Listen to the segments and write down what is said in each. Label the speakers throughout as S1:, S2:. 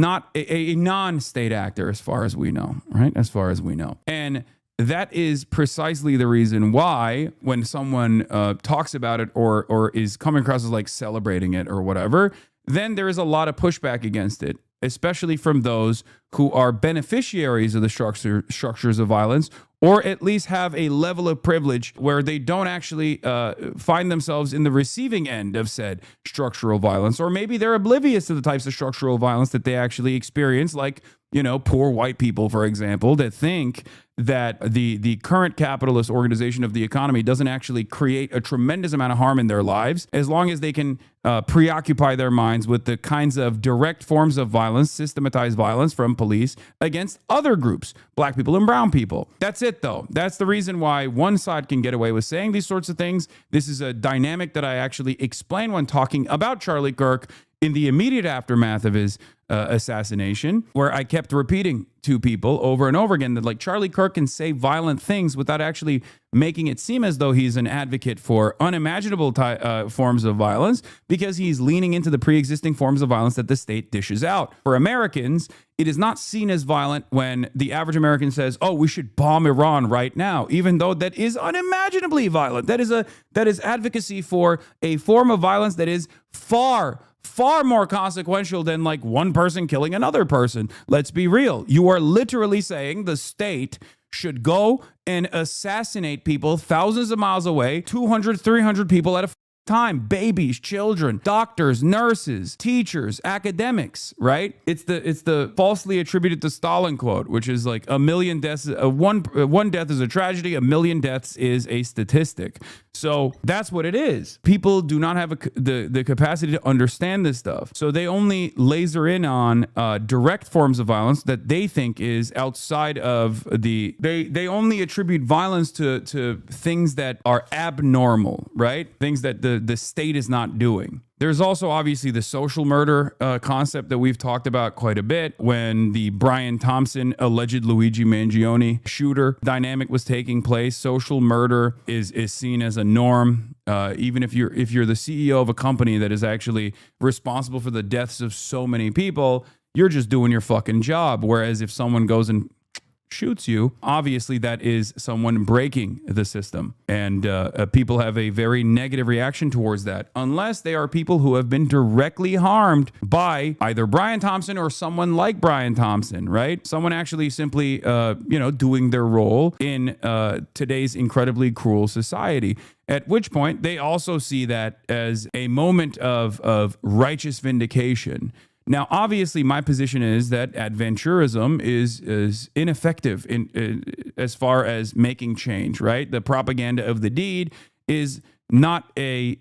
S1: not a non-state actor as far as we know, right? As far as we know. And that is precisely the reason why when someone talks about it or is coming across as like celebrating it or whatever, then there is a lot of pushback against it, especially from those who are beneficiaries of the structures of violence, or at least have a level of privilege where they don't actually find themselves in the receiving end of said structural violence, or maybe they're oblivious to the types of structural violence that they actually experience, like, you know, poor white people, for example, that think that the current capitalist organization of the economy doesn't actually create a tremendous amount of harm in their lives, as long as they can preoccupy their minds with the kinds of direct forms of violence, systematized violence from police against other groups, black people and brown people. That's it, though. That's the reason why one side can get away with saying these sorts of things. This is a dynamic that I actually explain when talking about Charlie Kirk in the immediate aftermath of his assassination, where I kept repeating to people over and over again that, like, Charlie Kirk can say violent things without actually making it seem as though he's an advocate for unimaginable forms of violence, because he's leaning into the pre-existing forms of violence that the state dishes out. For Americans, it is not seen as violent when the average American says, oh, we should bomb Iran right now, even though that is unimaginably violent. That is advocacy for a form of violence that is far more consequential than like one person killing another person. Let's be real. You are literally saying the state should go and assassinate people thousands of miles away, 200, 300 people at a time, babies, children, doctors, nurses, teachers, academics, right? It's the falsely attributed to Stalin quote, which is like a million deaths, one death is a tragedy, a million deaths is a statistic. So that's what it is. People do not have the capacity to understand this stuff. So they only laser in on direct forms of violence that they think is outside of they only attribute violence to things that are abnormal, right? Things that the state is not doing. There's also obviously the social murder concept that we've talked about quite a bit. When the Brian Thompson alleged Luigi Mangione shooter dynamic was taking place, social murder is seen as a norm. Even if you're the CEO of a company that is actually responsible for the deaths of so many people, you're just doing your fucking job. Whereas if someone goes and shoots you, obviously that is someone breaking the system, and people have a very negative reaction towards that, unless they are people who have been directly harmed by either Brian Thompson or someone like Brian Thompson, right? Someone actually simply doing their role in today's incredibly cruel society, at which point they also see that as a moment of righteous vindication. Now, obviously, my position is that adventurism is ineffective as far as making change, right? The propaganda of the deed is not a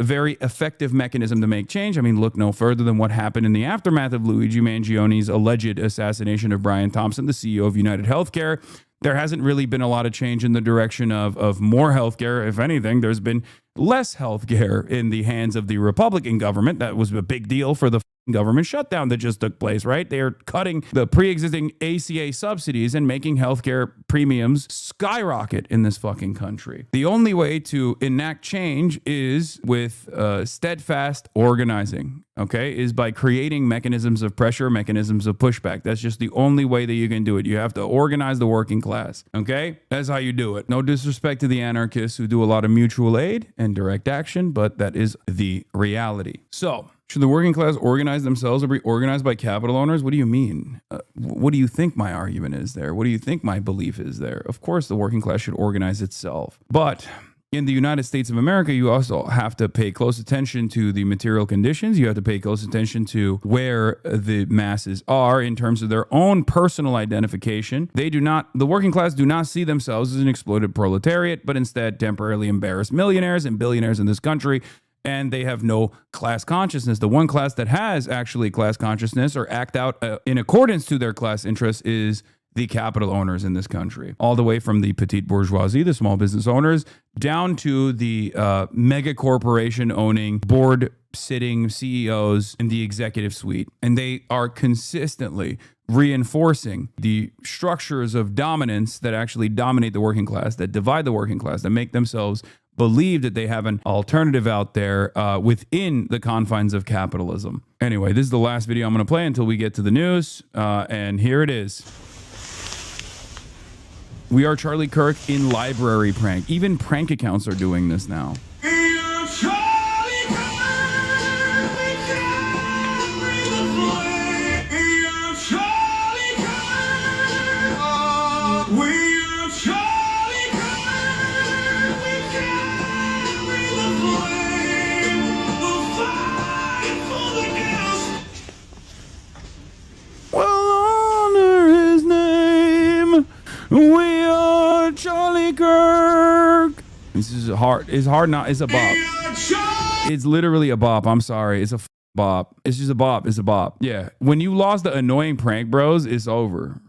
S1: very effective mechanism to make change. I mean, look no further than what happened in the aftermath of Luigi Mangione's alleged assassination of Brian Thompson, the CEO of United Healthcare. There hasn't really been a lot of change in the direction of more healthcare. If anything, there's been less healthcare in the hands of the Republican government. That was a big deal for the government shutdown that just took place, right? They are cutting the pre-existing ACA subsidies and making healthcare premiums skyrocket in this fucking country. The only way to enact change is with steadfast organizing, okay? Is by creating mechanisms of pressure, mechanisms of pushback. That's just the only way that you can do it. You have to organize the working class, okay? That's how you do it. No disrespect to the anarchists who do a lot of mutual aid and direct action, but that is the reality. So, should the working class organize themselves or be organized by capital owners? What do you mean? What do you think my argument is there? What do you think my belief is there? Of course, the working class should organize itself. But in the United States of America, you also have to pay close attention to the material conditions. You have to pay close attention to where the masses are in terms of their own personal identification. The working class do not see themselves as an exploited proletariat, but instead temporarily embarrassed millionaires and billionaires in this country. And they have no class consciousness. The one class that has actually class consciousness or act out in accordance to their class interests is the capital owners in this country, all the way from the petite bourgeoisie, the small business owners, down to the mega corporation owning, board sitting CEOs in the executive suite. And they are consistently reinforcing the structures of dominance that actually dominate the working class, that divide the working class, that make themselves believe that they have an alternative out there within the confines of capitalism. Anyway, this is the last video I'm going to play until we get to the news. And here it is. We are Charlie Kirk in library prank. Even prank accounts are doing this now. We are Charlie Kirk. This is hard. It's hard not. It's a bop. It's literally a bop. I'm sorry. It's a bop. It's just a bop. It's a bop. Yeah. When you lost the annoying prank bros, it's over.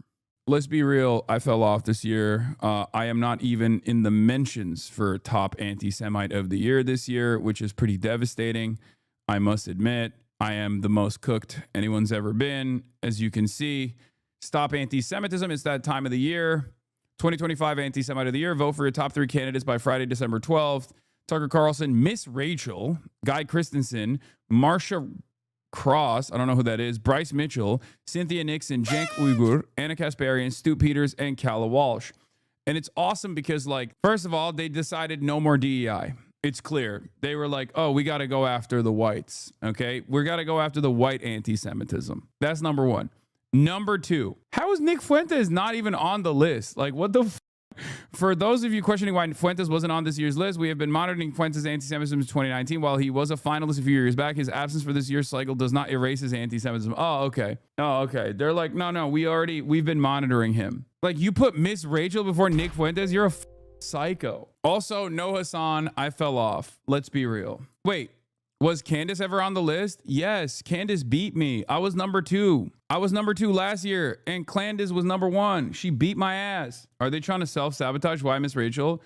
S1: Let's be real. I fell off this year. I am not even in the mentions for top anti-Semite of the year this year, which is pretty devastating. I must admit, I am the most cooked anyone's ever been. As you can see, stop anti-Semitism. It's that time of the year. 2025 Anti-Semite of the Year. Vote for your top 3 candidates by Friday, December 12th. Tucker Carlson, Miss Rachel, Guy Christensen, Marsha Cross, I don't know who that is, Bryce Mitchell, Cynthia Nixon, Cenk Uygur, Anna Kasparian, Stu Peters, and Calla Walsh. And it's awesome because, like, first of all, they decided no more DEI. It's clear. They were like, oh, we got to go after the whites, okay? We got to go after the white anti-Semitism. That's number one. Number two, how is Nick Fuentes not even on the list? Like, what the f? For those of you questioning why Fuentes wasn't on this year's list, we have been monitoring Fuentes' anti-Semitism since 2019. While he was a finalist a few years back, his absence for this year's cycle does not erase his anti-Semitism. Oh, okay. Oh, okay. They're like, no, we've been monitoring him. Like, you put Miss Rachel before Nick Fuentes, you're a psycho. Also, no Hasan, I fell off. Let's be real. Wait. Was Candace ever on the list? Yes, Candace beat me. I was number 2. I was number 2 last year, and Candace was number 1. She beat my ass. Are they trying to self-sabotage? Why, Miss Rachel?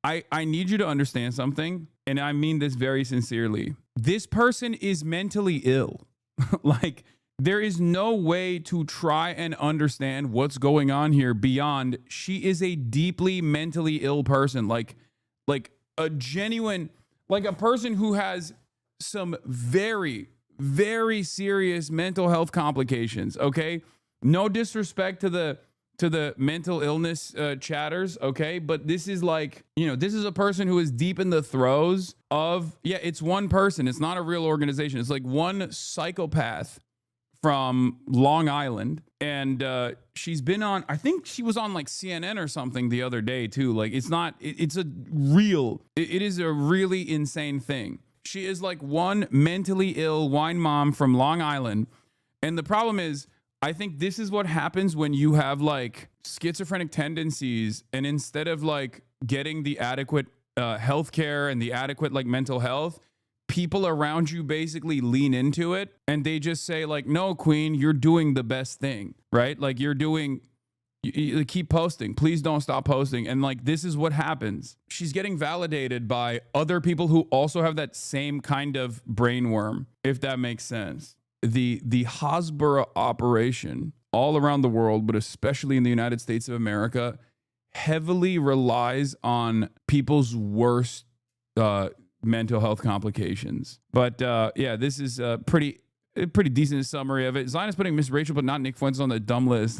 S1: I need you to understand something, and I mean this very sincerely. This person is mentally ill. Like, there is no way to try and understand what's going on here beyond she is a deeply mentally ill person. Like a genuine, like a person who has some very, very serious mental health complications. Okay, no disrespect to the mental illness chatters. Okay, but this is like, this is a person who is deep in the throes of, it's one person. It's not a real organization. It's like one psychopath from Long Island, and she's been on, I think she was on like CNN or something the other day too. Like, it is a really insane thing. She is like one mentally ill wine mom from Long Island. And the problem is, I think this is what happens when you have like schizophrenic tendencies, and instead of like getting the adequate healthcare and the adequate like mental health, people around you basically lean into it and they just say like, no, queen, you're doing the best thing, right? Like you keep posting. Please don't stop posting. And like, this is what happens. She's getting validated by other people who also have that same kind of brain worm, if that makes sense. The Hasbara operation all around the world, but especially in the United States of America, heavily relies on people's worst mental health complications. But this is a pretty decent summary of it. Zion is putting Miss Rachel, but not Nick Fuentes on the dumb list.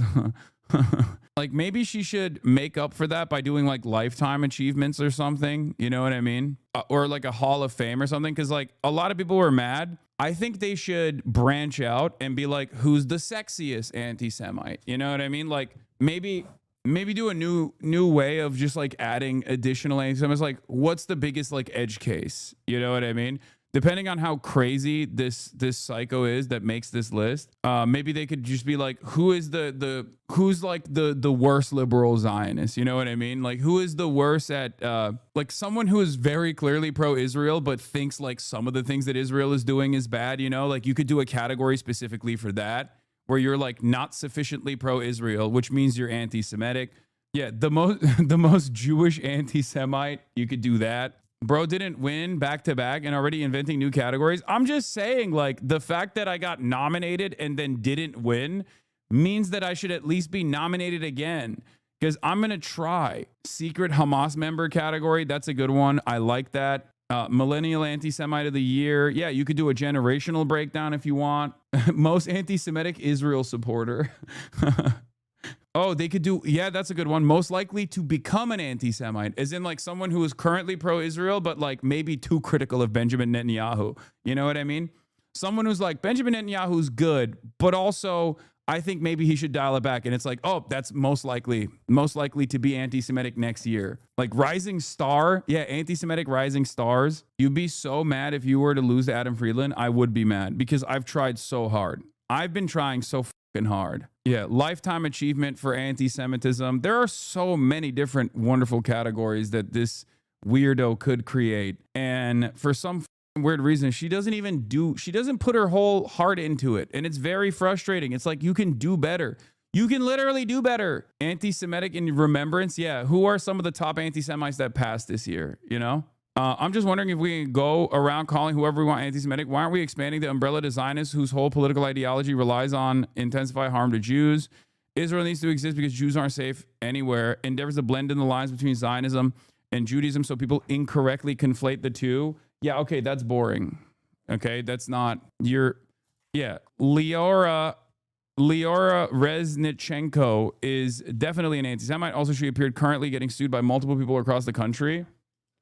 S1: Like, maybe she should make up for that by doing like lifetime achievements or something. You know what I mean? Or like a Hall of Fame or something. Because like a lot of people were mad. I think they should branch out and be like, who's the sexiest anti-Semite? You know what I mean? Like maybe do a new way of just like adding additional anti-Semites. Like, what's the biggest like edge case? You know what I mean? Depending on how crazy this psycho is that makes this list, maybe they could just be like, who's like the worst liberal Zionist? You know what I mean? Like, who is the worst at like someone who is very clearly pro-Israel but thinks like some of the things that Israel is doing is bad? You know, like you could do a category specifically for that, where you're like not sufficiently pro-Israel, which means you're anti-Semitic. Yeah, the most Jewish anti-Semite, you could do that. Bro didn't win back-to-back and already inventing new categories. I'm just saying, like, the fact that I got nominated and then didn't win means that I should at least be nominated again. because I'm going to try secret Hamas member category. That's a good one. I like that. Millennial anti-Semite of the year. Yeah, you could do a generational breakdown if you want. Most anti-Semitic Israel supporter. Oh, they could do, yeah, that's a good one. Most likely to become an anti-Semite, as in like someone who is currently pro-Israel, but like maybe too critical of Benjamin Netanyahu. You know what I mean? Someone who's like, Benjamin Netanyahu's good, but also I think maybe he should dial it back. And it's like, oh, that's most likely to be anti-Semitic next year. Like rising star. Yeah, anti-Semitic rising stars. You'd be so mad if you were to lose to Adam Friedland. I would be mad because I've tried so hard. I've been trying so fucking hard. Yeah, lifetime achievement for anti-Semitism. There are so many different wonderful categories that this weirdo could create. And for some weird reason, she doesn't put her whole heart into it. And it's very frustrating. It's like, you can do better. You can literally do better. Anti-Semitic in remembrance. Yeah. Who are some of the top anti-Semites that passed this year? You know? I'm just wondering if we can go around calling whoever we want anti-Semitic. Why aren't we expanding the umbrella to Zionists whose whole political ideology relies on intensify harm to Jews? Israel needs to exist because Jews aren't safe anywhere. Endeavors to blend in the lines between Zionism and Judaism so people incorrectly conflate the two. Yeah, okay, that's boring. Okay, that's not your... Yeah, Leora Reznichenko is definitely an anti-Semite. Also, she appeared currently getting sued by multiple people across the country.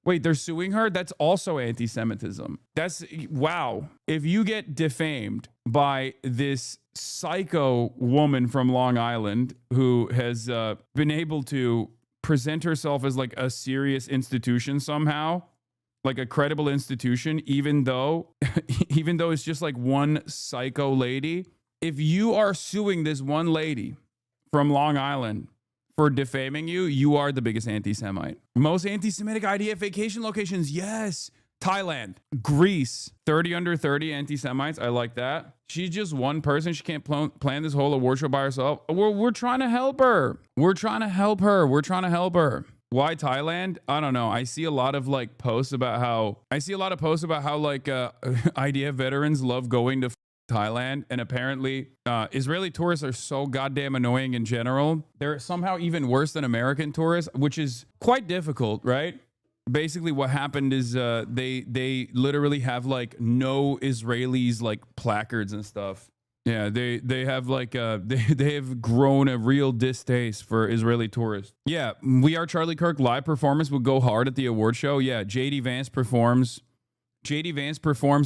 S1: Wait, they're suing her? That's also anti-Semitism. That's, wow. If you get defamed by this psycho woman from Long Island who has been able to present herself as like a serious institution somehow, like a credible institution, even though it's just like one psycho lady. If you are suing this one lady from Long Island for defaming you, you are the biggest anti-Semite. Most anti-Semitic IDF vacation locations, yes. Thailand, Greece, 30 under 30 anti-Semites. I like that. She's just one person. She can't plan this whole award show by herself. We're trying to help her. We're trying to help her. Why Thailand? I don't know. I see a lot of like posts about how like IDF veterans love going to Thailand, and apparently Israeli tourists are so goddamn annoying in general. They're somehow even worse than American tourists, which is quite difficult, right? Basically what happened is they literally have like no Israelis like placards and stuff. Yeah, they have like they have grown a real distaste for Israeli tourists. Yeah, We Are Charlie Kirk live performance would go hard at the award show. Yeah, JD Vance performs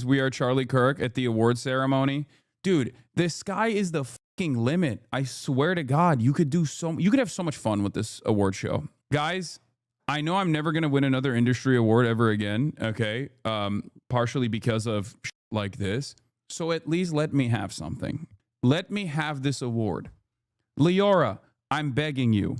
S1: We Are Charlie Kirk at the award ceremony. Dude, the sky is the fucking limit. I swear to God, you could have so much fun with this award show. Guys, I know I'm never going to win another industry award ever again, okay? Partially because of like this. So at least let me have something. Let me have this award. Leora, I'm begging you,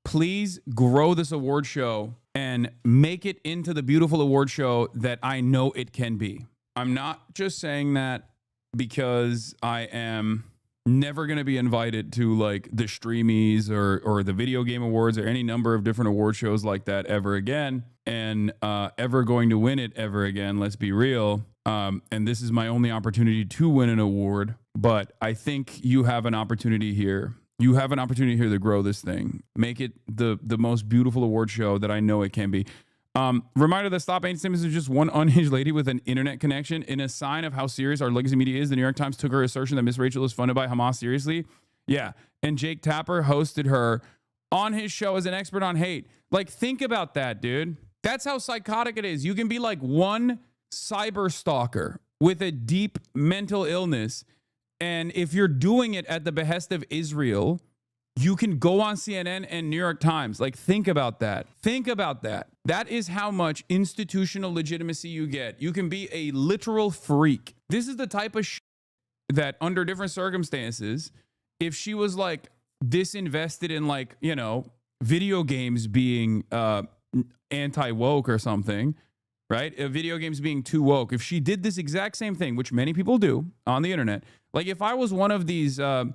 S1: please grow this award show and make it into the beautiful award show that I know it can be. I'm not just saying that because I am never going to be invited to like the Streamies or the Video Game Awards or any number of different award shows like that ever again, and ever going to win it ever again. Let's be real. And this is my only opportunity to win an award, but I think you have an opportunity here. You have an opportunity here to grow this thing. Make it the most beautiful award show that I know it can be. Reminder that Stop Anti-Semitism is just one unhinged lady with an internet connection. In a sign of how serious our legacy media is, the New York Times took her assertion that Miss Rachel is funded by Hamas seriously. Yeah. And Jake Tapper hosted her on his show as an expert on hate. Like, think about that, dude. That's how psychotic it is. You can be like one cyber stalker with a deep mental illness, and if you're doing it at the behest of Israel, you can go on CNN and New York Times. Like, think about that. That is how much institutional legitimacy you get. You can be a literal freak. This is the type of that under different circumstances, if she was like disinvested in like, you know, video games being anti-woke or something, right? Video games being too woke. If she did this exact same thing, which many people do on the internet, like if I was one of these lolcow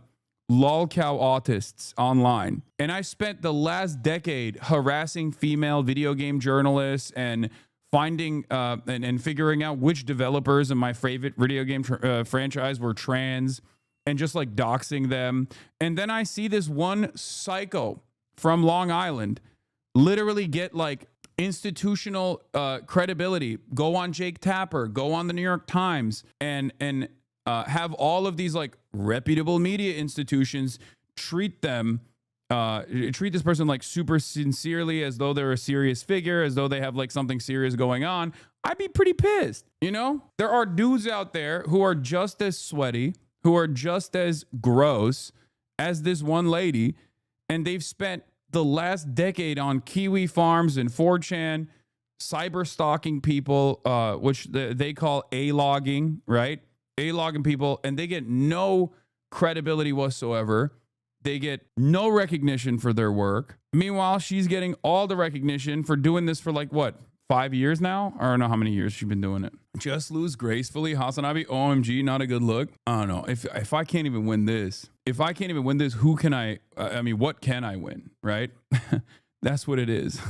S1: autists online and I spent the last decade harassing female video game journalists and finding and figuring out which developers in my favorite video game franchise were trans and just like doxing them. And then I see this one psycho from Long Island literally get like institutional credibility, go on Jake Tapper, go on the New York Times, and have all of these like reputable media institutions treat this person like super sincerely, as though they're a serious figure, as though they have like something serious going on. I'd be pretty pissed. You know, there are dudes out there who are just as sweaty, who are just as gross as this one lady, and they've spent the last decade on Kiwi farms and 4chan, cyber stalking people, which they call A-logging, right? A-logging people, and they get no credibility whatsoever. They get no recognition for their work. Meanwhile, she's getting all the recognition for doing this for like, what, 5 years now? I don't know how many years she's been doing it. Just lose gracefully. HasanAbi, OMG, not a good look. I don't know. If I can't even win this, who can I mean, what can I win, right? That's what it is.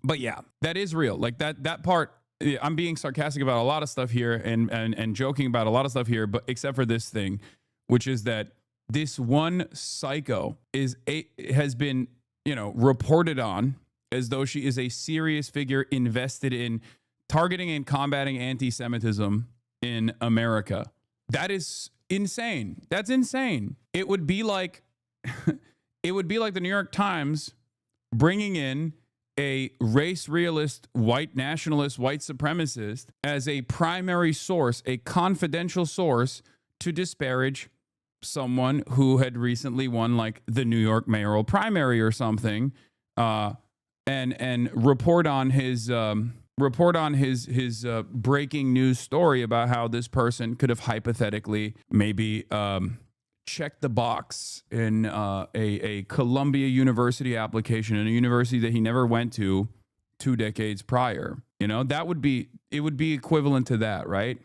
S1: But yeah, that is real. Like that part, I'm being sarcastic about a lot of stuff here and joking about a lot of stuff here, but except for this thing, which is that this one psycho has been, reported on as though she is a serious figure invested in targeting and combating anti-Semitism in America. That is insane. That's insane. It would be like the New York Times bringing in a race realist, white nationalist, white supremacist as a primary source, a confidential source to disparage someone who had recently won like the New York mayoral primary or something, and report on his breaking news story about how this person could have hypothetically maybe checked the box in a Columbia University application in a university that he never went to 2 decades prior. It would be equivalent to that, right?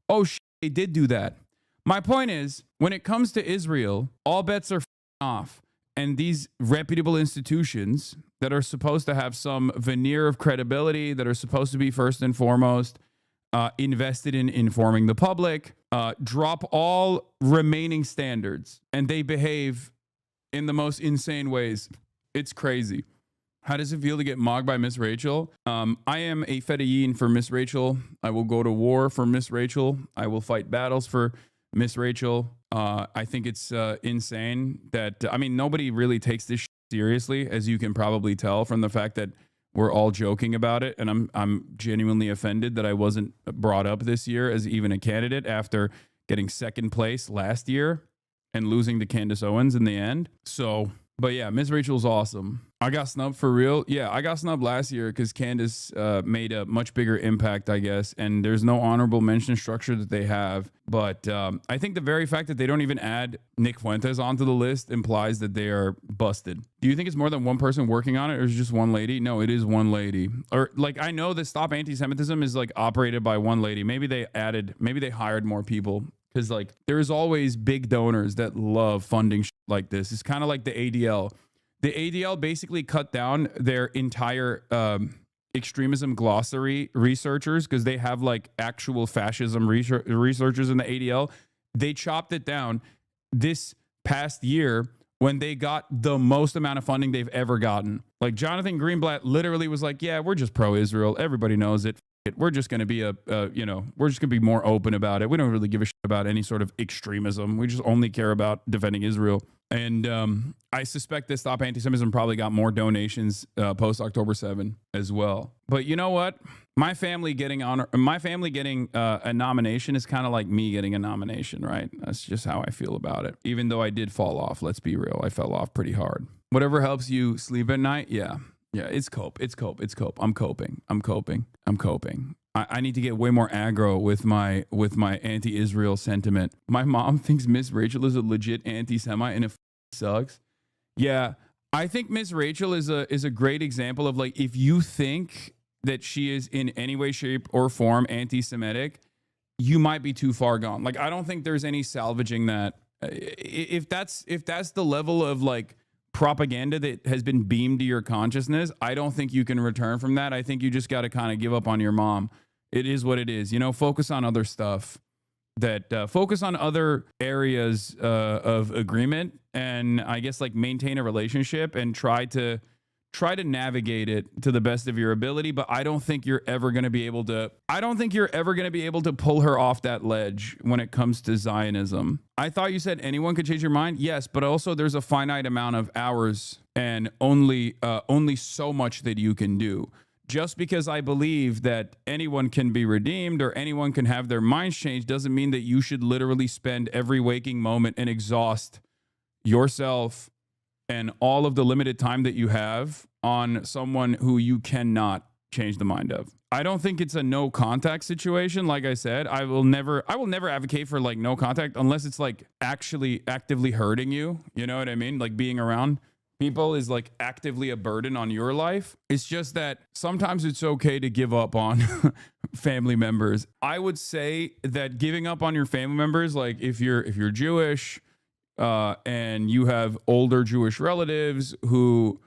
S1: Oh, they did do that. My point is, when it comes to Israel, all bets are off. And these reputable institutions that are supposed to have some veneer of credibility, that are supposed to be first and foremost invested in informing the public, drop all remaining standards, and they behave in the most insane ways. It's crazy. How does it feel to get mocked by Miss Rachel? I am a fedayeen for Miss Rachel. I will go to war for Miss Rachel. I will fight battles for Miss Rachel. I think it's insane that, nobody really takes this seriously, as you can probably tell from the fact that we're all joking about it. And I'm genuinely offended that I wasn't brought up this year as even a candidate after getting second place last year and losing to Candace Owens in the end. So, but yeah, Miss Rachel's awesome. I got snubbed for real. Yeah, I got snubbed last year because Candace made a much bigger impact, I guess. And there's no honorable mention structure that they have. But I think the very fact that they don't even add Nick Fuentes onto the list implies that they are busted. Do you think it's more than one person working on it, or is it just one lady? No, it is one lady. Or like, I know that Stop Anti-Semitism is like operated by one lady. Maybe they hired more people. Because like there's always big donors that love funding like this. It's kind of like the ADL. The ADL basically cut down their entire extremism glossary researchers because they have like actual fascism researchers in the ADL. They chopped it down this past year when they got the most amount of funding they've ever gotten. Like Jonathan Greenblatt literally was like, yeah, we're just pro-Israel. Everybody knows it. We're just going to be we're just going to be more open about it. We don't really give a shit about any sort of extremism. We just only care about defending Israel. And I suspect that Stop Anti-Semitism probably got more donations post October 7 as well. But you know what? My family getting a nomination is kind of like me getting a nomination, right? That's just how I feel about it. Even though I did fall off, let's be real. I fell off pretty hard. Whatever helps you sleep at night. Yeah. Yeah, it's cope. I'm coping. I need to get way more aggro with my anti-Israel sentiment. My mom thinks Miss Rachel is a legit anti-Semite and it sucks. Yeah, I think Miss Rachel is a great example of like, if you think that she is in any way, shape, or form anti-Semitic, you might be too far gone. Like, I don't think there's any salvaging that. If that's the level of like propaganda that has been beamed to your consciousness, I don't think you can return from that. I think you just got to kind of give up on your mom. It is what it is. Focus on other stuff. focus on other areas of agreement, and I guess like maintain a relationship and try to navigate it to the best of your ability. But I don't think you're ever going to be able to pull her off that ledge when it comes to Zionism. I thought you said anyone could change your mind. Yes, but also there's a finite amount of hours and only so much that you can do. Just because I believe that anyone can be redeemed or anyone can have their minds changed doesn't mean that you should literally spend every waking moment and exhaust yourself and all of the limited time that you have on someone who you cannot change the mind of. I don't think it's a no contact situation. Like I said, I will never advocate for like no contact unless it's like actually actively hurting you. You know what I mean? Like being around people is like actively a burden on your life. It's just that sometimes it's okay to give up on family members. I would say that giving up on your family members, like if you're Jewish and you have older Jewish relatives who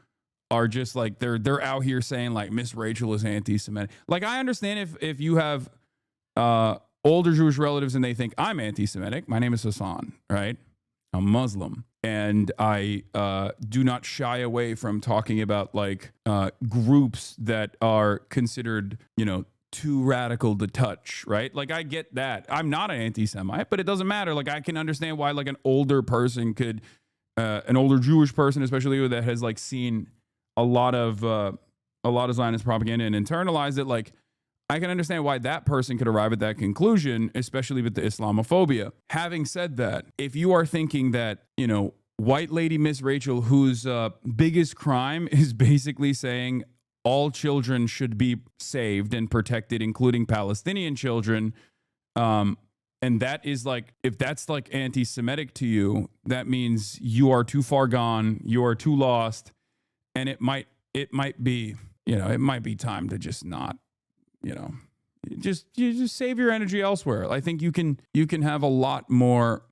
S1: are just like they're out here saying like Miss Rachel is anti-Semitic. Like I understand if you have older Jewish relatives and they think I'm anti-Semitic. My name is Hasan, right? I'm Muslim. And I do not shy away from talking about like groups that are considered, too radical to touch, right? Like I get that. I'm not an anti-Semite, but it doesn't matter. Like I can understand why like an older person could, an older Jewish person, especially that has like seen a lot of Zionist propaganda and internalized it. Like I can understand why that person could arrive at that conclusion, especially with the Islamophobia. Having said that, if you are thinking that, white lady Miss Rachel, whose biggest crime is basically saying all children should be saved and protected, including Palestinian children, and that is like, if that's like anti-Semitic to you, that means you are too far gone, you are too lost, and it might be, it might be time to just not, you just save your energy elsewhere. I think you can have a lot more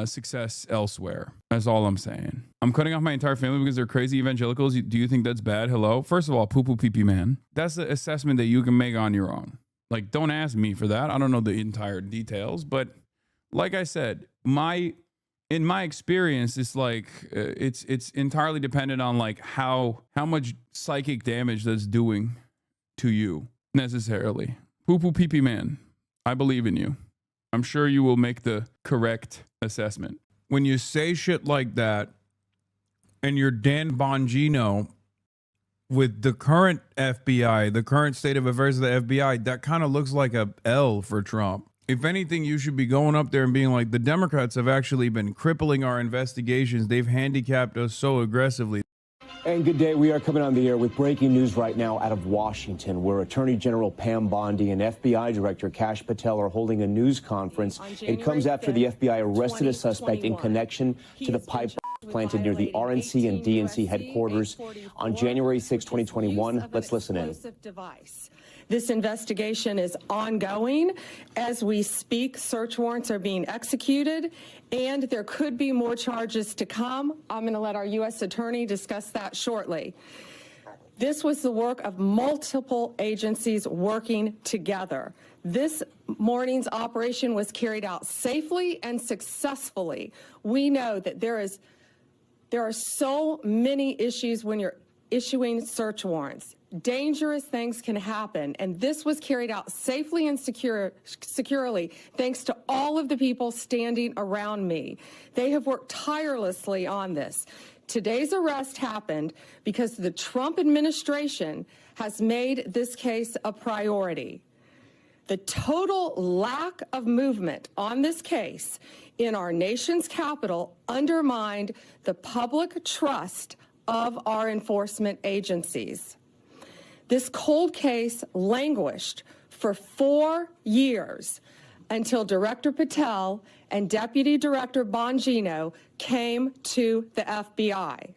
S1: success elsewhere. That's all I'm saying. I'm cutting off my entire family because they're crazy evangelicals. Do you think that's bad? Hello? First of all, poo-poo pee-pee man. That's the assessment that you can make on your own. Like, don't ask me for that. I don't know the entire details, but like I said, in my experience, it's like it's entirely dependent on like how much psychic damage that's doing to you necessarily. Poo-poo pee-pee man, I believe in you. I'm sure you will make the correct assessment. When you say shit like that, and you're Dan Bongino with the current FBI, the current state of affairs of the FBI, that kind of looks like a L for Trump. If anything, you should be going up there and being like, the Democrats have actually been crippling our investigations. They've handicapped us so aggressively.
S2: And good day. We are coming on the air with breaking news right now out of Washington, where Attorney General Pam Bondi and FBI Director Kash Patel are holding a news conference. It comes after the FBI arrested a suspect in connection to the pipe planted near the RNC and DNC headquarters on January 6, 2021. Let's listen in.
S3: This investigation is ongoing. As we speak, search warrants are being executed, and there could be more charges to come. I'm going to let our U.S. Attorney discuss that shortly. This was the work of multiple agencies working together. This morning's operation was carried out safely and successfully. We know that there are so many issues when you're issuing search warrants. Dangerous things can happen, and this was carried out safely and securely thanks to all of the people standing around me. They have worked tirelessly on this. Today's arrest happened because the Trump administration has made this case a priority. The total lack of movement on this case in our nation's capital undermined the public trust of our enforcement agencies. This cold case languished for 4 years until Director Patel and Deputy Director Bongino came to the FBI.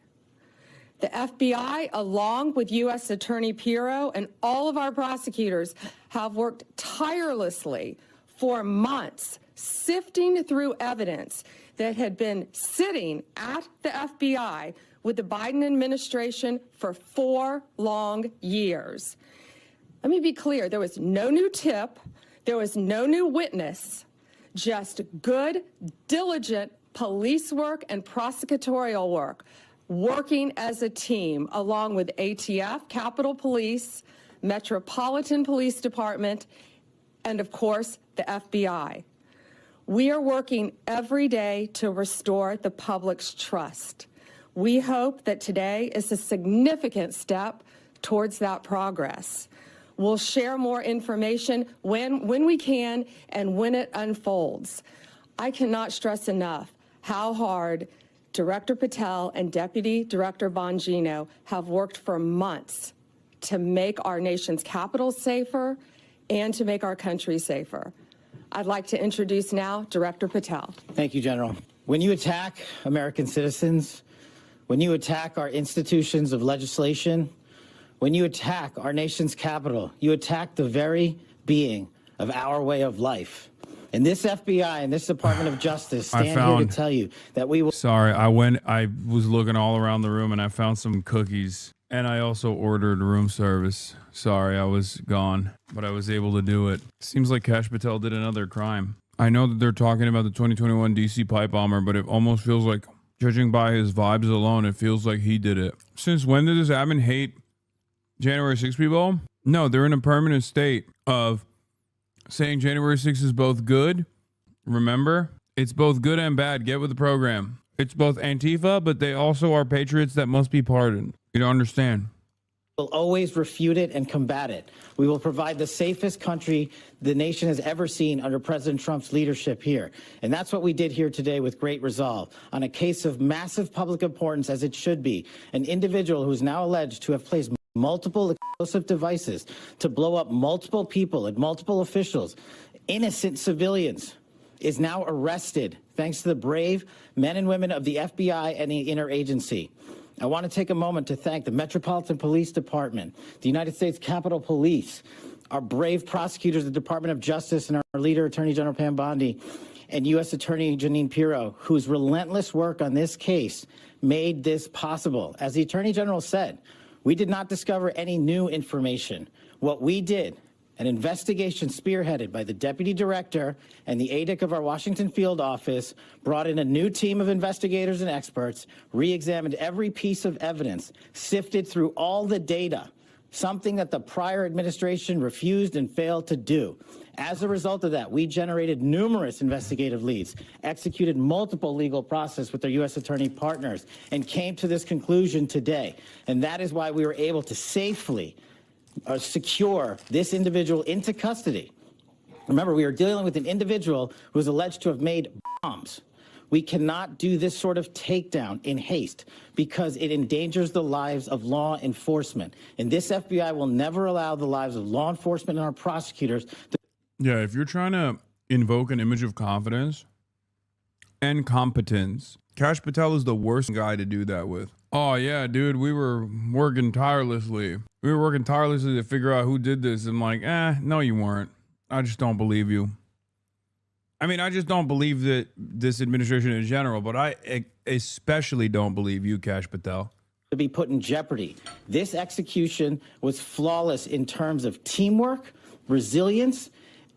S3: The FBI, along with U.S. Attorney Pirro and all of our prosecutors, have worked tirelessly for months, sifting through evidence that had been sitting at the FBI with the Biden administration for 4 long years. Let me be clear, there was no new tip, there was no new witness, just good, diligent police work and prosecutorial work, working as a team along with ATF, Capitol Police, Metropolitan Police Department, and of course, the FBI. We are working every day to restore the public's trust. We hope that today is a significant step towards that progress. We'll share more information when we can and when it unfolds. I cannot stress enough how hard Director Patel and Deputy Director Bongino have worked for months to make our nation's capital safer and to make our country safer. I'd like to introduce now Director Patel.
S4: Thank you, General. When you attack American citizens, when you attack our institutions of legislation, when you attack our nation's capital, you attack the very being of our way of life. And this FBI and this Department of Justice stand here to tell you that we will...
S1: Sorry, I was looking all around the room and I found some cookies. And I also ordered room service. Sorry, I was gone, but I was able to do it. Seems like Kash Patel did another crime. I know that they're talking about the 2021 DC pipe bomber, but it almost feels like, judging by his vibes alone, it feels like he did it. Since when did this admin hate January 6 people? No, they're in a permanent state of saying January 6 is both good. Remember? It's both good and bad. Get with the program. It's both Antifa, but they also are patriots that must be pardoned. You don't understand.
S4: We'll always refute it and combat it. We will provide the safest country the nation has ever seen under President Trump's leadership here. And that's what we did here today with great resolve on a case of massive public importance, as it should be. An individual who is now alleged to have placed multiple explosive devices to blow up multiple people and multiple officials, innocent civilians, is now arrested thanks to the brave men and women of the FBI and the interagency. I want to take a moment to thank the Metropolitan Police Department, the United States Capitol Police, our brave prosecutors, the Department of Justice, and our leader, Attorney General Pam Bondi, and U.S. Attorney Jeanine Pirro, whose relentless work on this case made this possible. As the Attorney General said, we did not discover any new information. What we did, an investigation spearheaded by the Deputy Director and the ADIC of our Washington field office, brought in a new team of investigators and experts, re-examined every piece of evidence, sifted through all the data, something that the prior administration refused and failed to do. As a result of that, we generated numerous investigative leads, executed multiple legal process with our U.S. attorney partners, and came to this conclusion today. And that is why we were able to safely secure this individual into custody. Remember, we are dealing with an individual who is alleged to have made bombs. We cannot do this sort of takedown in haste because it endangers the lives of law enforcement. And this FBI will never allow the lives of law enforcement and our prosecutors to...
S1: Yeah, if you're trying to invoke an image of confidence and competence, Kash Patel is the worst guy to do that with. Oh, yeah, dude, we were working tirelessly. We were working tirelessly to figure out who did this. I'm like, no, you weren't. I just don't believe you. I mean, I just don't believe that this administration in general, but I especially don't believe you, Kash Patel.
S4: To be put in jeopardy. This execution was flawless in terms of teamwork, resilience,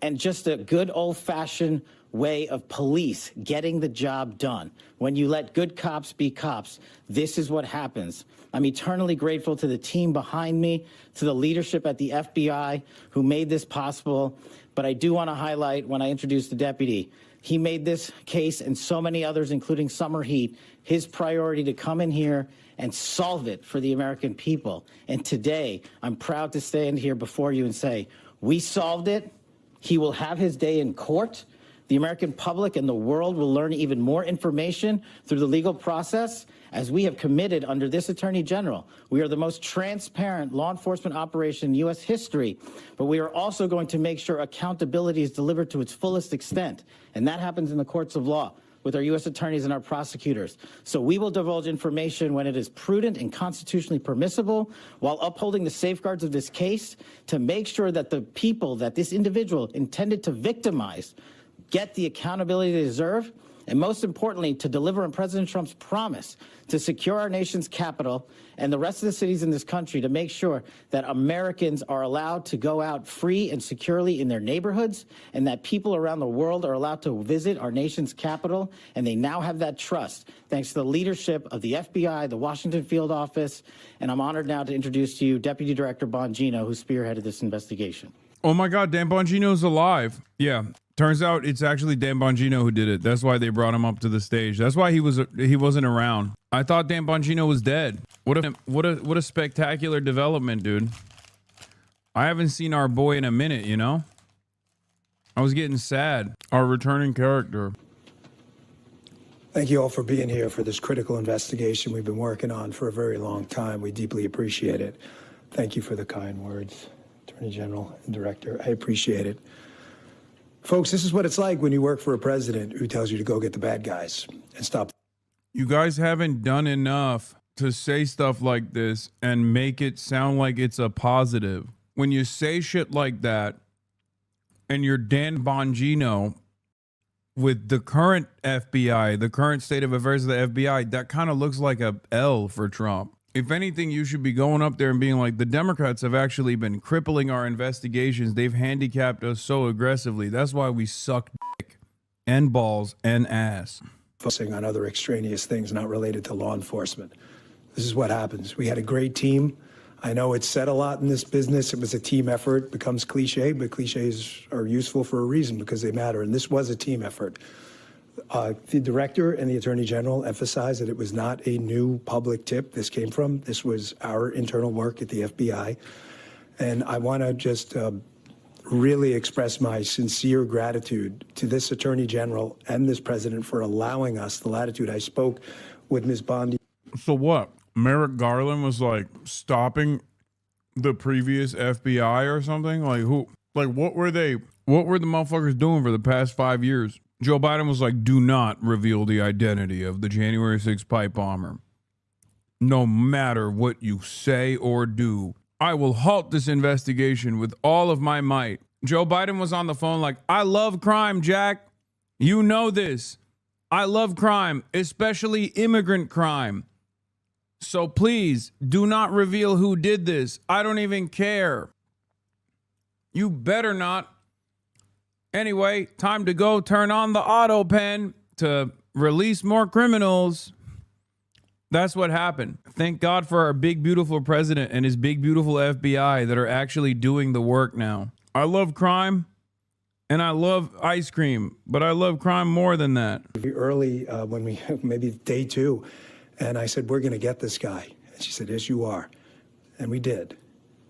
S4: and just a good old-fashioned way of police getting the job done. When you let good cops be cops, this is what happens. I'm eternally grateful to the team behind me, to the leadership at the FBI who made this possible. But I do want to highlight, when I introduced the deputy, he made this case and so many others, including Summer Heat, his priority to come in here and solve it for the American people. And today, I'm proud to stand here before you and say, we solved it. He will have his day in court. The American public and the world will learn even more information through the legal process, as we have committed under this Attorney General. We are the most transparent law enforcement operation in U.S. history, but we are also going to make sure accountability is delivered to its fullest extent, and that happens in the courts of law with our U.S. attorneys and our prosecutors. So we will divulge information when it is prudent and constitutionally permissible, while upholding the safeguards of this case to make sure that the people that this individual intended to victimize get the accountability they deserve, and most importantly, to deliver on President Trump's promise to secure our nation's capital and the rest of the cities in this country to make sure that Americans are allowed to go out free and securely in their neighborhoods, and that people around the world are allowed to visit our nation's capital, and they now have that trust thanks to the leadership of the FBI, the Washington Field Office, and I'm honored now to introduce to you Deputy Director Bongino, who spearheaded this investigation.
S1: Oh my God, Dan Bongino's alive. Yeah. Turns out it's actually Dan Bongino who did it. That's why they brought him up to the stage. That's why he wasn't around. I thought Dan Bongino was dead. What a spectacular development, dude. I haven't seen our boy in a minute, you know? I was getting sad. Our returning character.
S5: Thank you all for being here for this critical investigation we've been working on for a very long time. We deeply appreciate it. Thank you for the kind words, Attorney General and Director. I appreciate it. Folks, this is what it's like when you work for a president who tells you to go get the bad guys and stop.
S1: You guys haven't done enough to say stuff like this and make it sound like it's a positive. When you say shit like that and you're Dan Bongino with the current FBI, the current state of affairs of the FBI, that kind of looks like a L for Trump. If anything, you should be going up there and being like, the Democrats have actually been crippling our investigations. They've handicapped us so aggressively. That's why we suck dick and balls and ass.
S5: Focusing on other extraneous things not related to law enforcement. This is what happens. We had a great team. I know it's said a lot in this business. It was a team effort. It becomes cliche, but cliches are useful for a reason because they matter. And this was a team effort. The director and the attorney general emphasized that it was not a new public tip this came from. This was our internal work at the FBI. And I want to just really express my sincere gratitude to this attorney general and this president for allowing us the latitude. I spoke with Ms. Bondi.
S1: So what? Merrick Garland was like stopping the previous FBI or something? Like who? Like what were they? What were the motherfuckers doing for the past 5 years? Joe Biden was like, do not reveal the identity of the January 6th pipe bomber. No matter what you say or do, I will halt this investigation with all of my might. Joe Biden was on the phone like, I love crime, Jack. You know this. I love crime, especially immigrant crime. So please do not reveal who did this. I don't even care. You better not. Anyway, time to go turn on the auto pen to release more criminals. That's what happened. Thank God for our big, beautiful president and his big, beautiful FBI that are actually doing the work now. I love crime and I love ice cream, but I love crime more than that.
S5: Early, when we, maybe day 2, and I said, we're going to get this guy. And she said, yes, you are. And we did.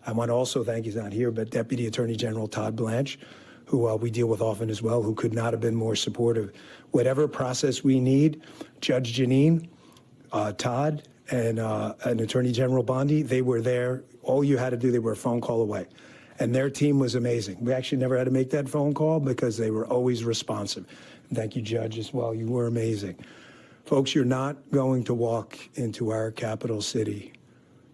S5: I want to also thank, he's not here, but Deputy Attorney General Todd Blanche, who we deal with often as well, who could not have been more supportive. Whatever process we need, Judge Janine, Todd, and Attorney General Bondi, they were there. All you had to do, they were a phone call away. And their team was amazing. We actually never had to make that phone call because they were always responsive. And thank you, Judge, as well. You were amazing. Folks, you're not going to walk into our capital city,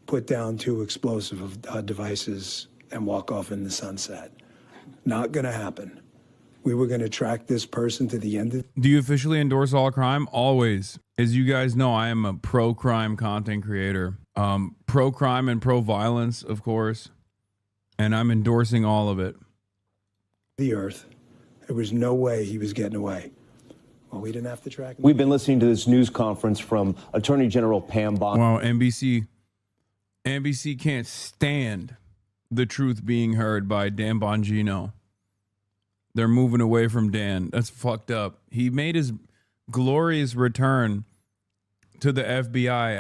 S5: put down 2 explosive devices, and walk off in the sunset. Not going to happen. We were going to track this person to the end.
S1: Do you officially endorse all crime? Always. As you guys know, I am a pro-crime content creator. Pro-crime and pro-violence, of course. And I'm endorsing all of it.
S5: The earth. There was no way he was getting away. Well, we didn't have to track him.
S2: We've been listening to this news conference from Attorney General Pam Bondi.
S1: Wow, NBC can't stand the truth being heard by Dan Bongino. They're moving away from Dan. That's fucked up. He made his glorious return to the FBI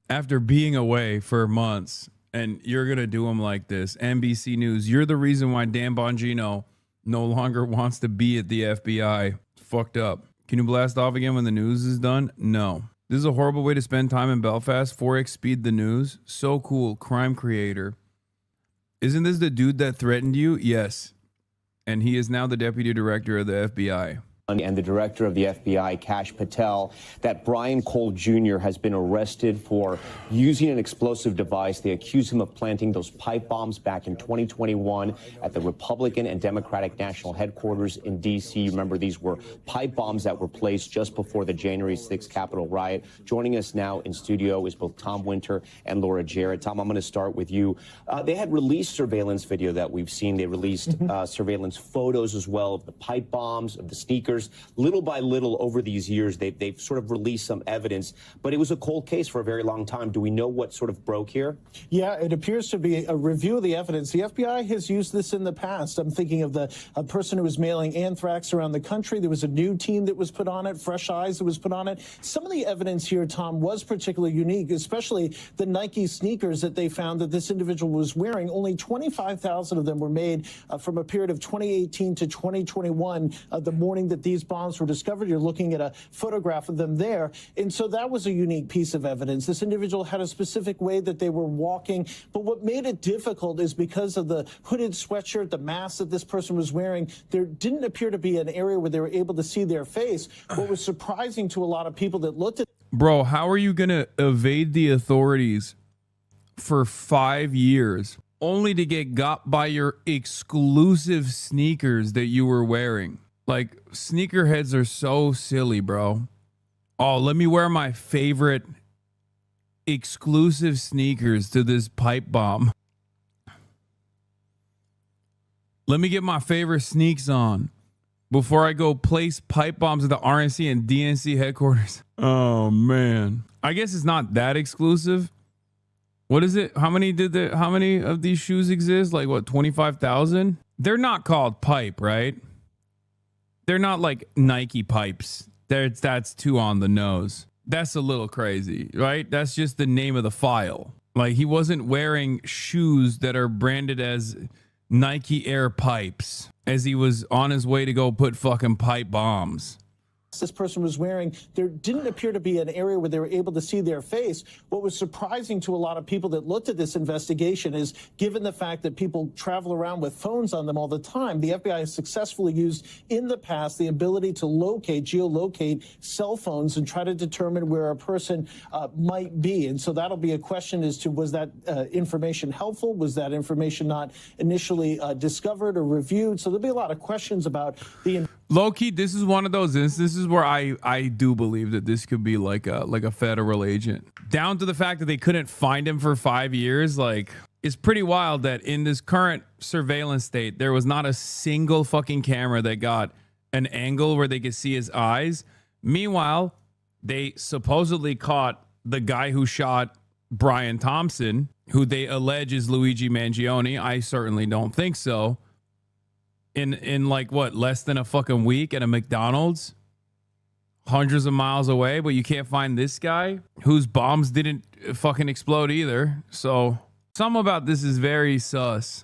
S1: after being away for months. And you're going to do him like this. NBC News, you're the reason why Dan Bongino no longer wants to be at the FBI. It's fucked up. Can you blast off again when the news is done? No. This is a horrible way to spend time in Belfast. 4X Speed the News. So cool. Crime creator. Isn't this the dude that threatened you? Yes. And he is now the deputy director of the FBI.
S2: and the director of the FBI, Kash Patel, that Brian Cole Jr. has been arrested for using an explosive device. They accuse him of planting those pipe bombs back in 2021 at the Republican and Democratic National Headquarters in D.C. Remember, these were pipe bombs that were placed just before the January 6th Capitol riot. Joining us now in studio is both Tom Winter and Laura Jarrett. Tom, I'm going to start with you. They had released surveillance video that we've seen. They released surveillance photos as well of the pipe bombs, of the sneakers. Little by little over these years, they've sort of released some evidence, but it was a cold case for a very long time. Do we know what sort of broke here?
S6: Yeah, it appears to be a review of the evidence. The FBI has used this in the past. I'm thinking of a person who was mailing anthrax around the country. There was a new team that was put on it, fresh eyes that was put on it. Some of the evidence here, Tom, was particularly unique, especially the Nike sneakers that they found that this individual was wearing. Only 25,000 of them were made from a period of 2018 to 2021, the morning that these bombs were discovered. You're looking at a photograph of them there. And so that was a unique piece of evidence. This individual had a specific way that they were walking. But what made it difficult is because of the hooded sweatshirt, the mask that this person was wearing, there didn't appear to be an area where they were able to see their face. What was surprising to a lot of people that looked at...
S1: Bro, how are you going to evade the authorities for 5 years only to get got by your exclusive sneakers that you were wearing? Like, sneakerheads are so silly, bro. Oh, let me wear my favorite exclusive sneakers to this pipe bomb. Let me get my favorite sneaks on before I go place pipe bombs at the RNC and DNC headquarters. Oh, man. I guess it's not that exclusive. What is it? How many of these shoes exist? Like, what, 25,000? They're not called pipe, right? They're not like Nike pipes. That's too on the nose. That's a little crazy, right? That's just the name of the file. Like, he wasn't wearing shoes that are branded as Nike Air pipes as he was on his way to go put fucking pipe bombs.
S6: This person was wearing, there didn't appear to be an area where they were able to see their face. What was surprising to a lot of people that looked at this investigation is, given the fact that people travel around with phones on them all the time, the FBI has successfully used in the past the ability to geolocate cell phones and try to determine where a person might be. And so that'll be a question as to, was that information helpful? Was that information not initially discovered or reviewed? So there'll be a lot of questions about the...
S1: Low-key, this is one of those instances where I do believe that this could be like a federal agent. Down to the fact that they couldn't find him for 5 years. Like, it's pretty wild that in this current surveillance state, there was not a single fucking camera that got an angle where they could see his eyes. Meanwhile, they supposedly caught the guy who shot Brian Thompson, who they allege is Luigi Mangione. I certainly don't think so. In like, what, less than a fucking week at a McDonald's hundreds of miles away, but you can't find this guy whose bombs didn't fucking explode either. So something about this is very sus.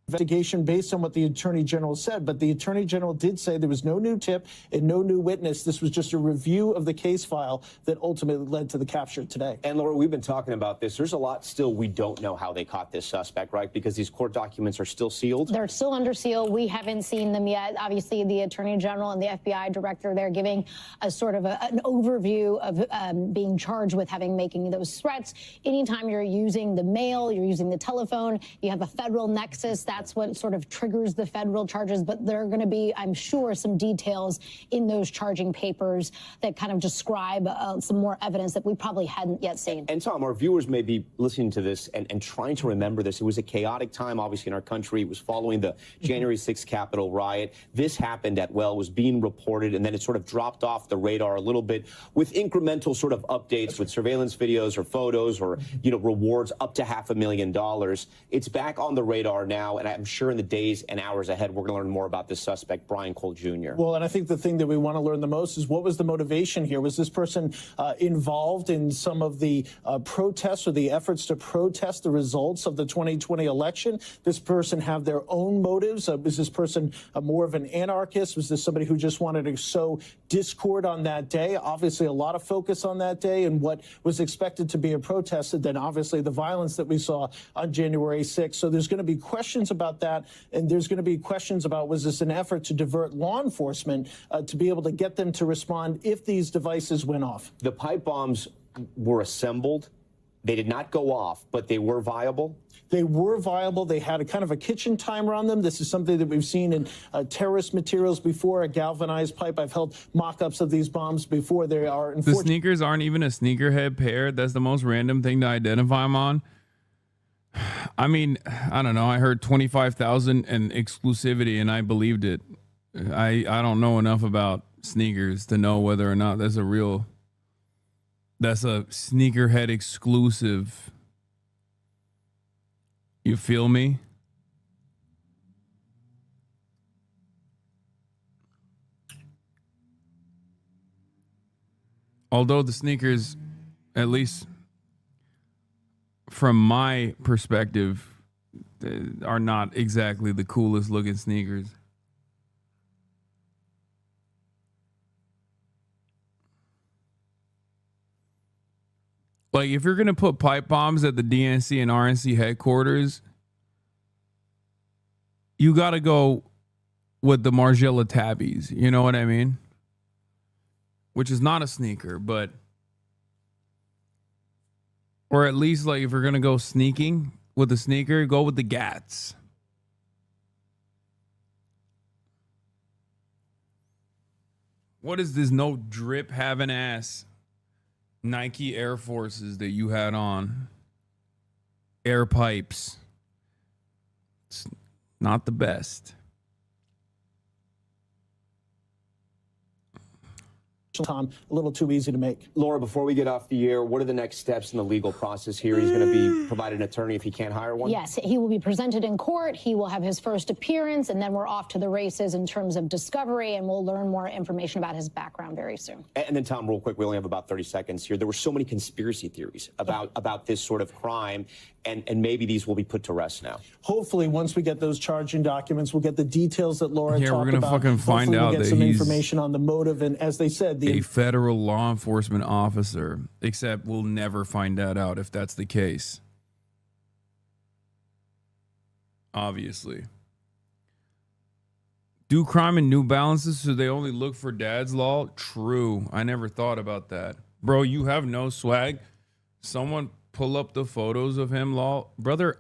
S6: Investigation based on what the Attorney General said, but the Attorney General did say there was no new tip and no new witness. This was just a review of the case file that ultimately led to the capture today.
S2: And Laura, we've been talking about this. There's a lot still we don't know how they caught this suspect, right? Because these court documents are still sealed.
S7: They're still under seal. We haven't seen them yet. Obviously, the Attorney General and the FBI director, they're giving a sort of an overview of being charged with making those threats. Anytime you're using the mail, you're using the telephone, you have a federal nexus. That's what sort of triggers the federal charges. But there are going to be, I'm sure, some details in those charging papers that kind of describe some more evidence that we probably hadn't yet seen.
S2: And Tom, our viewers may be listening to this and trying to remember this. It was a chaotic time, obviously, in our country. It was following the January 6th Capitol riot. This happened was being reported, and then it sort of dropped off the radar a little bit with incremental sort of updates with surveillance videos or photos or, rewards up to $500,000. It's back on the radar now, and I'm sure in the days and hours ahead, we're going to learn more about this suspect, Brian Cole Jr.
S6: Well, and I think the thing that we want to learn the most is, what was the motivation here? Was this person involved in some of the protests or the efforts to protest the results of the 2020 election? This person have their own motives? Was this person more of an anarchist? Was this somebody who just wanted to sow discord on that day? Obviously, a lot of focus on that day and what was expected to be a protest, and then obviously the violence that we saw on January 6th. So there's going to be questions about that. And there's going to be questions about, was this an effort to divert law enforcement to be able to get them to respond if these devices went off?
S2: The pipe bombs were assembled. They did not go off, but they were viable.
S6: They were viable. They had a kind of a kitchen timer on them. This is something that we've seen in terrorist materials before, a galvanized pipe. I've held mock-ups of these bombs before. They are
S1: the sneakers aren't even a sneakerhead pair. That's the most random thing to identify them on. I mean, I don't know. I heard 25,000 and exclusivity, and I believed it. I don't know enough about sneakers to know whether or not that's a sneakerhead exclusive. You feel me? Although the sneakers, at least from my perspective, are not exactly the coolest looking sneakers. Like, if you're going to put pipe bombs at the DNC and RNC headquarters, you got to go with the Margiela tabbies. You know what I mean? Which is not a sneaker, but... Or at least, like, if you're going to go sneaking with a sneaker, go with the Gats. What is this no drip having ass Nike Air Forces that you had on? Air pipes. It's not the best.
S6: Tom, a little too easy to make.
S2: Laura, before we get off the air, what are the next steps in the legal process here? He's going to be provided an attorney if he can't hire one?
S7: Yes, he will be presented in court. He will have his first appearance, and then we're off to the races in terms of discovery, and we'll learn more information about his background very soon.
S2: And then, Tom, real quick, we only have about 30 seconds here. There were so many conspiracy theories about this sort of crime, and maybe these will be put to rest now.
S6: Hopefully, once we get those charging documents, we'll get the details that Laura talked about.
S1: Yeah, we're going to fucking find out
S6: we'll get
S1: that
S6: some
S1: he's
S6: information on the motive, and as they said,
S1: a federal law enforcement officer, except we'll never find that out if that's the case. Obviously. Do crime in New Balances so they only look for dad's law? True. I never thought about that. Bro, you have no swag. Someone pull up the photos of him, law. Brother,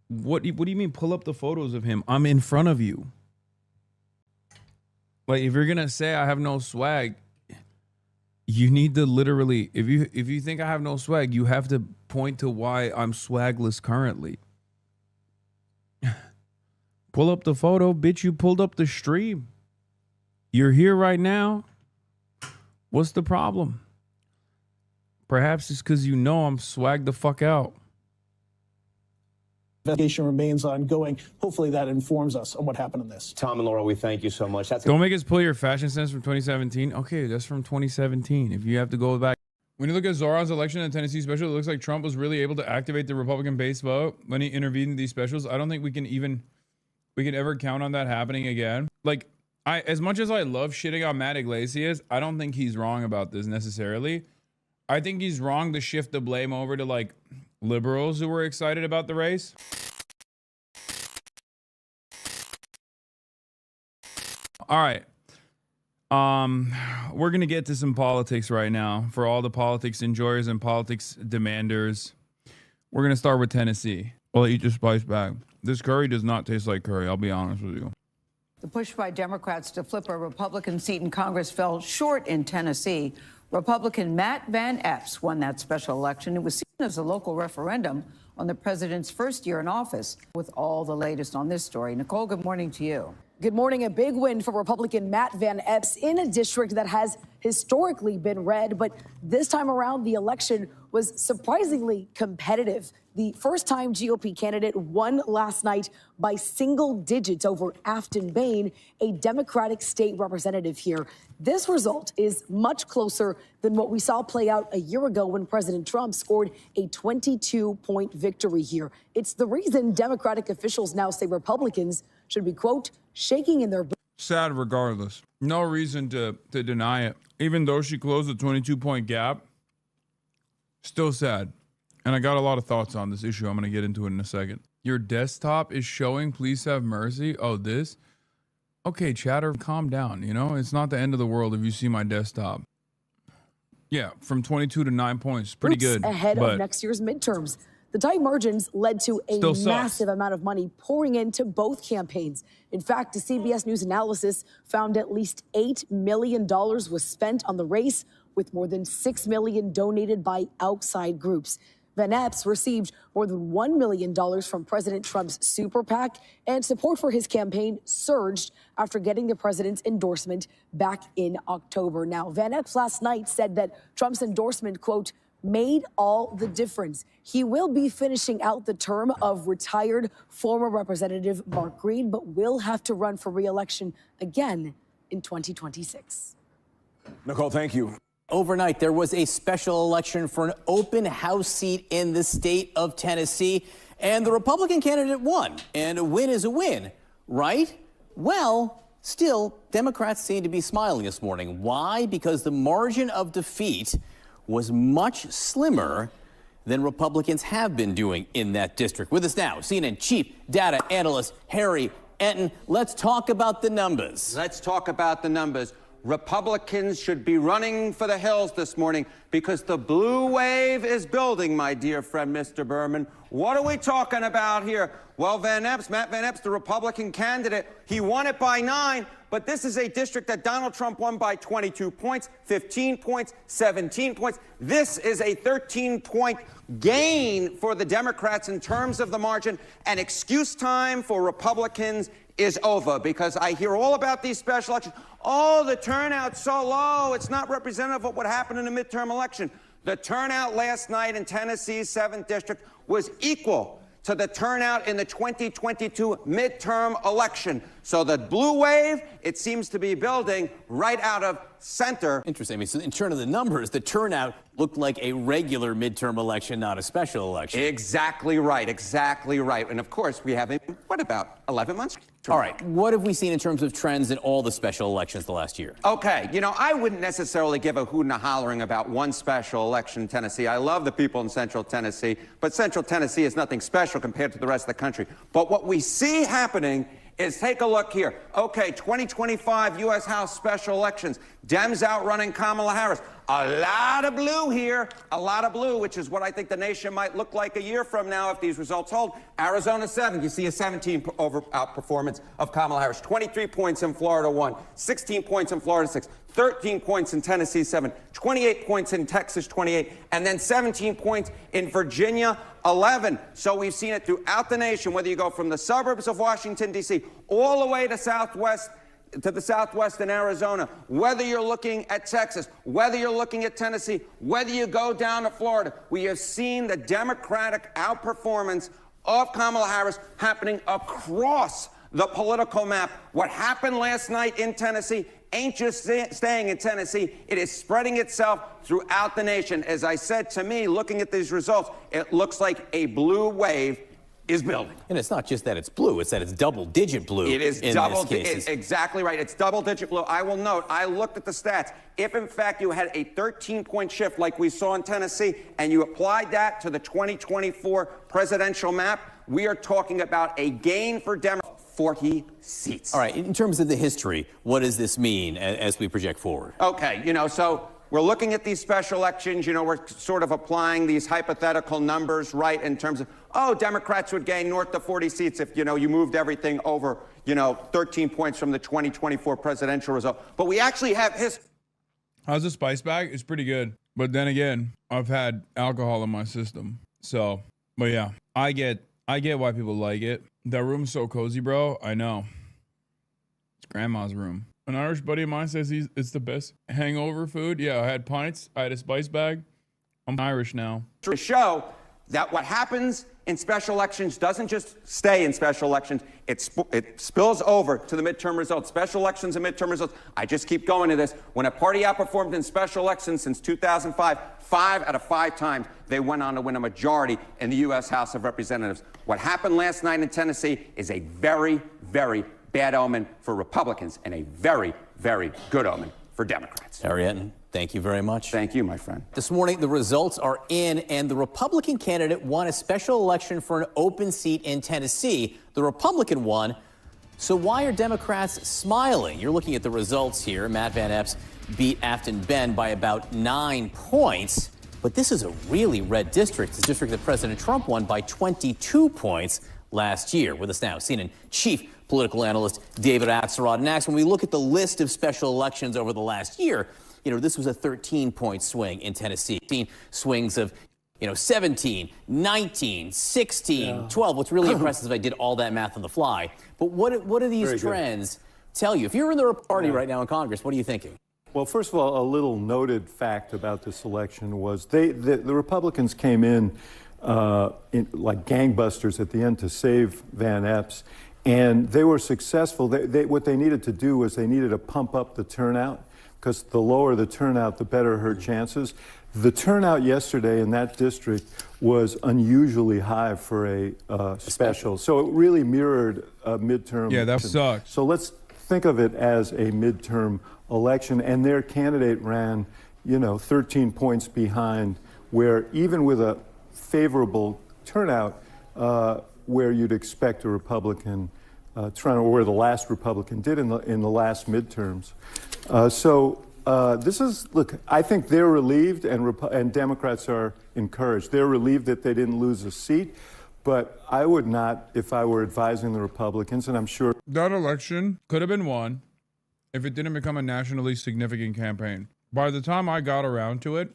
S1: what do you mean pull up the photos of him? I'm in front of you. Like, if you're going to say I have no swag, you need to literally, if you think I have no swag, you have to point to why I'm swagless currently. Pull up the photo, bitch. You pulled up the stream. You're here right now. What's the problem? Perhaps it's because you know I'm swagged the fuck out.
S6: Investigation remains ongoing. Hopefully that informs us on what happened in this.
S2: Tom and Laura, we thank you so much.
S1: Don't make us pull your fashion sense from 2017. Okay, that's from 2017. If you have to go back. When you look at Zoran's election in Tennessee special, it looks like Trump was really able to activate the Republican base vote when he intervened in these specials. I don't think we can ever count on that happening again. Like, as much as I love shitting on Matt Iglesias, I don't think he's wrong about this necessarily. I think he's wrong to shift the blame over to, like, liberals who were excited about the race. All right. We're going to get to some politics right now for all the politics enjoyers and politics demanders. We're going to start with Tennessee. I'll eat the spice bag. This curry does not taste like curry. I'll be honest with you.
S8: The push by Democrats to flip a Republican seat in Congress fell short in Tennessee. Republican Matt Van Epps won that special election. It was seen as a local referendum on the president's first year in office. With all the latest on this story, Nicole, good morning to you.
S9: Good morning. A big win for Republican Matt Van Epps in a district that has historically been red, but this time around the election was surprisingly competitive. The first-time GOP candidate won last night by single digits over Afton Bain, a Democratic state representative here. This result is much closer than what we saw play out a year ago when President Trump scored a 22-point victory here. It's the reason Democratic officials now say Republicans should be, quote, shaking in their boots.
S1: Sad regardless. No reason to deny it. Even though she closed a 22-point gap, still sad. And I got a lot of thoughts on this issue. I'm going to get into it in a second. Your desktop is showing, please have mercy. Oh, this? Okay, chatter, calm down. You know, it's not the end of the world if you see my desktop. Yeah, from 22 to 9 points. Pretty good.
S9: Ahead of next year's midterms. The tight margins led to a massive amount of money pouring into both campaigns. In fact, a CBS News analysis found at least $8 million was spent on the race, with more than $6 million donated by outside groups. Van Epps received more than $1 million from President Trump's super PAC, and support for his campaign surged after getting the president's endorsement back in October. Now, Van Epps last night said that Trump's endorsement, quote, made all the difference. He will be finishing out the term of retired former Representative Mark Green, but will have to run for re-election again in 2026.
S2: Nicole, thank you.
S10: Overnight, there was a special election for an open house seat in the state of Tennessee, and the Republican candidate won. And a win is a win, right? Well, still, Democrats seem to be smiling this morning. Why? Because the margin of defeat was much slimmer than Republicans have been doing in that district. With us now, CNN chief data analyst Harry Enton. Let's talk about the numbers.
S11: Let's talk about the numbers. Republicans should be running for the hills this morning because the blue wave is building, my dear friend, Mr. Berman. What are we talking about here? Well, Matt Van Epps, the Republican candidate, he won it by 9, but this is a district that Donald Trump won by 22 points, 15 points, 17 points. This is a 13-point gain for the Democrats in terms of the margin, and excuse time for Republicans is over, because I hear all about these special elections. Oh, the turnout's so low. It's not representative of what happened in the midterm election. The turnout last night in Tennessee's 7th district was equal to the turnout in the 2022 midterm election. So the blue wave, it seems to be building right out of center.
S10: Interesting. I mean, so in terms of the numbers, the turnout looked like a regular midterm election, not a special election.
S11: Exactly right. Exactly right. And of course, we have, what, about 11 months?
S10: All right. What have we seen in terms of trends in all the special elections the last year?
S11: Okay. You know, I wouldn't necessarily give a hoot and a hollering about one special election in Tennessee. I love the people in Central Tennessee, but Central Tennessee is nothing special compared to the rest of the country. But what we see happening is, take a look here. Okay, 2025 U.S. House special elections. Dems outrunning Kamala Harris. A lot of blue here, a lot of blue, which is what I think the nation might look like a year from now if these results hold. Arizona 7, you see a 17 outperformance of Kamala Harris. 23 points in Florida 1, 16 points in Florida 6, 13 points in Tennessee 7, 28 points in Texas 28, and then 17 points in Virginia 11. So we've seen it throughout the nation, whether you go from the suburbs of Washington, D.C., all the way to the southwest in Arizona, whether you're looking at Texas, whether you're looking at Tennessee, whether you go down to Florida, we have seen the Democratic outperformance of Kamala Harris happening across the political map. What happened last night in Tennessee ain't just staying in Tennessee. It is spreading itself throughout the nation. As I said, to me, looking at these results, it looks like a blue wave is building.
S10: And it's not just that it's blue, it's that it's double-digit blue.
S11: It is exactly right. It's double-digit blue. I will note, I looked at the stats. If, in fact, you had a 13-point shift like we saw in Tennessee, and you applied that to the 2024 presidential map, we are talking about a gain for Democrats. 40 seats.
S10: All right, in terms of the history, what does this mean as we project forward?
S11: Okay, so we're looking at these special elections, we're sort of applying these hypothetical numbers, right, in terms of, Democrats would gain north of 40 seats if, you moved everything over, 13 points from the 2024 presidential result. But we actually have history.
S1: How's the spice bag? It's pretty good. But then again, I've had alcohol in my system. So, but yeah, I get why people like it. That room's so cozy, bro. I know. It's grandma's room. An Irish buddy of mine says it's the best hangover food. Yeah, I had pints. I had a spice bag. I'm Irish now.
S11: To show that what happens in special elections doesn't just stay in special elections. It spills over to the midterm results. Special elections and midterm results. I just keep going to this. When a party outperformed in special elections since 2005, 5 out of 5 times they went on to win a majority in the U.S. House of Representatives. What happened last night in Tennessee is a very, very bad omen for Republicans and a very, very good omen for Democrats.
S10: Harry Enton, Thank you very much.
S11: Thank you, my friend.
S10: This morning, the results are in, and the Republican candidate won a special election for an open seat in Tennessee. The Republican won. So why are Democrats smiling? You're looking at the results here. Matt Van Epps beat Afton Ben by about 9 points. But this is a really red district. It's a district that President Trump won by 22 points last year. With us now, CNN chief political analyst David Axelrod. And when we look at the list of special elections over the last year, this was a 13-point swing in Tennessee. Swings of, 17, 19, 16, 12. What's really impressive is I did all that math on the fly. But what do these trends tell you? If you're in the party right now in Congress, what are you thinking?
S12: Well, first of all, a little noted fact about this election was the Republicans came in like gangbusters at the end to save Van Epps, and they were successful. What they needed to do was they needed to pump up the turnout, because the lower the turnout, the better her chances. The turnout yesterday in that district was unusually high for a special. So it really mirrored a midterm.
S1: Yeah, that sucks.
S12: So let's think of it as a midterm election, and their candidate ran, 13 points behind, where even with a favorable turnout, where you'd expect a Republican turnout, or where the last Republican did in the last midterms. This is, look, I think they're relieved, and Democrats are encouraged. They're relieved that they didn't lose a seat, but I would not if I were advising the Republicans, and I'm sure
S1: that election could have been won if it didn't become a nationally significant campaign. By the time I got around to it,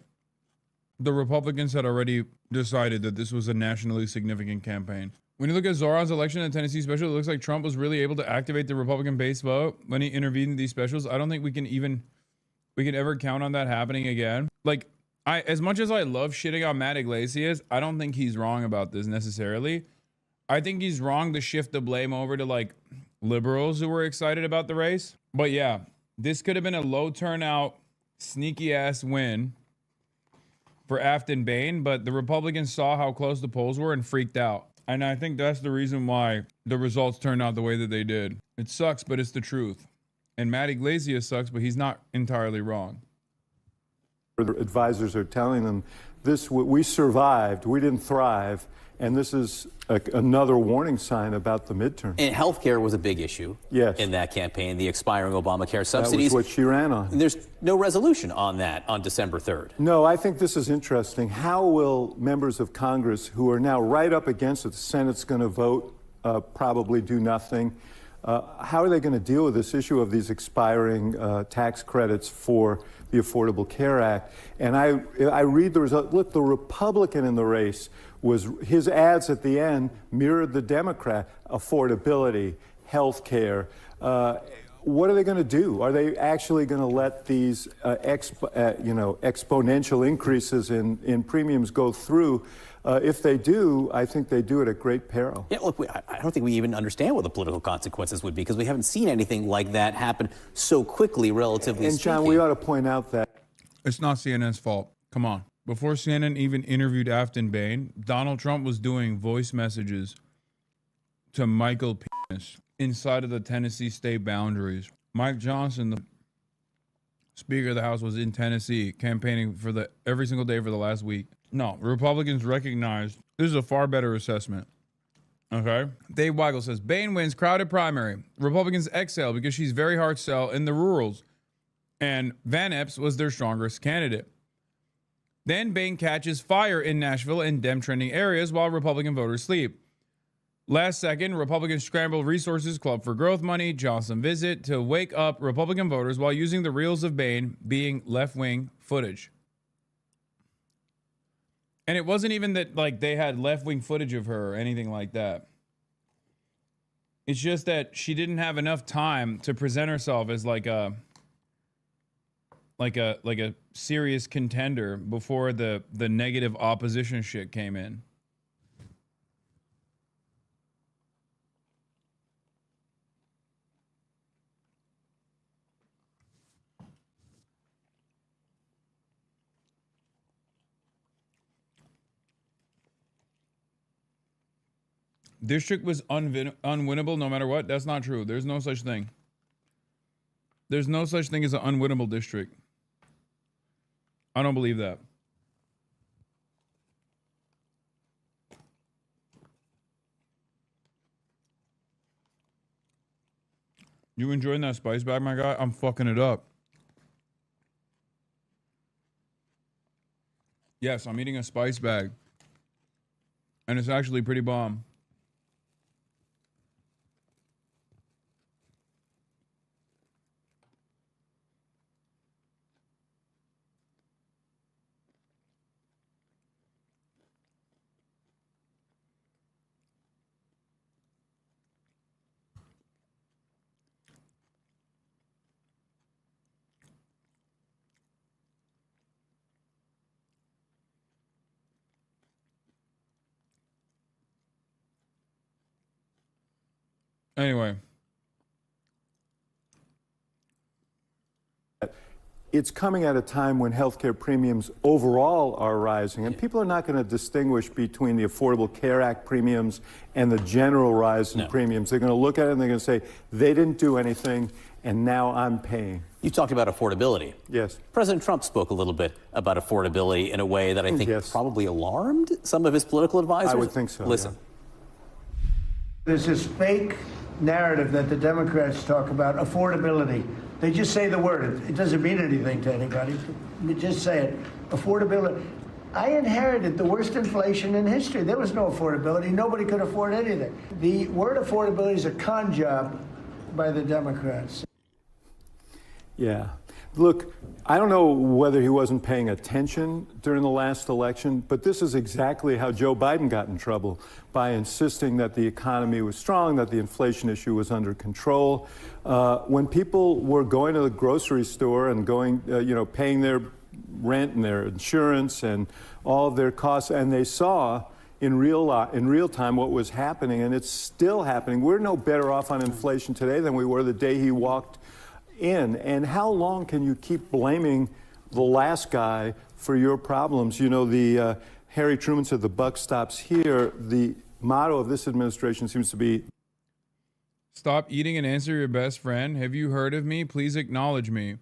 S1: the Republicans had already decided that this was a nationally significant campaign. When you look at Zoran's election in Tennessee special, it looks like Trump was really able to activate the Republican base vote when he intervened in these specials. I don't think we can ever count on that happening again. Like, as much as I love shitting on Matt Iglesias, I don't think he's wrong about this necessarily. I think he's wrong to shift the blame over to like liberals who were excited about the race. But yeah, this could have been a low turnout, sneaky ass win for Afton Bain, but the Republicans saw how close the polls were and freaked out. And I think that's the reason why the results turned out the way that they did. It sucks, but it's the truth. And Matt Iglesias sucks, but he's not entirely wrong.
S12: The advisors are telling them, we survived, we didn't thrive, and this is another warning sign about the midterm.
S10: And healthcare was a big issue in that campaign, the expiring Obamacare subsidies.
S12: That was what she ran on.
S10: And there's no resolution on that on December 3rd.
S12: No, I think this is interesting. How will members of Congress who are now right up against it, the Senate's going to vote, probably do nothing, how are they going to deal with this issue of these expiring tax credits for the Affordable Care Act? And I read the result. Look, the Republican in the race his ads at the end mirrored the Democrat. Affordability, health care. What are they going to do? Are they actually going to let these exponential increases in premiums go through? If they do, I think they do it at great peril.
S10: Yeah, look, I don't think we even understand what the political consequences would be, because we haven't seen anything like that happen so quickly, relatively speaking.
S12: And John, we ought to point out that
S1: it's not CNN's fault. Come on. Before CNN even interviewed Afton Bain, Donald Trump was doing voice messages to Michael Penis inside of the Tennessee state boundaries. Mike Johnson, the Speaker of the House, was in Tennessee campaigning for every single day for the last week. No, Republicans recognized this is a far better assessment. Okay? Dave Weigel says, Bain wins crowded primary. Republicans exhale because she's very hard to sell in the rurals. And Van Epps was their strongest candidate. Then Bain catches fire in Nashville and Dem trending areas while Republican voters sleep. Last second, Republicans scramble resources, Club for Growth money, Johnson visit to wake up Republican voters while using the reels of Bain being left-wing footage. And it wasn't even that like they had left-wing footage of her or anything like that. It's just that she didn't have enough time to present herself as like a serious contender before the negative opposition shit came in. District was unwinnable no matter what. That's not true. There's no such thing. There's no such thing as an unwinnable district. I don't believe that. You enjoying that spice bag, my guy? I'm fucking it up. Yes, I'm eating a spice bag. And it's actually pretty bomb. Anyway.
S12: It's coming at a time when healthcare premiums overall are rising, and people are not going to distinguish between the Affordable Care Act premiums and the general rise in premiums. They're going to look at it and they're going to say, they didn't do anything, and now I'm paying.
S10: You talked about affordability.
S12: Yes.
S10: President Trump spoke a little bit about affordability in a way that I think probably alarmed some of his political advisors.
S12: I would think so.
S10: Listen.
S12: Yeah.
S13: There's this fake narrative that the Democrats talk about, affordability. They just say the word. It doesn't mean anything to anybody. You just say it. Affordability. I inherited the worst inflation in history. There was no affordability. Nobody could afford anything. The word affordability is a con job by the Democrats.
S12: Yeah. Look, I don't know whether he wasn't paying attention during the last election, but this is exactly how Joe Biden got in trouble, by insisting that the economy was strong, that the inflation issue was under control. When people were going to the grocery store and going, paying their rent and their insurance and all of their costs, and they saw in real time what was happening, and it's still happening. We're no better off on inflation today than we were the day he walked in. And how long can you keep blaming the last guy for your problems? You know, the Harry Truman said the buck stops here. The motto of this administration seems to be,
S1: stop eating and answer your best friend. Have you heard of me? Please acknowledge me.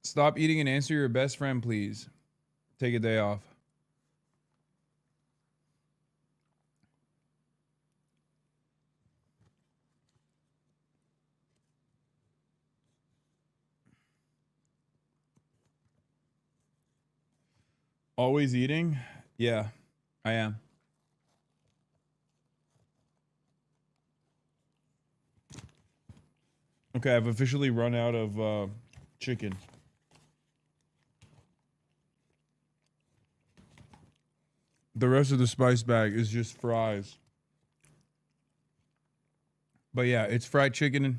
S1: Stop eating and answer your best friend, please. Take a day off. Always eating? Yeah, I am. Okay, I've officially run out of chicken. The rest of the spice bag is just fries. But yeah, it's fried chicken.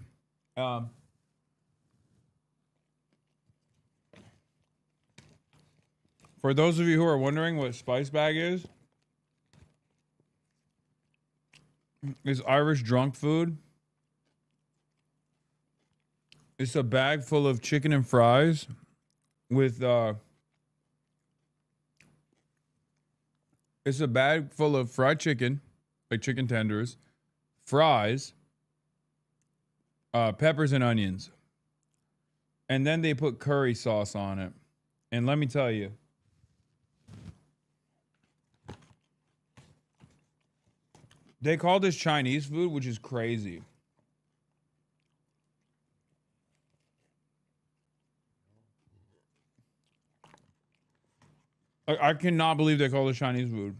S1: For those of you who are wondering what spice bag is, it's Irish drunk food. It's a bag full of chicken and fries with it's a bag full of fried chicken, like chicken tenders, fries, peppers and onions. And then they put curry sauce on it. And let me tell you, they call this Chinese food, which is crazy. I cannot believe they call this Chinese food.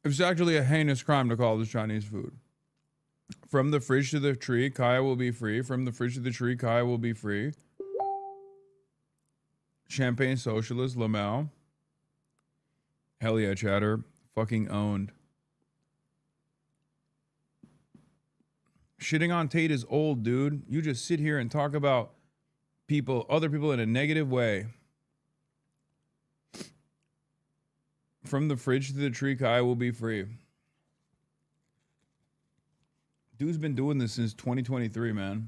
S1: It's actually a heinous crime to call this Chinese food. From the fridge to the tree, Kaya will be free. From the fridge to the tree, Kaya will be free. Champagne Socialist, Lamau. Hell yeah, chatter. Fucking owned. Shitting on Tate is old, dude. You just sit here and talk about people, other people in a negative way. From the fridge to the tree, Kai will be free. Dude's been doing this since 2023, man.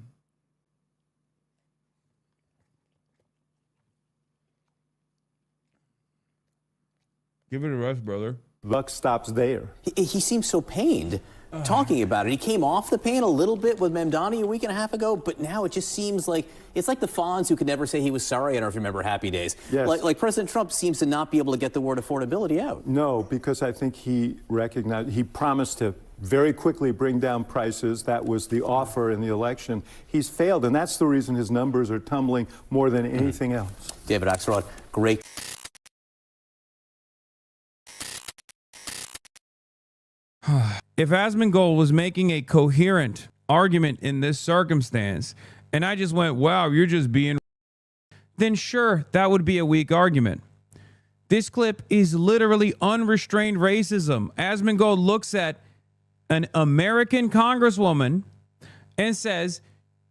S1: Give it a rest, brother.
S12: Buck stops there.
S10: He seems so pained talking about it. He came off the pain a little bit with Mamdani a week and a half ago, but now it just seems like it's like the Fonz who could never say he was sorry. I don't know if you remember Happy Days.
S12: Yes.
S10: Like President Trump seems to not be able to get the word affordability out.
S12: No, because I think he promised to very quickly bring down prices. That was the offer in the election. He's failed, and that's the reason his numbers are tumbling more than anything else.
S10: David Axelrod, great.
S1: If Asmongold was making a coherent argument in this circumstance, and I just went, wow, you're just being, then sure, that would be a weak argument. This clip is literally unrestrained racism. Asmongold looks at an American congresswoman and says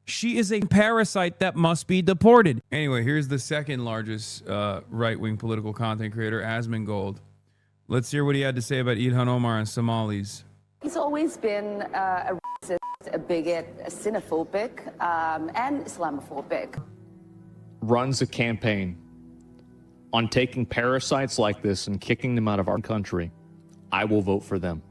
S1: she is a parasite that must be deported. Anyway, here's the second largest right-wing political content creator, Asmongold. Let's hear what he had to say about Ilhan Omar and Somalis.
S14: He's always been a racist, a bigot, a xenophobic, and Islamophobic.
S15: Runs a campaign on taking parasites like this and kicking them out of our country. I will vote for them.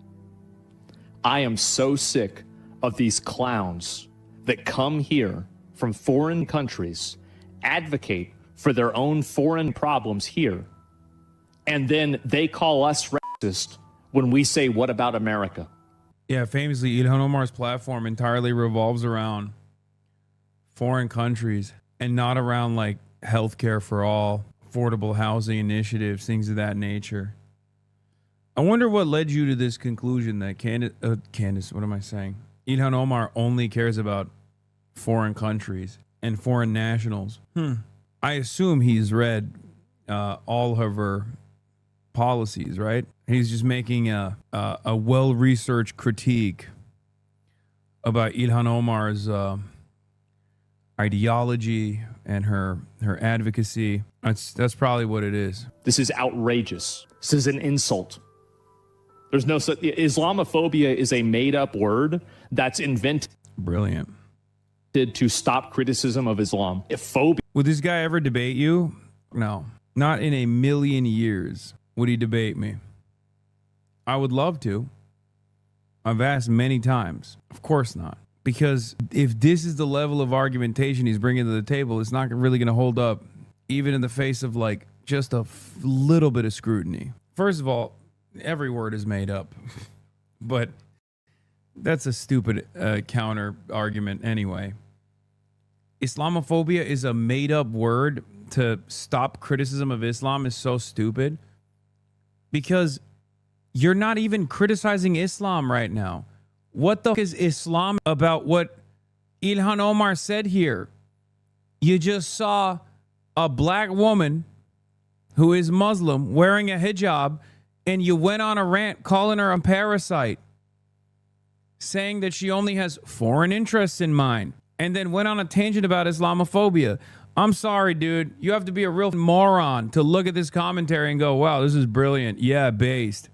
S15: I am so sick of these clowns that come here from foreign countries, advocate for their own foreign problems here, and then they call us racist when we say, what about America?
S1: Yeah, famously, Ilhan Omar's platform entirely revolves around foreign countries and not around like healthcare for all, affordable housing initiatives, things of that nature. I wonder what led you to this conclusion that Candace, what am I saying? Ilhan Omar only cares about foreign countries and foreign nationals. I assume he's read all of her policies, right? He's just making a well-researched critique about Ilhan Omar's ideology and her advocacy. That's probably what it is.
S15: This is outrageous. This is an insult. There's no such. Islamophobia is a made-up word that's invented.
S1: Brilliant.
S15: To stop criticism of Islam. If phobia.
S1: Would this guy ever debate you? No, not in a million years would he debate me. I would love to. I've asked many times. Of course not. Because if this is the level of argumentation he's bringing to the table, it's not really going to hold up, even in the face of like just a little bit of scrutiny. First of all, every word is made up, but that's a stupid counter argument anyway. Islamophobia is a made up word to stop criticism of Islam is so stupid because you're not even criticizing Islam right now. What the fuck is Islam about what Ilhan Omar said here? You just saw a black woman who is Muslim wearing a hijab and you went on a rant calling her a parasite, saying that she only has foreign interests in mind, and then went on a tangent about Islamophobia. I'm sorry, dude. You have to be a real moron to look at this commentary and go, wow, this is brilliant. Yeah, based.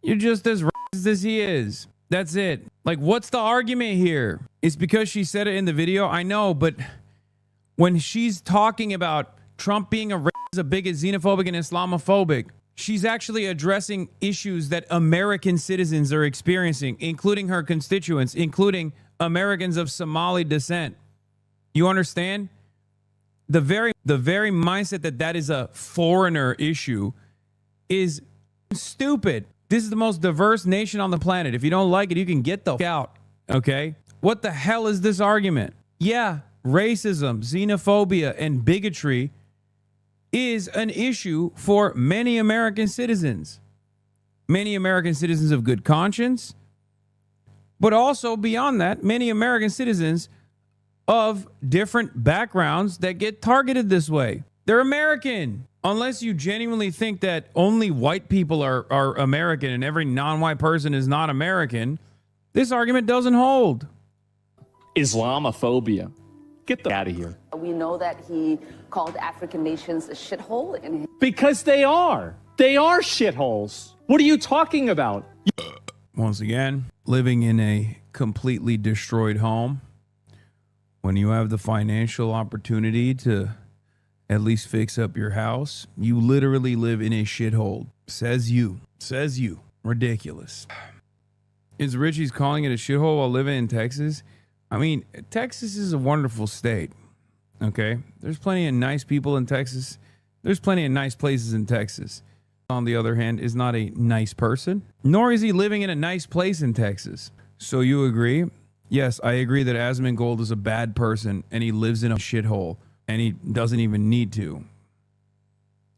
S1: You're just as racist as he is. That's it. Like, what's the argument here? It's because she said it in the video. I know, but when she's talking about Trump being a racist, a bigot, xenophobic, and Islamophobic, she's actually addressing issues that American citizens are experiencing, including her constituents, including Americans of Somali descent. You understand? The very mindset that is a foreigner issue is stupid. This is the most diverse nation on the planet. If you don't like it, you can get the f out. Okay? What the hell is this argument? Yeah, racism, xenophobia, and bigotry is an issue for many American citizens. Many American citizens of good conscience, but also beyond that, many American citizens of different backgrounds that get targeted this way. They're American. Unless you genuinely think that only white people are American and every non-white person is not American, this argument doesn't hold.
S15: Islamophobia. Get the out of here.
S14: We know that he called African nations a shithole.
S15: Because they are. They are shitholes. What are you talking about?
S1: Once again, living in a completely destroyed home, when you have the financial opportunity to at least fix up your house, you literally live in a shithole. Says you. Ridiculous. Is Richie's calling it a shithole while living in Texas? I mean, Texas is a wonderful state. Okay? There's plenty of nice people in Texas. There's plenty of nice places in Texas. On the other hand, is not a nice person, nor is he living in a nice place in Texas. So you agree? Yes, I agree that Asmongold is a bad person and he lives in a shithole and he doesn't even need to.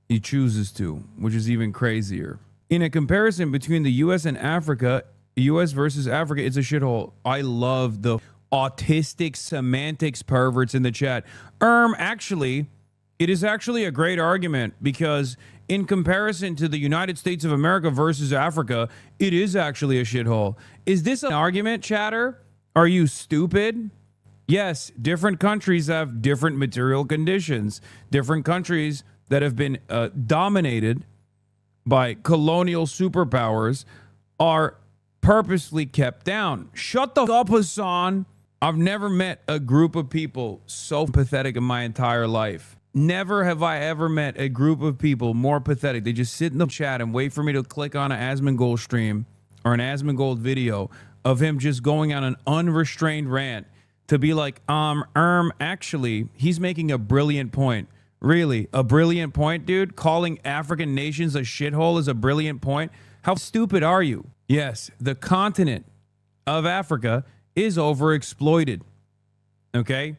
S1: He chooses to, which is even crazier. In a comparison between the U.S. and Africa, U.S. versus Africa, it's a shithole. I love the autistic semantics perverts in the chat. Actually, it is actually a great argument because in comparison to the United States of America versus Africa, it is actually a shithole. Is this an argument, chatter? Are you stupid? Yes, different countries have different material conditions. Different countries that have been dominated by colonial superpowers are purposely kept down. Shut the up, Hasan. I've never met a group of people so pathetic in my entire life. Never have I ever met a group of people more pathetic. They just sit in the chat and wait for me to click on an Asmongold stream or an Asmongold video of him just going on an unrestrained rant to be like, actually, he's making a brilliant point. Really, a brilliant point, dude? Calling African nations a shithole is a brilliant point? How stupid are you? Yes, the continent of Africa is overexploited. Okay?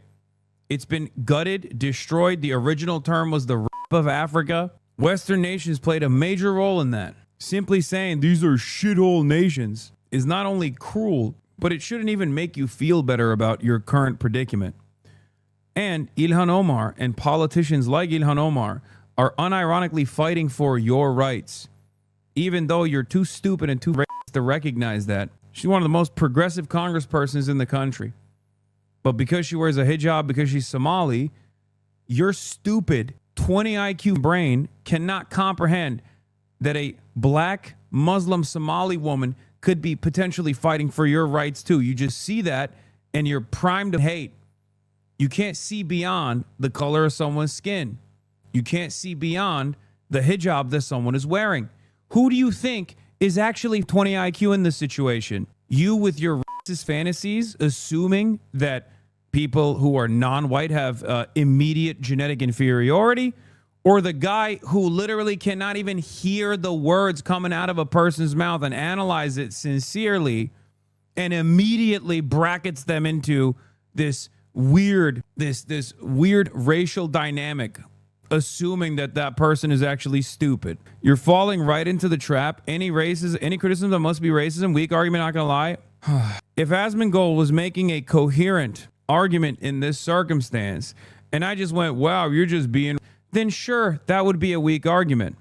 S1: It's been gutted, destroyed. The original term was the of Africa. Western nations played a major role in that. Simply saying these are shithole nations is not only cruel, but it shouldn't even make you feel better about your current predicament. And Ilhan Omar and politicians like Ilhan Omar are unironically fighting for your rights. Even though you're too stupid and too racist to recognize that. She's one of the most progressive congresspersons in the country. But because she wears a hijab, because she's Somali, your stupid 20 IQ brain cannot comprehend that a black Muslim Somali woman could be potentially fighting for your rights too. You just see that and you're primed to hate. You can't see beyond the color of someone's skin. You can't see beyond the hijab that someone is wearing. Who do you think is actually 20 IQ in this situation? You with your racist fantasies, assuming that people who are non-white have immediate genetic inferiority, or the guy who literally cannot even hear the words coming out of a person's mouth and analyze it sincerely and immediately brackets them into this weird racial dynamic, assuming that that person is actually stupid. You're falling right into the trap. Any criticism that must be racism, weak argument, not gonna lie. If Asmongold was making a coherent argument in this circumstance, and I just went, wow, you're just being, then sure, that would be a weak argument.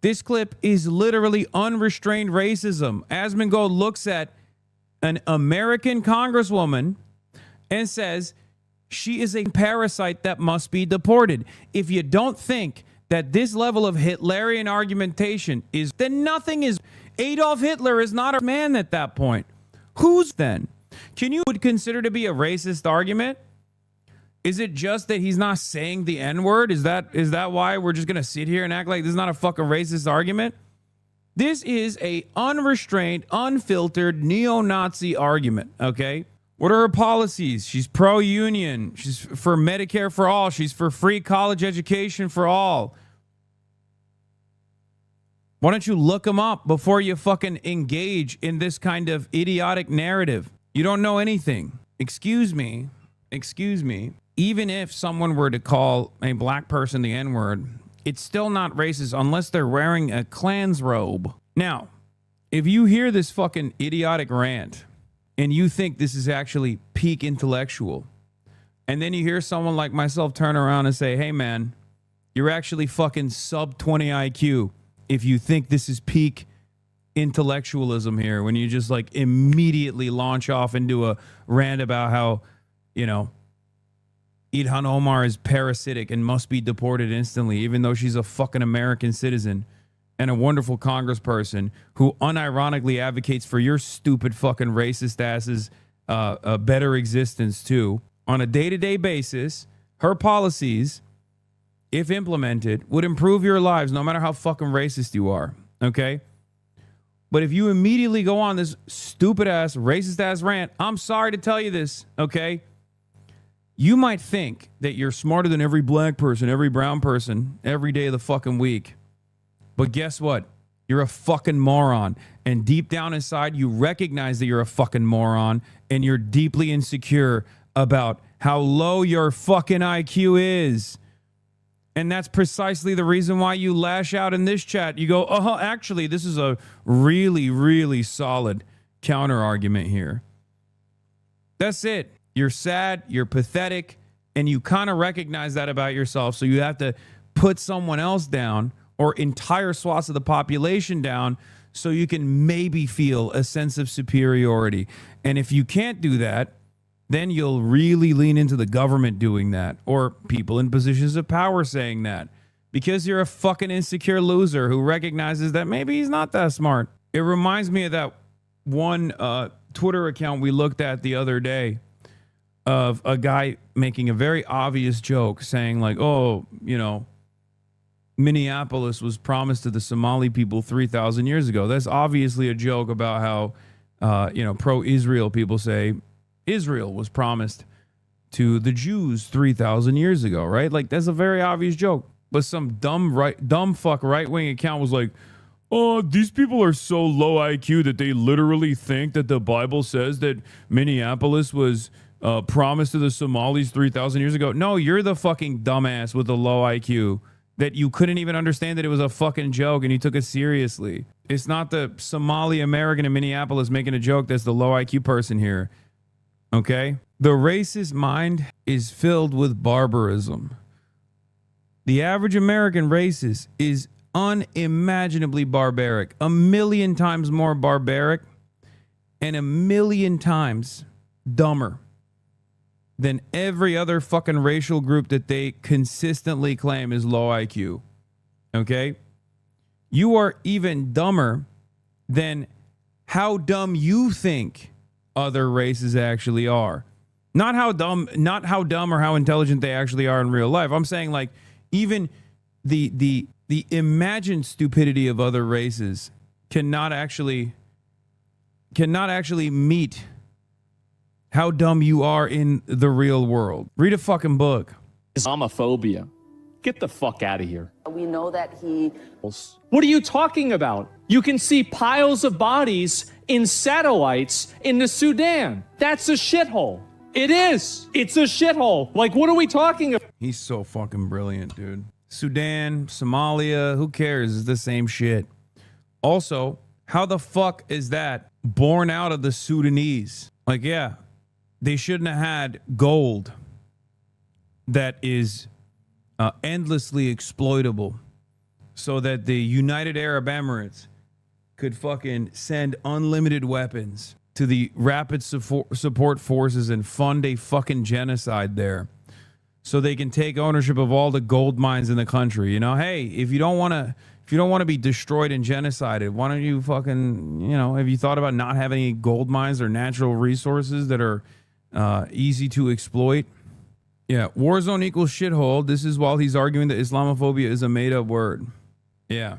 S1: This clip is literally unrestrained racism. Asmongold looks at an American congresswoman and says she is a parasite that must be deported. If you don't think that this level of Hitlerian argumentation is, then nothing is. Adolf Hitler is not a man at that point. Who's then? Can you would consider to be a racist argument? Is it just that he's not saying the N-word? Is that why we're just going to sit here and act like this is not a fucking racist argument? This is a unrestrained, unfiltered, neo-Nazi argument, okay? What are her policies? She's pro-union. She's for Medicare for all. She's for free college education for all. Why don't you look them up before you fucking engage in this kind of idiotic narrative? You don't know anything. Excuse me. Even if someone were to call a black person the N-word, it's still not racist unless they're wearing a Klan's robe. Now, if you hear this fucking idiotic rant and you think this is actually peak intellectual, and then you hear someone like myself turn around and say, hey man, you're actually fucking sub 20 IQ if you think this is peak intellectualism here, when you just like immediately launch off into a rant about how, you know, Ilhan Omar is parasitic and must be deported instantly, even though she's a fucking American citizen and a wonderful congressperson who unironically advocates for your stupid fucking racist asses a better existence too. On a day-to-day basis, her policies, if implemented, would improve your lives no matter how fucking racist you are, okay? But if you immediately go on this stupid ass, racist ass rant, I'm sorry to tell you this, okay? You might think that you're smarter than every black person, every brown person, every day of the fucking week. But guess what? You're a fucking moron. And deep down inside, you recognize that you're a fucking moron and you're deeply insecure about how low your fucking IQ is. And that's precisely the reason why you lash out in this chat. You go, actually, this is a really, really solid counter argument here. That's it. You're sad, you're pathetic, and you kind of recognize that about yourself. So you have to put someone else down or entire swaths of the population down so you can maybe feel a sense of superiority. And if you can't do that, then you'll really lean into the government doing that or people in positions of power saying that because you're a fucking insecure loser who recognizes that maybe he's not that smart. It reminds me of that one Twitter account we looked at the other day of a guy making a very obvious joke saying like, oh, you know, Minneapolis was promised to the Somali people 3,000 years ago. That's obviously a joke about how, pro-Israel people say Israel was promised to the Jews 3,000 years ago, right? Like, that's a very obvious joke. But some dumb fuck right-wing account was like, oh, these people are so low IQ that they literally think that the Bible says that Minneapolis was promised to the Somalis 3,000 years ago. No, you're the fucking dumbass with the low IQ that you couldn't even understand that it was a fucking joke and you took it seriously. It's not the Somali American in Minneapolis making a joke that's the low IQ person here. Okay? The racist mind is filled with barbarism. The average American racist is unimaginably barbaric, 1,000,000 times more barbaric and 1,000,000 times dumber than every other fucking racial group that they consistently claim is low IQ. Okay? You are even dumber than how dumb you think other races actually are. Not how dumb or how intelligent they actually are in real life. I'm saying like even the imagined stupidity of other races cannot actually meet how dumb you are in the real world. Read a fucking book.
S15: Islamophobia. Get the fuck out of here.
S14: We know that he...
S15: What are you talking about? You can see piles of bodies in satellites in the Sudan. That's a shithole. It is. It's a shithole. Like, what are we talking about?
S1: He's so fucking brilliant, dude. Sudan, Somalia, who cares? It's the same shit. Also, how the fuck is that born out of the Sudanese? Like, yeah, they shouldn't have had gold that is endlessly exploitable so that the United Arab Emirates could fucking send unlimited weapons to the rapid support forces and fund a fucking genocide there so they can take ownership of all the gold mines in the country. You know, hey, if you don't want to be destroyed and genocided, why don't you fucking, you know, have you thought about not having any gold mines or natural resources that are easy to exploit? Yeah, war zone equals shithole. This is while he's arguing that Islamophobia is a made-up word. Yeah.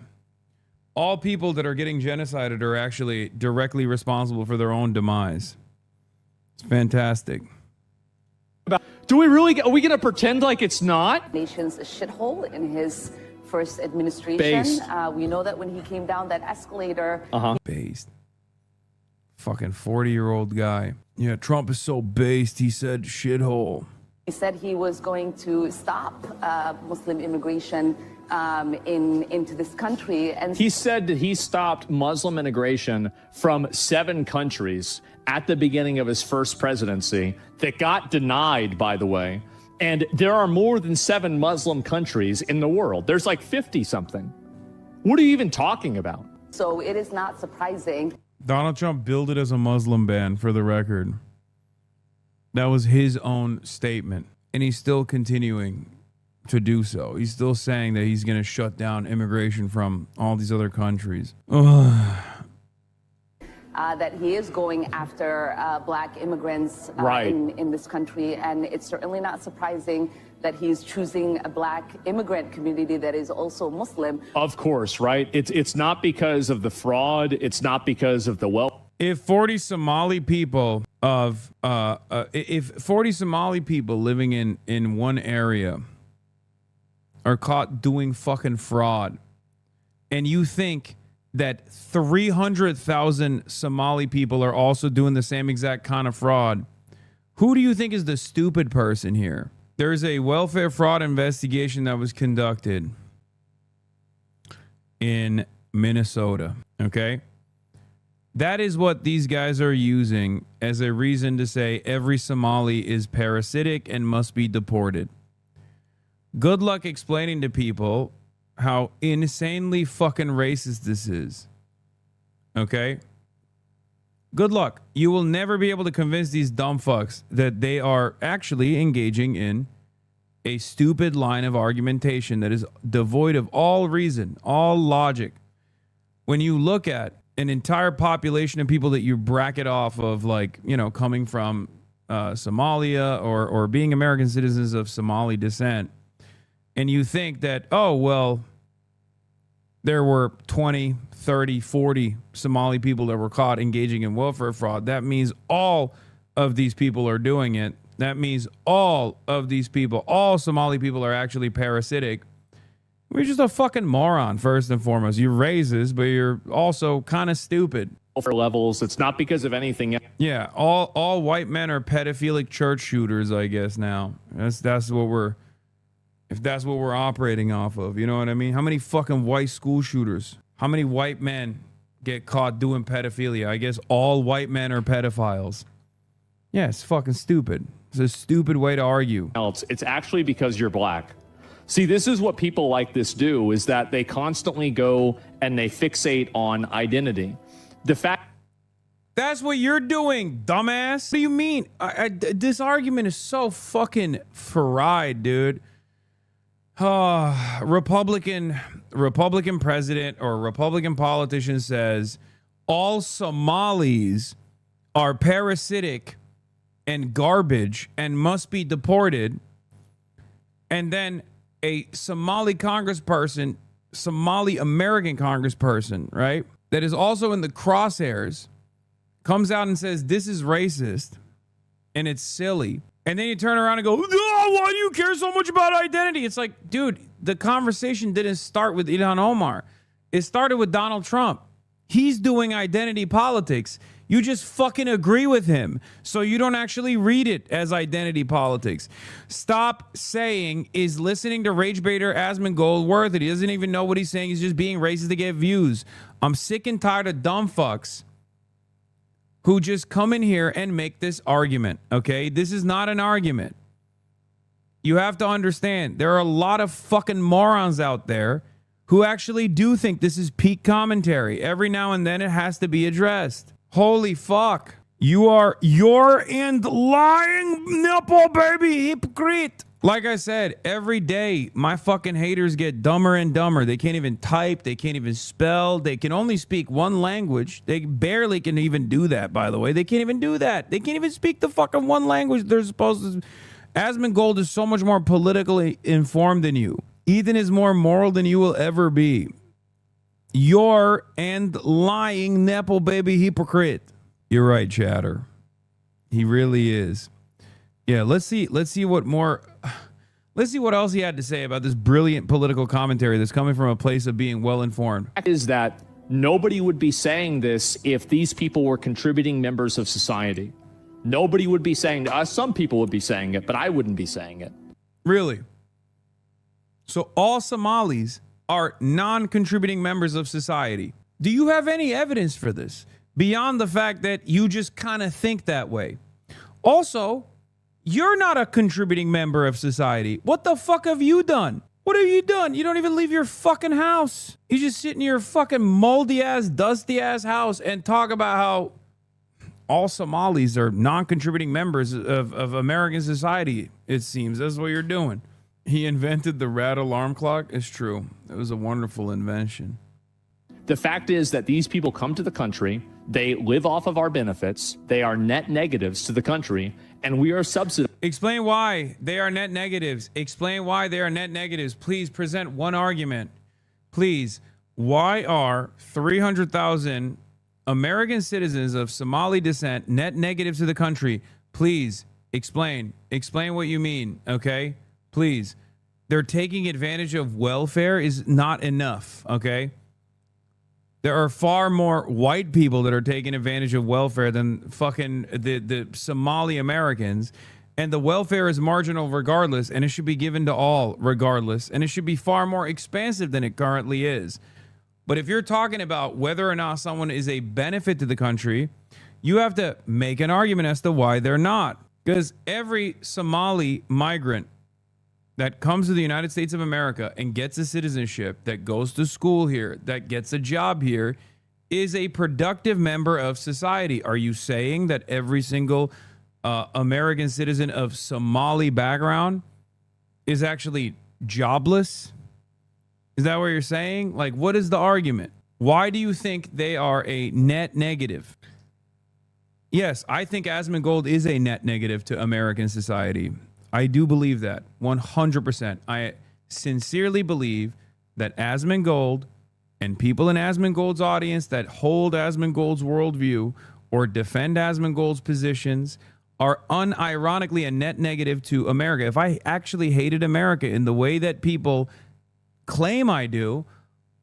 S1: All people that are getting genocided are actually directly responsible for their own demise. It's fantastic.
S15: Are we going to pretend like it's not?
S14: Nation's a shithole in his first administration. We know that when he came down that escalator...
S1: Based. Fucking 40-year-old guy. Yeah, Trump is so based, he said shithole.
S14: He said he was going to stop Muslim immigration into this country. And
S15: he said that he stopped Muslim immigration from 7 countries at the beginning of his first presidency that got denied, by the way. And there are more than 7 Muslim countries in the world. There's like 50-something. What are you even talking about?
S14: So it is not surprising.
S1: Donald Trump billed it as a Muslim ban, for the record. That was his own statement. And he's still continuing to do so. He's still saying that he's going to shut down immigration from all these other countries.
S14: That he is going after black immigrants
S15: right.
S14: in this country. And it's certainly not surprising that he's choosing a black immigrant community that is also Muslim.
S15: Of course, right? It's not because of the fraud. It's not because of the wealth.
S1: If 40 Somali people living in one area are caught doing fucking fraud, and you think that 300,000 Somali people are also doing the same exact kind of fraud, who do you think is the stupid person here? There's a welfare fraud investigation that was conducted in Minnesota, okay? That is what these guys are using as a reason to say every Somali is parasitic and must be deported. Good luck explaining to people how insanely fucking racist this is. Okay? Good luck. You will never be able to convince these dumb fucks that they are actually engaging in a stupid line of argumentation that is devoid of all reason, all logic. When you look at an entire population of people that you bracket off of, like, you know, coming from Somalia or being American citizens of Somali descent, and you think that, oh, well, there were 20, 30, 40 Somali people that were caught engaging in welfare fraud, that means all of these people are doing it. That means all of these people, all Somali people are actually parasitic. You're just a fucking moron, first and foremost. You're racist, but you're also kind of stupid.
S15: For levels, it's not because of anything.
S1: Yeah, all white men are pedophilic church shooters, I guess now. That's what we're... If that's what we're operating off of, you know what I mean? How many fucking white school shooters? How many white men get caught doing pedophilia? I guess all white men are pedophiles. Yeah, it's fucking stupid. It's a stupid way to argue.
S15: It's actually because you're black. See, this is what people like this do, is that they constantly go and they fixate on identity. The fact...
S1: That's what you're doing, dumbass. What do you mean? This argument is so fucking fried, dude. Republican president or Republican politician says all Somalis are parasitic and garbage and must be deported. And then a Somali congressperson, Somali American congressperson, right, that is also in the crosshairs, comes out and says this is racist and it's silly. And then you turn around and go, oh, why do you care so much about identity? It's like, dude, the conversation didn't start with Ilhan Omar. It started with Donald Trump. He's doing identity politics. You just fucking agree with him. So you don't actually read it as identity politics. Stop saying, is listening to Rage Baiter Asmongold worth it? He doesn't even know what he's saying. He's just being racist to get views. I'm sick and tired of dumb fucks who just come in here and make this argument, okay? This is not an argument. You have to understand, there are a lot of fucking morons out there who actually do think this is peak commentary. Every now and then it has to be addressed. Holy fuck. You're and lying nipple baby hypocrite. Like I said, every day my fucking haters get dumber and dumber. They can't even type. They can't even spell. They can only speak one language. They barely can even do that, by the way. They can't even do that. They can't even speak the fucking one language they're supposed to. Asmongold is so much more politically informed than you. Ethan is more moral than you will ever be. You're and lying nipple baby hypocrite. You're right, chatter. He really is. Yeah, let's see what else he had to say about this brilliant political commentary that's coming from a place of being well informed.
S15: Is that nobody would be saying this if these people were contributing members of society. Nobody would be saying to us. Some people would be saying it, but I wouldn't be saying it.
S1: Really? So all Somalis are non-contributing members of society. Do you have any evidence for this beyond the fact that you just kind of think that way? Also, you're not a contributing member of society. What the fuck have you done? What have you done? You don't even leave your fucking house. You just sit in your fucking moldy ass, dusty ass house and talk about how all Somalis are non-contributing members of American society, it seems. That's what you're doing. He invented the rat alarm clock. It's true. It was a wonderful invention.
S15: The fact is that these people come to the country, they live off of our benefits, they are net negatives to the country, and we are subsidizing.
S1: Explain why they are net negatives. Explain why they are net negatives. Please present one argument. Please, why are 300,000 American citizens of Somali descent net negative to the country? Please explain. Explain what you mean, okay? Please. They're taking advantage of welfare is not enough, okay? There are far more white people that are taking advantage of welfare than fucking the Somali Americans. And the welfare is marginal regardless, and it should be given to all regardless. And it should be far more expansive than it currently is. But if you're talking about whether or not someone is a benefit to the country, you have to make an argument as to why they're not. Because every Somali migrant that comes to the United States of America and gets a citizenship, that goes to school here, that gets a job here, is a productive member of society. Are you saying that every single American citizen of Somali background is actually jobless? Is that what you're saying? Like, what is the argument? Why do you think they are a net negative? Yes, I think Asmongold is a net negative to American society. I do believe that 100%. I sincerely believe that Asmongold and people in Asmongold's audience that hold Asmongold's worldview or defend Asmongold's positions are unironically a net negative to America. If I actually hated America in the way that people claim I do,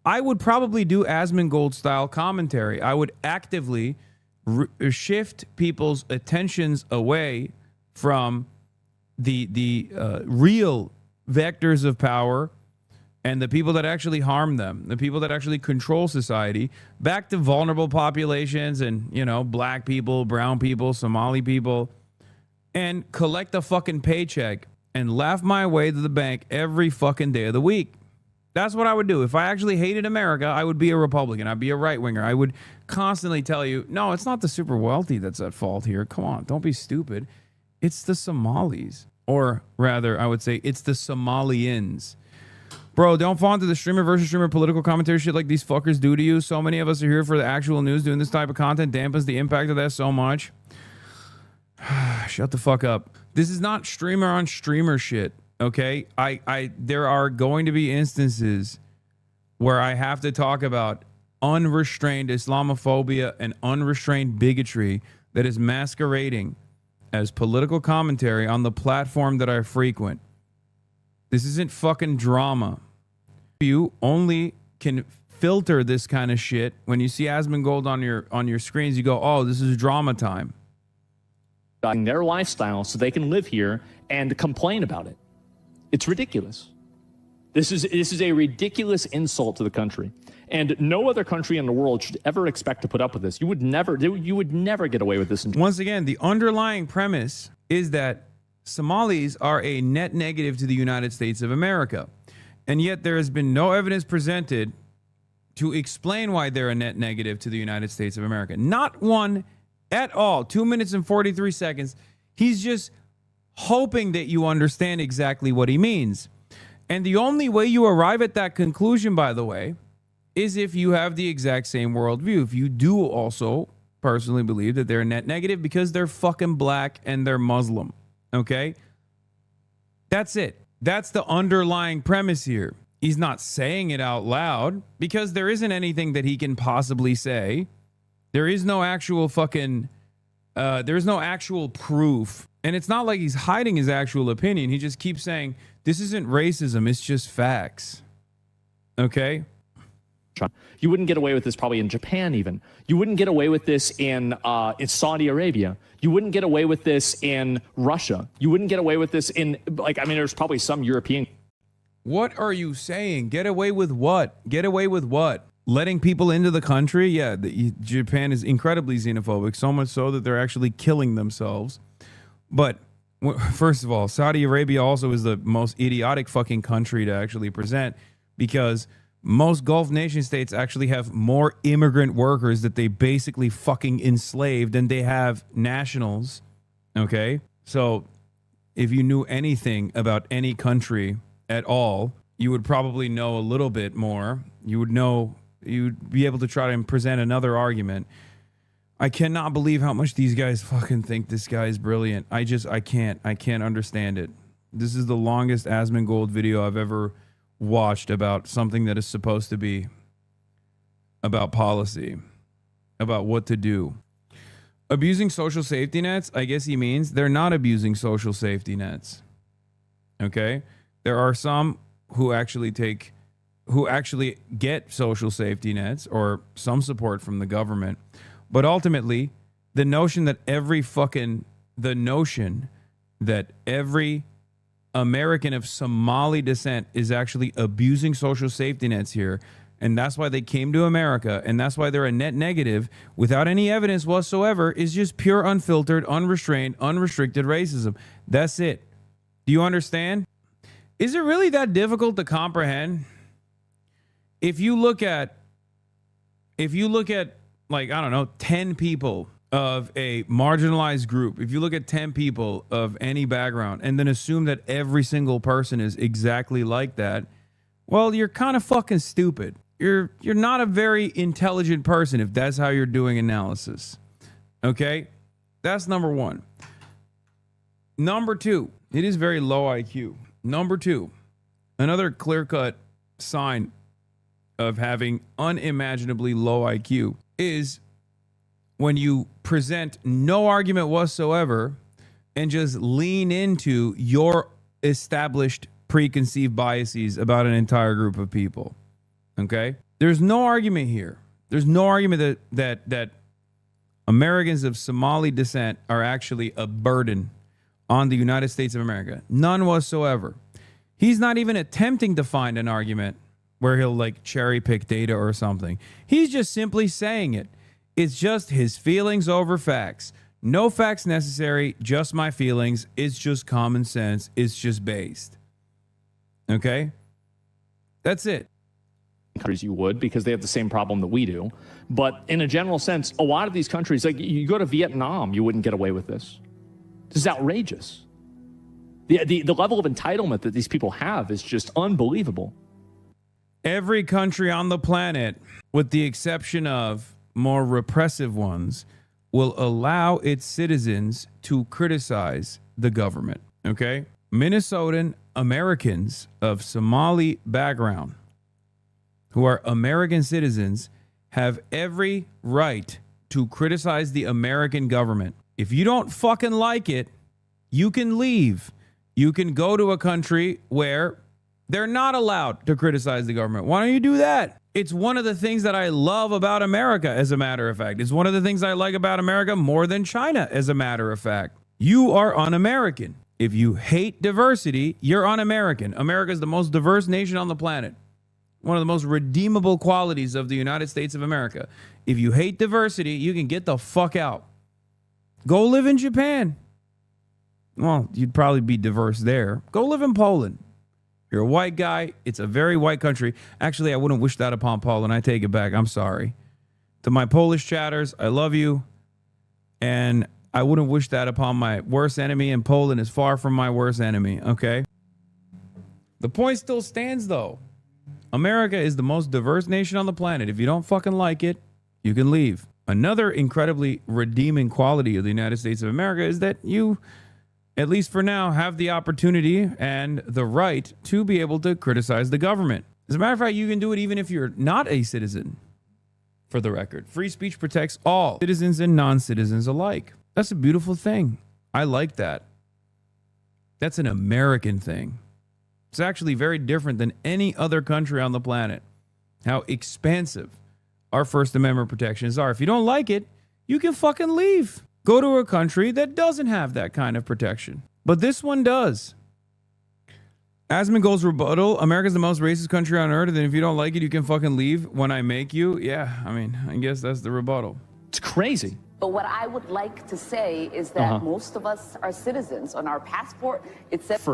S1: I would probably do Asmongold style commentary. I would actively shift people's attentions away from the real vectors of power and the people that actually harm them, the people that actually control society, back to vulnerable populations and, you know, black people, brown people, Somali people, and collect a fucking paycheck and laugh my way to the bank every fucking day of the week. That's what I would do. If I actually hated America, I would be a Republican. I'd be a right-winger. I would constantly tell you, no, it's not the super wealthy that's at fault here. Come on, don't be stupid. It's the Somalis. Or rather, I would say it's the Somalians. Bro, don't fall into the streamer versus streamer political commentary shit like these fuckers do to you. So many of us are here for the actual news. Doing this type of content dampens the impact of that so much. Shut the fuck up. This is not streamer on streamer shit, okay? There are going to be instances where I have to talk about unrestrained Islamophobia and unrestrained bigotry that is masquerading as political commentary on the platform that I frequent. This isn't fucking drama. You only can filter this kind of shit when you see Asmongold on your screens. You go, oh, this is drama time.
S15: Their lifestyle so they can live here and complain about it. It's ridiculous. This is a ridiculous insult to the country. And no other country in the world should ever expect to put up with this. You would never get away with this.
S1: Once again, the underlying premise is that Somalis are a net negative to the United States of America. And yet there has been no evidence presented to explain why they're a net negative to the United States of America. Not one at all. 2 minutes and 43 seconds. He's just hoping that you understand exactly what he means. And the only way you arrive at that conclusion, by the way, is if you have the exact same worldview. If you do also personally believe that they're a net negative because they're fucking black and they're Muslim. Okay? That's it. That's the underlying premise here. He's not saying it out loud because there isn't anything that he can possibly say. There is no actual fucking, there's no actual proof. And it's not like he's hiding his actual opinion. He just keeps saying, this isn't racism, it's just facts. Okay?
S15: You wouldn't get away with this probably in Japan even. You wouldn't get away with this in Saudi Arabia. You wouldn't get away with this in Russia. You wouldn't get away with this in, like, I mean, there's probably some European.
S1: What are you saying? Get away with what? Get away with what? Letting people into the country? Yeah, Japan is incredibly xenophobic, so much so that they're actually killing themselves. But first of all, Saudi Arabia also is the most idiotic fucking country to actually present because most Gulf nation states actually have more immigrant workers that they basically fucking enslaved than they have nationals. Okay? So if you knew anything about any country at all, you would probably know a little bit more. You'd be able to try to present another argument. I cannot believe how much these guys fucking think this guy is brilliant. I can't understand it. This is the longest Asmongold video I've ever watched about something that is supposed to be about policy, about what to do. Abusing social safety nets, I guess he means they're not abusing social safety nets. Okay? There are some who actually get social safety nets or some support from the government. But ultimately, the notion that every American of Somali descent is actually abusing social safety nets here, and that's why they came to America, and that's why they're a net negative without any evidence whatsoever, is just pure, unfiltered, unrestrained, unrestricted racism. That's it. Do you understand? Is it really that difficult to comprehend? If you look at like, I don't know, 10 people of a marginalized group, if you look at 10 people of any background and then assume that every single person is exactly like that, well, you're kind of fucking stupid. You're not a very intelligent person if that's how you're doing analysis. Okay? That's number one. Number two, it is very low IQ. Number two, another clear-cut sign of having unimaginably low IQ is when you present no argument whatsoever and just lean into your established preconceived biases about an entire group of people. Okay? There's no argument here. There's no argument that Americans of Somali descent are actually a burden on the United States of America. None whatsoever. He's not even attempting to find an argument where he'll like cherry pick data or something. He's just simply saying it. It's just his feelings over facts. No facts necessary, just my feelings. It's just common sense. It's just based. Okay? That's it.
S15: Countries you would, because they have the same problem that we do. But in a general sense, a lot of these countries, like you go to Vietnam, you wouldn't get away with this. This is outrageous. The level of entitlement that these people have is just unbelievable.
S1: Every country on the planet, with the exception of more repressive ones, will allow its citizens to criticize the government. Okay? Minnesotan Americans of Somali background who are American citizens have every right to criticize the American government. If you don't fucking like it, you can leave. You can go to a country where they're not allowed to criticize the government. Why don't you do that? It's one of the things that I love about America, as a matter of fact. It's one of the things I like about America more than China, as a matter of fact. You are un-American. If you hate diversity, you're un-American. America is the most diverse nation on the planet. One of the most redeemable qualities of the United States of America. If you hate diversity, you can get the fuck out. Go live in Japan. Well, you'd probably be diverse there. Go live in Poland. You're a white guy. It's a very white country. Actually, I wouldn't wish that upon Poland. I take it back. I'm sorry. To my Polish chatters, I love you. And I wouldn't wish that upon my worst enemy. And Poland is far from my worst enemy. Okay? The point still stands, though. America is the most diverse nation on the planet. If you don't fucking like it, you can leave. Another incredibly redeeming quality of the United States of America is that you, at least for now, have the opportunity and the right to be able to criticize the government. As a matter of fact, you can do it even if you're not a citizen, for the record. Free speech protects all, citizens and non-citizens alike. That's a beautiful thing. I like that. That's an American thing. It's actually very different than any other country on the planet. How expansive our First Amendment protections are. If you don't like it, you can fucking leave. Go to a country that doesn't have that kind of protection. But this one does. Asmongold's rebuttal, America's the most racist country on earth, and if you don't like it, you can fucking leave when I make you. Yeah, I mean, I guess that's the rebuttal.
S15: It's crazy.
S14: But what I would like to say is that most of us are citizens. On our passport, it says...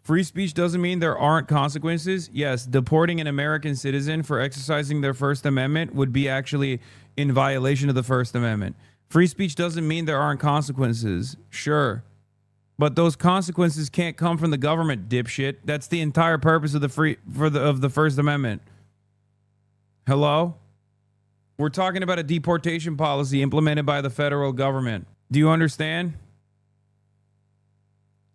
S1: Free speech doesn't mean there aren't consequences. Yes, deporting an American citizen for exercising their First Amendment would be actually in violation of the First Amendment. Free speech doesn't mean there aren't consequences. Sure. But those consequences can't come from the government, dipshit. That's the entire purpose of the First Amendment. Hello? We're talking about a deportation policy implemented by the federal government. Do you understand?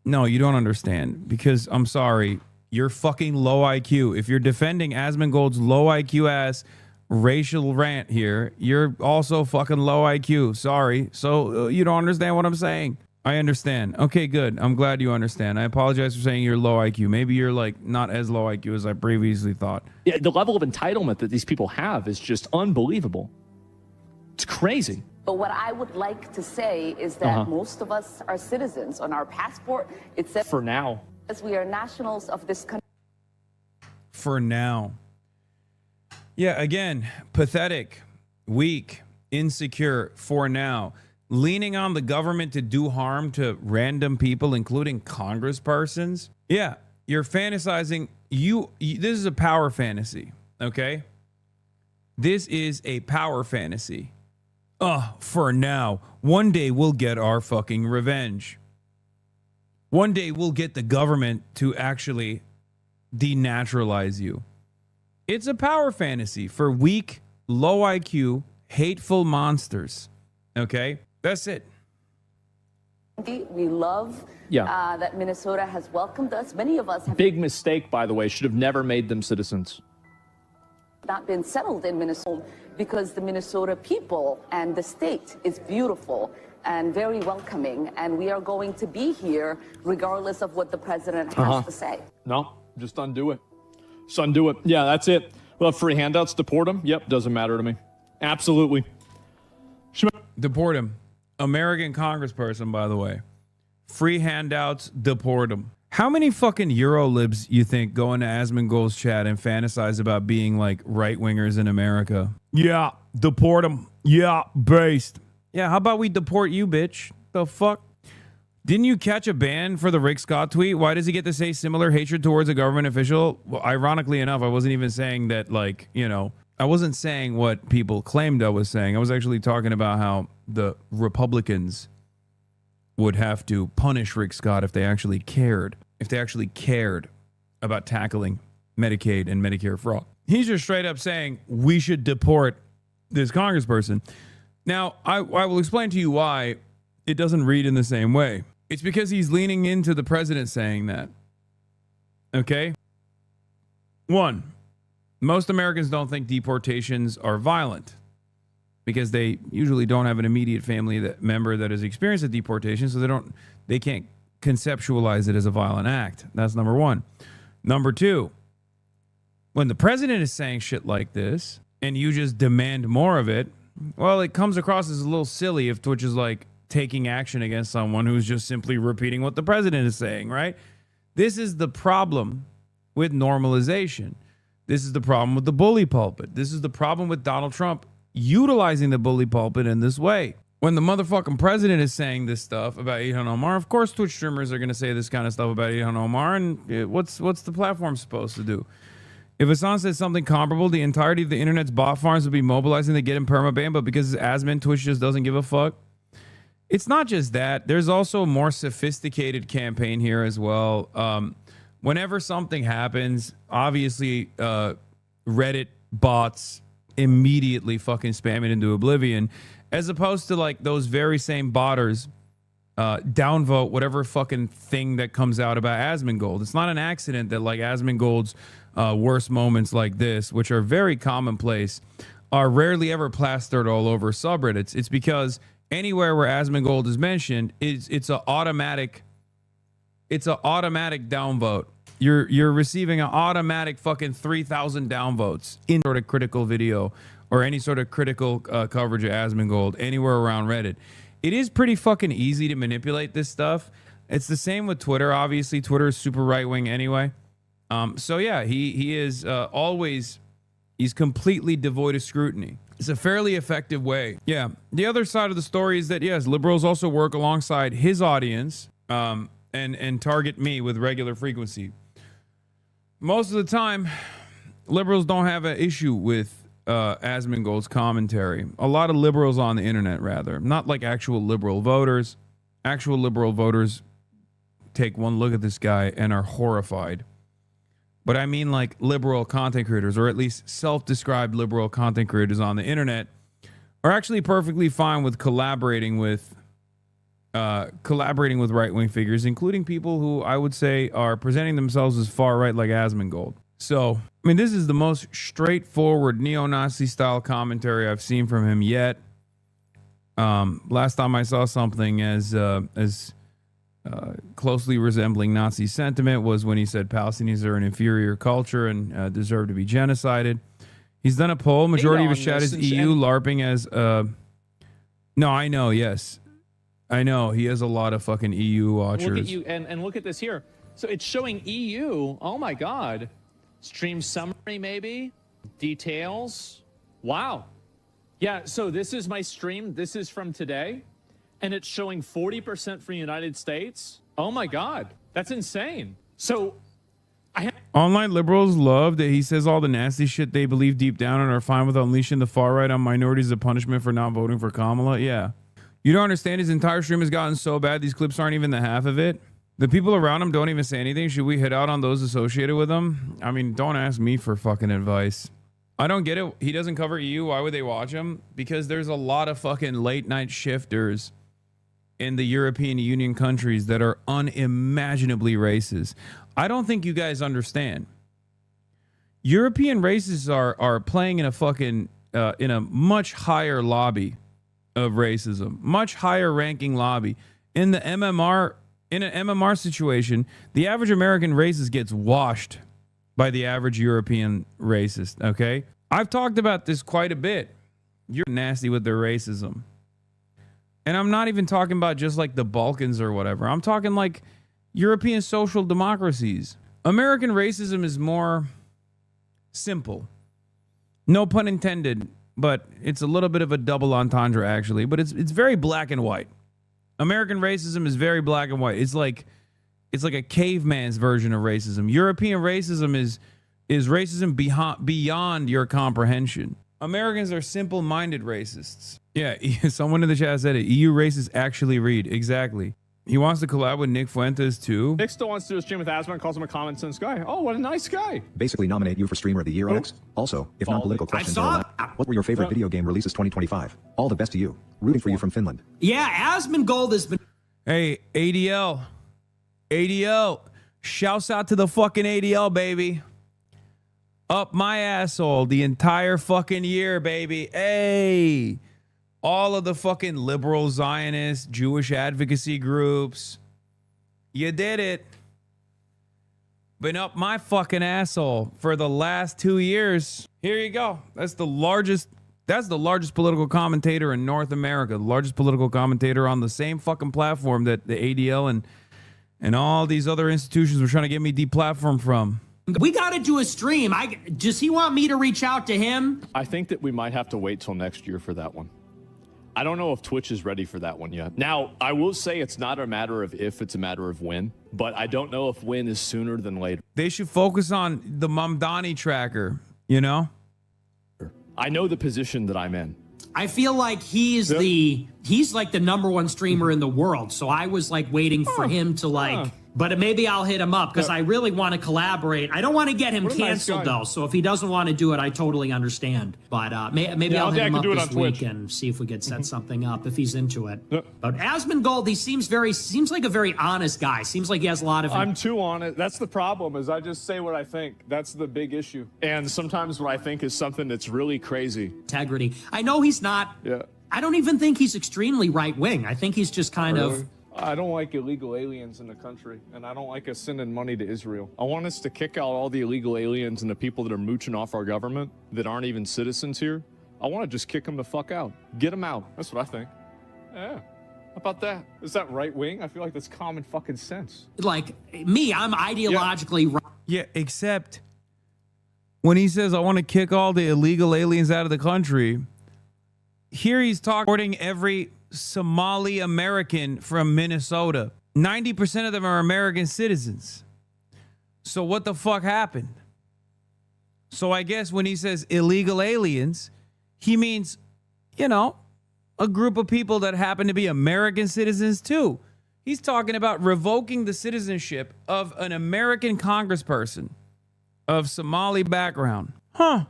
S1: No, you don't understand, because I'm sorry, you're fucking low IQ. If you're defending Asmongold's low IQ ass racial rant here, you're also fucking low IQ. Sorry. So you don't understand what I'm saying. I understand. Okay, good. I'm glad you understand. I apologize for saying you're low IQ. Maybe you're like not as low IQ as I previously thought.
S15: Yeah, the level of entitlement that these people have is just unbelievable. It's crazy.
S14: But what I would like to say is that most of us are citizens. On our passport, it says
S15: for now,
S14: as we are nationals of this country.
S1: For now. Yeah, again, pathetic, weak, insecure, for now. Leaning on the government to do harm to random people, including congresspersons. Yeah, you're fantasizing. This is a power fantasy, okay? This is a power fantasy. For now. One day we'll get our fucking revenge. One day we'll get the government to actually denaturalize you. It's a power fantasy for weak, low IQ, hateful monsters. Okay? That's it.
S14: We love that Minnesota has welcomed us. Many of us have
S15: big mistake, by the way, should have never made them citizens.
S14: Not been settled in Minnesota because the Minnesota people and the state is beautiful and very welcoming, and we are going to be here regardless of what the president has to say.
S15: No, just undo it. Just undo it. Yeah, that's it. Well, free handouts, deport them. Yep, doesn't matter to me. Absolutely.
S1: Deport him. American congressperson, by the way. Free handouts, deport him. How many fucking Eurolibs you think go into Asmongold's chat and fantasize about being like right-wingers in America? Yeah, deport them. Yeah, based. Yeah, how about we deport you, bitch? The fuck? Didn't you catch a ban for the Rick Scott tweet? Why does he get to say similar hatred towards a government official? Well, ironically enough, I wasn't even saying that, like, you know, I wasn't saying what people claimed I was saying. I was actually talking about how the Republicans would have to punish Rick Scott if they actually cared. If they actually cared about tackling Medicaid and Medicare fraud. He's just straight up saying we should deport this congressperson. Now, I will explain to you why it doesn't read in the same way. It's because he's leaning into the president saying that. Okay? One, most Americans don't think deportations are violent because they usually don't have an immediate family member that has experienced a deportation, so they can't conceptualize it as a violent act. That's number one. Number two, when the president is saying shit like this and you just demand more of it, well, it comes across as a little silly if Twitch is like taking action against someone who's just simply repeating what the president is saying, right? This is the problem with normalization. This is the problem with the bully pulpit. This is the problem with Donald Trump utilizing the bully pulpit in this way. When the motherfucking president is saying this stuff about Ilhan Omar, of course Twitch streamers are going to say this kind of stuff about Ilhan Omar, and what's the platform supposed to do? If Hasan says something comparable, the entirety of the internet's bot farms would be mobilizing to get him permabanned, but because it's Asmon, Twitch just doesn't give a fuck. It's not just that. There's also a more sophisticated campaign here as well. Whenever something happens, obviously Reddit bots immediately fucking spam it into oblivion, as opposed to like those very same botters downvote whatever fucking thing that comes out about Asmongold. It's not an accident that like Asmongold's worst moments like this, which are very commonplace, are rarely ever plastered all over subreddits. It's because anywhere where Asmongold is mentioned, it's an automatic downvote. You're receiving an automatic fucking 3,000 downvotes in sort of critical video or any sort of critical coverage of Asmongold anywhere around Reddit. It is pretty fucking easy to manipulate this stuff. It's the same with Twitter. Obviously, Twitter is super right wing anyway. So yeah, he is always, he's completely devoid of scrutiny. It's a fairly effective way. Yeah. The other side of the story is that yes, liberals also work alongside his audience and target me with regular frequency. Most of the time, liberals don't have an issue with Asmongold's commentary. A lot of liberals on the internet, rather. Not like actual liberal voters. Actual liberal voters take one look at this guy and are horrified. but I mean like liberal content creators, or at least self-described liberal content creators on the internet, are actually perfectly fine with collaborating with right-wing figures, including people who I would say are presenting themselves as far-right, like Asmongold. So, I mean, this is the most straightforward neo-Nazi style commentary I've seen from him yet. Last time I saw something as closely resembling Nazi sentiment was when he said Palestinians are an inferior culture and deserve to be genocided. He's done a poll. Majority of his chat is EU LARPing as... No, I know, yes. I know. He has a lot of fucking EU watchers.
S15: Look at you, and look at this here. So it's showing EU. Oh, my God. Stream summary, maybe. Details. Wow. Yeah, so this is my stream. This is from today. And it's showing 40% for United States. Oh, my God. That's insane. So...
S1: Online liberals love that he says all the nasty shit they believe deep down and are fine with unleashing the far right on minorities as a punishment for not voting for Kamala. Yeah. You don't understand, his entire stream has gotten so bad these clips aren't even the half of it. The people around him don't even say anything. Should we hit out on those associated with him? I mean, don't ask me for fucking advice. I don't get it. He doesn't cover EU. Why would they watch him? Because there's a lot of fucking late night shifters in the European Union countries that are unimaginably racist. I don't think you guys understand. European racists are playing in a fucking in a much higher lobby of racism, much higher ranking lobby. In the MMR, in an MMR situation, the average American racist gets washed by the average European racist. Okay, I've talked about this quite a bit. You're nasty with their racism. And I'm not even talking about just like the Balkans or whatever. I'm talking like European social democracies. American racism is more simple. No pun intended, but it's a little bit of a double entendre actually, but it's very black and white. American racism is very black and white. It's like a caveman's version of racism. European racism is racism beyond your comprehension. Americans are simple-minded racists. Yeah, someone in the chat said it. EU racists actually read. Exactly. He wants to collab with Nick Fuentes too.
S15: Nick still wants to do a stream with Asman, calls him a common sense guy. Oh, what a nice guy.
S16: Basically nominate you for Streamer of the Year, Alex. Also, if non-political questions are allowed, what were your favorite video game releases 2025? All the best to you. Rooting for you from Finland.
S17: Yeah, Asmongold has been...
S1: Hey, ADL. Shouts out to the fucking ADL, baby. Up my asshole the entire fucking year, baby. Hey. All of the fucking liberal Zionist Jewish advocacy groups. You did it. Been up my fucking asshole for the last 2 years. Here you go. That's the largest political commentator in North America. The largest political commentator on the same fucking platform that the ADL and all these other institutions were trying to get me deplatformed from.
S17: We got to do a stream. Does he want me to reach out to him?
S15: I think that we might have to wait till next year for that one. I don't know if Twitch is ready for that one yet. Now, I will say it's not a matter of if, it's a matter of when. But I don't know if when is sooner than later.
S1: They should focus on the Mamdani tracker, you know?
S15: I know the position that I'm in.
S17: I feel like he's like the #1 streamer in the world. So I was like waiting for him to but maybe I'll hit him up because I really want to collaborate. I don't want to get him canceled though. So if he doesn't want to do it, I totally understand. But maybe I'll hit him up this week and see if we could set something up if he's into it. But Asmongold, he seems like a very honest guy. Seems like he has a lot of...
S15: I'm too honest. That's the problem, is I just say what I think. That's the big issue. And sometimes what I think is something that's really crazy.
S17: Integrity. I know he's not... Yeah. I don't even think he's extremely right-wing. I think he's just kind of...
S15: I don't like illegal aliens in the country, and I don't like us sending money to Israel. I want us to kick out all the illegal aliens and the people that are mooching off our government that aren't even citizens here. I want to just kick them the fuck out. Get them out. That's what I think. Yeah. How about that? Is that right wing? I feel like that's common fucking sense.
S17: Like me, I'm ideologically right.
S1: Yeah, except when he says, I want to kick all the illegal aliens out of the country, here he's talking every Somali American from Minnesota. 90% of them are American citizens. So what the fuck happened? So I guess when he says illegal aliens, he means, you know, a group of people that happen to be American citizens too. He's talking about revoking the citizenship of an American congressperson of Somali background. Huh.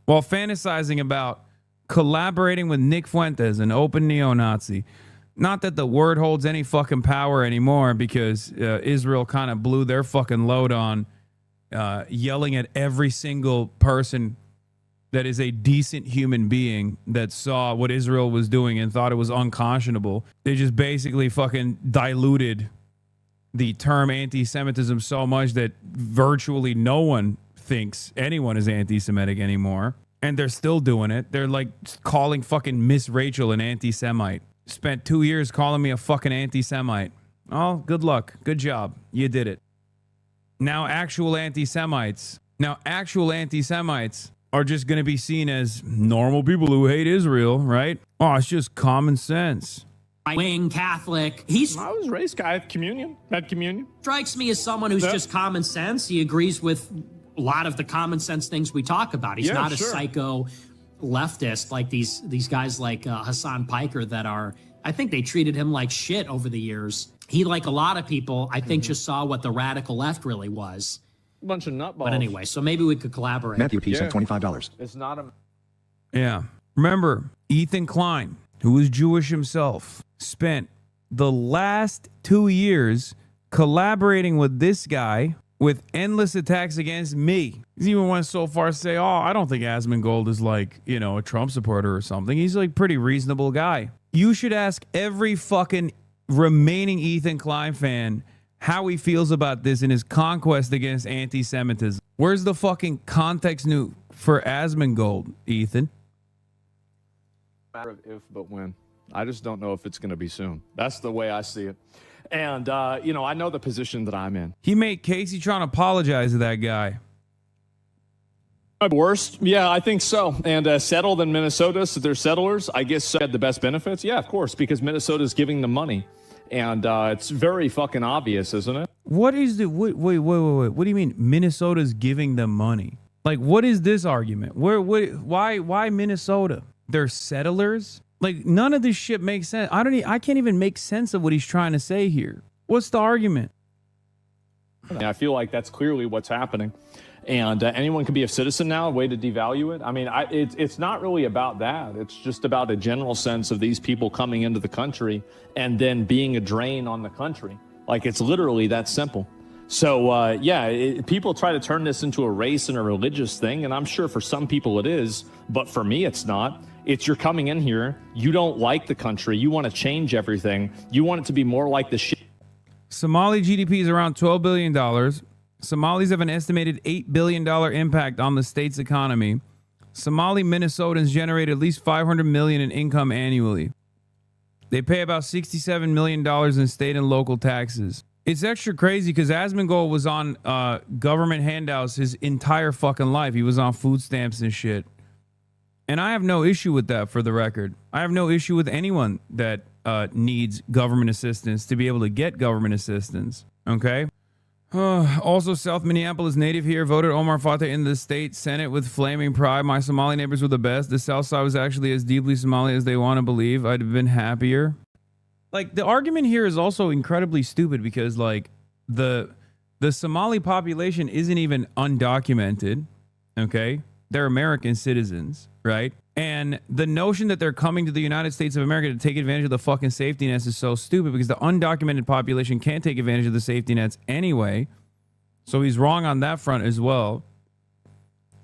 S1: While fantasizing about collaborating with Nick Fuentes, an open neo-Nazi. Not that the word holds any fucking power anymore, because Israel kind of blew their fucking load on yelling at every single person that is a decent human being that saw what Israel was doing and thought it was unconscionable. They just basically fucking diluted the term anti-Semitism so much that virtually no one thinks anyone is anti-Semitic anymore. And they're still doing it. They're like calling fucking Miss Rachel an anti-Semite. Spent 2 years calling me a fucking anti-Semite. Oh, good luck. Good job. You did it. Now actual anti-Semites are just going to be seen as normal people who hate Israel, right? Oh, it's just common sense.
S17: Wing Catholic.
S15: I was raised had communion.
S17: Strikes me as someone who's just common sense. He agrees with a lot of the common sense things we talk about. He's not a psycho leftist like these guys like Hasan Piker that are, I think they treated him like shit over the years. He, like a lot of people, I think just saw what the radical left really was.
S15: Bunch of nutballs.
S17: But anyway, so maybe we could collaborate.
S16: Matthew P. sent $25.
S15: It's not a...
S1: Yeah. Remember, Ethan Klein, who was Jewish himself, spent the last 2 years collaborating with this guy with endless attacks against me. He even went so far as to say, oh, I don't think Asmongold is like, you know, a Trump supporter or something. He's like a pretty reasonable guy. You should ask every fucking remaining Ethan Klein fan how he feels about this in his conquest against anti-Semitism. Where's the fucking context new for Asmongold, Ethan?
S15: Matter of if, but when. I just don't know if it's going to be soon. That's the way I see it. And, you know, I know the position that I'm in.
S1: He made Casey trying to apologize to that guy.
S15: Worst? Yeah, I think so. And settled in Minnesota, so they're settlers. I guess had the best benefits. Yeah, of course, because Minnesota's giving them money. And it's very fucking obvious, isn't it?
S1: What is the... Wait. What do you mean Minnesota's giving them money? Like, what is this argument? Why Minnesota? They're settlers? Like, none of this shit makes sense. I can't even make sense of what he's trying to say here. What's the argument?
S15: I feel like that's clearly what's happening. And anyone can be a citizen now, a way to devalue it. I mean, it's not really about that. It's just about a general sense of these people coming into the country and then being a drain on the country. Like, it's literally that simple. So, people try to turn this into a race and a religious thing, and I'm sure for some people it is, but for me it's not. It's you're coming in here, you don't like the country, you want to change everything, you want it to be more like the shit.
S1: Somali GDP is around $12 billion. Somalis have an estimated $8 billion impact on the state's economy. Somali Minnesotans generate at least $500 million in income annually. They pay about $67 million in state and local taxes. It's extra crazy because Asmongold was on government handouts his entire fucking life. He was on food stamps and shit. And I have no issue with that, for the record. I have no issue with anyone that needs government assistance to be able to get government assistance. Okay? Also, South Minneapolis native here voted Omar Fateh in the state Senate with flaming pride. My Somali neighbors were the best. The South Side was actually as deeply Somali as they want to believe. I'd have been happier. Like, the argument here is also incredibly stupid because, like, the Somali population isn't even undocumented. Okay? They're American citizens, right? And the notion that they're coming to the United States of America to take advantage of the fucking safety nets is so stupid because the undocumented population can't take advantage of the safety nets anyway. So he's wrong on that front as well.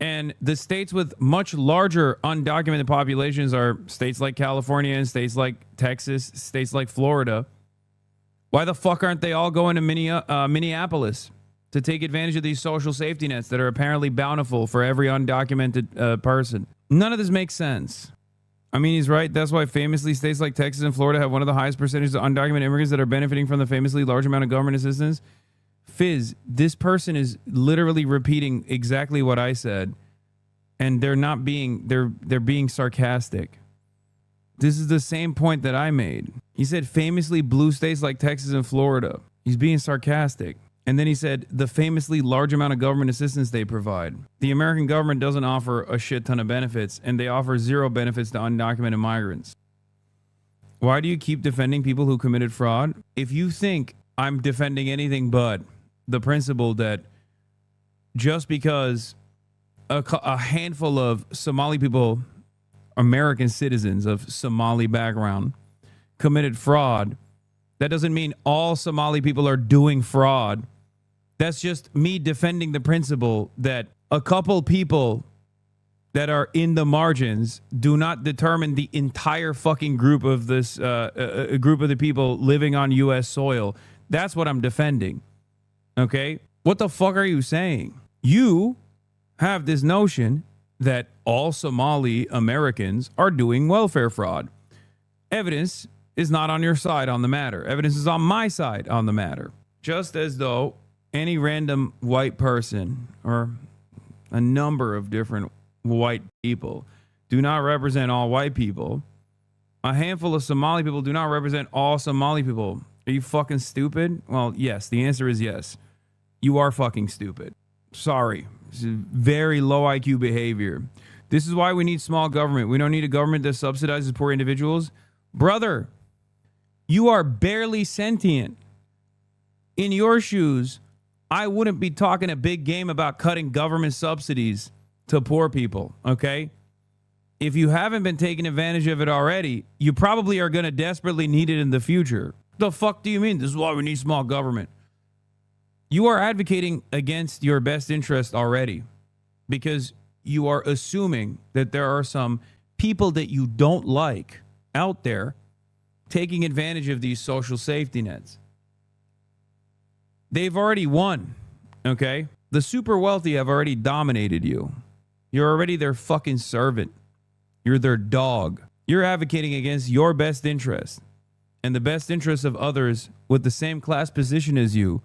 S1: And the states with much larger undocumented populations are states like California and states like Texas, states like Florida. Why the fuck aren't they all going to Minneapolis to take advantage of these social safety nets that are apparently bountiful for every undocumented person? None of this makes sense. I mean, he's right. That's why famously states like Texas and Florida have one of the highest percentages of undocumented immigrants that are benefiting from the famously large amount of government assistance. Fizz, this person is literally repeating exactly what I said, and they're being sarcastic. This is the same point that I made. He said famously blue states like Texas and Florida. He's being sarcastic. And then he said the famously large amount of government assistance they provide. The American government doesn't offer a shit ton of benefits, and they offer zero benefits to undocumented migrants. Why do you keep defending people who committed fraud? If you think I'm defending anything but the principle that just because a handful of Somali people, American citizens of Somali background, committed fraud, that doesn't mean all Somali people are doing fraud. That's just me defending the principle that a couple people that are in the margins do not determine the entire fucking group of this a group of the people living on U.S. soil. That's what I'm defending. Okay? What the fuck are you saying? You have this notion that all Somali Americans are doing welfare fraud. Evidence is not on your side on the matter. Evidence is on my side on the matter. Just as though any random white person or a number of different white people do not represent all white people, a handful of Somali people do not represent all Somali people. Are you fucking stupid? Well, yes. The answer is yes. You are fucking stupid. Sorry. This is very low IQ behavior. This is why we need small government. We don't need a government that subsidizes poor individuals. Brother, you are barely sentient. In your shoes, I wouldn't be talking a big game about cutting government subsidies to poor people, okay? If you haven't been taking advantage of it already, you probably are going to desperately need it in the future. The fuck do you mean? This is why we need small government. You are advocating against your best interest already because you are assuming that there are some people that you don't like out there taking advantage of these social safety nets. They've already won, okay? The super wealthy have already dominated you. You're already their fucking servant. You're their dog. You're advocating against your best interest and the best interests of others with the same class position as you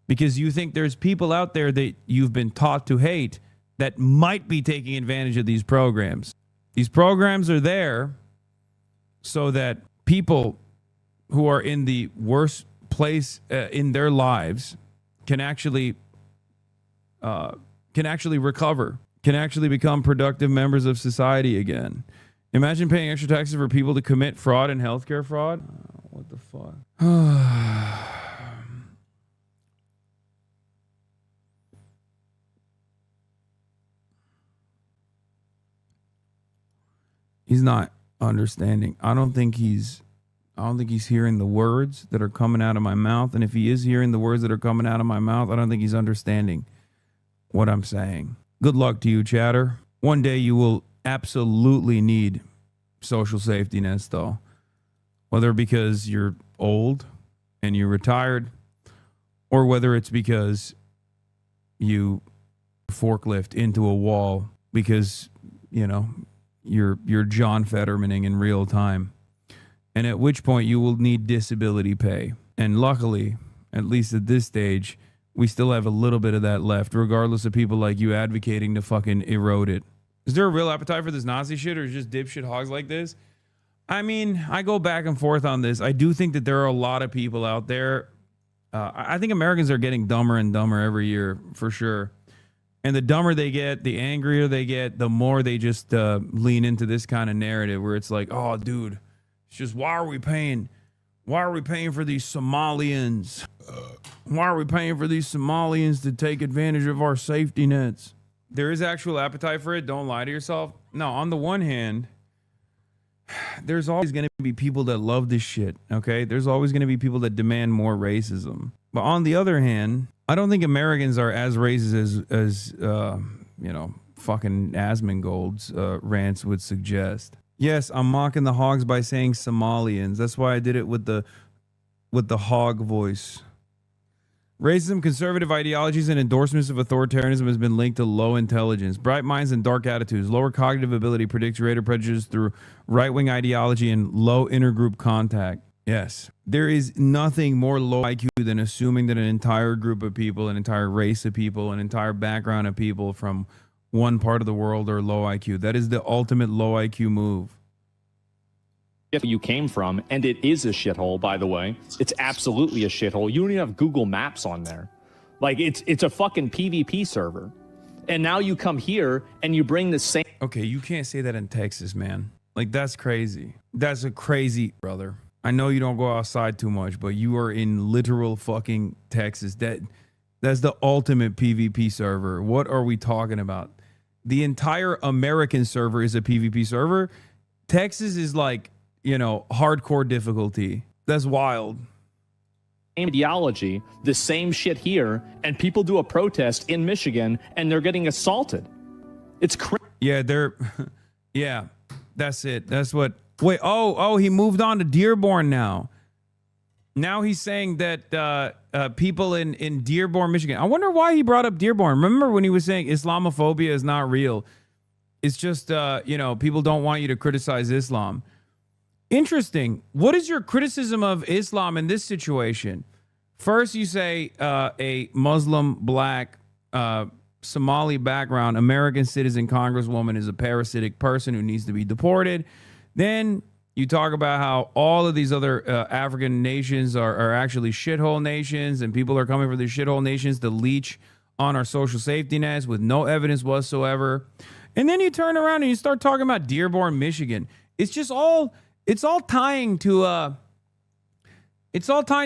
S1: because you think there's people out there that you've been taught to hate that might be taking advantage of these programs. These programs are there so that people who are in the worst place in their lives can actually recover, can actually become productive members of society again. Imagine paying extra taxes for people to commit fraud and healthcare fraud. What the fuck? He's not understanding. I don't think he's hearing the words that are coming out of my mouth. And if he is hearing the words that are coming out of my mouth, I don't think he's understanding what I'm saying. Good luck to you, chatter. One day you will absolutely need social safety nets, though. Whether because you're old and you're retired, or whether it's because you forklift into a wall because, you know, you're John Fettermaning in real time. And at which point you will need disability pay. And luckily, at least at this stage, we still have a little bit of that left, regardless of people like you advocating to fucking erode it. Is there a real appetite for this Nazi shit, or is just dipshit hogs like this? I mean, I go back and forth on this. I do think that there are a lot of people out there. I think Americans are getting dumber and dumber every year, for sure. And the dumber they get, the angrier they get, the more they just lean into this kind of narrative where it's like, oh, dude, it's just, why are we paying for these Somalians? Why are we paying for these Somalians to take advantage of our safety nets? There is actual appetite for it. Don't lie to yourself. No, on the one hand, there's always going to be people that love this shit, okay? There's always going to be people that demand more racism. But on the other hand, I don't think Americans are as racist as you know, fucking Asmongold's rants would suggest. Yes, I'm mocking the hogs by saying Somalians. That's why I did it with the hog voice. Racism, conservative ideologies, and endorsements of authoritarianism has been linked to low intelligence, bright minds, and dark attitudes. Lower cognitive ability predicts greater prejudice through right-wing ideology and low intergroup contact. Yes, there is nothing more low IQ than assuming that an entire group of people, an entire race of people, an entire background of people from one part of the world are low IQ. That is the ultimate low IQ move.
S15: If you came from, and it is a shithole, by the way. It's absolutely a shithole. You don't even have Google Maps on there. Like, it's a fucking PvP server. And now you come here and you bring the same...
S1: Okay, you can't say that in Texas, man. Like, that's crazy. That's a crazy, brother. I know you don't go outside too much, but you are in literal fucking Texas. That's the ultimate PvP server. What are we talking about? The entire American server is a PvP server. Texas is like, hardcore difficulty. That's wild.
S15: Ideology, the same shit here, and people do a protest in Michigan and they're getting assaulted. It's crazy.
S1: Yeah, yeah, that's it. That's what. Wait, he moved on to Dearborn now. Now he's saying that people in Dearborn, Michigan. I wonder why he brought up Dearborn. Remember when he was saying Islamophobia is not real? It's just, people don't want you to criticize Islam. Interesting. What is your criticism of Islam in this situation? First, you say a Muslim, black, Somali background, American citizen congresswoman is a parasitic person who needs to be deported. Then you talk about how all of these other African nations are actually shithole nations, and people are coming from these shithole nations to leech on our social safety nets with no evidence whatsoever. And then you turn around and you start talking about Dearborn, Michigan. It's all tying to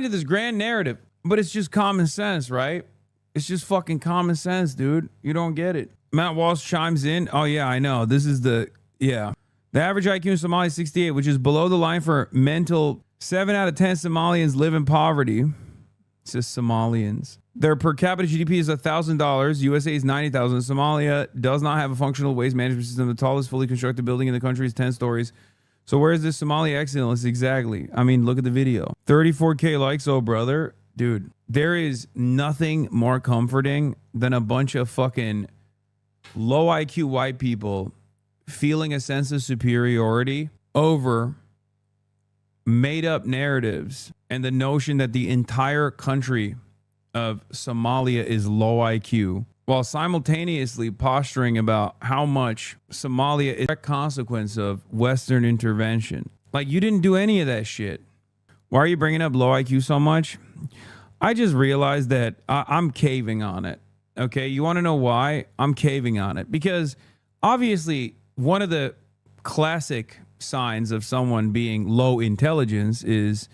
S1: this grand narrative, but it's just common sense, right? It's just fucking common sense, dude. You don't get it. Matt Walsh chimes in. Oh yeah, I know. This is the average IQ in Somalia is 68, which is below the line for mental. 7 out of 10 Somalians live in poverty. It says Somalians. Their per capita GDP is $1,000. USA is 90,000. Somalia does not have a functional waste management system. The tallest fully constructed building in the country is 10 stories. So where is this Somali excellence exactly? I mean, look at the video. 34K likes, oh brother. Dude, there is nothing more comforting than a bunch of fucking low IQ white people feeling a sense of superiority over made up narratives and the notion that the entire country of Somalia is low IQ, while simultaneously posturing about how much Somalia is a direct consequence of Western intervention. Like, you didn't do any of that shit. Why are you bringing up low IQ so much? I just realized that I'm caving on it. Okay, you want to know why? I'm caving on it because obviously one of the classic signs of someone being low intelligence is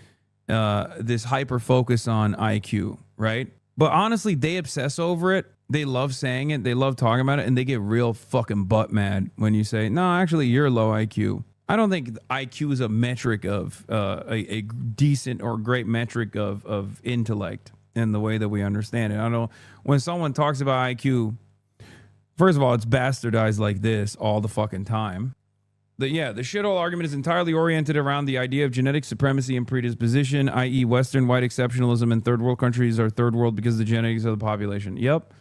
S1: this hyper focus on IQ, right? But honestly, they obsess over it. They love saying it. They love talking about it. And they get real fucking butt mad when you say, no, actually, you're low IQ. I don't think IQ is a metric of a decent or great metric of intellect in the way that we understand it. I know when someone talks about IQ, first of all, it's bastardized like this all the fucking time. The shithole argument is entirely oriented around the idea of genetic supremacy and predisposition, i.e. Western white exceptionalism, and third world countries are third world because of the genetics of the population. Yep.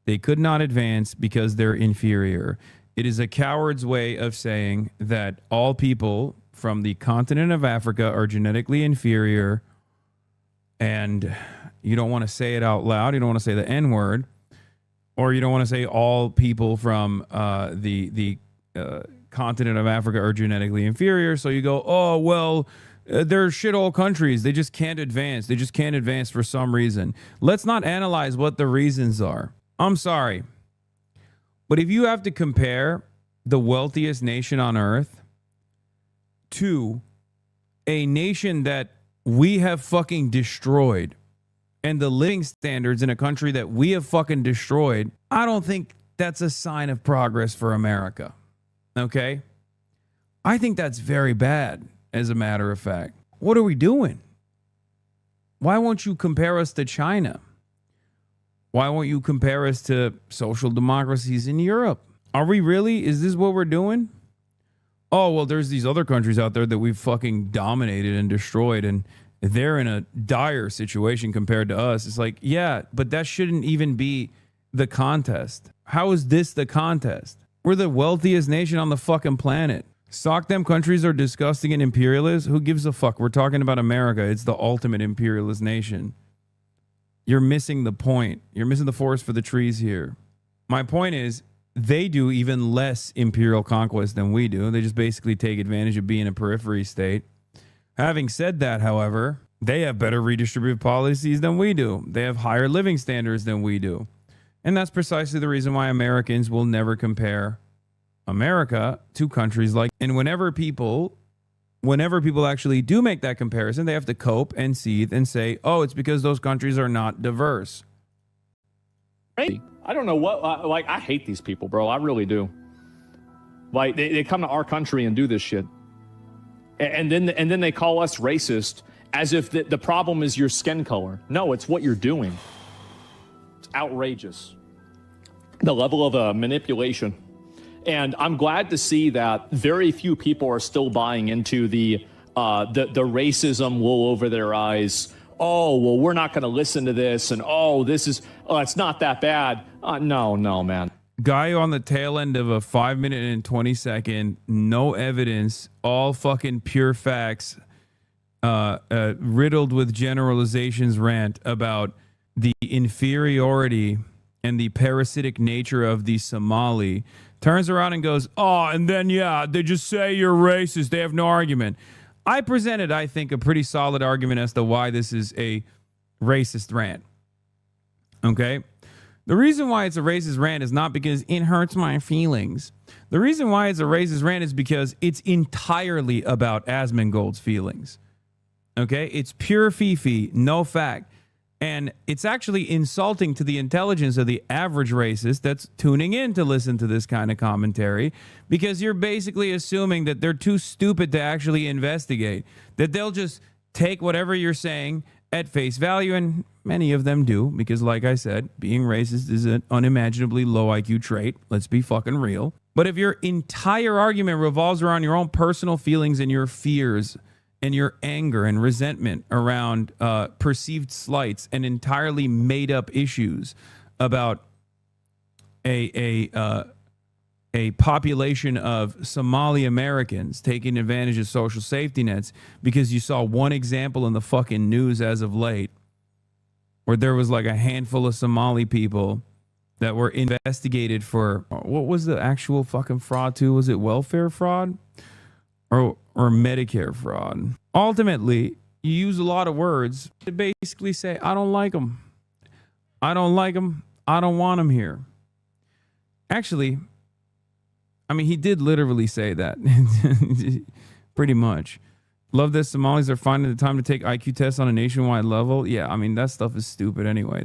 S1: They could not advance because they're inferior. It is a coward's way of saying that all people from the continent of Africa are genetically inferior, and you don't want to say it out loud. You don't want to say the N-word, or you don't want to say all people from the continent of Africa are genetically inferior. So you go, oh, well, they're shithole countries. They just can't advance. They just can't advance for some reason. Let's not analyze what the reasons are. I'm sorry. But if you have to compare the wealthiest nation on earth to a nation that we have fucking destroyed and the living standards in a country that we have fucking destroyed, I don't think that's a sign of progress for America. Okay? I think that's very bad, as a matter of fact. What are we doing? Why won't you compare us to China? Why won't you compare us to social democracies in Europe? Are we really? Is this what we're doing? Oh, well, there's these other countries out there that we've fucking dominated and destroyed, and they're in a dire situation compared to us. It's like, yeah, but that shouldn't even be the contest. How is this the contest? We're the wealthiest nation on the fucking planet. Sock them countries are disgusting and imperialist. Who gives a fuck? We're talking about America. It's the ultimate imperialist nation. You're missing the point. You're missing the forest for the trees here. My point is, they do even less imperial conquest than we do. They just basically take advantage of being a periphery state. Having said that, however, they have better redistributive policies than we do. They have higher living standards than we do. And that's precisely the reason why Americans will never compare America to countries like, and whenever people actually do make that comparison, they have to cope and seethe and say, oh, it's because those countries are not diverse.
S15: I don't know what, like, I hate these people, bro. I really do. Like, they come to our country and do this shit. And then they call us racist as if the problem is your skin color. No, it's what you're doing. It's outrageous. The level of manipulation. And I'm glad to see that very few people are still buying into the racism wool over their eyes. Oh, well, we're not going to listen to this. And, it's not that bad. No, man.
S1: Guy on the tail end of a 5-minute and 20-second, no evidence, all fucking pure facts, riddled with generalizations rant about the inferiority and the parasitic nature of the Somali, turns around and goes, oh, and then, yeah, they just say you're racist. They have no argument. I presented, I think, a pretty solid argument as to why this is a racist rant. Okay? The reason why it's a racist rant is not because it hurts my feelings. The reason why it's a racist rant is because it's entirely about Asmongold's feelings. Okay? It's pure fifi, no fact. And it's actually insulting to the intelligence of the average racist that's tuning in to listen to this kind of commentary, because you're basically assuming that they're too stupid to actually investigate, that they'll just take whatever you're saying at face value, and many of them do, because like I said, being racist is an unimaginably low IQ trait. Let's be fucking real. But if your entire argument revolves around your own personal feelings and your fears and your anger and resentment around perceived slights and entirely made up issues about a population of Somali Americans taking advantage of social safety nets because you saw one example in the fucking news as of late where there was like a handful of Somali people that were investigated for, what was the actual fucking fraud too? Was it welfare fraud or Medicare fraud? Ultimately, you use a lot of words to basically say, I don't like them. I don't like them. I don't want them here. Actually, I mean, he did literally say that. Pretty much. Love that Somalis are finding the time to take IQ tests on a nationwide level. Yeah, I mean, that stuff is stupid anyway.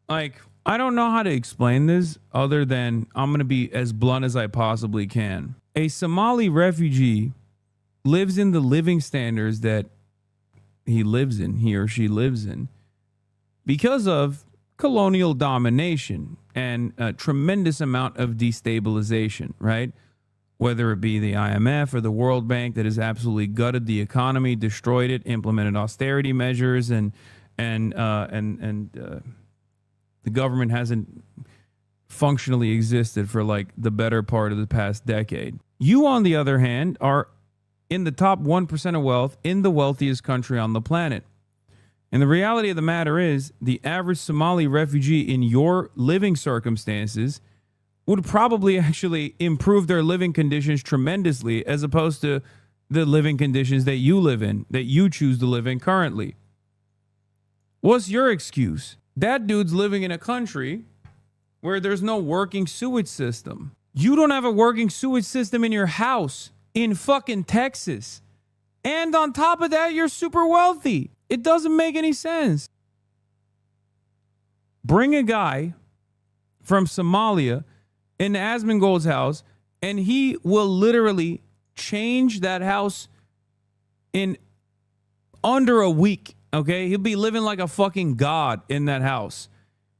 S1: I don't know how to explain this other than I'm going to be as blunt as I possibly can. A Somali refugee lives in the living standards that he or she lives in because of colonial domination and a tremendous amount of destabilization, right? Whether it be the IMF or the World Bank that has absolutely gutted the economy, destroyed it, implemented austerity measures, and the government hasn't functionally existed for like the better part of the past decade. You, on the other hand, are in the top 1% of wealth in the wealthiest country on the planet. And the reality of the matter is the average Somali refugee in your living circumstances would probably actually improve their living conditions tremendously as opposed to the living conditions that you live in, that you choose to live in currently. What's your excuse? That dude's living in a country where there's no working sewage system. You don't have a working sewage system in your house in fucking Texas. And on top of that, you're super wealthy. It doesn't make any sense. Bring a guy from Somalia into Asmongold's house, and he will literally change that house in under a week, okay? He'll be living like a fucking god in that house.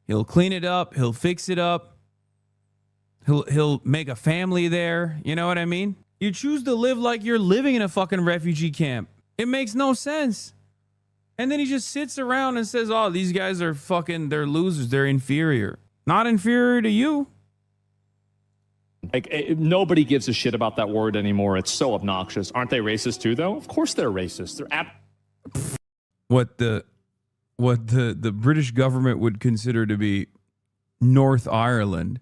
S1: He'll clean it up. He'll fix it up. He'll make a family there. You know what I mean? You choose to live like you're living in a fucking refugee camp. It makes no sense. And then he just sits around and says, oh, these guys are fucking, they're losers. They're inferior. Not inferior to you.
S15: Nobody gives a shit about that word anymore. It's so obnoxious. Aren't they racist too, though? Of course they're racist. They're
S1: what the British government would consider to be North Ireland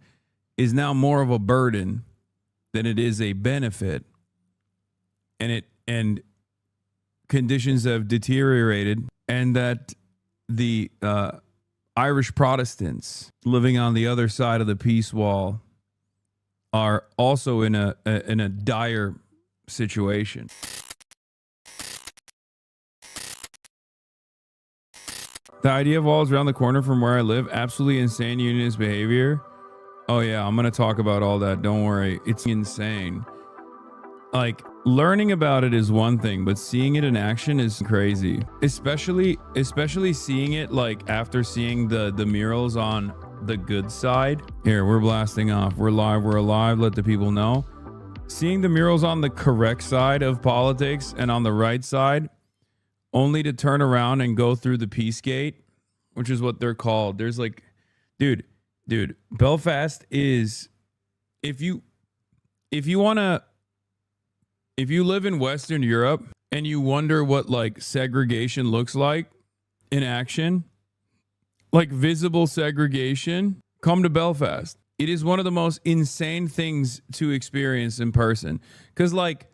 S1: is now more of a burden than it is a benefit. And conditions have deteriorated, and that the Irish Protestants living on the other side of the peace wall are also in a dire situation. The idea of walls around the corner from where I live, absolutely insane unionist behavior. Oh yeah, I'm gonna talk about all that. Don't worry, it's insane. Like, learning about it is one thing, but seeing it in action is crazy. Especially seeing it like after seeing the murals on the good side. Here, we're blasting off. We're live. We're alive. Let the people know. Seeing the murals on the correct side of politics and on the right side, only to turn around and go through the peace gate, which is what they're called. There's like, dude, Belfast is, if you live in Western Europe and you wonder what like segregation looks like in action, like visible segregation, come to Belfast. It is one of the most insane things to experience in person. Because like,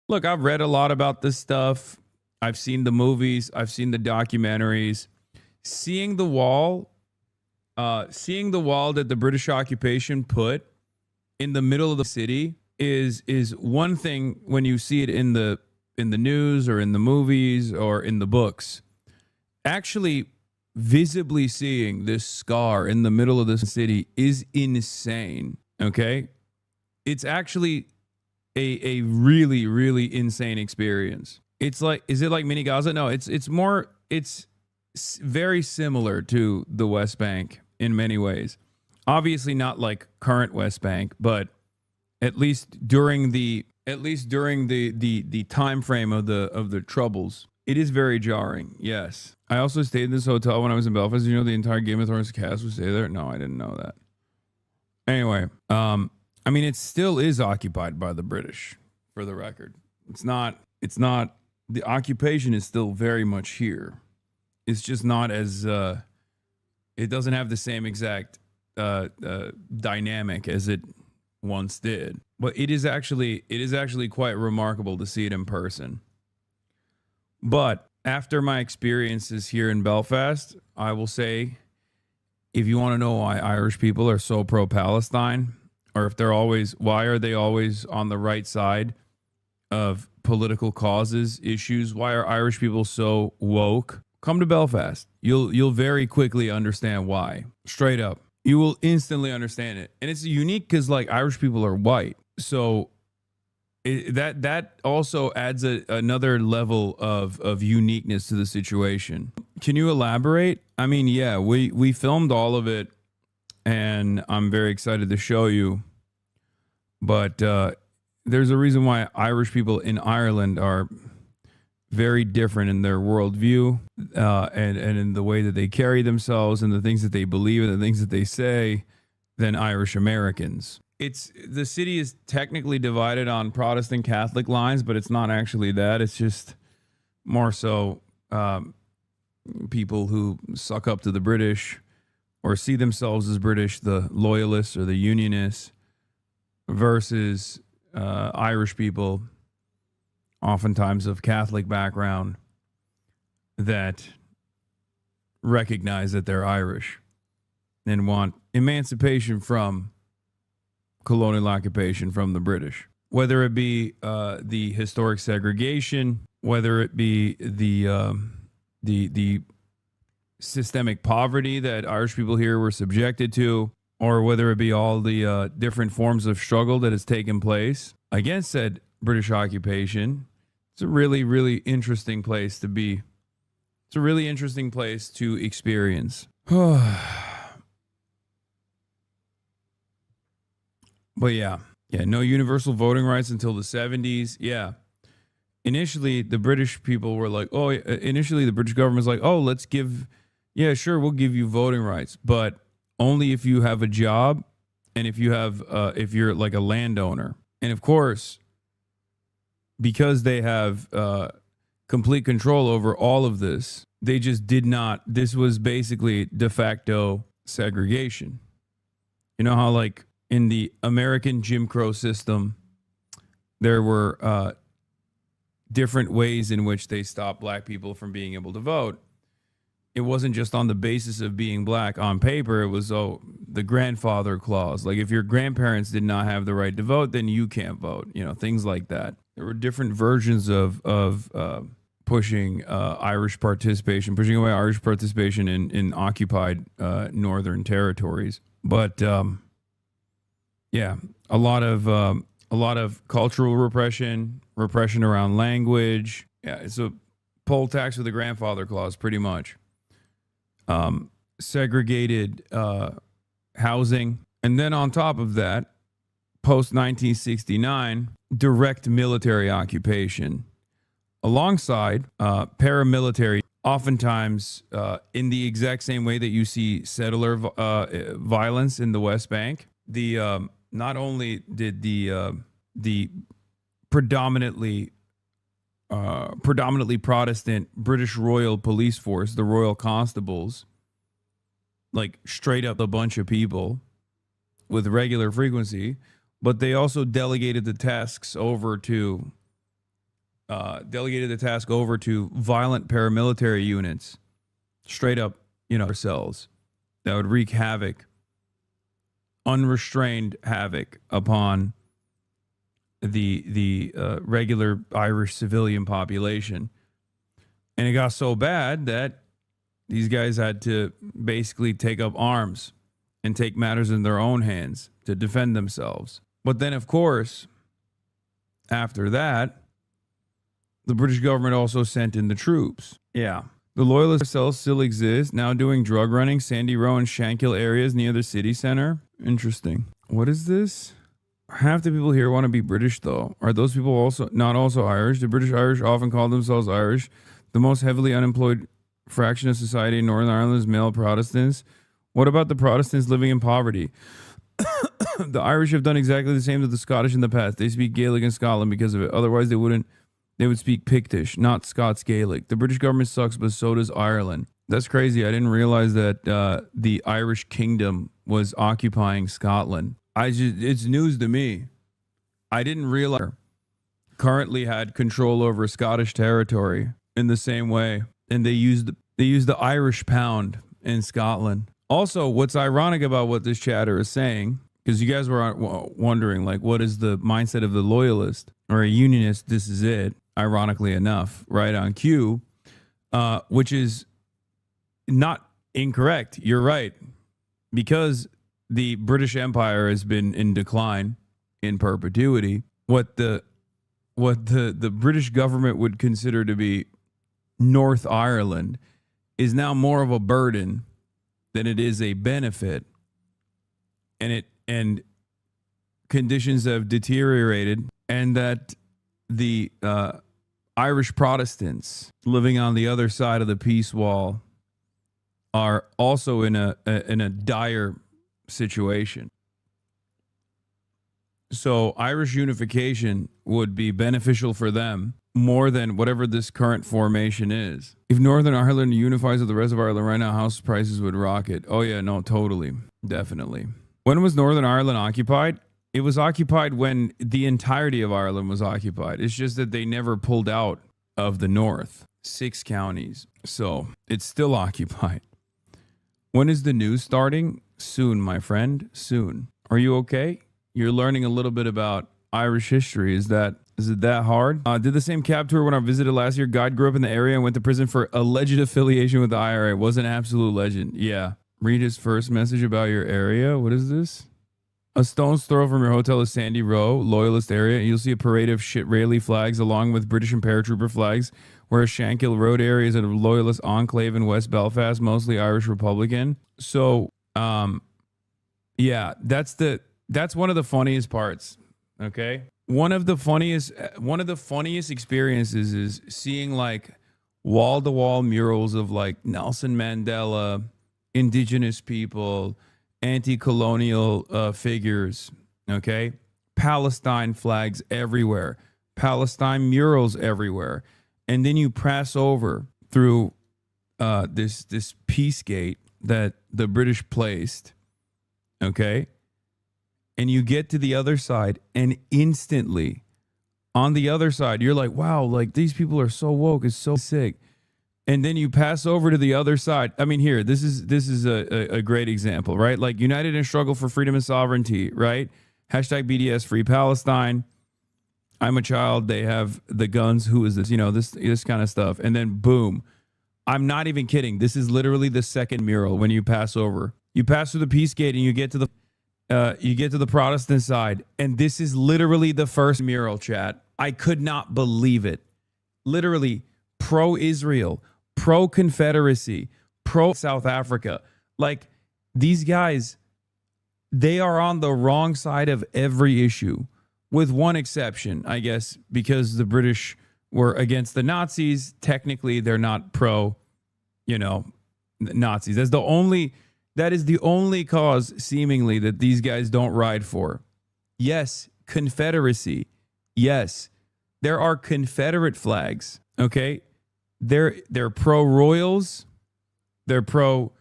S1: look, I've read a lot about this stuff. I've seen the movies. I've seen the documentaries. Seeing the wall that the British occupation put in the middle of the city is one thing when you see it in the news or in the movies or in the books. Actually visibly seeing this scar in the middle of the city is insane. Okay? It's actually a really, really insane experience. It's like, is it like mini Gaza? No, it's very similar to the West Bank in many ways. Obviously not like current West Bank, but at least during the time frame of the troubles, it is very jarring. Yes. I also stayed in this hotel when I was in Belfast. You know, the entire Game of Thrones cast would stay there. No, I didn't know that. Anyway, I mean, it still is occupied by the British, for the record. It's not, the occupation is still very much here. It's just not as, it doesn't have the same exact dynamic as it once did. But it is actually quite remarkable to see it in person. But after my experiences here in Belfast, I will say, if you want to know why Irish people are so pro-Palestine, or if why are they always on the right side of political causes, issues, why are Irish people so woke? Come to Belfast. You'll very quickly understand why. Straight up. You will instantly understand it. And it's unique because like Irish people are white. So that also adds another level of uniqueness to the situation. Can you elaborate? I mean, yeah, we filmed all of it and I'm very excited to show you. But there's a reason why Irish people in Ireland are very different in their worldview and in the way that they carry themselves and the things that they believe and the things that they say than Irish Americans. The city is technically divided on Protestant Catholic lines, but it's not actually that. It's just more so people who suck up to the British or see themselves as British, the loyalists or the unionists, versus Irish people, oftentimes of Catholic background, that recognize that they're Irish and want emancipation from colonial occupation from the British. Whether it be the historic segregation, whether it be the systemic poverty that Irish people here were subjected to, or whether it be all the different forms of struggle that has taken place against said British occupation. It's a really, really interesting place to be. It's a really interesting place to experience. But yeah, no universal voting rights until the 70s. Yeah. Initially, the British people were like, initially the British government was like, we'll give you voting rights, but only if you have a job and if you're like a landowner. And of course, because they have complete control over all of this, they just did not. This was basically de facto segregation. You know how like in the American Jim Crow system, there were different ways in which they stopped black people from being able to vote. it wasn't just on the basis of being black on paper. It was, the grandfather clause. Like if your grandparents did not have the right to vote, then you can't vote, things like that. There were different versions of pushing Irish participation, pushing away Irish participation in occupied northern territories. But yeah, a lot of cultural repression around language. Yeah, it's a poll tax with a grandfather clause, pretty much. Segregated housing, and then on top of that, post 1969, direct military occupation, alongside paramilitary, oftentimes in the exact same way that you see settler violence in the West Bank. The not only did the predominantly Protestant British Royal Police Force, the Royal Constables, like straight up a bunch of people with regular frequency, but they also delegated the task over to violent paramilitary units, straight up, cells that would wreak havoc, unrestrained havoc upon the regular Irish civilian population. And it got so bad that these guys had to basically take up arms and take matters in their own hands to defend themselves. But then, of course, after that, the British government also sent in the troops. Yeah. The Loyalist cells still exist, now doing drug running, Sandy Row and Shankill areas near the city center. Interesting. What is this? Half the people here want to be British, though. Are those people also not also Irish? The British Irish often call themselves Irish. The most heavily unemployed fraction of society in Northern Ireland is male Protestants. What about the Protestants living in poverty? The Irish have done exactly the same to the Scottish in the past. They speak Gaelic in Scotland because of it. Otherwise, they would speak Pictish, not Scots Gaelic. The British government sucks, but so does Ireland. That's crazy. I didn't realize that the Irish kingdom was occupying Scotland. It's news to me. I didn't realize currently had control over Scottish territory in the same way. And they used the Irish pound in Scotland. Also, what's ironic about what this chatter is saying, because you guys were wondering, like, what is the mindset of the loyalist or a unionist? This is it, ironically enough, right on cue, which is not incorrect. You're right. Because the British Empire has been in decline in perpetuity, what the British government would consider to be North Ireland is now more of a burden than it is a benefit, and conditions have deteriorated, and that the Irish Protestants living on the other side of the peace wall are also in a dire situation. So Irish unification would be beneficial for them more than whatever this current formation is. If Northern Ireland unifies with the rest of Ireland right now, house prices would rocket. Oh yeah, no, totally. Definitely. When was Northern Ireland occupied? It was occupied when the entirety of Ireland was occupied. It's just that they never pulled out of the north. 6 counties. So it's still occupied. When is the news starting? Soon, my friend. Soon. Are you okay? You're learning a little bit about Irish history. Is it that hard? Did the same cab tour when I visited last year. Guide grew up in the area and went to prison for alleged affiliation with the IRA. Was an absolute legend. Yeah. Read his first message about your area. What is this? A stone's throw from your hotel is Sandy Row, Loyalist area. You'll see a parade of Rayleigh flags along with British and paratrooper flags, whereas Shankill Road area is a Loyalist enclave in West Belfast, mostly Irish Republican. So, yeah, that's one of the funniest parts. Okay. One of the funniest experiences is seeing like wall-to-wall murals of like Nelson Mandela, indigenous people, anti-colonial figures, okay? Palestine flags everywhere, Palestine murals everywhere. And then you pass over through this peace gate that the British placed, okay? And you get to the other side, and instantly on the other side, you're like, wow, like these people are so woke, it's so sick. and then you pass over to the other side. I mean, here, this is a great example, right? Like united in struggle for freedom and sovereignty, right? Hashtag BDS Free Palestine. I'm a child. They have the guns. Who is this? You know, this kind of stuff. And then boom. I'm not even kidding. This is literally the second mural when you pass over. You pass through the Peace Gate and you get to the Protestant side. And this is literally the first mural, chat. I could not believe it. Literally pro-Israel, pro-Confederacy, pro-South Africa. Like these guys, they are on the wrong side of every issue. With one exception, I guess, because the British were against the Nazis. Technically, they're not pro, Nazis. That is the only cause, seemingly, that these guys don't ride for. Yes, Confederacy. Yes, there are Confederate flags. Okay, they're pro Royals. They're pro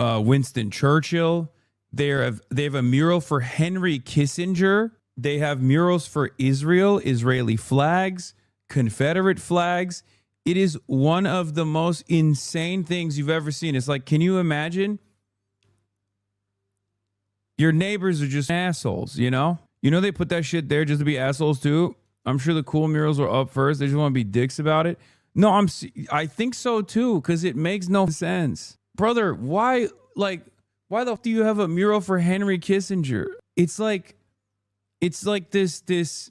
S1: Winston Churchill. They have a mural for Henry Kissinger. They have murals for Israel, Israeli flags, Confederate flags. It is one of the most insane things you've ever seen. It's like, can you imagine? Your neighbors are just assholes, you know? You know they put that shit there just to be assholes too? I'm sure the cool murals were up first. They just want to be dicks about it. No, I think so too, because it makes no sense. Brother, why the fuck do you have a mural for Henry Kissinger? It's like this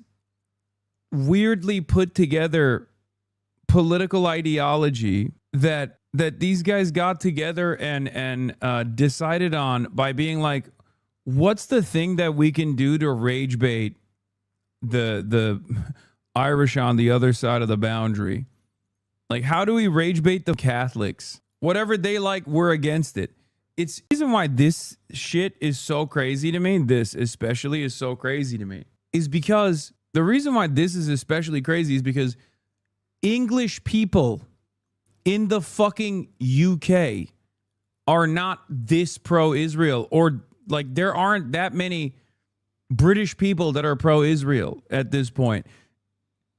S1: weirdly put together political ideology that these guys got together and decided on by being like, what's the thing that we can do to rage bait the Irish on the other side of the boundary? Like, how do we rage bait the Catholics? Whatever they like, we're against it. It's the reason why this shit is so crazy to me, this especially is so crazy to me, is because the reason why this is especially crazy is because English people in the fucking UK are not this pro-Israel, or like there aren't that many British people that are pro-Israel at this point.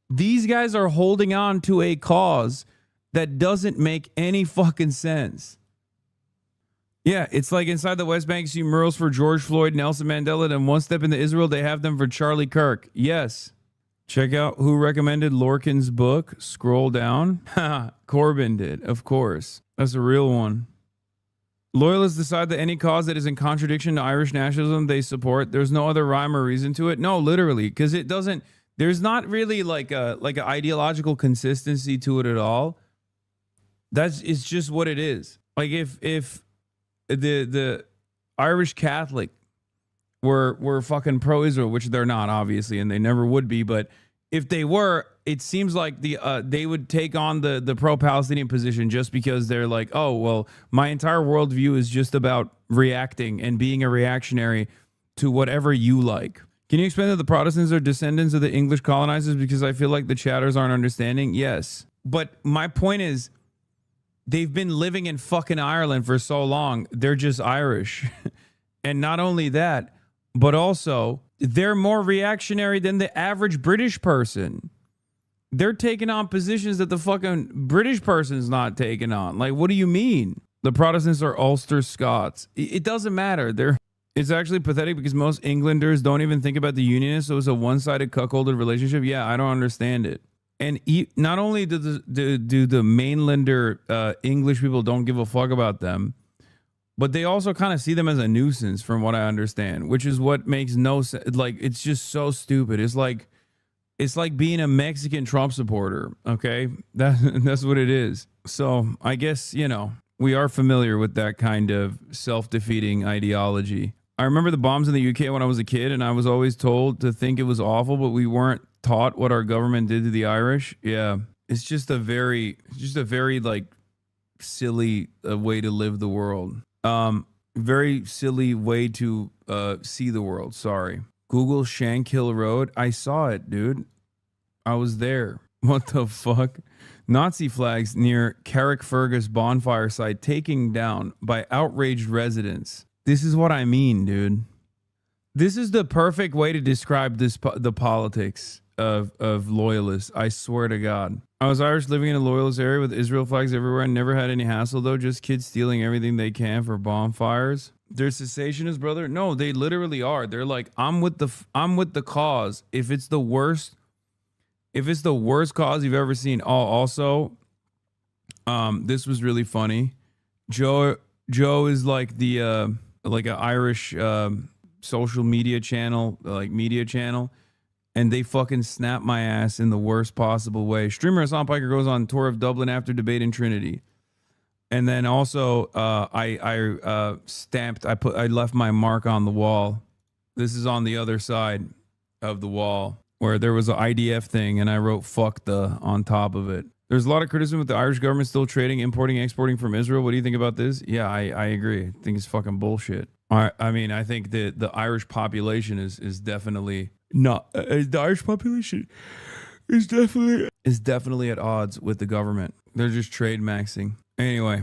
S1: These guys are holding on to a cause that doesn't make any fucking sense. Yeah, it's like inside the West Bank, you see murals for George Floyd, Nelson Mandela, and one step into Israel, they have them for Charlie Kirk. Yes. Check out who recommended Lorcan's book. Scroll down. Corbyn did, of course. That's a real one. Loyalists decide that any cause that is in contradiction to Irish nationalism they support. There's no other rhyme or reason to it. No, literally, because it doesn't. There's not really like an ideological consistency to it at all. It's just what it is. Like if the Irish Catholic were fucking pro-Israel, which they're not, obviously, and they never would be, but if they were, it seems like they would take on the pro-Palestinian position just because they're like, oh, well, my entire worldview is just about reacting and being a reactionary to whatever you like. Can you explain that the Protestants are descendants of the English colonizers? Because I feel like the chatters aren't understanding. Yes. But my point is, they've been living in fucking Ireland for so long. They're just Irish. And not only that, but also they're more reactionary than the average British person. They're taking on positions that the fucking British person's not taking on. Like, what do you mean? The Protestants are Ulster Scots. It doesn't matter. It's actually pathetic because most Englanders don't even think about the Unionists, so it's a one-sided cuckolded relationship. Yeah, I don't understand it. And not only do the mainlander English people don't give a fuck about them, but they also kind of see them as a nuisance, from what I understand, which is what makes no sense. Like, it's just so stupid. It's like being a Mexican Trump supporter. Okay, that's what it is. So I guess, we are familiar with that kind of self-defeating ideology. I remember the bombs in the UK when I was a kid, and I was always told to think it was awful, but we weren't taught what our government did to the Irish. Yeah, it's just a very like silly way to live the world. Very silly way to see the world. Sorry. Google Shankill Road. I saw it, dude. I was there. What the fuck? Nazi flags near Carrickfergus bonfire site taken down by outraged residents. This is what I mean, dude. This is the perfect way to describe the politics. of loyalists. I swear to God. I was Irish living in a loyalist area with Israel flags everywhere and never had any hassle though. Just kids stealing everything they can for bonfires. They're cessationists, brother. No, they literally are. They're like, I'm with the cause. If it's the worst cause you've ever seen. Oh, also, this was really funny. Joe is like the like an Irish social media channel, and they fucking snap my ass in the worst possible way. Streamer Hasan Piker goes on tour of Dublin after debate in Trinity. And then also, I left my mark on the wall. This is on the other side of the wall where there was an IDF thing, and I wrote "fuck the" on top of it. There's a lot of criticism with the Irish government still trading, importing, exporting from Israel. What do you think about this? Yeah, I agree. I think it's fucking bullshit. I mean, I think that the Irish population is definitely not. The Irish population is definitely at odds with the government. They're just trade maxing. Anyway.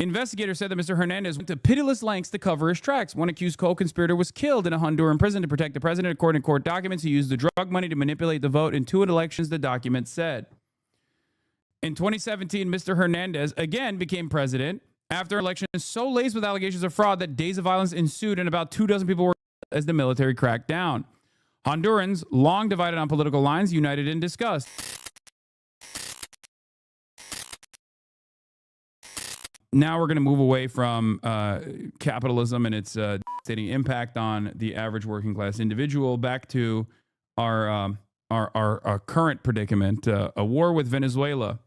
S1: Investigators said that Mr. Hernandez went to pitiless lengths to cover his tracks. One accused co-conspirator was killed in a Honduran prison to protect the president. According to court documents, he used the drug money to manipulate the vote in 2 elections, the document said. In 2017, Mr. Hernandez again became president after an election so laced with allegations of fraud that days of violence ensued and about 24 people were killed as the military cracked down. Hondurans, long divided on political lines, united in disgust. Now we're going to move away from capitalism and its devastating impact on the average working class individual back to our current predicament, a war with Venezuela,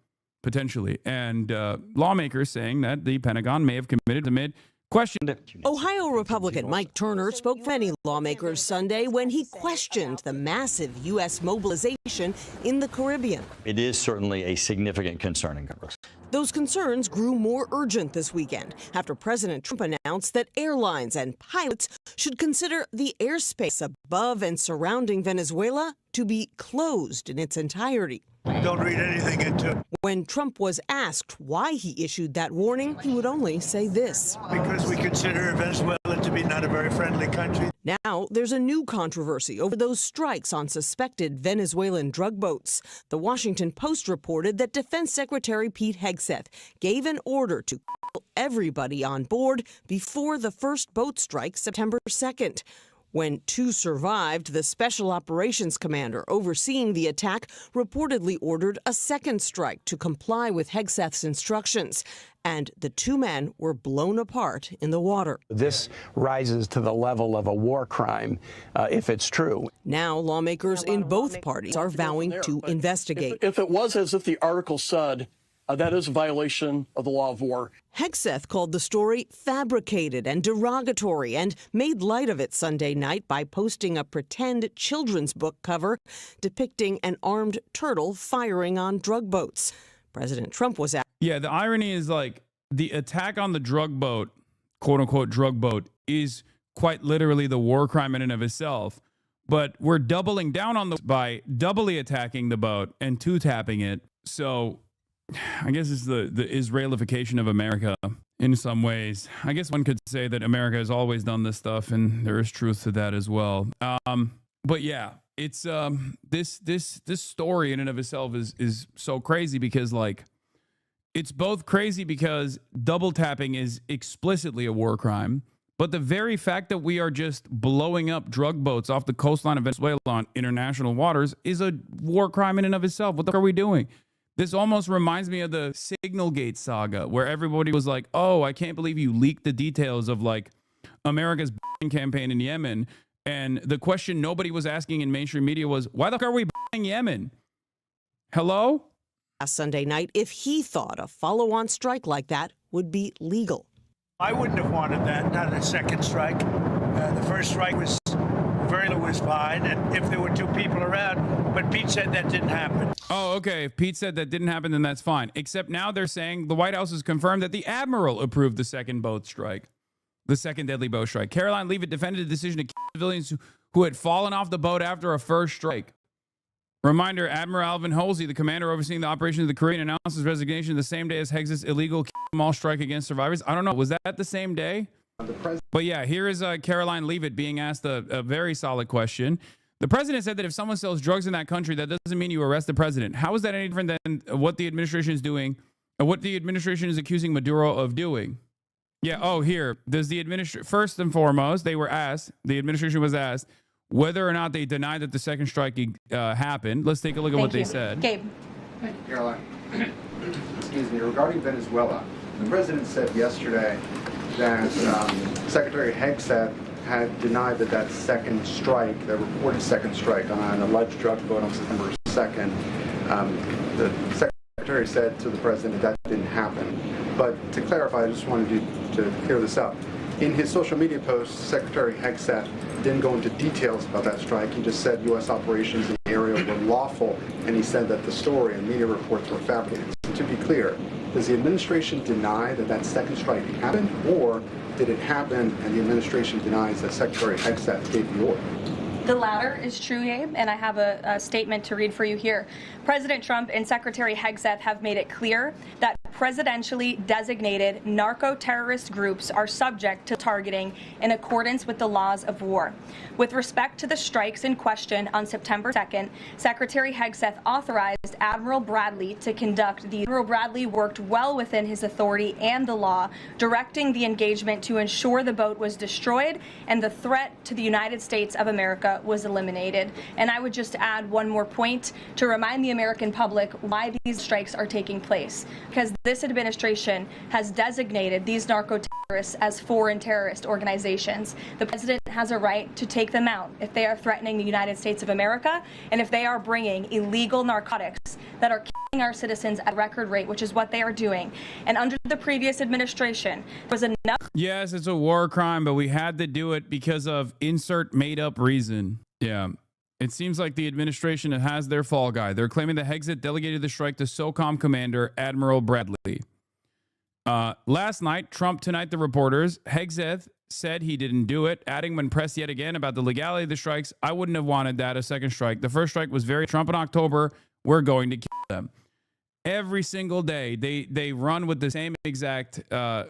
S1: potentially, and lawmakers saying that the Pentagon may have committed amid question.
S18: Ohio Republican Mike Turner spoke for many lawmakers Sunday when he questioned the massive U.S. mobilization in the Caribbean.
S19: It is certainly a significant concern in Congress.
S18: Those concerns grew more urgent this weekend after President Trump announced that airlines and pilots should consider the airspace above and surrounding Venezuela to be closed in its entirety.
S13: Don't read anything into it.
S18: When Trump was asked why he issued that warning, he would only say this.
S13: Because we consider Venezuela to be not a very friendly country.
S18: Now, there's a new controversy over those strikes on suspected Venezuelan drug boats. The Washington Post reported that Defense Secretary Pete Hegseth gave an order to kill everybody on board before the first boat strike September 2nd. When 2 survived, the Special Operations Commander overseeing the attack reportedly ordered a second strike to comply with Hegseth's instructions. And the 2 men were blown apart in the water.
S20: This rises to the level of a war crime if it's true.
S18: Now lawmakers in both parties are vowing to investigate.
S21: If it was as if the article said, that is a violation of the law of war.
S18: Hegseth called the story fabricated and derogatory and made light of it Sunday night by posting a pretend children's book cover depicting an armed turtle firing on drug boats. President Trump was out.
S1: Yeah, the irony is like the attack on the drug boat, quote unquote drug boat, is quite literally the war crime in and of itself. But we're doubling down on by doubly attacking the boat and 2-tapping it. So I guess it's the Israelification of America in some ways. I guess one could say that America has always done this stuff, and there is truth to that as well. But yeah, it's this story in and of itself is so crazy because like it's both crazy because double tapping is explicitly a war crime, but the very fact that we are just blowing up drug boats off the coastline of Venezuela on international waters is a war crime in and of itself. What the fuck are we doing? This almost reminds me of the Signalgate saga, where everybody was like, oh, I can't believe you leaked the details of like America's campaign in Yemen. And the question nobody was asking in mainstream media was, why the fuck are we Yemen? Hello?
S18: Last Sunday night, if he thought a follow-on strike like that would be legal.
S13: I wouldn't have wanted that, not a second strike. The first strike was fine, and if there were 2 people around, but Pete said that didn't happen.
S1: Oh, okay. If Pete said that didn't happen, then that's fine. Except now they're saying the White House has confirmed that the Admiral approved the second boat strike, the second deadly boat strike. Caroline Leavitt defended the decision to kill civilians who had fallen off the boat after a first strike. Reminder, Admiral Alvin Halsey, the commander overseeing the operation of the Korean, announced his resignation the same day as Hegseth's illegal kill them all strike against survivors. I don't know. Was that the same day? But yeah, here is Caroline Leavitt being asked a very solid question. The president said that if someone sells drugs in that country, that doesn't mean you arrest the president. How is that any different than what the administration is doing, or what the administration is accusing Maduro of doing? Yeah. Oh, here. Does the administration, first and foremost, the administration was asked whether or not they denied that the second strike happened. Let's take a look at what they said.
S3: Gabe. Thank you, Caroline. Excuse me. Regarding Venezuela, the president said yesterday that Secretary Hegseth had denied that second strike, the reported second strike on an alleged drug vote on September 2nd, the secretary said to the president that didn't happen. But to clarify, I just wanted you to clear this up. In his social media post, Secretary Hegseth didn't go into details about that strike. He just said U.S. operations in the area were lawful, and he said that the story and media reports were fabricated. So to be clear, does the administration deny that second strike happened, or did it happen and the administration denies that Secretary Hegseth gave the order?
S22: The latter is true, Gabe, and I have a statement to read for you here. President Trump and Secretary Hegseth have made it clear that presidentially designated narco-terrorist groups are subject to targeting in accordance with the laws of war. With respect to the strikes in question on September 2nd, Secretary Hegseth authorized Admiral Bradley to conduct the. Admiral Bradley worked well within his authority and the law, directing the engagement to ensure the boat was destroyed and the threat to the United States of America was eliminated. And I would just add one more point to remind the American public why these strikes are taking place. Because this administration has designated these narco-terrorists as foreign terrorist organizations. The president has a right to take them out if they are threatening the United States of America and if they are bringing illegal narcotics that are killing our citizens at a record rate, which is what they are doing. And under the previous administration, there was enough.
S1: Yes, it's a war crime, but we had to do it because of insert made-up reason. Yeah. It seems like the administration has their fall guy. They're claiming that Hegseth delegated the strike to SOCOM commander Admiral Bradley. Last night, Trump tonight the reporters. Hegseth said he didn't do it, adding when pressed yet again about the legality of the strikes, I wouldn't have wanted that, a second strike. The first strike was very Trump in October. We're going to kill them. Every single day, they run with the same exact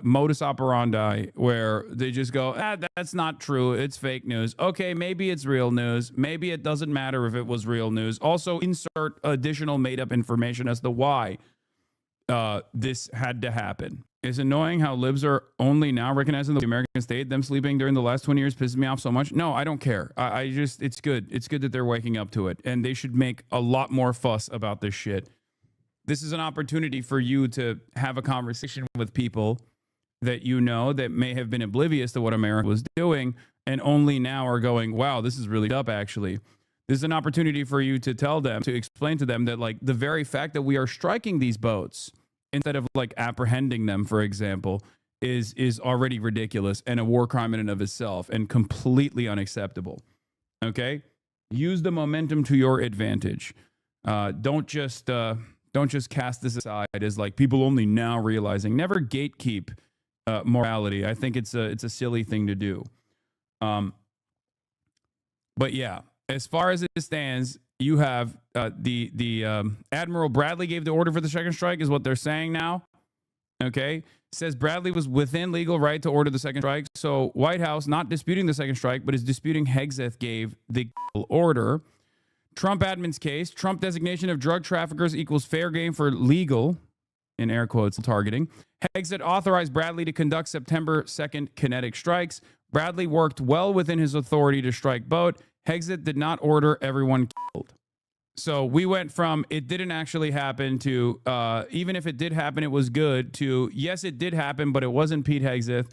S1: modus operandi where they just go, that's not true. It's fake news. Okay, maybe it's real news. Maybe it doesn't matter if it was real news. Also, insert additional made-up information as to why this had to happen. It's annoying how libs are only now recognizing the American state. Them sleeping during the last 20 years pisses me off so much. No, I don't care. I just, it's good. It's good that they're waking up to it. And they should make a lot more fuss about this shit. This is an opportunity for you to have a conversation with people that you know that may have been oblivious to what America was doing and only now are going, wow, this is really up, actually. This is an opportunity for you to tell them, to explain to them that, like, the very fact that we are striking these boats instead of, like, apprehending them, for example, is already ridiculous and a war crime in and of itself and completely unacceptable. Okay? Use the momentum to your advantage. Don't just cast this aside as like people only now realizing. Never gatekeep morality. I think it's a silly thing to do. But yeah, as far as it stands, you have the Admiral Bradley gave the order for the second strike is what they're saying now. Okay, says Bradley was within legal right to order the second strike. So White House not disputing the second strike, but is disputing Hegseth gave the order. Trump admin's case, Trump designation of drug traffickers equals fair game for legal, in air quotes, targeting. Hegseth authorized Bradley to conduct September 2nd kinetic strikes. Bradley worked well within his authority to strike boat. Hegseth did not order everyone killed. So we went from it didn't actually happen to even if it did happen, it was good to yes, it did happen, but it wasn't Pete Hegseth.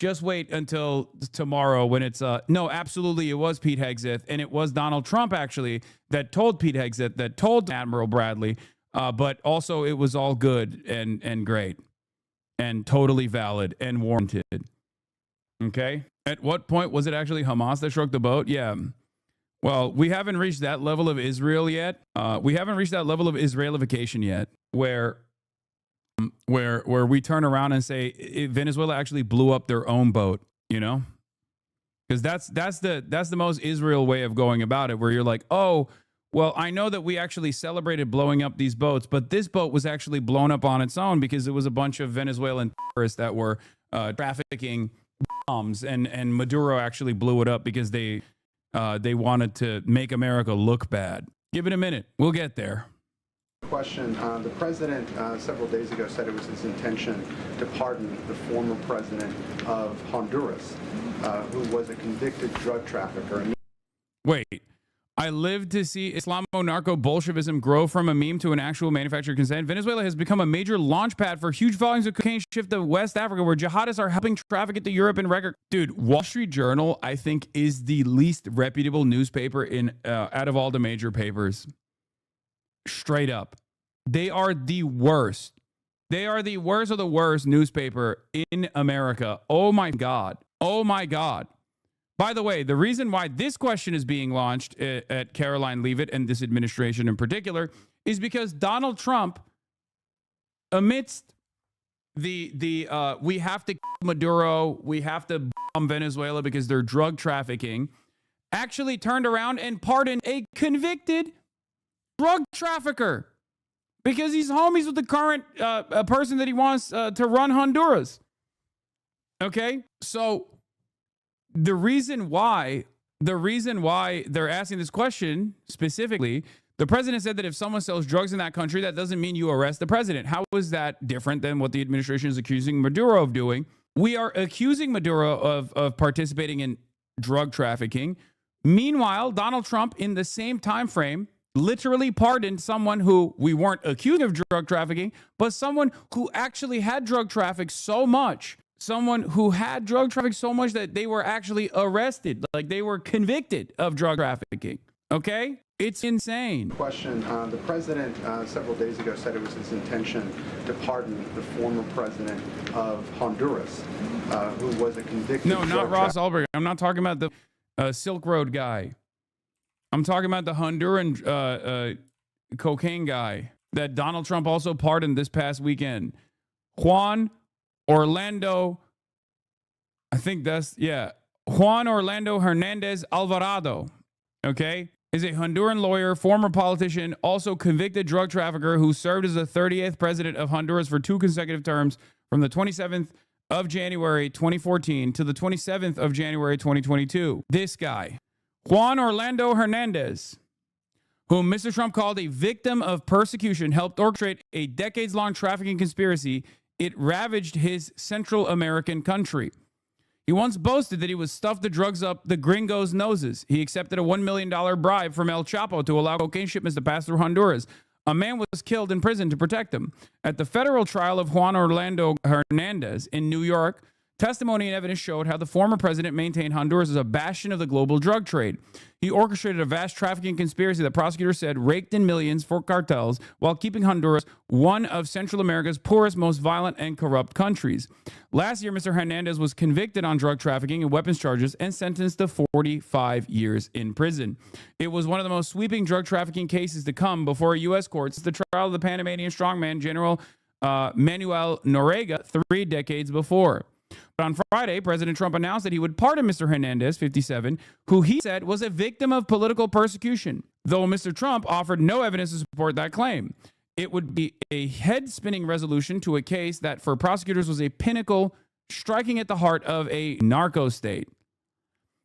S1: Just wait until tomorrow when it's no, absolutely it was Pete Hegseth, and it was Donald Trump actually that told Pete Hegseth, that told Admiral Bradley, but also it was all good and great and totally valid and warranted. Okay? At what point was it actually Hamas that struck the boat? Yeah. Well, we haven't reached that level of Israel yet. We haven't reached that level of Israelification yet, where we turn around and say Venezuela actually blew up their own boat, you know, because that's the most Israel way of going about it, where you're like, oh, well, I know that we actually celebrated blowing up these boats, but this boat was actually blown up on its own because it was a bunch of Venezuelan terrorists that were trafficking bombs, and Maduro actually blew it up because they wanted to make America look bad. Give it a minute. We'll get there.
S3: Question. The president several days ago said it was his intention to pardon the former president of Honduras, who was a convicted drug trafficker.
S1: Wait. I lived to see Islamo-narco-Bolshevism grow from a meme to an actual manufactured consent. Venezuela has become a major launch pad for huge volumes of cocaine shipped to West Africa, where jihadists are helping traffic it to Europe in record. Dude, Wall Street Journal, I think, is the least reputable newspaper in out of all the major papers. Straight up. They are the worst. They are the worst of the worst newspaper in America. Oh my God. Oh my God. By the way, the reason why this question is being launched at Caroline Leavitt and this administration in particular is because Donald Trump, amidst the we have to kill Maduro, we have to bomb Venezuela because they're drug trafficking, actually turned around and pardoned a convicted drug trafficker because he's homies with the current person that he wants to run Honduras. Okay, so the reason why they're asking this question specifically, the president said that if someone sells drugs in that country, that doesn't mean you arrest the president. How is that different than what the administration is accusing Maduro of doing? We are accusing Maduro of participating in drug trafficking. Meanwhile, Donald Trump, in the same time frame, literally pardoned someone who we weren't accusing of drug trafficking, but someone who actually had drug trafficked so much. Someone who had drug trafficked so much that they were actually arrested, like they were convicted of drug trafficking. Okay? It's insane.
S3: Question. The president several days ago said it was his intention to pardon the former president of Honduras, who was a convicted
S1: No, not Ross
S3: drug
S1: Ulbricht. I'm not talking about the Silk Road guy. I'm talking about the Honduran cocaine guy that Donald Trump also pardoned this past weekend. Juan Orlando Hernandez Alvarado, okay, is a Honduran lawyer, former politician, also convicted drug trafficker who served as the 38th president of Honduras for 2 consecutive terms from the 27th of January 2014 to the 27th of January 2022. This guy, Juan Orlando Hernandez, whom Mr. Trump called a victim of persecution, helped orchestrate a decades-long trafficking conspiracy. It ravaged his Central American country. He once boasted that he would stuff the drugs up the gringos' noses. He accepted a $1 million bribe from El Chapo to allow cocaine shipments to pass through Honduras. A man was killed in prison to protect him. At the federal trial of Juan Orlando Hernandez in New York, testimony and evidence showed how the former president maintained Honduras as a bastion of the global drug trade. He orchestrated a vast trafficking conspiracy that prosecutors said raked in millions for cartels while keeping Honduras one of Central America's poorest, most violent, and corrupt countries. Last year, Mr. Hernandez was convicted on drug trafficking and weapons charges and sentenced to 45 years in prison. It was one of the most sweeping drug trafficking cases to come before a U.S. court since the trial of the Panamanian strongman General Manuel Noriega 3 decades before. But on Friday, President Trump announced that he would pardon Mr. Hernandez, 57, who he said was a victim of political persecution, though Mr. Trump offered no evidence to support that claim. It would be a head-spinning resolution to a case that for prosecutors was a pinnacle striking at the heart of a narco state.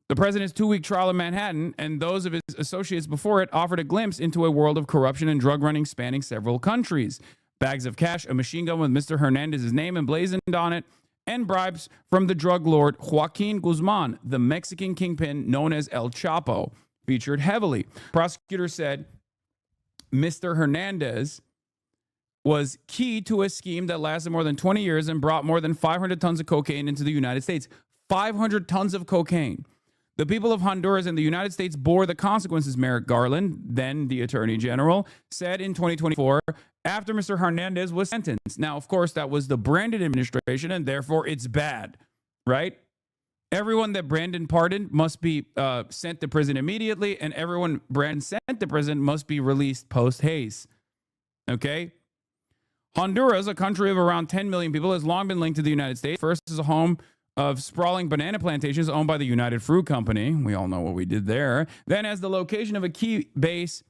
S1: The president's 2-week trial in Manhattan and those of his associates before it offered a glimpse into a world of corruption and drug running spanning several countries. Bags of cash, a machine gun with Mr. Hernandez's name emblazoned on it, and bribes from the drug lord Joaquin Guzman, the Mexican kingpin known as El Chapo, featured heavily. Prosecutors said Mr. Hernandez was key to a scheme that lasted more than 20 years and brought more than 500 tons of cocaine into the United States. 500 tons of cocaine. The people of Honduras and the United States bore the consequences, Merrick Garland, then the Attorney General, said in 2024 after Mr. Hernandez was sentenced. Now, of course, that was the Brandon administration, and therefore it's bad, right? Everyone that Brandon pardoned must be sent to prison immediately, and everyone Brandon sent to prison must be released post-haste, okay? Honduras, a country of around 10 million people, has long been linked to the United States. First is a home of sprawling banana plantations owned by the United Fruit Company. We all know what we did there. Then as the location of a key base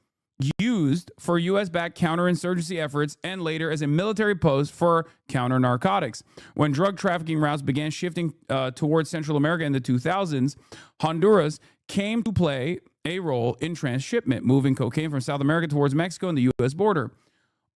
S1: used for U.S.-backed counterinsurgency efforts and later as a military post for counter-narcotics. When drug trafficking routes began shifting towards Central America in the 2000s, Honduras came to play a role in transshipment, moving cocaine from South America towards Mexico and the U.S. border.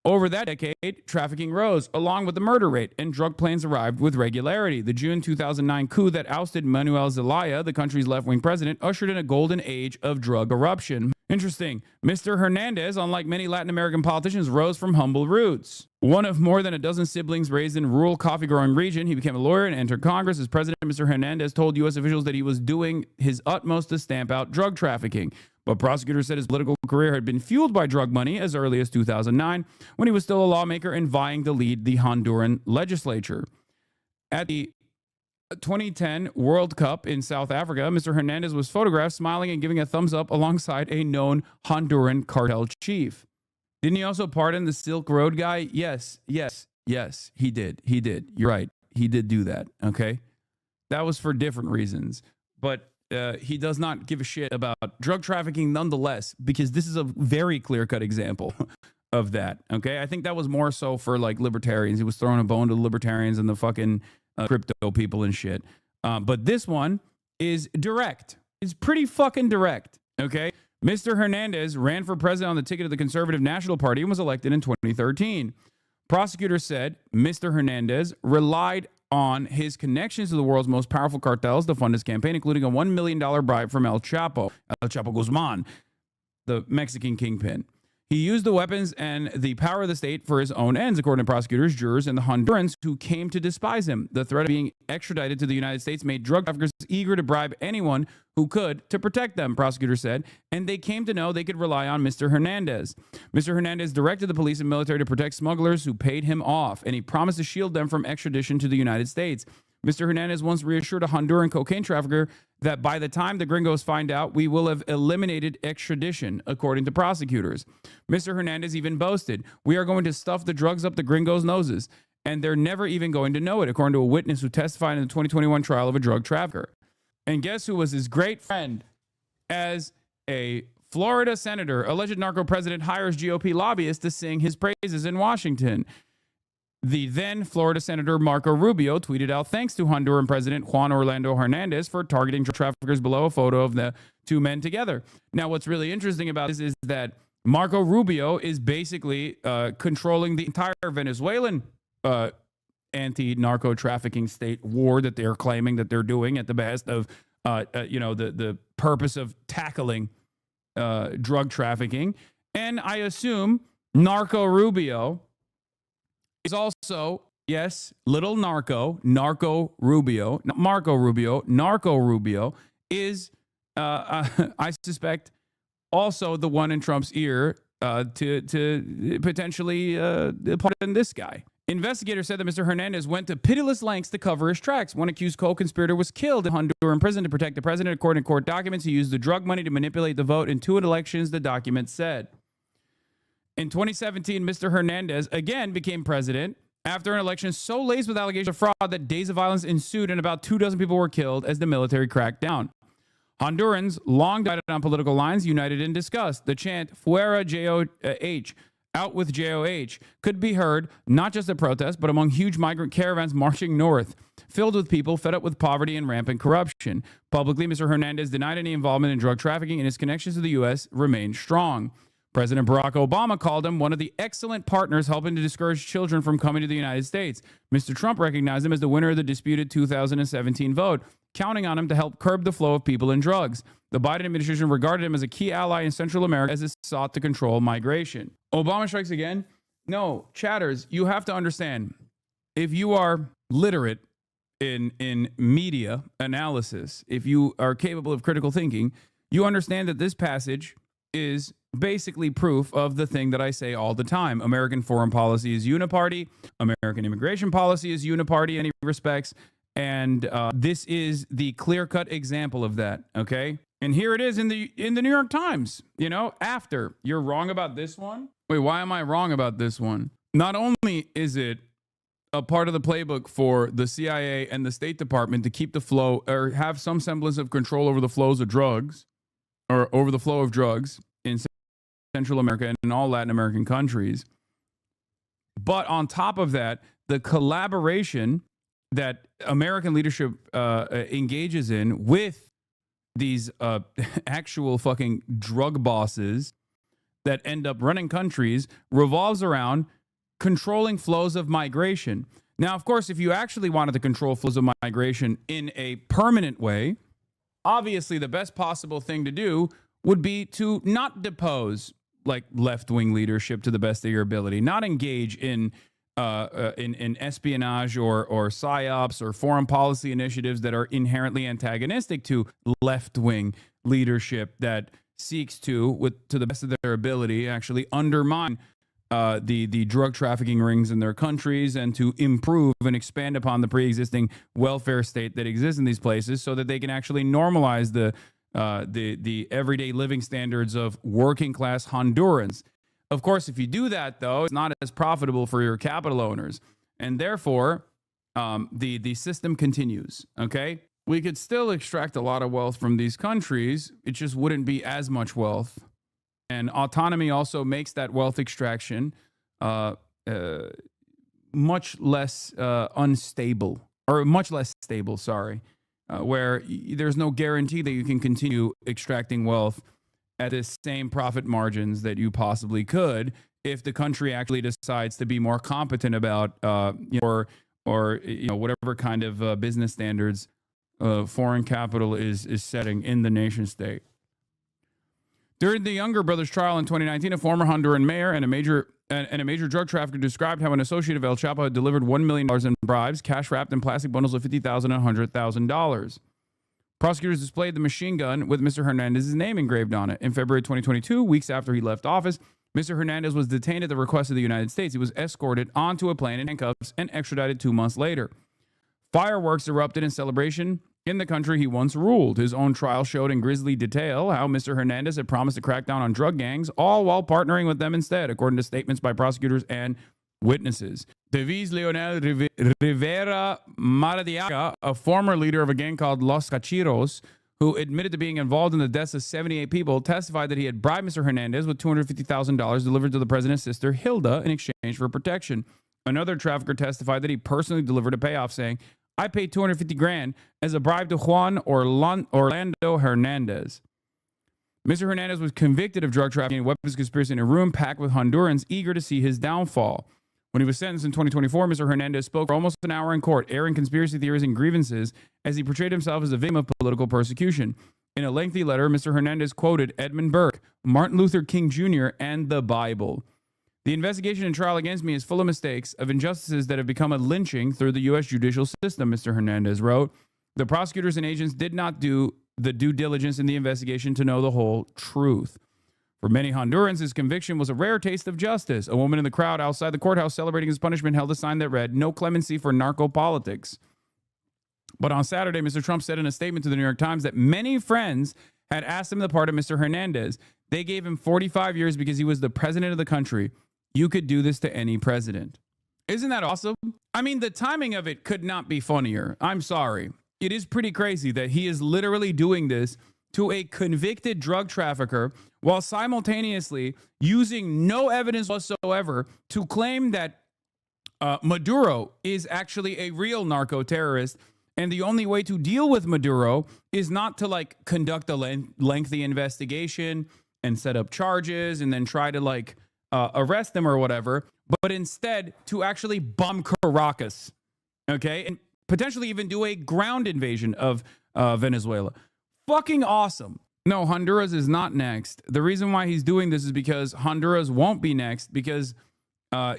S1: Over that decade, trafficking rose, along with the murder rate, and drug planes arrived with regularity. The June 2009 coup that ousted Manuel Zelaya, the country's left-wing president, ushered in a golden age of drug eruption. Interesting. Mr. Hernandez, unlike many Latin American politicians, rose from humble roots. One of more than a dozen siblings raised in a rural coffee-growing region, he became a lawyer and entered Congress. As president, Mr. Hernandez told U.S. officials that he was doing his utmost to stamp out drug trafficking. But prosecutors said his political career had been fueled by drug money as early as 2009, when he was still a lawmaker and vying to lead the Honduran legislature. At the 2010 World Cup in South Africa, Mr. Hernandez was photographed smiling and giving a thumbs up alongside a known Honduran cartel chief. Didn't he also pardon the Silk Road guy? Yes, he did. You're right. He did do that, okay? That was for different reasons. But he does not give a shit about drug trafficking nonetheless, because this is a very clear-cut example of that, okay? I think that was more so for, like, libertarians. He was throwing a bone to the libertarians and the fucking crypto people and shit. But this one is direct. It's pretty fucking direct, okay? Mr. Hernandez ran for president on the ticket of the Conservative National Party and was elected in 2013. Prosecutors said Mr. Hernandez relied on his connections to the world's most powerful cartels to fund his campaign, including a $1 million bribe from El Chapo Guzman, the Mexican kingpin. He used the weapons and the power of the state for his own ends, according to prosecutors, jurors, and the Hondurans who came to despise him. The threat of being extradited to the United States made drug traffickers eager to bribe anyone who could to protect them, prosecutors said, and they came to know they could rely on Mr. Hernandez. Mr. Hernandez directed the police and military to protect smugglers who paid him off, and he promised to shield them from extradition to the United States. Mr. Hernandez once reassured a Honduran cocaine trafficker that by the time the gringos find out, we will have eliminated extradition, according to prosecutors. Mr. Hernandez even boasted, "We are going to stuff the drugs up the gringos' noses, and they're never even going to know it," according to a witness who testified in the 2021 trial of a drug trafficker. And guess who was his great friend? As a Florida senator, alleged narco president hires GOP lobbyists to sing his praises in Washington. The then Florida Senator Marco Rubio tweeted out thanks to Honduran President Juan Orlando Hernandez for targeting drug traffickers, below a photo of the two men together. Now, what's really interesting about this is that Marco Rubio is basically controlling the entire Venezuelan anti-narco trafficking state war that they're claiming that they're doing at the behest of, the purpose of tackling drug trafficking. And I assume Marco Rubio is also, yes, little Marco Rubio is, I suspect, also the one in Trump's ear to potentially pardon this guy. Investigators said that Mr. Hernandez went to pitiless lengths to cover his tracks. One accused co-conspirator was killed in Honduran prison to protect the president. According to court documents, he used the drug money to manipulate the vote in 2 elections, the document said. In 2017, Mr. Hernandez again became president after an election so laced with allegations of fraud that days of violence ensued and about 24 people were killed as the military cracked down. Hondurans, long divided on political lines, united in disgust. The chant, "Fuera JOH," out with JOH, could be heard not just at protests, but among huge migrant caravans marching north, filled with people fed up with poverty and rampant corruption. Publicly, Mr. Hernandez denied any involvement in drug trafficking, and his connections to the U.S. remained strong. President Barack Obama called him one of the excellent partners helping to discourage children from coming to the United States. Mr. Trump recognized him as the winner of the disputed 2017 vote, counting on him to help curb the flow of people and drugs. The Biden administration regarded him as a key ally in Central America as it sought to control migration. Obama strikes again? No, chatters, you have to understand, if you are literate in media analysis, if you are capable of critical thinking, you understand that this passage is basically proof of the thing that I say all the time. American foreign policy is uniparty. American immigration policy is uniparty in any respects. And this is the clear-cut example of that, okay? And here it is in the New York Times, after. You're wrong about this one? Wait, why am I wrong about this one? Not only is it a part of the playbook for the CIA and the State Department to keep the flow or have some semblance of control over the flows of drugs, or over the flow of drugs in Central America and in all Latin American countries. But on top of that, the collaboration that American leadership engages in with these actual fucking drug bosses that end up running countries revolves around controlling flows of migration. Now, of course, if you actually wanted to control flows of migration in a permanent way, obviously the best possible thing to do would be to not depose like left-wing leadership to the best of your ability, not engage in espionage or psyops or foreign policy initiatives that are inherently antagonistic to left-wing leadership that seeks to the best of their ability, actually undermine the drug trafficking rings in their countries and to improve and expand upon the pre-existing welfare state that exists in these places so that they can actually normalize the everyday living standards of working class Hondurans. Of course, if you do that, though, it's not as profitable for your capital owners. And therefore, the system continues, okay? We could still extract a lot of wealth from these countries. It just wouldn't be as much wealth. And autonomy also makes that wealth extraction much less unstable, or much less stable, where there's no guarantee that you can continue extracting wealth at the same profit margins that you possibly could if the country actually decides to be more competent about or whatever kind of business standards foreign capital is setting in the nation state. During the Younger brothers' trial in 2019, a former Honduran mayor and a major drug trafficker described how an associate of El Chapo had delivered $1 million in bribes, cash wrapped in plastic bundles of $50,000 and $100,000. Prosecutors displayed the machine gun with Mr. Hernandez's name engraved on it. In February 2022, weeks after he left office, Mr. Hernandez was detained at the request of the United States. He was escorted onto a plane in handcuffs and extradited 2 months later. Fireworks erupted in celebration in the country he once ruled. His own trial showed in grisly detail how Mr. Hernandez had promised to crack down on drug gangs, all while partnering with them instead, according to statements by prosecutors and witnesses. Davies Leonel Rivera Maradiaga, a former leader of a gang called Los Cachiros, who admitted to being involved in the deaths of 78 people, testified that he had bribed Mr. Hernandez with $250,000 delivered to the president's sister, Hilda, in exchange for protection. Another trafficker testified that he personally delivered a payoff, saying, "I paid $250,000 as a bribe to Juan Orlando Hernandez." Mr. Hernandez was convicted of drug trafficking and weapons conspiracy in a room packed with Hondurans eager to see his downfall. When he was sentenced in 2024, Mr. Hernandez spoke for almost an hour in court, airing conspiracy theories and grievances as he portrayed himself as a victim of political persecution. In a lengthy letter, Mr. Hernandez quoted Edmund Burke, Martin Luther King Jr., and the Bible. "The investigation and trial against me is full of mistakes, of injustices that have become a lynching through the U.S. judicial system," Mr. Hernandez wrote. "The prosecutors and agents did not do the due diligence in the investigation to know the whole truth." For many Hondurans, his conviction was a rare taste of justice. A woman in the crowd outside the courthouse celebrating his punishment held a sign that read, "No clemency for narco politics." But on Saturday, Mr. Trump said in a statement to the New York Times that many friends had asked him to pardon Mr. Hernandez. They gave him 45 years because he was the president of the country. You could do this to any president. Isn't that awesome? I mean, the timing of it could not be funnier. I'm sorry. It is pretty crazy that he is literally doing this to a convicted drug trafficker while simultaneously using no evidence whatsoever to claim that Maduro is actually a real narco terrorist. And the only way to deal with Maduro is not to conduct a lengthy investigation and set up charges and then try to arrest them or whatever, but instead to actually bomb Caracas, okay? And potentially even do a ground invasion of Venezuela. Fucking awesome. No, Honduras is not next. The reason why he's doing this is because Honduras won't be next because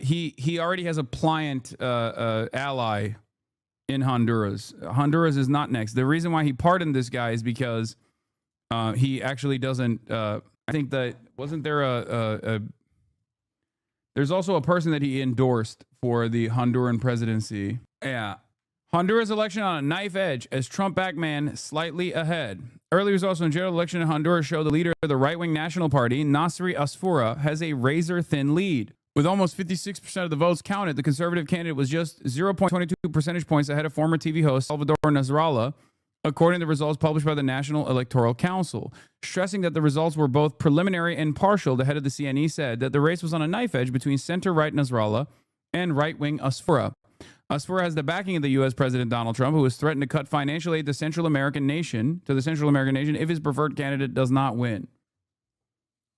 S1: he already has a pliant ally in Honduras. Honduras is not next. The reason why he pardoned this guy is because he actually doesn't, I think that, wasn't there there's also a person that he endorsed for the Honduran presidency. Yeah. Honduras election on a knife edge as Trump-backed man slightly ahead. Early results from the general election in Honduras show the leader of the right-wing National Party, Nasri Asfoura, has a razor-thin lead. With almost 56% of the votes counted, the conservative candidate was just 0.22 percentage points ahead of former TV host Salvador Nasrallah, according to the results published by the National Electoral Council. Stressing that the results were both preliminary and partial, the head of the CNE said that the race was on a knife edge between center-right Nasrallah and right-wing Asfura. Asfura has the backing of the U.S. President Donald Trump, who has threatened to cut financial aid to the Central American nation if his preferred candidate does not win.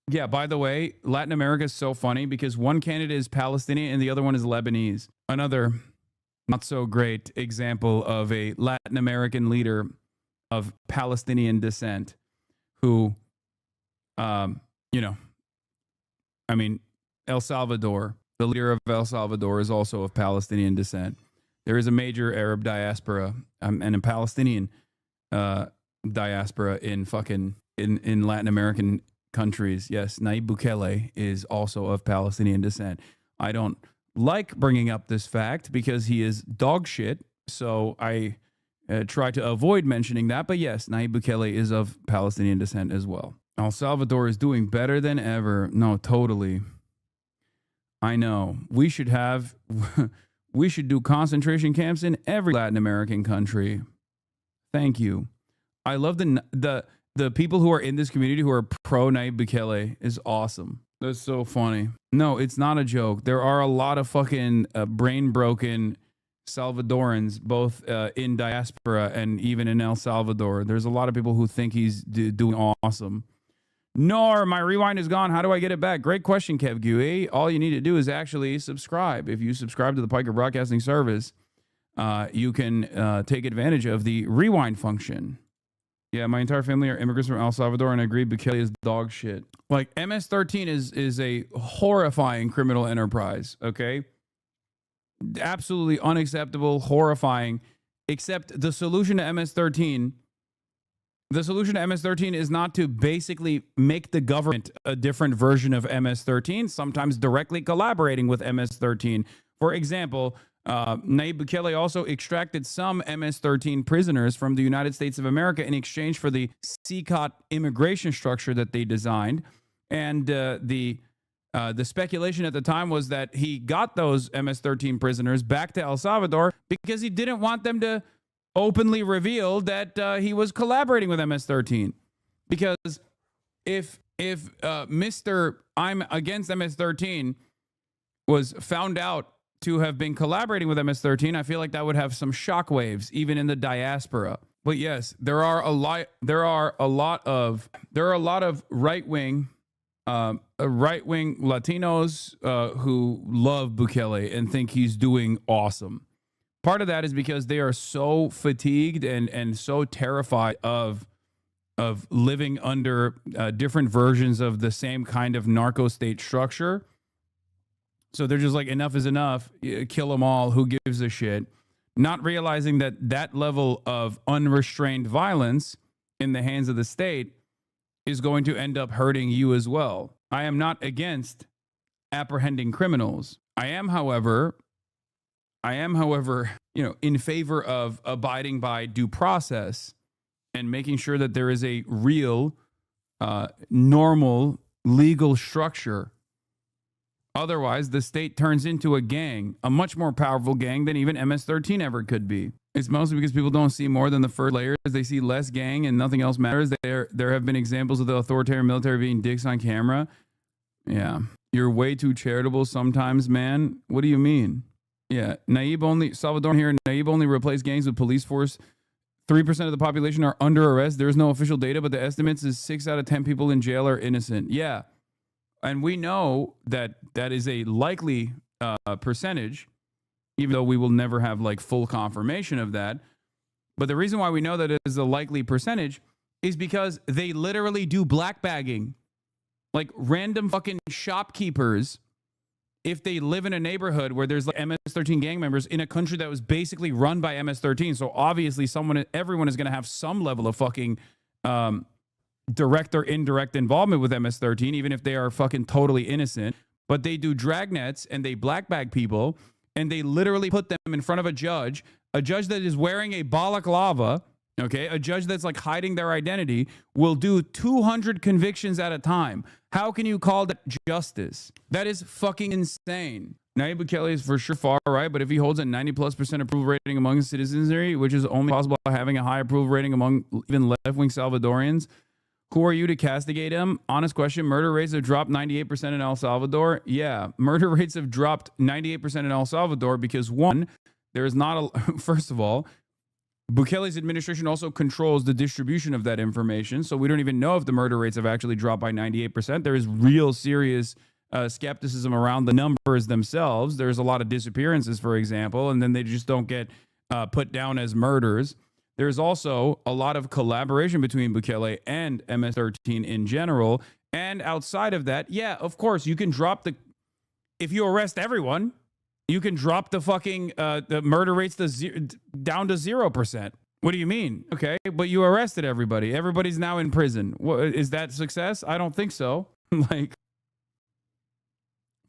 S1: Yeah, by the way, Latin America is so funny because one candidate is Palestinian and the other one is Lebanese. Another not so great example of a Latin American leader of Palestinian descent who, El Salvador, the leader of El Salvador is also of Palestinian descent. There is a major Arab diaspora and a Palestinian diaspora in Latin American countries. Yes, Nayib Bukele is also of Palestinian descent. I don't like bringing up this fact because he is dog shit, so I try to avoid mentioning that. But yes, Nayib Bukele is of Palestinian descent as well. El Salvador is doing better than ever. No, totally. I know. We should do concentration camps in every Latin American country. Thank you. I love the people who are in this community who are pro Nayib Bukele is awesome. That's so funny. No, it's not a joke. There are a lot of fucking brain broken Salvadorans, both in diaspora and even in El Salvador. There's a lot of people who think he's doing awesome. Nor, my rewind is gone. How do I get it back? Great question, Kev Gui. All you need to do is actually subscribe. If you subscribe to the Piker Broadcasting Service, you can take advantage of the rewind function. Yeah, my entire family are immigrants from El Salvador, and I agree Bukele is dog shit. Like, MS-13 is a horrifying criminal enterprise, okay? Absolutely unacceptable, horrifying, except the solution to MS-13... The solution to MS-13 is not to basically make the government a different version of MS-13, sometimes directly collaborating with MS-13. For example, Nayib Bukele also extracted some MS-13 prisoners from the United States of America in exchange for the CCOT immigration structure that they designed. And the speculation at the time was that he got those MS-13 prisoners back to El Salvador because he didn't want them to openly revealed that he was collaborating with MS-13. Because if Mr. I'm against MS-13 was found out to have been collaborating with MS-13, I feel like that would have some shockwaves even in the diaspora. But yes, there are a lot of right-wing Latinos who love Bukele and think he's doing awesome. Part of that is because they are so fatigued and so terrified of living under different versions of the same kind of narco state structure. So they're just like, enough is enough. Kill them all. Who gives a shit? Not realizing that level of unrestrained violence in the hands of the state is going to end up hurting you as well. I am not against apprehending criminals. I am, however, in favor of abiding by due process and making sure that there is a real, normal legal structure. Otherwise, the state turns into a gang, a much more powerful gang than even MS-13 ever could be. It's mostly because people don't see more than the first layers. They see less gang and nothing else matters. There have been examples of the authoritarian military being dicks on camera. Yeah. You're way too charitable sometimes, man. What do you mean? Yeah, Salvador here, Nayib only replaced gangs with police force. 3% of the population are under arrest. There's no official data, but the estimates is 6 out of 10 people in jail are innocent. Yeah, and we know that is a likely percentage, even though we will never have like full confirmation of that. But the reason why we know that it is a likely percentage is because they literally do black bagging. Like random fucking shopkeepers, if they live in a neighborhood where there's like MS-13 gang members in a country that was basically run by MS-13, so obviously everyone is going to have some level of fucking direct or indirect involvement with MS-13, even if they are fucking totally innocent. But they do dragnets and they black bag people, and they literally put them in front of a judge that is wearing a balaclava. Okay, a judge that's like hiding their identity will do 200 convictions at a time. How can you call that justice? That is fucking insane. Nayib Bukele is for sure far right, but if he holds a 90+% approval rating among citizenry, which is only possible by having a high approval rating among even left-wing Salvadorians, who are you to castigate him? Honest question. Murder rates have dropped 98% in El Salvador. Yeah, murder rates have dropped 98% in El Salvador because, one, there is not a, first of all, Bukele's administration also controls the distribution of that information. So we don't even know if the murder rates have actually dropped by 98%. There is real serious skepticism around the numbers themselves. There's a lot of disappearances, for example, and then they just don't get put down as murders. There's also a lot of collaboration between Bukele and MS-13 in general. And outside of that, yeah, of course, you can drop the, if you arrest everyone, you can drop the fucking the murder rates down to 0%. What do you mean? Okay, but you arrested everybody. Everybody's now in prison. Is that success? I don't think so. Like,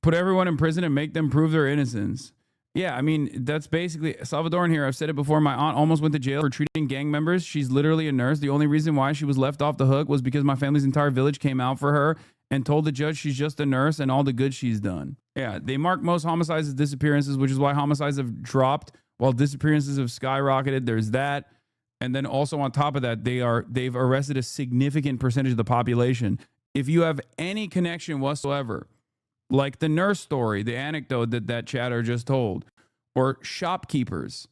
S1: put everyone in prison and make them prove their innocence. Yeah, I mean, that's basically Salvadoran here. I've said it before. My aunt almost went to jail for treating gang members. She's literally a nurse. The only reason why she was left off the hook was because my family's entire village came out for her and told the judge she's just a nurse and all the good she's done. Yeah, they mark most homicides as disappearances, which is why homicides have dropped while disappearances have skyrocketed. There's that. And then also on top of that, they've arrested a significant percentage of the population. If you have any connection whatsoever, like the nurse story, the anecdote that chatter just told, or shopkeepers,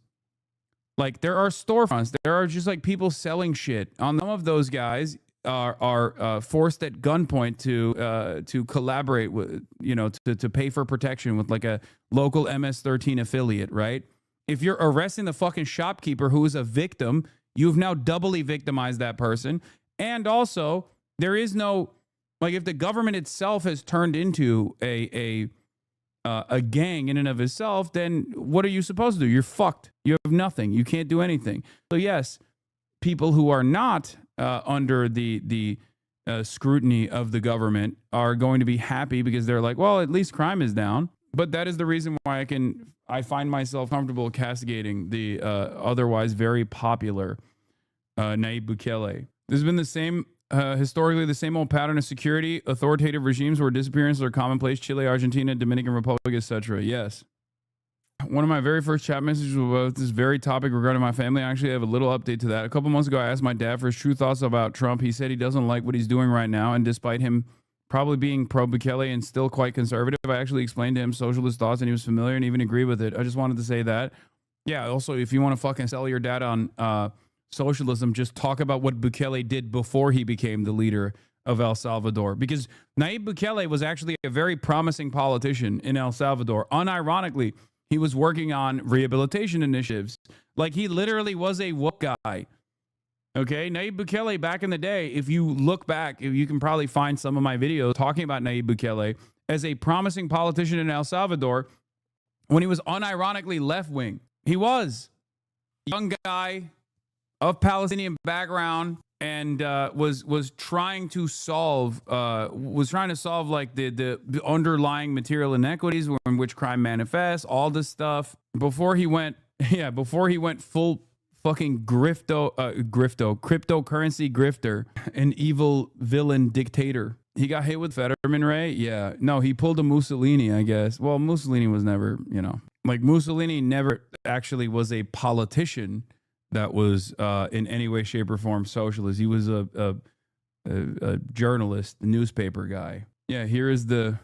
S1: like there are storefronts, there are just like people selling shit. On some of those guys are forced at gunpoint to collaborate with, you know, to pay for protection with like a local MS-13 affiliate, right? If you're arresting the fucking shopkeeper who is a victim, you've now doubly victimized that person. And also, there is no, like, if the government itself has turned into a gang in and of itself, then what are you supposed to do? You're fucked. You have nothing. You can't do anything. So yes, people who are not under the scrutiny of the government are going to be happy because they're like, well, at least crime is down. But that is the reason why I find myself comfortable castigating the otherwise very popular Nayib Bukele. There's been the same, historically, the same old pattern of security, authoritative regimes where disappearances are commonplace, Chile, Argentina, Dominican Republic, etc. Yes. One of my very first chat messages was about this very topic regarding my family. I actually have a little update to that. A couple months ago, I asked my dad for his true thoughts about Trump. He said he doesn't like what he's doing right now, and despite him probably being pro-Bukele and still quite conservative, I actually explained to him socialist thoughts, and he was familiar and even agreed with it. I just wanted to say that. Yeah, also, if you want to fucking sell your dad on socialism, just talk about what Bukele did before he became the leader of El Salvador. Because Nayib Bukele was actually a very promising politician in El Salvador. Unironically, he was working on rehabilitation initiatives. Like, he literally was a woke guy. Okay, Nayib Bukele back in the day, if you look back, you can probably find some of my videos talking about Nayib Bukele as a promising politician in El Salvador when he was unironically left-wing. He was a young guy of Palestinian background and was trying to solve like the underlying material inequities in which crime manifests, all this stuff before he went full fucking cryptocurrency grifter, an evil villain dictator. He got hit with Fetterman Ray. Yeah, no, he pulled a Mussolini, I guess. Well, Mussolini was never, like Mussolini never actually was a politician that was in any way, shape, or form socialist. He was a journalist, a newspaper guy. Yeah, here's the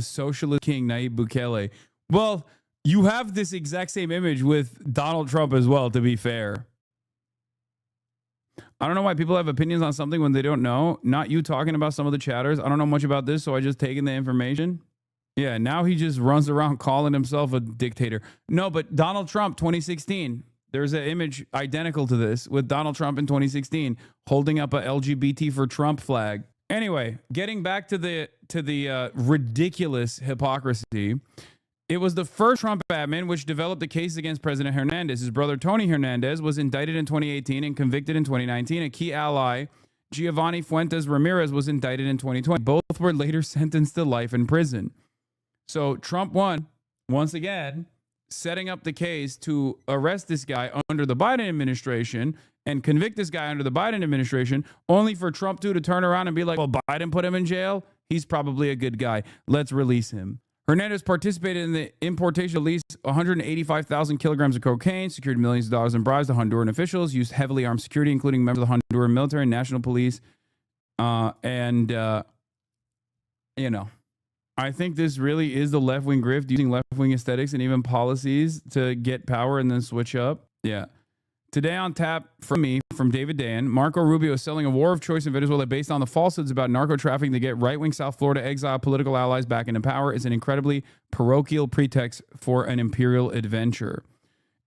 S1: socialist king, Nayib Bukele. Well, you have this exact same image with Donald Trump as well, to be fair. I don't know why people have opinions on something when they don't know. Not you talking about some of the chatters. I don't know much about this, so I just taken the information. Yeah, now he just runs around calling himself a dictator. No, but Donald Trump, 2016. There's an image identical to this with Donald Trump in 2016 holding up a LGBT for Trump flag. Anyway, getting back to the ridiculous hypocrisy. It was the first Trump admin which developed the case against President Hernandez. His brother, Tony Hernandez, was indicted in 2018 and convicted in 2019. A key ally, Giovanni Fuentes Ramirez, was indicted in 2020. Both were later sentenced to life in prison. So Trump won, once again, setting up the case to arrest this guy under the Biden administration and convict this guy under the Biden administration, only for Trump to turn around and be like, well, Biden put him in jail. He's probably a good guy. Let's release him. Hernandez participated in the importation of at least 185,000 kilograms of cocaine, secured millions of dollars in bribes to Honduran officials, used heavily armed security, including members of the Honduran military and national police. I think this really is the left-wing grift, using left-wing aesthetics and even policies to get power and then switch up. Yeah. Today on tap from me, from David Dan, Marco Rubio is selling a war of choice in Venezuela based on the falsehoods about narco trafficking to get right-wing South Florida exile political allies back into power. Is an incredibly parochial pretext for an imperial adventure.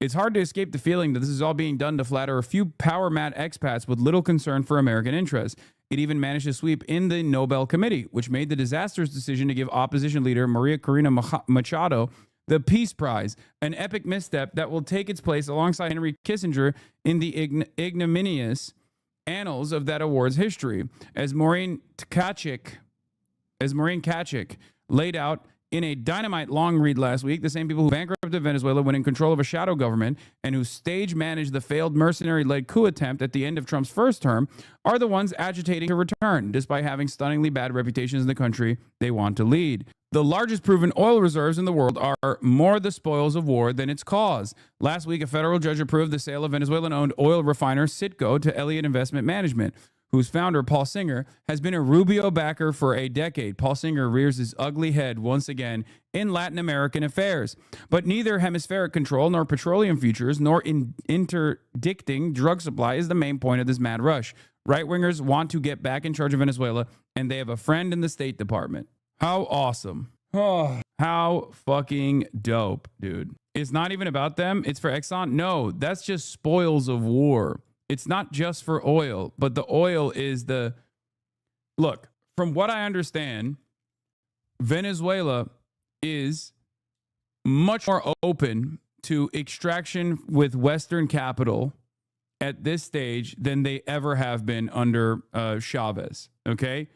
S1: It's hard to escape the feeling that this is all being done to flatter a few power-mad expats with little concern for American interests. It even managed to sweep in the Nobel Committee, which made the disastrous decision to give opposition leader Maria Corina Machado the Peace Prize, an epic misstep that will take its place alongside Henry Kissinger in the ignominious annals of that award's history. As Maureen Kachik laid out in a dynamite long read last week, the same people who bankrupted Venezuela when in control of a shadow government and who stage managed the failed mercenary-led coup attempt at the end of Trump's first term are the ones agitating to return, despite having stunningly bad reputations in the country they want to lead. The largest proven oil reserves in the world are more the spoils of war than its cause. Last week, a federal judge approved the sale of Venezuelan-owned oil refiner Citgo to Elliott Investment Management, whose founder, Paul Singer, has been a Rubio backer for a decade. Paul Singer rears his ugly head once again in Latin American affairs. But neither hemispheric control, nor petroleum futures, nor interdicting drug supply is the main point of this mad rush. Right-wingers want to get back in charge of Venezuela, and they have a friend in the State Department. How awesome. Oh, how fucking dope, dude. It's not even about them. It's for Exxon. No, that's just spoils of war. It's not just for oil, but the oil is the... Look, from what I understand, Venezuela is much more open to extraction with Western capital at this stage than they ever have been under Chavez, okay?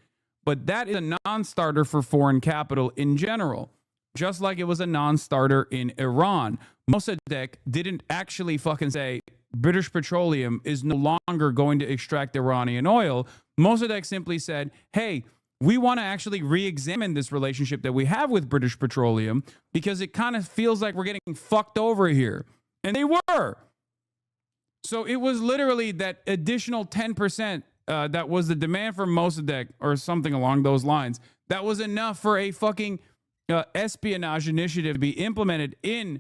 S1: But that is a non-starter for foreign capital in general, just like it was a non-starter in Iran. Mossadegh didn't actually fucking say British Petroleum is no longer going to extract Iranian oil. Mossadegh simply said, hey, we want to actually re-examine this relationship that we have with British Petroleum because it kind of feels like we're getting fucked over here. And they were. So it was literally that additional 10% that was the demand for Mossadegh or something along those lines. That was enough for a fucking espionage initiative to be implemented in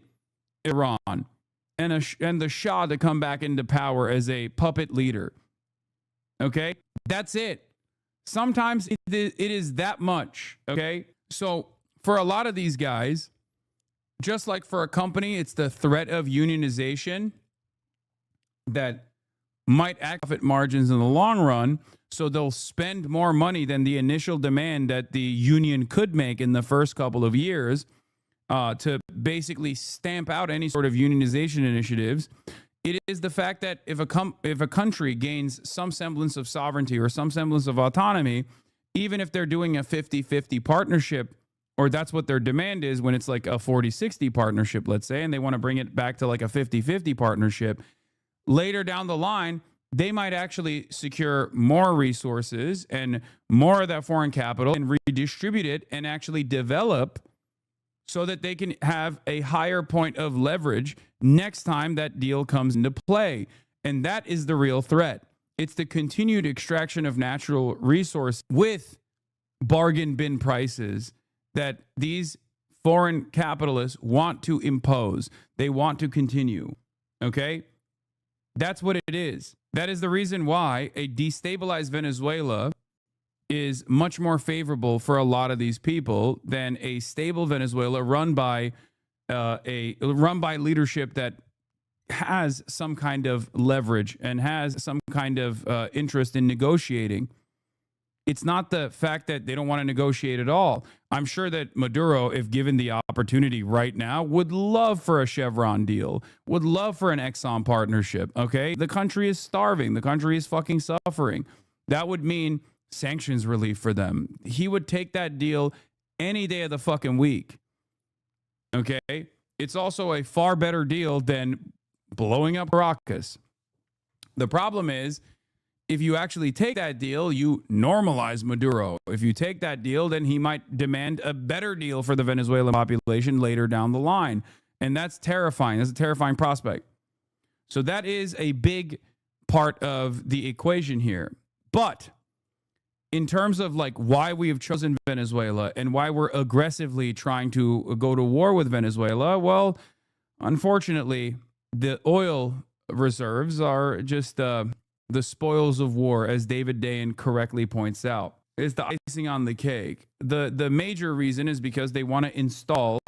S1: Iran and the Shah to come back into power as a puppet leader. Okay? That's it. Sometimes it is that much. Okay? So for a lot of these guys, just like for a company, it's the threat of unionization that might act profit margins in the long run, so they'll spend more money than the initial demand that the union could make in the first couple of years to basically stamp out any sort of unionization initiatives. It is the fact that if a country gains some semblance of sovereignty or some semblance of autonomy, even if they're doing a 50-50 partnership, or that's what their demand is when it's like a 40-60 partnership, let's say, and they want to bring it back to like a 50-50 partnership, later down the line, they might actually secure more resources and more of that foreign capital and redistribute it and actually develop so that they can have a higher point of leverage next time that deal comes into play. And that is the real threat. It's the continued extraction of natural resource with bargain bin prices that these foreign capitalists want to impose. They want to continue. Okay? That's what it is. That is the reason why a destabilized Venezuela is much more favorable for a lot of these people than a stable Venezuela run by leadership that has some kind of leverage and has some kind of interest in negotiating. It's not the fact that they don't want to negotiate at all. I'm sure that Maduro, if given the opportunity right now, would love for a Chevron deal, would love for an Exxon partnership, okay? The country is starving. The country is fucking suffering. That would mean sanctions relief for them. He would take that deal any day of the fucking week, okay? It's also a far better deal than blowing up Caracas. The problem is if you actually take that deal, you normalize Maduro. If you take that deal, then he might demand a better deal for the Venezuelan population later down the line. And that's terrifying. That's a terrifying prospect. So that is a big part of the equation here. But in terms of like why we have chosen Venezuela and why we're aggressively trying to go to war with Venezuela, well, unfortunately, the oil reserves are just the spoils of war, as David Dayen correctly points out. It's the icing on the cake. The major reason is because they want to install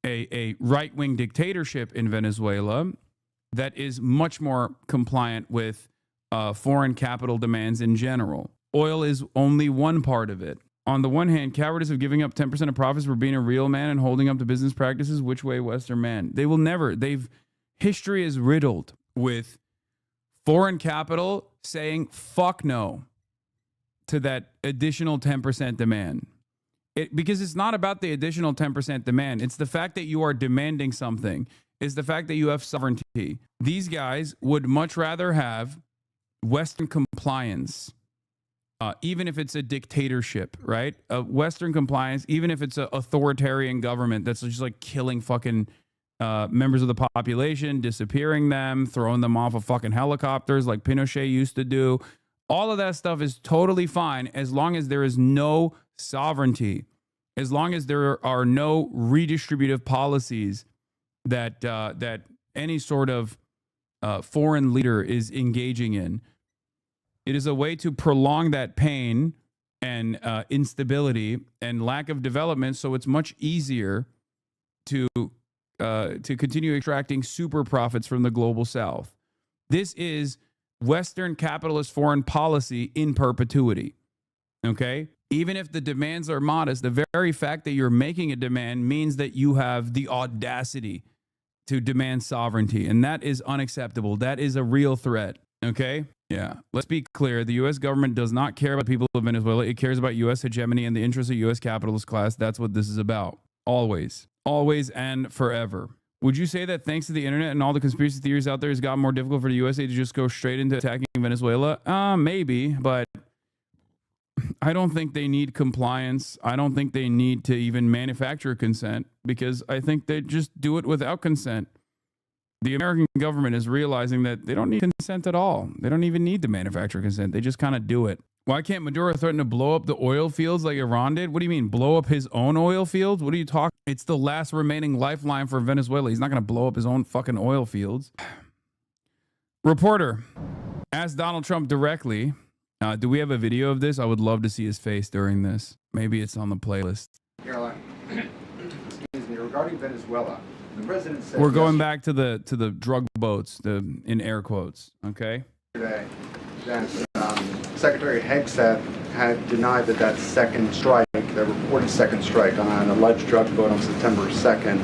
S1: a right-wing dictatorship in Venezuela that is much more compliant with foreign capital demands in general. Oil is only one part of it. On the one hand, cowardice of giving up 10% of profits for being a real man and holding up to business practices, which way, Western man? They will never. History is riddled with foreign capital saying fuck no to that additional 10% demand. Because it's not about the additional 10% demand. It's the fact that you are demanding something. It's the fact that you have sovereignty. These guys would much rather have Western compliance, even if it's a dictatorship, right? Western compliance, even if it's an authoritarian government that's just like killing fucking members of the population, disappearing them, throwing them off of fucking helicopters like Pinochet used to do. All of that stuff is totally fine as long as there is no sovereignty, as long as there are no redistributive policies that any sort of foreign leader is engaging in. It is a way to prolong that pain and instability and lack of development, so it's much easier to continue extracting super profits from the global south. This is Western capitalist foreign policy in perpetuity, okay? Even if the demands are modest, the very fact that you're making a demand means that you have the audacity to demand sovereignty, and that is unacceptable. That is a real threat, okay? Yeah, let's be clear. The U.S. government does not care about the people of Venezuela. It cares about U.S. hegemony and the interests of U.S. capitalist class. That's what this is about. Always. Always and forever. Would you say that thanks to the internet and all the conspiracy theories out there, it's gotten more difficult for the USA to just go straight into attacking Venezuela? Maybe, but I don't think they need compliance. I don't think they need to even manufacture consent, because I think they just do it without consent. The American government is realizing that they don't need consent at all. They don't even need to manufacture consent. They just kind of do it. Why can't Maduro threaten to blow up the oil fields like Iran did? What do you mean, blow up his own oil fields? What are you talking? It's the last remaining lifeline for Venezuela. He's not going to blow up his own fucking oil fields. Reporter asked Donald Trump directly, do we have a video of this? I would love to see his face during this. Maybe it's on the playlist.
S3: Caroline, excuse me, regarding Venezuela, the president said
S1: we're going back to the drug boats, in air quotes, okay?
S3: Yesterday that Secretary Hegseth had denied that second strike, the reported second strike on an alleged drug boat on September 2nd.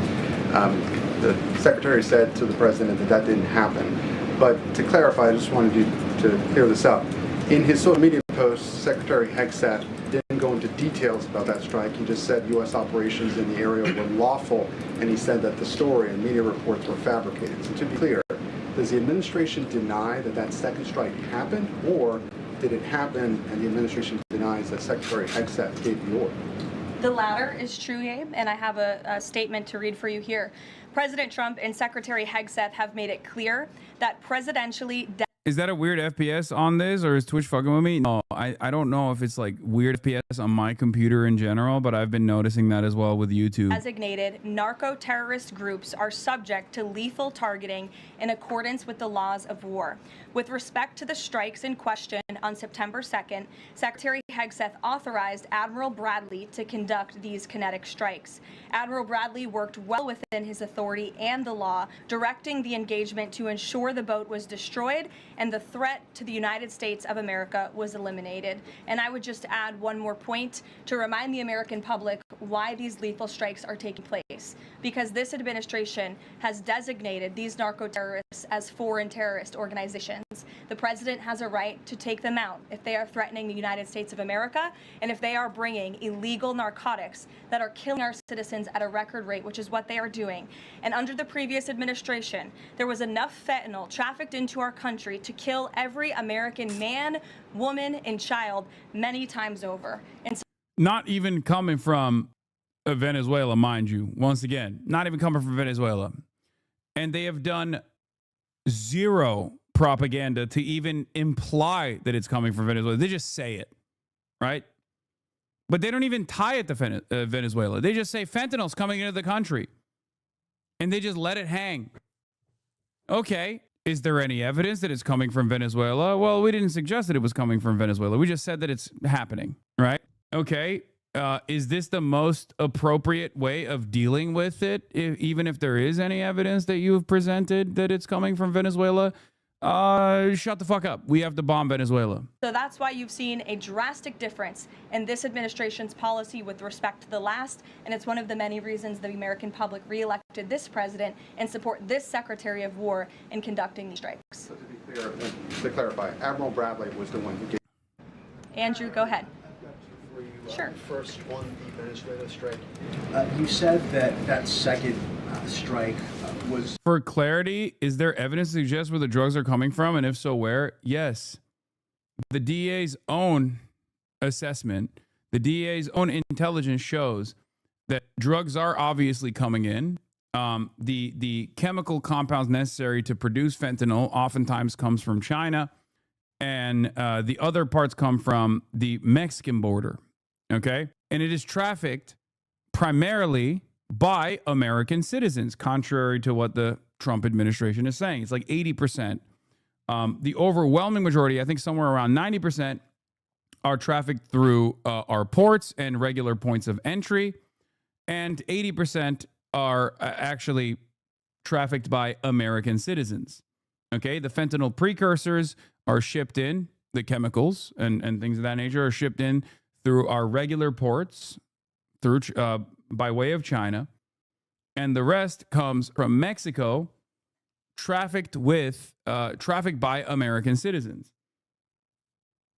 S3: The secretary said to the president that didn't happen. But to clarify, I just wanted you to clear this up. In his social media post, Secretary Hegseth didn't go into details about that strike. He just said U.S. operations in the area were lawful, and he said that the story and media reports were fabricated. So to be clear, does the administration deny that second strike happened, or did it happen and the administration denies that Secretary Hegseth gave the order?
S22: The latter is true, Abe, and I have a statement to read for you here. President Trump and Secretary Hegseth have made it clear that presidentially...
S1: Is that a weird FPS on this, or is Twitch fucking with me? No, I don't know if it's like weird FPS on my computer in general, but I've been noticing that as well with YouTube.
S22: Designated narco-terrorist groups are subject to lethal targeting in accordance with the laws of war. With respect to the strikes in question on September 2nd, Secretary Hegseth authorized Admiral Bradley to conduct these kinetic strikes. Admiral Bradley worked well within his authority and the law, directing the engagement to ensure the boat was destroyed and the threat to the United States of America was eliminated. And I would just add one more point to remind the American public why these lethal strikes are taking place. Because this administration has designated these narco-terrorists as foreign terrorist organizations. The president has a right to take them them out if they are threatening the United States of America and if they are bringing illegal narcotics that are killing our citizens at a record rate, which is what they are doing. And under the previous administration, there was enough fentanyl trafficked into our country to kill every American man, woman, and child many times over. And so
S1: Not even coming from Venezuela, mind you. Once again, not even coming from Venezuela. And they have done zero propaganda to even imply that it's coming from Venezuela. They just say it, right? But they don't even tie it to Venezuela. They just say fentanyl's coming into the country. And they just let it hang. Okay, is there any evidence that it's coming from Venezuela? Well, we didn't suggest that it was coming from Venezuela. We just said that it's happening, right? Okay, is this the most appropriate way of dealing with it, even if there is any evidence that you have presented that it's coming from Venezuela? Shut the fuck up. We have to bomb Venezuela.
S22: So that's why you've seen a drastic difference in this administration's policy with respect to the last, and it's one of the many reasons the American public reelected this president and support this Secretary of War in conducting these strikes.
S3: So to be clear, to clarify, Admiral Bradley was the one who did.
S22: Andrew, go ahead. Sure.
S4: First on the Venezuela strike, you said that that second strike was...
S1: For clarity, is there evidence to suggest where the drugs are coming from? And if so, where? Yes. The DA's own assessment, the DA's own intelligence shows that drugs are obviously coming in. The chemical compounds necessary to produce fentanyl oftentimes comes from China, and the other parts come from the Mexican border. Okay. And it is trafficked primarily by American citizens, contrary to what the Trump administration is saying. It's like 80%. The overwhelming majority, I think somewhere around 90%, are trafficked through our ports and regular points of entry. And 80% are actually trafficked by American citizens. Okay. The fentanyl precursors are shipped in, the chemicals and things of that nature are shipped in through our regular ports, through by way of China, and the rest comes from Mexico, trafficked by American citizens.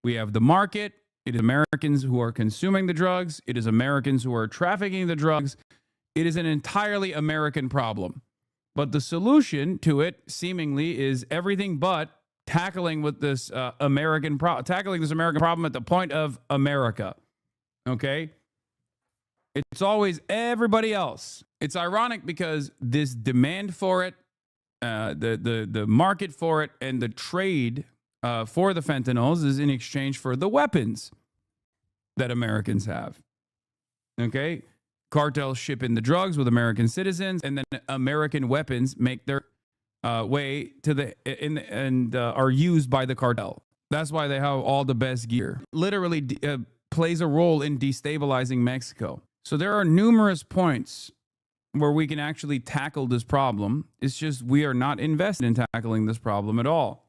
S1: We have the market. It is Americans who are consuming the drugs. It is Americans who are trafficking the drugs. It is an entirely American problem. But the solution to it, seemingly, is everything but tackling this American problem at the point of America. Okay? It's always everybody else. It's ironic because this demand for it, the market for it, and the trade for the fentanyls is in exchange for the weapons that Americans have. Okay? Cartels ship in the drugs with American citizens, and then American weapons make their way to are used by the cartel. That's why they have all the best gear. Literally plays a role in destabilizing Mexico. So there are numerous points where we can actually tackle this problem. It's just we are not invested in tackling this problem at all.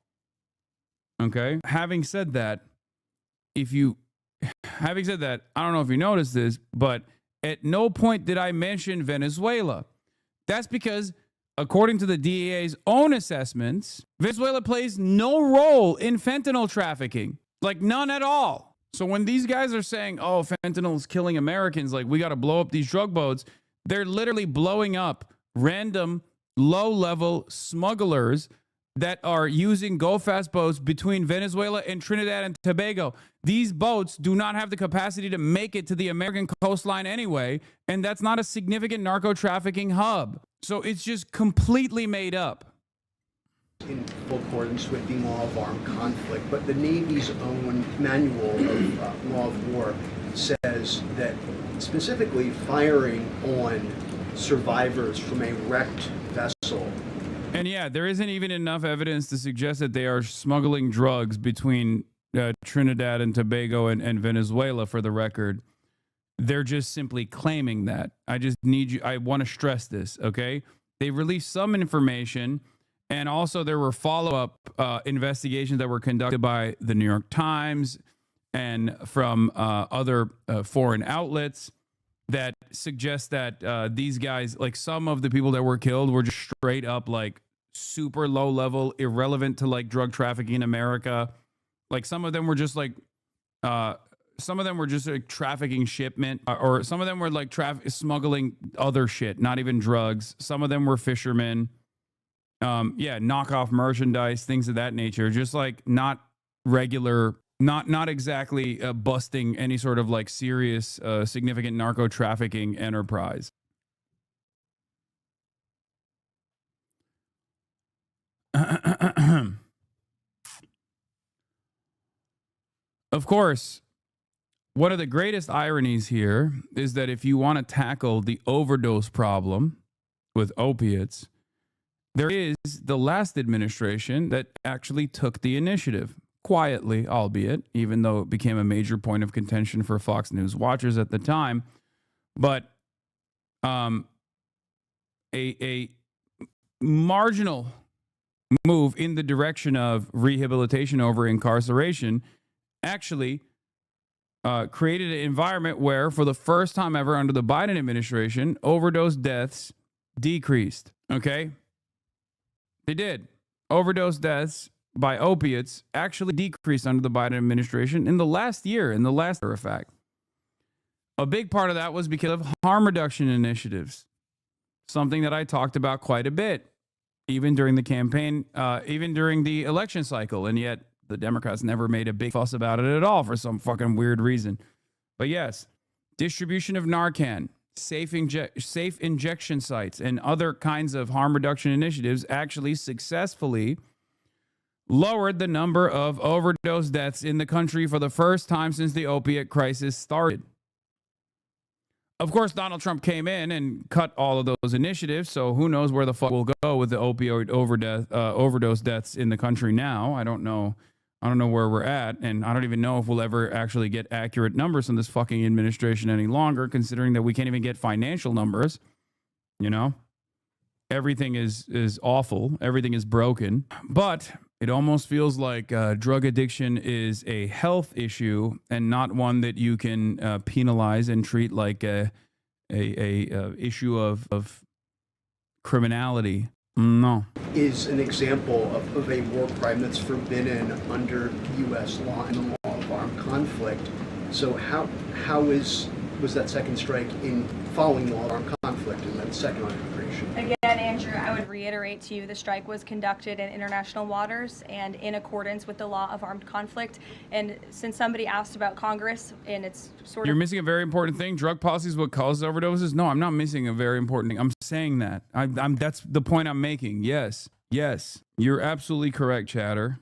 S1: Okay? Having said that, I don't know if you noticed this, but at no point did I mention Venezuela. That's because, according to the DEA's own assessments, Venezuela plays no role in fentanyl trafficking. Like, none at all. So when these guys are saying, oh, fentanyl is killing Americans, like we got to blow up these drug boats, they're literally blowing up random low-level smugglers that are using go-fast boats between Venezuela and Trinidad and Tobago. These boats do not have the capacity to make it to the American coastline anyway, and that's not a significant narco-trafficking hub. So it's just completely made up.
S4: In full accordance with the law of armed conflict, but the Navy's own manual of law of war says that specifically firing on survivors from a wrecked vessel.
S1: And yeah, there isn't even enough evidence to suggest that they are smuggling drugs between Trinidad and Tobago and Venezuela, for the record. They're just simply claiming that. I want to stress this, okay? They released some information. And also there were follow-up investigations that were conducted by the New York Times and from other foreign outlets that suggest that these guys, like some of the people that were killed, were just straight up like super low level, irrelevant to like drug trafficking in America. Like some of them were just like, some of them were just like trafficking shipment, or some of them were like smuggling other shit, not even drugs. Some of them were fishermen. Yeah, knockoff merchandise, things of that nature. Just like not regular, not exactly busting any sort of like serious, significant narco trafficking enterprise. Of course, one of the greatest ironies here is that if you want to tackle the overdose problem with opiates, there is the last administration that actually took the initiative, quietly, albeit, even though it became a major point of contention for Fox News watchers at the time. But a marginal move in the direction of rehabilitation over incarceration actually created an environment where, for the first time ever under the Biden administration, overdose deaths decreased. Okay? They did. Overdose deaths by opiates actually decreased under the Biden administration in the last year, of fact. A big part of that was because of harm reduction initiatives, something that I talked about quite a bit, even during the campaign, even during the election cycle, and yet the Democrats never made a big fuss about it at all for some fucking weird reason. But yes, distribution of Narcan, safe injection sites, and other kinds of harm reduction initiatives actually successfully lowered the number of overdose deaths in the country for the first time since the opiate crisis started. Of course, Donald Trump came in and cut all of those initiatives, so who knows where the fuck we'll go with the opioid overdose deaths in the country now. I don't know where we're at, and I don't even know if we'll ever actually get accurate numbers from this fucking administration any longer, considering that we can't even get financial numbers. You know? Everything is awful. Everything is broken. But it almost feels like drug addiction is a health issue and not one that you can penalize and treat like a issue of criminality. No.
S4: Is an example of a war crime that's forbidden under U.S. law and the law of armed conflict. So was that second strike in following the law of armed conflict and then second on immigration?
S22: Again, Andrew, I would reiterate to you the strike was conducted in international waters and in accordance with the law of armed conflict. And since somebody asked about Congress and it's sort of...
S1: You're missing a very important thing. Drug policy is what causes overdoses? No, I'm not missing a very important thing. I'm saying that. That's the point I'm making. Yes. You're absolutely correct, Chatter.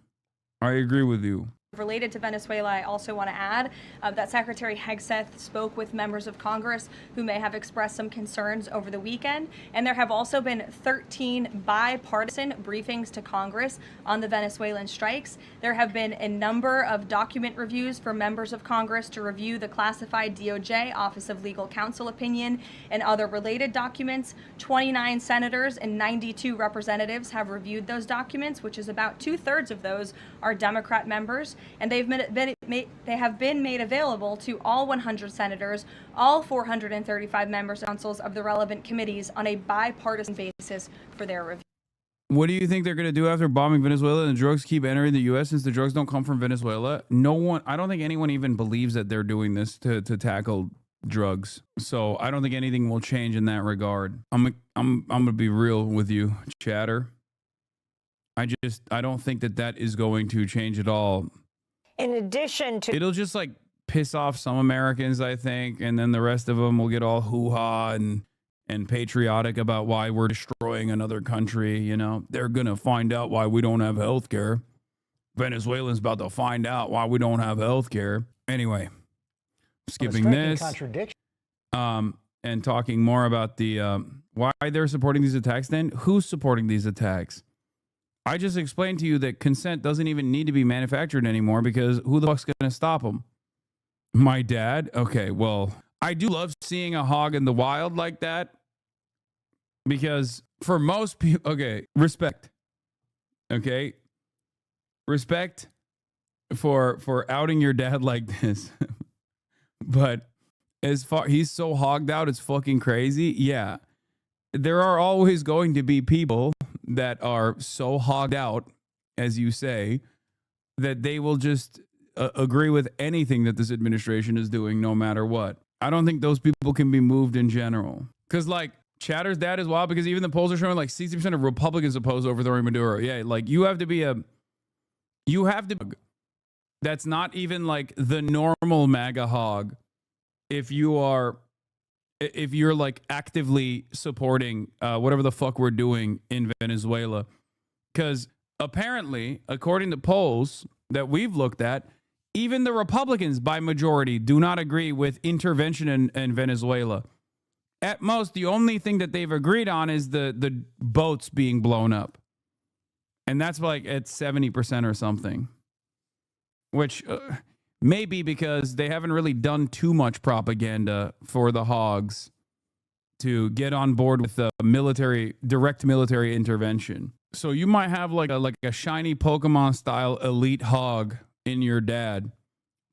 S1: I agree with you.
S22: Related to Venezuela, I also want to add that Secretary Hegseth spoke with members of Congress who may have expressed some concerns over the weekend. And there have also been 13 bipartisan briefings to Congress on the Venezuelan strikes. There have been a number of document reviews for members of Congress to review the classified DOJ Office of Legal Counsel opinion and other related documents. 29 senators and 92 representatives have reviewed those documents, which is about 2/3 of those are Democrat members. And they have been made available to all 100 senators, all 435 members of councils of the relevant committees on a bipartisan basis for their review.
S1: What do you think they're going to do after bombing Venezuela and the drugs keep entering the U.S. since the drugs don't come from Venezuela? I don't think anyone even believes that they're doing this to tackle drugs. So I don't think anything will change in that regard. I'm going to be real with you, Chatter. I don't think that is going to change at all.
S5: In addition to...
S1: It'll just like piss off some Americans, I think, and then the rest of them will get all hoo-ha and patriotic about why we're destroying another country, you know. They're going to find out why we don't have health care. Venezuelans about to find out why we don't have health care. Anyway, skipping this.
S5: Contradiction.
S1: And talking more about the why they're supporting these attacks then. Who's supporting these attacks? I just explained to you that consent doesn't even need to be manufactured anymore because who the fuck's going to stop them? My dad? Okay, well, I do love seeing a hog in the wild like that because for most people, okay, respect. Okay? Respect for outing your dad like this. But as far he's so hogged out, it's fucking crazy. Yeah. There are always going to be people that are so hogged out, as you say, that they will just agree with anything that this administration is doing, no matter what. I don't think those people can be moved in general. Because, like, Chatter's dad is wild because even the polls are showing like 60% of Republicans oppose overthrowing Maduro. Yeah, like you have to, that's not even like the normal MAGA hog if you're like actively supporting whatever the fuck we're doing in Venezuela. Because apparently, according to polls that we've looked at, even the Republicans by majority do not agree with intervention in Venezuela. At most, the only thing that they've agreed on is the boats being blown up. And that's like at 70% or something. Which may be because they haven't really done too much propaganda for the hogs to get on board with the direct military intervention. So you might have like a shiny Pokemon style elite hog in your dad.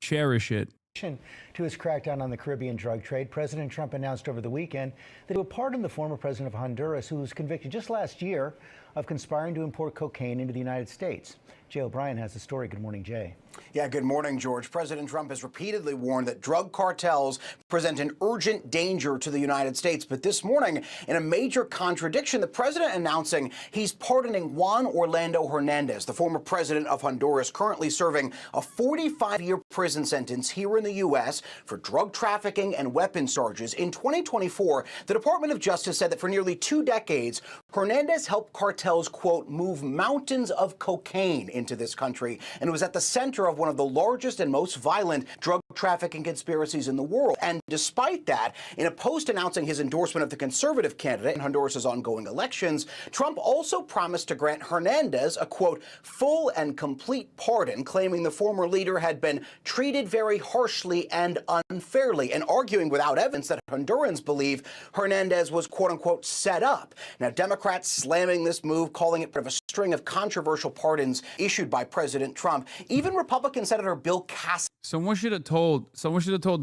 S1: Cherish it.
S6: To his crackdown on the Caribbean drug trade, President Trump announced over the weekend that he would pardon the former president of Honduras, who was convicted just last year of conspiring to import cocaine into the United States. Jay O'Brien has the story. Good morning, Jay.
S7: Yeah, good morning, George. President Trump has repeatedly warned that drug cartels present an urgent danger to the United States. But this morning, in a major contradiction, the president announcing he's pardoning Juan Orlando Hernandez, the former president of Honduras, currently serving a 45-year prison sentence here in the U.S. for drug trafficking and weapons charges. In 2024, the Department of Justice said that for nearly 2 decades, Hernandez helped cartels, quote, move mountains of cocaine into this country, and was at the center of one of the largest and most violent drug trafficking conspiracies in the world. And despite that, in a post announcing his endorsement of the conservative candidate in Honduras' ongoing elections, Trump also promised to grant Hernandez a, quote, full and complete pardon, claiming the former leader had been treated very harshly and unfairly, and arguing without evidence that Hondurans believe Hernandez was, quote unquote, set up. Now, Democrats slamming this move, calling it part of a string of controversial pardons issued by President Trump. Even Republican Senator Bill Cassidy.
S1: Someone should have told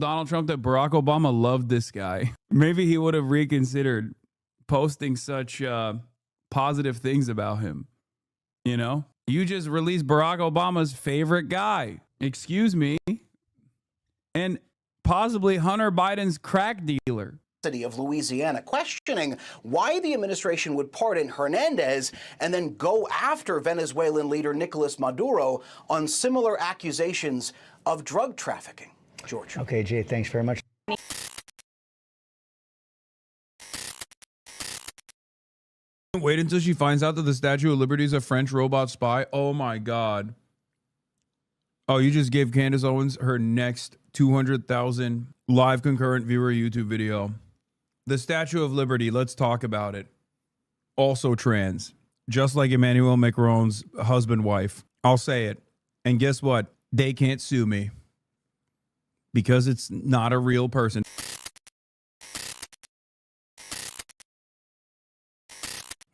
S1: Donald Trump that Barack Obama loved this guy. Maybe he would have reconsidered posting such positive things about him. You know, you just released Barack Obama's favorite guy. Excuse me. And possibly Hunter Biden's crack dealer.
S7: Of Louisiana, questioning why the administration would pardon Hernandez and then go after Venezuelan leader Nicolas Maduro on similar accusations of drug trafficking. George.
S6: Okay, Jay, thanks very much.
S1: Wait until she finds out that the Statue of Liberty is a French robot spy. Oh my God. Oh, you just gave Candace Owens her next 200,000 live concurrent viewer YouTube video. The Statue of Liberty, let's talk about it. Also trans, just like Emmanuel Macron's husband-wife. I'll say it. And guess what? They can't sue me because it's not a real person.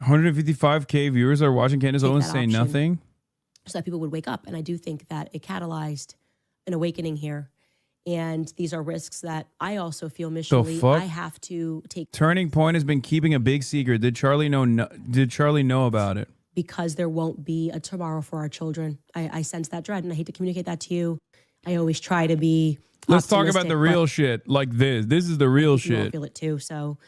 S1: $155K viewers are watching Candace Owens say nothing.
S23: So that people would wake up. And I do think that it catalyzed an awakening here. And these are risks that I also feel missionally I have to take.
S1: Turning Point has been keeping a big secret. Did Charlie know about it?
S23: Because there won't be a tomorrow for our children. I sense that dread, and I hate to communicate that to you. I always try to be
S1: Let's talk about the real shit like this. This is the real shit.
S23: I feel it too. So,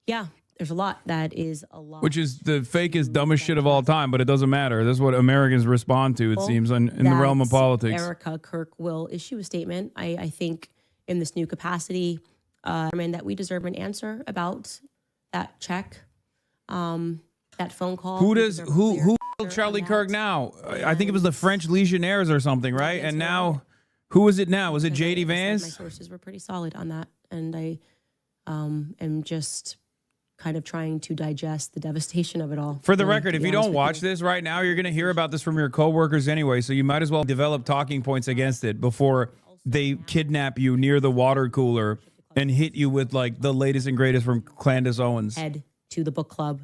S23: yeah, there's a lot that is a lot.
S1: Which is the fakest, dumbest shit of all time, but it doesn't matter. That's what Americans respond to, it seems, in the realm of politics.
S23: Erica Kirk will issue a statement. I think in this new capacity, and that we deserve an answer about that check, that phone call.
S1: Who killed Charlie Kirk now? I think it was the French Legionnaires or something, right? And now, who is it now? Was it J.D. Vance?
S23: My sources were pretty solid on that, and I am just kind of trying to digest the devastation of it all.
S1: For the record, if you don't watch this right now, you're going to hear about this from your coworkers anyway, so you might as well develop talking points against it before they kidnap you near the water cooler and hit you with like the latest and greatest from Candace Owens.
S23: Head to the book club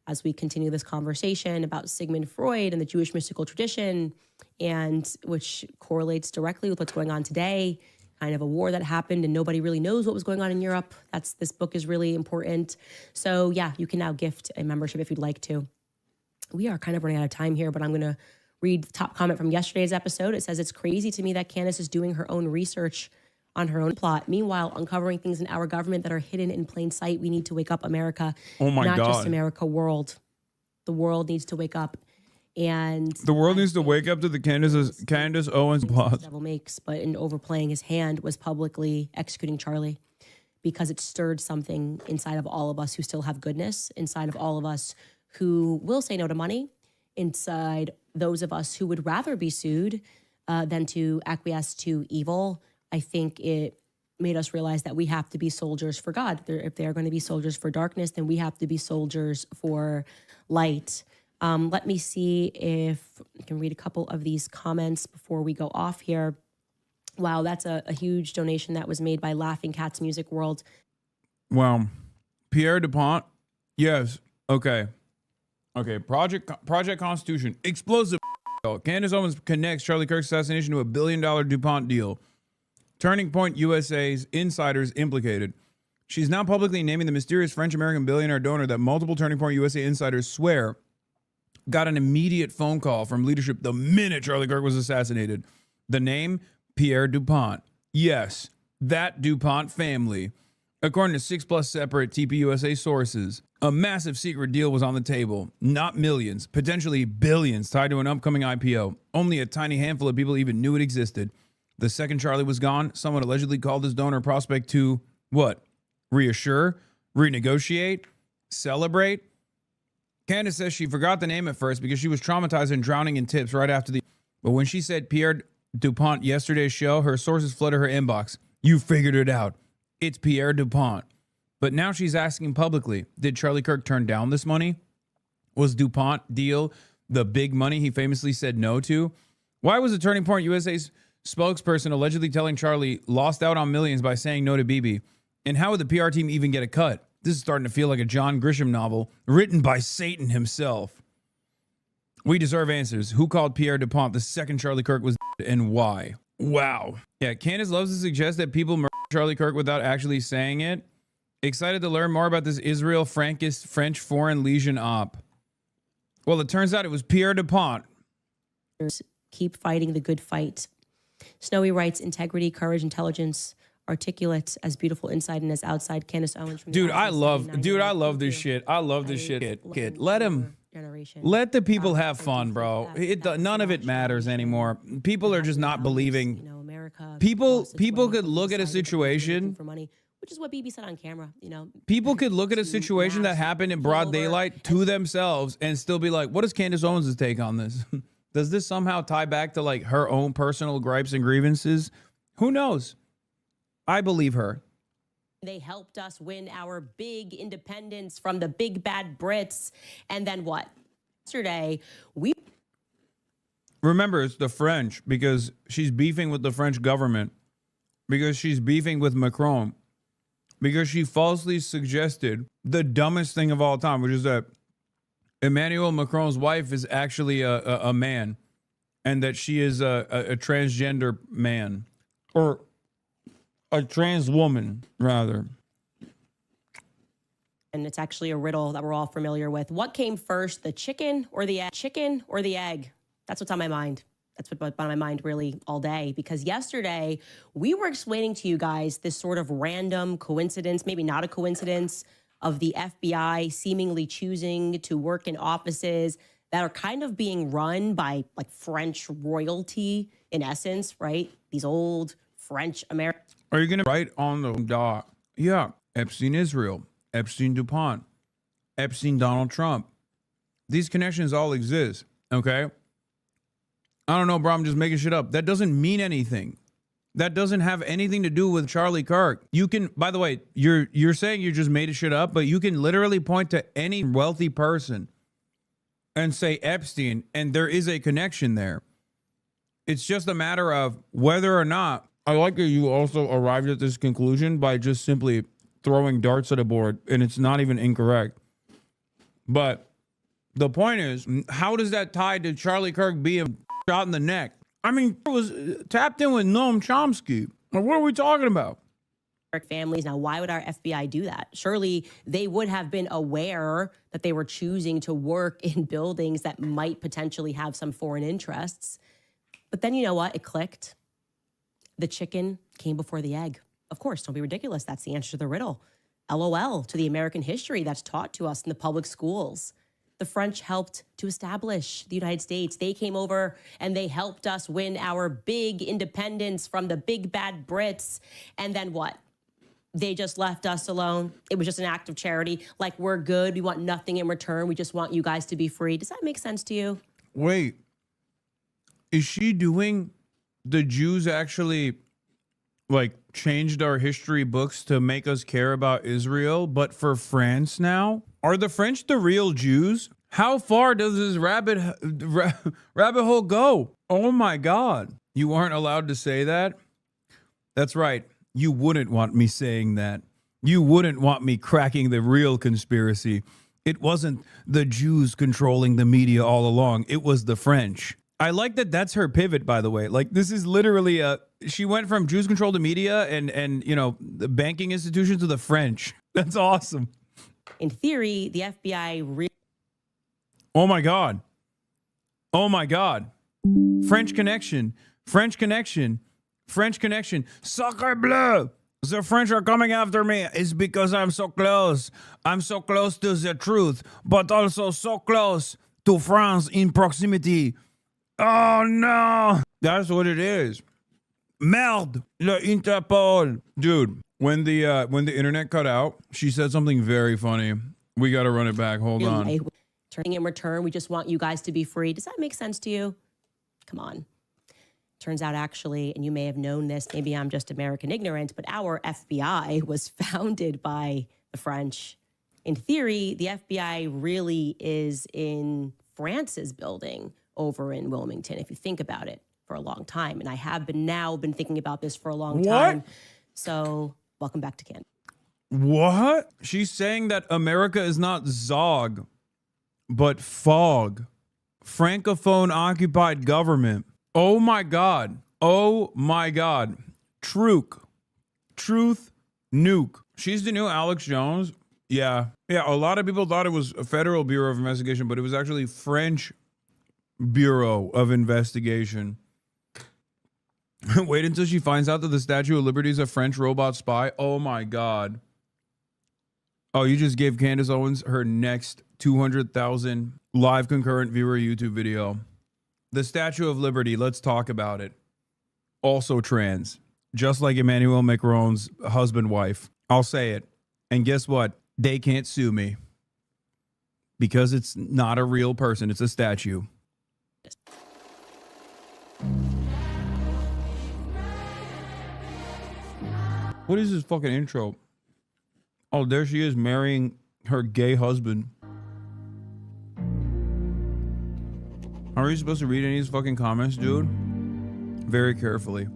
S23: as we continue this conversation about Sigmund Freud and the Jewish mystical tradition, and which correlates directly with what's going on today. Kind of a war that happened and nobody really knows what was going on in Europe. This book is really important. So yeah, you can now gift a membership if you'd like to. We are kind of running out of time here, but I'm going to read the top comment from yesterday's episode. It says, it's crazy to me that Candace is doing her own research on her own plot. Meanwhile, uncovering things in our government that are hidden in plain sight. We need to wake up, America.
S1: Oh my
S23: Not
S1: God.
S23: just America, world. The world needs to wake up. And
S1: The world needs to wake up to the Candace Owens plot.
S23: the devil makes, but in overplaying his hand was publicly executing Charlie, because it stirred something inside of all of us who still have goodness, inside of all of us who will say no to money, inside those of us who would rather be sued than to acquiesce to evil. I think it made us realize that we have to be soldiers for God. If they are going to be soldiers for darkness, then we have to be soldiers for light. Let me see if I can read a couple of these comments before we go off here. Wow, that's a huge donation that was made by Laughing Cats Music World.
S1: Wow. Pierre DuPont. Yes. Okay. Okay. Project Constitution. Explosive. Candace Owens connects Charlie Kirk's assassination to $1 billion DuPont deal. Turning Point USA's insiders implicated. She's now publicly naming the mysterious French-American billionaire donor that multiple Turning Point USA insiders swear got an immediate phone call from leadership the minute Charlie Kirk was assassinated. The name, Pierre DuPont. Yes, that DuPont family. According to 6+ separate TPUSA sources, a massive secret deal was on the table. Not millions, potentially billions tied to an upcoming IPO. Only a tiny handful of people even knew it existed. The second Charlie was gone, someone allegedly called his donor prospect to, what? Reassure? Renegotiate? Celebrate? Candace says she forgot the name at first because she was traumatized and drowning in tips right after the... But when she said Pierre DuPont yesterday's show, her sources flooded her inbox. You figured it out. It's Pierre DuPont. But now she's asking publicly, did Charlie Kirk turn down this money? Was DuPont deal the big money he famously said no to? Why was the Turning Point USA's spokesperson allegedly telling Charlie lost out on millions by saying no to Bibi? And how would the PR team even get a cut? This is starting to feel like a John Grisham novel written by Satan himself. We deserve answers. Who called Pierre DuPont the second Charlie Kirk was dead and why? Wow. Yeah, Candace loves to suggest that people murder Charlie Kirk without actually saying it. Excited to learn more about this Israel Frankist French Foreign Legion op. Well, it turns out it was Pierre DuPont.
S23: Keep fighting the good fight. Snowy writes, integrity, courage, intelligence, articulate, as beautiful inside and as outside. Candace Owens from
S1: I love this shit. I love this shit. Kid, let the people have fun, bro. None of it matters anymore. People are just not believing. People could look at a situation
S23: for money, which is what Bibi said on camera.
S1: People could look at a situation that happened in broad daylight to themselves and still be like, what is Candace Owens' take on this? Does this somehow tie back to like her own personal gripes and grievances? Who knows? I believe her.
S23: They helped us win our big independence from the big bad Brits. And then what? Yesterday,
S1: Remember, it's the French because she's beefing with the French government, because she's beefing with Macron, because she falsely suggested the dumbest thing of all time, which is that Emmanuel Macron's wife is actually a man and that she is a transgender man, or a trans woman, rather.
S23: And it's actually a riddle that we're all familiar with. What came first, the chicken or the egg? Chicken or the egg? That's what's on my mind. That's what's on my mind really all day. Because yesterday, we were explaining to you guys this sort of random coincidence, maybe not a coincidence, of the FBI seemingly choosing to work in offices that are kind of being run by like French royalty in essence, right? These old French Americans.
S1: Are you going to write on the dot? Yeah. Epstein Israel, Epstein DuPont, Epstein Donald Trump. These connections all exist, okay? I don't know, bro. I'm just making shit up. That doesn't mean anything. That doesn't have anything to do with Charlie Kirk. You can, by the way, you're saying you just made shit up, but you can literally point to any wealthy person and say Epstein, and there is a connection there. It's just a matter of whether or not. I like that you also arrived at this conclusion by just simply throwing darts at a board, and it's not even incorrect. But the point is, how does that tie to Charlie Kirk being shot in the neck? I mean, it was tapped in with Noam Chomsky. What are we talking about?
S23: families. Now, why would our FBI do that? Surely they would have been aware that they were choosing to work in buildings that might potentially have some foreign interests. But then you know what? It clicked. The chicken came before the egg. Of course, don't be ridiculous. That's the answer to the riddle. LOL to the American history that's taught to us in the public schools. The French helped to establish the United States. They came over and they helped us win our big independence from the big bad Brits. And then what? They just left us alone. It was just an act of charity. Like, we're good. We want nothing in return. We just want you guys to be free. Does that make sense to you?
S1: Wait, is she doing the Jews actually like changed our history books to make us care about Israel, but for France now? Are the French the real Jews? How far does this rabbit hole go? Oh my God. You aren't allowed to say that? That's right. You wouldn't want me saying that. You wouldn't want me cracking the real conspiracy. It wasn't the Jews controlling the media all along. It was the French. I like that that's her pivot, by the way. Like, this is literally she went from Jews control the media and you know, the banking institutions to the French. That's awesome.
S23: In theory, the FBI
S1: Oh my God. Oh my God. French connection. French connection. French connection. Sacre bleu. The French are coming after me. It's because I'm so close. I'm so close to the truth, but also so close to France in proximity. Oh no. That's what it is. Merde. Le Interpol. Dude, when the internet cut out, she said something very funny. We got to run it back. Hold on.
S23: Turning in return, we just want you guys to be free. Does that make sense to you? Come on. Turns out, actually, and you may have known this, maybe I'm just American ignorant, but our FBI was founded by the French. In theory, the FBI really is in France's building over in Wilmington, if you think about it, for a long time. And I have been thinking about this for a long time. So welcome back to Canada.
S1: What? She's saying that America is not Zog, but FOG. Francophone occupied government. Oh my God. Oh my God. Truth nuke. She's the new Alex Jones. Yeah. Yeah. A lot of people thought it was a Federal Bureau of Investigation, but it was actually French Bureau of Investigation. Wait until she finds out that the Statue of Liberty is a French robot spy. Oh my God. Oh, you just gave Candace Owens her next 200,000 live concurrent viewer YouTube video. The Statue of Liberty, let's talk about it. Also trans, just like Emmanuel Macron's husband-wife. I'll say it. And guess what? They can't sue me because it's not a real person. It's a statue. What is this fucking intro? Oh, there she is marrying her gay husband. Are you supposed to read any of these fucking comments, dude? Very carefully.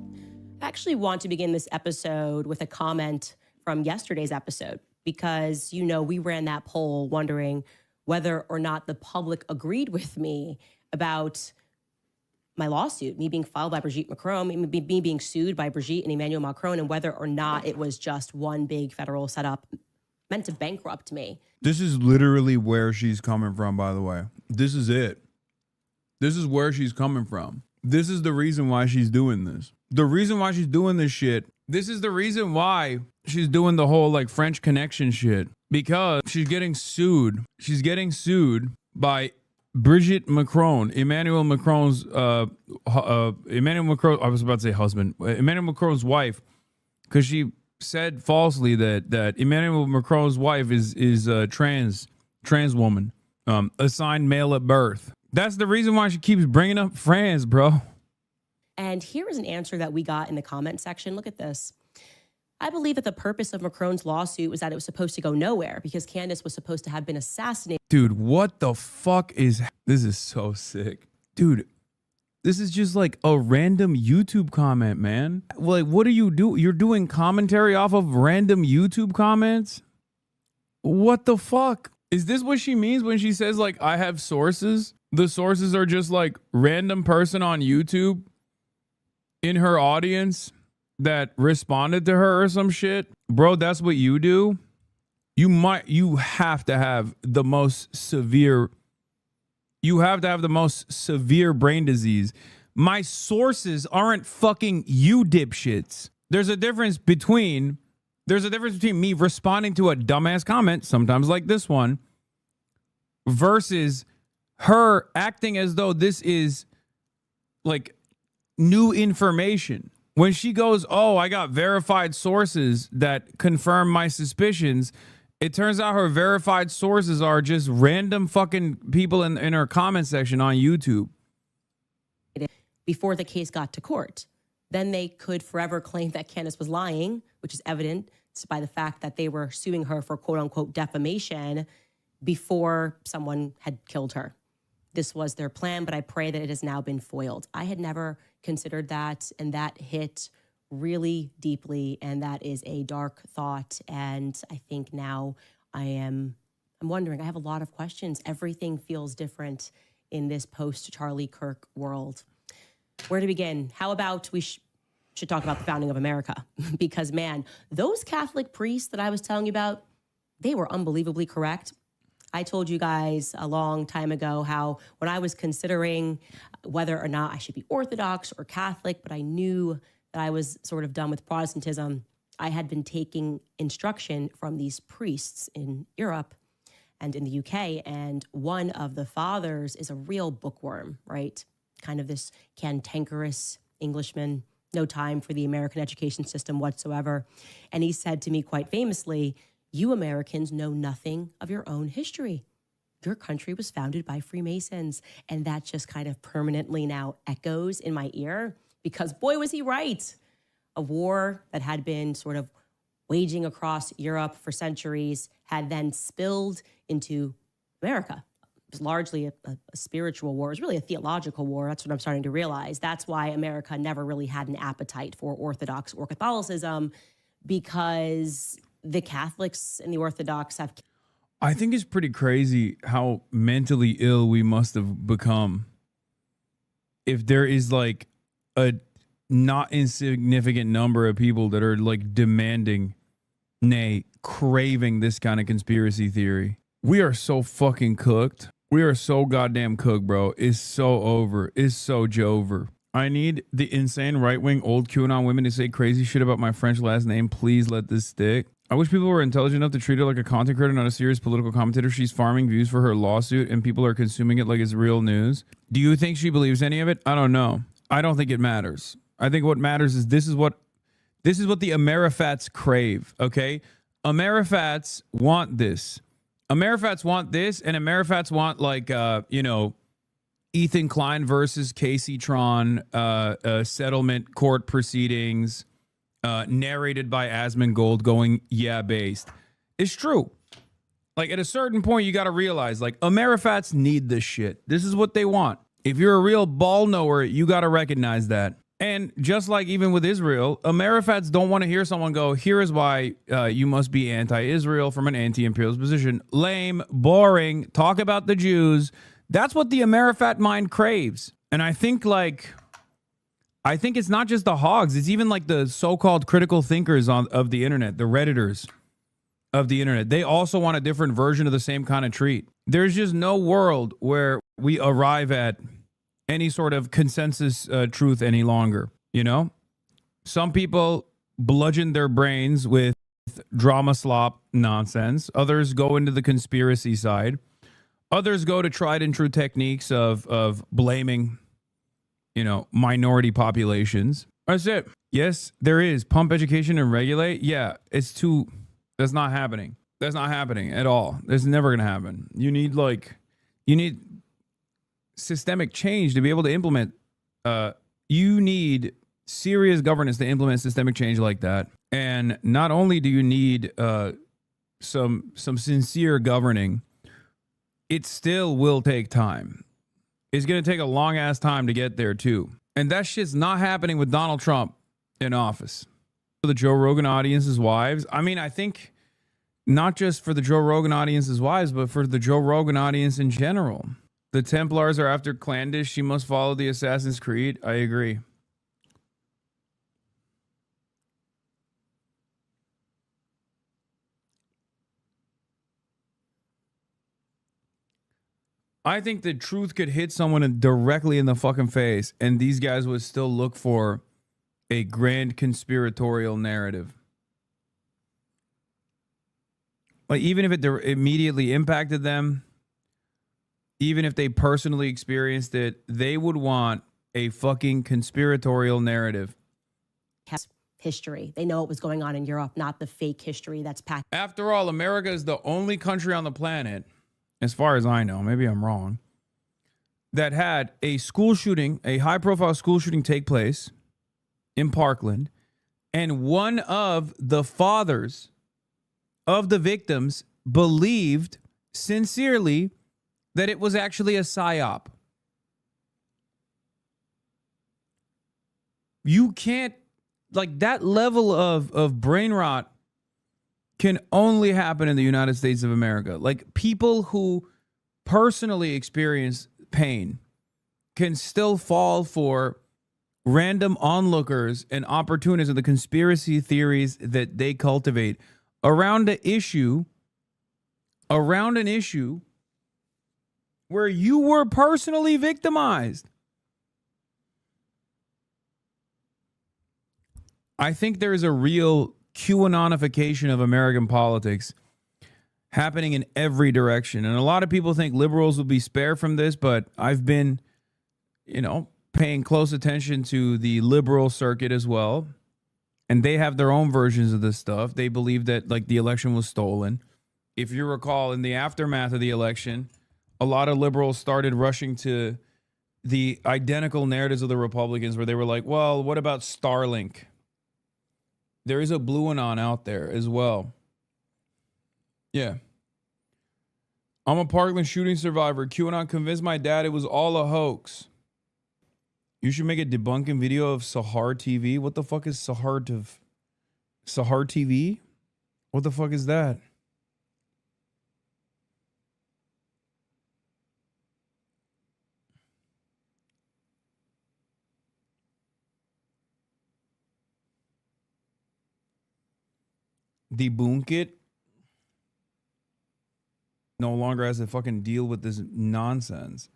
S23: I actually want to begin this episode with a comment from yesterday's episode because, you know, we ran that poll wondering whether or not the public agreed with me about my lawsuit, me being filed by Brigitte Macron, me being sued by Brigitte and Emmanuel Macron, and whether or not it was just one big federal setup meant to bankrupt me.
S1: This is literally where she's coming from, by the way. This is it. This is where she's coming from. This is the reason why she's doing this. The reason why she's doing this shit. This is the reason why she's doing the whole like French connection shit. Because she's getting sued. She's getting sued by Brigitte Macron, Emmanuel Macron's Emmanuel Macron, I was about to say husband, Emmanuel Macron's wife, because she said falsely that Emmanuel Macron's wife is a trans woman, assigned male at birth. That's the reason why she keeps bringing up France, bro.
S23: And here is an answer that we got in the comment section. Look at this. I believe that the purpose of Macron's lawsuit was that it was supposed to go nowhere because Candace was supposed to have been assassinated.
S1: Dude, what the fuck is... This is so sick. Dude, this is just like a random YouTube comment, man. Like, what do you do? You're doing commentary off of random YouTube comments? What the fuck? Is this what she means when she says, like, I have sources? The sources are just like random person on YouTube in her audience that responded to her or some shit, bro, that's what you do. You have to have the most severe brain disease. My sources aren't fucking you dipshits. There's a difference between me responding to a dumbass comment, sometimes like this one, versus her acting as though this is like new information. When she goes, oh, I got verified sources that confirm my suspicions, it turns out her verified sources are just random fucking people in her comment section on YouTube.
S23: Before the case got to court, then they could forever claim that Candace was lying, which is evident by the fact that they were suing her for quote unquote defamation before someone had killed her. This was their plan, but I pray that it has now been foiled. I had never considered that, and that hit really deeply, and that is a dark thought. And I think now I'm wondering, I have a lot of questions. Everything feels different in this post-Charlie Kirk world. Where to begin? How about we should talk about the founding of America? Because, man, those Catholic priests that I was telling you about, they were unbelievably correct. I told you guys a long time ago how when I was considering whether or not I should be Orthodox or Catholic, but I knew that I was sort of done with Protestantism, I had been taking instruction from these priests in Europe and in the UK. And one of the fathers is a real bookworm, right? Kind of this cantankerous Englishman, no time for the American education system whatsoever. And he said to me quite famously, you Americans know nothing of your own history. Your country was founded by Freemasons. And that just kind of permanently now echoes in my ear because boy, was he right. A war that had been sort of waging across Europe for centuries had then spilled into America. It was largely a spiritual war. It was really a theological war. That's what I'm starting to realize. That's why America never really had an appetite for Orthodox or Catholicism, because the Catholics and the Orthodox have...
S1: I think it's pretty crazy how mentally ill we must have become if there is like a not insignificant number of people that are like demanding, nay, craving this kind of conspiracy theory. We are so fucking cooked. We are so goddamn cooked, bro. It's so over. It's so jover. I need the insane right-wing old QAnon women to say crazy shit about my French last name. Please let this stick. I wish people were intelligent enough to treat her like a content creator, not a serious political commentator. She's farming views for her lawsuit, and people are consuming it like it's real news. Do you think she believes any of it? I don't know. I don't think it matters. I think what matters is this is what the Amerifats crave, okay? Amerifats want this. Amerifats want this, and Amerifats want like, Ethan Klein versus Casey Tron settlement court proceedings, narrated by Asmongold going, yeah, based. It's true. Like, at a certain point, you got to realize, like, Amerifats need this shit. This is what they want. If you're a real ball knower, you got to recognize that. And just like even with Israel, Amerifats don't want to hear someone go, here is why you must be anti-Israel from an anti-imperialist position. Lame, boring, talk about the Jews. That's what the Amerifat mind craves. And I think it's not just the hogs. It's even like the so-called critical thinkers of the internet, the Redditors of the internet. They also want a different version of the same kind of treat. There's just no world where we arrive at any sort of consensus truth any longer, you know? Some people bludgeon their brains with drama slop nonsense. Others go into the conspiracy side. Others go to tried and true techniques of blaming, minority populations. That's it. Yes, there is. Pump education and regulate. Yeah, that's not happening. That's not happening at all. That's never going to happen. You need systemic change to be able to implement. You need serious governance to implement systemic change like that. And not only do you need some sincere governing, it still will take time. It's going to take a long ass time to get there too. And that shit's not happening with Donald Trump in office. For the Joe Rogan audience's wives, I mean, I think not just for the Joe Rogan audience's wives, but for the Joe Rogan audience in general. The Templars are after Clandish. She must follow the Assassin's Creed. I agree. I think the truth could hit someone directly in the fucking face, and these guys would still look for a grand conspiratorial narrative. Like, even if it immediately impacted them, even if they personally experienced it, they would want a fucking conspiratorial narrative.
S23: History. They know what was going on in Europe, not the fake history that's packed.
S1: After all, America is the only country on the planet, as far as I know, maybe I'm wrong, that had a school shooting, a high-profile school shooting take place in Parkland, and one of the fathers of the victims believed sincerely that it was actually a psyop. You can't, like, that level of brain rot can only happen in the United States of America. Like, people who personally experience pain can still fall for random onlookers and opportunists and the conspiracy theories that they cultivate around an issue where you were personally victimized. I think there is a real QAnonification of American politics happening in every direction. And a lot of people think liberals will be spared from this, but I've been, paying close attention to the liberal circuit as well. And they have their own versions of this stuff. They believe that, like, the election was stolen. If you recall, in the aftermath of the election, a lot of liberals started rushing to the identical narratives of the Republicans where they were like, well, what about Starlink? There is a blue one on out there as well. Yeah. I'm a Parkland shooting survivor. QAnon convinced my dad it was all a hoax. You should make a debunking video of Sahar TV. What the fuck is Sahar TV? What the fuck is that? Debunk it. No longer has to fucking deal with this nonsense.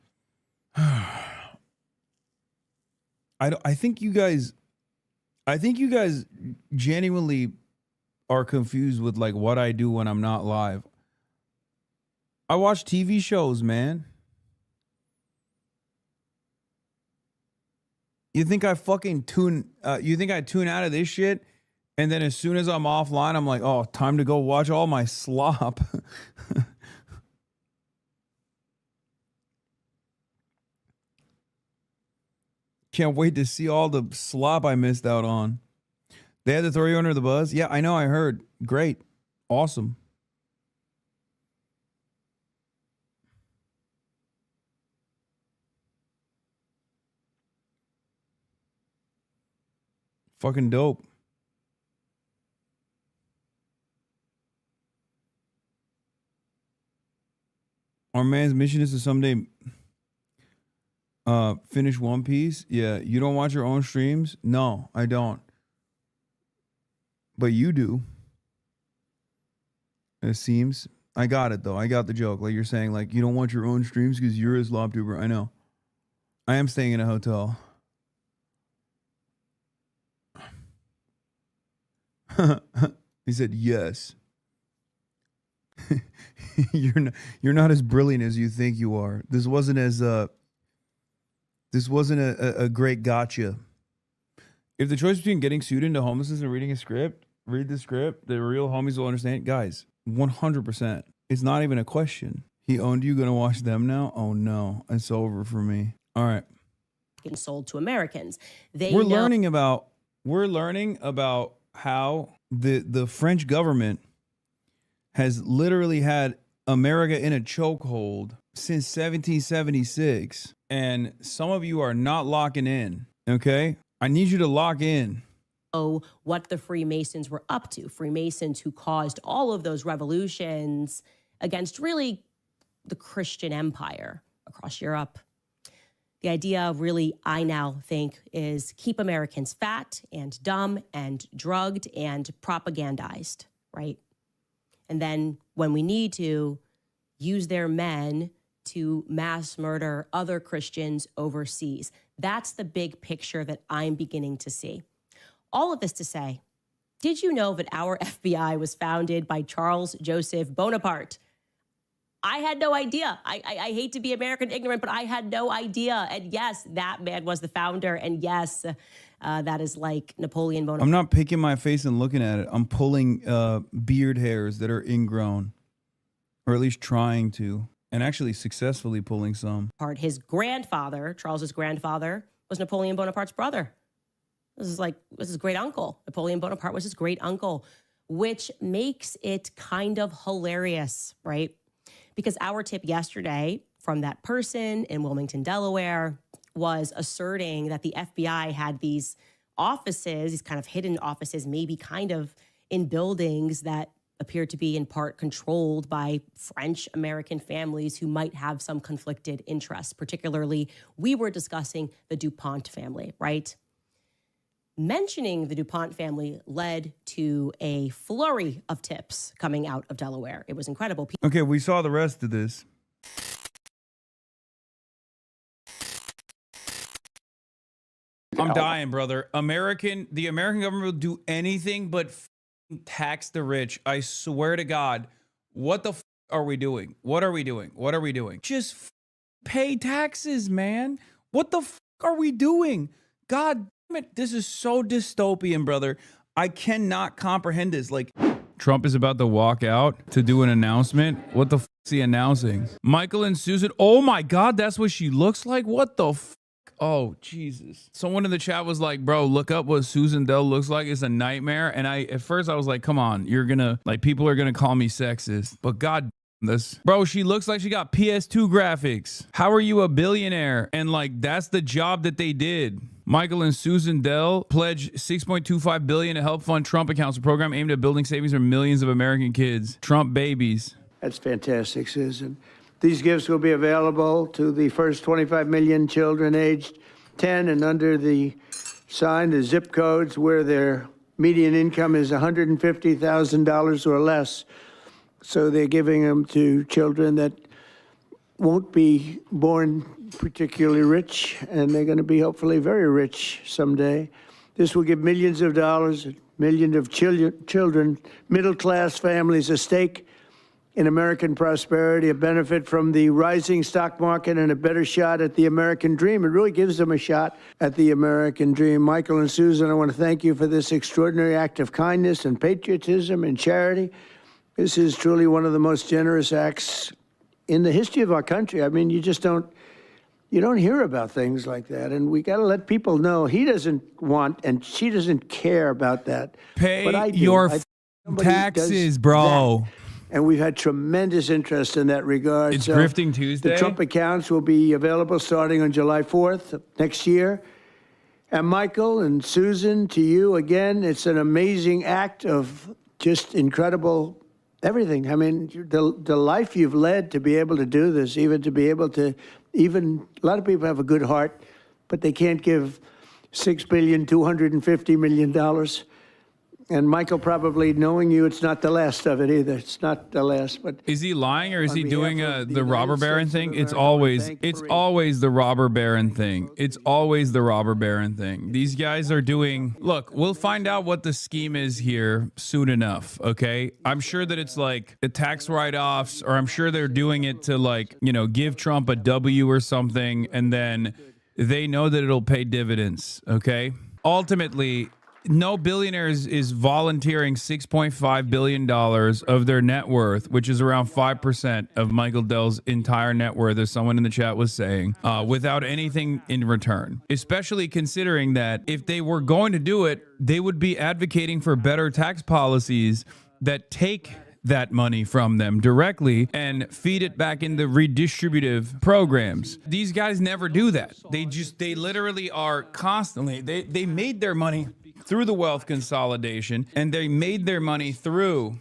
S1: I think you guys genuinely are confused with, like, what I do when I'm not live. I watch TV shows, man. You think I fucking tune out of this shit, and then as soon as I'm offline, I'm like, oh, time to go watch all my slop. Can't wait to see all the slop I missed out on. They had to throw you under the bus? Yeah, I know, I heard. Great. Awesome. Fucking dope. Our man's mission is to someday finish One Piece. Yeah, you don't watch your own streams? No, I don't. But you do. It seems. I got it, though. I got the joke. Like, you're saying, like, you don't watch your own streams because you're a slop tuber. I know. I am staying in a hotel. He said yes. You're not as brilliant as you think you are. This wasn't a great gotcha. If the choice between getting sued into homelessness and reading a script, read the script. The real homies will understand. Guys, 100%. It's not even a question. He owned you. Gonna watch them now? Oh no, it's over for me. All right.
S23: Getting sold to Americans.
S1: We're learning about how the French government has literally had America in a chokehold since 1776. And some of you are not locking in, okay? I need you to lock in.
S23: What the Freemasons were up to. Freemasons who caused all of those revolutions against really the Christian empire across Europe. The idea really, I now think, is keep Americans fat and dumb and drugged and propagandized, right? And then when we need to, use their men to mass murder other Christians overseas. That's the big picture that I'm beginning to see. All of this to say, did you know that our FBI was founded by Charles Joseph Bonaparte? I had no idea. I hate to be American ignorant, but I had no idea. And yes, that man was the founder. And yes, that is like Napoleon Bonaparte.
S1: I'm not picking my face and looking at it. I'm pulling beard hairs that are ingrown, or at least trying to, and actually successfully pulling some.
S23: His grandfather, Charles's grandfather, was Napoleon Bonaparte's brother. This is his great uncle. Napoleon Bonaparte was his great uncle, which makes it kind of hilarious, right? Because our tip yesterday from that person in Wilmington, Delaware, was asserting that the FBI had these offices, these kind of hidden offices, maybe kind of in buildings that appeared to be in part controlled by French-American families who might have some conflicted interests. Particularly, we were discussing the DuPont family, right? Mentioning the DuPont family led to a flurry of tips coming out of Delaware. It was incredible.
S1: Okay, we saw the rest of this. I'm dying, brother. The American government will do anything but tax the rich. I swear to God. What the are we doing? What are we doing? What are we doing? Just pay taxes, man. What the are we doing? God damn it. This is so dystopian, brother. I cannot comprehend this. Like, Trump is about to walk out to do an announcement. What the is he announcing? Michael and Susan. Oh my God, that's what she looks like? What the Oh, Jesus. Someone in the chat was like, bro, look up what Susan Dell looks like. It's a nightmare. And at first I was like, come on, you're gonna, like, people are gonna call me sexist. But God this. Bro, she looks like she got PS2 graphics. How are you a billionaire? And like, that's the job that they did. Michael and Susan Dell pledged $6.25 billion to help fund Trump accounts, a program aimed at building savings for millions of American kids. Trump babies.
S13: That's fantastic, Susan. These gifts will be available to the first 25 million children aged 10 and under the zip codes where their median income is $150,000 or less. So they're giving them to children that won't be born particularly rich, and they're going to be hopefully very rich someday. This will give millions of dollars, millions of children, middle-class families a stake in American prosperity, a benefit from the rising stock market, and a better shot at the American dream. It really gives them a shot at the American dream. Michael and Susan, I want to thank you for this extraordinary act of kindness and patriotism and charity. This is truly one of the most generous acts in the history of our country. I mean, you don't hear about things like that, and we got to let people know he doesn't want and she doesn't care about that.
S1: Pay
S13: but I do.
S1: your taxes, bro.
S13: That. And we've had tremendous interest in that regard.
S1: It's Grifting Tuesday.
S13: The Trump accounts will be available starting on July 4th next year. And Michael and Susan, to you again, it's an amazing act of just incredible everything. I mean, the life you've led to be able to do this, even to be able to, a lot of people have a good heart, but they can't give $6.25 billion. And Michael, probably knowing you, it's not the last of it either. It's not the last. But
S1: is he lying, or is he doing the robber baron thing? It's always the robber baron thing. It's always the robber baron thing. These guys are doing. Look, we'll find out what the scheme is here soon enough. Okay, I'm sure that it's like the tax write-offs, or I'm sure they're doing it to, like, give Trump a W or something, and then they know that it'll pay dividends. Okay, ultimately. No billionaire is volunteering $6.5 billion of their net worth, which is around 5% of Michael Dell's entire net worth, as someone in the chat was saying, without anything in return. Especially considering that if they were going to do it, they would be advocating for better tax policies that take that money from them directly and feed it back into redistributive programs. These guys never do that. They literally are constantly, they made their money through the wealth consolidation, and they made their money through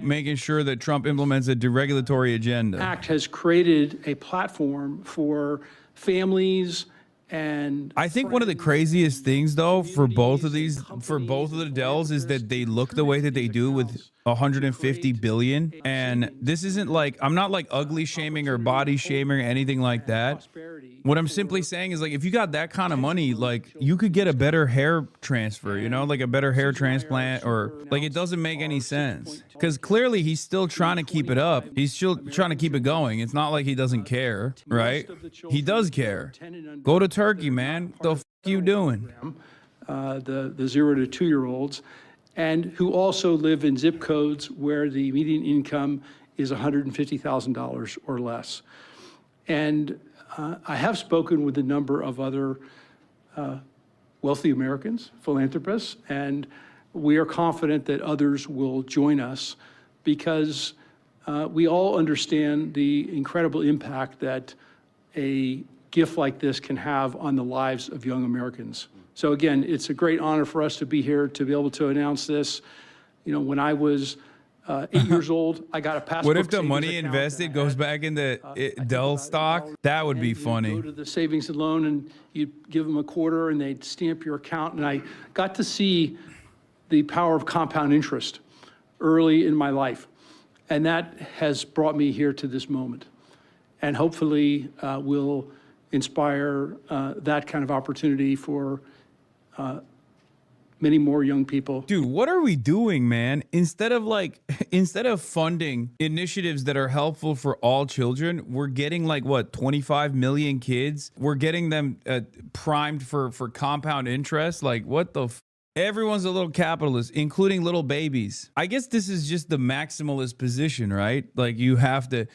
S1: making sure that Trump implements a deregulatory agenda.
S2: Act has created a platform for families. And
S1: I think one of the craziest things, though, for both of the Dells is that they look the way that they do with 150 billion. And this isn't like, I'm not like ugly shaming or body shaming or anything like that. What I'm simply saying is, like, if you got that kind of money, like, you could get a better hair transfer, you know, like a better hair transplant, or like, it doesn't make any sense, because clearly he's still trying to keep it up. He's still trying to keep it going. It's not like he doesn't care, right? He does care. Go to Turkey, man. The f you doing?
S2: The 0 to 2 year olds, and who also live in zip codes where the median income is $150,000 or less. And I have spoken with a number of other wealthy Americans, philanthropists, and we are confident that others will join us, because we all understand the incredible impact that a gift like this can have on the lives of young Americans. So again, it's a great honor for us to be here to be able to announce this. You know, when I was 8 years old, I got a passbook.
S1: What if the money invested goes back into Dell stock? That would be funny.
S2: Go to the savings and loan, and you give them a quarter, and they'd stamp your account. And I got to see the power of compound interest early in my life, and that has brought me here to this moment, and hopefully will inspire that kind of opportunity for many more young people.
S1: Dude, what are we doing, man? Instead of funding initiatives that are helpful for all children, we're getting like, what, 25 million kids? We're getting them primed for compound interest. Like, what the f? Everyone's a little capitalist, including little babies. I guess this is just the maximalist position, right? Like, you have to...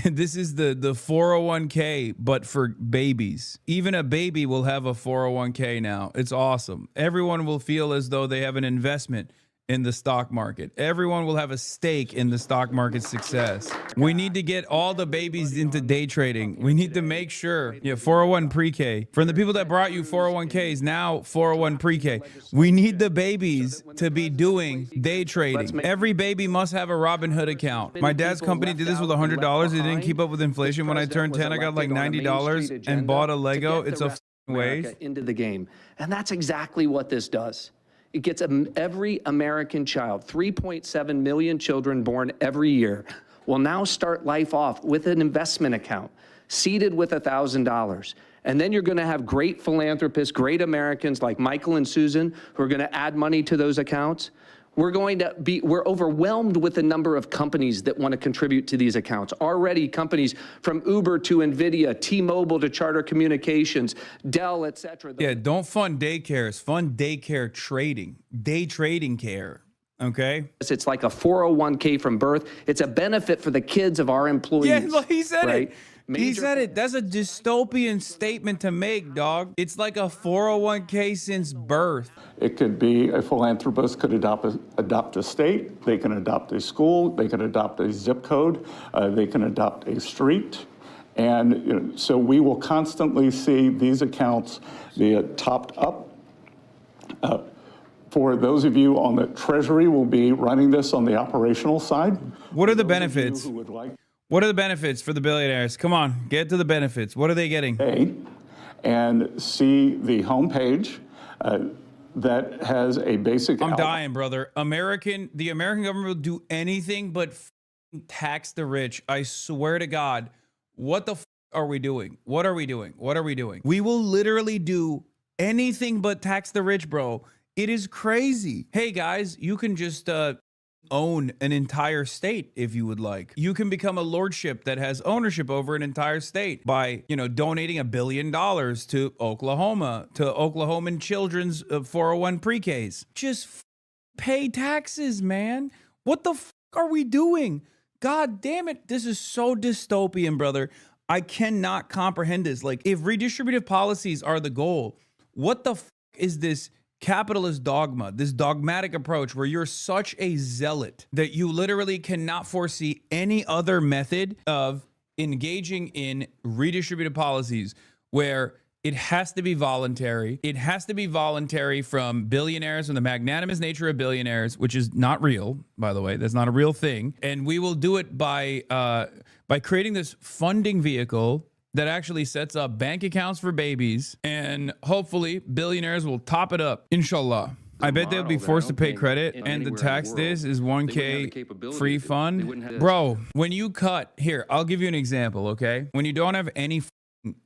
S1: This is the 401k, but for babies. Even a baby will have a 401k now. It's awesome. Everyone will feel as though they have an investment in the stock market. Everyone will have a stake in the stock market success. We need to get all the babies into day trading. We need to make sure, 401 pre-K. From the people that brought you 401ks, now 401 pre-K. We need the babies to be doing day trading. Every baby must have a Robinhood account. My dad's company did this with $100. It didn't keep up with inflation. When I turned 10, I got like $90 and bought a Lego. It's a waste.
S8: Into the game. And that's exactly what this does. It gets every American child, 3.7 million children born every year, will now start life off with an investment account, seeded with $1,000. And then you're going to have great philanthropists, great Americans like Michael and Susan, who are going to add money to those accounts. We're overwhelmed with the number of companies that want to contribute to these accounts. Already companies from Uber to NVIDIA, T-Mobile to Charter Communications, Dell, et cetera.
S1: Yeah, don't fund daycares, fund daycare trading, day trading care. Okay.
S8: It's like a 401k from birth. It's a benefit for the kids of our employees.
S1: Yeah, look, he said
S8: right?
S1: it. He said it. That's a dystopian statement to make, dog. It's like a 401k since birth.
S9: It could be a philanthropist could adopt a state, they can adopt a school, they can adopt a zip code, they can adopt a street. And so we will constantly see these accounts be topped up. For those of you on the Treasury, will be running this on the operational side.
S1: What are the benefits? What are the benefits for the billionaires? Come on, get to the benefits. What are they getting?
S9: And see the homepage that has a basic...
S1: I'm dying, brother. The American government will do anything but tax the rich. I swear to God. What the are we doing? What are we doing? What are we doing? We will literally do anything but tax the rich, bro. It is crazy. Hey, guys, you can just... own an entire state if you would like. You can become a lordship that has ownership over an entire state by, donating $1 billion to Oklahoma, to Oklahoman children's 401 pre-Ks. Just pay taxes, man. What the are we doing? God damn it. This is so dystopian, brother. I cannot comprehend this. Like, if redistributive policies are the goal, what the is this capitalist dogma, this dogmatic approach where you're such a zealot that you literally cannot foresee any other method of engaging in redistributive policies where it has to be voluntary. It has to be voluntary from billionaires, from the magnanimous nature of billionaires, which is not real, by the way. That's not a real thing. And we will do it by creating this funding vehicle that actually sets up bank accounts for babies, and hopefully billionaires will top it up. Inshallah. I bet they'll be forced to pay credit, and the tax this is 1K free fund. Bro, when you cut, here, I'll give you an example, okay? When you don't have any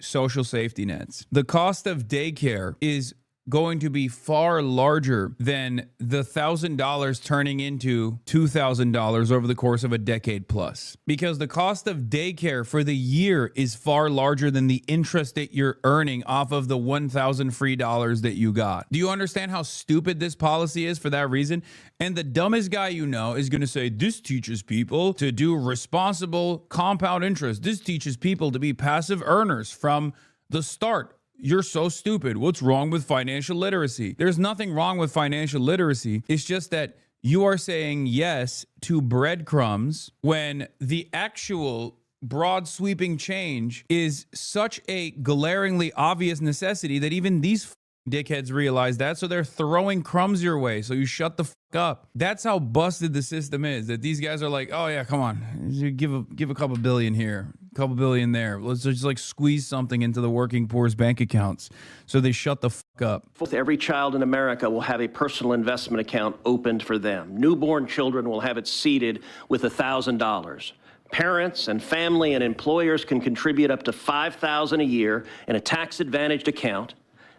S1: social safety nets, the cost of daycare is going to be far larger than the $1,000 turning into $2,000 over the course of a decade plus. Because the cost of daycare for the year is far larger than the interest that you're earning off of the $1,000 free dollars that you got. Do you understand how stupid this policy is for that reason? And the dumbest guy you know is going to say, this teaches people to do responsible compound interest. This teaches people to be passive earners from the start. You're so stupid. What's wrong with financial literacy? There's nothing wrong with financial literacy. It's just that you are saying yes to breadcrumbs when the actual broad sweeping change is such a glaringly obvious necessity that even these dickheads realize that, so they're throwing crumbs your way, so you shut the fuck up. That's how busted the system is, that these guys are like, oh yeah, come on, give a couple billion here, a couple billion there, let's just like squeeze something into the working poor's bank accounts, so they shut the fuck up.
S10: Every child in America will have a personal investment account opened for them. Newborn children will have it seeded with $1,000. Parents and family and employers can contribute up to $5,000 a year in a tax-advantaged account.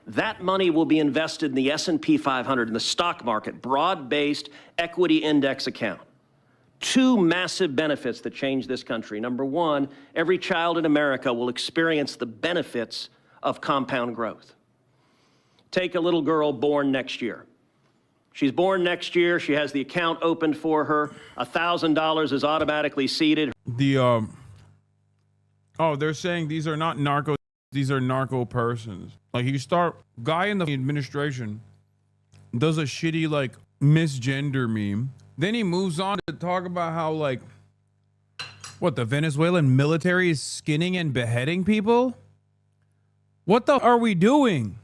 S10: That money will be invested in the S&P 500 in the stock market, broad-based equity index account. Two massive benefits that change this country. Number one, every child in America will experience the benefits of compound growth. Take a little girl born next year. She's born next year. She has the account opened for her. $1,000 is automatically seeded.
S1: They're saying these are not narco. These are narco persons. Like, you start, guy in the administration does a shitty, like, misgender meme. Then he moves on to talk about how, like, what, the Venezuelan military is skinning and beheading people? What the are we doing?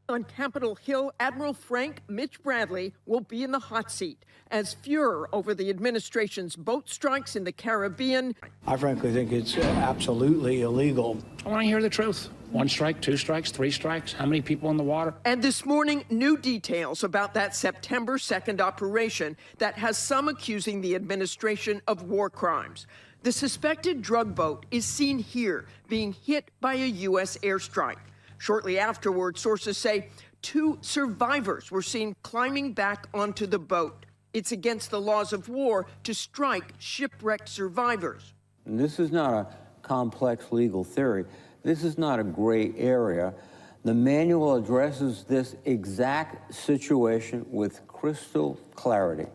S11: On Capitol Hill, Admiral Frank Mitch Bradley will be in the hot seat as furor over the administration's boat strikes in the Caribbean.
S12: I frankly think it's absolutely illegal.
S24: I want to hear the truth. 1 strike, 2 strikes, 3 strikes. How many people in the water?
S11: And this morning, new details about that September 2nd operation that has some accusing the administration of war crimes. The suspected drug boat is seen here being hit by a U.S. airstrike. Shortly afterward, sources say 2 survivors were seen climbing back onto the boat. It's against the laws of war to strike shipwrecked survivors.
S25: And this is not a complex legal theory. This is not a gray area. The manual addresses this exact situation with crystal clarity.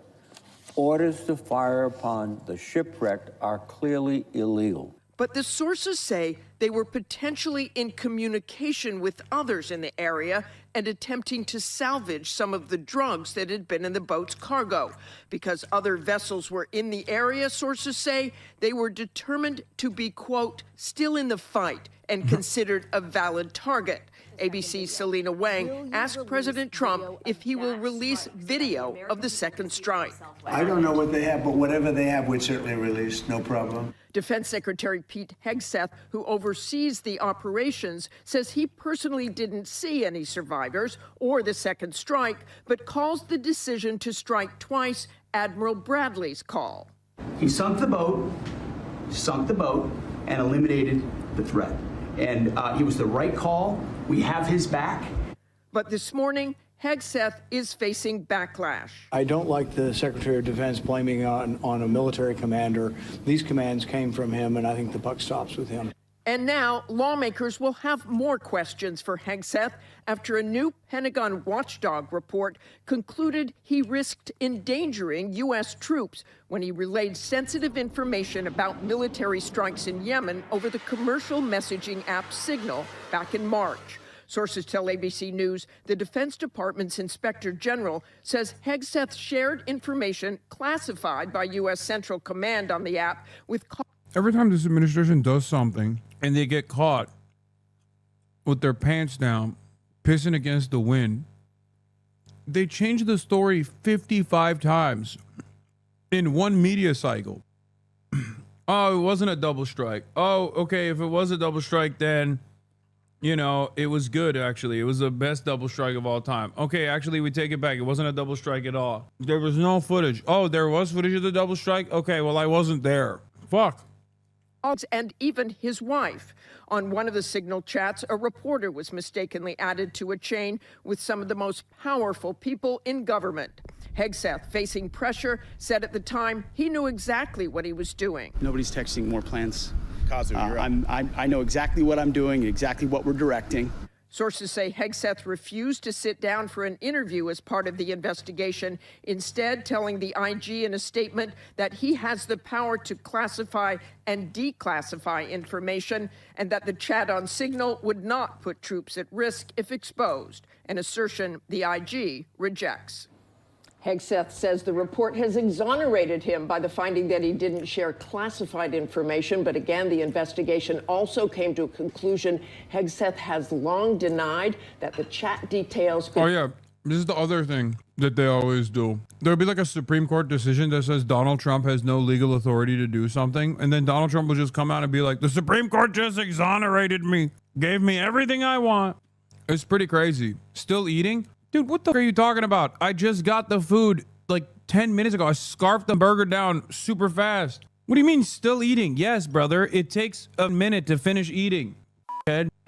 S25: Orders to fire upon the shipwrecked are clearly illegal.
S11: But the sources say they were potentially in communication with others in the area and attempting to salvage some of the drugs that had been in the boat's cargo. Because other vessels were in the area, sources say, they were determined to be, quote, still in the fight and considered a valid target. ABC's Selena Wang asked President Trump if he will release video of the second strike.
S13: I don't know what they have, but whatever they have, we'd certainly release, no problem.
S11: Defense Secretary Pete Hegseth, who oversees the operations, says he personally didn't see any survivors or the second strike, but calls the decision to strike twice Admiral Bradley's call.
S26: He sunk the boat, and eliminated the threat. And it was the right call. We have his back.
S11: But this morning, Hegseth is facing backlash.
S12: I don't like the Secretary of Defense blaming on a military commander. These commands came from him, and I think the buck stops with him.
S11: And now lawmakers will have more questions for Hegseth after a new Pentagon watchdog report concluded he risked endangering U.S. troops when he relayed sensitive information about military strikes in Yemen over the commercial messaging app Signal back in March. Sources tell ABC News the Defense Department's Inspector General says Hegseth shared information classified by U.S. Central Command on the app with...
S1: Every time this administration does something and they get caught with their pants down, pissing against the wind, they change the story 55 times in one media cycle. Oh, it wasn't a double strike. Oh, okay, if it was a double strike, then You know, it was good, actually. It was the best double strike of all time. Okay, actually, we take it back. It wasn't a double strike at all. There was no footage. Oh, there was footage of the double strike? Okay, well, I wasn't there. Fuck.
S11: And even his wife. On one of the Signal chats, a reporter was mistakenly added to a chain with some of the most powerful people in government. Hegseth, facing pressure, said at the time he knew exactly what he was doing.
S14: Nobody's texting more plans. I know exactly what I'm doing, exactly what we're directing.
S11: Sources say Hegseth refused to sit down for an interview as part of the investigation, instead telling the IG in a statement that he has the power to classify and declassify information and that the chat on Signal would not put troops at risk if exposed, an assertion the IG rejects. Hegseth says the report has exonerated him by the finding that he didn't share classified information. But again, the investigation also came to a conclusion. Hegseth has long denied that the chat details.
S1: Oh, yeah. This is the other thing that they always do. There'll be like a Supreme Court decision that says Donald Trump has no legal authority to do something. And then Donald Trump will just come out and be like, the Supreme Court just exonerated me, gave me everything I want. It's pretty crazy. Still eating? Dude, what the f are you talking about? I just got the food like 10 minutes ago. I scarfed the burger down super fast. What do you mean still eating? Yes, brother. It takes a minute to finish eating.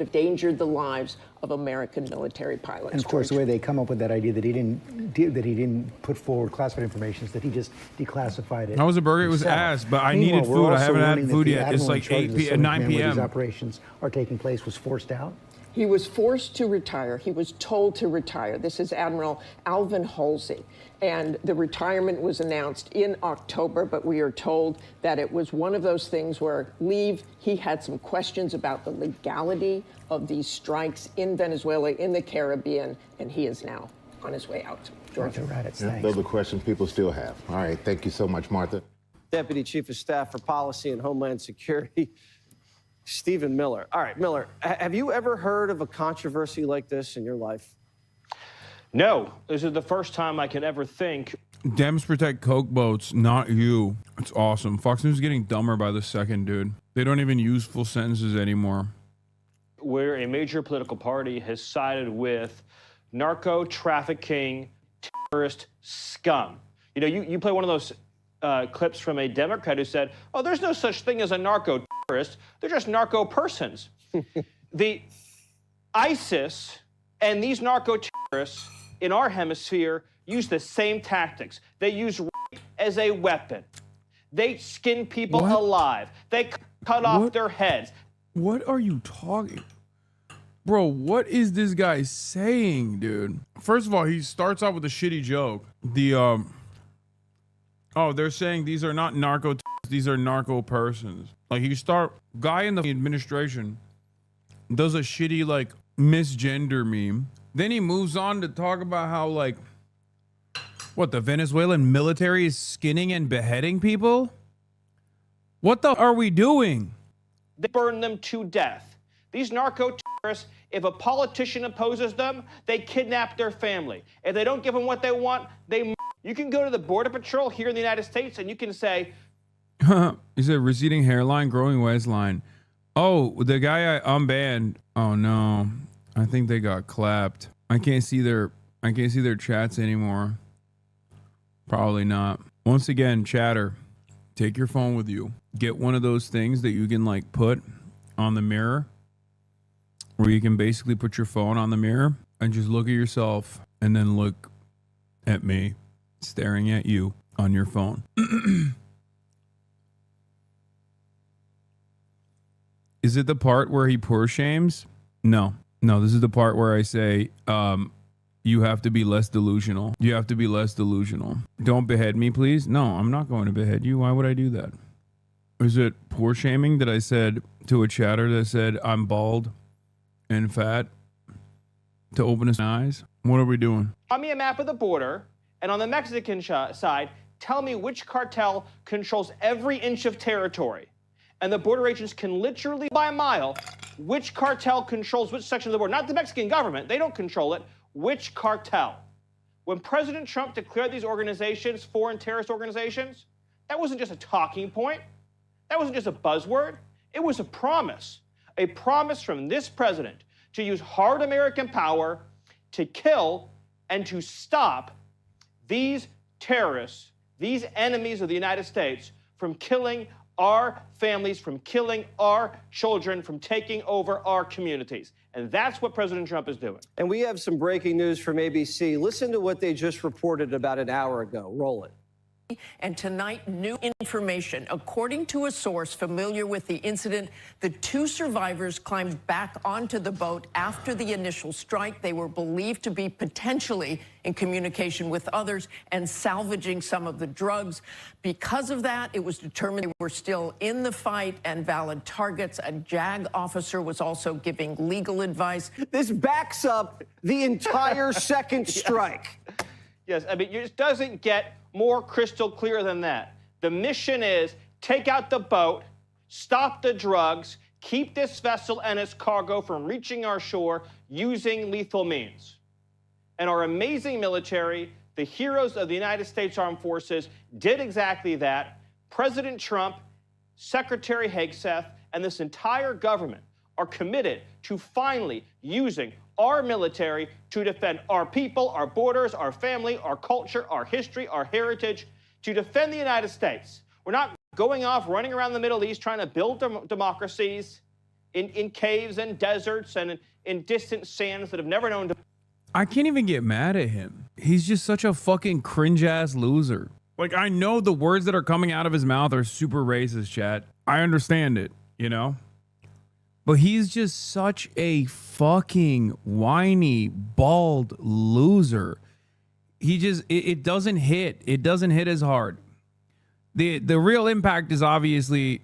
S11: Endangered the lives of American military pilots.
S6: And of course, the way they come up with that idea that he didn't put forward classified information is that he just declassified it.
S1: That was a burger. It was ass, but I needed food. I haven't had food yet. It's like 9 p.m.
S6: These operations are taking place was forced out.
S11: He was forced to retire. He was told to retire. This is Admiral Alvin Halsey. And the retirement was announced in October, but we are told that it was one of those things where he had some questions about the legality of these strikes in Venezuela, in the Caribbean, and he is now on his way out. George.
S15: Those are questions people still have. All right, thank you so much, Martha.
S16: Deputy Chief of Staff for Policy and Homeland Security, Stephen Miller. All right, Miller, have you ever heard of a controversy like this in your life?
S17: No, this is the first time I can ever think.
S1: Dems protect Coke boats, not you. It's awesome. Fox News is getting dumber by the second, dude. They don't even use full sentences anymore.
S17: Where a major political party has sided with narco trafficking terrorist scum. You know, you play one of those clips from a Democrat who said, oh, there's no such thing as a narco terrorist. They're just narco persons. The ISIS and these narco terrorists in our hemisphere use the same tactics. They use rape as a weapon. They skin people alive. They cut off their heads.
S1: What are you talking? Bro, what is this guy saying, dude? First of all, he starts out with a shitty joke. Oh, they're saying these are not narco, these are narco persons. Like, you start, guy in the administration does a shitty, like, misgender meme. Then he moves on to talk about how, like, what, the Venezuelan military is skinning and beheading people? What the are we doing?
S17: They burn them to death. These narco terrorists, if a politician opposes them, they kidnap their family. If they don't give them what they want, they... You can go to the Border Patrol here in the United States and you can say...
S1: He said receding hairline, growing waistline. Oh, the guy I unbanned. Oh no, I think they got clapped. I can't see their chats anymore. Probably not. Once again, chatter, take your phone with you. Get one of those things that you can like put on the mirror, where you can basically put your phone on the mirror and just look at yourself and then look at me staring at you on your phone. Is it the part where he poor shames? No, this is the part where I say, you have to be less delusional. You have to be less delusional. Don't behead me, please. No, I'm not going to behead you. Why would I do that? Is it poor shaming that I said to a chatter that said I'm bald and fat to open his eyes? What are we doing?
S17: Draw me a map of the border, and on the Mexican side, tell me which cartel controls every inch of territory. And the border agents can literally, by a mile, which cartel controls which section of the border. Not the Mexican government. They don't control it. Which cartel? When President Trump declared these organizations foreign terrorist organizations, that wasn't just a talking point. That wasn't just a buzzword. It was a promise from this president to use hard American power to kill and to stop these terrorists, these enemies of the United States, from killing our families, from killing our children, from taking over our communities. And that's what President Trump is doing.
S16: And we have some breaking news from ABC. Listen to what they just reported about an hour ago. Roll it.
S11: And tonight, new information. According to a source familiar with the incident, the two survivors climbed back onto the boat after the initial strike. They were believed to be potentially in communication with others and salvaging some of the drugs. Because of that, it was determined they were still in the fight and valid targets. A JAG officer was also giving legal advice.
S16: This backs up the entire second strike.
S17: Yes, I mean, it just doesn't get more crystal clear than that. The mission is take out the boat, stop the drugs, keep this vessel and its cargo from reaching our shore using lethal means. And our amazing military, the heroes of the United States Armed Forces, did exactly that. President Trump, Secretary Hegseth, and this entire government are committed to finally using our military to defend our people, our borders, our family, our culture, our history, our heritage, to defend the United States. We're not going off, running around the Middle East, trying to build democracies in caves and deserts and in distant sands that have never known.
S1: I can't even get mad at him. He's just such a fucking cringe-ass loser. Like, I know the words that are coming out of his mouth are super racist, chat. I understand it, you know? But he's just such a fucking whiny, bald loser. He just, it doesn't hit. It doesn't hit as hard. The real impact is obviously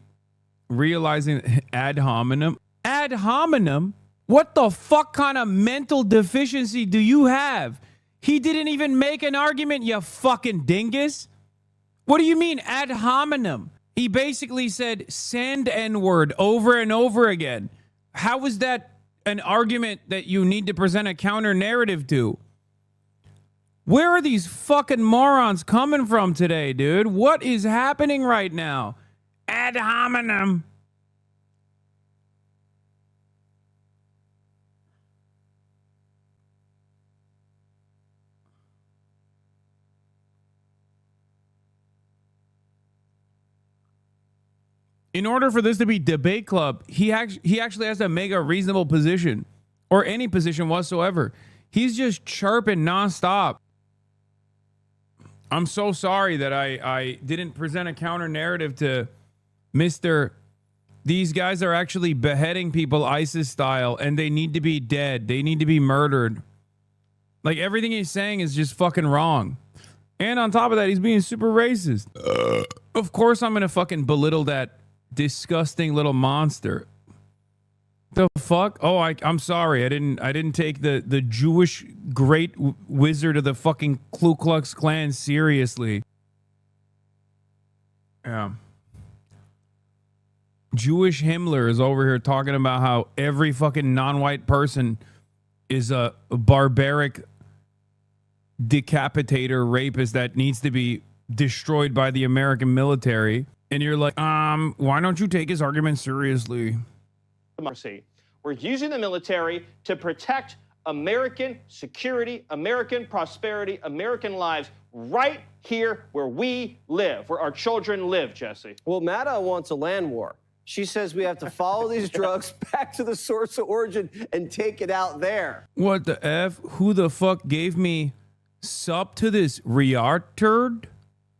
S1: realizing ad hominem. Ad hominem? What the fuck kind of mental deficiency do you have? He didn't even make an argument, you fucking dingus. What do you mean ad hominem? He basically said send N-word over and over again. How is that an argument that you need to present a counter narrative to? Where are these fucking morons coming from today, dude? What is happening right now? Ad hominem. In order for this to be debate club, he actually has to make a reasonable position, or any position whatsoever. He's just chirping nonstop. I'm so sorry that I didn't present a counter narrative to Mr. These guys are actually beheading people ISIS style, and they need to be dead. They need to be murdered. Like, everything he's saying is just fucking wrong. And on top of that, he's being super racist. Of course I'm gonna fucking belittle that disgusting little monster. The fuck? Oh, I'm sorry. I didn't take the Jewish great wizard of the fucking Ku Klux Klan seriously. Yeah. Jewish Himmler is over here talking about how every fucking non-white person is a barbaric decapitator rapist that needs to be destroyed by the American military. And you're like, why don't you take his argument seriously?
S17: Democracy. We're using the military to protect American security, American prosperity, American lives right here where we live, where our children live, Jesse.
S16: Well, Madda wants a land war. She says we have to follow these drugs back to the source of origin and take it out there.
S1: What the F? Who the fuck gave me sub to this retard?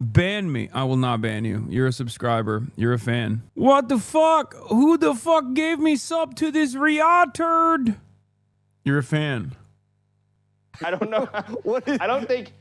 S1: Ban me. I will not ban you. You're a subscriber. You're a fan. What the fuck? Who the fuck gave me sub to this retard? You're a fan.
S17: I don't know. I don't think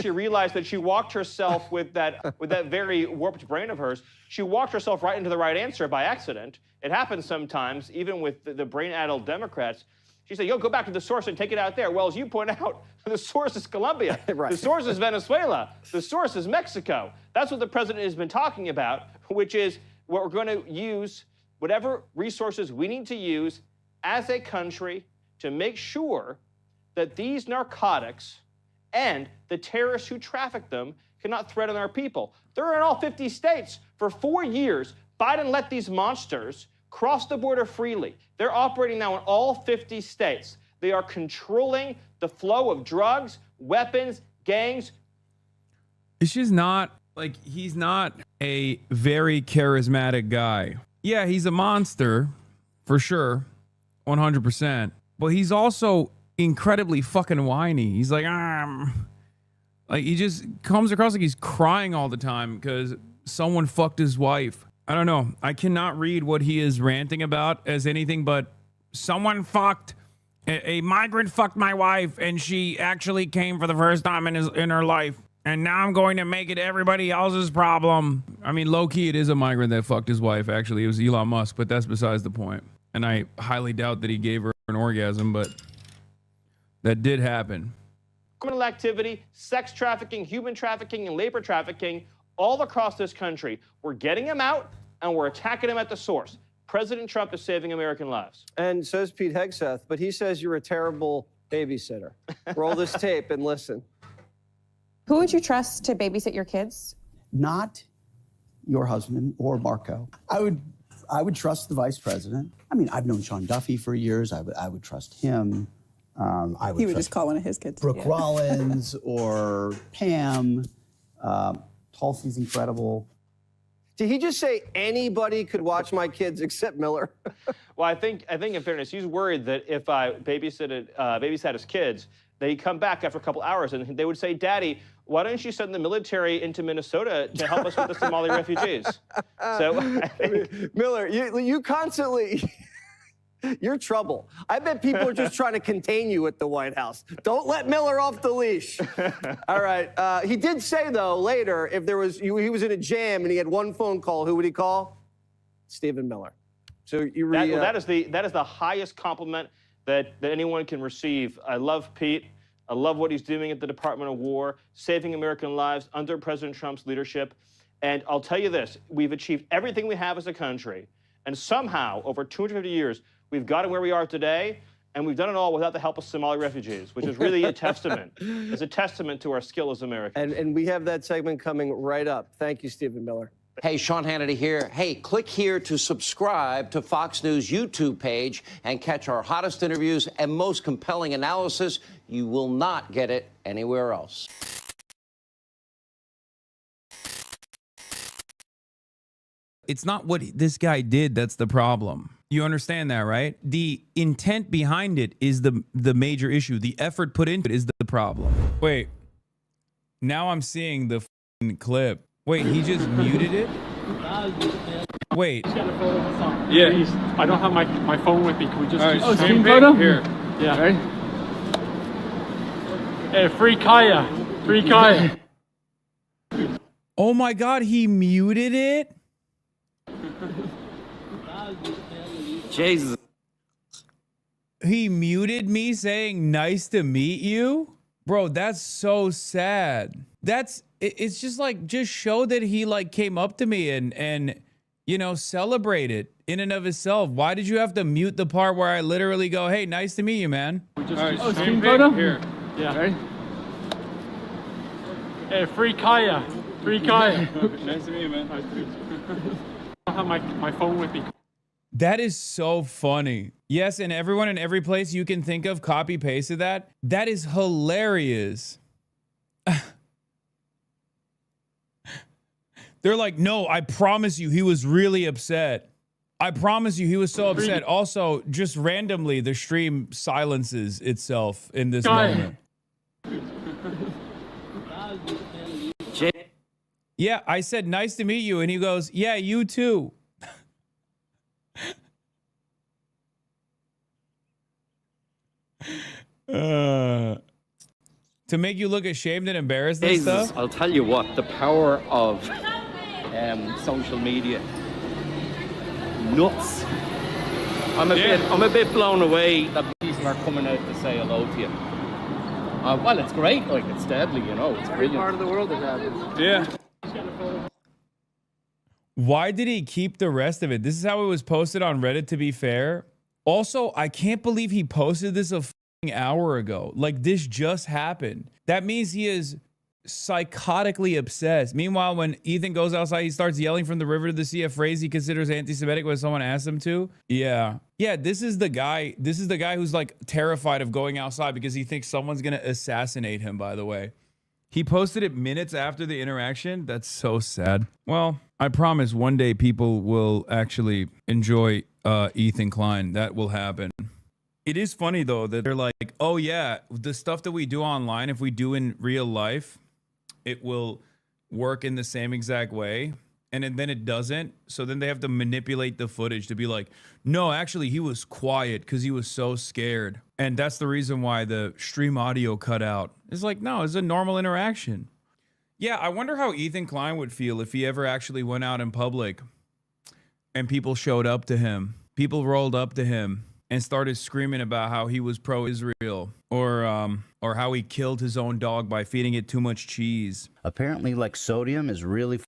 S17: she realized that she walked herself with that very warped brain of hers. She walked herself right into the right answer by accident. It happens sometimes, even with the brain-addled Democrats. She said, yo, go back to the source and take it out there. Well, as you point out, the source is Colombia. Right. The source is Venezuela. The source is Mexico. That's what the president has been talking about, which is what we're going to use, whatever resources we need to use as a country to make sure that these narcotics and the terrorists who traffic them cannot threaten our people. They're in all 50 states. For 4 years, Biden let these monsters cross the border freely. They're operating now in all 50 states. They are controlling the flow of drugs, weapons, gangs.
S1: It's just not like he's not a very charismatic guy. Yeah, he's a monster for sure, 100%. But he's also incredibly fucking whiny. He's like, like he just comes across like he's crying all the time because someone fucked his wife. I don't know. I cannot read what he is ranting about as anything but someone fucked. A migrant fucked my wife, and she actually came for the first time in her life. And now I'm going to make it everybody else's problem. I mean, low-key, it is a migrant that fucked his wife, actually. It was Elon Musk, but that's besides the point. And I highly doubt that he gave her an orgasm, but that did happen.
S17: Criminal activity, sex trafficking, human trafficking, and labor trafficking all across this country. We're getting them out, and we're attacking them at the source. President Trump is saving American lives.
S16: And so is Pete Hegseth, but he says you're a terrible babysitter. Roll this tape and listen.
S3: Who would you trust to babysit your kids?
S14: Not your husband or Marco. I would trust the vice president. I mean, I've known Sean Duffy for years. I would trust him.
S3: He would just call one of his kids.
S14: Brooke Rollins or Pam. Tulsi's incredible.
S16: Did he just say anybody could watch my kids except Miller?
S17: Well, I think in fairness, he's worried that if I babysat his kids, they come back after a couple hours and they would say, Daddy, why don't you send the military into Minnesota to help us with the Somali refugees? So I think...
S16: Miller, you constantly... You're trouble. I bet people are just trying to contain you at the White House. Don't let Miller off the leash. All right. He did say, though, later, if there was he was in a jam and he had one phone call, who would he call? Stephen Miller. So
S17: that is the highest compliment that anyone can receive. I love Pete. I love what he's doing at the Department of War, saving American lives under President Trump's leadership. And I'll tell you this, we've achieved everything we have as a country. And somehow, over 250 years, we've gotten where we are today, and we've done it all without the help of Somali refugees, which is really a testament. It's a testament to our skill as Americans.
S16: And we have that segment coming right up. Thank you, Stephen Miller.
S4: Hey, Sean Hannity here. Hey, click here to subscribe to Fox News YouTube page and catch our hottest interviews and most compelling analysis. You will not get it anywhere else.
S1: It's not what this guy did that's the problem. You understand that, right? The intent behind it is the major issue. The effort put into it is the problem. Wait, now I'm seeing the clip. Wait, he just muted it? Wait.
S18: Yeah, I don't have my phone with me. Can we just
S19: do
S18: screen
S19: photo?
S18: Here. Yeah. Right. Hey, free Kaya. Free Kaya.
S1: Oh my God, he muted it?
S4: Jesus.
S1: He muted me saying, nice to meet you? Bro, that's so sad. It's just like, just show that he like came up to me and you know, celebrate it in and of itself. Why did you have to mute the part where I literally go, hey, nice to meet you, man?
S18: We just screen photo? Here. Yeah. Right. Hey, free Kaya. Free Kaya. Nice to meet you, man. Nice to meet you. I don't have my phone with me.
S1: That is so funny. Yes, and everyone in every place you can think of copy pasted that. That is hilarious. They're like, no, I promise you he was really upset. I promise you he was so upset. Also, just randomly, the stream silences itself in this moment. Yeah, I said, nice to meet you. And he goes, yeah, you too. To make you look ashamed and embarrassed and stuff?
S20: I'll tell you what, the power of social media. Nuts. I'm a bit blown away that people are coming out to say hello to you. Well, it's great, like it's deadly, you know, it's brilliant.
S16: Part of the world is happening.
S1: Yeah. Why did he keep the rest of it? This is how it was posted on Reddit, to be fair. Also, I can't believe he posted this a hour ago. Like, this just happened. That means he has psychotically obsessed. Meanwhile, when Ethan goes outside, he starts yelling from the river to the sea a phrase he considers anti-Semitic when someone asks him to. Yeah. This is the guy who's like terrified of going outside because he thinks someone's going to assassinate him, by the way. He posted it minutes after the interaction. That's so sad. Well, I promise one day people will actually enjoy Ethan Klein. That will happen. It is funny, though, that they're like, oh, yeah, the stuff that we do online, if we do in real life, it will work in the same exact way. And then it doesn't. So then they have to manipulate the footage to be like, no, actually, he was quiet because he was so scared. And that's the reason why the stream audio cut out. It's like, no, it's a normal interaction. Yeah, I wonder how Ethan Klein would feel if he ever actually went out in public and people showed up to him. People rolled up to him and started screaming about how he was pro-Israel or how he killed his own dog by feeding it too much cheese.
S5: Apparently, like, sodium is really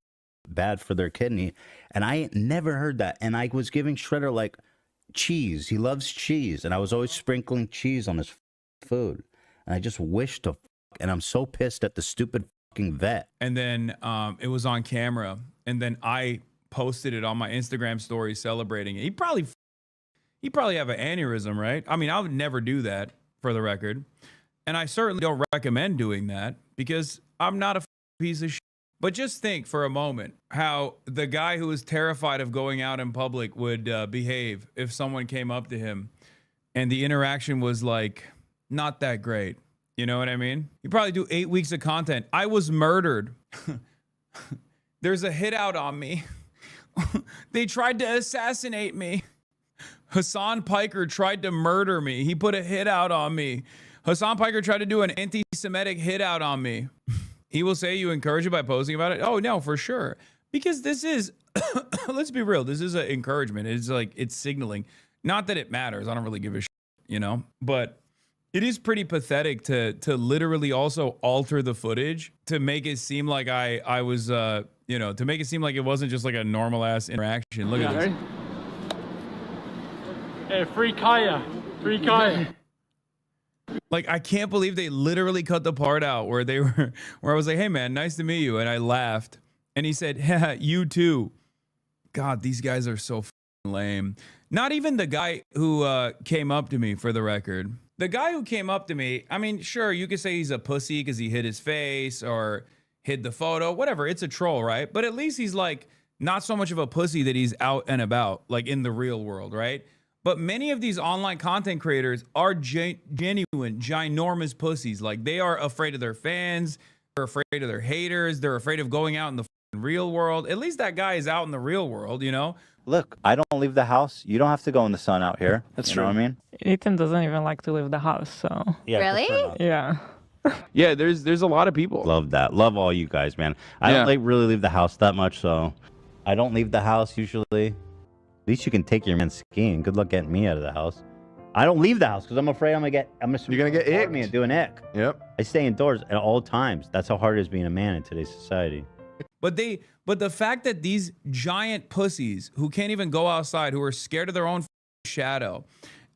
S5: bad for their kidney, and I never heard that. And I was giving Shredder like cheese. He loves cheese, and I was always sprinkling cheese on his food. And I just wish to, and I'm so pissed at the stupid fucking vet.
S1: And then it was on camera, and then I posted it on my Instagram story celebrating it. He probably have an aneurysm, right? I mean, I would never do that, for the record. And I certainly don't recommend doing that because I'm not a piece of shit. But just think for a moment how the guy who was terrified of going out in public would behave if someone came up to him and the interaction was like not that great. You know what I mean? You probably do 8 weeks of content. I was murdered. There's a hit out on me. They tried to assassinate me. Hasan Piker tried to murder me. He put a hit out on me. Hasan Piker tried to do an anti-Semitic hit out on me. He will say you encourage it by posting about it. Oh, no, for sure. Because this is, let's be real, this is an encouragement. It's like, it's signaling. Not that it matters. I don't really give a shit, you know? But it is pretty pathetic to literally also alter the footage to make it seem like I was, you know, to make it seem like it wasn't just like a normal ass interaction. Look at this.
S18: Hey, free Kaya. Free Kaya.
S1: Like, I can't believe they literally cut the part out where I was like, hey man, nice to meet you. And I laughed. And he said, yeah, you too. God, these guys are so lame. Not even the guy who came up to me, for the record. The guy who came up to me, I mean, sure, you could say he's a pussy because he hid his face or hid the photo, whatever. It's a troll, right? But at least he's like not so much of a pussy that he's out and about, like in the real world, right? But many of these online content creators are genuine, ginormous pussies. Like, they are afraid of their fans. They're afraid of their haters. They're afraid of going out in the real world. At least that guy is out in the real world, you know?
S7: Look, I don't leave the house. You don't have to go in the sun out here. That's true. You know what I mean?
S19: Ethan doesn't even like to leave the house, so.
S7: Yeah,
S19: Really? Yeah.
S1: Yeah, there's a lot of people.
S7: Love that. Love all you guys, man. I don't like really leave the house that much, so I don't leave the house usually. At least you can take your man skiing. Good luck getting me out of the house. I don't leave the house because I'm afraid you're gonna get ick. Me and do an ick.
S15: Yep.
S7: I stay indoors at all times. That's how hard it is being a man in today's society.
S1: But the fact that these giant pussies who can't even go outside, who are scared of their own shadow,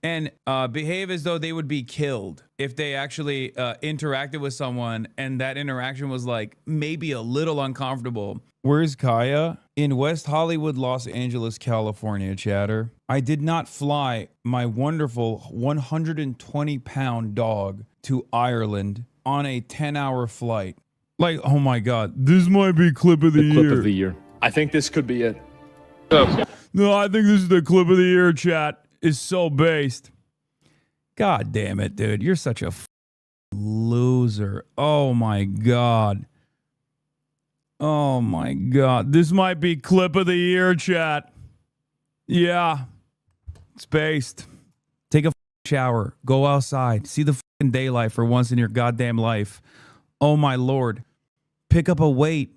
S1: and behave as though they would be killed if they actually interacted with someone and that interaction was like maybe a little uncomfortable. Where's Kaya? In West Hollywood, Los Angeles, California, chatter. I did not fly my wonderful 120-pound dog to Ireland on a 10-hour flight. Like, oh my God, this might be clip of the year.
S21: Clip of the year. I think this could be it.
S1: No, I think this is the clip of the year, chat. Is so based. God damn it, dude. You're such a loser. Oh my God. Oh my God. This might be clip of the year, chat. Yeah. It's based. Take a shower. Go outside. See the fucking daylight for once in your goddamn life. Oh my Lord. Pick up a weight.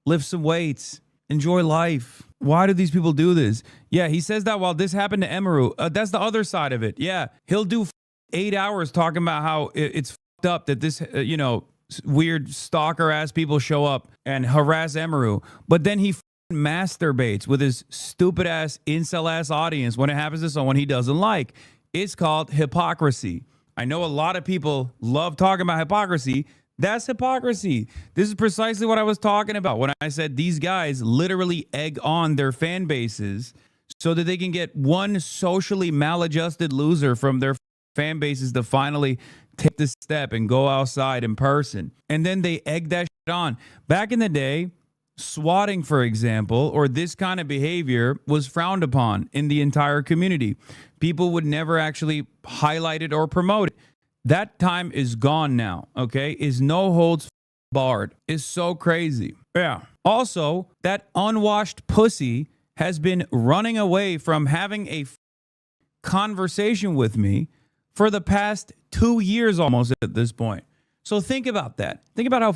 S1: Lift some weights. Enjoy life. Why do these people do this? Yeah, he says that while this happened to Emaru. That's the other side of it. Yeah, he'll do 8 hours talking about how it's fucked up that this, you know, weird stalker-ass people show up and harass Emaru. But then he masturbates with his stupid-ass, incel-ass audience when it happens to someone he doesn't like. It's called hypocrisy. I know a lot of people love talking about hypocrisy. That's hypocrisy. This is precisely what I was talking about when I said these guys literally egg on their fan bases so that they can get one socially maladjusted loser from their fan bases to finally take the step and go outside in person. And then they egg that shit on. Back in the day, swatting, for example, or this kind of behavior was frowned upon in the entire community. People would never actually highlight it or promote it. That time is gone now, okay? Is no holds barred. Is so crazy. Yeah. Also, that unwashed pussy has been running away from having a conversation with me for the past 2 years almost at this point. So think about that. Think about how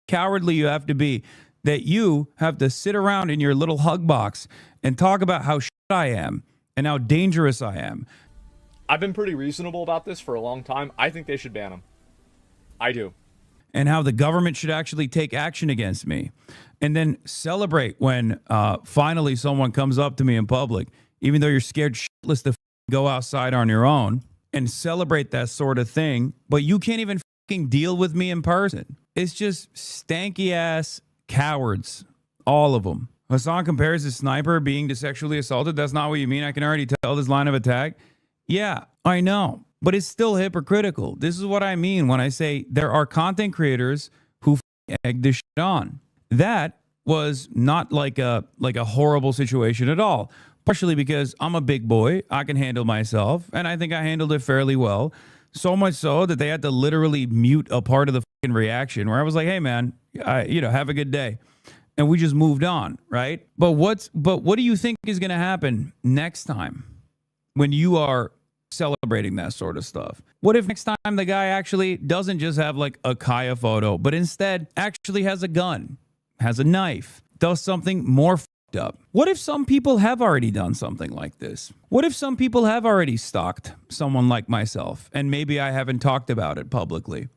S1: cowardly you have to be that you have to sit around in your little hug box and talk about how shit I am and how dangerous I am.
S21: I've been pretty reasonable about this for a long time. I think they should ban him. I do.
S1: And how the government should actually take action against me. And then celebrate when finally someone comes up to me in public, even though you're scared shitless to go outside on your own, and celebrate that sort of thing. But you can't even deal with me in person. It's just stanky ass cowards. All of them. Hasan compares his sniper being to sexually assaulted. That's not what you mean. I can already tell this line of attack. Yeah, I know, but it's still hypocritical. This is what I mean when I say there are content creators who egg this shit on. That was not like a horrible situation at all. Partially because I'm a big boy, I can handle myself, and I think I handled it fairly well. So much so that they had to literally mute a part of the fucking reaction where I was like, "Hey, man, have a good day," and we just moved on, right? But what do you think is going to happen next time when you are celebrating that sort of stuff? What if next time the guy actually doesn't just have like a Kaya photo, but instead actually has a gun, has a knife, does something more f***ed up? What if some people have already done something like this? What if some people have already stalked someone like myself and maybe I haven't talked about it publicly?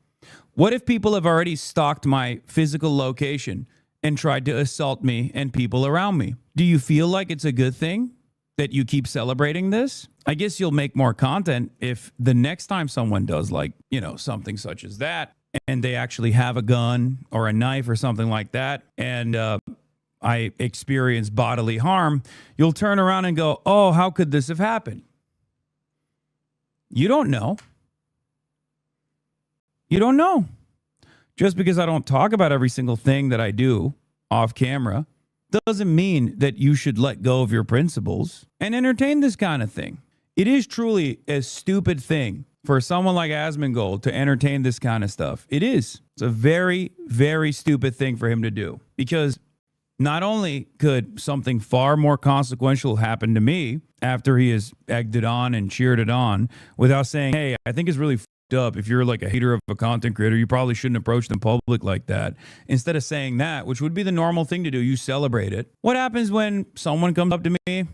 S1: What if people have already stalked my physical location and tried to assault me and people around me? Do you feel like it's a good thing that you keep celebrating this? I guess you'll make more content if the next time someone does something such as that and they actually have a gun or a knife or something like that and I experience bodily harm, you'll turn around and go, "Oh, how could this have happened?" You don't know. You don't know. Just because I don't talk about every single thing that I do off camera doesn't mean that you should let go of your principles and entertain this kind of thing. It is truly a stupid thing for someone like Asmongold to entertain this kind of stuff. It is. It's a very, very stupid thing for him to do, because not only could something far more consequential happen to me after he has egged it on and cheered it on without saying, "Hey, I think it's really f***ed up. If you're like a hater of a content creator, you probably shouldn't approach them public like that." Instead of saying that, which would be the normal thing to do, you celebrate it. What happens when someone comes up to me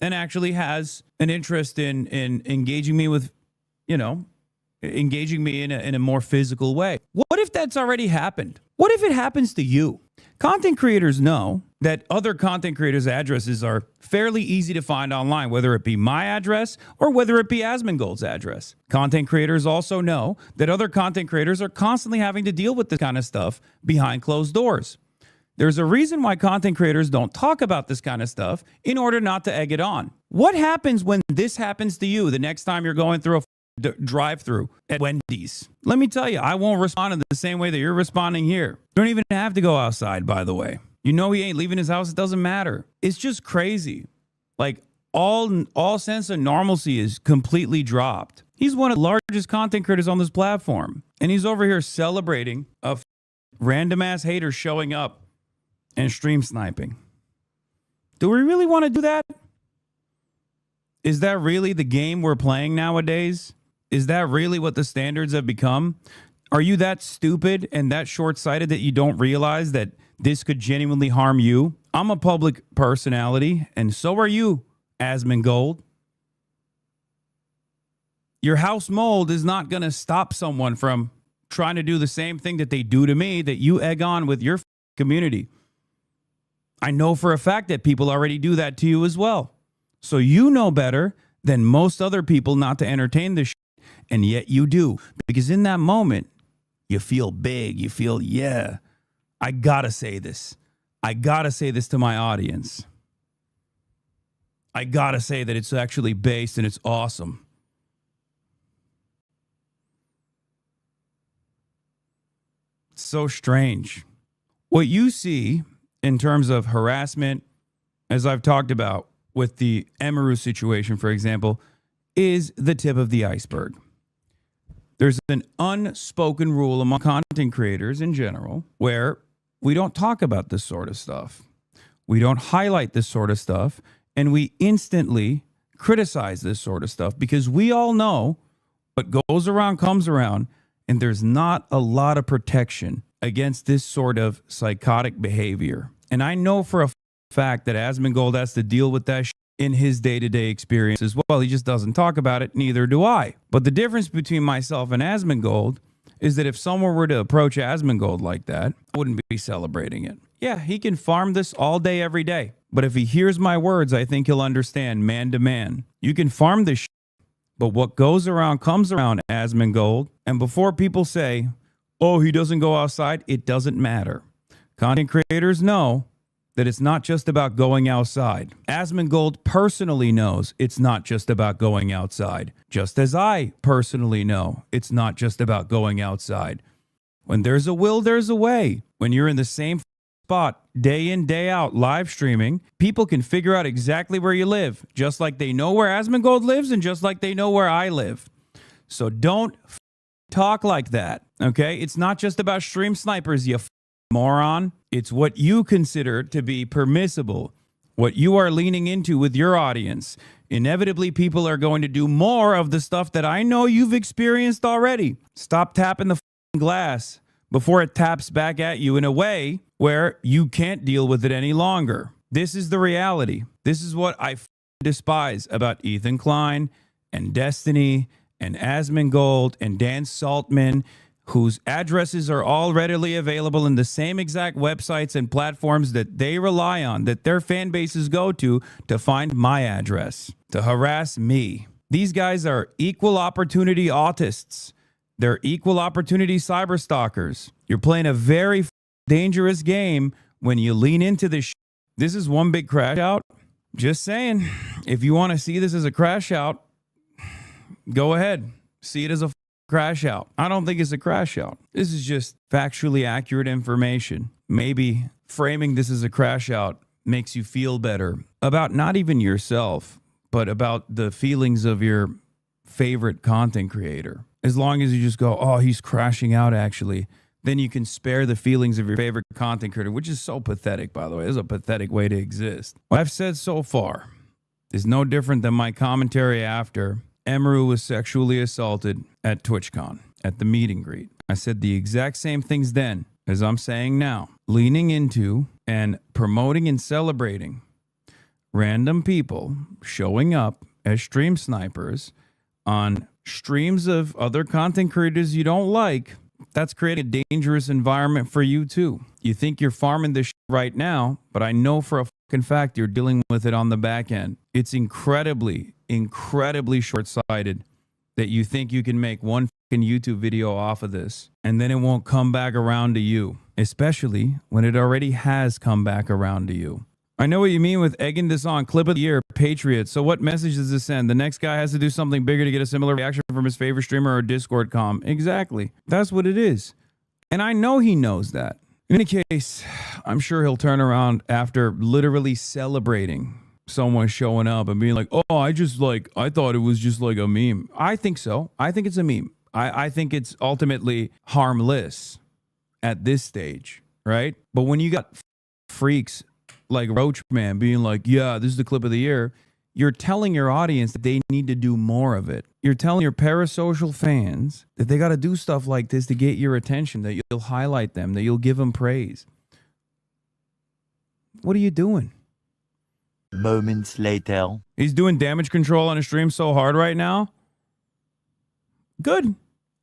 S1: and actually has an interest in engaging me with, engaging me in a more physical way? What if that's already happened? What if it happens to you? Content creators know that other content creators' addresses are fairly easy to find online, whether it be my address or whether it be Asmongold's address. Content creators also know that other content creators are constantly having to deal with this kind of stuff behind closed doors. There's a reason why content creators don't talk about this kind of stuff in order not to egg it on. What happens when this happens to you the next time you're going through a drive-through at Wendy's? Let me tell you, I won't respond in the same way that you're responding here. You don't even have to go outside, by the way. You know he ain't leaving his house. It doesn't matter. It's just crazy. Like all sense of normalcy is completely dropped. He's one of the largest content creators on this platform, and he's over here celebrating a random ass hater showing up and stream sniping. Do we really want to do that? Is that really the game we're playing nowadays? Is that really what the standards have become? Are you that stupid and that short-sighted that you don't realize that this could genuinely harm you? I'm a public personality, and so are you, Asmongold. Your house mold is not going to stop someone from trying to do the same thing that they do to me, that you egg on with your community. I know for a fact that people already do that to you as well. So you know better than most other people not to entertain this shit, and yet you do. Because in that moment, You feel big. You feel, yeah, I gotta say this. I gotta say this to my audience. I gotta say that it's actually based and it's awesome. It's so strange. What you see in terms of harassment, as I've talked about with the Emaru situation, for example, is the tip of the iceberg. There's an unspoken rule among content creators in general where we don't talk about this sort of stuff. We don't highlight this sort of stuff, and we instantly criticize this sort of stuff because we all know what goes around comes around, and there's not a lot of protection against this sort of psychotic behavior. And I know for a fact that Asmongold has to deal with that in his day-to-day experience as well. He just doesn't talk about it, neither do I. But the difference between myself and Asmongold is that if someone were to approach Asmongold like that, I wouldn't be celebrating it. Yeah, he can farm this all day, every day. But if he hears my words, I think he'll understand man to man. You can farm this but what goes around comes around, Asmongold. And before people say, oh, he doesn't go outside, it doesn't matter. Content creators know that it's not just about going outside. Asmongold personally knows it's not just about going outside, just as I personally know it's not just about going outside. When there's a will, there's a way. When you're in the same spot day in, day out, live streaming, people can figure out exactly where you live, just like they know where Asmongold lives and just like they know where I live. So don't talk like that, okay? It's not just about stream snipers, you moron. It's what you consider to be permissible, what you are leaning into with your audience. Inevitably, people are going to do more of the stuff that I know you've experienced already. Stop tapping the glass before it taps back at you in a way where you can't deal with it any longer. This is the reality. This is what I despise about Ethan Klein and Destiny and Asmongold and Dan Saltman, whose addresses are all readily available in the same exact websites and platforms that they rely on, that their fan bases go to find my address, to harass me. These guys are equal opportunity autists. They're equal opportunity cyberstalkers. You're playing a very dangerous game when you lean into this. This is one big crash out. Just saying, if you want to see this as a crash out, go ahead. See it as a crash out. I don't think it's a crash out. This is just factually accurate information. Maybe framing this as a crash out makes you feel better about not even yourself, but about the feelings of your favorite content creator. As long as you just go, oh, he's crashing out actually, then you can spare the feelings of your favorite content creator, which is so pathetic, by the way. It's a pathetic way to exist. What I've said so far is no different than my commentary after Emaru was sexually assaulted at TwitchCon, at the meet and greet. I said the exact same things then as I'm saying now. Leaning into and promoting and celebrating random people showing up as stream snipers on streams of other content creators you don't like, that's creating a dangerous environment for you too. You think you're farming this right now, but I know for a fucking fact you're dealing with it on the back end. It's incredibly short-sighted that you think you can make one fucking YouTube video off of this and then it won't come back around to you, especially when it already has come back around to you. I know what you mean with egging this on. Clip of the year, Patriot. So what message does this send? The next guy has to do something bigger to get a similar reaction from his favorite streamer or Discord com. Exactly. That's what it is. And I know he knows that. In any case, I'm sure he'll turn around after literally celebrating someone showing up and being like, oh, I thought it was just like a meme. I think so. I think it's a meme. I think it's ultimately harmless at this stage, right? But when you got freaks like Roachman being like, yeah, this is the clip of the year, you're telling your audience that they need to do more of it. You're telling your parasocial fans that they got to do stuff like this to get your attention, that you'll highlight them, that you'll give them praise. What are you doing?
S2: Moments later.
S1: He's doing damage control on a stream so hard right now. Good.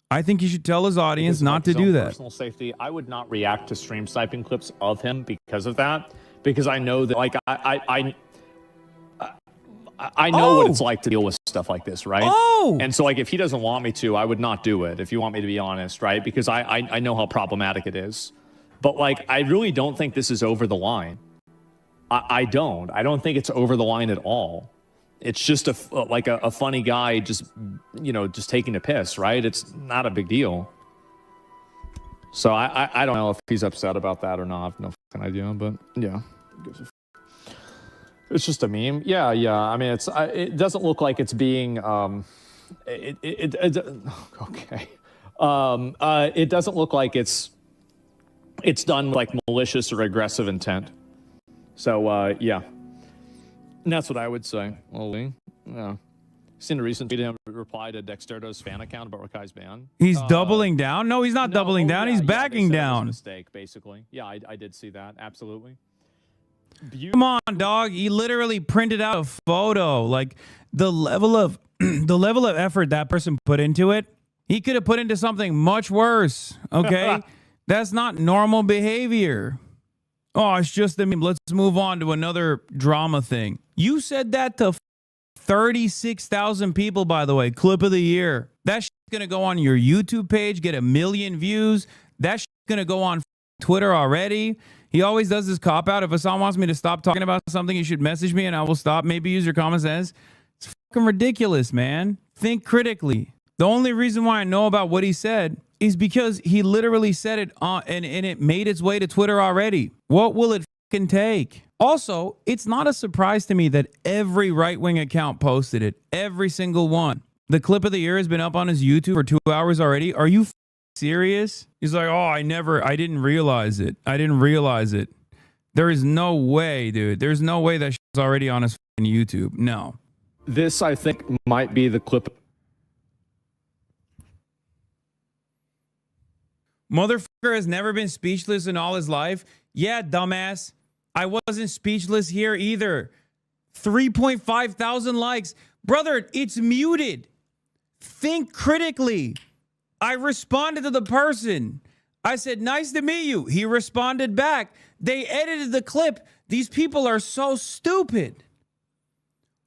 S1: I think he should tell his audience not to do that.
S21: Personal safety. I would not react to stream sniping clips of him because of that. Because I know that, like, I know what it's like to deal with stuff like this, right?
S1: Oh.
S21: And so, like, if he doesn't want me to, I would not do it, if you want me to be honest, right? Because I know how problematic it is. But, like, I really don't think this is over the line. I don't. I don't think it's over the line at all. It's just a funny guy just taking a piss, right? It's not a big deal. So I don't know if he's upset about that or not. I have no fucking idea, but yeah. It's just a meme. Yeah. I mean, it doesn't look like it's being okay. It doesn't look like it's done with like malicious or aggressive intent. So yeah. And that's what I would say. Well, yeah. Seen a recent tweet of him reply to Dexterdo's fan account about Rakai's ban.
S1: He's doubling down? No, he's not doubling down. He's backing down.
S21: Mistake, basically. Yeah, I did see that. Absolutely.
S1: Come on, dog. He literally printed out a photo. Like the level of effort that person put into it, he could have put into something much worse. Okay? That's not normal behavior. Oh, it's just a meme. Let's move on to another drama thing. You said that to 36,000 people, by the way. Clip of the year. That shit's going to go on your YouTube page, get 1 million views. That shit's going to go on Twitter already. He always does this cop-out. If Hasan wants me to stop talking about something, he should message me and I will stop. Maybe use your common sense. It's fucking ridiculous, man. Think critically. The only reason why I know about what he said is because he literally said it and it made its way to Twitter already. What will it fucking take? Also, it's not a surprise to me that every right-wing account posted it. Every single one. The clip of the year has been up on his YouTube for 2 hours already. Are you serious? He's like, oh, I didn't realize it. There is no way, dude. There's no way that shit's already on his YouTube. No.
S21: This, I think, might be the clip.
S1: Motherfucker has never been speechless in all his life. Yeah, dumbass. I wasn't speechless here either. 3.5 thousand likes. Brother, it's muted. Think critically. I responded to the person. I said, nice to meet you. He responded back. They edited the clip. These people are so stupid.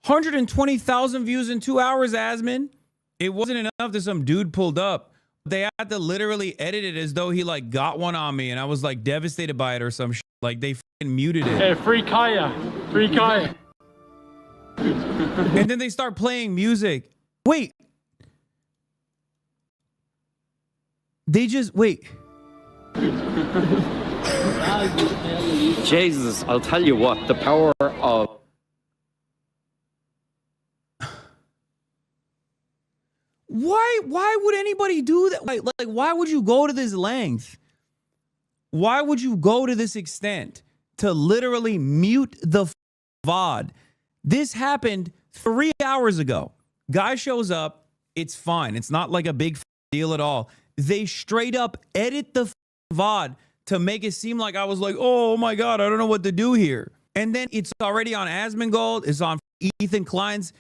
S1: 120,000 views in 2 hours, Asman. It wasn't enough that some dude pulled up. They had to literally edit it as though he like got one on me and I was like devastated by it or some shit. Like they fucking muted it.
S18: Hey, free Kaya. Free Kaya.
S1: And then they start playing music. Wait. Wait.
S20: Jesus, I'll tell you what, the power of...
S1: Why would anybody do that? Like, why would you go to this length? Why would you go to this extent to literally mute the VOD? This happened 3 hours ago. Guy shows up. It's fine. It's not like a big deal at all. They straight up edit the VOD to make it seem like I was like, oh my God, I don't know what to do here. And then it's already on Asmongold. It's on Ethan Klein's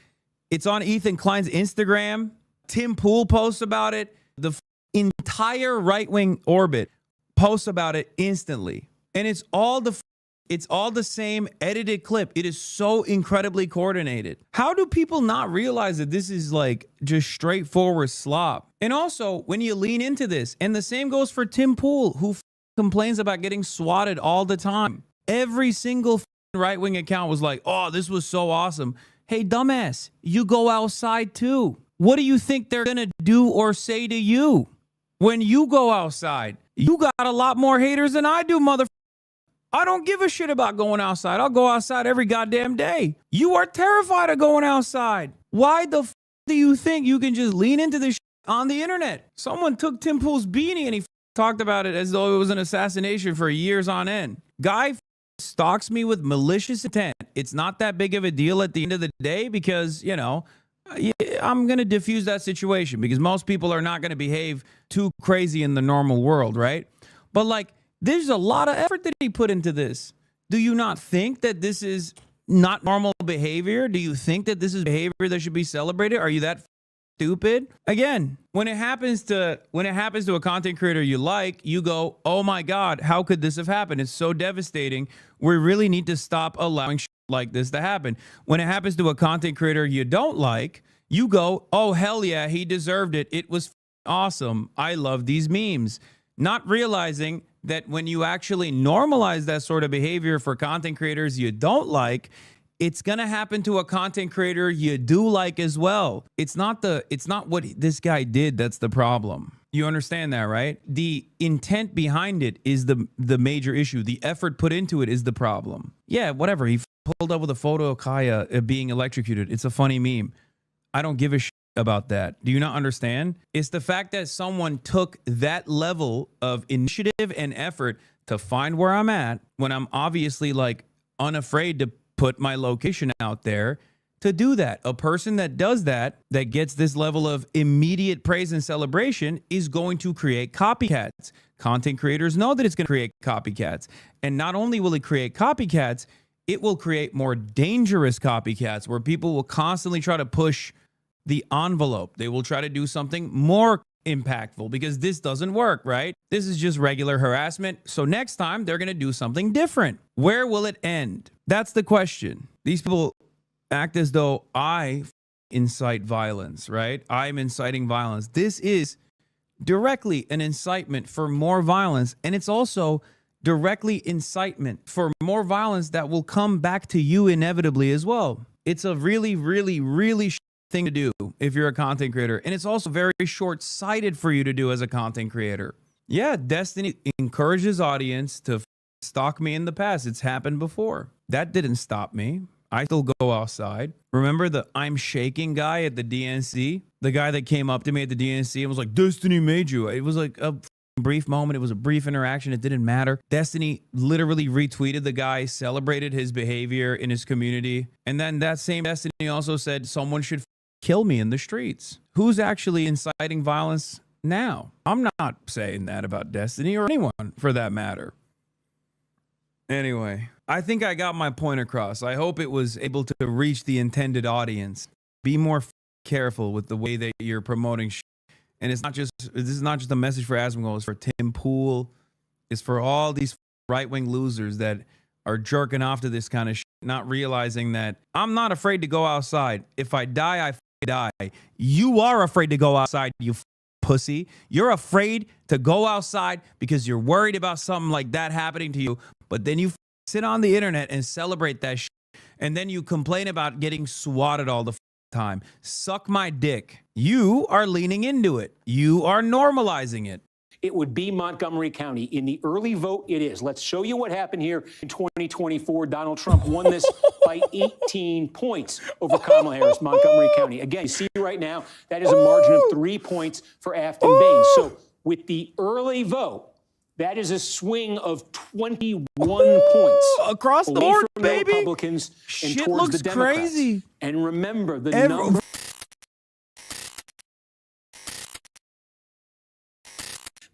S1: Instagram. Tim Pool posts about it. The entire right-wing orbit posts about it instantly. And it's all the same edited clip. It is so incredibly coordinated. How do people not realize that this is like just straightforward slop? And also, when you lean into this, and the same goes for Tim Pool, who complains about getting swatted all the time. Every single right-wing account was like, oh, this was so awesome. Hey, dumbass, you go outside too. What do you think they're going to do or say to you when you go outside? You got a lot more haters than I do, motherfucker. I don't give a shit about going outside. I'll go outside every goddamn day. You are terrified of going outside. Why the f do you think you can just lean into this shit on the internet? Someone took Tim Pool's beanie and he talked about it as though it was an assassination for years on end. Guy stalks me with malicious intent. It's not that big of a deal at the end of the day because, you know, I'm going to diffuse that situation because most people are not going to behave too crazy in the normal world, right? But like, there's a lot of effort that he put into this. Do you not think that this is not normal behavior? Do you think that this is behavior that should be celebrated? Are you that stupid? Again, when it happens to a content creator you like, you go, "Oh my God, how could this have happened? It's so devastating. We really need to stop allowing shit like this to happen. When it happens to a content creator you don't like, you go, oh, hell yeah, he deserved it. It was awesome. I love these memes. Not realizing that when you actually normalize that sort of behavior for content creators you don't like, it's going to happen to a content creator you do like as well. It's not what this guy did that's the problem. You understand that, right? The intent behind it is the major issue. The effort put into it is the problem. Yeah, whatever. He pulled up with a photo of Kaya being electrocuted. It's a funny meme. I don't give a shit about that. Do you not understand? It's the fact that someone took that level of initiative and effort to find where I'm at when I'm obviously like unafraid to put my location out there to do that. A person that does that gets this level of immediate praise and celebration is going to create copycats. Content creators know that it's going to create copycats. And not only will it create copycats, it will create more dangerous copycats where people will constantly try to push the envelope. They will try to do something more impactful because this doesn't work, right? This is just regular harassment. So next time they're going to do something different. Where will it end? That's the question. These people act as though I incite violence, right? I'm inciting violence. This is directly an incitement for more violence. And it's also directly incitement for more violence that will come back to you inevitably as well. It's a really, really, really thing to do if you're a content creator. And it's also very short-sighted for you to do as a content creator. Yeah, Destiny encourages audience to stalk me in the past. It's happened before. That didn't stop me. I still go outside. Remember the I'm shaking guy at the DNC? The guy that came up to me at the DNC and was like, Destiny made you. It was like a brief moment. It was a brief interaction. It didn't matter. Destiny literally retweeted the guy, celebrated his behavior in his community. And then that same Destiny also said someone should kill me in the streets. Who's actually inciting violence now? I'm not saying that about Destiny or anyone for that matter. Anyway, I think I got my point across. I hope it was able to reach the intended audience. Be more careful with the way that you're promoting shit. And it's not just, this is not just a message for Asmongold, it's for Tim Pool. It's for all these right-wing losers that are jerking off to this kind of shit, not realizing that I'm not afraid to go outside. If I die, I die. You are afraid to go outside, you pussy. You're afraid to go outside because you're worried about something like that happening to you. But then you sit on the internet and celebrate that shit. And then you complain about getting swatted all the time. Suck my dick. You are leaning into it. You are normalizing it.
S8: It would be Montgomery County. In the early vote, it is. Let's show you what happened here in 2024. Donald Trump won this by 18 points over Kamala Harris, Montgomery County. Again, you see right now, that is a margin of 3 points for Afton Baines. So with the early vote, that is a swing of 21 points
S1: across the board,
S8: from
S1: baby.
S8: The Republicans and
S1: Shit
S8: towards
S1: looks
S8: the Democrats.
S1: crazy.
S8: And remember, the number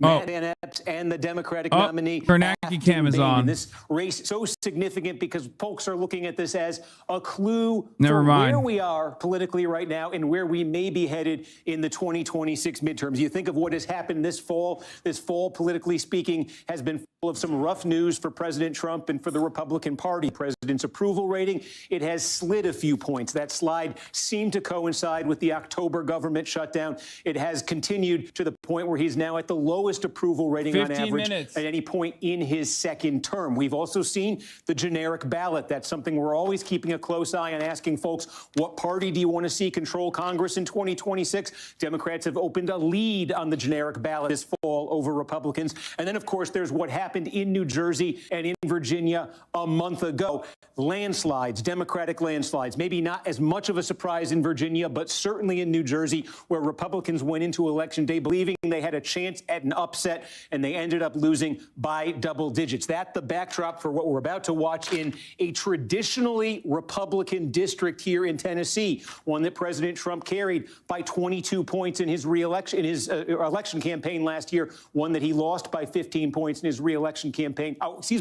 S8: Matt Van Epps and the Democratic nominee.
S1: Bernanke cam is on.
S8: This race so significant because folks are looking at this as a clue
S1: Never
S8: for
S1: mind.
S8: where we are politically right now and where we may be headed in the 2026 midterms. You think of what has happened this fall. This fall, politically speaking, has been full of some rough news for President Trump and for the Republican Party. President's approval rating, it has slid a few points. That slide seemed to coincide with the October government shutdown. It has continued to the point where he's now at the lowest approval rating on
S1: 15
S8: average
S1: minutes.
S8: at any point in his second term. We've also seen the generic ballot. That's something we're always keeping a close eye on, asking folks, what party do you want to see control Congress in 2026? Democrats have opened a lead on the generic ballot this fall over Republicans. And then, of course, there's what happened in New Jersey and in Virginia a month ago. Landslides, Democratic landslides, maybe not as much of a surprise in Virginia, but certainly in New Jersey, where Republicans went into Election Day believing they had a chance at an upset, and they ended up losing by double digits. That's the backdrop for what we're about to watch in a traditionally Republican district here in Tennessee, one that President Trump carried by 22 points in his election campaign last year, one that he lost by 15 points in his reelection election campaign.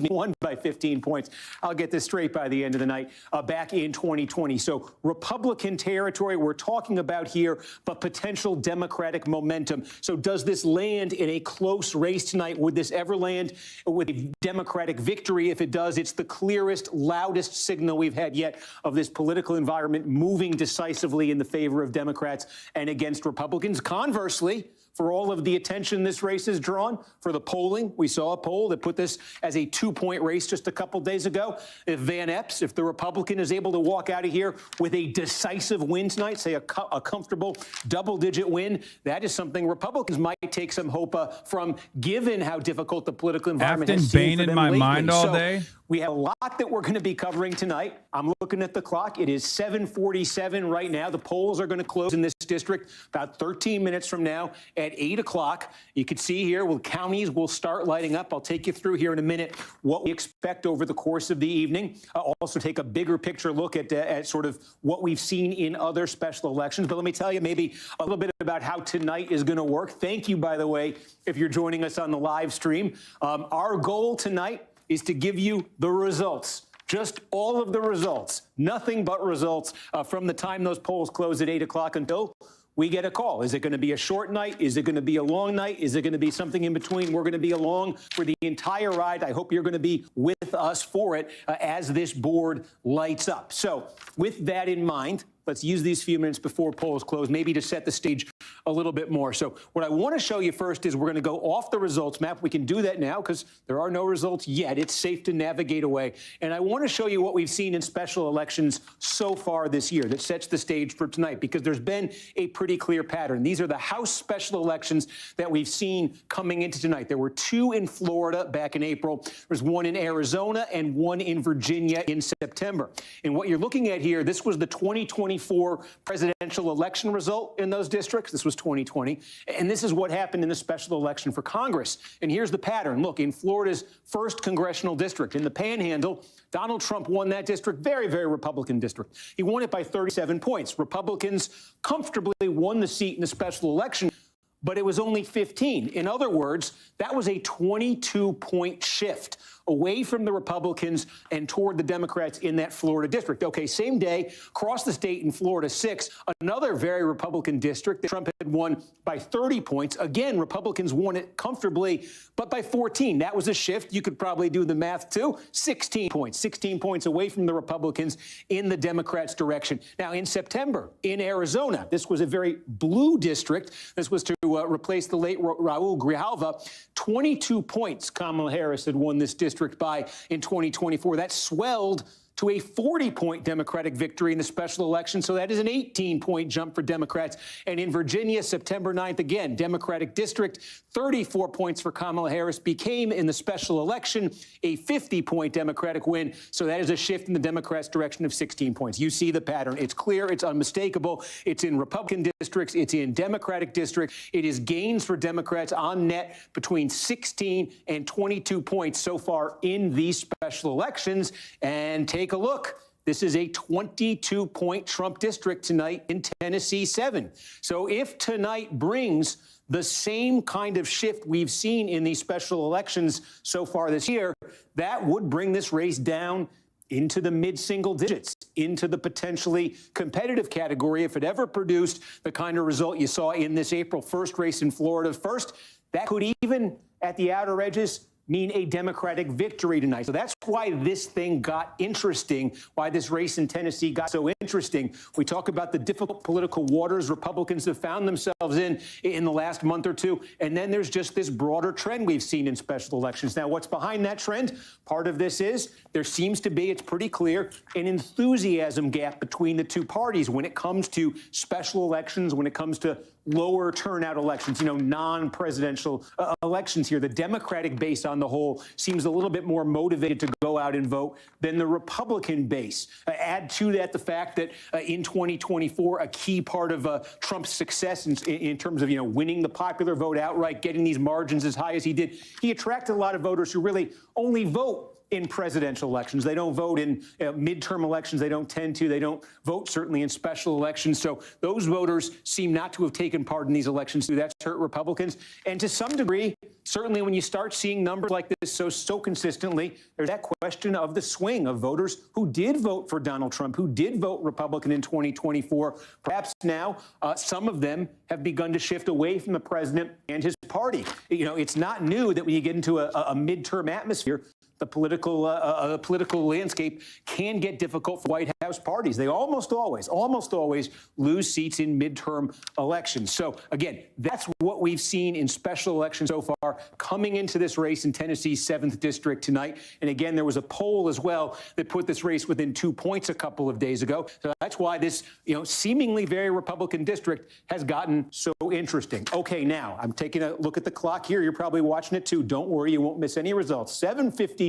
S8: Won by 15 points. I'll get this straight by the end of the night, back in 2020. So Republican territory we're talking about here, but potential Democratic momentum. So does this land in a close race tonight? Would this ever land with a Democratic victory? If it does, it's the clearest, loudest signal we've had yet of this political environment moving decisively in the favor of Democrats and against Republicans. Conversely, for all of the attention this race has drawn, for the polling, we saw a poll that put this as a 2-point race just a couple days ago. If Van Epps, if the Republican is able to walk out of here with a decisive win tonight, say a comfortable double-digit win, that is something Republicans might take some hope from, given how difficult the political environment has been for them lately.
S1: In my mind all day.
S8: We have a lot that we're going to be covering tonight. I'm looking at the clock. It is 7:47 right now. The polls are going to close in this district about 13 minutes from now at 8 o'clock. You can see here, counties will start lighting up. I'll take you through here in a minute what we expect over the course of the evening. I'll also take a bigger picture look at sort of what we've seen in other special elections. But let me tell you maybe a little bit about how tonight is going to work. Thank you, by the way, if you're joining us on the live stream. Our goal tonight is to give you the results. Just all of the results, nothing but results from the time those polls close at 8 o'clock until we get a call. Is it going to be a short night? Is it going to be a long night? Is it going to be something in between? We're going to be along for the entire ride. I hope you're going to be with us for it as this board lights up. So with that in mind, let's use these few minutes before polls close, maybe to set the stage a little bit more. So what I want to show you first is we're going to go off the results map. We can do that now because there are no results yet. It's safe to navigate away. And I want to show you what we've seen in special elections so far this year that sets the stage for tonight, because there's been a pretty clear pattern. These are the House special elections that we've seen coming into tonight. There were 2 in Florida back in April. There's 1 in Arizona and 1 in Virginia in September. And what you're looking at here, this was the 2024 presidential election result in those districts. This was 2020. And this is what happened in the special election for Congress. And here's the pattern. Look, in Florida's 1st congressional district, in the Panhandle, Donald Trump won that district, very, very Republican district. He won it by 37 points. Republicans comfortably won the seat in the special election, but it was only 15. In other words, that was a 22-point shift away from the Republicans and toward the Democrats in that Florida district. Okay, same day, across the state in Florida 6, another very Republican district that Trump had won by 30 points. Again, Republicans won it comfortably, but by 14. That was a shift. You could probably do the math too. 16 points away from the Republicans in the Democrats' direction. Now, in September, in Arizona, this was a very blue district. This was to replace the late Raul Grijalva. 22 points Kamala Harris had won this district by in 2024. That swelled to a 40-point Democratic victory in the special election. So that is an 18-point jump for Democrats. And in Virginia, September 9th, again, Democratic district, 34 points for Kamala Harris, became in the special election a 50-point Democratic win. So that is a shift in the Democrats' direction of 16 points. You see the pattern. It's clear. It's unmistakable. It's in Republican districts. It's in Democratic districts. It is gains for Democrats on net between 16 and 22 points so far in these special elections. And take a look. This is a 22-point Trump district tonight in Tennessee 7. So if tonight brings the same kind of shift we've seen in these special elections so far this year, that would bring this race down into the mid-single digits, into the potentially competitive category if it ever produced the kind of result you saw in this April 1st race in Florida. First, that could even, at the outer edges, mean a Democratic victory tonight. So that's why this thing got interesting, why this race in Tennessee got so interesting. We talk about the difficult political waters Republicans have found themselves in the last month or two. And then there's just this broader trend we've seen in special elections. Now, what's behind that trend? Part of this is there seems to be, it's pretty clear, an enthusiasm gap between the two parties when it comes to special elections, when it comes to lower turnout elections, non-presidential elections here. The Democratic base on the whole seems a little bit more motivated to go out and vote than the Republican base. Add to that the fact that in 2024, a key part of Trump's success in terms of, winning the popular vote outright, getting these margins as high as he did, he attracted a lot of voters who really only vote in presidential elections. They don't vote in midterm elections. They don't tend to. They don't vote certainly in special elections. So those voters seem not to have taken part in these elections. That's hurt Republicans. And to some degree, certainly when you start seeing numbers like this so consistently, there's that question of the swing of voters who did vote for Donald Trump, who did vote Republican in 2024. Perhaps now some of them have begun to shift away from the president and his party. You know, it's not new that when you get into a midterm atmosphere, the political landscape can get difficult for White House parties. They almost always lose seats in midterm elections. So again, that's what we've seen in special elections so far coming into this race in Tennessee's 7th district tonight. And again, there was a poll as well that put this race within 2 points a couple of days ago. So that's why this, seemingly very Republican district has gotten so interesting. Okay, now I'm taking a look at the clock here. You're probably watching it too. Don't worry, you won't miss any results. 7:52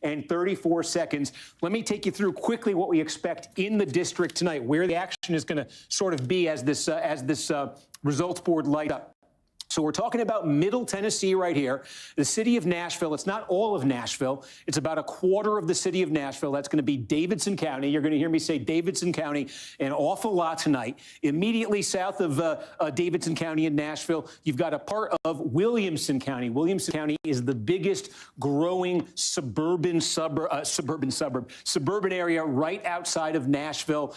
S8: and 34 seconds. Let me take you through quickly what we expect in the district tonight, where the action is going to sort of be as this results board light up. So we're talking about Middle Tennessee right here, the city of Nashville. It's not all of Nashville. It's about a quarter of the city of Nashville. That's going to be Davidson County. You're going to hear me say Davidson County an awful lot tonight. Immediately south of Davidson County in Nashville, you've got a part of Williamson County. Williamson County is the biggest growing suburban area right outside of Nashville.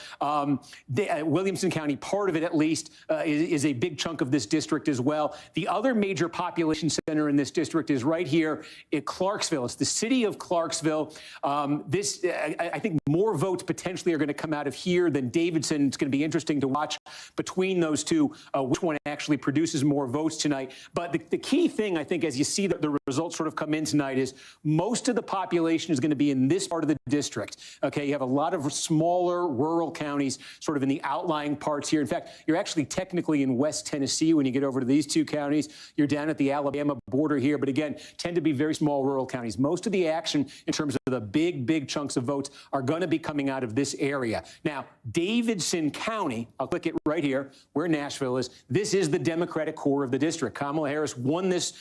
S8: Williamson County, part of it at least, is a big chunk of this district as well. The other major population center in this district is right here at Clarksville. It's the city of Clarksville. I think more votes potentially are going to come out of here than Davidson. It's going to be interesting to watch between those two, which one actually produces more votes tonight. But the key thing, I think, as you see the results sort of come in tonight, is most of the population is going to be in this part of the district. Okay, you have a lot of smaller rural counties sort of in the outlying parts here. In fact, you're actually technically in West Tennessee when you get over to these two counties. You're down at the Alabama border here, but again, tend to be very small rural counties. Most of the action in terms of the big chunks of votes are going to be coming out of this area. Now, Davidson County, I'll click it right here, where Nashville is. This is the Democratic core of the district. Kamala Harris won this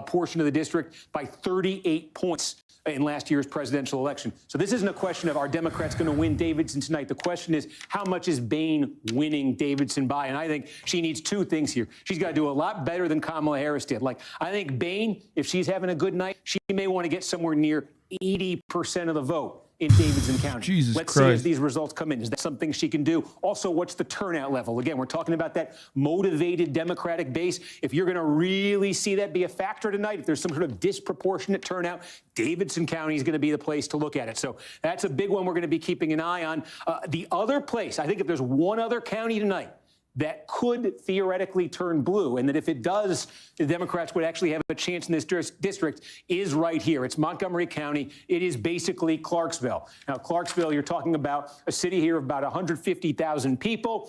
S8: portion of the district by 38 points in last year's presidential election. So this isn't a question of are Democrats going to win Davidson tonight. The question is, how much is Bain winning Davidson by? And I think she needs two things here. She's got to do a lot better than Kamala Harris did. Like, I think Bain, if she's having a good night, she may want to get somewhere near 80% of the vote in Davidson County. Let's see as these results come in. Is that something she can do? Also, what's the turnout level? Again, we're talking about that motivated Democratic base. If you're going to really see that be a factor tonight, if there's some sort of disproportionate turnout, Davidson County is going to be the place to look at it. So that's a big one we're going to be keeping an eye on. The other place, I think if there's one other county tonight that could theoretically turn blue, and that if it does, the Democrats would actually have a chance in this district, is right here. It's Montgomery County. It is basically Clarksville. Now, Clarksville, you're talking about a city here of about 150,000 people.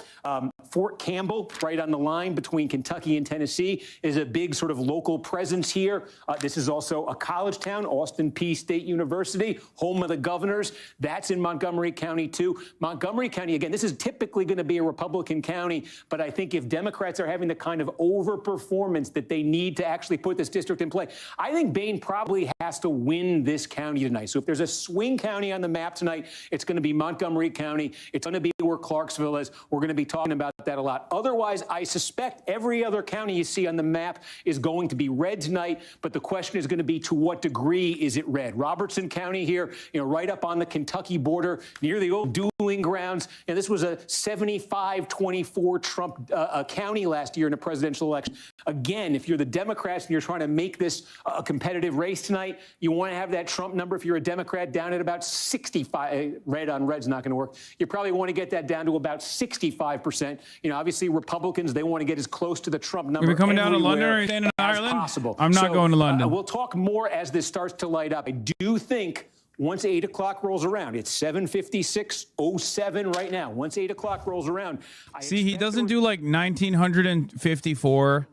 S8: Fort Campbell, right on the line between Kentucky and Tennessee, is a big sort of local presence here. This is also a college town, Austin Peay State University, home of the governors. That's in Montgomery County, too. Montgomery County, again, this is typically going to be a Republican county, but I think if Democrats are having the kind of overperformance that they need to actually put this district in play, I think Bain probably has to win this county tonight. So if there's a swing county on the map tonight, it's going to be Montgomery County. It's going to be where Clarksville is. We're going to be talking about that a lot. Otherwise, I suspect every other county you see on the map is going to be red tonight, but the question is going to be to what degree is it red? Robertson County here, right up on the Kentucky border, near the old dueling grounds. And this was a 75-24 Trump county last year in a presidential election. Again, if you're the Democrats and you're trying to make this a competitive race tonight, you want to have that Trump number, if you're a Democrat, down at about 65. Red on red's not going to work. You probably want to get that down to about 65%. Obviously Republicans, they want to get as close to the Trump number.
S1: Are we coming down to London or staying in Ireland?
S8: Possible.
S1: I'm not going to London.
S8: We'll talk more as this starts to light up. I do think once 8 o'clock rolls around, it's 7:56:07 right now. Once 8 o'clock rolls around.
S1: See, he doesn't do like 1954.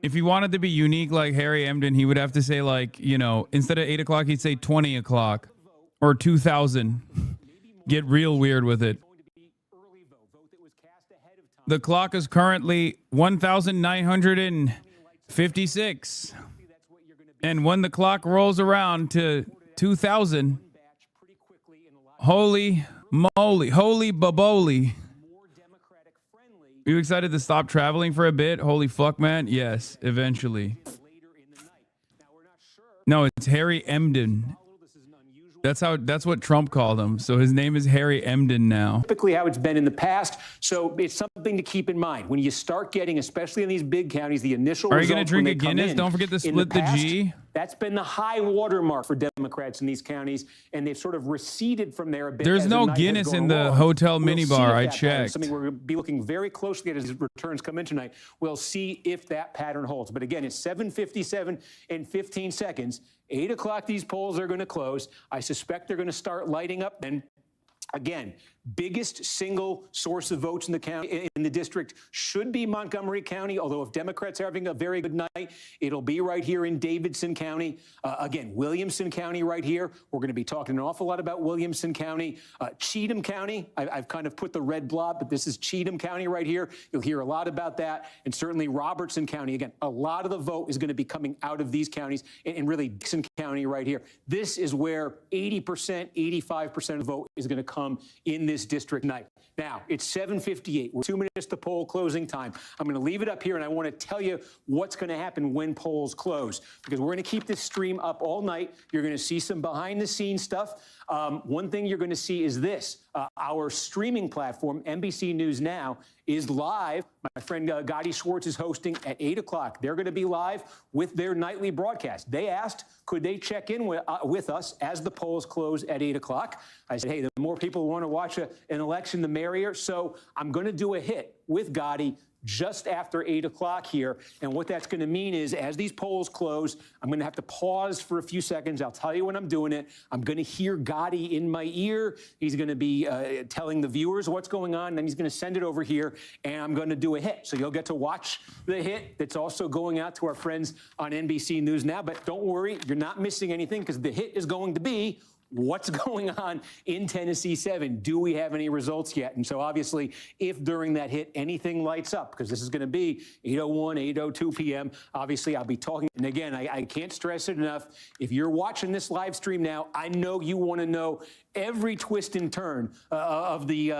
S1: If he wanted to be unique like Harry Emden, he would have to say like, instead of 8 o'clock, he'd say 20 o'clock or 2000. Get real weird with it. The clock is currently 1,956. And when the clock rolls around to 2,000. Holy moly. Holy baboli. Are you excited to stop traveling for a bit? Holy fuck, man. Yes, eventually. No, it's Harry Emden. That's what Trump called him. So his name is Harry Emden now.
S8: Typically how it's been in the past. So it's something to keep in mind. When you start getting, especially in these big counties, the initial
S1: Are you going to
S8: results
S1: drink
S8: when
S1: a
S8: they come
S1: Guinness?
S8: in,
S1: Don't forget to
S8: in the
S1: split the
S8: past,
S1: G.
S8: That's been the high watermark for Democrats in these counties, and they've sort of receded from there a bit.
S1: There's
S8: as
S1: no
S8: the night has
S1: Guinness
S8: gone
S1: in the
S8: along.
S1: hotel
S8: We'll see
S1: minibar.
S8: if
S1: I
S8: that pattern is
S1: checked.
S8: something we're going to be looking very closely at as returns come in tonight. We'll see if that pattern holds. But again, it's 7:57 and 15 seconds. 8 o'clock, these polls are going to close. I suspect they're going to start lighting up then. Again, biggest single source of votes in the county, in the district, should be Montgomery County, although if Democrats are having a very good night, it'll be right here in Davidson County. Again, Williamson County right here. We're going to be talking an awful lot about Williamson County. Cheatham County, I've kind of put the red blob, but this is Cheatham County right here. You'll hear a lot about that. And certainly Robertson County. Again, a lot of the vote is going to be coming out of these counties, and really Dixon County right here. This is where 80%, 85% of the vote is going to come in this district night. Now, it's 7:58. We're 2 minutes to poll closing time. I'm going to leave it up here, and I want to tell you what's going to happen when polls close, because we're going to keep this stream up all night. You're going to see some behind-the-scenes stuff. One thing you're going to see is this. Our streaming platform, NBC News Now, is live. My friend Gotti Schwartz is hosting at 8 o'clock. They're going to be live with their nightly broadcast. They asked, could they check in with us as the polls close at 8 o'clock? I said, hey, the more people who want to watch an election, the merrier. So I'm going to do a hit with Gotti just after 8 o'clock here. And what that's going to mean is as these polls close, I'm going to have to pause for a few seconds. I'll tell you when I'm doing it. I'm going to hear Gotti in my ear. He's going to be telling the viewers what's going on. And then he's going to send it over here, and I'm going to do a hit. So you'll get to watch the hit that's also going out to our friends on NBC News Now. But don't worry, you're not missing anything, because the hit is going to be what's going on in Tennessee 7? Do we have any results yet? And so obviously, if during that hit anything lights up, because this is going to be 8:01, 8:02 p.m., obviously I'll be talking. And again, I can't stress it enough. If you're watching this live stream now, I know you want to know every twist and turn of the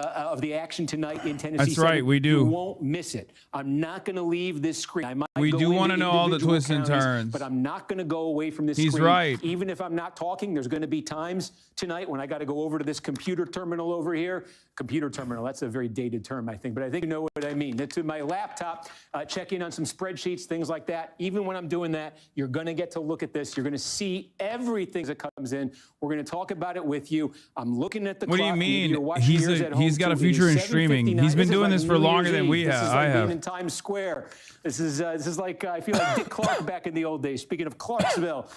S8: action tonight in Tennessee.
S1: That's right, we do.
S8: You won't miss it. I'm not going to leave this screen. I might
S1: We
S8: go
S1: do
S8: into
S1: want to know all the
S8: individual
S1: twists and
S8: counties,
S1: turns.
S8: but I'm not going to go away from this
S1: He's
S8: screen.
S1: right.
S8: Even if I'm not talking, there's going to be times tonight when I got to go over to this computer terminal over here. Computer terminal, that's a very dated term, I think, but I think you know what I mean. To my laptop, check in on some spreadsheets, things like that. Even when I'm doing that, you're going to get to look at this. You're going to see everything that comes in. We're going to talk about it with you. I'm looking at the
S1: What do
S8: clock.
S1: you
S8: Maybe
S1: mean?
S8: you're watching yours at home
S1: He's got a
S8: too. It is
S1: future in streaming.
S8: 7:59.
S1: He's been
S8: This is
S1: doing
S8: like
S1: this for
S8: New
S1: longer
S8: Year's
S1: than
S8: Eve.
S1: we
S8: This
S1: have.
S8: is
S1: I
S8: like
S1: have.
S8: being in Times Square. This is like I feel like Dick Clark back in the old days. Speaking of Clarksville,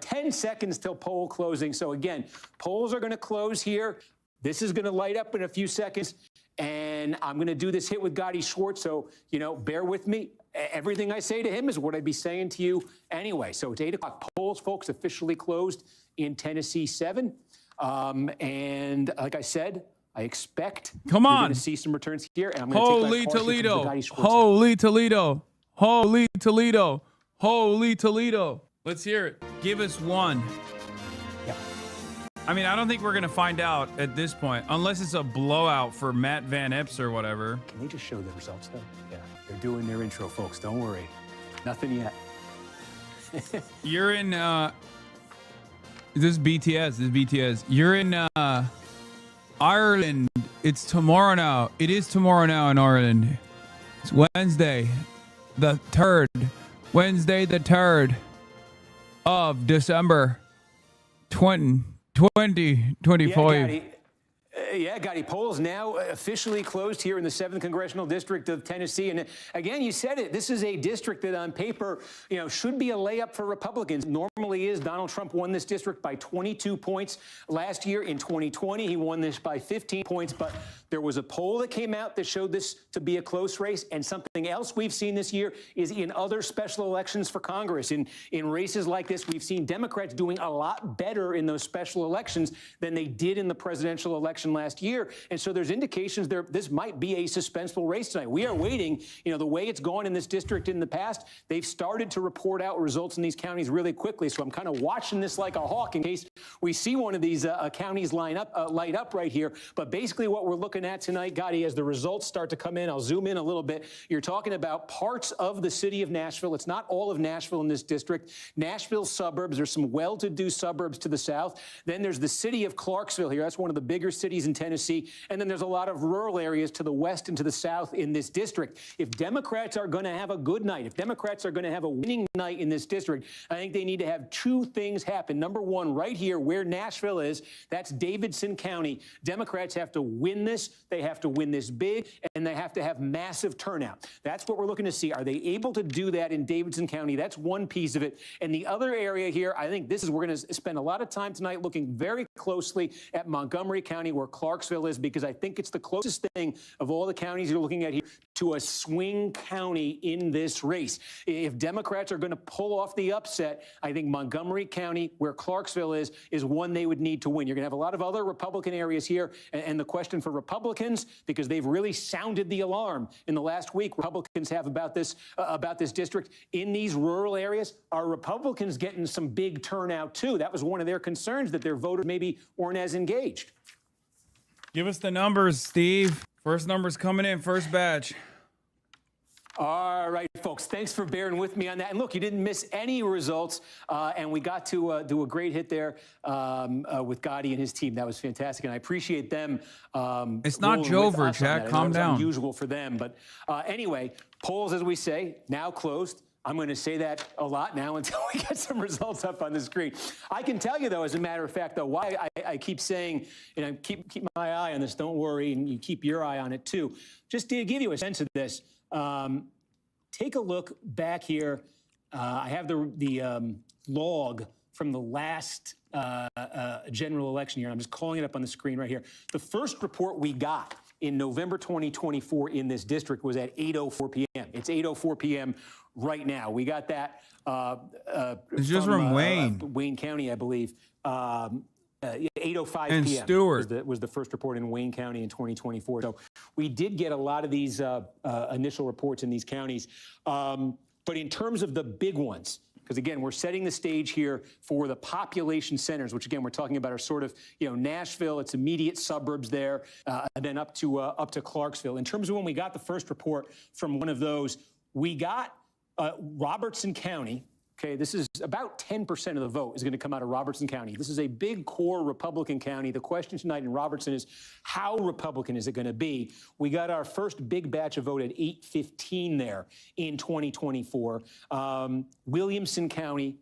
S8: 10 seconds till poll closing. So again, polls are going to close here. This is going to light up in a few seconds, and I'm going to do this hit with Gotti Schwartz. So bear with me. Everything I say to him is what I'd be saying to you anyway. So it's 8 o'clock. Polls, folks, officially closed in Tennessee 7. And like I said, I expect
S1: Come
S8: you're
S1: on.
S8: going to see some returns here. And I'm going to take
S1: Holy
S8: my
S1: Toledo.
S8: Gotti Schwartz.
S1: Holy Toledo. Holy Toledo. Holy Toledo. Let's hear it. Give us one.
S8: Yeah.
S1: I mean, I don't think we're going to find out at this point, unless it's a blowout for Matt Van Epps or whatever.
S8: Can they just show the results, though? Yeah. They're doing their intro, folks. Don't worry. Nothing yet.
S1: You're in, this is BTS. This is BTS. You're in, Ireland. It's tomorrow now. It is tomorrow now in Ireland. It's Wednesday, the 3rd. Wednesday, the 3rd of December, 2025.
S8: Yeah, Gotti, polls now officially closed here in the 7th Congressional District of Tennessee. And again, you said it, this is a district that on paper, should be a layup for Republicans. Normally is. Donald Trump won this district by 22 points last year. In 2020, he won this by 15 points. But there was a poll that came out that showed this to be a close race. And something else we've seen this year is in other special elections for Congress. In races like this, we've seen Democrats doing a lot better in those special elections than they did in the presidential election election last year. And so there's indications there this might be a suspenseful race tonight. We are waiting. You know, the way it's gone in this district in the past, they've started to report out results in these counties really quickly. So I'm kind of watching this like a hawk in case we see one of these counties light up right here. But basically what we're looking at tonight, Gotti, as the results start to come in, I'll zoom in a little bit. You're talking about parts of the city of Nashville. It's not all of Nashville in this district. Nashville suburbs. There's some well-to-do suburbs to the south. Then there's the city of Clarksville here. That's one of the bigger cities in Tennessee. And then there's a lot of rural areas to the west and to the south in this district. If Democrats are going to have a good night, if Democrats are going to have a winning night in this district, I think they need to have two things happen. Number one, right here where Nashville is, that's Davidson County. Democrats have to win this. They have to win this big, and they have to have massive turnout. That's what we're looking to see. Are they able to do that in Davidson County? That's one piece of it. And the other area here, I think this is, we're going to spend a lot of time tonight looking very closely at Montgomery County, where Clarksville is, because I think it's the closest thing of all the counties you're looking at here to a swing county in this race. If Democrats are going to pull off the upset, I think Montgomery County, where Clarksville is one they would need to win. You're going to have a lot of other Republican areas here. And the question for Republicans, because they've really sounded the alarm in the last week, Republicans have about this district in these rural areas. Are Republicans getting some big turnout too? That was one of their concerns, that their voters maybe weren't as engaged.
S1: Give us the numbers, Steve. First numbers coming in, first batch.
S8: All right, folks, thanks for bearing with me on that. And look, you didn't miss any results, and we got to do a great hit there with Gotti and his team. That was fantastic, and I appreciate them.
S1: It's not Jover, Jack. Calm down.
S8: It's unusual for them, but anyway, polls, as we say, now closed. I'm going to say that a lot now until we get some results up on the screen. I can tell you, though, as a matter of fact, though, why I keep saying, and I keep my eye on this, don't worry, and you keep your eye on it, too. Just to give you a sense of this, take a look back here. I have the log from the last general election year. I'm just calling it up on the screen right here. The first report we got in November 2024 in this district was at 8:04 p.m. It's 8:04 p.m. right now. We got that.
S1: It's just from Wayne.
S8: Wayne County, I believe. 8:05
S1: and
S8: p.m.
S1: Stewart
S8: was the first report in Wayne County in 2024. So we did get a lot of these initial reports in these counties. But in terms of the big ones, because again, we're setting the stage here for the population centers, which again, we're talking about are sort of, Nashville, its immediate suburbs there, and then up to Clarksville. In terms of when we got the first report from one of those, we got Robertson County. Okay, this is about 10% of the vote is going to come out of Robertson County. This is a big core Republican county. The question tonight in Robertson is, how Republican is it going to be? We got our first big batch of vote at 8:15 there in 2024. Williamson County.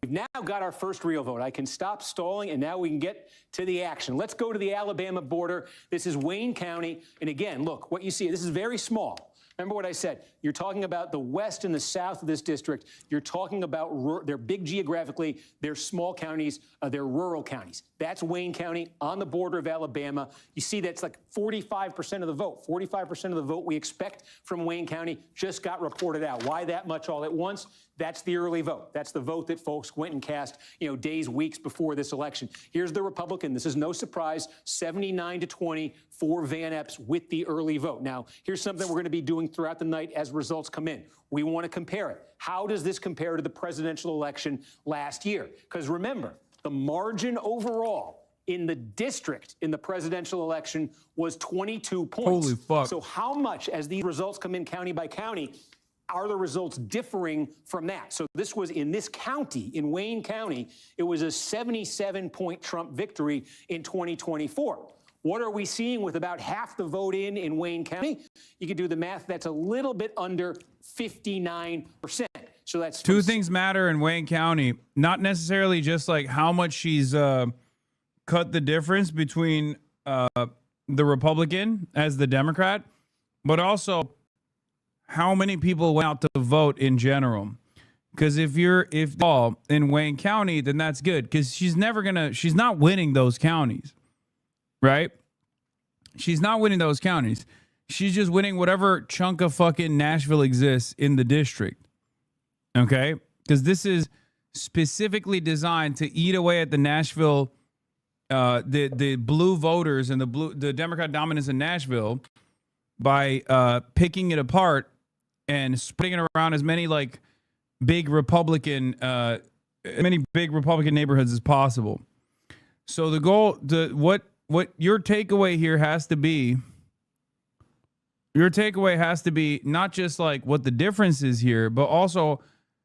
S8: We've now got our first real vote. I can stop stalling, and now we can get to the action. Let's go to the Alabama border. This is Wayne County. And again, look, what you see, this is very small. Remember what I said. You're talking about the west and the south of this district. You're talking about, they're big geographically, they're small counties, they're rural counties. That's Wayne County on the border of Alabama. You see that's like 45% of the vote. 45% of the vote we expect from Wayne County just got reported out. Why that much all at once? That's the early vote. That's the vote that folks went and cast, days, weeks before this election. Here's the Republican. This is no surprise, 79-20 for Van Epps with the early vote. Now, here's something we're going to be doing throughout the night as results come in. We want to compare it. How does this compare to the presidential election last year? Because remember, the margin overall in the district in the presidential election was 22 points.
S1: Holy fuck.
S8: So how much, as these results come in county by county, are the results differing from that? So this was in this county, in Wayne County, it was a 77-point Trump victory in 2024. What are we seeing with about half the vote in Wayne County? You can do the math. That's a little bit under 59%. So that's
S1: two things matter in Wayne County. Not necessarily just like how much she's cut the difference between the Republican as the Democrat, but also how many people went out to vote in general. Because if all in Wayne County, then that's good. Because she's not winning those counties. Right? She's not winning those counties. She's just winning whatever chunk of fucking Nashville exists in the district. Okay? Because this is specifically designed to eat away at the Nashville the blue voters and the Democrat dominance in Nashville by picking it apart and spreading it around as many like big Republican neighborhoods as possible. So the goal, what your takeaway here has to be. Your takeaway has to be not just like what the difference is here, but also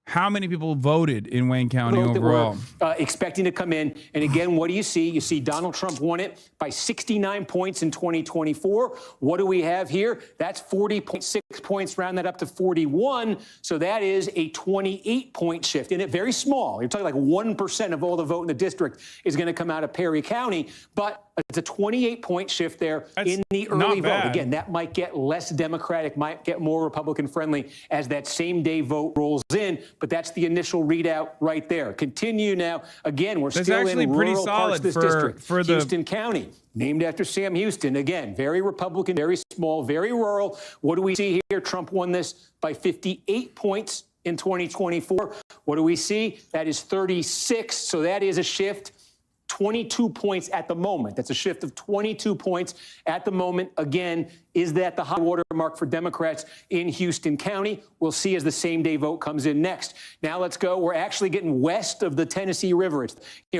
S1: how many people voted in Wayne County overall.
S8: Expecting to come in. And again, what do you see? You see Donald Trump won it by 69 points in 2024. What do we have here? That's 40.6 points, round that up to 41. So that is a 28-point shift. And it very small. You're talking like 1% of all the vote in the district is going to come out of Perry County. But it's a 28-point shift there in the early vote. Again, that might get less Democratic, might get more Republican friendly as that same day vote rolls in. But that's the initial readout right there. Continue now. Again, we're still in rural parts of this district. Houston County, named after Sam Houston. Again, very Republican, very small, very rural. What do we see here? Trump won this by 58 points in 2024. What do we see? That is 36. So that is a shift. 22 points at the moment. That's a shift of 22 points at the moment. Again, is that the high water mark for Democrats in Houston County? We'll see as the same day vote comes in next. Now let's go. We're actually getting west of the Tennessee River. It's,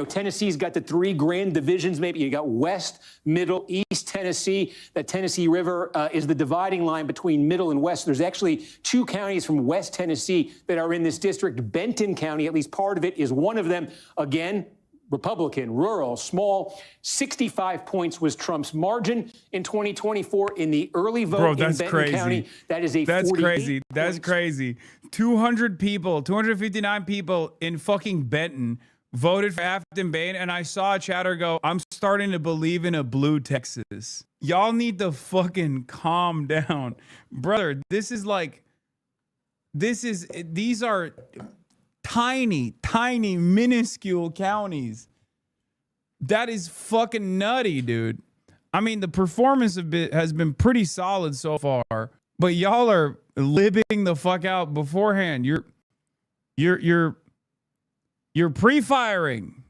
S8: Tennessee's got the 3 grand divisions. Maybe you got West, Middle, East Tennessee. The Tennessee River is the dividing line between Middle and West. There's actually 2 counties from West Tennessee that are in this district. Benton County, at least part of it, is one of them. Again, Republican, rural, small. 65 points was Trump's margin in 2024 in the early vote in Benton County. That is
S1: That's crazy. That's crazy. 200 people, 259 people in fucking Benton voted for Afton Bain, and I saw a chatter go, I'm starting to believe in a blue Texas. Y'all need to fucking calm down. Brother, these are tiny, minuscule counties. That is fucking nutty, dude. I mean, the performance has been pretty solid so far, but y'all are living the fuck out beforehand. You're pre-firing.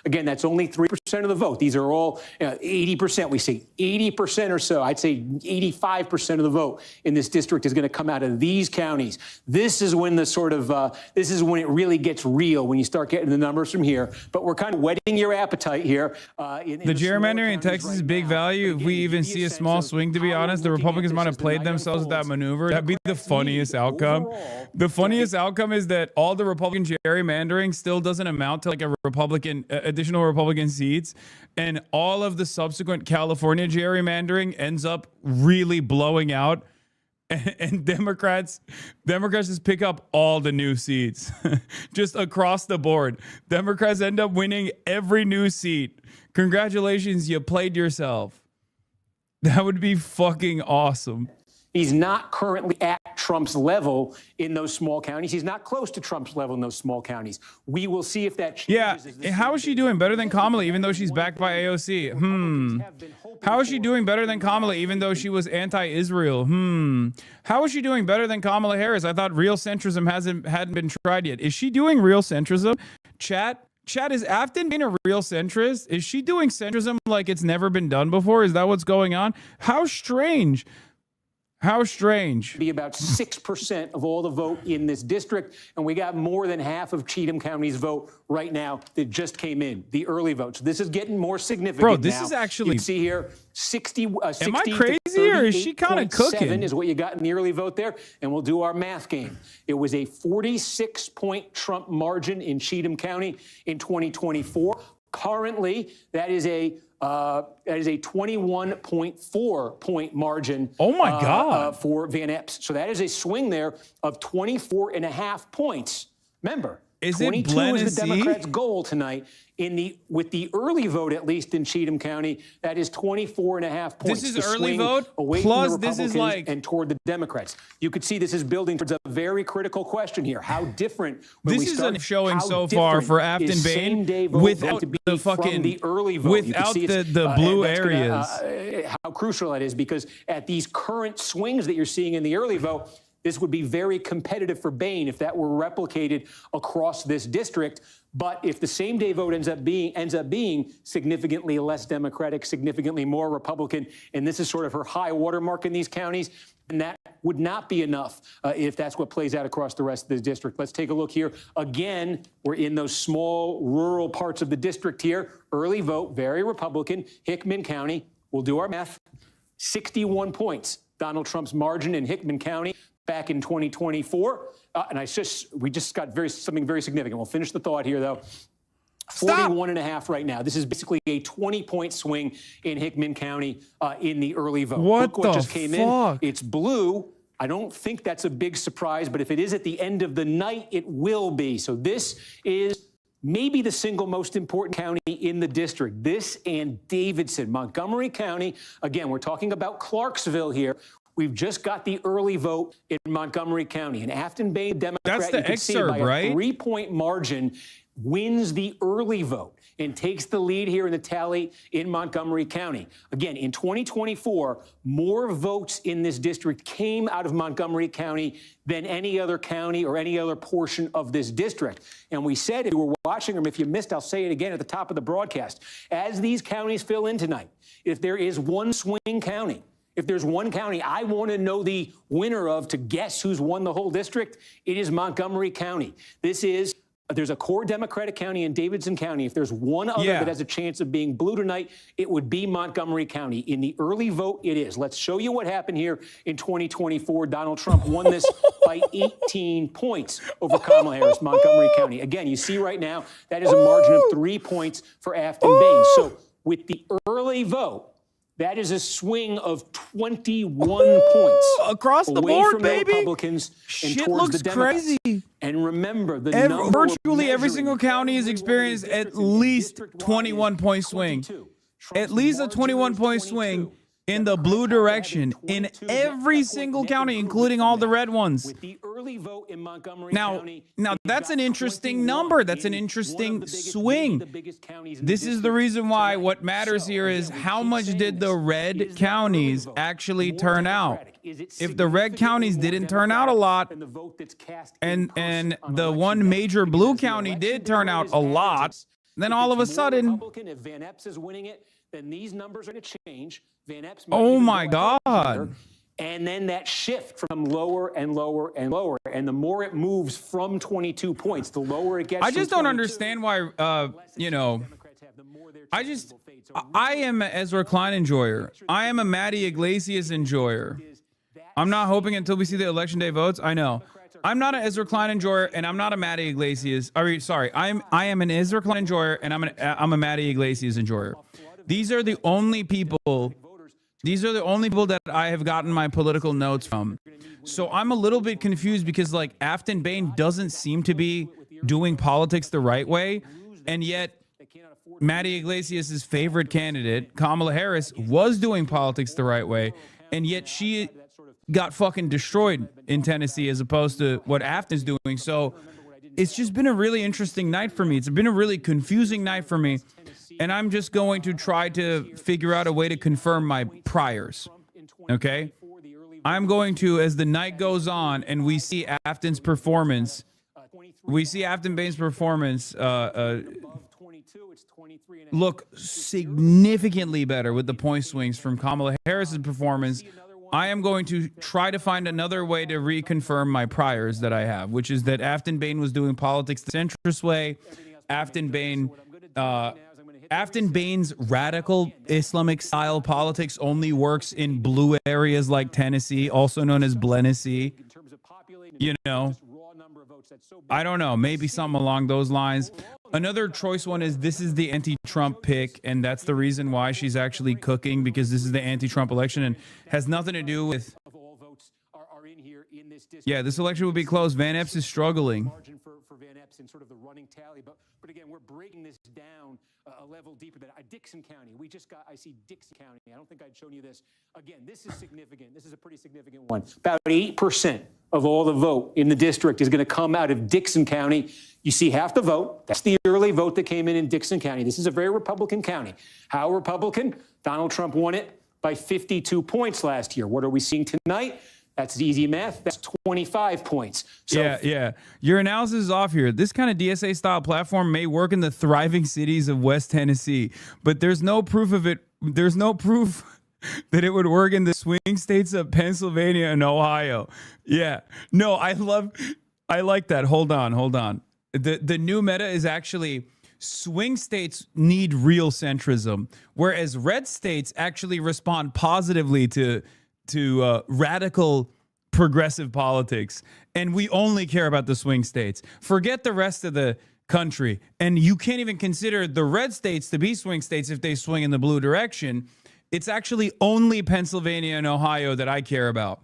S8: Again, that's only 3% of the vote. These are all 80%. We say 80% or so. I'd say 85% of the vote in this district is going to come out of these counties. This is when this is when it really gets real, when you start getting the numbers from here. But we're kind of whetting your appetite here.
S1: The gerrymandering in Texas is big value. If we even see a small swing, to be honest, the Republicans might have played themselves with that maneuver. That'd be the funniest outcome. The funniest outcome is that all the Republican gerrymandering still doesn't amount to like a additional Republican seats, and all of the subsequent California gerrymandering ends up really blowing out, and Democrats just pick up all the new seats just across the board. Democrats end up winning every new seat. Congratulations, you played yourself. That would be fucking awesome.
S8: He's not currently at Trump's level in those small counties. He's not close to Trump's level in those small counties. We will see if that changes.
S1: Yeah, how is she doing better than Kamala even though she's backed by AOC? How is she doing better than Kamala even though she was anti-Israel? How is she doing better than Kamala Harris? I thought real centrism hadn't been tried yet. Is she doing real centrism? Chat, is Afton being a real centrist? Is she doing centrism like it's never been done before? Is that what's going on? How strange. How strange.
S8: Be about 6% of all the vote in this district, and we got more than half of Cheatham County's vote right now that just came in, the early vote. So this is getting more significant.
S1: Bro, this
S8: now.
S1: is actually.
S8: You see here, 60.
S1: Am I crazy or is she kind of cooking?
S8: Is what you got in the early vote there, and we'll do our math game. It was a 46-point Trump margin in Cheatham County in 2024. Currently, that is a 21.4 point margin.
S1: Oh my God!
S8: For Van Epps. So that is a swing there of 24.5 points. Remember,
S1: is
S8: 22
S1: it
S8: is the Democrats' goal tonight. With the early vote, at least in Cheatham County, that is 24.5 points.
S1: This is early vote
S8: away
S1: plus
S8: from the
S1: this is
S8: Republicans and toward the Democrats. You could see this is building towards a very critical question here. How different?
S1: This is a showing so far for Afton Bain without the fucking
S8: the early vote.
S1: Without the blue areas.
S8: How crucial that is, because at these current swings that you're seeing in the early vote, This would be very competitive for Bain if that were replicated across this district. But if the same day vote ends up being significantly less Democratic, significantly more Republican, and this is sort of her high watermark in these counties, then that would not be enough if that's what plays out across the rest of the district. Let's take a look here. Again, we're in those small rural parts of the district here. Early vote, very Republican. Hickman County, we'll do our math. 61 points, Donald Trump's margin in Hickman County back in 2024. And we just got something very significant. We'll finish the thought here, though. 41.5 right now. This is basically a 20-point swing in Hickman County in the early vote.
S1: What
S8: Look
S1: the
S8: just came
S1: fuck?
S8: in. It's blue. I don't think that's a big surprise, but if it is at the end of the night, it will be. So this is maybe the single most important county in the district. This and Davidson. Montgomery County, again, we're talking about Clarksville here. We've just got the early vote in Montgomery County. And Afton Bain, Democrat,
S1: That's the
S8: you can see
S1: excerpt,
S8: by
S1: right?
S8: a 3-point margin, wins the early vote and takes the lead here in the tally in Montgomery County. Again, in 2024, more votes in this district came out of Montgomery County than any other county or any other portion of this district. And we said, if you were watching, or if you missed, I'll say it again at the top of the broadcast. As these counties fill in tonight, if there is one swing county, if there's one county I want to know the winner of to guess who's won the whole district, it is Montgomery County. There's a core Democratic county in Davidson County. If there's one other that has a chance of being blue tonight, it would be Montgomery County. In the early vote, it is. Let's show you what happened here in 2024. Donald Trump won this by 18 points over Kamala Harris, Montgomery County. Again, you see right now, that is a margin of 3 points for Afton Bain. So with the early vote, that is a swing of 21 points
S1: across the
S8: away
S1: board,
S8: from
S1: baby.
S8: The Republicans and
S1: Shit
S8: towards
S1: looks
S8: the Democrats.
S1: crazy.
S8: And remember,
S1: virtually every single county has experienced at least 21-point swing. At least a 21-point swing in the blue direction in every single county, including all the red ones. Now that's an interesting number. That's an interesting swing. This is the reason why what matters here is how much did the red counties actually turn out. If the red counties didn't turn out a lot, and the one major blue county did turn out a lot, then all of a sudden,
S8: if Van Epps is winning it, then these numbers are going to change. Van Epps
S1: oh my God.
S8: And then that shift from lower and lower and lower. And the more it moves from 22 points, the lower it gets.
S1: I just don't understand why, I am an Ezra Klein enjoyer. I am a Maddie Iglesias enjoyer. I'm not hoping until we see the election day votes. I know. I'm not an Ezra Klein enjoyer, and I'm not a Maddie Iglesias. I am an Ezra Klein enjoyer, and I'm a Maddie Iglesias enjoyer. These are the only people that I have gotten my political notes from. So I'm a little bit confused because like Afton Bain doesn't seem to be doing politics the right way. And yet Maddie Iglesias' favorite candidate, Kamala Harris, was doing politics the right way. And yet she got fucking destroyed in Tennessee as opposed to what Afton's doing. So it's just been a really interesting night for me. It's been a really confusing night for me. And I'm just going to try to figure out a way to confirm my priors. Okay? I'm going to, as the night goes on and we see Afton's performance, we see Afton Bain's performance look significantly better with the point swings from Kamala Harris's performance. I am going to try to find another way to reconfirm my priors that I have, which is that Afton Bain was doing politics the centrist way. Afton Bain's radical Islamic style politics only works in blue areas like Tennessee, also known as Blenessee. You know, I don't know, maybe something along those lines. Another choice one is this is the anti-Trump pick, and that's the reason why she's actually cooking, because this is the anti-Trump election and has nothing to do with. Yeah, this election will be close. Van Epps is struggling.
S8: For Van Epps in sort of the running tally, but again, we're breaking this down a level deeper than Dixon County. I see Dixon County. I don't think I'd shown you this. Again, this is significant. This is a pretty significant one. About 8% of all the vote in the district is going to come out of Dixon County. You see half the vote. That's the early vote that came in Dixon County. This is a very Republican county. How Republican? Donald Trump won it by 52 points last year. What are we seeing tonight? That's easy math. That's 25 points. So
S1: yeah. Your analysis is off here. This kind of DSA style platform may work in the thriving cities of West Tennessee, but there's no proof of it. There's no proof that it would work in the swing states of Pennsylvania and Ohio. Yeah. No, I like that. Hold on. The new meta is actually swing states need real centrism, whereas red states actually respond positively to radical progressive politics. And we only care about the swing states. Forget the rest of the country. And you can't even consider the red states to be swing states if they swing in the blue direction. It's actually only Pennsylvania and Ohio that I care about.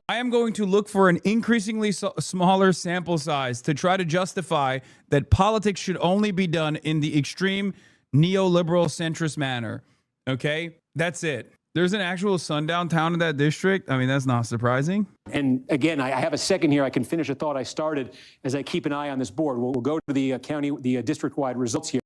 S1: I am going to look for an increasingly smaller sample size to try to justify that politics should only be done in the extreme neoliberal centrist manner. Okay? That's it. There's an actual sundown town in that district. I mean, that's not surprising.
S8: And again, I have a second here. I can finish a thought I started as I keep an eye on this board. We'll go to the district-wide results here.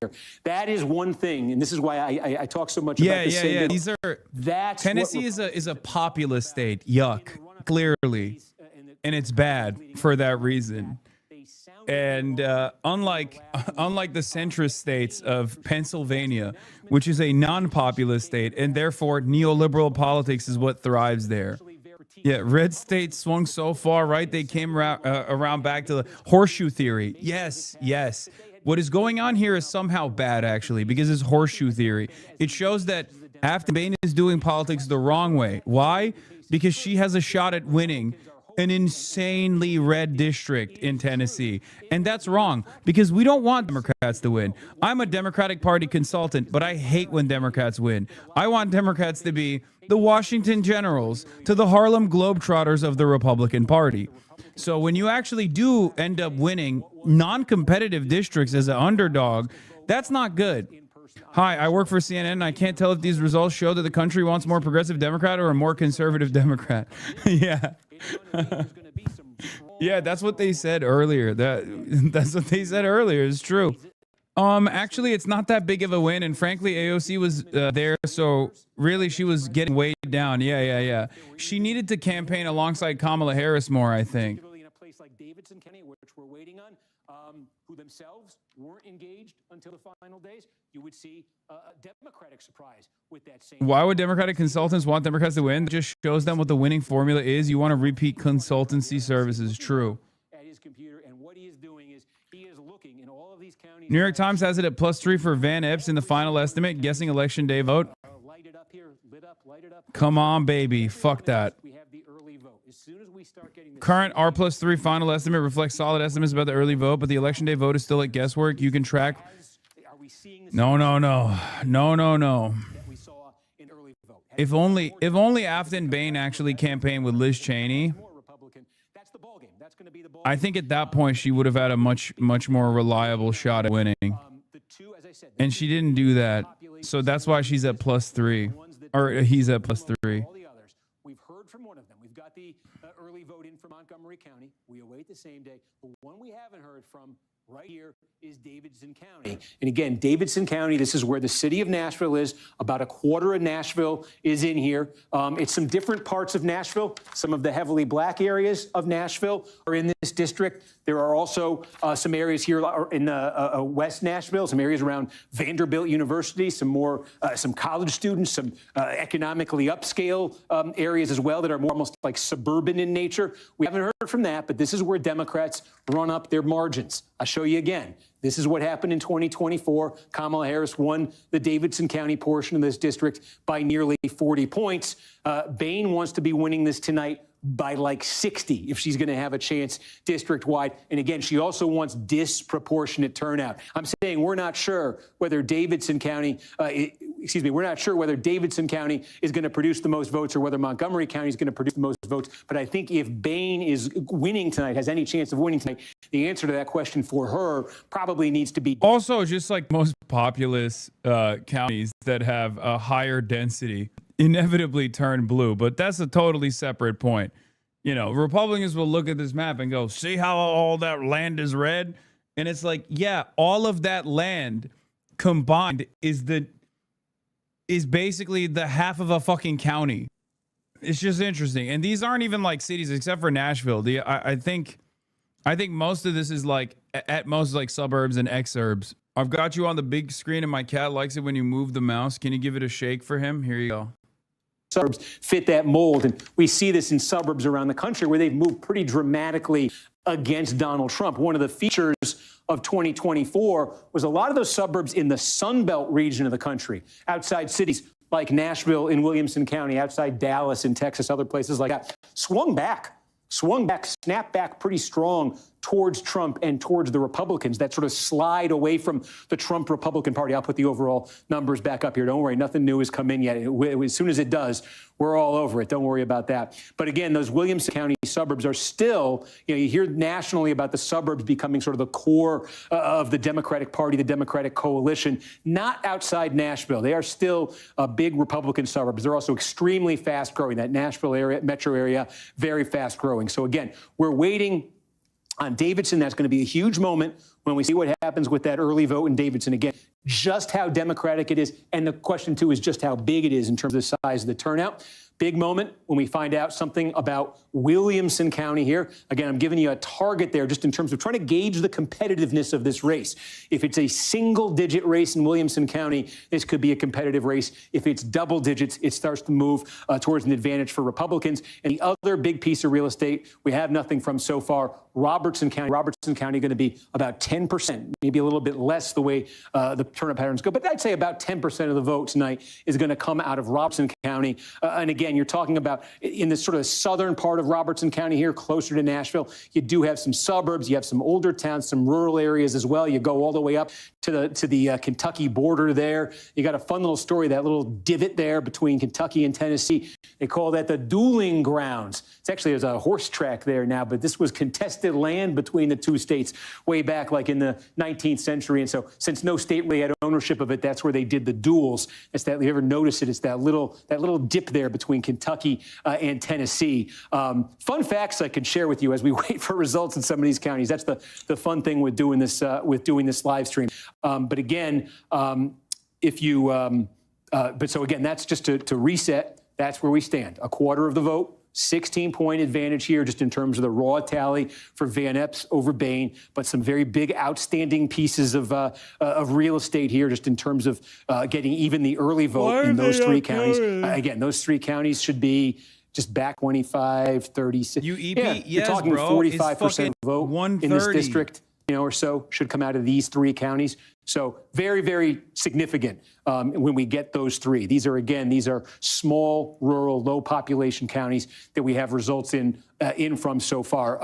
S8: That is one thing, and this is why I talk so much about this.
S1: Yeah. These are Tennessee is a populous state. Yuck, clearly, and it's bad for that reason. And unlike the centrist states of Pennsylvania, which is a non-populous state, and therefore neoliberal politics is what thrives there. Yeah, red states swung so far right, they came around back to the horseshoe theory. Yes. What is going on here is somehow bad, actually, because it's horseshoe theory. It shows that Afton Bain is doing politics the wrong way. Why? Because she has a shot at winning an insanely red district in Tennessee. And that's wrong, because we don't want Democrats to win. I'm a Democratic Party consultant, but I hate when Democrats win. I want Democrats to be the Washington Generals to the Harlem Globetrotters of the Republican Party. So when you actually do end up winning non-competitive districts as an underdog, that's not good. Hi, I work for CNN, and I can't tell if these results show that the country wants a more progressive Democrat or a more conservative Democrat. Yeah. Yeah, that's what they said earlier. That's what they said earlier. It's true. Actually, it's not that big of a win, and frankly, AOC was there, so really she was getting weighed down. Yeah. She needed to campaign alongside Kamala Harris more, I think.
S8: In a place like Davidson County, which we're waiting on, who themselves weren't engaged until the final days, you would see a Democratic surprise with that same.
S1: Why would Democratic consultants want Democrats to win? It just shows them what the winning formula is. You want to repeat consultancy services. True.
S8: At his computer, and what he is doing is he is looking in all of these counties.
S1: New York Times has it at +3 for Van Epps in the final estimate, guessing election day vote.
S8: Light it up here, lit up.
S1: Come on, baby. Fuck that.
S8: We have the early vote. As soon as we start getting the
S1: Current R+3 final estimate reflects solid estimates about the early vote, but the election day vote is still at guesswork. You can track. No. If only Afton Bain actually campaigned with Liz Cheney, I think at that point she would have had a much more reliable shot at winning. And she didn't do that. So that's why she's at +3. Or he's at +3.
S8: We've heard from one of them. We've got the early vote in for Montgomery County. We await the same day. The one we haven't heard from right here is Davidson County. And again, Davidson County, this is where the city of Nashville is. About a quarter of Nashville is in here. It's some different parts of Nashville. Some of the heavily black areas of Nashville are in this district. There are also some areas here in West Nashville, some areas around Vanderbilt University, some college students, some economically upscale areas as well that are more almost like suburban in nature. We haven't heard from that, but this is where Democrats run up their margins. I'll show you again. This is what happened in 2024. Kamala Harris won the Davidson County portion of this district by nearly 40 points. Bain wants to be winning this tonight by like 60 if she's going to have a chance district-wide. And again, she also wants disproportionate turnout. I'm saying we're not sure whether Davidson County, we're not sure whether Davidson County is going to produce the most votes or whether Montgomery County is going to produce the most votes. But I think if Bain is winning tonight, has any chance of winning tonight, the answer to that question for her probably needs to be.
S1: Also, just like most populous counties that have a higher density inevitably turn blue, but that's a totally separate point. You know, Republicans will look at this map and go, see how all that land is red? And it's like, yeah, all of that land combined is basically the half of a fucking county. It's just interesting. And these aren't even like cities except for Nashville. I think most of this is like at most like suburbs and exurbs. I've got you on the big screen and my cat likes it when you move the mouse. Can you give it a shake for him? Here you go.
S8: Suburbs fit that mold. And we see this in suburbs around the country where they've moved pretty dramatically against Donald Trump. One of the features of 2024 was a lot of those suburbs in the Sun Belt region of the country, outside cities like Nashville in Williamson County, outside Dallas in Texas, other places like that, swung back, snapped back pretty strong towards Trump and towards the Republicans. That sort of slide away from the Trump Republican Party. I'll put the overall numbers back up here. Don't worry, nothing new has come in yet. As soon as it does, we're all over it. Don't worry about that. But again, those Williamson County suburbs are still, you hear nationally about the suburbs becoming sort of the core of the Democratic Party, the Democratic coalition, not outside Nashville. They are still big Republican suburbs. They're also extremely fast growing. That Nashville area, metro area, very fast growing. So again, we're waiting on Davidson. That's going to be a huge moment when we see what happens with that early vote in Davidson. Again, just how Democratic it is. And the question, too, is just how big it is in terms of the size of the turnout. Big moment when we find out something about Williamson County here. Again, I'm giving you a target there just in terms of trying to gauge the competitiveness of this race. If it's a single-digit race in Williamson County, this could be a competitive race. If it's double digits, it starts to move towards an advantage for Republicans. And the other big piece of real estate we have nothing from so far, Robertson County. Robertson County going to be about 10%, maybe a little bit less the way the turnout patterns go. But I'd say about 10% of the vote tonight is going to come out of Robertson County. And again, you're talking about in the sort of southern part of Robertson County here, closer to Nashville. You do have some suburbs, you have some older towns, some rural areas as well. You go all the way up to the Kentucky border there. You got a fun little story, that little divot there between Kentucky and Tennessee. They call that the dueling grounds. It's actually, there's a horse track there now, but this was contested land between the two states way back like in the 19th century. And so since no state really had ownership of it, that's where they did the duels. It's that, you ever notice it? It's that little dip there between Kentucky and Tennessee. Fun facts I could share with you as we wait for results in some of these counties. That's the fun thing with doing this live stream. But again, so again, that's just to reset. That's where we stand. A quarter of the vote. 16-point advantage here just in terms of the raw tally for Van Epps over Bain, but some very big outstanding pieces of real estate here just in terms of getting even the early vote in those three counties. Again, those three counties should be just back 25, 36. You're talking 45% vote in this district, or so should come out of these three counties. So very, very significant when we get those three. These are small, rural, low population counties that we have results in from so far.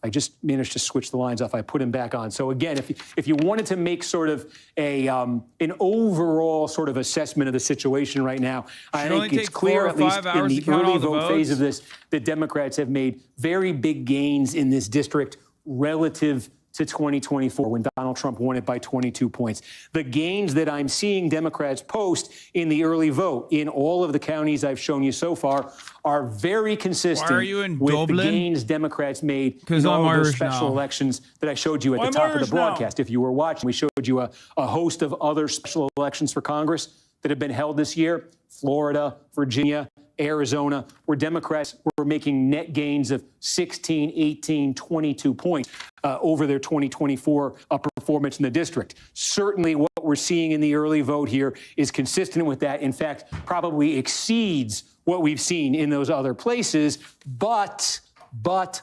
S8: I just managed to switch the lines off. I put him back on. So again, if you wanted to make sort of an overall sort of assessment of the situation right now, I think it's clear, at least in the early vote phase of this, that Democrats have made very big gains in this district relative to 2024 when Donald Trump won it by 22 points. The gains that I'm seeing Democrats post in the early vote in all of the counties I've shown you so far are very consistent with the gains Democrats made in all of those special elections that I showed you at the top of the broadcast. If you were watching, we showed you a host of other special elections for Congress that have been held this year, Florida, Virginia, Arizona, where Democrats were making net gains of 16, 18, 22 points over their 2024 performance in the district. Certainly what we're seeing in the early vote here is consistent with that. In fact, probably exceeds what we've seen in those other places. But the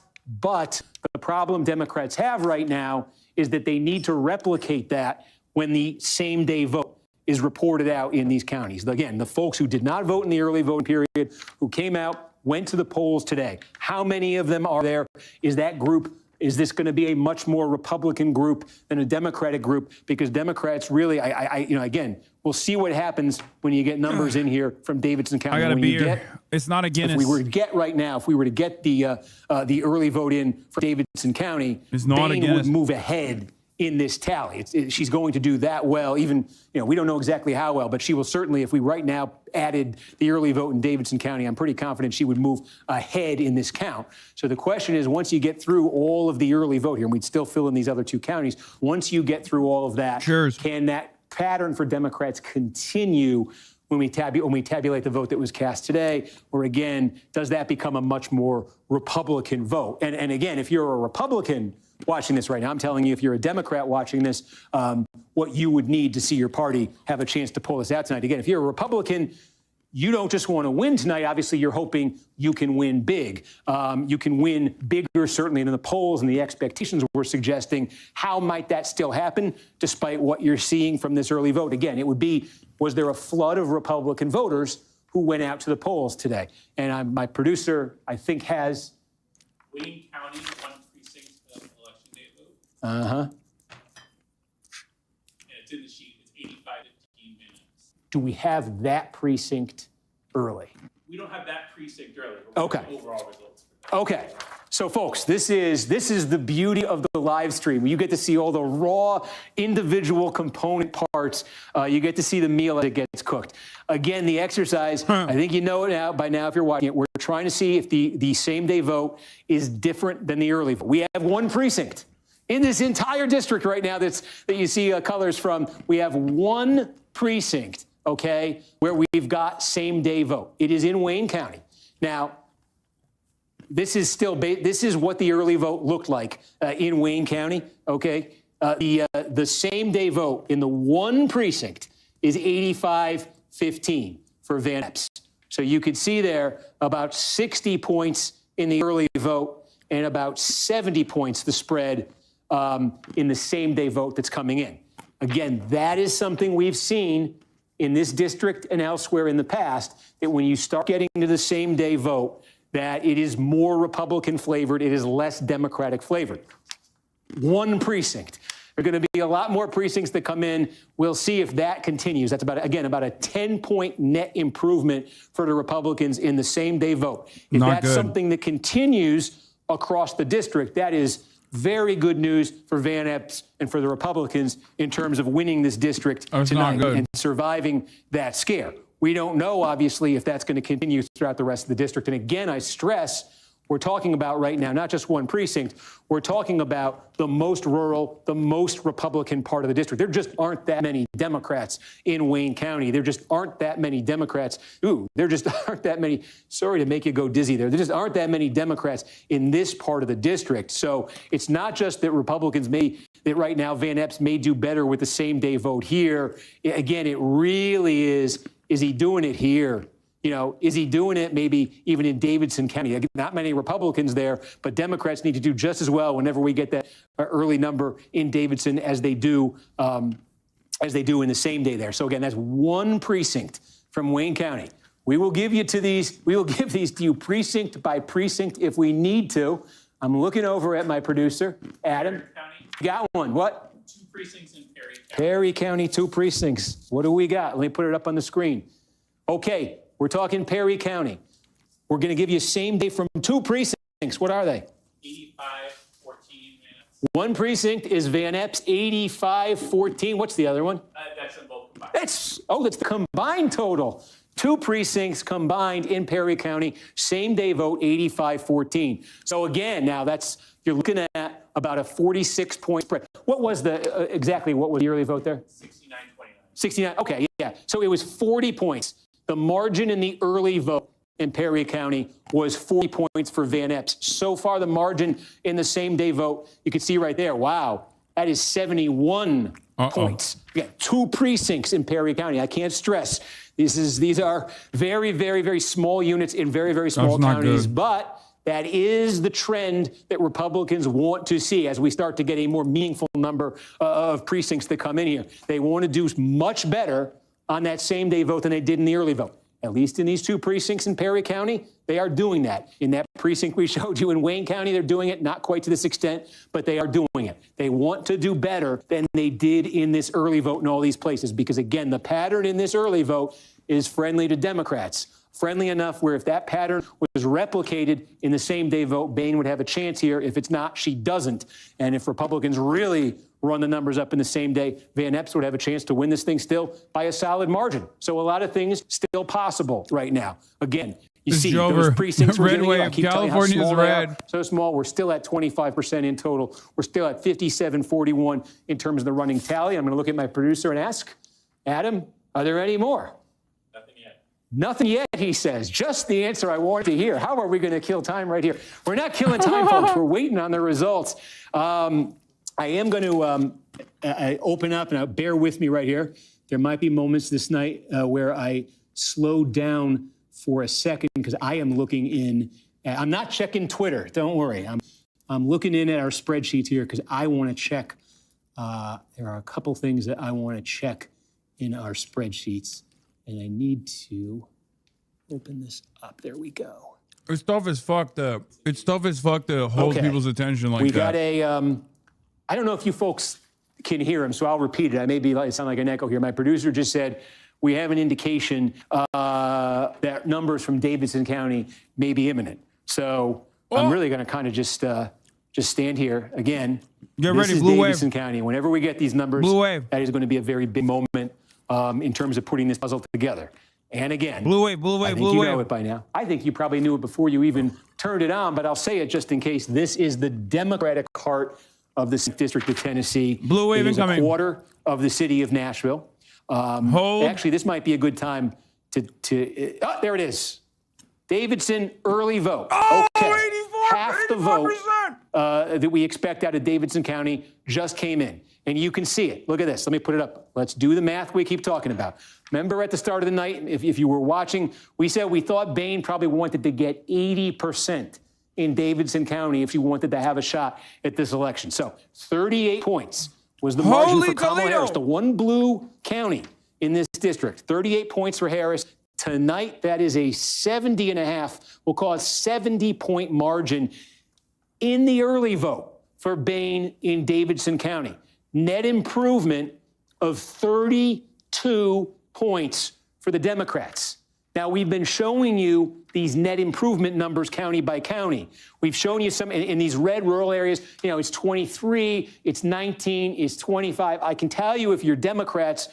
S8: problem Democrats have right now is that they need to replicate that when the same day vote is reported out in these counties. Again, the folks who did not vote in the early voting period, who came out, went to the polls today. How many of them are there? Is this going to be a much more Republican group than a Democratic group? Because Democrats really, again, we'll see what happens when you get numbers in here from Davidson County.
S1: I got a beer. It's not a Guinness.
S8: If we were to get the early vote in for Davidson County, Bain would move ahead in this tally. She's going to do that well, even, we don't know exactly how well, but she will certainly, if we right now added the early vote in Davidson County, I'm pretty confident she would move ahead in this count. So the question is, once you get through all of the early vote here, and we'd still fill in these other two counties, once you get through all of that, can that pattern for Democrats continue when we tabulate the vote that was cast today, or again, does that become a much more Republican vote? And again, if you're a Republican watching this right now, I'm telling you, if you're a Democrat watching this, what you would need to see your party have a chance to pull this out tonight. Again, if you're a Republican, you don't just want to win tonight. Obviously, you're hoping you can win big. You can win bigger, certainly, than the polls and the expectations were suggesting. How might that still happen, despite what you're seeing from this early vote? Again, it would be, was there a flood of Republican voters who went out to the polls today? And my producer, I think, has...
S1: Wayne County, 1 precinct of election day vote.
S8: Uh-huh.
S1: And it's in the sheet. It's 85 to 15 minutes.
S8: Do we have that precinct early?
S1: We don't have that precinct early.
S8: Okay.
S1: Overall results.
S8: Okay. So, folks, this is the beauty of the live stream. You get to see all the raw individual component parts. You get to see the meal as it gets cooked. Again, the exercise, I think you know it by now if you're watching it. We're trying to see if the same-day vote is different than the early vote. We have 1 precinct in this entire district right now that you see colors from. We have 1 precinct, okay, where we've got same-day vote. It is in Wayne County. Now, this is what the early vote looked like in Wayne County, okay? The same-day vote in the 1 precinct is 85-15 for Van Epps. So you could see there about 60 points in the early vote and about 70 points the spread in the same-day vote that's coming in. Again, that is something we've seen in this district and elsewhere in the past, that when you start getting to the same-day vote, that it is more Republican flavored, it is less Democratic flavored. 1 precinct. There are going to be a lot more precincts that come in. We'll see if that continues. That's about a 10-point net improvement for the Republicans in the same-day vote. If that's something that continues across the district, that is very good news for Van Epps and for the Republicans in terms of winning this district tonight and surviving that scare. We don't know, obviously, if that's going to continue throughout the rest of the district. And again, I stress, we're talking about right now, not just 1 precinct, we're talking about the most rural, the most Republican part of the district. There just aren't that many Democrats in Wayne County. There just aren't that many Democrats. There just aren't that many. Sorry to make you go dizzy there. There just aren't that many Democrats in this part of the district. So it's not just that Republicans that right now Van Epps may do better with the same-day vote here. Again, it really is he doing it here? You know, is he doing it maybe even in Davidson County? Not many Republicans there, but Democrats need to do just as well whenever we get that early number in Davidson as they do in the same day there. So again, that's 1 precinct from Wayne County. We will give these to you precinct by precinct if we need to. I'm looking over at my producer, Adam. Got one. What?
S1: 2 precincts in Perry County.
S8: Perry County, 2 precincts. What do we got? Let me put it up on the screen. Okay, we're talking Perry County. We're going to give you same day from 2 precincts. What are they?
S1: 85-14 minutes.
S8: 1 precinct is Van Epps, 85-14. What's the other one?
S1: That's in both combined.
S8: That's the combined total. 2 precincts combined in Perry County, same day vote, 85-14. So again, now you're looking at about a 46-point spread. What was exactly what was the early vote there?
S1: 69-29.
S8: 69, okay, yeah. So it was 40 points. The margin in the early vote in Perry County was 40 points for Van Epps. So far, the margin in the same-day vote, you can see right there, wow, that is 71 points. We got 2 precincts in Perry County. I can't stress, these are very, very, very small units in very, very small counties, but that is the trend that Republicans want to see as we start to get a more meaningful number of precincts that come in here. They want to do much better on that same-day vote than they did in the early vote. At least in these 2 precincts in Perry County, they are doing that. In that precinct we showed you in Wayne County, they're doing it, not quite to this extent, but they are doing it. They want to do better than they did in this early vote in all these places, because again, the pattern in this early vote is friendly to Democrats. Friendly enough where if that pattern was replicated in the same-day vote, Bain would have a chance here. If it's not, she doesn't. And if Republicans really run the numbers up in the same day, Van Epps would have a chance to win this thing still by a solid margin. So a lot of things still possible right now. Again, you see those precincts we're getting here. I keep telling you how small they are. So small. We're still at 25% in total. We're still at 57-41 in terms of the running tally. I'm going to look at my producer and ask, Adam, are there any more? Nothing yet, he says. Just the answer I wanted to hear. How are we going to kill time right here? We're not killing time, folks. We're waiting on the results. I am going to open up, and bear with me right here. There might be moments this night where I slow down for a second because I am looking in. I'm not checking Twitter. Don't worry. I'm looking in at our spreadsheets here because I want to check. There are a couple things that I want to check in our spreadsheets. And I need to open this up. There we go.
S1: It's tough as fuck to hold people's attention like that.
S8: We got a, I don't know if you folks can hear him, so I'll repeat it. I may sound like an echo here. My producer just said, we have an indication that numbers from Davidson County may be imminent. So I'm really going to kind of just stand here again.
S1: Get
S8: this
S1: ready,
S8: is
S1: Blue
S8: Davidson
S1: Wave.
S8: County. Whenever we get these numbers,
S1: Blue Wave.
S8: That is going to be a very big moment in terms of putting this puzzle together. And again,
S1: Blue Wave, Blue Wave,
S8: I think
S1: Blue
S8: you
S1: Wave.
S8: know it by now. I think you probably knew it before you even turned it on, but I'll say it just in case. This is the Democratic heart of the District of Tennessee.
S1: Blue Wave
S8: it is
S1: incoming.
S8: a quarter of the city of Nashville.
S1: Hold.
S8: Actually, this might be a good time to there it is. Davidson early vote.
S1: Oh,
S8: okay.
S1: 84,
S8: Half the vote that we expect out of Davidson County just came in. And you can see it. Look at this. Let me put it up. Let's do the math we keep talking about. Remember at the start of the night, if you were watching, we said we thought Bain probably wanted to get 80% in Davidson County if she wanted to have a shot at this election. So 38 points was the margin for Kamala Harris, the one blue county in this district. 38 points for Harris. Tonight, that is a 70.5, we'll call it 70-point margin in the early vote for Bain in Davidson County. Net improvement of 32 points for the Democrats. Now, we've been showing you these net improvement numbers county by county. We've shown you some in these red rural areas, it's 23, it's 19, it's 25. I can tell you if you're Democrats,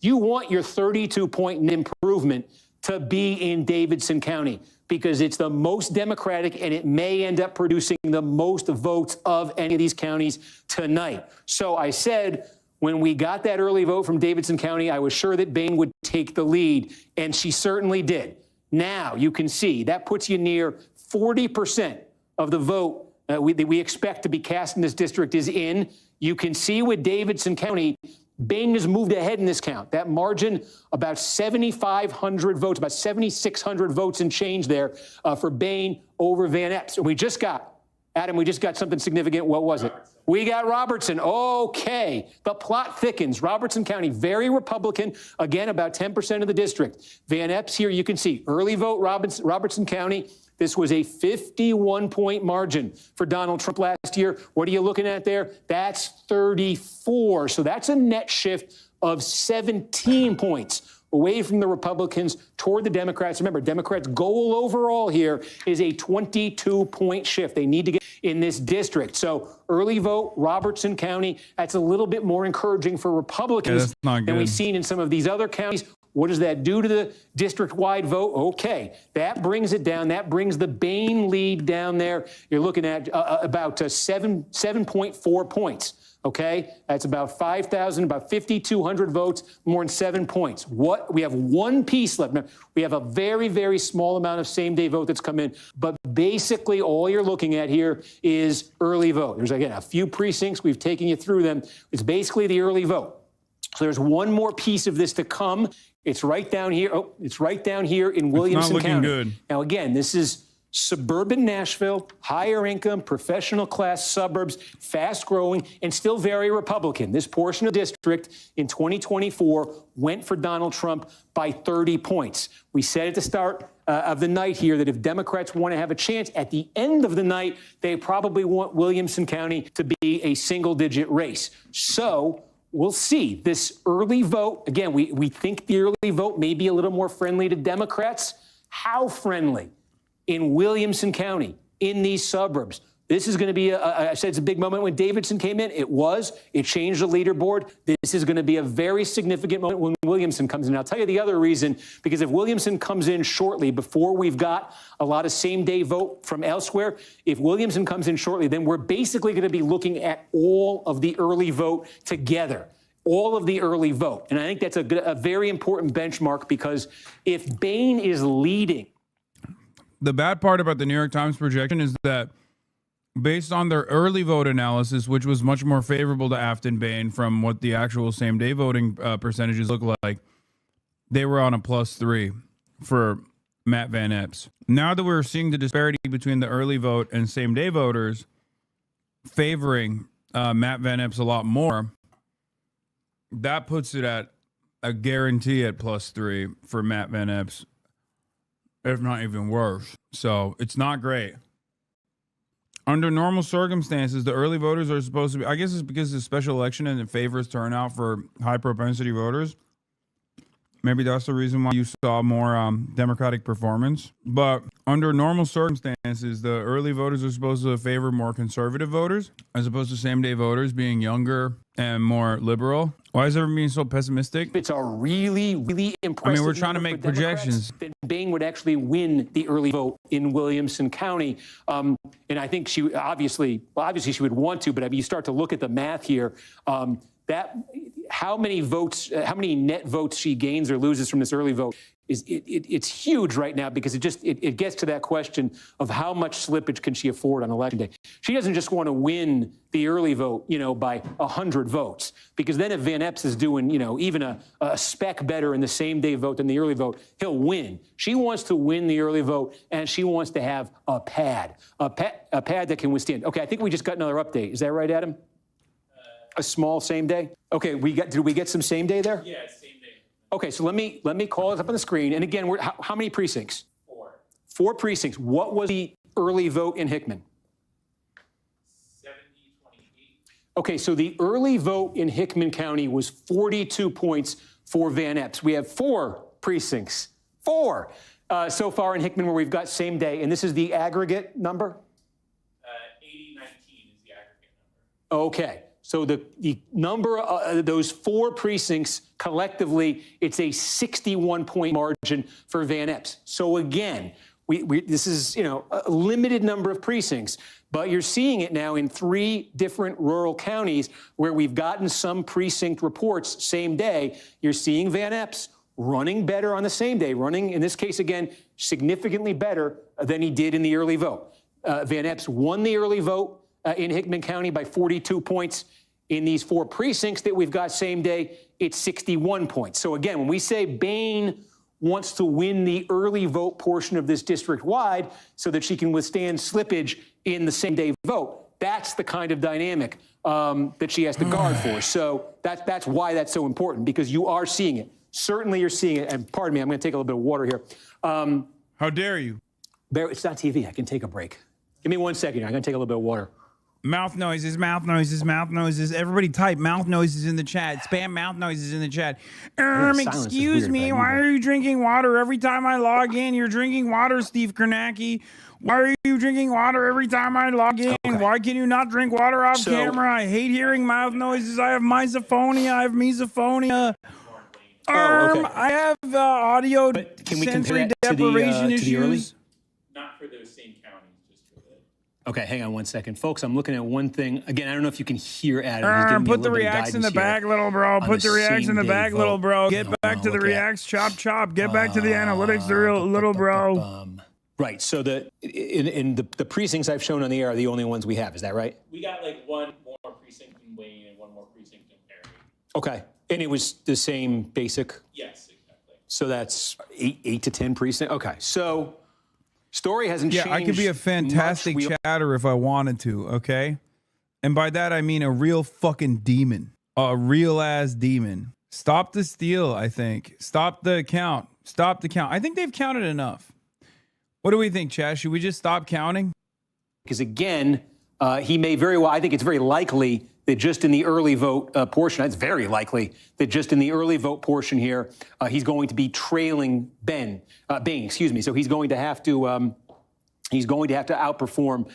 S8: you want your 32-point improvement to be in Davidson County because it's the most Democratic and it may end up producing the most votes of any of these counties tonight. So I said, when we got that early vote from Davidson County, I was sure that Bain would take the lead, and she certainly did. Now you can see that puts you near 40% of the vote that we expect to be cast in this district is in. You can see with Davidson County, Bain has moved ahead in this count. That margin, about 7,500 votes, about 7,600 votes and change there for Bain over Van Epps. And we just got something significant. What was it? We got Robertson. Okay. The plot thickens. Robertson County, very Republican. Again, about 10% of the district. Van Epps here, you can see early vote Robertson County. This was a 51-point margin for Donald Trump last year. What are you looking at there? That's 34. So that's a net shift of 17 points away from the Republicans toward the Democrats. Remember, Democrats' goal overall here is a 22-point shift. They need to get in this district. So early vote, Robertson County, that's a little bit more encouraging for Republicans than we've seen in some of these other counties. What does that do to the district-wide vote? Okay, that brings it down. That brings the Bain lead down there. You're looking at about 7.4 points. Okay, that's about 5,000, about 5,200 votes, more than 7 points. We have one piece left. Now, we have a very, very small amount of same-day vote that's come in, but basically all you're looking at here is early vote. There's, again, a few precincts. We've taken you through them. It's basically the early vote. So there's one more piece of this to come. It's right down here. Oh, it's right down here in Williamson County. Good. Now, again, this is suburban Nashville, higher income, professional class suburbs, fast growing, and still very Republican. This portion of the district in 2024 went for Donald Trump by 30 points. We said at the start of the night here that if Democrats want to have a chance at the end of the night, they probably want Williamson County to be a single-digit race. So we'll see. This early vote, again, we think the early vote may be a little more friendly to Democrats. How friendly? In Williamson County, in these suburbs. This is going to be, I said it's a big moment when Davidson came in. It was. It changed the leaderboard. This is going to be a very significant moment when Williamson comes in. I'll tell you the other reason, because if Williamson comes in shortly, before we've got a lot of same-day vote from elsewhere, if Williamson comes in shortly, then we're basically going to be looking at all of the early vote together. all of the early vote. And I think that's a very important benchmark because if Bain is leading.
S1: The bad part about the New York Times projection is that based on their early vote analysis, which was much more favorable to Afton Bain from what the actual same day voting percentages look like, they were on a +3 for Matt Van Epps. Now that we're seeing the disparity between the early vote and same day voters favoring Matt Van Epps a lot more, that puts it at a guarantee at +3 for Matt Van Epps, if not even worse. So it's not great. Under normal circumstances, the early voters are supposed to be, I guess it's because it's a special election and it favors turnout for high propensity voters. Maybe that's the reason why you saw more Democratic performance. But under normal circumstances, the early voters are supposed to favor more conservative voters as opposed to same-day voters being younger and more liberal. Why is everyone being so pessimistic?
S8: It's a really, really impressive.
S1: I mean, we're trying to make projections.
S8: Then Bain would actually win the early vote in Williamson County. And I think she obviously she would want to, but I mean, you start to look at the math here. How many net votes she gains or loses from this early vote it's huge right now because it gets to that question of how much slippage can she afford on election day. She doesn't just want to win the early vote, by 100 votes, because then if Van Epps is doing, even a speck better in the same day vote than the early vote, he'll win. She wants to win the early vote, and she wants to have a pad that can withstand. Okay, I think we just got another update. Is that right, Adam? A small same day? Okay, did we get some same day there?
S18: Yeah, same day.
S8: Okay, so let me call it up on the screen. And again, how many precincts?
S18: 4.
S8: 4 precincts. What was the early vote in Hickman?
S18: 70-28.
S8: Okay, so the early vote in Hickman County was 42 points for Van Epps. We have 4 precincts. 4 so far in Hickman where we've got same day. And this is the aggregate number?
S18: 80-19 is the aggregate number.
S8: Okay. So the number of those 4 precincts collectively, it's a 61-point margin for Van Epps. So again, this is a limited number of precincts, but you're seeing it now in 3 different rural counties where we've gotten some precinct reports same day. You're seeing Van Epps running better on the same day, running in this case again significantly better than he did in the early vote. Van Epps won the early vote in Hickman County by 42 points. In these 4 precincts that we've got same day, it's 61 points. So again, when we say Bain wants to win the early vote portion of this district wide so that she can withstand slippage in the same day vote, that's the kind of dynamic that she has to guard for. So that's why that's so important, because you are seeing it. Certainly you're seeing it. And pardon me, I'm going to take a little bit of water here.
S1: How dare you?
S8: It's not TV. I can take a break. Give me 1 second. I'm going to take a little bit of water.
S1: Mouth noises, mouth noises, mouth noises. Everybody type mouth noises in the chat. Spam mouth noises in the chat. Excuse me, why are you drinking water every time I log in? You're drinking water, Steve Kornacki. Why are you drinking water every time I log in? Okay. Why can you not drink water off camera? I hate hearing mouth noises. I have misophonia. I have misophonia.
S8: Okay.
S1: I have audio sensory deprivation issues.
S18: Not for those same counties.
S8: Okay, hang on 1 second. Folks, I'm looking at one thing. Again, I don't know if you can hear Adam.
S1: Put the reacts in the bag, little bro. Put the reacts in the bag, little bro. Get back to the reacts, chop, chop. Get back to the analytics, little bro.
S8: Right, so in the precincts I've shown on the air are the only ones we have. Is that right?
S18: We got like 1 more precinct in Wayne and 1 more precinct in Perry.
S8: Okay, and it was the same basic?
S18: Yes, exactly.
S8: So that's 8 to 10 precincts? Okay, so... Story hasn't changed.
S1: Yeah, I could be a fantastic chatter if I wanted to, okay? And by that, I mean a real fucking demon. A real-ass demon. Stop the steal, I think. Stop the count. Stop the count. I think they've counted enough. What do we think, Chaz? Should we just stop counting?
S8: Because, again, he may very well, I think it's very likely that just in the early vote portion, it's very likely that just in the early vote portion here, he's going to be trailing Bain, So he's going to have to outperform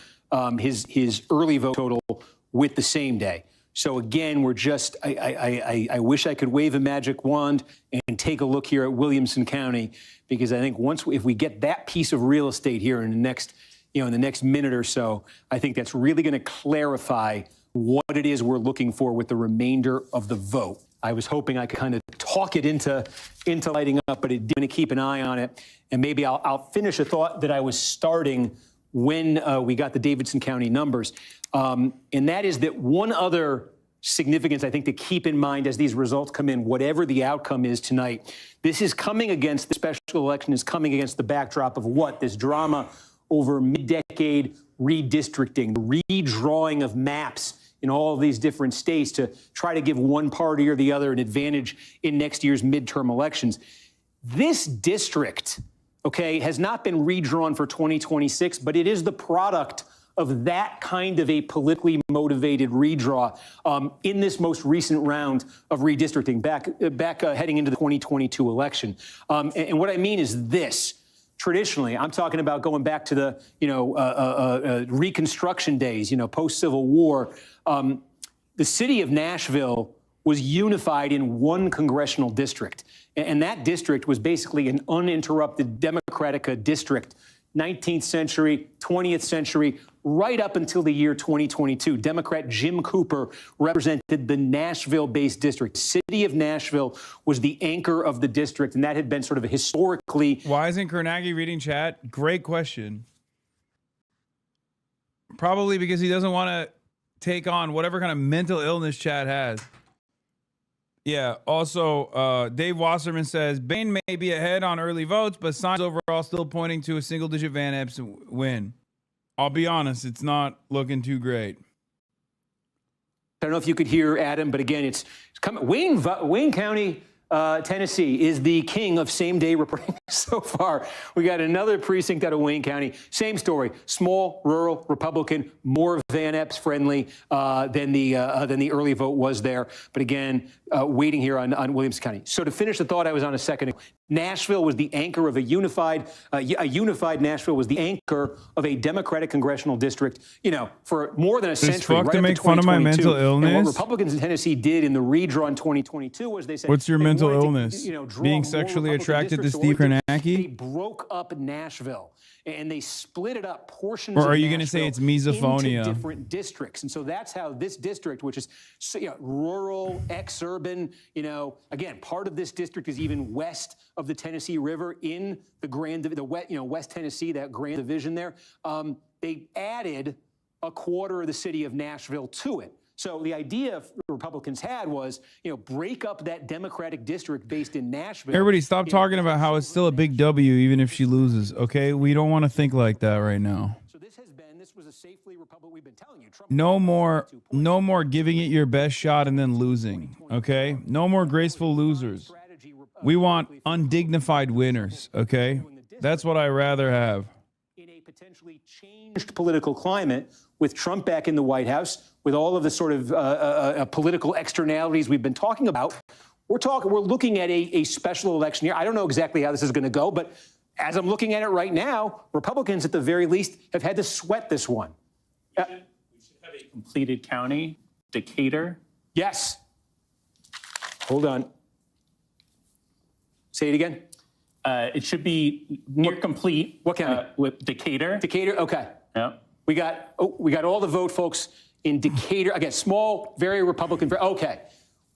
S8: his early vote total with the same day. So again, we're just, I wish I could wave a magic wand and take a look here at Williamson County, because I think if we get that piece of real estate here in the next minute or so, I think that's really going to clarify what it is we're looking for with the remainder of the vote. I was hoping I could kind of talk it into lighting up, but it didn't. Keep an eye on it. And maybe I'll finish a thought that I was starting when we got the Davidson County numbers. And that is that one other significance, I think, to keep in mind as these results come in, whatever the outcome is tonight, this is coming against, the special election is coming against the backdrop of what? This drama over mid-decade redistricting, the redrawing of maps in all of these different states to try to give one party or the other an advantage in next year's midterm elections. This district, okay, has not been redrawn for 2026, but it is the product of that kind of a politically motivated redraw in this most recent round of redistricting back heading into the 2022 election. And what I mean is this. Traditionally, I'm talking about going back to the, Reconstruction days, post-Civil War. The city of Nashville was unified in one congressional district. And that district was basically an uninterrupted Democratic district, 19th century, 20th century, right up until the year 2022. Democrat Jim Cooper represented the Nashville-based district. City of Nashville was the anchor of the district, and that had been sort of a historically...
S1: Why isn't Kernaghi reading chat? Great question. Probably because he doesn't want to take on whatever kind of mental illness chat has. Yeah, also, Dave Wasserman says, Bain may be ahead on early votes, but signs overall still pointing to a single-digit Van Epps win. I'll be honest, it's not looking too great.
S8: I don't know if you could hear Adam, but again, it's coming. Wayne County, Tennessee is the king of same-day reporting so far. We got another precinct out of Wayne County. Same story. Small, rural, Republican, more Van Epps friendly than the early vote was there. But again, waiting here on Williamson County. So to finish the thought I was on a second ago, Nashville was the anchor of a unified Nashville was the anchor of a Democratic congressional district, for more than a century.
S1: Fuck right to make fun of my mental illness.
S8: And what Republicans in Tennessee did in the redraw in 2022 was they said,
S1: what's your mental illness? Being sexually attracted to Steve Kernaghi?
S8: They broke up Nashville and they split it up portions.
S1: Or are you going to say it's misophonia?
S8: Into different districts, and so that's how this district, which is rural, ex-urban, again, part of this district is even west of the Tennessee River in the West Tennessee, that Grand Division there. They added a quarter of the city of Nashville to it. So the idea Republicans had was, break up that Democratic district based in Nashville.
S1: Everybody stop talking about how it's still a big W even if she loses, okay? We don't want to think like that right now.
S8: So this was a safely Republican, we've been telling you. Trump
S1: no more giving it your best shot and then losing, okay? No more graceful losers. We want undignified winners, okay? That's what I rather have.
S8: In a potentially changed political climate with Trump back in the White House, with all of the sort of political externalities we've been talking about, we're looking at a special election here. I don't know exactly how this is going to go, but as I'm looking at it right now, Republicans at the very least have had to sweat this one.
S9: We should have a completed county, Decatur.
S8: Yes. Hold on. Say it again.
S9: It should be near complete.
S8: What county?
S9: With Decatur.
S8: Decatur. Okay.
S9: Yeah.
S8: We got all the vote, folks, in Decatur. Again, small, very Republican. Okay.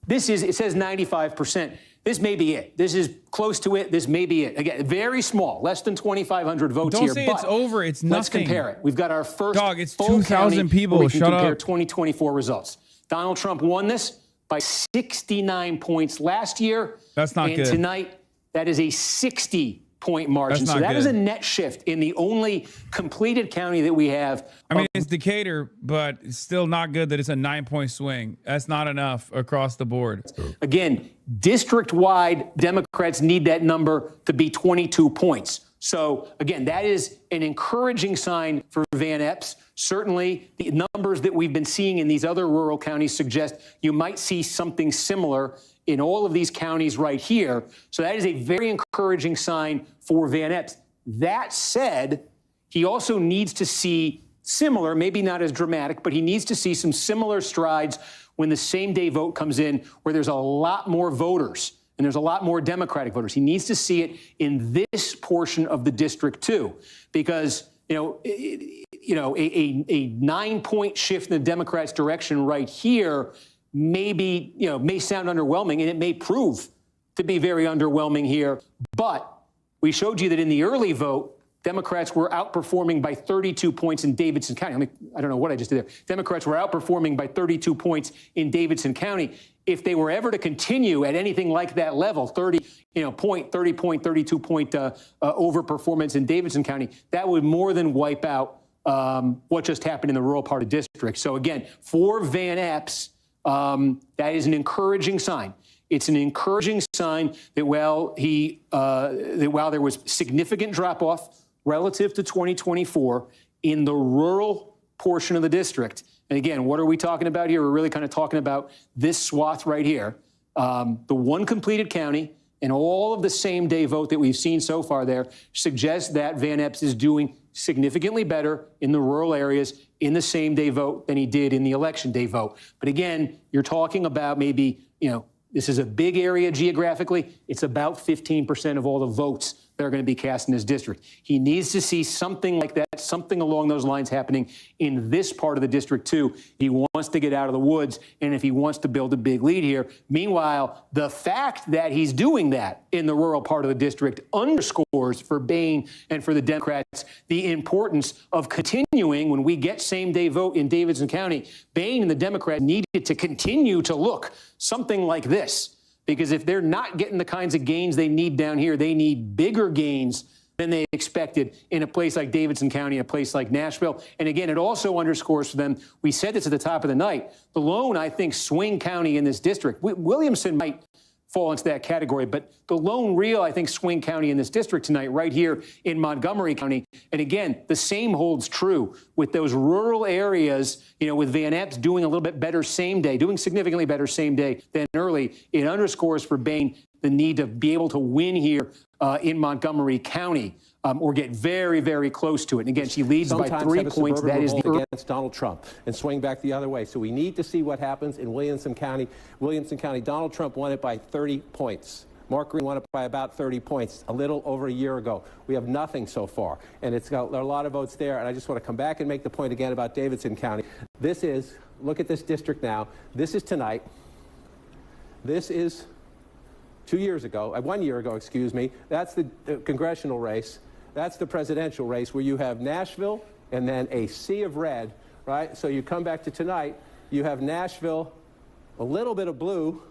S8: It says 95%. This may be it. This is close to it. This may be it. Again, very small, less than 2,500 votes
S1: here.
S8: Don't
S1: say it's over. It's nothing.
S8: Let's compare it. We've got our first
S1: it's
S8: full
S1: 2,000 people.
S8: We can
S1: Shut
S8: compare
S1: up.
S8: 2024 results. Donald Trump won this by 69 points last year.
S1: That's not good.
S8: And tonight, that is a 60-point margin.
S1: That's
S8: so
S1: not
S8: that
S1: good.
S8: is a net shift in the only completed county that we have.
S1: I mean, it's Decatur, but it's still not good that it's a 9-point swing. That's not enough across the board.
S8: Again, district-wide, Democrats need that number to be 22 points. So, again, that is an encouraging sign for Van Epps. Certainly, the numbers that we've been seeing in these other rural counties suggest you might see something similar in all of these counties right here. So that is a very encouraging sign for Van Epps. That said, he also needs to see similar, maybe not as dramatic, but he needs to see some similar strides when the same-day vote comes in, where there's a lot more voters and there's a lot more Democratic voters. He needs to see it in this portion of the district too, because a 9-point shift in the Democrats' direction right here maybe, may sound underwhelming, and it may prove to be very underwhelming here. But we showed you that in the early vote, Democrats were outperforming by 32 points in Davidson County. I don't know what I just did there. Democrats were outperforming by 32 points in Davidson County. If they were ever to continue at anything like that level, 32 point overperformance in Davidson County, that would more than wipe out what just happened in the rural part of the district. So again, for Van Epps, that is an encouraging sign. It's an encouraging sign that while there was significant drop-off relative to 2024 in the rural portion of the district, and again, what are we talking about here? We're really kind of talking about this swath right here, the one completed county, and all of the same-day vote that we've seen so far there suggests that Van Epps is doing significantly better in the rural areas in the same-day vote than he did in the election day vote. But again, you're talking about maybe, this is a big area geographically. It's about 15% of all the votes that are going to be cast in his district. He needs to see something like that, something along those lines happening in this part of the district too. He wants to get out of the woods, and if he wants to build a big lead here. Meanwhile, the fact that he's doing that in the rural part of the district underscores for Bain and for the Democrats the importance of continuing when we get same-day vote in Davidson County. Bain and the Democrats needed to continue to look something like this. Because if they're not getting the kinds of gains they need down here, they need bigger gains than they expected in a place like Davidson County, a place like Nashville. And again, it also underscores for them, we said this at the top of the night, the lone, I think, swing county in this district. Williamson might fall into that category, but the lone real, I think, swing county in this district tonight, right here in Montgomery County. And again, the same holds true with those rural areas, with Van Epps doing a little bit better same day, doing significantly better same day than early. It underscores for Bain the need to be able to win here in Montgomery County or get very, very close to it. And again, she leads by 3 points. That is
S10: against Donald Trump and swing back the other way. So we need to see what happens in Williamson County. Donald Trump won it by 30 points. Mark Green won it by about 30 points a little over a year ago. We have nothing so far, and there are a lot of votes there. And I just want to come back and make the point again about Davidson County. Look at this district now. This is tonight. This is 1 year ago, excuse me. That's the congressional race. That's the presidential race where you have Nashville and then a sea of red, right? So you come back to tonight, you have Nashville, a little bit of blue,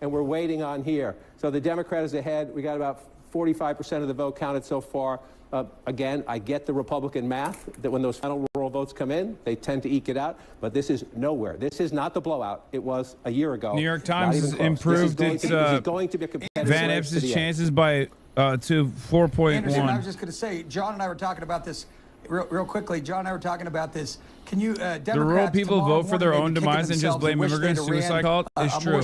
S10: and we're waiting on here. So the Democrat is ahead. We got about 45% of the vote counted so far. Again, I get the Republican math that when those final rural votes come in, they tend to eke it out. But this is nowhere. This is not the blowout it was a year ago.
S1: New York Times has improved its Van Epps' chances by to 4.1.
S13: Anderson, I was just going to say, John and I were talking about this real quickly. John and I were talking about this. Can you, Democrats,
S1: the rural people vote for their own demise and just blame immigrants, suicide cult? It's true.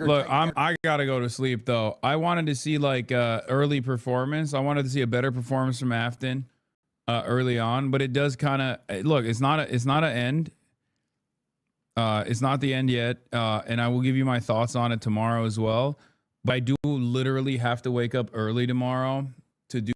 S1: Look, I gotta go to sleep though. I wanted to see like early performance. I wanted to see a better performance from Afton early on, but it does kind of look. It's not an end. It's not the end yet, and I will give you my thoughts on it tomorrow as well. But I do literally have to wake up early tomorrow to do.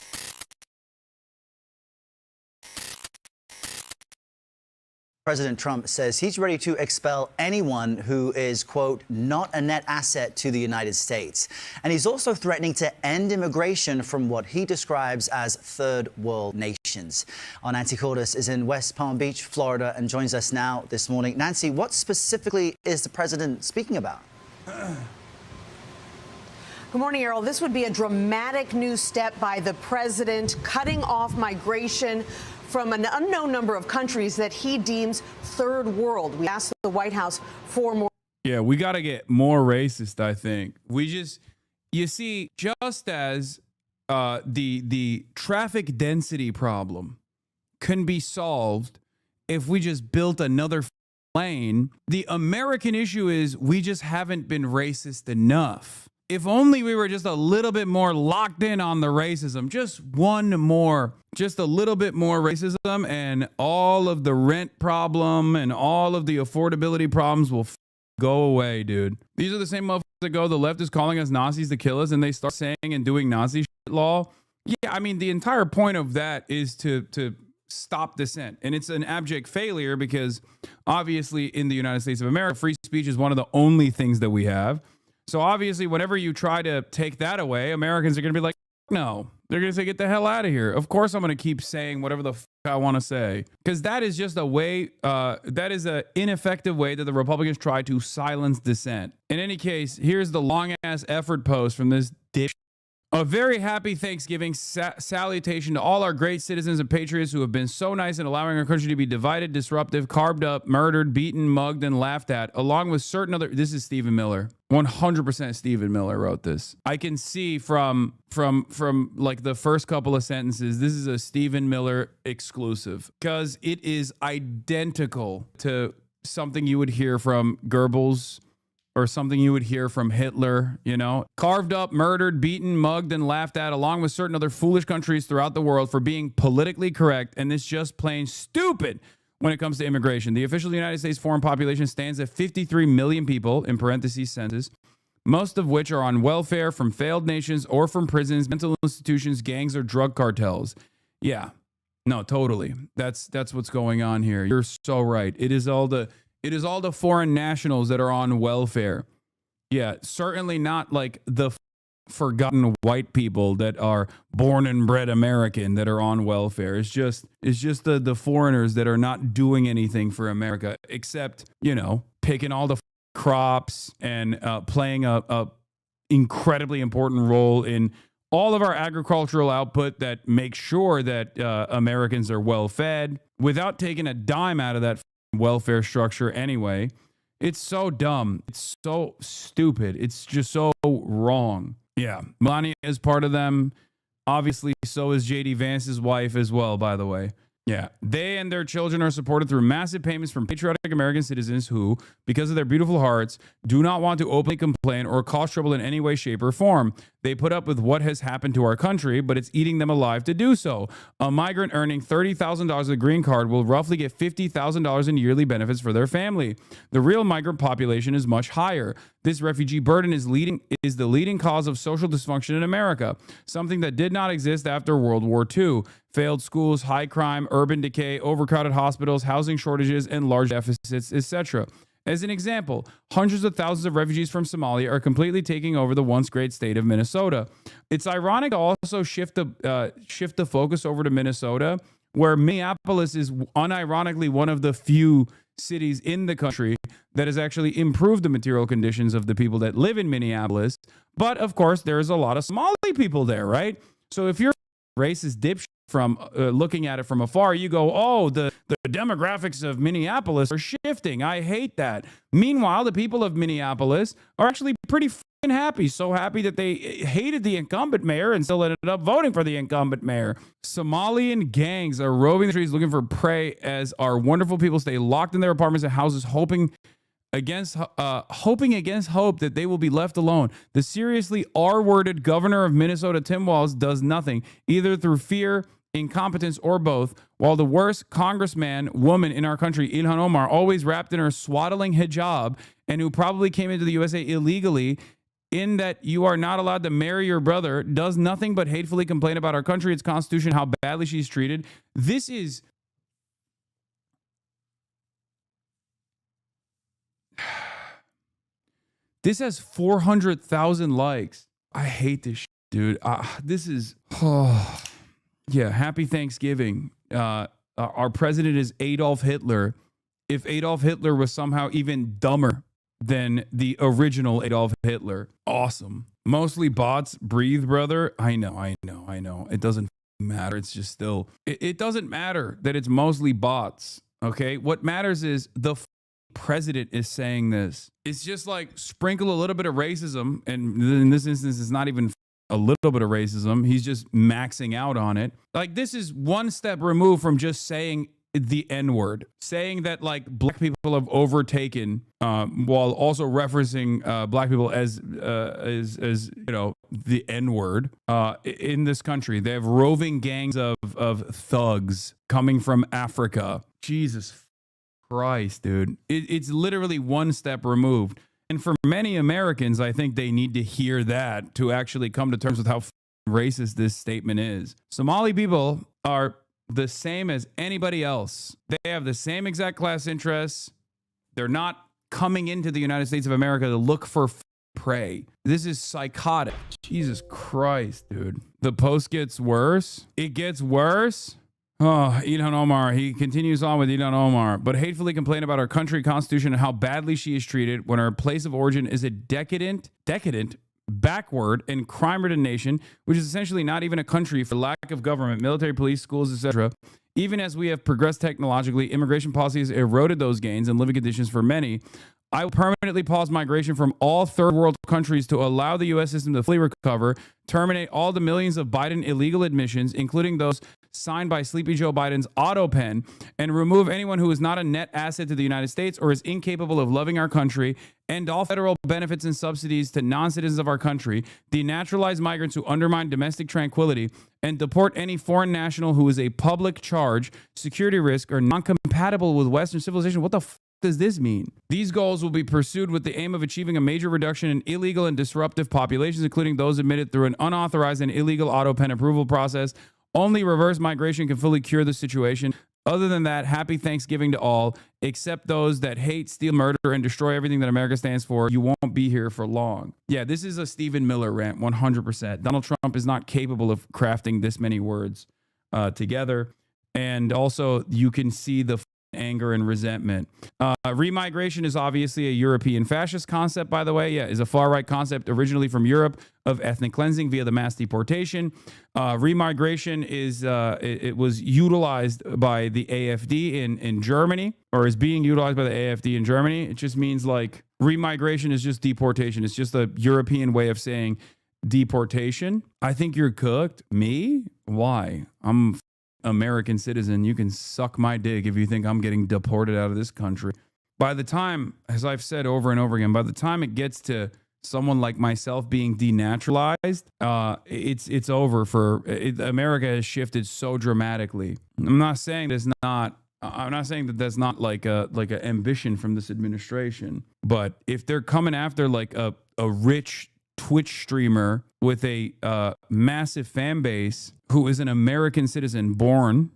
S22: President Trump says he's ready to expel anyone who is, quote, not a net asset to the United States. And he's also threatening to end immigration from what he describes as third world nations. Our Nancy Cordes is in West Palm Beach, Florida, and joins us now this morning. Nancy, what specifically is the president speaking about?
S23: Good morning, Errol. This would be a dramatic new step by the president, cutting off migration from an unknown number of countries that he deems third world. We asked the White House for more.
S1: Yeah, we got to get more racist, I think. You see, just as the traffic density problem can be solved if we just built another lane, the American issue is we just haven't been racist enough. If only we were just a little bit more locked in on the racism, just a little bit more racism, and all of the rent problem and all of the affordability problems will go away, dude. These are the same motherfuckers that go, the left is calling us Nazis to kill us, and they start saying and doing Nazi shit law. Yeah, I mean, the entire point of that is to stop dissent. And it's an abject failure because obviously in the United States of America, free speech is one of the only things that we have. So obviously, whenever you try to take that away, Americans are going to be like, no, they're going to say, get the hell out of here. Of course, I'm going to keep saying whatever the I want to say, because that is just a way, that is an ineffective way that the Republicans try to silence dissent. In any case, here's the long ass effort post from this dish. A very happy Thanksgiving salutation to all our great citizens and patriots who have been so nice in allowing our country to be divided, disruptive, carved up, murdered, beaten, mugged, and laughed at, along with certain other. This is Stephen Miller. 100% Stephen Miller wrote this. I can see from like the first couple of sentences, this is a Stephen Miller exclusive because it is identical to something you would hear from Goebbels or something you would hear from Hitler, you know, carved up, murdered, beaten, mugged, and laughed at, along with certain other foolish countries throughout the world for being politically correct. And it's just plain stupid when it comes to immigration. The official United States foreign population stands at 53 million people, in parentheses, census, most of which are on welfare from failed nations or from prisons, mental institutions, gangs, or drug cartels. Yeah, no, totally. That's what's going on here. You're so right. It is all the foreign nationals that are on welfare. Yeah, certainly not like the forgotten white people that are born and bred American that are on welfare. It's just the foreigners that are not doing anything for America except, you know, picking all the crops and playing a incredibly important role in all of our agricultural output that makes sure that Americans are well fed without taking a dime out of that welfare structure anyway. It's so dumb. It's so stupid. It's just so wrong. Yeah, Melania is part of them. Obviously, so is JD Vance's wife as well, by the way. Yeah, they and their children are supported through massive payments from patriotic American citizens who, because of their beautiful hearts, do not want to openly complain or cause trouble in any way, shape, or form. They put up with what has happened to our country, but it's eating them alive to do so. A migrant earning $30,000 with a green card will roughly get $50,000 in yearly benefits for their family. The real migrant population is much higher. This refugee burden is the leading cause of social dysfunction in America, something that did not exist after World War II. Failed schools, high crime, urban decay, overcrowded hospitals, housing shortages, and large deficits, etc. As an example, hundreds of thousands of refugees from Somalia are completely taking over the once great state of Minnesota. It's ironic to also shift the focus over to Minnesota, where Minneapolis is unironically one of the few cities in the country that has actually improved the material conditions of the people that live in Minneapolis. But of course, there's a lot of Somali people there, right? So if you're racist dipshit from looking at it from afar, you go, oh, the demographics of Minneapolis are shifting. I hate that. Meanwhile, the people of Minneapolis are actually pretty fucking happy. So happy that they hated the incumbent mayor and still ended up voting for the incumbent mayor. Somalian gangs are roving the streets looking for prey as our wonderful people stay locked in their apartments and houses, hoping against hope that they will be left alone. The seriously R-worded governor of Minnesota, Tim Walz, does nothing, either through fear, incompetence, or both, while the worst woman in our country, Ilhan Omar, always wrapped in her swaddling hijab and who probably came into the USA illegally, in that you are not allowed to marry your brother, does nothing but hatefully complain about our country, its constitution, how badly she's treated. This has 400,000 likes. I hate this shit, dude. This is, yeah, happy Thanksgiving. Our president is Adolf Hitler. If Adolf Hitler was somehow even dumber than the original Adolf Hitler. Awesome. Mostly bots. Breathe, brother. I know. It doesn't matter. It's just still, it doesn't matter that it's mostly bots. Okay. What matters is the president is saying this. It's just like sprinkle a little bit of racism, and in this instance it's not even a little bit of racism, he's just maxing out on it. Like, this is one step removed from just saying the N-word, saying that like black people have overtaken, while also referencing black people as you know, the N-word in this country. They have roving gangs of thugs coming from Africa. Jesus Christ, dude. It's literally one step removed. And for many Americans, I think they need to hear that to actually come to terms with how racist this statement is. Somali people are the same as anybody else. They have the same exact class interests. They're not coming into the United States of America to look for prey. This is psychotic. Jesus Christ, dude. The post gets worse. It gets worse. Oh, Ilhan Omar. He continues on with Ilhan Omar, but hatefully complain about our country, constitution, and how badly she is treated when our place of origin is a decadent, backward, and crime-ridden nation, which is essentially not even a country for lack of government, military, police, schools, etc. Even as we have progressed technologically, immigration policies eroded those gains and living conditions for many. I will permanently pause migration from all third world countries to allow the U.S. system to fully recover, terminate all the millions of Biden illegal admissions, including those signed by Sleepy Joe Biden's auto pen, and remove anyone who is not a net asset to the United States or is incapable of loving our country, end all federal benefits and subsidies to non-citizens of our country, denaturalize migrants who undermine domestic tranquility, and deport any foreign national who is a public charge, security risk, or non-compatible with Western civilization. What the does this mean? These goals will be pursued with the aim of achieving a major reduction in illegal and disruptive populations, including those admitted through an unauthorized and illegal auto pen approval process. Only reverse migration can fully cure the situation. Other than that, happy Thanksgiving to all, except those that hate, steal, murder, and destroy everything that America stands for. You won't be here for long. Yeah, this is a Stephen Miller rant, 100%. Donald Trump is not capable of crafting this many words together. And also, you can see the anger and resentment. Remigration is obviously a European fascist concept, by the way. Yeah, is a far-right concept originally from Europe of ethnic cleansing via the mass deportation. Remigration is it was utilized by the AfD in Germany, or is being utilized by the AfD in Germany. It just means like remigration is just deportation. It's just a European way of saying deportation. I think you're cooked. Me? Why? I'm American citizen. You can suck my dick if you think I'm getting deported out of this country. By the time, as I've said over and over again, by the time it gets to someone like myself being denaturalized, it's over for America has shifted so dramatically. I'm not saying that that's not like a ambition from this administration, but if they're coming after like a rich Twitch streamer with a massive fan base who is an American citizen, born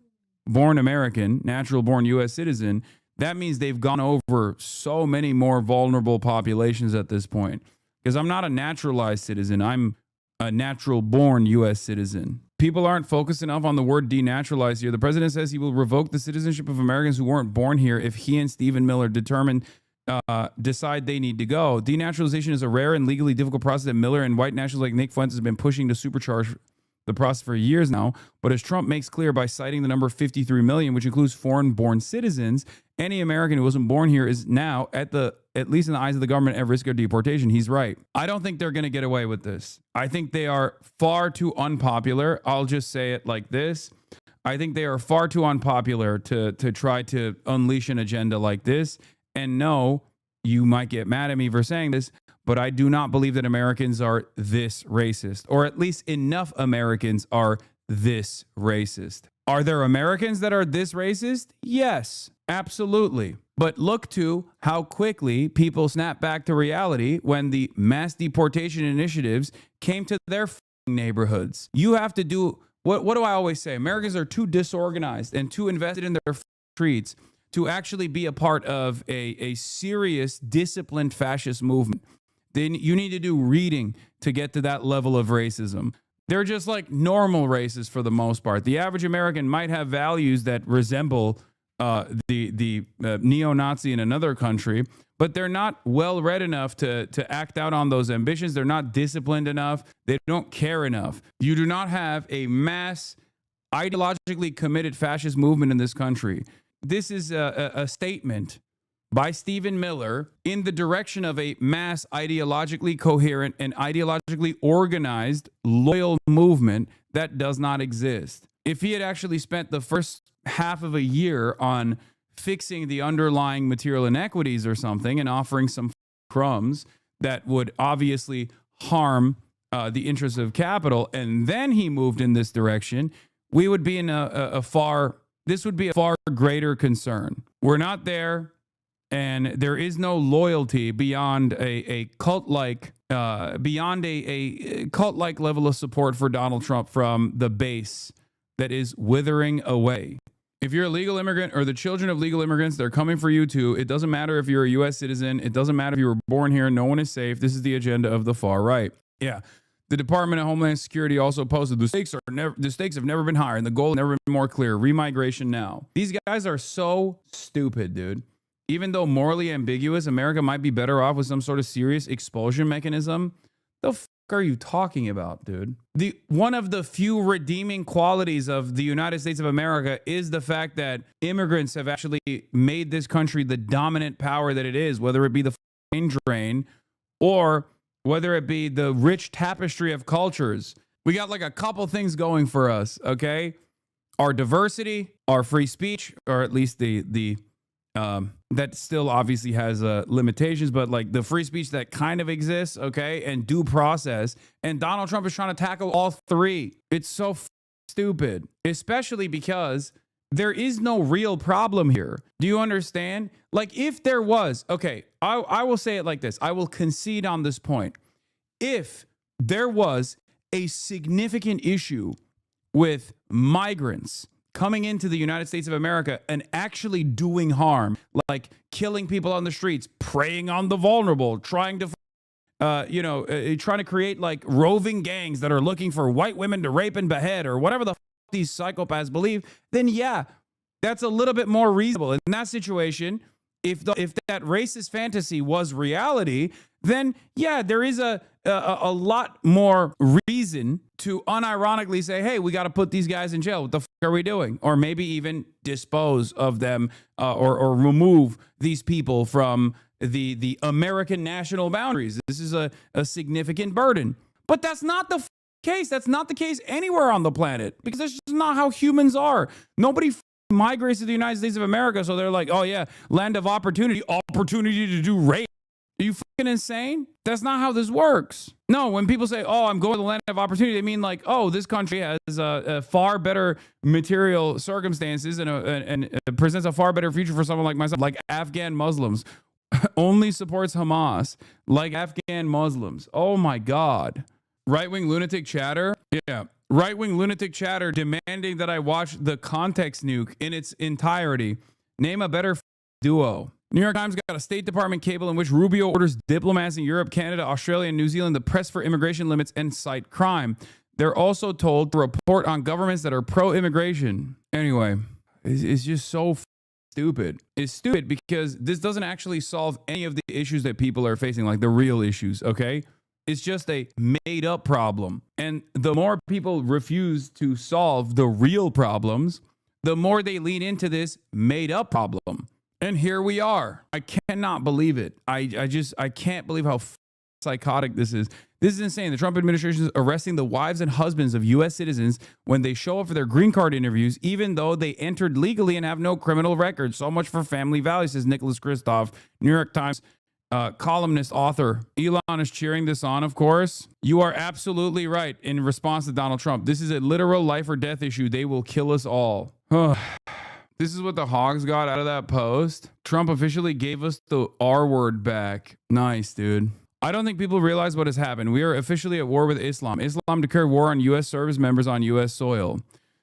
S1: American, natural born U.S. citizen, that means they've gone over so many more vulnerable populations at this point. Because I'm not a naturalized citizen. I'm a natural born U.S. citizen. People aren't focused enough on the word denaturalized here. The president says he will revoke the citizenship of Americans who weren't born here if he and Stephen Miller decide they need to go. Denaturalization is a rare and legally difficult process that Miller and white nationalists like Nick Fuentes have been pushing to supercharge the process for years now. But as Trump makes clear by citing the number 53 million, which includes foreign-born citizens, any American who wasn't born here is now, at least in the eyes of the government, at risk of deportation. He's right. I don't think they're going to get away with this. I think they are far too unpopular. I'll just say it like this. I think they are far too unpopular to try to unleash an agenda like this. And no, you might get mad at me for saying this, but I do not believe that Americans are this racist, or at least enough Americans are this racist. Are there Americans that are this racist? Yes, absolutely. But look to how quickly people snap back to reality when the mass deportation initiatives came to their neighborhoods. You have to do, what do I always say? Americans are too disorganized and too invested in their streets to actually be a part of a serious, disciplined fascist movement. Then you need to do reading to get to that level of racism. They're just like normal races for the most part. The average American might have values that resemble the neo-Nazi in another country, but they're not well-read enough to act out on those ambitions. They're not disciplined enough. They don't care enough. You do not have a mass, ideologically committed fascist movement in this country. This is a statement by Stephen Miller in the direction of a mass, ideologically coherent and ideologically organized, loyal movement that does not exist. If he had actually spent the first half of a year on fixing the underlying material inequities or something and offering some crumbs that would obviously harm the interests of capital, and then he moved in this direction, we would be in this would be a far greater concern. We're not there, and there is no loyalty beyond a cult-like level of support for Donald Trump from the base that is withering away. If you're a legal immigrant or the children of legal immigrants, they're coming for you too. It doesn't matter if you're a U.S. citizen. It doesn't matter if you were born here. No one is safe. This is the agenda of the far right. Yeah. The Department of Homeland Security also posted the stakes have never been higher and the goal has never been more clear. Remigration now. These guys are so stupid, dude. Even though morally ambiguous, America might be better off with some sort of serious expulsion mechanism. The fuck are you talking about, dude? One of the few redeeming qualities of the United States of America is the fact that immigrants have actually made this country the dominant power that it is, whether it be the brain drain or whether it be the rich tapestry of cultures. We got like a couple things going for us, okay? Our diversity, our free speech, or at least that still obviously has limitations, but like the free speech that kind of exists, okay, and due process. And Donald Trump is trying to tackle all three. It's so stupid, especially because there is no real problem here. Do you understand? Like if there was, okay, I will say it like this. I will concede on this point. If there was a significant issue with migrants coming into the United States of America and actually doing harm, like killing people on the streets, preying on the vulnerable, trying to, trying to create like roving gangs that are looking for white women to rape and behead or whatever the these psychopaths believe, then yeah, that's a little bit more reasonable. In that situation, if that racist fantasy was reality, then yeah, there is a lot more reason to unironically say, hey, we got to put these guys in jail. What the fuck are we doing? Or maybe even dispose of them or remove these people from the American national boundaries. This is a significant burden. But that's not the case. That's not the case anywhere on the planet because that's just not how humans are. Nobody migrates to the United States of America, so they're like, oh yeah, land of opportunity to do rape. Are you fucking insane? That's not how this works. No, when people say, oh, I'm going to the land of opportunity, they mean like, oh, this country has a far better material circumstances and presents a far better future for someone like myself, like Afghan Muslims. Only supports Hamas, like Afghan Muslims. Oh my God. Right-wing lunatic chatter? Yeah. Right-wing lunatic chatter demanding that I watch the Context Nuke in its entirety. Name a better duo. New York Times got a State Department cable in which Rubio orders diplomats in Europe, Canada, Australia, and New Zealand to press for immigration limits and cite crime. They're also told to report on governments that are pro-immigration. Anyway, it's just so stupid. It's stupid because this doesn't actually solve any of the issues that people are facing, like the real issues, okay? It's just a made-up problem. And the more people refuse to solve the real problems, the more they lean into this made-up problem. And here we are. I cannot believe it. I can't believe how psychotic this is. This is insane. The Trump administration is arresting the wives and husbands of U.S. citizens when they show up for their green card interviews, even though they entered legally and have no criminal record. So much for family values, says Nicholas Kristof, New York Times columnist, author. Elon is cheering this on, of course. You are absolutely right in response to Donald Trump. This is a literal life or death issue. They will kill us all. This is what the hogs got out of that post. Trump officially gave us the R word back. Nice, dude. I don't think people realize what has happened. We are officially at war with Islam. Islam declared war on U.S. service members on U.S. soil.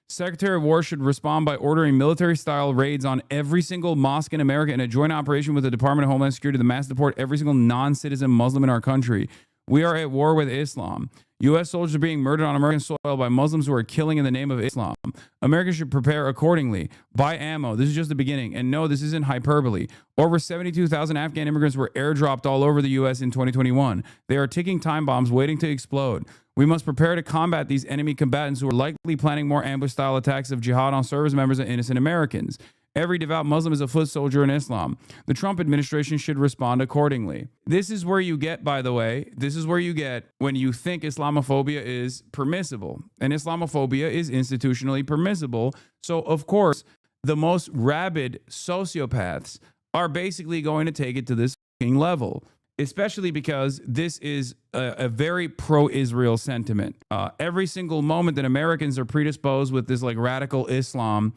S1: Secretary of War should respond by ordering military-style raids on every single mosque in America in a joint operation with the Department of Homeland Security to mass deport every single non-citizen Muslim in our country. We are at war with Islam. U.S. soldiers are being murdered on American soil by Muslims who are killing in the name of Islam. Americans should prepare accordingly. Buy ammo. This is just the beginning. And no, this isn't hyperbole. Over 72,000 Afghan immigrants were airdropped all over the U.S. in 2021. They are ticking time bombs waiting to explode. We must prepare to combat these enemy combatants who are likely planning more ambush-style attacks of jihad on service members and innocent Americans. Every devout Muslim is a foot soldier in Islam. The Trump administration should respond accordingly. This is where you get, by the way, this is where you get when you think Islamophobia is permissible. And Islamophobia is institutionally permissible. So, of course, the most rabid sociopaths are basically going to take it to this level, especially because this is a very pro-Israel sentiment. Every single moment that Americans are predisposed with this like radical Islam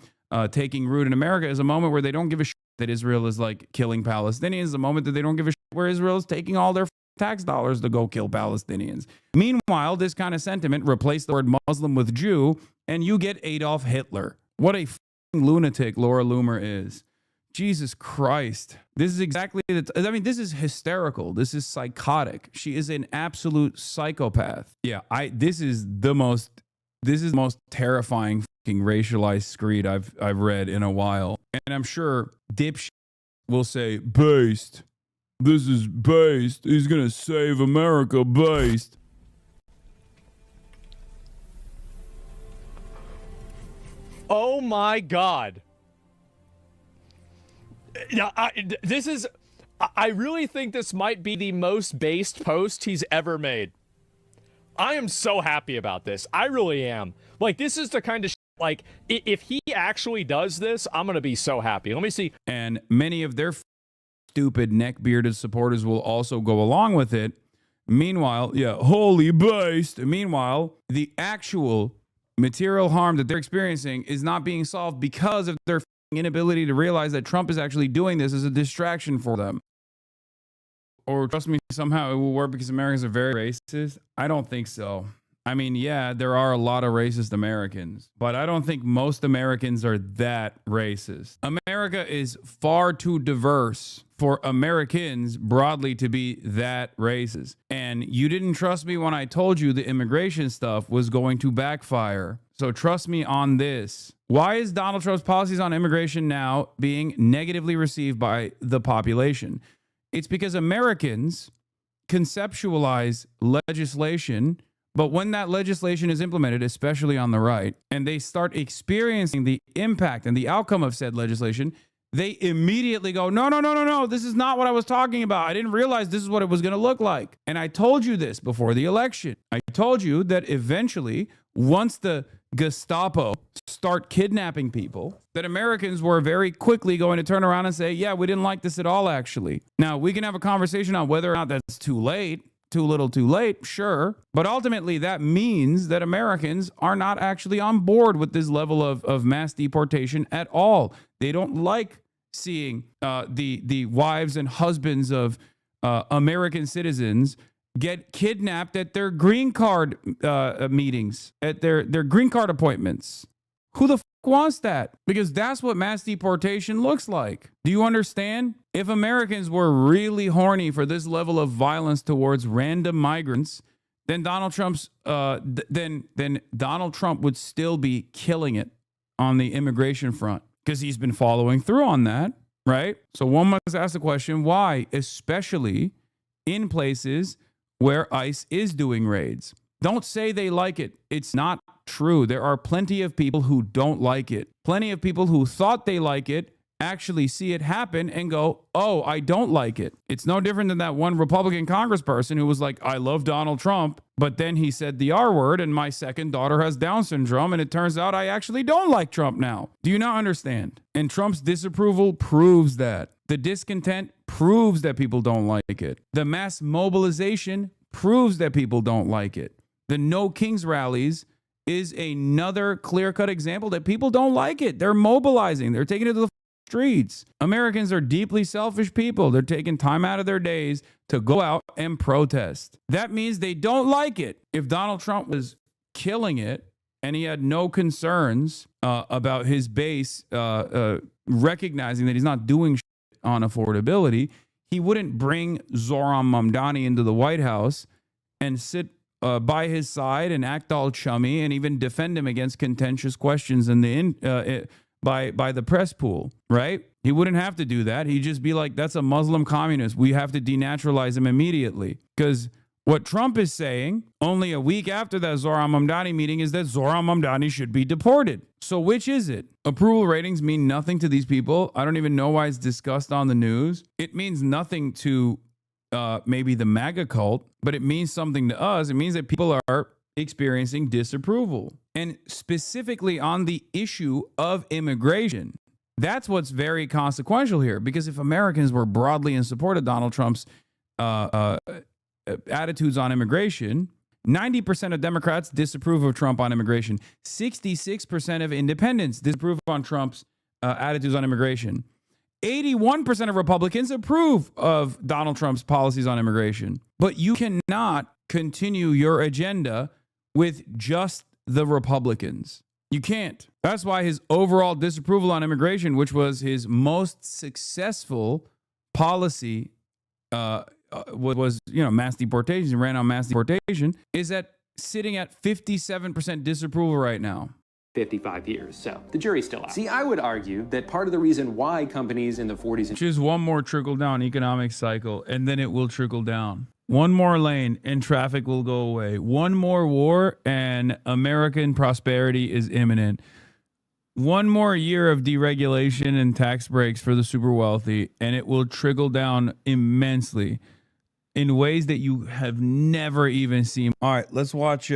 S1: taking root in America is a moment where they don't give a shit that Israel is like killing Palestinians. A moment that they don't give a shit where Israel is taking all their tax dollars to go kill Palestinians. Meanwhile, this kind of sentiment replaced the word Muslim with Jew and you get Adolf Hitler. What a lunatic Laura Loomer is. Jesus Christ. This is exactly this is hysterical. This is psychotic. She is an absolute psychopath. Yeah, this is the most terrifying fucking racialized screed I've read in a while. And I'm sure dipshit will say, based. This is based. He's gonna save America, based.
S21: Oh my God. Yeah, I really think this might be the most based post he's ever made. I am so happy about this. I really am. Like, this is the kind of like, if he actually does this, I'm going to be so happy. Let me see.
S1: And many of their stupid neck-bearded supporters will also go along with it. Meanwhile, yeah, holy based. Meanwhile, the actual material harm that they're experiencing is not being solved because of their inability to realize that Trump is actually doing this as a distraction for them. Or trust me, somehow it will work because Americans are very racist. I don't think so. I mean, yeah, there are a lot of racist Americans, but I don't think most Americans are that racist. America is far too diverse for Americans broadly to be that racist. And you didn't trust me when I told you the immigration stuff was going to backfire. So trust me on this. Why is Donald Trump's policies on immigration now being negatively received by the population? It's because Americans conceptualize legislation, but when that legislation is implemented, especially on the right, and they start experiencing the impact and the outcome of said legislation, they immediately go, no, this is not what I was talking about. I didn't realize this is what it was going to look like. And I told you this before the election. I told you that eventually, once the Gestapo start kidnapping people, that Americans were very quickly going to turn around and say, yeah, we didn't like this at all, actually. Now, we can have a conversation on whether or not that's too late, too little, too late, sure. But ultimately, that means that Americans are not actually on board with this level of mass deportation at all. They don't like seeing the wives and husbands of American citizens get kidnapped at their green card meetings, at their green card appointments. Who the fuck wants that? Because that's what mass deportation looks like. Do you understand? If Americans were really horny for this level of violence towards random migrants, then Donald Trump's then Donald Trump would still be killing it on the immigration front because he's been following through on that, right? So one must ask the question, why, especially in places where ICE is doing raids? Don't say they like it. It's not true. There are plenty of people who don't like it. Plenty of people who thought they like it actually see it happen and go, oh, I don't like it. It's no different than that one Republican congressperson who was like, I love Donald Trump, but then he said the R word and my second daughter has Down syndrome and it turns out I actually don't like Trump now. Do you not understand? And Trump's disapproval proves that. The discontent proves that people don't like it. The mass mobilization proves that people don't like it. The No Kings rallies is another clear-cut example that people don't like it. They're mobilizing. They're taking it to the streets. Americans are deeply selfish people. They're taking time out of their days to go out and protest. That means they don't like it. If Donald Trump was killing it and he had no concerns about his base recognizing that he's not doing shit on affordability, he wouldn't bring Zohran Mamdani into the White House and sit by his side and act all chummy and even defend him against contentious questions in the by the press pool, right? He wouldn't have to do that. He'd just be like, that's a Muslim communist. We have to denaturalize him immediately. Because what Trump is saying only a week after that Zohran Mamdani meeting is that Zohran Mamdani should be deported. So which is it? Approval ratings mean nothing to these people. I don't even know why it's discussed on the news. It means nothing to maybe the MAGA cult, but it means something to us. It means that people are experiencing disapproval. And specifically on the issue of immigration, that's what's very consequential here. Because if Americans were broadly in support of Donald Trump's attitudes on immigration, 90% of Democrats disapprove of Trump on immigration. 66% of independents disapprove on Trump's attitudes on immigration. 81% of Republicans approve of Donald Trump's policies on immigration. But you cannot continue your agenda with just the Republicans. You can't. That's why his overall disapproval on immigration, which was his most successful policy, was mass deportation. He ran on mass deportation. Is at sitting at 57% disapproval right now.
S6: 55 years. So the jury's still out. See, I would argue that part of the reason why companies in the 40s and
S1: Just one more trickle down economic cycle, and then it will trickle down. One more lane and traffic will go away. One more war and American prosperity is imminent. One more year of deregulation and tax breaks for the super wealthy, and it will trickle down immensely in ways that you have never even seen. All right, let's watch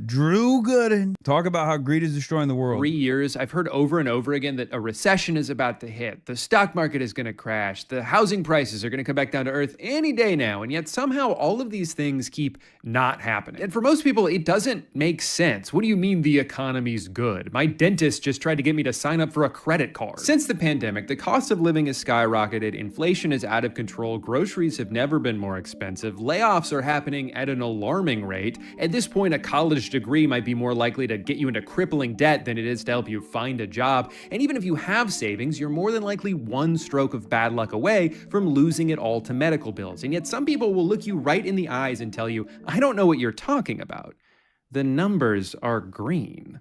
S1: Drew Gooden talk about how greed is destroying the world.
S11: 3 years, I've heard over and over again that a recession is about to hit. The stock market is going to crash. The housing prices are going to come back down to earth any day now. And yet somehow all of these things keep not happening. And for most people, it doesn't make sense. What do you mean the economy's good? My dentist just tried to get me to sign up for a credit card. Since the pandemic, the cost of living has skyrocketed. Inflation is out of control. Groceries have never been more expensive. Layoffs are happening at an alarming rate. At this point, a college degree might be more likely to get you into crippling debt than it is to help you find a job. And even if you have savings, you're more than likely one stroke of bad luck away from losing it all to medical bills. And yet some people will look you right in the eyes and tell you, I don't know what you're talking about. The numbers are green.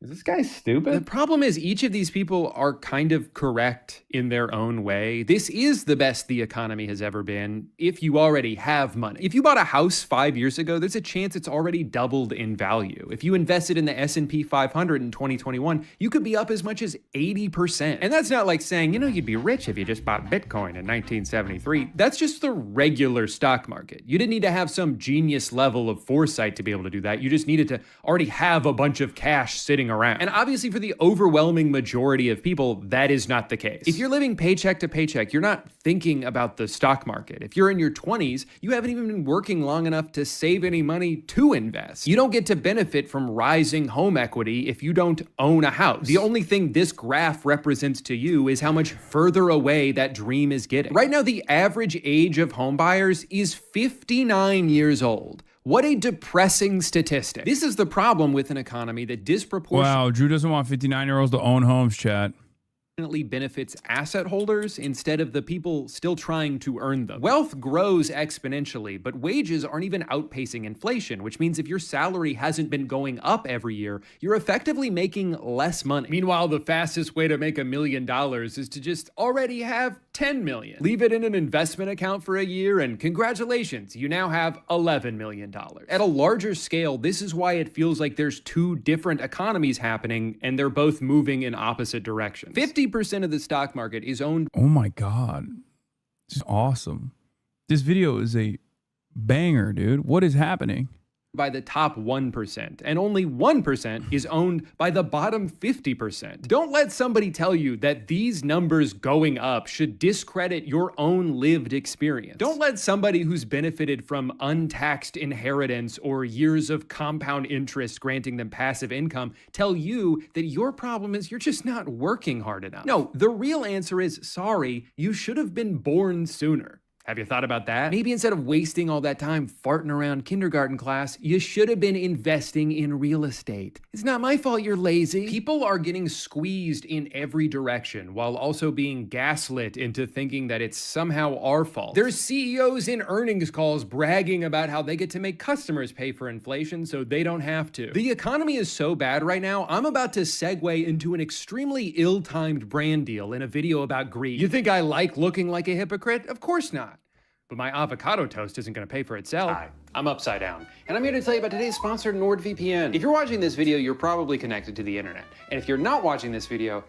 S6: Is this guy stupid?
S11: The problem is each of these people are kind of correct in their own way. This is the best the economy has ever been if you already have money. If you bought a house 5 years ago, there's a chance it's already doubled in value. If you invested in the S&P 500 in 2021, you could be up as much as 80%. And that's not like saying, you'd be rich if you just bought Bitcoin in 1973. That's just the regular stock market. You didn't need to have some genius level of foresight to be able to do that. You just needed to already have a bunch of cash sitting around. And obviously for the overwhelming majority of people, that is not the case. If you're living paycheck to paycheck, you're not thinking about the stock market. If you're in your 20s, you haven't even been working long enough to save any money to invest. You don't get to benefit from rising home equity if you don't own a house. The only thing this graph represents to you is how much further away that dream is getting. Right now, the average age of home buyers is 59 years old. What a depressing statistic. This is the problem with an economy that disproportionately
S1: Wow, Drew doesn't want 59-year-olds to own homes, chat.
S11: benefits asset holders instead of the people still trying to earn them. Wealth grows exponentially, but wages aren't even outpacing inflation, which means if your salary hasn't been going up every year, you're effectively making less money. Meanwhile, the fastest way to make $1 million is to just already have 10 million. Leave it in an investment account for a year and congratulations, you now have $11 million. At a larger scale, this is why it feels like there's two different economies happening and they're both moving in opposite directions. 50% of the stock market is owned.
S1: Oh my God. This is awesome. This video is a banger, dude. What is happening?
S11: By the top 1%, and only 1% is owned by the bottom 50%. Don't let somebody tell you that these numbers going up should discredit your own lived experience. Don't let somebody who's benefited from untaxed inheritance or years of compound interest granting them passive income tell you that your problem is you're just not working hard enough. No, the real answer is, sorry, you should have been born sooner. Have you thought about that? Maybe instead of wasting all that time farting around kindergarten class, you should have been investing in real estate. It's not my fault you're lazy. People are getting squeezed in every direction while also being gaslit into thinking that it's somehow our fault. There's CEOs in earnings calls bragging about how they get to make customers pay for inflation so they don't have to. The economy is so bad right now, I'm about to segue into an extremely ill-timed brand deal in a video about greed. You think I like looking like a hypocrite? Of course not. But my avocado toast isn't going to pay for itself. Hi, I'm Upside Down, and I'm here to tell you about today's sponsor, NordVPN. If you're watching this video, you're probably connected to the internet. And if you're not watching this video,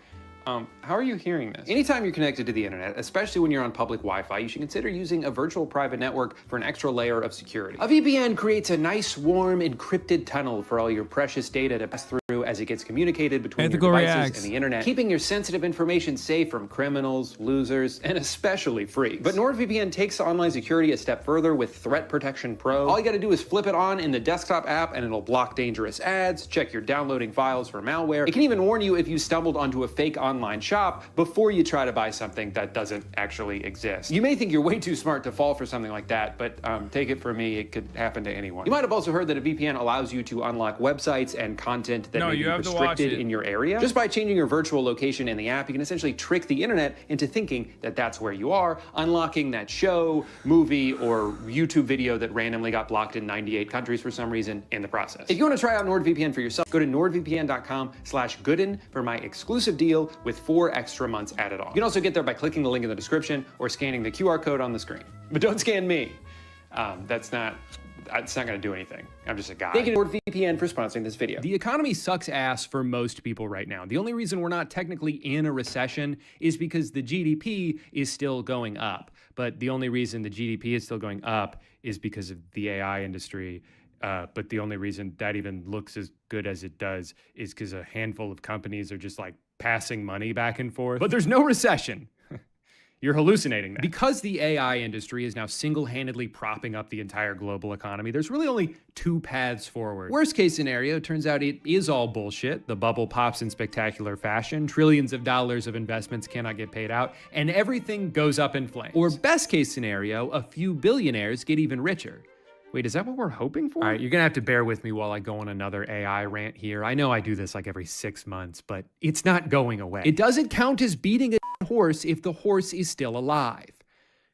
S11: how are you hearing this? Anytime you're connected to the internet, especially when you're on public Wi-Fi, you should consider using a virtual private network for an extra layer of security. A VPN creates a nice, warm, encrypted tunnel for all your precious data to pass through as it gets communicated between your devices and the internet, keeping your sensitive information safe from criminals, losers, and especially freaks. But NordVPN takes online security a step further with Threat Protection Pro. All you gotta do is flip it on in the desktop app and it'll block dangerous ads, check your downloading files for malware. It can even warn you if you stumbled onto a fake online online shop before you try to buy something that doesn't actually exist. You may think you're way too smart to fall for something like that, but take it from me, it could happen to anyone. You might have also heard that a VPN allows you to unlock websites and content that may be restricted in your area. Just by changing your virtual location in the app, you can essentially trick the internet into thinking that that's where you are, unlocking that show, movie, or YouTube video that randomly got blocked in 98 countries for some reason in the process. If you want to try out NordVPN for yourself, go to nordvpn.com/gooden for my exclusive deal with 4 extra months added on. You can also get there by clicking the link in the description or scanning the QR code on the screen. But don't scan me. It's not going to do anything. I'm just a guy. Thank you to NordVPN for sponsoring this video. The economy sucks ass for most people right now. The only reason we're not technically in a recession is because the GDP is still going up. But the only reason the GDP is still going up is because of the AI industry. But the only reason that even looks as good as it does is because a handful of companies are just like passing money back and forth. But there's no recession. You're hallucinating that. Because the AI industry is now single-handedly propping up the entire global economy, there's really only 2 paths forward. Worst case scenario, it turns out it is all bullshit. The bubble pops in spectacular fashion, trillions of dollars of investments cannot get paid out, and everything goes up in flames. Or best case scenario, a few billionaires get even richer. Wait, is that what we're hoping for? All right, you're gonna have to bear with me while I go on another AI rant here. I know I do this like every 6 months, but it's not going away. It doesn't count as beating a horse if the horse is still alive.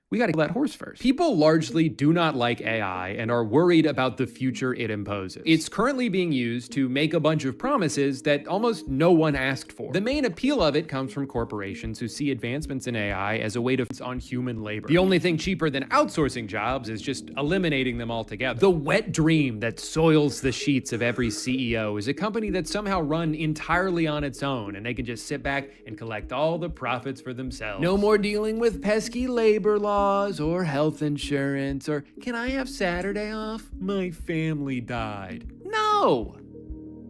S11: We gotta kill that horse first. People largely do not like AI and are worried about the future it imposes. It's currently being used to make a bunch of promises that almost no one asked for. The main appeal of it comes from corporations who see advancements in AI as a way to focus on human labor. The only thing cheaper than outsourcing jobs is just eliminating them altogether. The wet dream that soils the sheets of every CEO is a company that's somehow run entirely on its own and they can just sit back and collect all the profits for themselves. No more dealing with pesky labor laws or health insurance or can I have Saturday off? My family died. No!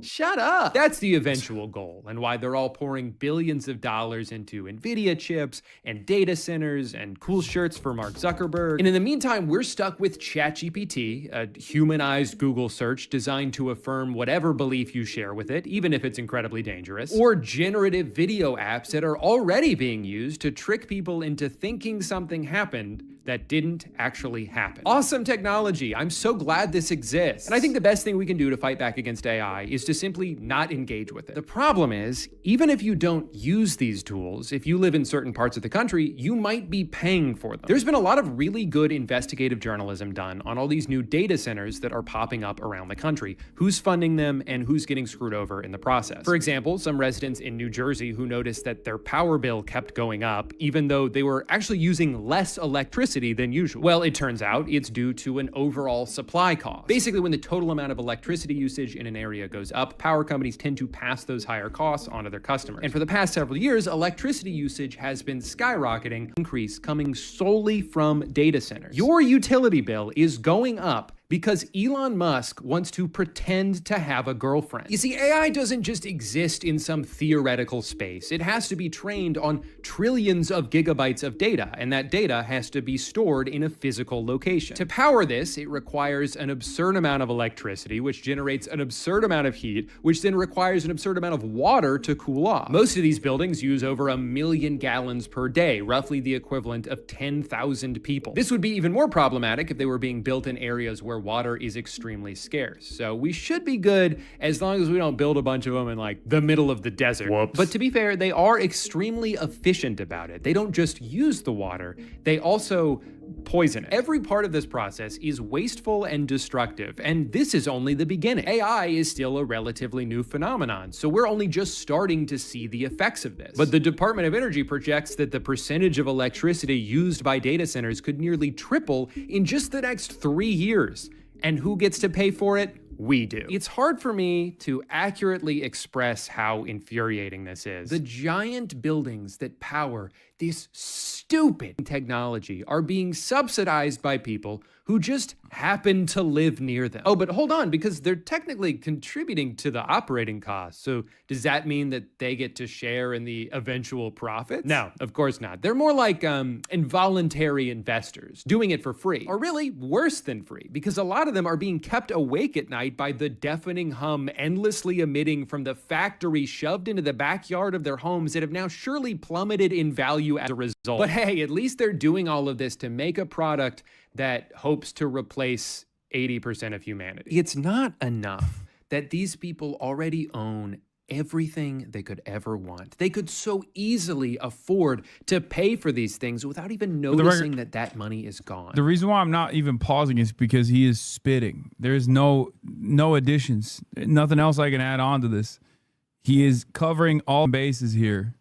S11: Shut up. That's the eventual goal and why they're all pouring billions of dollars into NVIDIA chips and data centers and cool shirts for Mark Zuckerberg. And in the meantime, we're stuck with ChatGPT, a humanized Google search designed to affirm whatever belief you share with it, even if it's incredibly dangerous, or generative video apps that are already being used to trick people into thinking something happened that didn't actually happen. Awesome technology. I'm so glad this exists. And I think the best thing we can do to fight back against AI is to simply not engage with it. The problem is, even if you don't use these tools, if you live in certain parts of the country, you might be paying for them. There's been a lot of really good investigative journalism done on all these new data centers that are popping up around the country, who's funding them and who's getting screwed over in the process. For example, some residents in New Jersey who noticed that their power bill kept going up, even though they were actually using less electricity than usual. Well, it turns out it's due to an overall supply cost. Basically, when the total amount of electricity usage in an area goes up, power companies tend to pass those higher costs onto their customers. And for the past several years, electricity usage has been skyrocketing, increase coming solely from data centers. Your utility bill is going up because Elon Musk wants to pretend to have a girlfriend. You see, AI doesn't just exist in some theoretical space. It has to be trained on trillions of gigabytes of data, and that data has to be stored in a physical location. To power this, it requires an absurd amount of electricity, which generates an absurd amount of heat, which then requires an absurd amount of water to cool off. Most of these buildings use over 1 million gallons per day, roughly the equivalent of 10,000 people. This would be even more problematic if they were being built in areas where water is extremely scarce. So we should be good as long as we don't build a bunch of them in like the middle of the desert. Whoops. But to be fair, they are extremely efficient about it. They don't just use the water, they also poison it. Every part of this process is wasteful and destructive, and this is only the beginning. AI is still a relatively new phenomenon, so we're only just starting to see the effects of this. But the Department of Energy projects that the percentage of electricity used by data centers could nearly triple in just the next 3 years. And who gets to pay for it? We do. It's hard for me to accurately express how infuriating this is. The giant buildings that power this stupid technology are being subsidized by people who just happen to live near them. Oh, but hold on, because they're technically contributing to the operating costs. So does that mean that they get to share in the eventual profits? No, of course not. They're more like involuntary investors, doing it for free. Or really, worse than free, because a lot of them are being kept awake at night by the deafening hum endlessly emitting from the factory shoved into the backyard of their homes that have now surely plummeted in value as a result. But hey, at least they're doing all of this to make a product that hopes to replace 80% of humanity. It's not enough that these people already own everything they could ever want. They could so easily afford to pay for these things without even noticing that money is gone.
S1: The reason why I'm not even pausing is because he is spitting. There's no additions, nothing else I can add on to this. He is covering all bases here.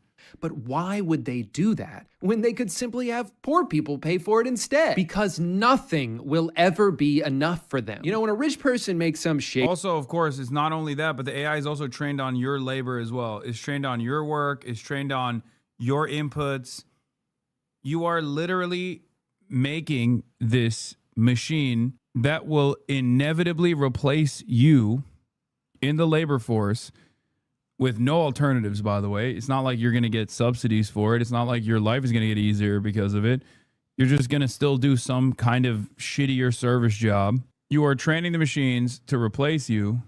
S11: But why would they do that when they could simply have poor people pay for it instead? Because nothing will ever be enough for them. You know, when a rich person makes some shit.
S1: Also, of course, it's not only that, but the AI is also trained on your labor as well. It's trained on your work. It's trained on your inputs. You are literally making this machine that will inevitably replace you in the labor force with no alternatives, by the way. It's not like you're going to get subsidies for it. It's not like your life is going to get easier because of it. You're just going to still do some kind of shittier service job. You are training the machines to replace you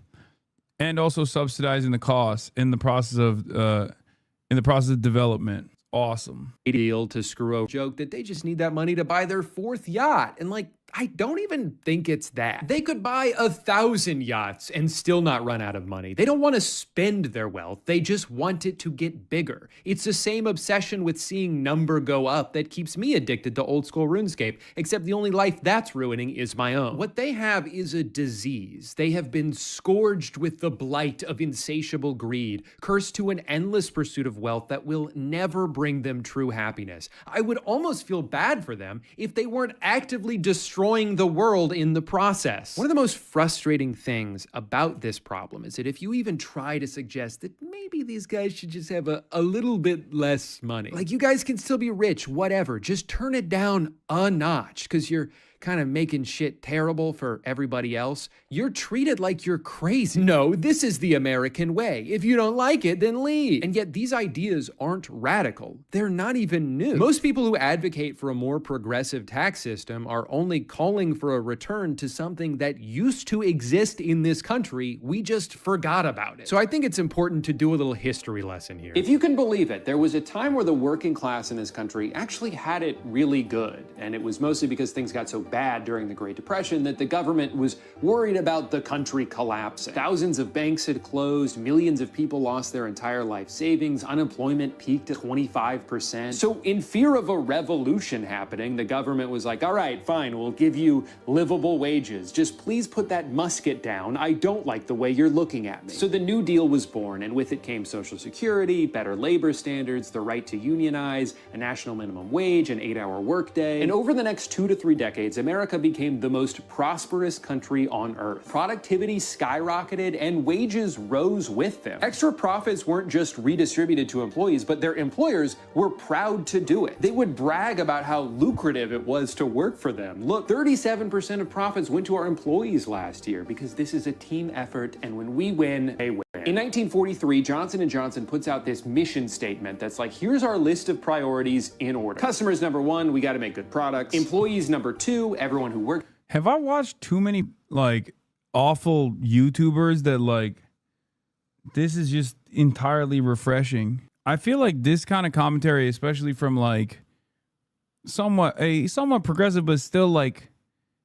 S1: and also subsidizing the costs in the process of development. Awesome.
S11: Deal to screw over joke that they just need that money to buy their 4th yacht. And like, I don't even think it's that. They could buy 1,000 yachts and still not run out of money. They don't want to spend their wealth. They just want it to get bigger. It's the same obsession with seeing number go up that keeps me addicted to old school RuneScape, except the only life that's ruining is my own. What they have is a disease. They have been scourged with the blight of insatiable greed, cursed to an endless pursuit of wealth that will never bring them true happiness. I would almost feel bad for them if they weren't actively destroying the world in the process. One of the most frustrating things about this problem is that if you even try to suggest that maybe these guys should just have a little bit less money, like you guys can still be rich, whatever, just turn it down a notch because you're kind of making shit terrible for everybody else, you're treated like you're crazy. No, this is the American way. If you don't like it, then leave. And yet these ideas aren't radical. They're not even new. Most people who advocate for a more progressive tax system are only calling for a return to something that used to exist in this country. We just forgot about it. So I think it's important to do a little history lesson here.
S6: If you can believe it, there was a time where the working class in this country actually had it really good. And it was mostly because things got so bad during the Great Depression that the government was worried about the country collapsing. Thousands of banks had closed, millions of people lost their entire life savings, unemployment peaked at 25%. So in fear of a revolution happening, the government was like, all right, fine, we'll give you livable wages. Just please put that musket down. I don't like the way you're looking at me. So the New Deal was born, and with it came Social Security, better labor standards, the right to unionize, a national minimum wage, an 8-hour workday. And over the next 2 to 3 decades, America became the most prosperous country on earth. Productivity skyrocketed and wages rose with them. Extra profits weren't just redistributed to employees, but their employers were proud to do it. They would brag about how lucrative it was to work for them. Look, 37% of profits went to our employees last year because this is a team effort, and when we win, they win. In 1943, Johnson & Johnson puts out this mission statement that's like, here's our list of priorities in order. Customers number 1, we got to make good products. Employees number 2, everyone who works.
S1: Have I watched too many like awful YouTubers that like this is just entirely refreshing? I feel like this kind of commentary, especially from like somewhat progressive, but still like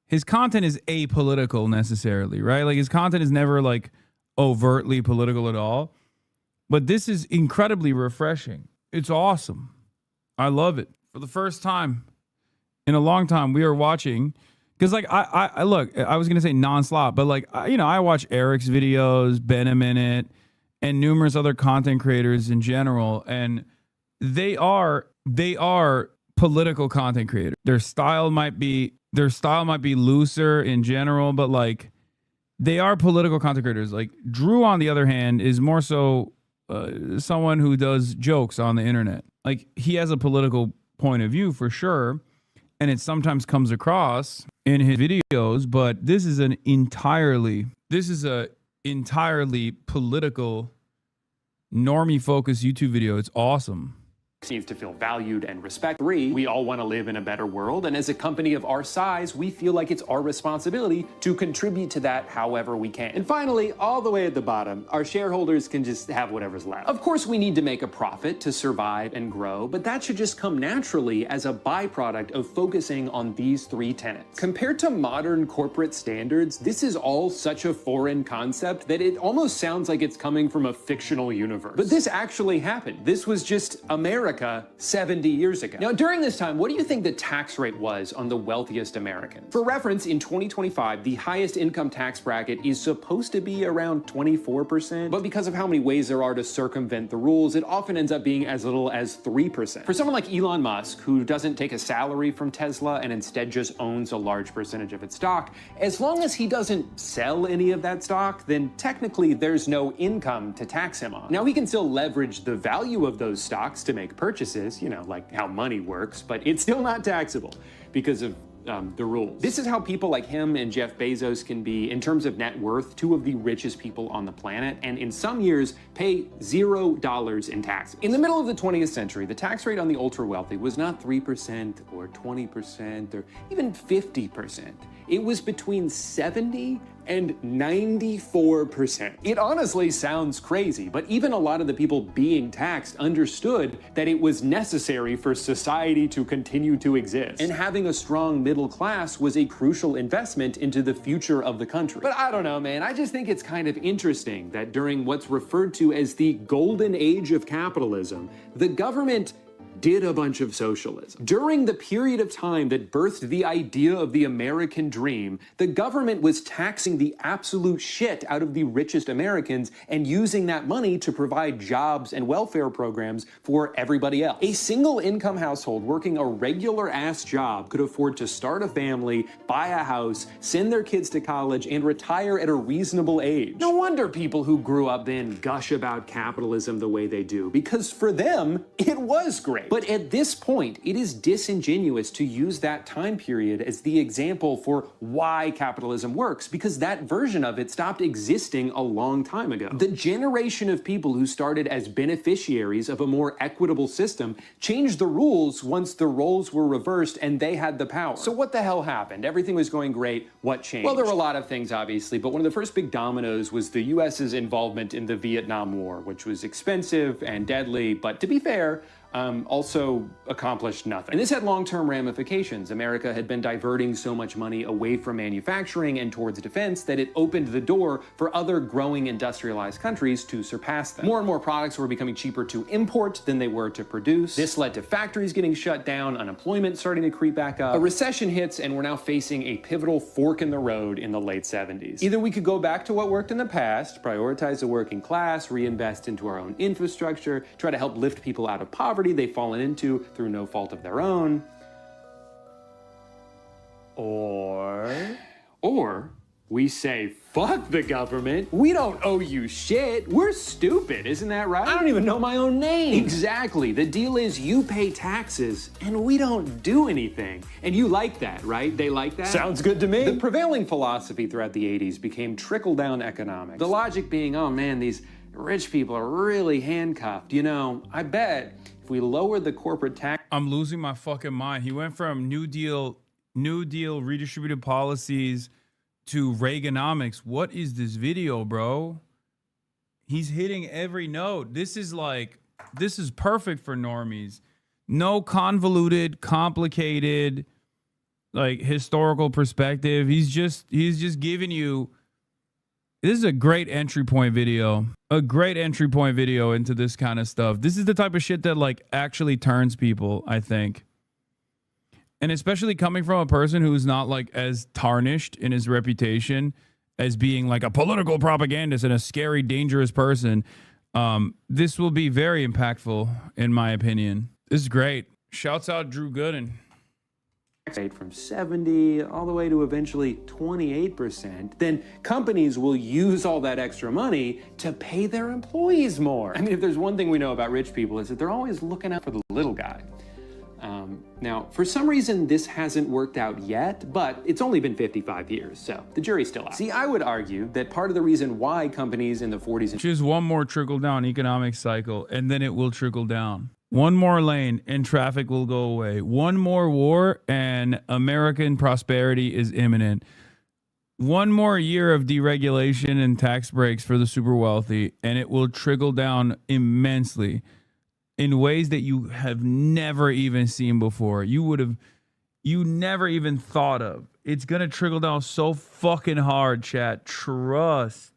S1: his content is apolitical necessarily, right? Like his content is never like overtly political at all. But this is incredibly refreshing. It's awesome. I love it. For the first time in a long time, we are watching, because like I look, I was gonna say non-slop, but like I watch Eric's videos, Ben a Minute, and numerous other content creators in general, and they are political content creators. Their style might be looser in general, but like they are political content creators. Like Drew, on the other hand, is more so someone who does jokes on the internet. Like he has a political point of view for sure. and it sometimes comes across in his videos, but this is a entirely political, normie-focused YouTube video. It's awesome.
S6: Needs to feel valued and respected. 3, we all want to live in a better world, and as a company of our size, we feel like it's our responsibility to contribute to that however we can. And finally, all the way at the bottom, our shareholders can just have whatever's left. Of course, we need to make a profit to survive and grow, but that should just come naturally as a byproduct of focusing on these 3 tenets. Compared to modern corporate standards, this is all such a foreign concept that it almost sounds like it's coming from a fictional universe. But this actually happened. This was just America 70 years ago. Now, during this time, what do you think the tax rate was on the wealthiest Americans? For reference, in 2025, the highest income tax bracket is supposed to be around 24%, but because of how many ways there are to circumvent the rules, it often ends up being as little as 3%. For someone like Elon Musk, who doesn't take a salary from Tesla and instead just owns a large percentage of its stock, as long as he doesn't sell any of that stock, then technically there's no income to tax him on. Now, he can still leverage the value of those stocks to make purchases, you know, like how money works, but it's still not taxable because of the rules. This is how people like him and Jeff Bezos can be, in terms of net worth, 2 of the richest people on the planet, and in some years pay $0 in taxes. In the middle of the 20th century, the tax rate on the ultra wealthy was not 3% or 20% or even 50%. It was between 70 and 94%. It honestly sounds crazy, but even a lot of the people being taxed understood that it was necessary for society to continue to exist. And having a strong middle class was a crucial investment into the future of the country. But I don't know, man, I just think it's kind of interesting that during what's referred to as the golden age of capitalism, the government did a bunch of socialism. During the period of time that birthed the idea of the American dream, the government was taxing the absolute shit out of the richest Americans and using that money to provide jobs and welfare programs for everybody else. A single income household working a regular ass job could afford to start a family, buy a house, send their kids to college, and retire at a reasonable age. No wonder people who grew up then gush about capitalism the way they do, because for them, it was great. But at this point, it is disingenuous to use that time period as the example for why capitalism works, because that version of it stopped existing a long time ago. The generation of people who started as beneficiaries of a more equitable system changed the rules once the roles were reversed and they had the power. So what the hell happened? Everything was going great. What changed? Well, there were a lot of things, obviously, but one of the first big dominoes was the US's involvement in the Vietnam War, which was expensive and deadly, but to be fair, also accomplished nothing. And this had long-term ramifications. America had been diverting so much money away from manufacturing and towards defense that it opened the door for other growing industrialized countries to surpass them. More and more products were becoming cheaper to import than they were to produce. This led to factories getting shut down, unemployment starting to creep back up. A recession hits, and we're now facing a pivotal fork in the road in the late 70s. Either we could go back to what worked in the past, prioritize the working class, reinvest into our own infrastructure, try to help lift people out of poverty they've fallen into through no fault of their own. Or we say, fuck the government. We don't owe you shit. We're stupid, isn't that right? I don't even know my own name. Exactly. The deal is you pay taxes and we don't do anything. And you like that, right? They like that? Sounds good to me. The prevailing philosophy throughout the 80s became trickle-down economics. The logic being, oh man, these rich people are really handcuffed. You know, I bet if we lower the corporate tax...
S1: I'm losing my fucking mind. He went from New Deal redistributive policies to Reaganomics. What is this video, bro? He's hitting every note. This is perfect for normies. No convoluted, complicated, like historical perspective. He's just giving you... This is a great entry point video. A great entry point video into this kind of stuff. This is the type of shit that like actually turns people, I think. And especially coming from a person who's not like as tarnished in his reputation as being like a political propagandist and a scary, dangerous person. This will be very impactful, in my opinion. This is great. Shouts out Drew Gooden.
S6: Rate from 70 all the way to eventually 28%, then companies will use all that extra money to pay their employees more. I mean, if there's one thing we know about rich people, is that they're always looking out for the little guy. Now, for some reason, this hasn't worked out yet, but it's only been 55 years, so the jury's still out. See, I would argue that part of the reason why companies in the 40s and
S1: Just one more trickle down economic cycle, and then it will trickle down. One more lane and traffic will go away. One more war and American prosperity is imminent. One more year of deregulation and tax breaks for the super wealthy, and it will trickle down immensely in ways that you have never even seen before. You never even thought of. It's going to trickle down so fucking hard, chat. Trust.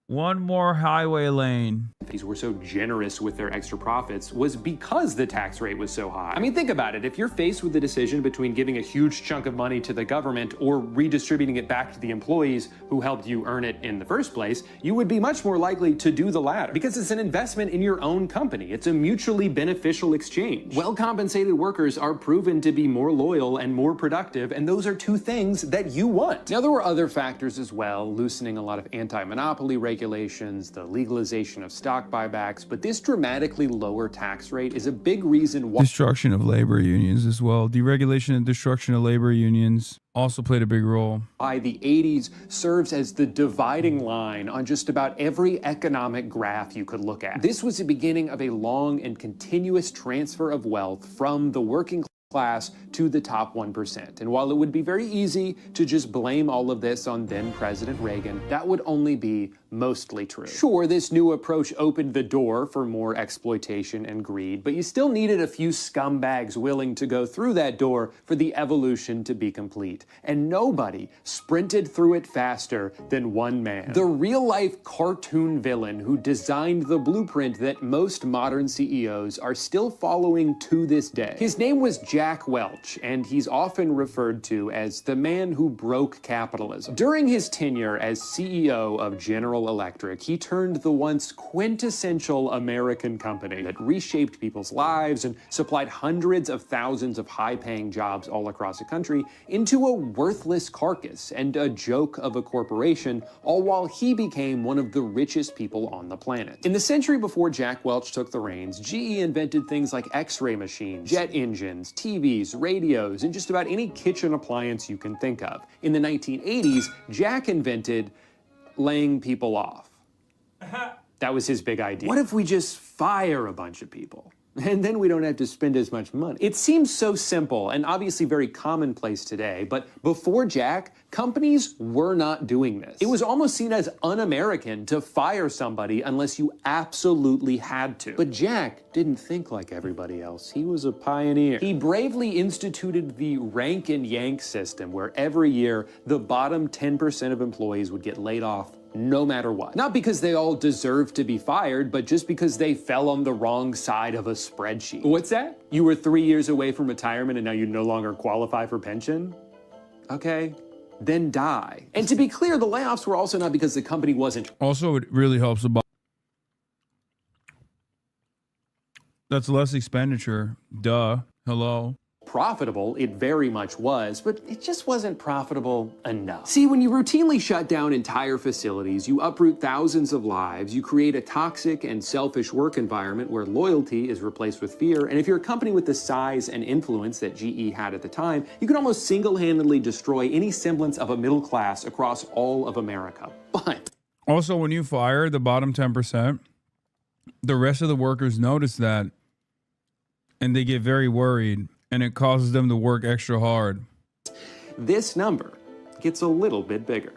S1: One more highway lane.
S6: These were so generous with their extra profits was because the tax rate was so high. I mean, think about it. If you're faced with the decision between giving a huge chunk of money to the government or redistributing it back to the employees who helped you earn it in the first place, you would be much more likely to do the latter because it's an investment in your own company. It's a mutually beneficial exchange. Well-compensated workers are proven to be more loyal and more productive, and those are two things that you want. Now, there were other factors as well, loosening a lot of anti-monopoly regulations, the legalization of stock buybacks, but this dramatically lower tax rate is a big reason why
S1: Destruction of labor unions as well. Deregulation and destruction of labor unions also played a big role.
S6: the 80s serves as the dividing line on just about every economic graph you could look at. This was the beginning of a long and continuous transfer of wealth from the working class to the top 1%. And while it would be very easy to just blame all of this on then President Reagan, that would only be mostly true. Sure, this new approach opened the door for more exploitation and greed, but you still needed a few scumbags willing to go through that door for the evolution to be complete. And nobody sprinted through it faster than one man. The real-life cartoon villain who designed the blueprint that most modern CEOs are still following to this day. His name was Jack Welch, and he's often referred to as the man who broke capitalism. During his tenure as CEO of General Electric, he turned the once quintessential American company that reshaped people's lives and supplied hundreds of thousands of high-paying jobs all across the country into a worthless carcass and a joke of a corporation, all while he became one of the richest people on the planet. In the century before Jack Welch took the reins, GE invented things like X-ray machines, jet engines, TVs, radios, and just about any kitchen appliance you can think of. In the 1980s, Jack invented laying people off. That was his big idea. What if we just fire a bunch of people? And then we don't have to spend as much money. It seems so simple and obviously very commonplace today, but before Jack, companies were not doing this. It was almost seen as un-American to fire somebody unless you absolutely had to. But Jack didn't think like everybody else. He was a pioneer. He bravely instituted the rank and yank system where every year the bottom 10% of employees would get laid off no matter what. Not because they all deserved to be fired, but just because they fell on the wrong side of a spreadsheet. What's that? You were 3 years away from retirement and now you no longer qualify for pension? Okay, then die. And to be clear, the layoffs were also not because the company wasn't.
S1: Also, it really helps about. That's less expenditure. Duh. Hello.
S6: Profitable, it very much was, but it just wasn't profitable enough. See, when you routinely shut down entire facilities, you uproot thousands of lives, you create a toxic and selfish work environment where loyalty is replaced with fear, and if you're a company with the size and influence that GE had at the time, you can almost single-handedly destroy any semblance of a middle class across all of America. But
S1: also, when you fire the bottom 10%, the rest of the workers notice that, and they get very worried. And it causes them to work extra hard.
S6: this number gets a little bit bigger.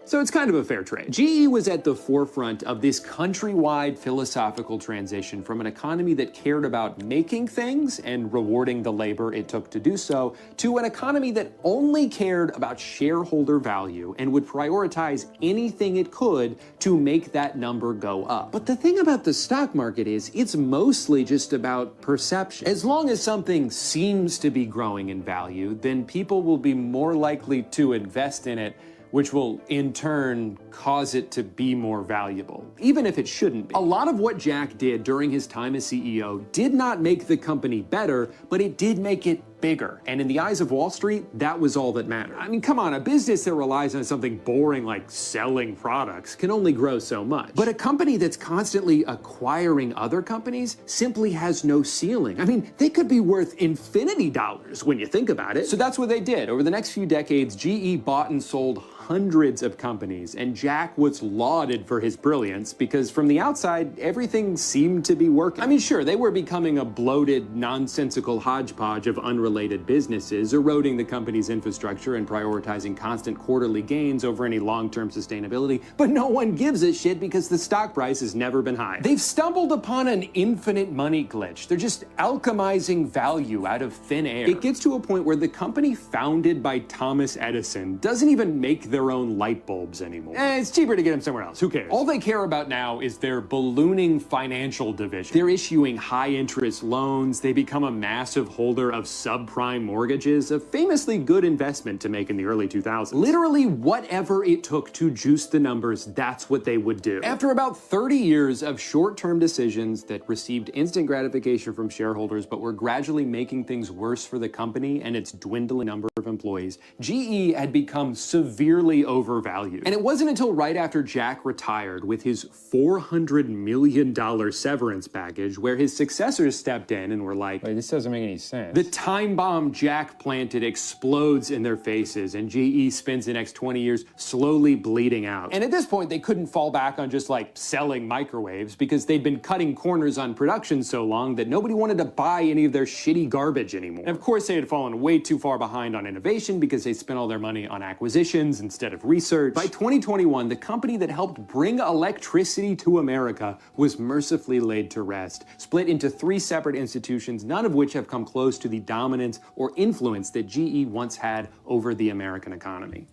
S6: So it's kind of a fair trade. GE was at the forefront of this countrywide philosophical transition from an economy that cared about making things and rewarding the labor it took to do so, to an economy that only cared about shareholder value and would prioritize anything it could to make that number go up. But the thing about the stock market is it's mostly just about perception. As long as something seems to be growing in value, then people will be more likely to invest in it, which will in turn cause it to be more valuable, even if it shouldn't be. A lot of what Jack did during his time as CEO did not make the company better, but it did make it bigger. And in the eyes of Wall Street, that was all that mattered. I mean, come on, a business that relies on something boring like selling products can only grow so much. But a company that's constantly acquiring other companies simply has no ceiling. I mean, they could be worth infinity dollars when you think about it. So that's what they did. Over the next few decades, GE bought and sold hundreds of companies, and Jack was lauded for his brilliance because from the outside, everything seemed to be working. I mean, sure, they were becoming a bloated, nonsensical hodgepodge of unrelated businesses, eroding the company's infrastructure and prioritizing constant quarterly gains over any long-term sustainability, but no one gives a shit because the stock price has never been higher. They've stumbled upon an infinite money glitch. They're just alchemizing value out of thin air. It gets to a point where the company founded by Thomas Edison doesn't even make their own light bulbs anymore. It's cheaper to get them somewhere else. Who cares? All they care about now is their ballooning financial division. They're issuing high interest loans. They become a massive holder of subprime mortgages, a famously good investment to make in the early 2000s. Literally whatever it took to juice the numbers, that's what they would do. After about 30 years of short-term decisions that received instant gratification from shareholders but were gradually making things worse for the company and its dwindling number of employees, GE had become severely overvalued. And it wasn't until right after Jack retired with his $400 million severance package where his successors stepped in and were like, "Wait, this doesn't make any sense." The time bomb Jack planted explodes in their faces, and GE spends the next 20 years slowly bleeding out. And at this point, they couldn't fall back on just like selling microwaves because they'd been cutting corners on production so long that nobody wanted to buy any of their shitty garbage anymore. And of course, they had fallen way too far behind on innovation because they spent all their money on acquisitions instead of research. By 2021, the company that helped bring electricity to America was mercifully laid to rest, split into 3 separate institutions, none of which have come close to the dominance or influence that GE once had over the American economy.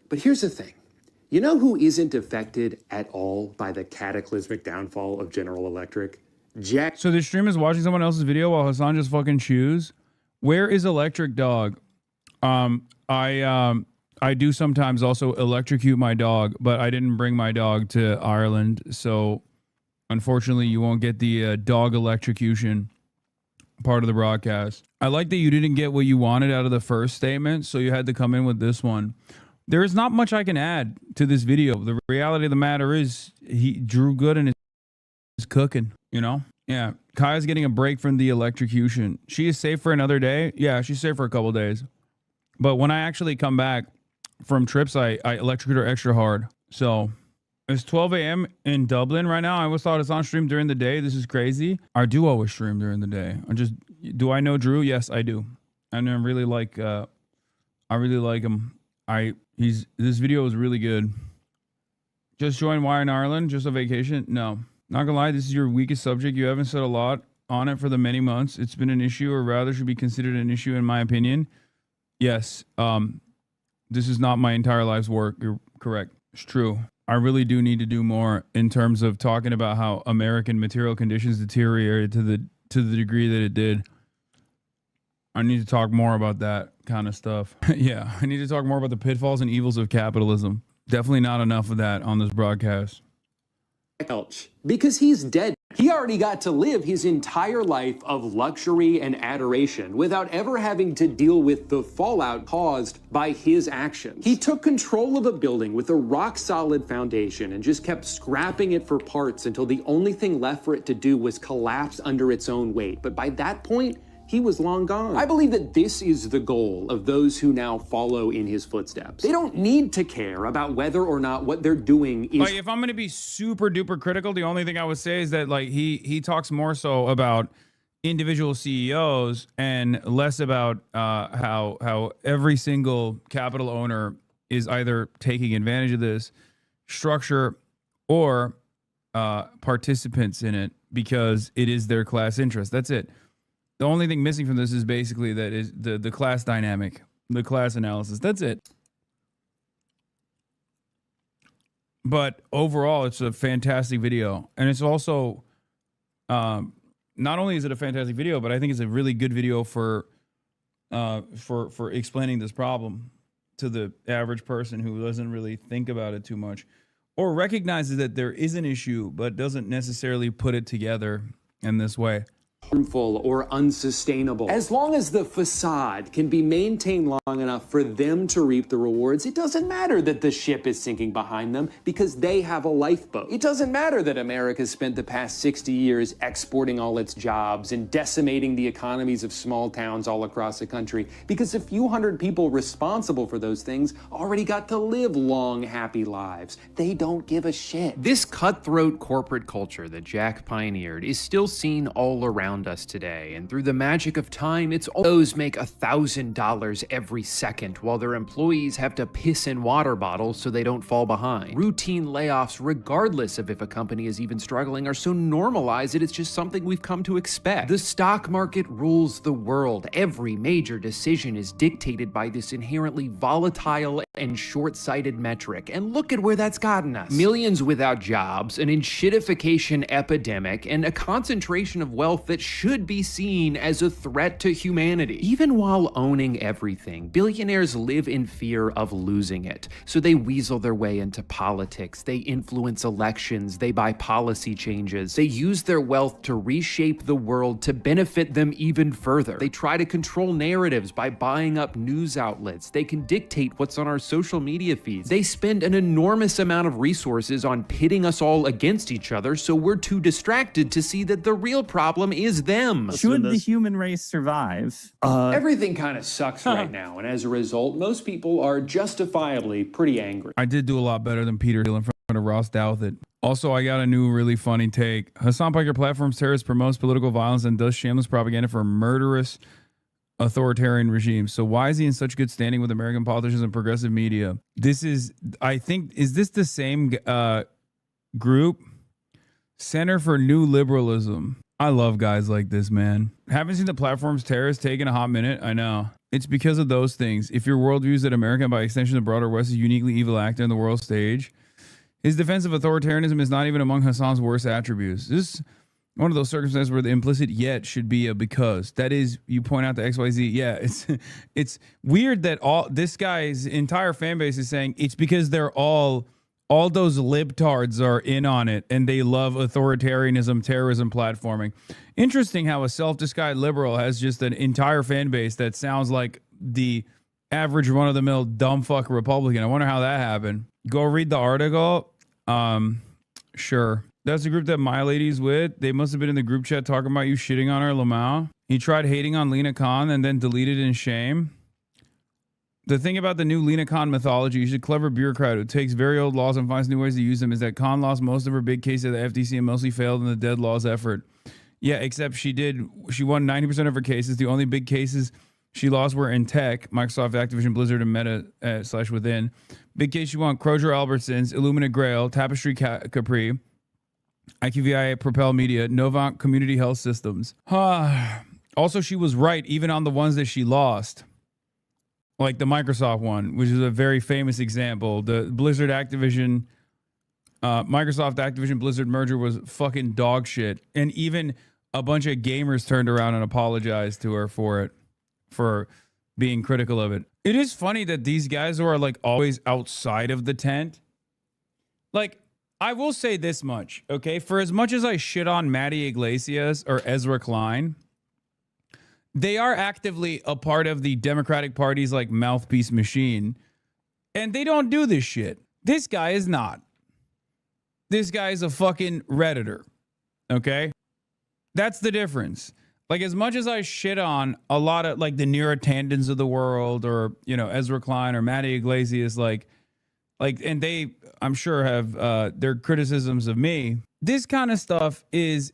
S6: But here's the thing. You know who isn't affected at all by the cataclysmic downfall of General Electric? Jack.
S1: So the stream is watching someone else's video while Hasan just fucking chews. Where is Electric Dog? I do sometimes also electrocute my dog, but I didn't bring my dog to Ireland, so unfortunately you won't get the dog electrocution part of the broadcast. I like that you didn't get what you wanted out of the first statement, so you had to come in with this one. There is not much I can add to this video. The reality of the matter is he drew good and is cooking, you know? Yeah, Kaya's getting a break from the electrocution. She is safe for another day. Yeah, she's safe for a couple days. But when I actually come back from trips, I electrocute her extra hard. So it's 12 a.m. in Dublin right now. I always thought it's on stream during the day. This is crazy. I do always stream during the day. Do I know Drew? Yes, I do. And I really like him. This video is really good. Just joined Why in Ireland? Just a vacation? No. Not gonna lie, this is your weakest subject. You haven't said a lot on it for the many months. It's been an issue, or rather should be considered an issue in my opinion. Yes. This is not my entire life's work. You're correct. It's true. I really do need to do more in terms of talking about how American material conditions deteriorated to the degree that it did. I need to talk more about that kind of stuff. Yeah, I need to talk more about the pitfalls and evils of capitalism. Definitely not enough of that on this broadcast.
S6: Because he's dead. He already got to live his entire life of luxury and adoration without ever having to deal with the fallout caused by his actions. He took control of a building with a rock-solid foundation and just kept scrapping it for parts until the only thing left for it to do was collapse under its own weight. But by that point, he was long gone. I believe that this is the goal of those who now follow in his footsteps. They don't need to care about whether or not what they're doing is...
S1: Like, if I'm going to be super duper critical, the only thing I would say is that, like, he talks more so about individual CEOs and less about how every single capital owner is either taking advantage of this structure or participants in it because it is their class interest. That's it. The only thing missing from this is basically that is the class dynamic, the class analysis. That's it. But overall, it's a fantastic video. And it's also, not only is it a fantastic video, but I think it's a really good video for explaining this problem to the average person who doesn't really think about it too much or recognizes that there is an issue, but doesn't necessarily put it together in this way.
S6: harmful or unsustainable. As long as the facade can be maintained long enough for them to reap the rewards, it doesn't matter that the ship is sinking behind them because they have a lifeboat. It doesn't matter that America spent the past 60 years exporting all its jobs and decimating the economies of small towns all across the country because a few hundred people responsible for those things already got to live long, happy lives. They don't give a shit.
S11: This cutthroat corporate culture that Jack pioneered is still seen all around us today, and through the magic of time, it's all those make $1,000 every second while their employees have to piss in water bottles so they don't fall behind. Routine layoffs, regardless of if a company is even struggling, are so normalized that it's just something we've come to expect. The stock market rules the world. Every major decision is dictated by this inherently volatile and short-sighted metric, and look at where that's gotten us. Millions without jobs, an enshittification epidemic, and a concentration of wealth that should be seen as a threat to humanity. Even while owning everything, billionaires live in fear of losing it. So they weasel their way into politics, they influence elections, they buy policy changes, they use their wealth to reshape the world to benefit them even further. They try to control narratives by buying up news outlets. They can dictate what's on our social media feeds. They spend an enormous amount of resources on pitting us all against each other, so we're too distracted to see that the real problem is them.
S9: Should the human race survive?
S6: Everything kind of sucks right now, and as a result, most people are justifiably pretty angry.
S1: I did do a lot better than Peter in front of Ross Douthat. Also, I got a new really funny take. Hasan Piker platforms terrorists, promotes political violence, and does shameless propaganda for murderous authoritarian regimes. So why is he in such good standing with American politicians and progressive media? This is, I think, is this the same group? Center for New Liberalism. I love guys like this, man. Haven't seen the platform's terrorists taking a hot minute? I know. It's because of those things. If your worldview is that America, and by extension the broader West, is a uniquely evil actor in the world stage, his defense of authoritarianism is not even among Hasan's worst attributes. This is one of those circumstances where the implicit yet should be a because. That is, you point out the XYZ. Yeah, it's weird that all this guy's entire fan base is saying it's because they're all those libtards are in on it and they love authoritarianism, terrorism, platforming. Interesting how a self-described liberal has just an entire fan base that sounds like the average run-of-the-mill dumb fuck Republican. I wonder how that happened. Go read the article. Sure. That's the group that my lady's with. They must have been in the group chat talking about you shitting on her, Lamau. He tried hating on Lena Khan and then deleted in shame. The thing about the new Lena Khan mythology, she's a clever bureaucrat who takes very old laws and finds new ways to use them, is that Khan lost most of her big case at the FTC and mostly failed in the dead laws effort. Yeah, except she won 90% of her cases. The only big cases she lost were in tech, Microsoft, Activision, Blizzard, and Meta / Within. Big case she won, Crozier Albertsons, Illumina Grail, Tapestry Capri, IQVIA, Propel Media, Novant Community Health Systems. Also, she was right even on the ones that she lost. Like the Microsoft one, which is a very famous example. The Blizzard Activision, Microsoft Activision Blizzard merger was fucking dog shit. And even a bunch of gamers turned around and apologized to her for it, for being critical of it. It is funny that these guys who are like always outside of the tent, like, I will say this much, okay? For as much as I shit on Maddie Iglesias or Ezra Klein, they are actively a part of the Democratic Party's like mouthpiece machine, and they don't do this shit. This guy is not. This guy is a fucking Redditor, okay? That's the difference. Like, as much as I shit on a lot of like the Neera Tandons of the world, or, you know, Ezra Klein or Maddie Iglesias, like, and they, I'm sure, have their criticisms of me. This kind of stuff is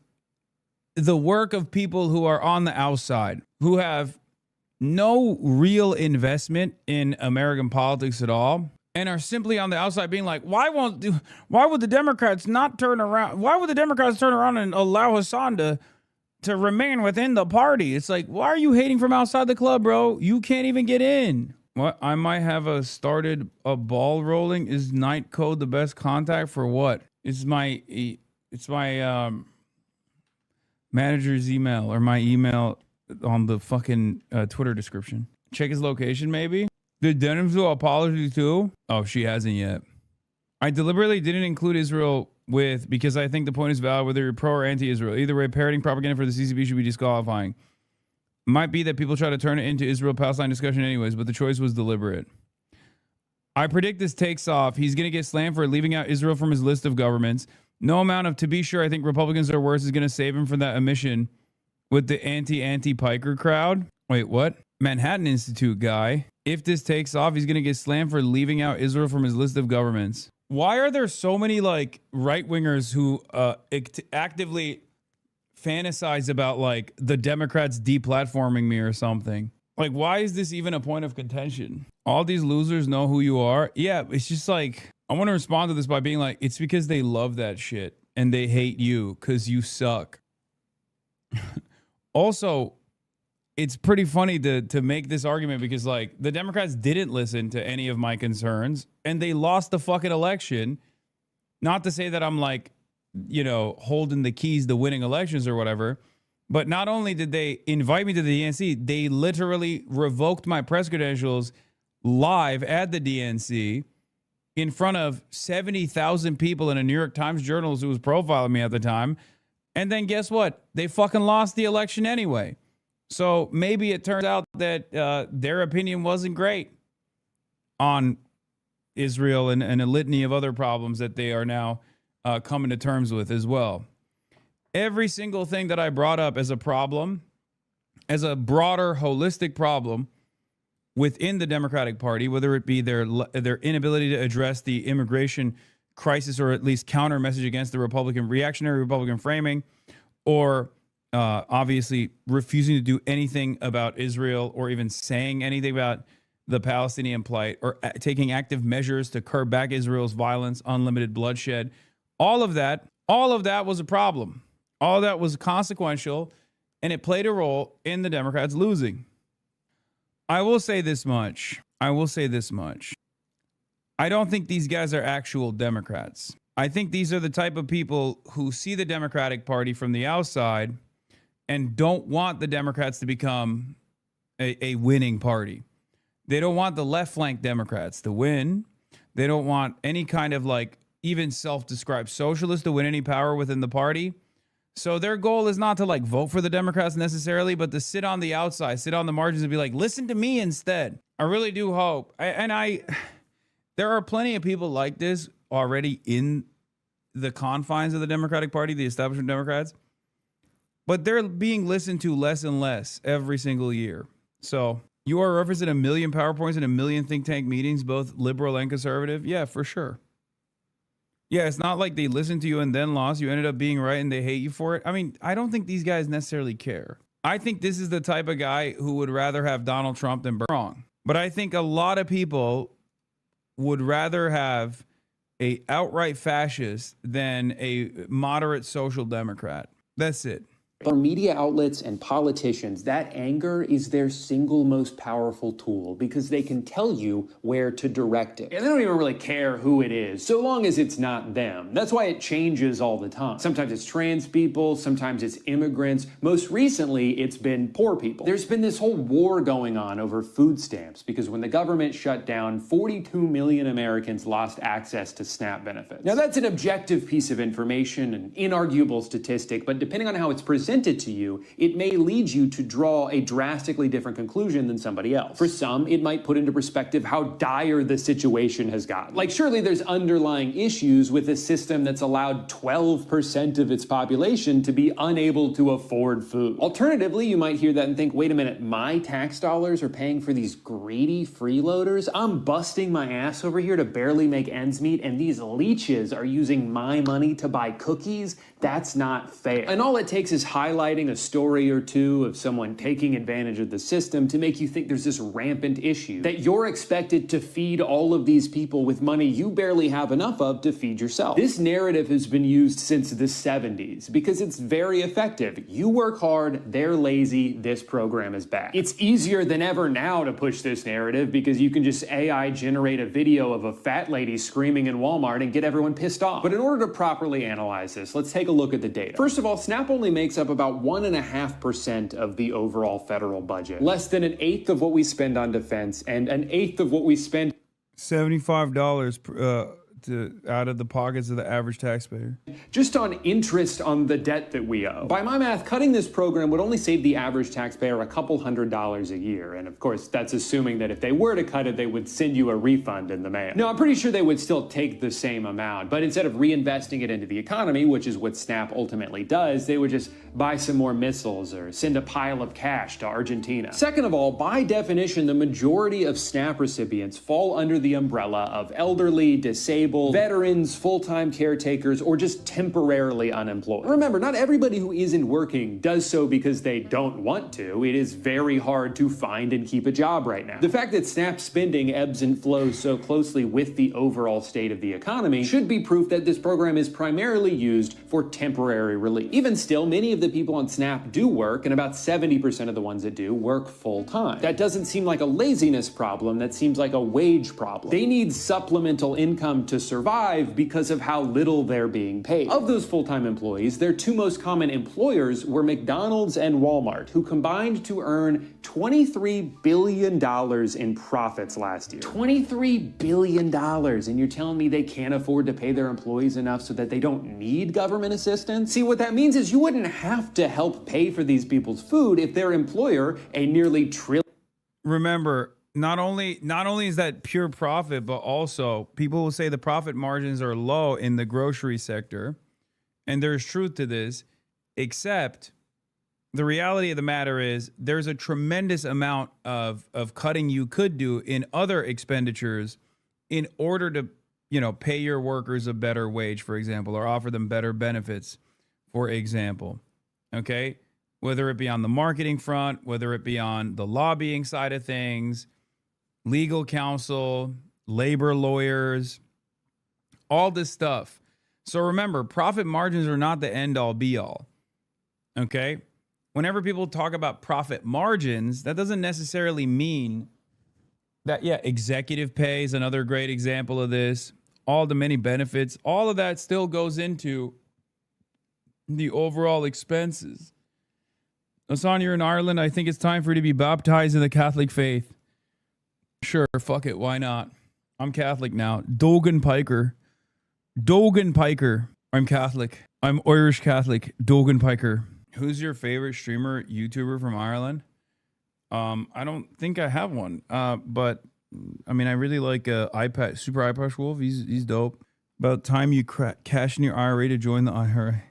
S1: the work of people who are on the outside, who have no real investment in American politics at all, and are simply on the outside being like, why would the Democrats not turn around? Why would the Democrats turn around and allow Hasan to remain within the party? It's like, why are you hating from outside the club, bro? You can't even get in. What? I might have started a ball rolling. Is Night Code the best contact for what? It's my manager's email, or my email on the fucking Twitter description. Check his location, maybe. Did Denim do apology too? Oh, she hasn't yet. I deliberately didn't include Israel with because I think the point is valid whether you're pro or anti-Israel. Either way, parroting propaganda for the CCP should be disqualifying. Might be that people try to turn it into Israel-Palestine discussion anyways, but the choice was deliberate. I predict this takes off. He's going to get slammed for leaving out Israel from his list of governments. No amount of, to be sure, I think Republicans are worse is going to save him from that omission with the anti-Piker crowd. Wait, what? Manhattan Institute guy. If this takes off, he's going to get slammed for leaving out Israel from his list of governments. Why are there so many like right-wingers who actively fantasize about like the Democrats deplatforming me or something? Like, why is this even a point of contention? All these losers know who you are. Yeah, it's just like, I want to respond to this by being like, it's because they love that shit and they hate you because you suck. Also, it's pretty funny to make this argument because like the Democrats didn't listen to any of my concerns and they lost the fucking election. Not to say that I'm like, you know, holding the keys to winning elections or whatever, but not only did they invite me to the DNC, they literally revoked my press credentials live at the DNC in front of 70,000 people in a New York Times journalist who was profiling me at the time. And then guess what? They fucking lost the election anyway. So maybe it turns out that their opinion wasn't great on Israel and a litany of other problems that they are now coming to terms with as well. Every single thing that I brought up as a problem, as a broader holistic problem within the Democratic Party, whether it be their inability to address the immigration crisis or at least counter message against the reactionary Republican framing, or obviously refusing to do anything about Israel or even saying anything about the Palestinian plight or taking active measures to curb back Israel's violence, unlimited bloodshed. All of that was a problem. All of that was consequential, and it played a role in the Democrats losing. I will say this much. I don't think these guys are actual Democrats. I think these are the type of people who see the Democratic Party from the outside and don't want the Democrats to become a winning party. They don't want the left flank Democrats to win. They don't want any kind of like even self-described socialist to win any power within the party. So their goal is not to like vote for the Democrats necessarily, but to sit on the outside, sit on the margins and be like, listen to me instead. I really do hope. There are plenty of people like this already in the confines of the Democratic Party, the establishment Democrats, but they're being listened to less and less every single year. So you are referencing 1 million PowerPoints and 1 million think tank meetings, both liberal and conservative. Yeah, for sure. Yeah, it's not like they listened to you and then lost. You ended up being right and they hate you for it. I mean, I don't think these guys necessarily care. I think this is the type of guy who would rather have Donald Trump than wrong. But I think a lot of people would rather have a outright fascist than a moderate social democrat. That's it.
S6: For media outlets and politicians, that anger is their single most powerful tool because they can tell you where to direct it. And they don't even really care who it is, so long as it's not them. That's why it changes all the time. Sometimes it's trans people, sometimes it's immigrants. Most recently, it's been poor people. There's been this whole war going on over food stamps because when the government shut down, 42 million Americans lost access to SNAP benefits. Now, that's an objective piece of information, an inarguable statistic, but depending on how it's presented to you, it may lead you to draw a drastically different conclusion than somebody else. For some, it might put into perspective how dire the situation has gotten. Like, surely there's underlying issues with a system that's allowed 12% of its population to be unable to afford food. Alternatively, you might hear that and think, wait a minute, my tax dollars are paying for these greedy freeloaders? I'm busting my ass over here to barely make ends meet, and these leeches are using my money to buy cookies? That's not fair. And all it takes is highlighting a story or two of someone taking advantage of the system to make you think there's this rampant issue, that you're expected to feed all of these people with money you barely have enough of to feed yourself. This narrative has been used since the 70s because it's very effective. You work hard, they're lazy, this program is bad. It's easier than ever now to push this narrative because you can just AI generate a video of a fat lady screaming in Walmart and get everyone pissed off. But in order to properly analyze this, let's take a look at the data. First of all, SNAP only makes up about 1.5% of the overall federal budget. Less than 1/8 of what we spend on defense and 1/8 of what we spend.
S1: $75 out of the pockets of the average taxpayer.
S6: Just on interest on the debt that we owe. By my math, cutting this program would only save the average taxpayer a couple $100s a year. And of course, that's assuming that if they were to cut it, they would send you a refund in the mail. No, I'm pretty sure they would still take the same amount, but instead of reinvesting it into the economy, which is what SNAP ultimately does, they would just buy some more missiles or send a pile of cash to Argentina. Second of all, by definition, the majority of SNAP recipients fall under the umbrella of elderly, disabled, veterans, full-time caretakers, or just temporarily unemployed. Remember, not everybody who isn't working does so because they don't want to. It is very hard to find and keep a job right now. The fact that SNAP spending ebbs and flows so closely with the overall state of the economy should be proof that this program is primarily used for temporary relief. Even still, many of the people on SNAP do work, and about 70% of the ones that do work full-time. That doesn't seem like a laziness problem, that seems like a wage problem. They need supplemental income to survive because of how little they're being paid. Of those full-time employees, their two most common employers were McDonald's and Walmart, who combined to earn $23 billion in profits last year. $23 billion, and you're telling me they can't afford to pay their employees enough so that they don't need government assistance? See, what that means is you wouldn't have to help pay for these people's food if their employer, a nearly trillion...
S1: Remember, not only is that pure profit, but also people will say the profit margins are low in the grocery sector. And there's truth to this, except the reality of the matter is there's a tremendous amount of cutting you could do in other expenditures in order to, pay your workers a better wage, for example, or offer them better benefits, for example. Okay? Whether it be on the marketing front, whether it be on the lobbying side of things, legal counsel, labor lawyers, all this stuff. So remember, profit margins are not the end all be all. Okay? Whenever people talk about profit margins, that doesn't necessarily mean that, executive pay is another great example of this. All the many benefits, all of that still goes into the overall expenses. Hasan, you're in Ireland. I think it's time for you to be baptized in the Catholic faith. Sure, fuck it. Why not? I'm Catholic now. Dogan Piker. I'm Catholic. I'm Irish Catholic. Dogan Piker. Who's your favorite streamer, YouTuber from Ireland? I don't think I have one. But I mean, I really like Super iPash Wolf. He's dope. About time you cash in your IRA to join the IRA.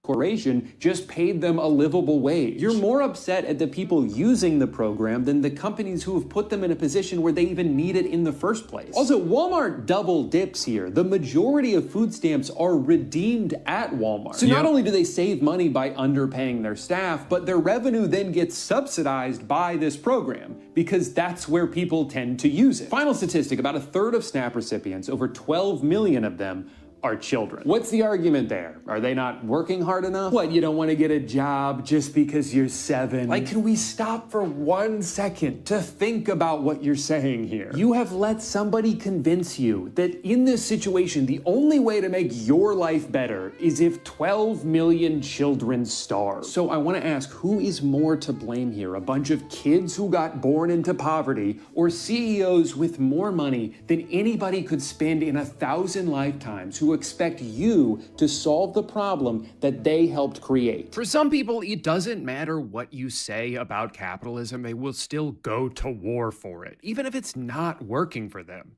S6: Corporation just paid them a livable wage. You're more upset at the people using the program than the companies who have put them in a position where they even need it in the first place. Also, Walmart double dips here. The majority of food stamps are redeemed at Walmart. So not only do they save money by underpaying their staff, but their revenue then gets subsidized by this program because that's where people tend to use it. Final statistic, about a third of SNAP recipients, over 12 million of them, are children. What's the argument there? Are they not working hard enough? What, you don't want to get a job just because you're 7? Like, can we stop for 1 second to think about what you're saying here? You have let somebody convince you that in this situation, the only way to make your life better is if 12 million children starve. So I want to ask, who is more to blame here? A bunch of kids who got born into poverty, or CEOs with more money than anybody could spend in 1,000 lifetimes who expect you to solve the problem that they helped create?
S11: For some people, it doesn't matter what you say about capitalism. They will still go to war for it, even if it's not working for them.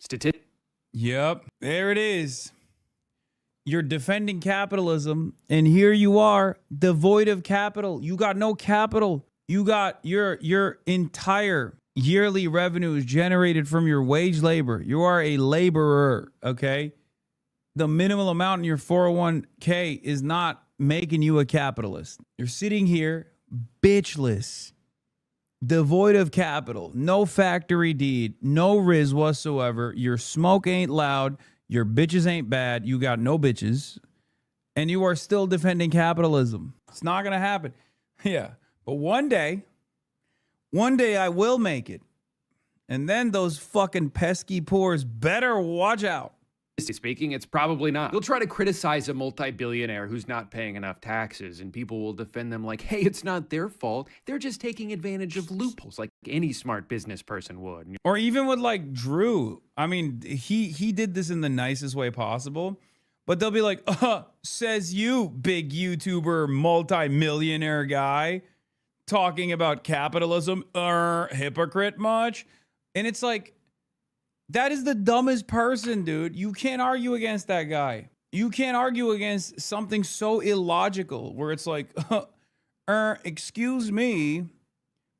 S1: Yep, there it is. You're defending capitalism, and here you are, devoid of capital. You got no capital. You got your entire yearly revenue is generated from your wage labor. You are a laborer, okay? The minimal amount in your 401k is not making you a capitalist. You're sitting here bitchless, devoid of capital, no factory deed, no riz whatsoever. Your smoke ain't loud. Your bitches ain't bad. You got no bitches. And you are still defending capitalism. It's not going to happen. Yeah. But one day I will make it. And then those fucking pesky poors better watch out.
S11: speaking, it's probably not. You'll try to criticize a multi-billionaire who's not paying enough taxes, and people will defend them like, hey, it's not their fault. They're just taking advantage of loopholes like any smart business person would.
S1: Or even with like Drew. I mean, he did this in the nicest way possible. But they'll be like, says you, big YouTuber, multi-millionaire guy, talking about capitalism, hypocrite much? And it's like, that is the dumbest person, dude. You can't argue against that guy. You can't argue against something so illogical where it's like, excuse me,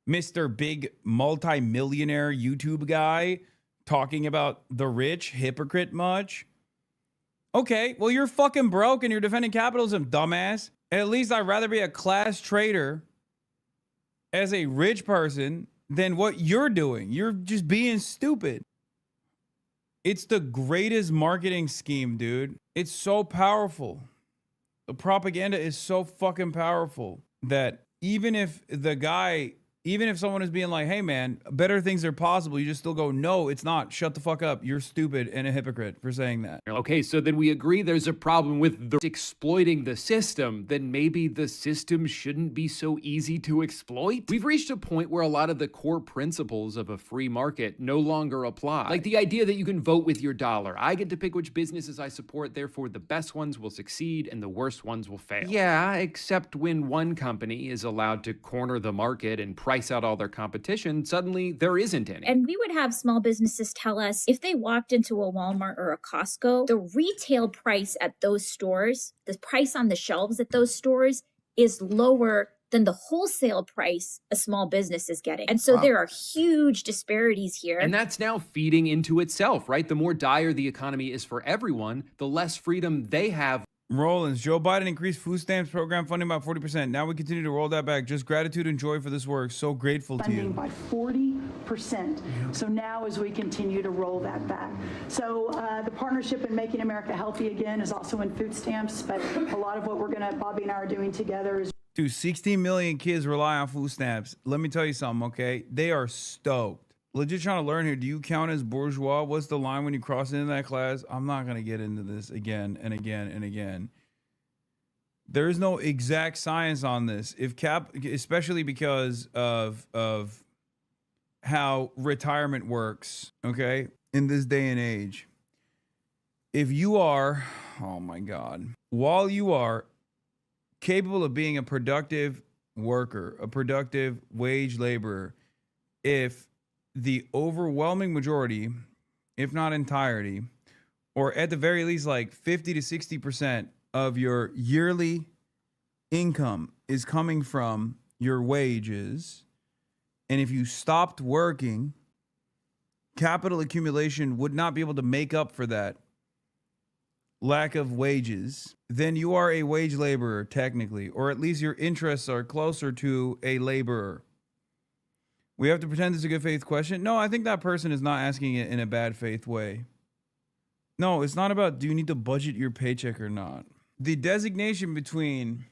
S1: Mr. Big multi-millionaire YouTube guy talking about the rich, hypocrite much? Okay, well, you're fucking broke and you're defending capitalism, dumbass. At least I'd rather be a class traitor as a rich person than what you're doing. You're just being stupid. It's the greatest marketing scheme, dude. It's so powerful. The propaganda is so fucking powerful that even if someone is being like, hey man, better things are possible, you just still go, no, it's not. Shut the fuck up. You're stupid and a hypocrite for saying that.
S11: Okay, so then we agree there's a problem with exploiting the system. Then maybe the system shouldn't be so easy to exploit. We've reached a point where a lot of the core principles of a free market no longer apply. Like the idea that you can vote with your dollar. I get to pick which businesses I support, therefore the best ones will succeed and the worst ones will fail. Yeah, except when one company is allowed to corner the market and price out all their competition, suddenly there isn't any.
S3: And we would have small businesses tell us if they walked into a Walmart or a Costco, the retail price at those stores, the price on the shelves at those stores is lower than the wholesale price a small business is getting. And so there are huge disparities here.
S11: And that's now feeding into itself, right? The more dire the economy is for everyone, the less freedom they have.
S1: Rollins, Joe Biden increased food stamps program funding by 40%. Now we continue to roll that back. Just gratitude and joy for this work. So grateful to you.
S12: By 40%. So now as we continue to roll that back. So the partnership in Making America Healthy Again is also in food stamps, but a lot of what Bobby and I are doing together is.
S1: Dude, 16 million kids rely on food stamps. Let me tell you something, okay? They are stoked. Legit trying to learn here. Do you count as bourgeois? What's the line when you cross into that class? I'm not going to get into this again and again and again. There is no exact science on this. Especially because of how retirement works, okay? In this day and age. If you are, oh my God, while you are capable of being a productive worker, a productive wage laborer, if the overwhelming majority, if not entirety, or at the very least like 50 to 60% of your yearly income is coming from your wages, and if you stopped working, capital accumulation would not be able to make up for that lack of wages, then you are a wage laborer technically, or at least your interests are closer to a laborer. We have to pretend it's a good faith question. No, I think that person is not asking it in a bad faith way. No, it's not about do you need to budget your paycheck or not. The designation between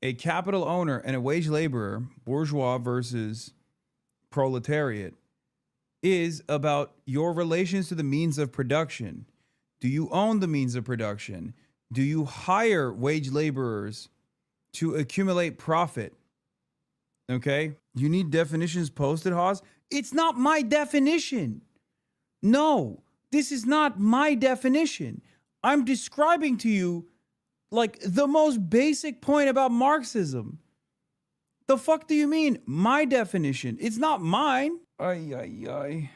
S1: a capital owner and a wage laborer, bourgeois versus proletariat, is about your relations to the means of production. Do you own the means of production? Do you hire wage laborers to accumulate profit? Okay? You need definitions posted, Haas? It's not my definition. No, this is not my definition. I'm describing to you like the most basic point about Marxism. The fuck do you mean? My definition. It's not mine. Ay, ay, ay.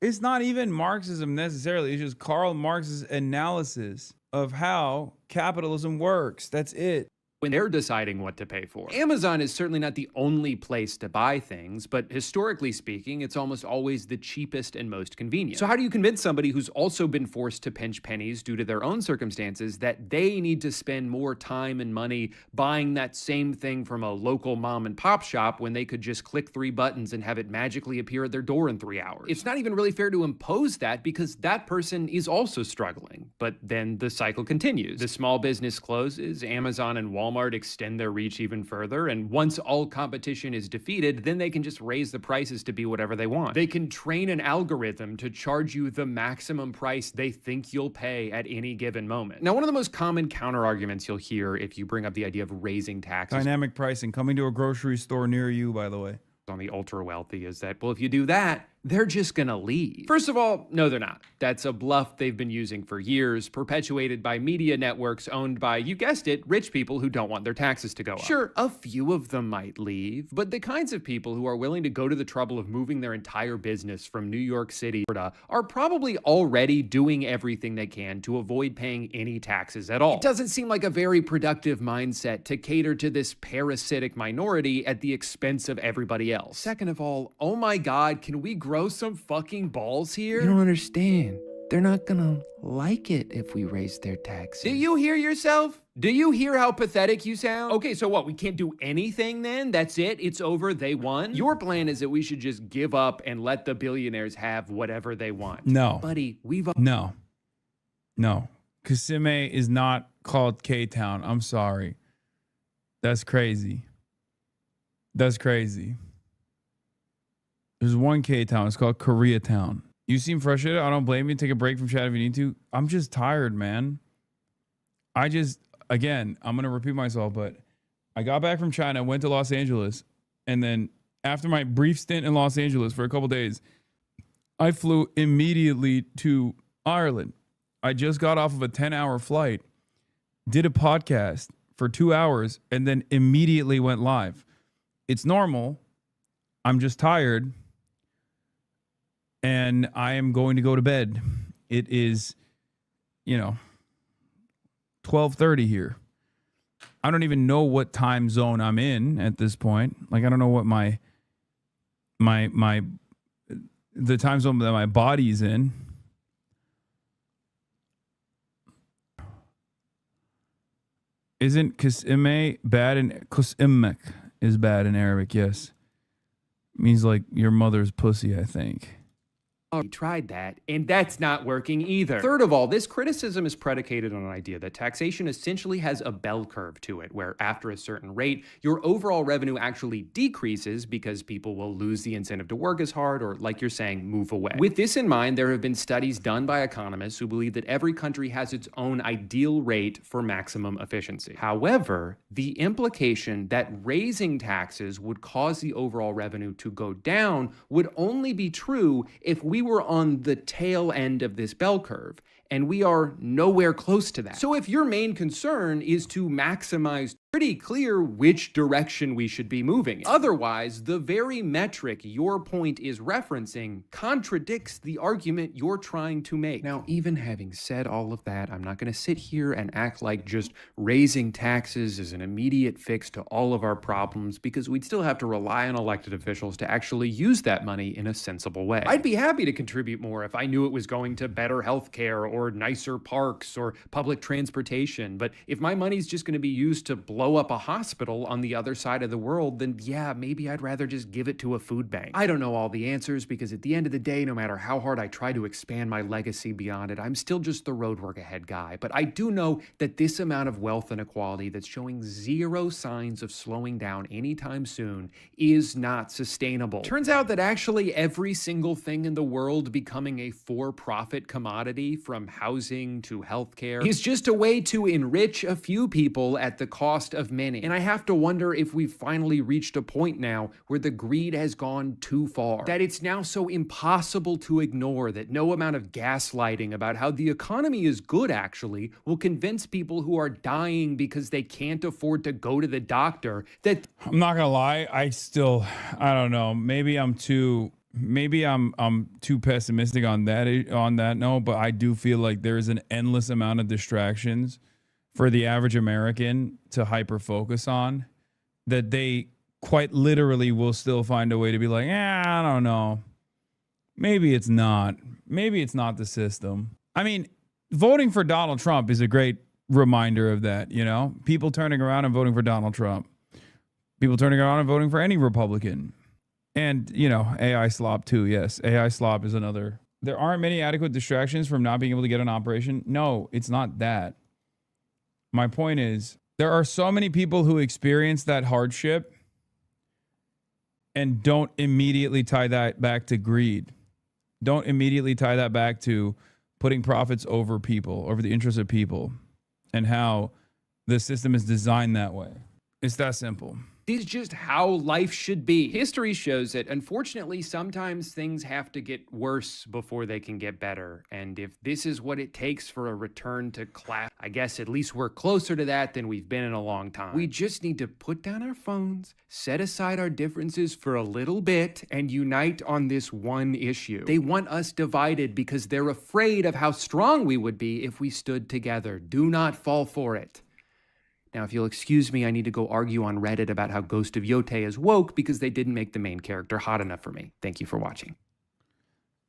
S1: It's not even Marxism necessarily. It's just Karl Marx's analysis of how capitalism works. That's it.
S11: When they're deciding what to pay for. Amazon is certainly not the only place to buy things, but historically speaking, it's almost always the cheapest and most convenient. So how do you convince somebody who's also been forced to pinch pennies due to their own circumstances that they need to spend more time and money buying that same thing from a local mom and pop shop when they could just click 3 buttons and have it magically appear at their door in 3 hours? It's not even really fair to impose that because that person is also struggling, but then the cycle continues. The small business closes, Amazon and Walmart Walmart extend their reach even further, and once all competition is defeated, then they can just raise the prices to be whatever they want. They can train an algorithm to charge you the maximum price they think you'll pay at any given moment. Now, one of the most common counter arguments you'll hear if you bring up the idea of raising taxes—
S1: dynamic pricing coming to a grocery store near you, by the way—
S11: on the ultra wealthy is that, well, if you do that, they're just gonna leave. First of all, no, they're not. That's a bluff they've been using for years, perpetuated by media networks owned by, you guessed it, rich people who don't want their taxes to go up. Sure, a few of them might leave, but the kinds of people who are willing to go to the trouble of moving their entire business from New York City to Florida are probably already doing everything they can to avoid paying any taxes at all. It doesn't seem like a very productive mindset to cater to this parasitic minority at the expense of everybody else. Second of all, oh my God, can we grow some fucking balls here?
S4: You don't understand. They're not gonna like it if we raise their taxes.
S11: Do you hear yourself? Do you hear how pathetic you sound? Okay, so what? We can't do anything then? That's it? It's over? They won? Your plan is that we should just give up and let the billionaires have whatever they want.
S1: No.
S11: Buddy,
S1: No. Kissimmee is not called K-Town. I'm sorry. That's crazy. That's crazy. There's one K-Town. It's called Koreatown. You seem frustrated. I don't blame you. Take a break from chat if you need to. I'm just tired, man. Again, I'm going to repeat myself, but I got back from China, went to Los Angeles, and then after my brief stint in Los Angeles for a couple days, I flew immediately to Ireland. I just got off of a 10-hour flight, did a podcast for 2 hours, and then immediately went live. It's normal. I'm just tired. And I am going to go to bed. It is, 12:30 here. I don't even know what time zone I'm in at this point. Like, I don't know what the time zone that my body's in. Isn't Kissimmee bad in Kissimmee is bad in Arabic? Yes. It means like your mother's pussy, I think.
S11: We tried that, and that's not working either. Third of all, this criticism is predicated on an idea that taxation essentially has a bell curve to it, where after a certain rate, your overall revenue actually decreases because people will lose the incentive to work as hard or, like you're saying, move away. With this in mind, there have been studies done by economists who believe that every country has its own ideal rate for maximum efficiency. However, the implication that raising taxes would cause the overall revenue to go down would only be true if we were on the tail end of this bell curve, and we are nowhere close to that. So if your main concern is to maximize, pretty clear which direction we should be moving in. Otherwise, the very metric your point is referencing contradicts the argument you're trying to make. Now, even having said all of that, I'm not going to sit here and act like just raising taxes is an immediate fix to all of our problems, because we'd still have to rely on elected officials to actually use that money in a sensible way. I'd be happy to contribute more if I knew it was going to better healthcare or nicer parks or public transportation, but if my money's just going to be used to blow up a hospital on the other side of the world, then yeah, maybe I'd rather just give it to a food bank. I don't know all the answers, because at the end of the day, no matter how hard I try to expand my legacy beyond it, I'm still just the road work ahead guy. But I do know that this amount of wealth inequality that's showing zero signs of slowing down anytime soon is not sustainable. Turns out that actually every single thing in the world becoming a for-profit commodity, from housing to healthcare, is just a way to enrich a few people at the cost of many. And I have to wonder if we've finally reached a point now where the greed has gone too far, that it's now so impossible to ignore that no amount of gaslighting about how the economy is good actually will convince people who are dying because they can't afford to go to the doctor that—
S1: I'm not gonna lie, I don't know. Maybe I'm too pessimistic on that note, but I do feel like there is an endless amount of distractions for the average American to hyper focus on, that they quite literally will still find a way to be like, I don't know. Maybe it's not the system. I mean, voting for Donald Trump is a great reminder of that, people turning around and voting for Donald Trump, people turning around and voting for any Republican. And, AI slop too. Yes, AI slop is another. There aren't many adequate distractions from not being able to get an operation. No, it's not that. My point is, There are so many people who experience that hardship and don't immediately tie that back to greed. Don't immediately tie that back to putting profits over people, over the interests of people, and how the system is designed that way. It's that simple.
S11: This is just how life should be. History shows it. Unfortunately, sometimes things have to get worse before they can get better. And if this is what it takes for a return to class, I guess at least we're closer to that than we've been in a long time. We just need to put down our phones, set aside our differences for a little bit, and unite on this one issue. They want us divided because they're afraid of how strong we would be if we stood together. Do not fall for it. Now, if you'll excuse me, I need to go argue on Reddit about how Ghost of Yote is woke because they didn't make the main character hot enough for me. Thank you for watching.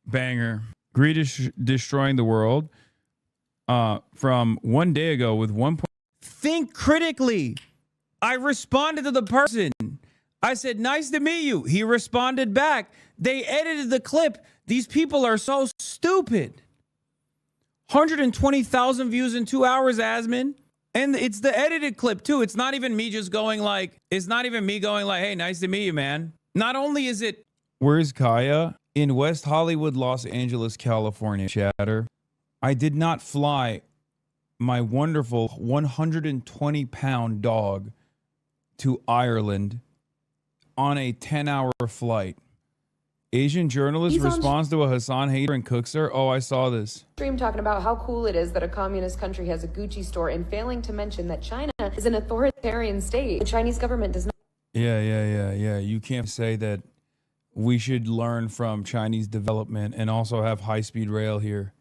S1: Banger. Greed is destroying the world. From one day ago with 1 point. Think critically. I responded to the person. I said, nice to meet you. He responded back. They edited the clip. These people are so stupid. 120,000 views in 2 hours, Asmin. And it's the edited clip too. It's not even me just going like, hey, nice to meet you, man. Not only is it, where's Kaya? In West Hollywood, Los Angeles, California, chatter. I did not fly my wonderful 120-pound dog to Ireland on a 10-hour flight. Asian journalist responds to a Hasan hater and cooks her. Oh, I saw this.
S14: Stream talking about how cool it is that a communist country has a Gucci store and failing to mention that China is an authoritarian state. The Chinese government does not.
S1: Yeah. You can't say that we should learn from Chinese development and also have high-speed rail here.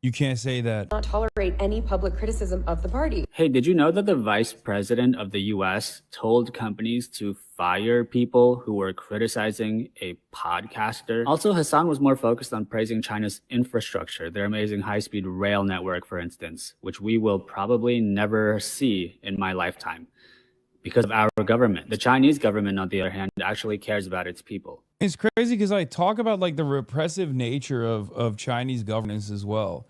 S1: You can't say that.
S14: Not tolerate any public criticism of the party.
S16: Hey, did you know that the vice president of the US told companies to fire people who were criticizing a podcaster? Also, Hasan was more focused on praising China's infrastructure, their amazing high-speed rail network, for instance, which we will probably never see in my lifetime because of our government. The Chinese government, on the other hand, actually cares about its people.
S1: It's crazy because I talk about like the repressive nature of Chinese governance as well,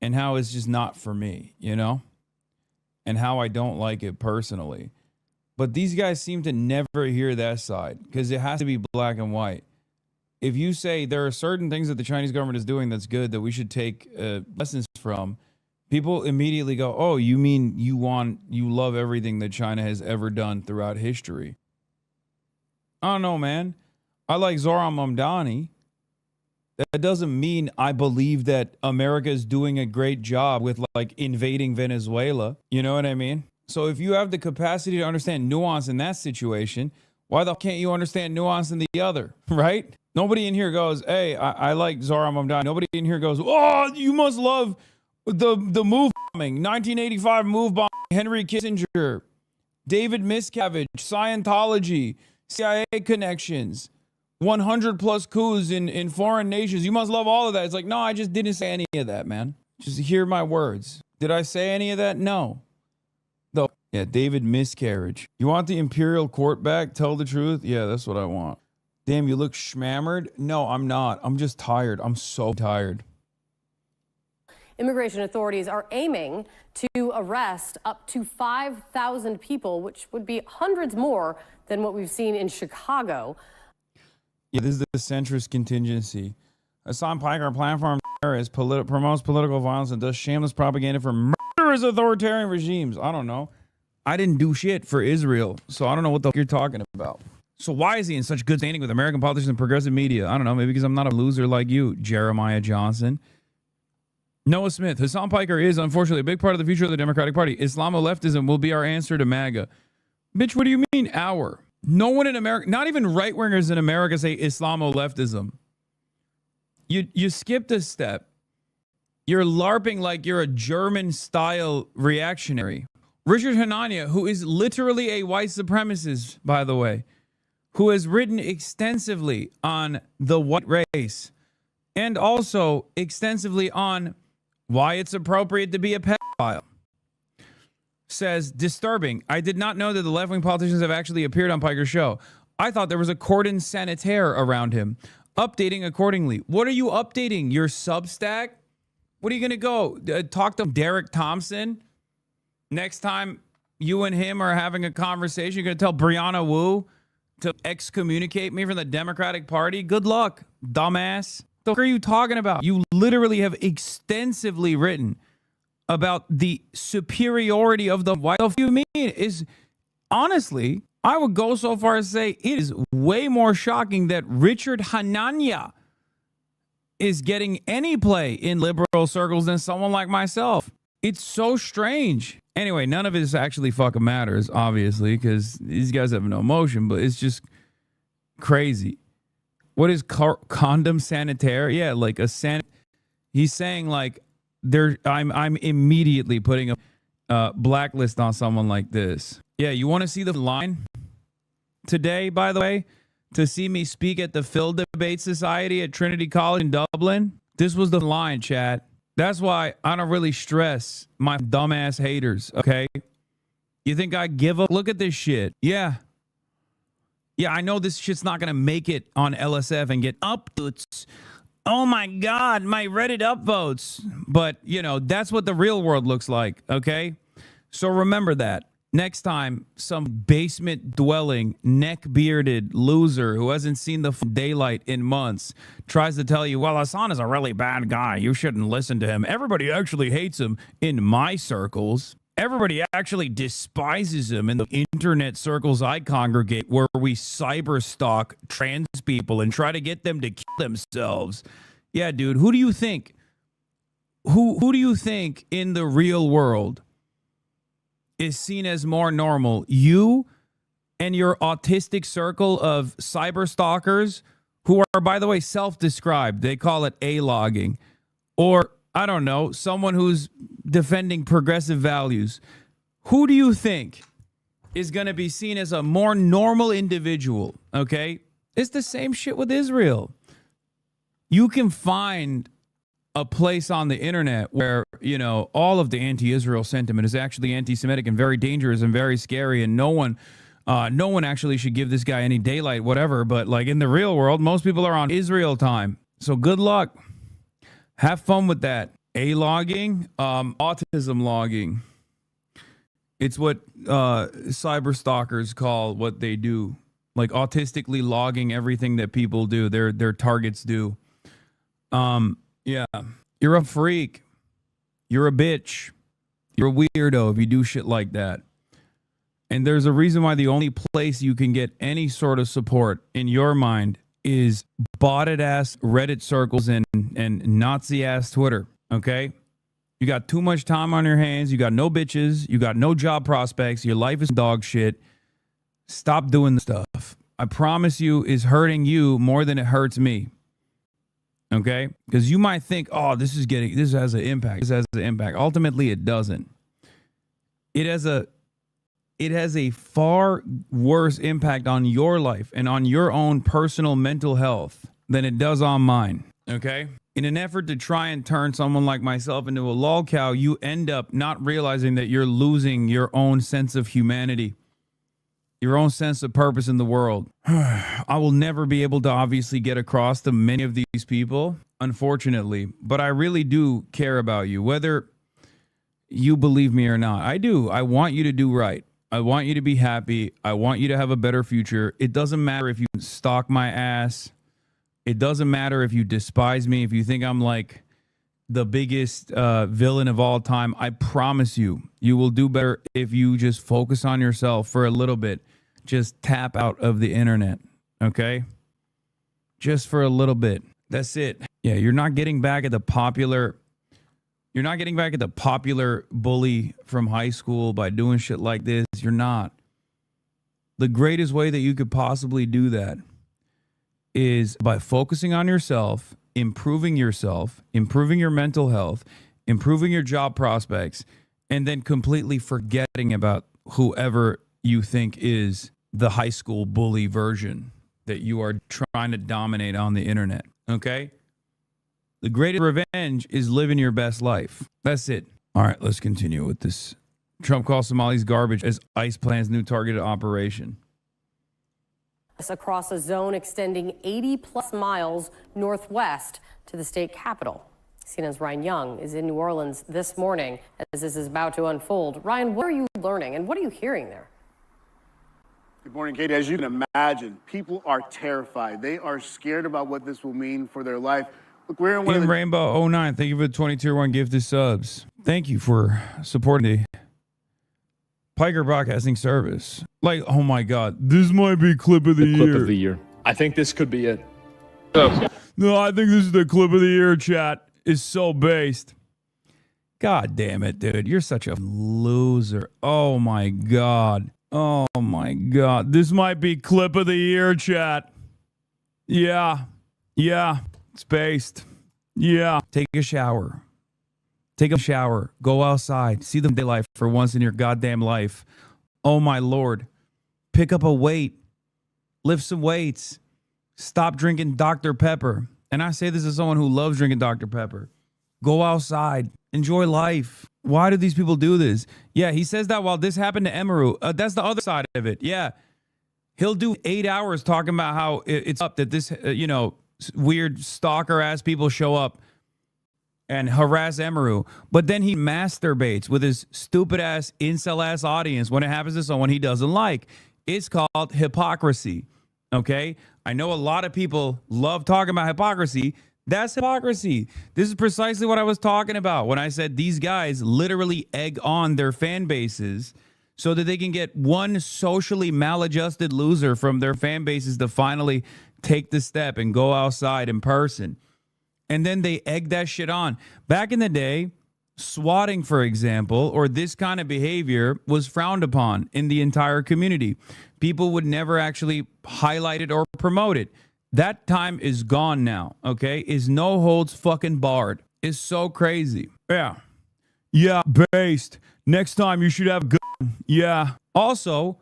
S1: and how it's just not for me, you know, and how I don't like it personally. But these guys seem to never hear that side because it has to be black and white. If you say there are certain things that the Chinese government is doing that's good that we should take lessons from, people immediately go, oh, you mean you love everything that China has ever done throughout history. I don't know, man. I like Zohran Mamdani. That doesn't mean I believe that America is doing a great job with like invading Venezuela. You know what I mean? So if you have the capacity to understand nuance in that situation, why the can't you understand nuance in the other, right? Nobody in here goes, hey, I like Zohran Mamdani. Nobody in here goes, oh, you must love the move bombing, 1985 move bombing, Henry Kissinger, David Miscavige, Scientology, CIA connections, 100 plus coups in foreign nations. You must love all of that. It's like, no, I just didn't say any of that, man. Just hear my words. Did I say any of that? No. Though, yeah, David Miscarriage. You want the imperial court back? Tell the truth? Yeah, that's what I want. Damn, you look schmammered? No, I'm not. I'm just tired. I'm so tired.
S17: Immigration authorities are aiming to arrest up to 5,000 people, which would be hundreds more than what we've seen in Chicago.
S1: Yeah, this is the centrist contingency. Hasan Piker platform promotes political violence and does shameless propaganda for murderous authoritarian regimes. I don't know. I didn't do shit for Israel, so I don't know what the fuck you're talking about. So why is he in such good standing with American politicians and progressive media? I don't know. Maybe because I'm not a loser like you, Jeremiah Johnson. Noah Smith. Hasan Piker is, unfortunately, a big part of the future of the Democratic Party. Islamo-leftism will be our answer to MAGA. Bitch, what do you mean, our? No one in America, not even right-wingers in America say Islamo-leftism. You skipped a step. You're LARPing like you're a German-style reactionary. Richard Hanania, who is literally a white supremacist, by the way, who has written extensively on the white race and also extensively on why it's appropriate to be a pedophile, says, disturbing. I did not know that the left-wing politicians have actually appeared on Piker's show. I thought there was a cordon sanitaire around him. Updating accordingly. What are you updating? Your Substack? What are you going to go? Talk to Derek Thompson? Next time You and him are having a conversation. You're going to tell Brianna Wu to excommunicate me from the Democratic Party? Good luck, dumbass. What the fuck are you talking about? You literally have extensively written about the superiority of the white. What do you mean? Is honestly, I would go so far as to say it is way more shocking that Richard Hanania is getting any play in liberal circles than someone like myself. It's so strange. Anyway, none of this actually fucking matters, obviously, because these guys have no emotion, but it's just crazy. What is condom sanitaire? Yeah, like a he's saying like I'm immediately putting a blacklist on someone like this. Yeah, you want to see the line today, by the way, to see me speak at the Phil Debate Society at Trinity College in Dublin? This was the line, chat. That's why I don't really stress my dumbass haters, okay? You think I give a look at this shit? Yeah. Yeah, I know this shit's not going to make it on LSF and get upvotes. Oh my God, my Reddit upvotes. But, you know, that's what the real world looks like, okay? So remember that. Next time, some basement-dwelling, neck-bearded loser who hasn't seen the daylight in months tries to tell you, well, Hasan is a really bad guy. You shouldn't listen to him. Everybody actually hates him in my circles. Everybody actually despises him in the internet circles I congregate, where we cyber-stalk trans people and try to get them to kill themselves. Yeah, dude, who do you think? Who do you think in the real world is seen as more normal? You and your autistic circle of cyber stalkers who are, by the way, self-described. They call it A-logging. Or, I don't know, someone who's defending progressive values. Who do you think is going to be seen as a more normal individual? Okay? It's the same shit with Israel. You can find a place on the internet where, you know, all of the anti-Israel sentiment is actually anti-Semitic and very dangerous and very scary, and no one actually should give this guy any daylight, whatever. But like in the real world, most people are on Israel time. So good luck. Have fun with that. A-logging, autism logging. It's what cyber stalkers call what they do. Like autistically logging everything that people do, their targets do. Yeah, you're a freak. You're a bitch. You're a weirdo if you do shit like that. And there's a reason why the only place you can get any sort of support in your mind is botted ass Reddit circles and Nazi ass Twitter. Okay? You got too much time on your hands. You got no bitches. You got no job prospects. Your life is dog shit. Stop doing the stuff. I promise you, is hurting you more than it hurts me. Okay? Because you might think, oh, this has an impact. This has an impact. Ultimately, it doesn't. It has a far worse impact on your life and on your own personal mental health than it does on mine. Okay? In an effort to try and turn someone like myself into a lol cow, you end up not realizing that you're losing your own sense of humanity, your own sense of purpose in the world. I will never be able to obviously get across to many of these people, unfortunately, but I really do care about you, whether you believe me or not. I do. I want you to do right. I want you to be happy. I want you to have a better future. It doesn't matter if you stalk my ass. It doesn't matter if you despise me, if you think I'm like the biggest villain of all time. I promise you, you will do better if you just focus on yourself for a little bit. Just tap out of the internet, okay? Just for a little bit. That's it. Yeah, you're not getting back at the popular bully from high school by doing shit like this. You're not. The greatest way that you could possibly do that is by focusing on yourself, improving your mental health, improving your job prospects, and then completely forgetting about whoever you think is the high school bully version that you are trying to dominate on the internet. Okay? The greatest revenge is living your best life. That's it. All right, let's continue with this. Trump calls Somalis garbage as ICE plans new targeted operation.
S17: Across a zone extending 80 plus miles northwest to the state capital. CNN's Ryan Young is in New Orleans this morning as this is about to unfold. Ryan, what are you learning and what are you hearing there?
S5: Good morning, Katie. As you can imagine, people are terrified. They are scared about what this will mean for their life. Look, we're in one of the
S1: Rainbow 09, thank you for the 22-1 gift of subs. Thank you for supporting the Piker Broadcasting Service. Like, oh my God, this might be clip of the year.
S21: Clip of the year. I think this could be it.
S1: No, I think this is the clip of the year, chat. Is so based. God damn it, dude. You're such a loser. Oh my God. Oh my God. This might be clip of the year, chat. Yeah. Yeah. It's based. Yeah. Take a shower. Take a shower. Go outside. See the daylight for once in your goddamn life. Oh my Lord. Pick up a weight. Lift some weights. Stop drinking Dr. Pepper. And I say this as someone who loves drinking Dr. Pepper. Go outside. Enjoy life. Why do these people do this? Yeah, he says that while this happened to Emaru. That's the other side of it. Yeah. He'll do 8 hours talking about how it's up that this, weird stalker-ass people show up and harass Emaru. But then he masturbates with his stupid-ass, incel-ass audience when it happens to someone he doesn't like. It's called hypocrisy. Okay? I know a lot of people love talking about hypocrisy. That's hypocrisy. This is precisely what I was talking about when I said these guys literally egg on their fan bases so that they can get one socially maladjusted loser from their fan bases to finally take the step and go outside in person. And then they egg that shit on. Back in the day, swatting, for example, or this kind of behavior was frowned upon in the entire community. People would never actually highlight it or promote it. That time is gone now, okay? Is no holds fucking barred. It's so crazy. Yeah. Yeah, based. Next time you should have a gun. Yeah. Also,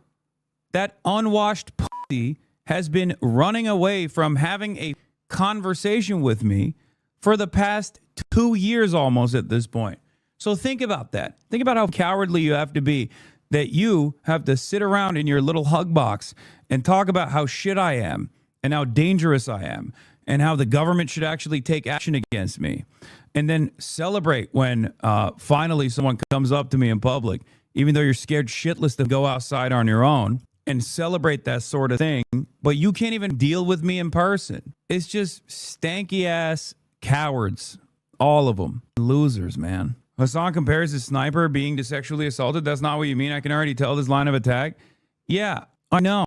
S1: that unwashed pussy has been running away from having a conversation with me for the past 2 years almost at this point. So think about that. Think about how cowardly you have to be that you have to sit around in your little hug box and talk about how shit I am and how dangerous I am and how the government should actually take action against me. And then celebrate when finally someone comes up to me in public, even though you're scared shitless to go outside on your own, and celebrate that sort of thing. But you can't even deal with me in person. It's just stanky ass cowards. All of them. Losers, man. Hasan compares his sniper being to sexually assaulted. That's not what you mean. I can already tell this line of attack. Yeah, I know.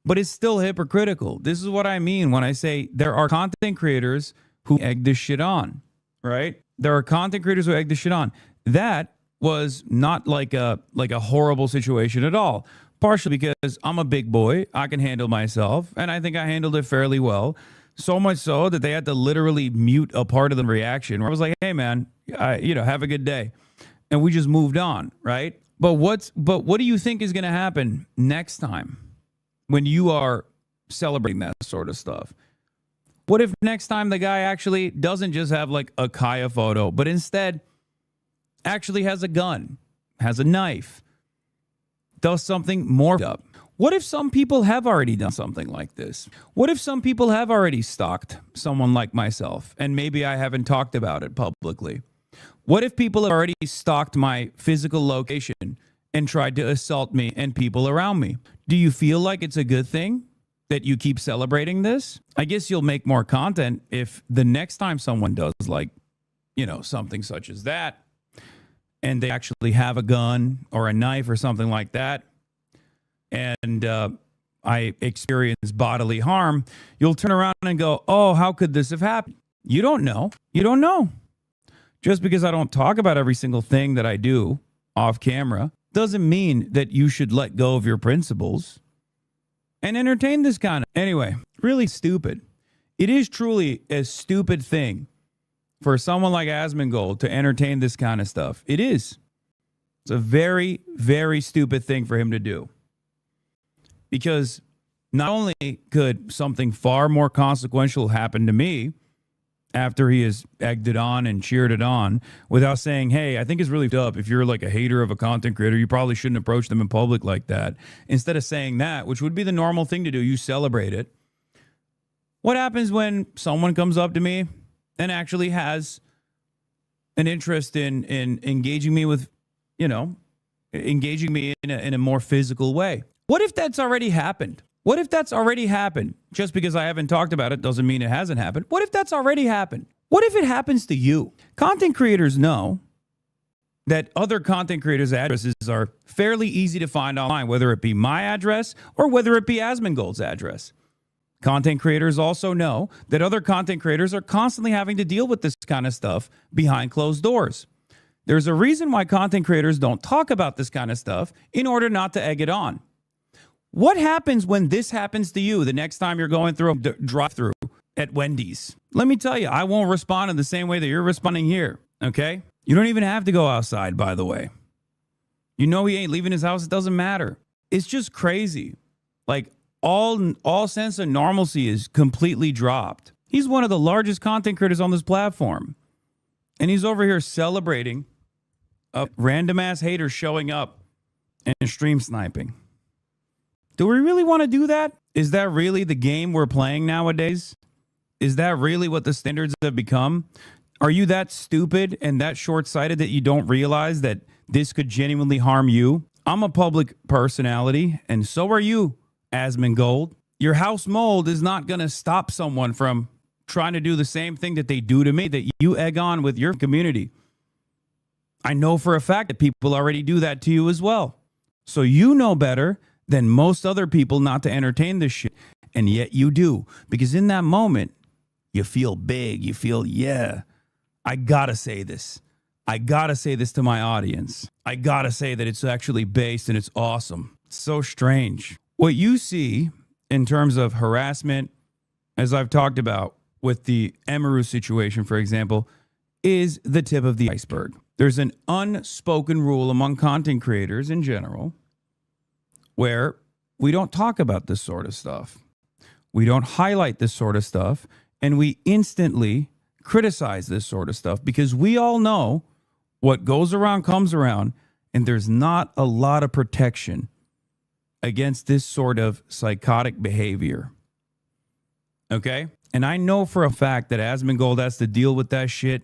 S1: But it's still hypocritical. This is what I mean when I say there are content creators who egg this shit on, right? There are content creators who egg this shit on. That was not like a horrible situation at all. Partially because I'm a big boy. I can handle myself. And I think I handled it fairly well. So much so that they had to literally mute a part of the reaction where I was like, hey, man, have a good day. And we just moved on, right? But what do you think is going to happen next time when you are celebrating that sort of stuff? What if next time the guy actually doesn't just have like a Kaya photo, but instead actually has a gun, has a knife, does something more up? What if some people have already done something like this? What if some people have already stalked someone like myself and maybe I haven't talked about it publicly? What if people have already stalked my physical location and tried to assault me and people around me? Do you feel like it's a good thing that you keep celebrating this? I guess you'll make more content if the next time someone does like, something such as that, and they actually have a gun or a knife or something like that, and I experience bodily harm, you'll turn around and go, oh, how could this have happened? You don't know. You don't know. Just because I don't talk about every single thing that I do off camera doesn't mean that you should let go of your principles and entertain this kind of... Anyway, really stupid. It is truly a stupid thing for someone like Asmongold to entertain this kind of stuff. It is. It's a very, very stupid thing for him to do. Because not only could something far more consequential happen to me after he has egged it on and cheered it on without saying, hey, I think it's really up. If you're like a hater of a content creator, you probably shouldn't approach them in public like that. Instead of saying that, which would be the normal thing to do, you celebrate it. What happens when someone comes up to me and actually has an interest in engaging me with, engaging me in a more physical way. What if that's already happened? What if that's already happened? Just because I haven't talked about it doesn't mean it hasn't happened. What if that's already happened? What if it happens to you? Content creators know that other content creators' addresses are fairly easy to find online, whether it be my address or whether it be Asmongold's address. Content creators also know that other content creators are constantly having to deal with this kind of stuff behind closed doors. There's a reason why content creators don't talk about this kind of stuff in order not to egg it on. What happens when this happens to you the next time you're going through a drive-thru at Wendy's? Let me tell you, I won't respond in the same way that you're responding here, okay? You don't even have to go outside, by the way. You know he ain't leaving his house. It doesn't matter. It's just crazy. Like, all sense of normalcy is completely dropped. He's one of the largest content creators on this platform. And he's over here celebrating a random-ass hater showing up and stream sniping. Do we really want to do that? Is that really the game we're playing nowadays? Is that really what the standards have become? Are you that stupid and that short-sighted that you don't realize that this could genuinely harm you? I'm a public personality, and so are you, Asmongold. Your house mold is not going to stop someone from trying to do the same thing that they do to me, that you egg on with your community. I know for a fact that people already do that to you as well. So you know better than most other people not to entertain this shit. And yet you do. Because in that moment, you feel big. You feel, yeah, I gotta say this. I gotta say this to my audience. I gotta say that it's actually based and it's awesome. It's so strange. What you see in terms of harassment, as I've talked about with the Emaru situation, for example, is the tip of the iceberg. There's an unspoken rule among content creators in general where we don't talk about this sort of stuff. We don't highlight this sort of stuff, and we instantly criticize this sort of stuff because we all know what goes around comes around, and there's not a lot of protection against this sort of psychotic behavior. Okay? And I know for a fact that Asmongold has to deal with that shit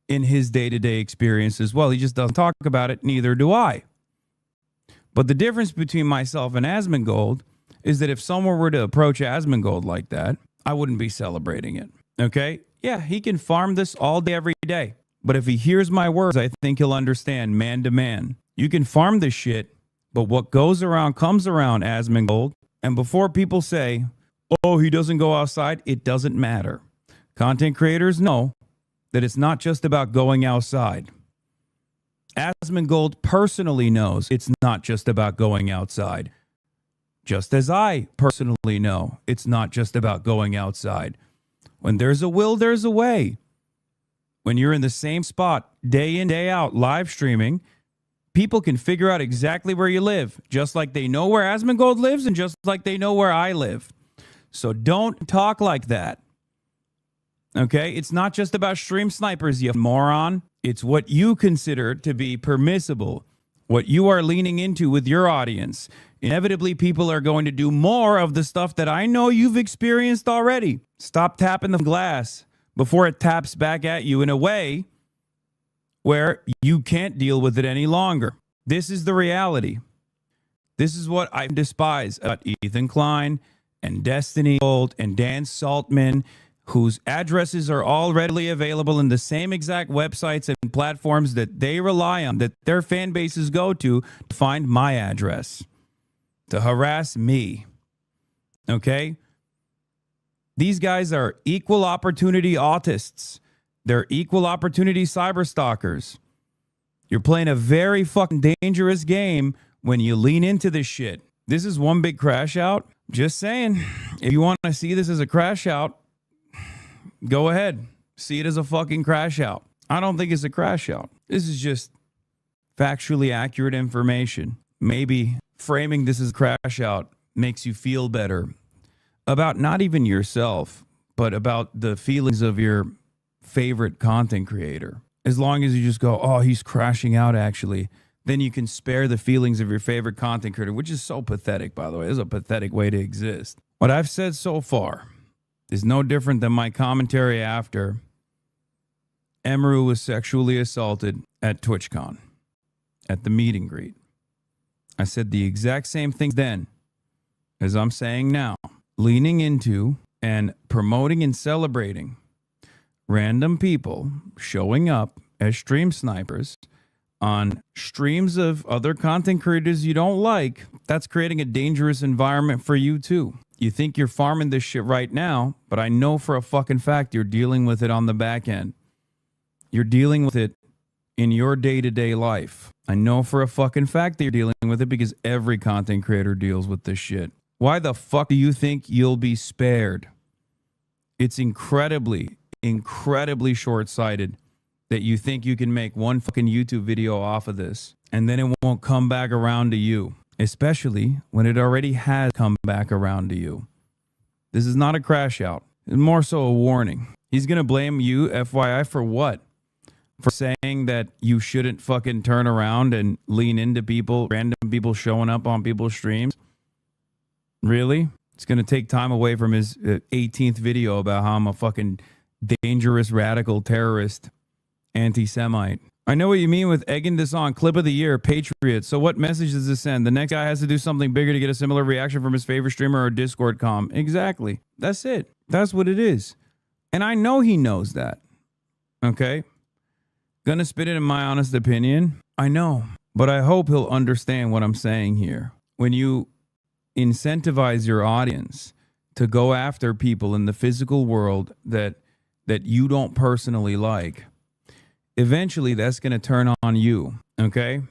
S1: in his day-to-day experience as well. He just doesn't talk about it, neither do I. But the difference between myself and Asmongold is that if someone were to approach Asmongold like that, I wouldn't be celebrating it. Okay? Yeah, he can farm this all day, every day. But if he hears my words, I think he'll understand man to man. You can farm this shit, but what goes around comes around, Asmongold. And before people say, oh, he doesn't go outside, it doesn't matter. Content creators know that it's not just about going outside. Asmongold personally knows it's not just about going outside. Just as I personally know it's not just about going outside. When there's a will, there's a way. When you're in the same spot, day in, day out, live streaming, people can figure out exactly where you live, just like they know where Asmongold lives and just like they know where I live. So don't talk like that. Okay? It's not just about stream snipers, you moron. It's what you consider to be permissible, what you are leaning into with your audience. Inevitably, people are going to do more of the stuff that I know you've experienced already. Stop tapping the glass before it taps back at you in a way where you can't deal with it any longer. This is the reality. This is what I despise about Ethan Klein and Destiny Gold and Dan Saltman, whose addresses are all readily available in the same exact websites and platforms that they rely on, that their fan bases go to find my address, to harass me. Okay? These guys are equal opportunity autists. They're equal opportunity cyberstalkers. You're playing a very fucking dangerous game when you lean into this shit. This is one big crash out. Just saying, if you want to see this as a crash out, go ahead. See it as a fucking crash out. I don't think it's a crash out. This is just factually accurate information. Maybe framing this as a crash out makes you feel better about not even yourself, but about the feelings of your favorite content creator. As long as you just go, oh, he's crashing out actually, then you can spare the feelings of your favorite content creator, which is so pathetic, by the way. It's a pathetic way to exist. What I've said so far is no different than my commentary after Emeru was sexually assaulted at TwitchCon, at the meet and greet. I said the exact same things then as I'm saying now, leaning into and promoting and celebrating random people showing up as stream snipers on streams of other content creators you don't like. That's creating a dangerous environment for you too. You think you're farming this shit right now, but I know for a fucking fact you're dealing with it on the back end. You're dealing with it in your day-to-day life. I know for a fucking fact that you're dealing with it because every content creator deals with this shit. Why the fuck do you think you'll be spared? It's incredibly, incredibly short-sighted that you think you can make one fucking YouTube video off of this and then it won't come back around to you, especially when it already has come back around to you. This is not a crash out. It's more so a warning. He's going to blame you, FYI, for what? For saying that you shouldn't fucking turn around and lean into people, random people showing up on people's streams? Really? It's going to take time away from his 18th video about how I'm a fucking dangerous radical terrorist anti-Semite. I know what you mean with egging this on. Clip of the year, Patriot. So what message does this send? The next guy has to do something bigger to get a similar reaction from his favorite streamer or Discord com. Exactly. That's it. That's what it is. And I know he knows that. Okay? Gonna spit it in my honest opinion. I know. But I hope he'll understand what I'm saying here. When you incentivize your audience to go after people in the physical world that you don't personally like, eventually that's going to turn on you, okay?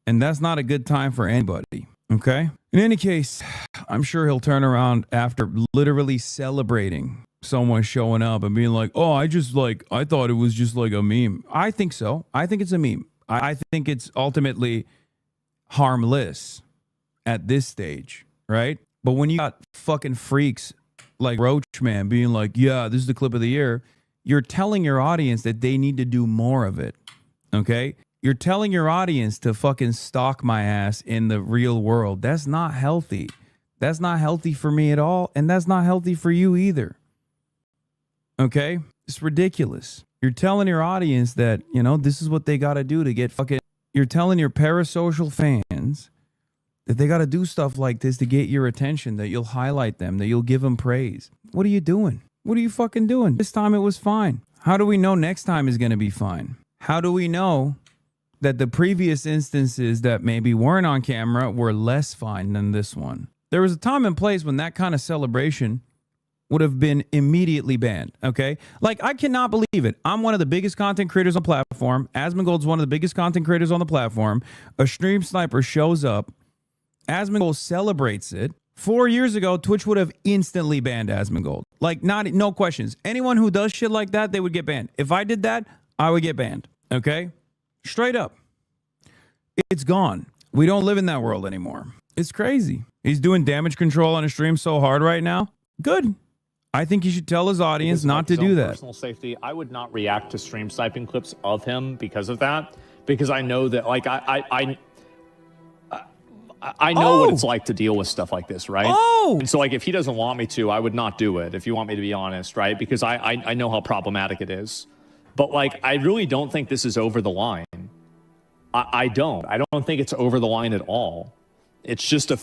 S1: And that's not a good time for anybody, okay? In any case, I'm sure he'll turn around after literally celebrating someone showing up and being like, oh, I thought it was just like a meme. I think so. I think it's a meme. I think it's ultimately harmless at this stage, right? But when you got fucking freaks like Roachman being like, yeah, this is the clip of the year, you're telling your audience that they need to do more of it, okay? You're telling your audience to fucking stalk my ass in the real world. That's not healthy. That's not healthy for me at all, and that's not healthy for you either, okay? It's ridiculous. You're telling your audience that, you know, this is what they got to do to get fucking... You're telling your parasocial fans that they got to do stuff like this to get your attention, that you'll highlight them, that you'll give them praise. What are you doing? What are you fucking doing? This time it was fine. How do we know next time is going to be fine? How do we know that the previous instances that maybe weren't on camera were less fine than this one? There was a time and place when that kind of celebration would have been immediately banned, okay? Like, I cannot believe it. I'm one of the biggest content creators on the platform. Asmongold's one of the biggest content creators on the platform. A stream sniper shows up. Asmongold celebrates it. 4 years ago, Twitch would have instantly banned Asmongold. Like, no questions. Anyone who does shit like that, they would get banned. If I did that, I would get banned. Okay? Straight up. It's gone. We don't live in that world anymore. It's crazy. He's doing damage control on his stream so hard right now. Good. I think he should tell his audience not to do that.
S21: Personal safety. I would not react to stream sniping clips of him because of that. Because I know that, like, I know what it's like to deal with stuff like this, right? And so, like, if he doesn't want me to, I would not do it, if you want me to be honest, right? Because I know how problematic it is. But, like, I really don't think this is over the line. I don't think it's over the line at all. It's just a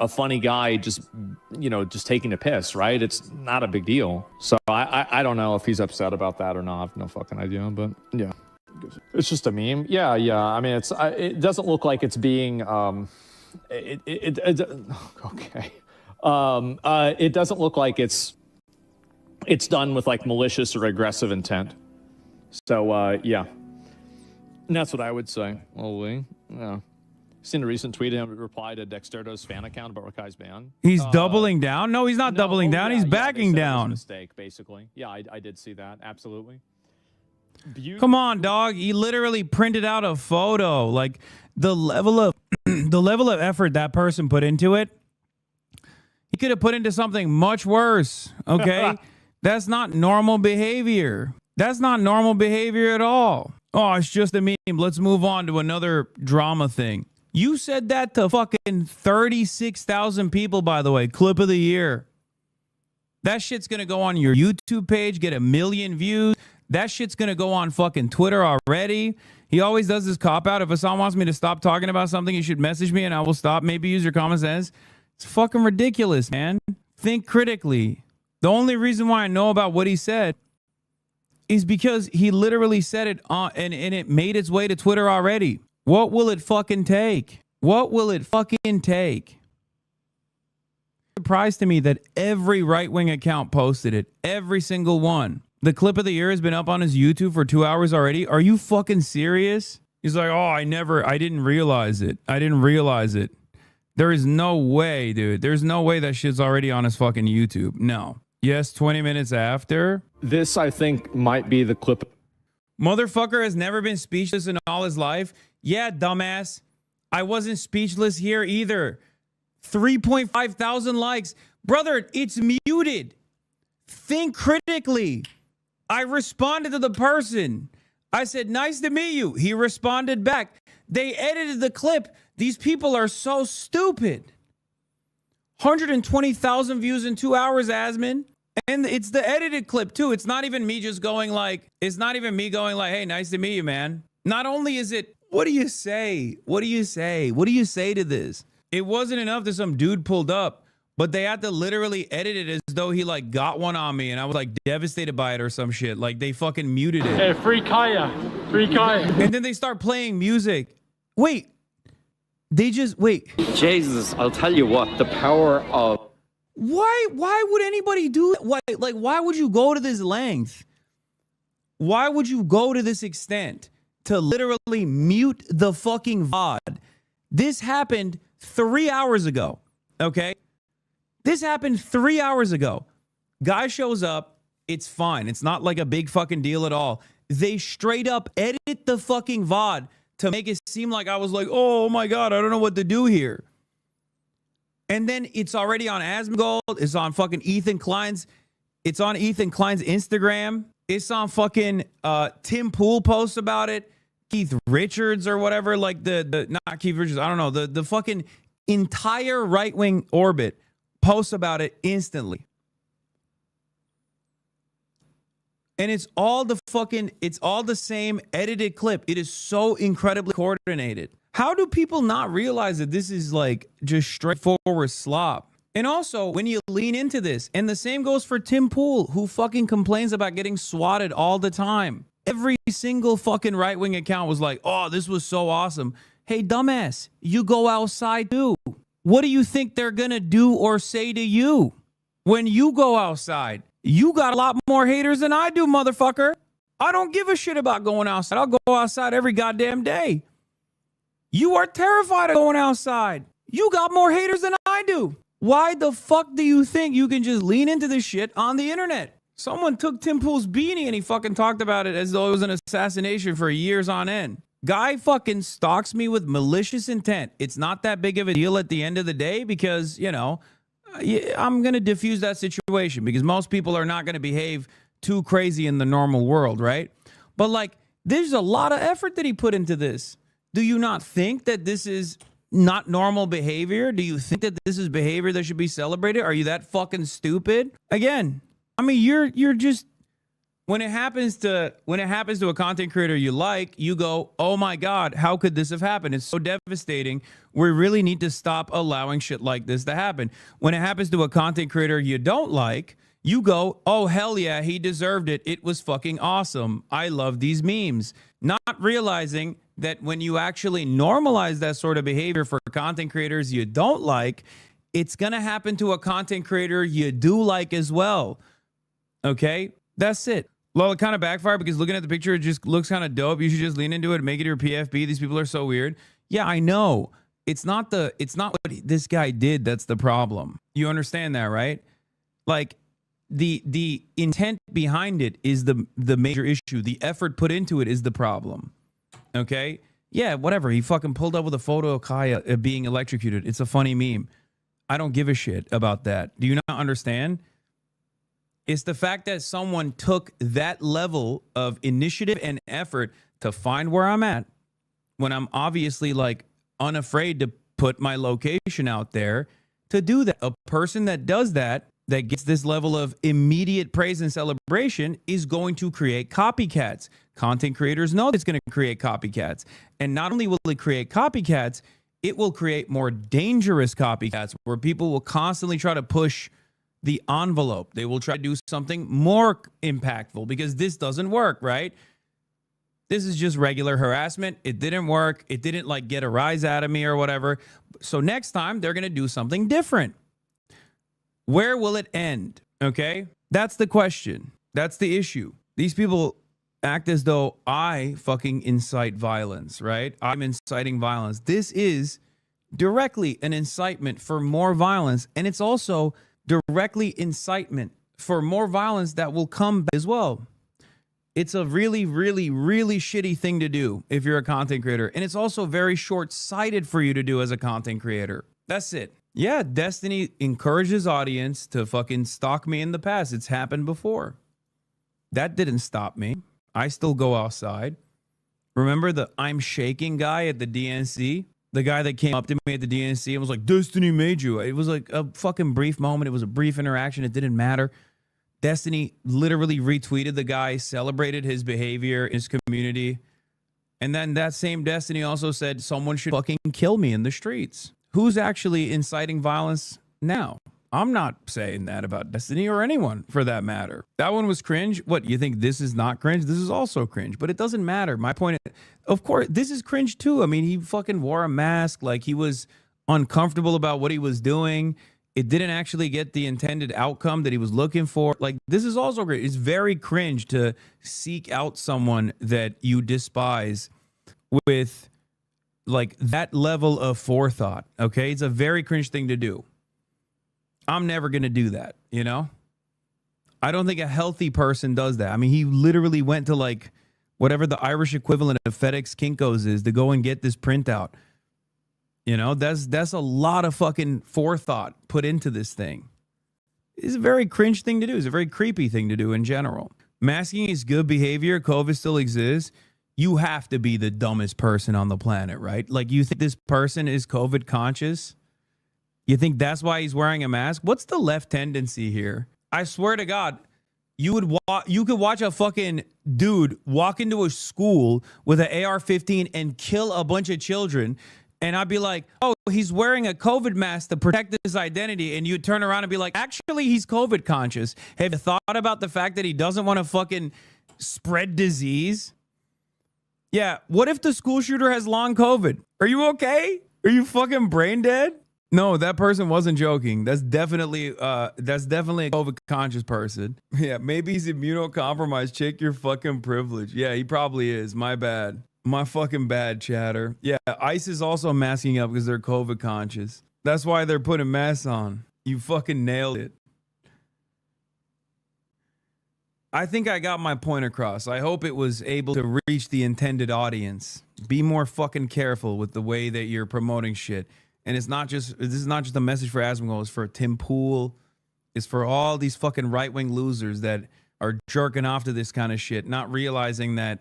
S21: funny guy just, you know, just taking a piss, right? It's not a big deal. So I don't know if he's upset about that or not. I have no fucking idea, but yeah. It's just a meme. Yeah. I mean, it doesn't look like it's being... okay. It doesn't look like it's done with like malicious or aggressive intent. So yeah, and that's what I would say. Well, yeah. Seen a recent tweet him reply to Dexterdo's fan account about Rakai's ban.
S1: He's doubling down? No, he's not doubling down. He's backing down.
S21: It was a mistake, basically. Yeah, I did see that. Absolutely.
S1: Come on, dog. He literally printed out a photo. Like, the level of effort that person put into it, he could have put into something much worse. Okay? That's not normal behavior. That's not normal behavior at all. Oh, it's just a meme. Let's move on to another drama thing. You said that to fucking 36,000 people, by the way. Clip of the year. That shit's going to go on your YouTube page, get 1 million views. That shit's going to go on fucking Twitter already. He always does this cop-out. If Hasan wants me to stop talking about something, he should message me and I will stop. Maybe use your common sense. It's fucking ridiculous, man. Think critically. The only reason why I know about what he said is because he literally said it on, and it made its way to Twitter already. What will it fucking take? What will it fucking take? Surprised to me that every right-wing account posted it. Every single one. The clip of the year has been up on his YouTube for 2 hours already. Are you fucking serious? He's like, oh, I didn't realize it. I didn't realize it. There is no way, dude. There's no way that shit's already on his fucking YouTube. No. Yes, 20 minutes after.
S21: This, I think, might be the clip.
S1: Motherfucker has never been speechless in all his life. Yeah, dumbass. I wasn't speechless here either. 3.5 thousand likes. Brother, it's muted. Think critically. I responded to the person. I said, nice to meet you. He responded back. They edited the clip. These people are so stupid. 120,000 views in 2 hours, Asman. And it's the edited clip too. It's not even me just going like, it's not even me going like, hey, nice to meet you, man. Not only is it, what do you say? What do you say? What do you say to this? It wasn't enough that some dude pulled up, but they had to literally edit it as though he like got one on me and I was like devastated by it or some shit. Like they fucking muted it.
S18: Hey, free Kaya. Free Kaya.
S1: And then they start playing music. Wait. They just, wait.
S20: Jesus, I'll tell you what, the power of...
S1: Why would anybody do it? Why would you go to this length? Why would you go to this extent to literally mute the fucking VOD? This happened 3 hours ago, okay? This happened 3 hours ago. Guy shows up. It's fine. It's not like a big fucking deal at all. They straight up edit the fucking VOD to make it seem like I was like, oh my God, I don't know what to do here. And then it's already on Asmongold. It's on fucking Ethan Klein's. It's on Ethan Klein's Instagram. It's on fucking Tim Pool posts about it. Keith Richards or whatever, like not Keith Richards, I don't know. The fucking entire right-wing orbit posts about it instantly. And it's all the same edited clip. It is so incredibly coordinated. How do people not realize that this is like just straightforward slop? And also, when you lean into this, and the same goes for Tim Pool, who fucking complains about getting swatted all the time. Every single fucking right-wing account was like, oh, this was so awesome. Hey, dumbass, you go outside too. What do you think they're gonna do or say to you when you go outside? You got a lot more haters than I do, motherfucker. I don't give a shit about going outside. I'll go outside every goddamn day. You are terrified of going outside. You got more haters than I do. Why the fuck do you think you can just lean into this shit on the internet? Someone took Tim Pool's beanie and he fucking talked about it as though it was an assassination for years on end. Guy fucking stalks me with malicious intent. It's not that big of a deal at the end of the day because, you know, I'm going to diffuse that situation because most people are not going to behave too crazy in the normal world, right? But like, there's a lot of effort that he put into this. Do you not think that this is not normal behavior? Do you think that this is behavior that should be celebrated? Are you that fucking stupid? Again, I mean, you're just, when it happens to a content creator you like, you go, oh my God, how could this have happened? It's so devastating. We really need to stop allowing shit like this to happen. When it happens to a content creator you don't like, you go, oh hell yeah, he deserved it. It was fucking awesome. I love these memes. Not realizing that when you actually normalize that sort of behavior for content creators you don't like, it's going to happen to a content creator you do like as well. Okay? That's it. Well, it kind of backfired because looking at the picture, it just looks kind of dope. You should just lean into it and make it your PFP. These people are so weird. Yeah, I know. It's not what this guy did that's the problem. You understand that, right? Like, the intent behind it is the major issue. The effort put into it is the problem. Okay? Yeah, whatever. He fucking pulled up with a photo of Kaya being electrocuted. It's a funny meme. I don't give a shit about that. Do you not understand? It's the fact that someone took that level of initiative and effort to find where I'm at when I'm obviously like unafraid to put my location out there to do that. A person that does that that gets this level of immediate praise and celebration is going to create copycats. Content creators know it's going to create copycats. And not only will it create copycats, it will create more dangerous copycats where people will constantly try to push the envelope. They will try to do something more impactful because this doesn't work, right? This is just regular harassment. It didn't work. It didn't like get a rise out of me or whatever. So next time they're going to do something different. Where will it end? Okay? That's the question. That's the issue. These people act as though I fucking incite violence, right? I'm inciting violence. This is directly an incitement for more violence. And it's also directly incitement for more violence that will come as well. It's a really, really, really shitty thing to do if you're a content creator. And it's also very short-sighted for you to do as a content creator. That's it. Yeah, Destiny encourages audience to fucking stalk me in the past. It's happened before. That didn't stop me. I still go outside. Remember the I'm shaking guy at the DNC? The guy that came up to me at the DNC and was like, Destiny made you. It was like a fucking brief moment. It was a brief interaction. It didn't matter. Destiny literally retweeted the guy, celebrated his behavior, his community. And then that same Destiny also said someone should fucking kill me in the streets. Who's actually inciting violence now? I'm not saying that about Destiny or anyone for that matter. That one was cringe. What, you think this is not cringe? This is also cringe, but it doesn't matter. My point is, of course, this is cringe too. I mean, he fucking wore a mask. Like he was uncomfortable about what he was doing. It didn't actually get the intended outcome that he was looking for. Like, this is also great. It's very cringe to seek out someone that you despise with like that level of forethought. Okay. It's a very cringe thing to do. I'm never going to do that. You know, I don't think a healthy person does that. I mean, he literally went to like whatever the Irish equivalent of FedEx Kinko's is to go and get this printout. You know, that's a lot of fucking forethought put into this thing. It's a very cringe thing to do. It's a very creepy thing to do in general. Masking is good behavior. COVID still exists. You have to be the dumbest person on the planet, right? Like, you think this person is COVID conscious? You think that's why he's wearing a mask? What's the left tendency here? I swear to God, you could watch a fucking dude walk into a school with an AR-15 and kill a bunch of children. And I'd be like, oh, he's wearing a COVID mask to protect his identity. And you'd turn around and be like, actually, he's COVID conscious. Have you thought about the fact that he doesn't want to fucking spread disease? Yeah. What if the school shooter has long COVID? Are you okay? Are you fucking brain dead? No, that person wasn't joking. That's definitely a COVID conscious person. Yeah. Maybe he's immunocompromised. Check your fucking privilege. Yeah, he probably is. My bad. My fucking bad, chatter. Yeah, ICE is also masking up because they're COVID conscious. That's why they're putting masks on. You fucking nailed it. I think I got my point across. I hope it was able to reach the intended audience. Be more fucking careful with the way that you're promoting shit. And this is not just a message for Asmongold. It's for Tim Pool. It's for all these fucking right-wing losers that are jerking off to this kind of shit, not realizing that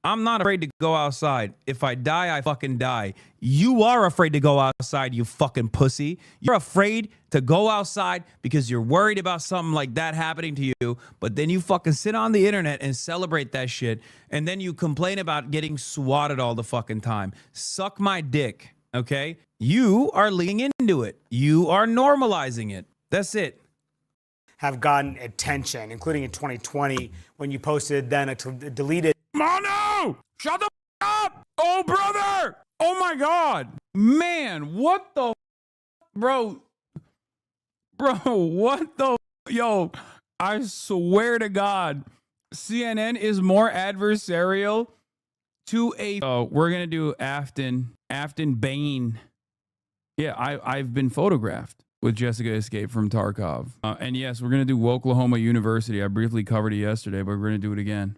S1: I'm not afraid to go outside. If I die, I fucking die. You are afraid to go outside, you fucking pussy. You're afraid to go outside because you're worried about something like that happening to you, but then you fucking sit on the internet and celebrate that shit, and then you complain about getting swatted all the fucking time. Suck my dick, okay? You are leaning into it. You are normalizing it. That's it.
S7: Have gotten attention, including in 2020 when you posted then a deleted.
S1: Mono! Shut the up! Oh, brother! Oh, my God. Man, what the... Bro, what the... Yo, I swear to God, CNN is more adversarial to a... Oh, we're going to do Afton Bain. Yeah, I've been photographed with Jessica Escape from Tarkov. And yes, we're going to do Oklahoma University. I briefly covered it yesterday, but we're going to do it again.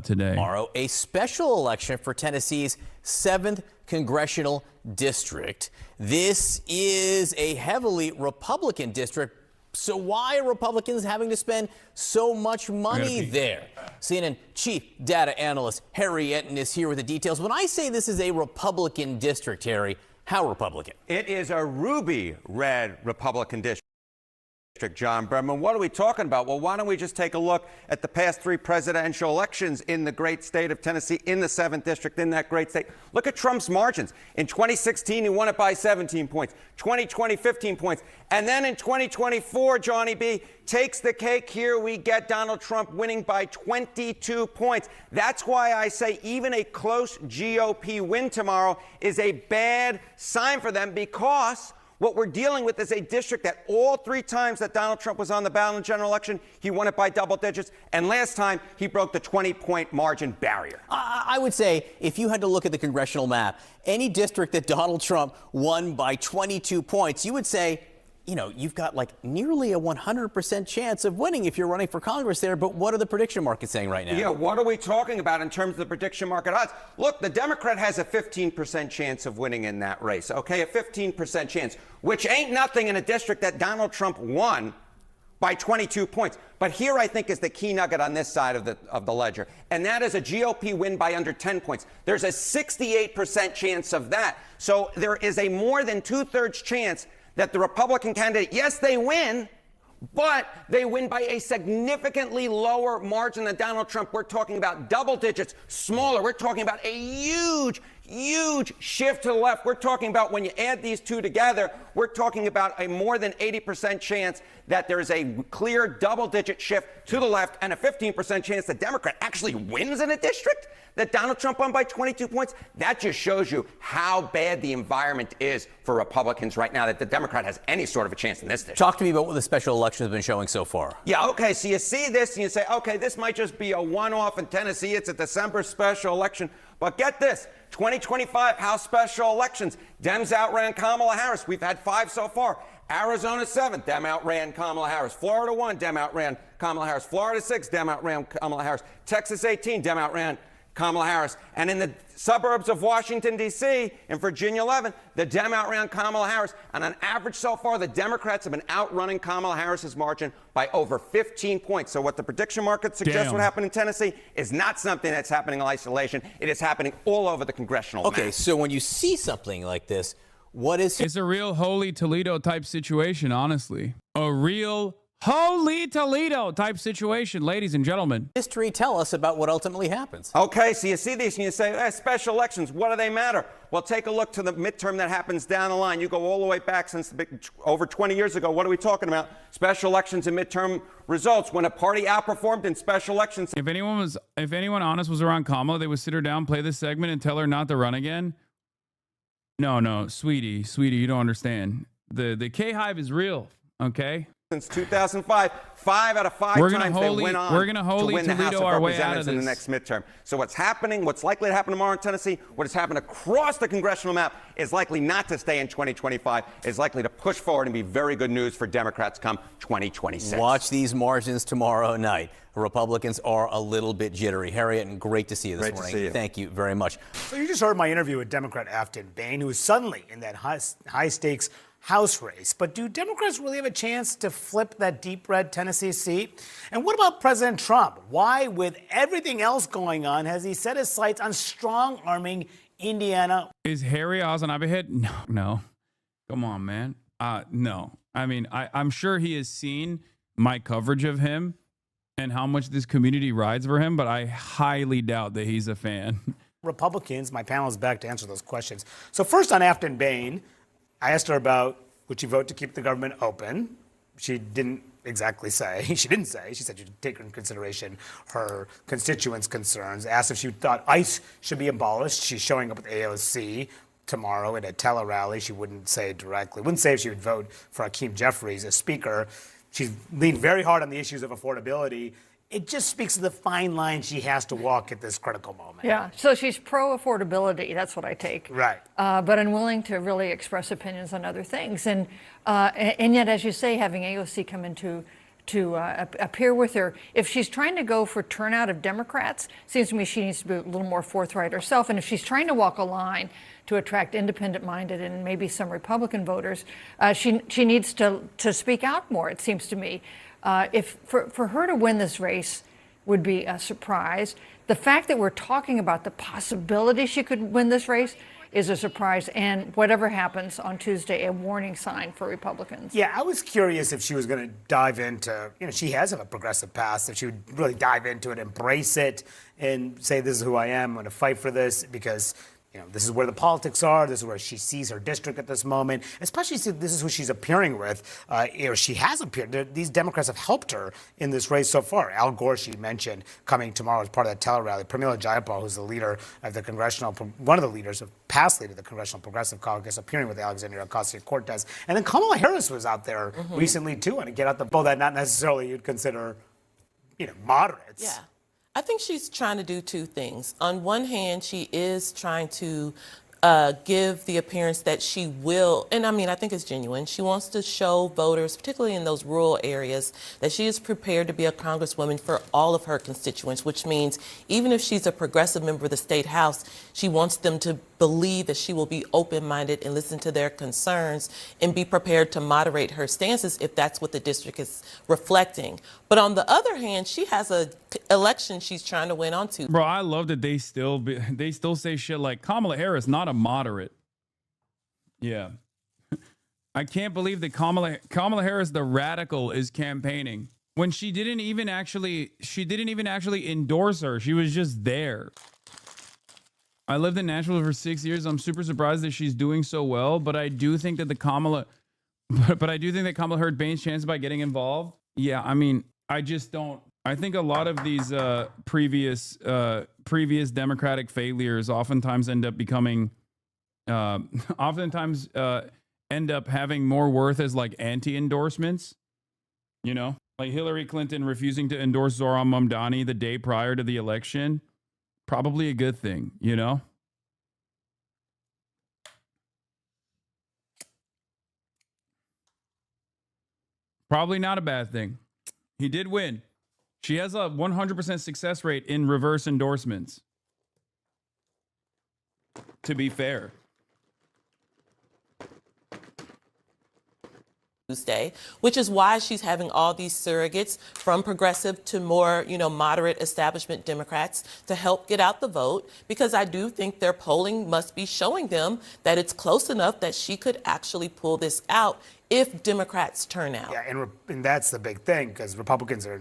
S1: Today.
S15: Tomorrow, a special election for Tennessee's 7th congressional district. This is a heavily Republican district. So why are Republicans having to spend so much money there? CNN chief data analyst Harry Enton is here with the details. When I say this is a Republican district, Harry, how Republican?
S19: It is a ruby red Republican district.
S2: John Berman. What are we talking about? Well, why don't we just take a look at the past 3 presidential elections in the great state of Tennessee, in the 7th district, in that great state. Look at Trump's margins. In 2016, he won it by 17 points. 2020, 15 points. And then in 2024, Johnny B, takes the cake here. We get Donald Trump winning by 22 points. That's why I say even a close GOP win tomorrow is a bad sign for them, because what we're dealing with is a district that all 3 times that Donald Trump was on the ballot in the general election, he won it by double digits. And last time, he broke the 20-point margin barrier.
S15: I would say if you had to look at the congressional map, any district that Donald Trump won by 22 points, you would say, you know, you've got like nearly a 100% chance of winning if you're running for Congress there. But what are the prediction markets saying right now?
S2: Yeah, what are we talking about in terms of the prediction market odds? Look, the Democrat has a 15% chance of winning in that race, okay? A 15% chance, which ain't nothing in a district that Donald Trump won by 22 points. But here, I think, is the key nugget on this side of the ledger, and that is a GOP win by under 10 points. There's a 68% chance of that. So there is a more than 2/3 chance that the Republican candidate, yes, they win, but they win by a significantly lower margin than Donald Trump. We're talking about double digits, smaller. We're talking about a huge shift to the left. We're talking about, when you add these two together, we're talking about a more than 80% chance that there's a clear double-digit shift to the left, and a 15% chance the Democrat actually wins in a district that Donald Trump won by 22 points. That just shows you how bad the environment is for Republicans right now, that the Democrat has any sort of a chance in this district.
S15: Talk to me about what the special election has been showing so far.
S2: Yeah, okay, so you see this and you say, okay, this might just be a one-off in Tennessee. It's a December special election. But get this, 2025 House special elections. Dems outran Kamala Harris. We've had 5 so far. Arizona 7, Dem outran Kamala Harris. Florida 1, Dem outran Kamala Harris. Florida 6, Dem outran Kamala Harris. Texas 18, Dem outran Kamala Harris. And in the suburbs of Washington, D.C., in Virginia 11, the Dem outran Kamala Harris. And on average so far, the Democrats have been outrunning Kamala Harris's margin by over 15 points. So what the prediction market suggests would happen in Tennessee is not something that's happening in isolation. It is happening all over the congressional map.
S15: Okay, so when you see something like this, what is...
S1: It's a real Holy Toledo type situation, honestly. A real Holy Toledo type situation, ladies and gentlemen.
S15: History tell us about what ultimately happens.
S2: Okay, so you see these and you say, special elections, what do they matter? Well, take a look to the midterm that happens down the line. You go all the way back since over 20 years ago. What are we talking about? Special elections and midterm results. When a party outperformed in special elections.
S1: If anyone honest was around Kamala, they would sit her down, play this segment, and tell her not to run again. No, sweetie, you don't understand. The K-Hive is real, okay?
S2: Since 2005, 5 out of 5 times they went on to win the House of Representatives in the next midterm. So what's likely to happen tomorrow in Tennessee, what has happened across the congressional map is likely not to stay in 2025, is likely to push forward and be very good news for Democrats come 2026.
S15: Watch these margins tomorrow night. Republicans are a little bit jittery. Harriet, and great to see you this morning.
S2: To see you.
S15: Thank you very much.
S7: So you just heard my interview with Democrat Afton Bain, who is suddenly in that high-stakes House race. But do Democrats really have a chance to flip that deep red Tennessee seat? And what about President Trump? Why, with everything else going on, has he set his sights on strong-arming Indiana?
S1: Is Harry HasanAbi hit? No. Come on, man. No. I mean, I'm sure he has seen my coverage of him and how much this community rides for him, but I highly doubt that he's a fan.
S7: Republicans, my panel is back to answer those questions. So first on Afton Bain, I asked her about, would she vote to keep the government open? She didn't exactly say. She didn't say. She said she'd take into consideration her constituents' concerns. Asked if she thought ICE should be abolished. She's showing up at AOC tomorrow at a tele-rally. She wouldn't say directly. Wouldn't say if she would vote for Hakeem Jeffries as speaker. She's leaned very hard on the issues of affordability. It just speaks to the fine line she has to walk at this critical moment.
S8: Yeah, so she's pro-affordability, that's what I take.
S7: Right.
S8: But unwilling to really express opinions on other things. And yet, as you say, having AOC come in to appear with her, if she's trying to go for turnout of Democrats, seems to me she needs to be a little more forthright herself. And if she's trying to walk a line to attract independent-minded and maybe some Republican voters, she needs to speak out more, it seems to me. If for her to win this race would be a surprise. The fact that we're talking about the possibility she could win this race is a surprise, and whatever happens on Tuesday, a warning sign for Republicans.
S7: Yeah, I was curious if she was going to dive into, she has a progressive past, if she would really dive into it, embrace it, and say, this is who I am, I'm going to fight for this, because this is where the politics are. This is where she sees her district at this moment, especially since this is who she's appearing with, or she has appeared. These Democrats have helped her in this race so far. Al Gore, she mentioned, coming tomorrow as part of that tele-rally. Pramila Jayapal, who's the leader of the one of the leaders, past leader of the Congressional Progressive Caucus, appearing with Alexandria Ocasio-Cortez. And then Kamala Harris was out there recently, too, and to get out the vote that not necessarily you'd consider, moderates.
S10: Yeah. I think she's trying to do two things. On one hand, she is trying to give the appearance that she will, and I think it's genuine. She wants to show voters, particularly in those rural areas, that she is prepared to be a congresswoman for all of her constituents, which means even if she's a progressive member of the state house, she wants them to believe that she will be open-minded and listen to their concerns and be prepared to moderate her stances if that's what the district is reflecting. But on the other hand, she has an election she's trying to win on Tuesday.
S1: Bro, I love that they still say shit like Kamala Harris, not a moderate. Yeah. I can't believe that Kamala Harris, the radical, is campaigning when she didn't even actually endorse her. She was just there. I lived in Nashville for 6 years. I'm super surprised that she's doing so well, but I do think that Kamala heard Bain's chance by getting involved. Yeah, I just don't. I think a lot of these previous Democratic failures oftentimes end up becoming, end up having more worth as like anti-endorsements. Like Hillary Clinton refusing to endorse Zohran Mamdani the day prior to the election. Probably a good thing, Probably not a bad thing. He did win. She has a 100% success rate in reverse endorsements. To be fair.
S10: Tuesday, which is why she's having all these surrogates from progressive to more, moderate establishment Democrats to help get out the vote, because I do think their polling must be showing them that it's close enough that she could actually pull this out if Democrats turn out.
S7: Yeah, and that's the big thing, because Republicans are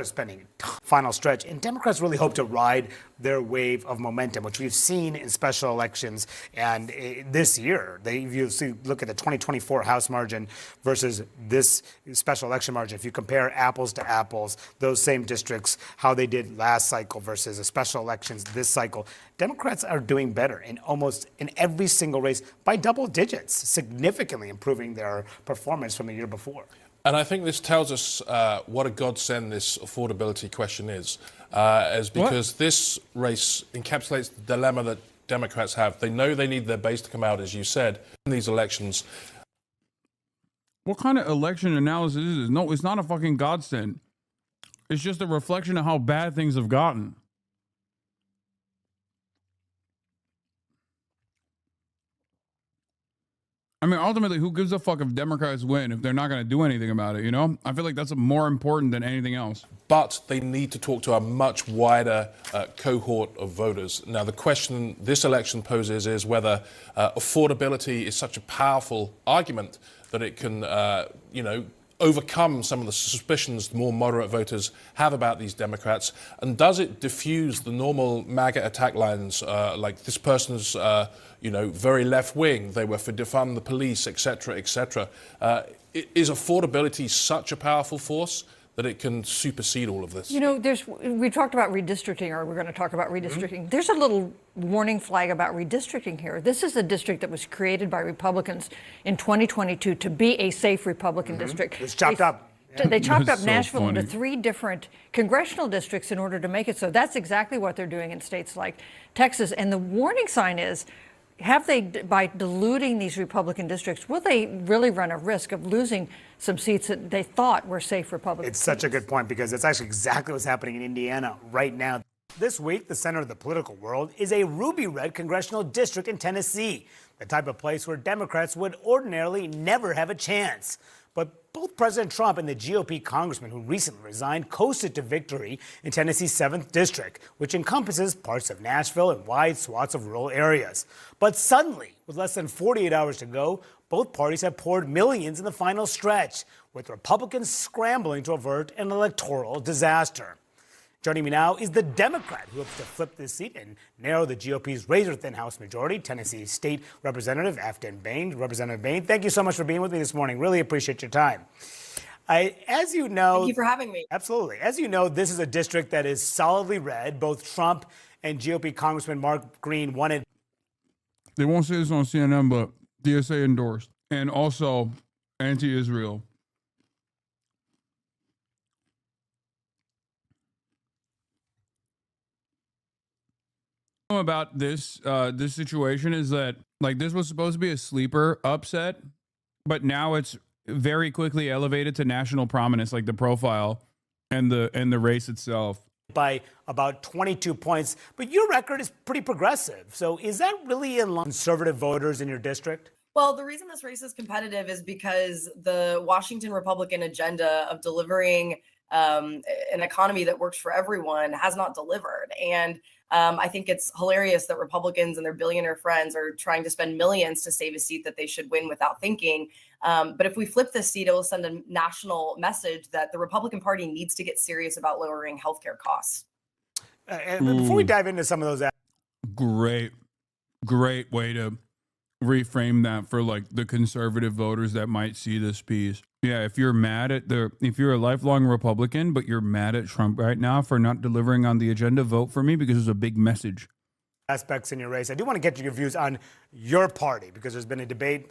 S7: spending final stretch, and Democrats really hope to ride their wave of momentum, which we've seen in special elections. And this year, look at the 2024 House margin versus this special election margin. If you compare apples to apples, those same districts, how they did last cycle versus the special elections this cycle, Democrats are doing better in almost in every single race by double digits, significantly improving their performance from the year before.
S13: And I think this tells us what a godsend this affordability question is because this race encapsulates the dilemma that Democrats have. They know they need their base to come out, as you said, in these elections.
S1: What kind of election analysis is this? No, it's not a fucking godsend. It's just a reflection of how bad things have gotten. Ultimately, who gives a fuck if Democrats win if they're not going to do anything about it, I feel like that's more important than anything else.
S13: But they need to talk to a much wider cohort of voters. Now, the question this election poses is whether affordability is such a powerful argument that it can, overcome some of the suspicions the more moderate voters have about these Democrats, and does it diffuse the normal MAGA attack lines, like this person's, very left-wing, they were for defund the police, etc., etc. Is affordability such a powerful force that it can supersede all of this?
S8: We talked about redistricting, or we're going to talk about redistricting. Mm-hmm. There's a little warning flag about redistricting here. This is a district that was created by Republicans in 2022 to be a safe Republican district.
S7: It's chopped up.
S8: Yeah. They chopped up Nashville into 3 different congressional districts in order to make it so. That's exactly what they're doing in states like Texas. And the warning sign is, by diluting these Republican districts, will they really run a risk of losing some seats that they thought were safe Republican
S7: It's
S8: seats?
S7: Such a good point, because it's actually exactly what's happening in Indiana right now. This week, the center of the political world is a ruby-red congressional district in Tennessee, the type of place where Democrats would ordinarily never have a chance. But both President Trump and the GOP congressman who recently resigned coasted to victory in Tennessee's 7th district, which encompasses parts of Nashville and wide swaths of rural areas. But suddenly, with less than 48 hours to go, both parties have poured millions in the final stretch, with Republicans scrambling to avert an electoral disaster. Joining me now is the Democrat who hopes to flip this seat and narrow the GOP's razor-thin House majority, Tennessee State Representative Afton Bain. Representative Bain, thank you so much for being with me this morning. Really appreciate your time. As you know...
S19: Thank you for having me.
S7: Absolutely. As you know, this is a district that is solidly red. Both Trump and GOP Congressman Mark Green wanted...
S1: They won't say this on CNN, but DSA endorsed. And also anti-Israel. About this situation is that, like, this was supposed to be a sleeper upset, but now it's very quickly elevated to national prominence, like the profile and the race itself.
S7: By about 22 points, but your record is pretty progressive. So is that really in line with conservative voters in your district?
S19: Well, the reason this race is competitive is because the Washington Republican agenda of delivering an economy that works for everyone has not delivered. And I think it's hilarious that Republicans and their billionaire friends are trying to spend millions to save a seat that they should win without thinking. But if we flip this seat, it will send a national message that the Republican Party needs to get serious about lowering healthcare costs.
S7: And before we dive into some of those...
S1: Great way to reframe that for, like, the conservative voters that might see this piece. Yeah, if you're mad at if you're a lifelong Republican, but you're mad at Trump right now for not delivering on the agenda, vote for me because it's a big message.
S7: Aspects in your race. I do want to get your views on your party, because there's been a debate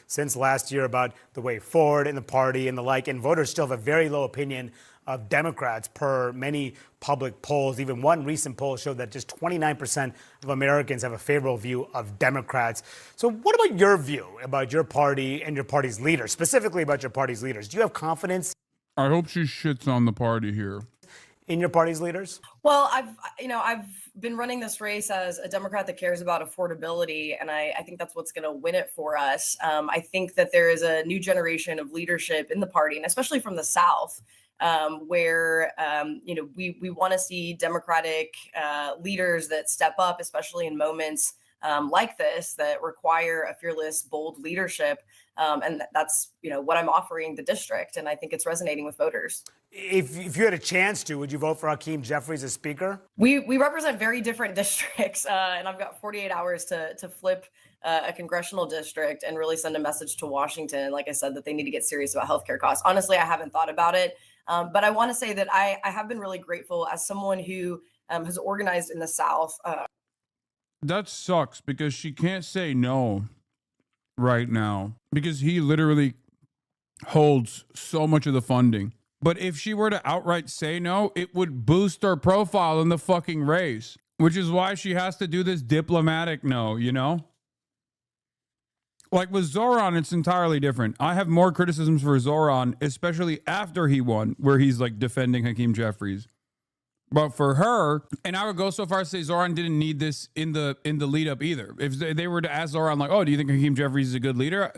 S7: since last year about the way forward in the party and the like, and voters still have a very low opinion of Democrats per many public polls. Even one recent poll showed that just 29% of Americans have a favorable view of Democrats. So what about your view about your party and your party's leaders, specifically about your party's leaders? Do you have confidence?
S1: I hope she shits on the party here.
S7: In your party's leaders?
S19: Well, I've been running this race as a Democrat that cares about affordability, and I think that's what's going to win it for us. I think that there is a new generation of leadership in the party, and especially from the South, where we want to see Democratic leaders that step up, especially in moments like this that require a fearless, bold leadership. And that's what I'm offering the district, and I think it's resonating with voters.
S7: If you had a chance to, would you vote for Hakeem Jeffries as Speaker?
S19: We represent very different districts, and I've got 48 hours to flip a congressional district and really send a message to Washington, like I said, that they need to get serious about healthcare costs. Honestly, I haven't thought about it, but I want to say that I have been really grateful as someone who has organized in the South.
S1: That sucks because she can't say no right now because he literally holds so much of the funding. But if she were to outright say no, it would boost her profile in the fucking race, which is why she has to do this diplomatic no, Like with Zoran, it's entirely different. I have more criticisms for Zoran, especially after he won, where he's like defending Hakeem Jeffries. But for her, and I would go so far as to say Zoran didn't need this in the lead up either. If they were to ask Zoran, like, oh, do you think Hakeem Jeffries is a good leader?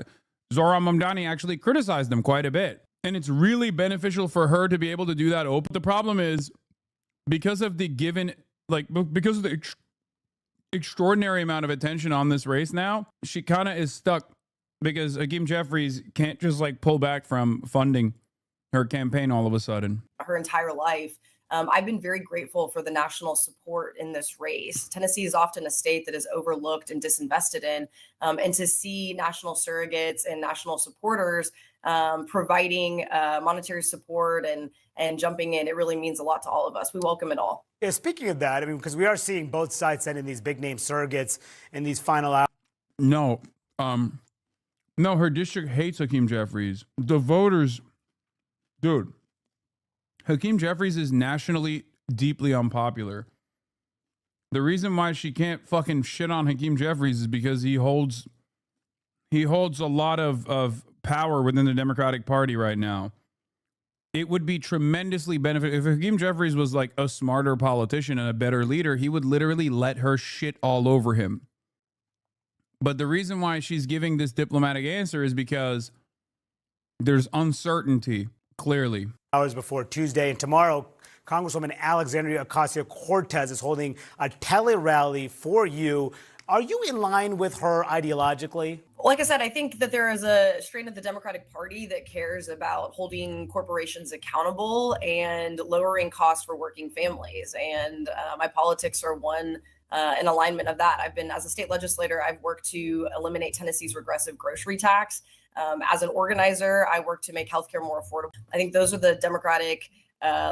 S1: Zoran Mamdani actually criticized him quite a bit. And it's really beneficial for her to be able to do that open. The problem is because of the extraordinary amount of attention on this race now, she kind of is stuck because Hakeem Jeffries can't just like pull back from funding her campaign all of a sudden.
S19: Her entire life. I've been very grateful for the national support in this race. Tennessee is often a state that is overlooked and disinvested in. And to see national surrogates and national supporters providing monetary support and jumping in, it really means a lot to all of us. We welcome it all.
S7: Yeah, speaking of that, because we are seeing both sides sending these big name surrogates in these final hours.
S1: No, her district hates Hakeem Jeffries. The voters, dude. Hakeem Jeffries is nationally deeply unpopular. The reason why she can't fucking shit on Hakeem Jeffries is because he holds a lot of power within the Democratic Party right now. It would be tremendously beneficial if Hakeem Jeffries was like a smarter politician and a better leader. He would literally let her shit all over him. But the reason why she's giving this diplomatic answer is because There's uncertainty, clearly.
S7: Hours before Tuesday, and tomorrow, Congresswoman Alexandria Ocasio-Cortez is holding a tele-rally for you. Are you in line with her ideologically?
S19: Like I said, I think that there is a strain of the Democratic Party that cares about holding corporations accountable and lowering costs for working families. And my politics are in alignment of that. As a state legislator, I've worked to eliminate Tennessee's regressive grocery tax. As an organizer, I work to make healthcare more affordable. I think those are the Democratic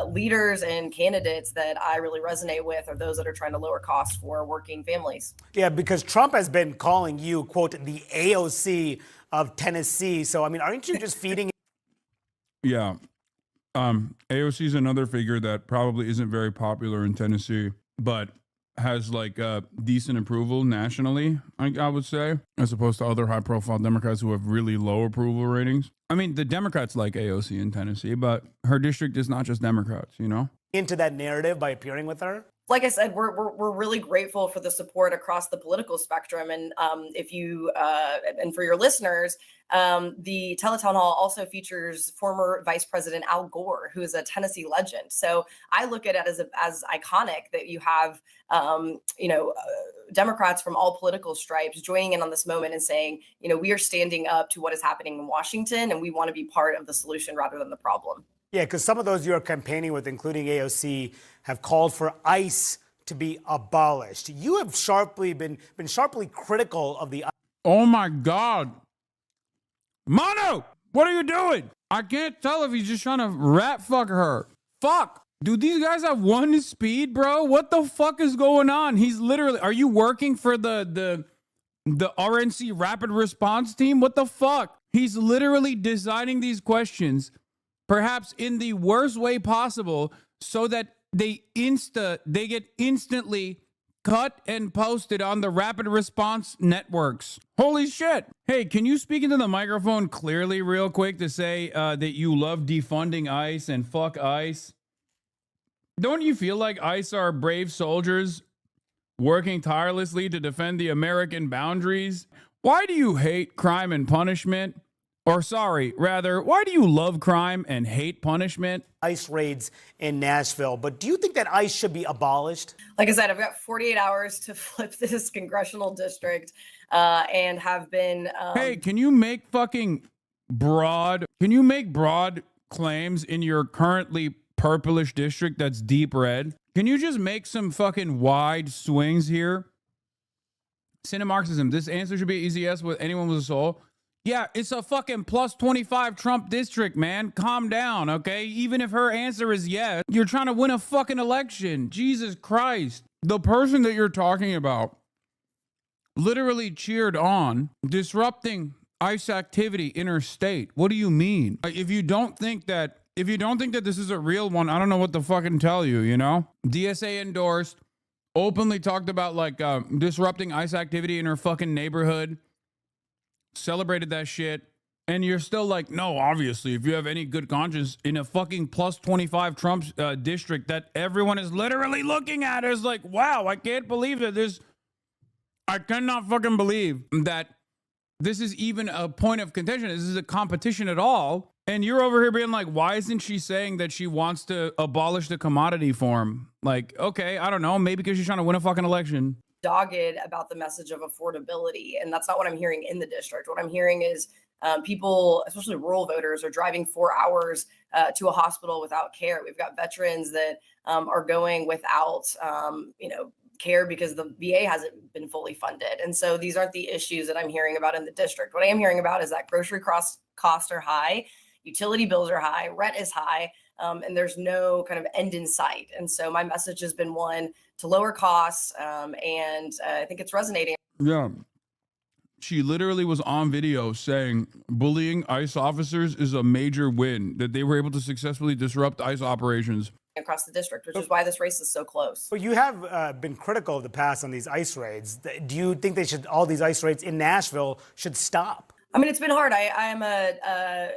S19: leaders and candidates that I really resonate with, are those that are trying to lower costs for working families.
S7: Yeah, because Trump has been calling you, quote, the AOC of Tennessee. So, I mean, aren't you just feeding?
S1: Yeah. AOC is another figure that probably isn't very popular in Tennessee, but has like decent approval nationally, I would say, as opposed to other high-profile Democrats who have really low approval ratings. I mean, the Democrats like AOC in Tennessee, but her district is not just Democrats, you know?
S7: Into that narrative by appearing with her?
S19: Like I said, we're really grateful for the support across the political spectrum. And if you and for your listeners, the Teletown Hall also features former Vice President Al Gore, who is a Tennessee legend. So I look at it as iconic that you have Democrats from all political stripes joining in on this moment and saying, we are standing up to what is happening in Washington, and we want to be part of the solution rather than the problem.
S7: Yeah, because some of those you're campaigning with, including AOC, have called for ICE to be abolished. You have been sharply critical of the.
S1: Oh my God. Mono, what are you doing? I can't tell if he's just trying to rat fuck her. Fuck. Do these guys have one speed, bro? What the fuck is going on? He's literally, are you working for the RNC rapid response team? What the fuck? He's literally designing these questions, perhaps in the worst way possible, so that they get instantly cut and posted on the rapid response networks. Holy shit. Hey, can you speak into the microphone clearly real quick to say that you love defunding ICE and fuck ICE? Don't you feel like ICE are brave soldiers working tirelessly to defend the American boundaries? Why do you hate crime and punishment? Or why do you love crime and hate punishment?
S7: ICE raids in Nashville, but do you think that ICE should be abolished?
S19: Like I said, I've got 48 hours to flip this congressional district and have been...
S1: Hey, can you make broad claims in your currently purplish district that's deep red? Can you just make some fucking wide swings here? Cinemarxism, this answer should be easy yes with anyone with a soul. Yeah, it's a fucking plus 25 Trump district, man. Calm down, okay? Even if her answer is yes, you're trying to win a fucking election. Jesus Christ. The person that you're talking about literally cheered on disrupting ICE activity interstate. What do you mean? If you don't think that this is a real one, I don't know what to fucking tell you, you know? DSA endorsed, openly talked about disrupting ICE activity in her fucking neighborhood. Celebrated that shit, and you're still like, no, obviously, if you have any good conscience in a fucking plus 25 Trump district that everyone is literally looking at, is like, wow, I can't believe that I cannot fucking believe that this is even a point of contention. This is a competition at all. And you're over here being like, why isn't she saying that she wants to abolish the commodity form? Like, okay, I don't know, maybe because she's trying to win a fucking election.
S19: Dogged about the message of affordability, and that's not what I'm hearing in the district. What I'm hearing is people, especially rural voters, are driving 4 hours to a hospital without care. We've got veterans that are going without care because the VA hasn't been fully funded. And so these aren't the issues that I'm hearing about in the district. What I am hearing about is that grocery costs are high, utility bills are high, rent is high, and there's no kind of end in sight. And so my message has been one to lower costs, and I think it's resonating.
S1: Yeah. She literally was on video saying bullying ICE officers is a major win, that they were able to successfully disrupt ICE operations
S19: across the district, which is why this race is so close.
S7: But you have been critical of the past on these ICE raids. Do you think all these ICE raids in Nashville should stop?
S19: I mean, it's been hard. I'm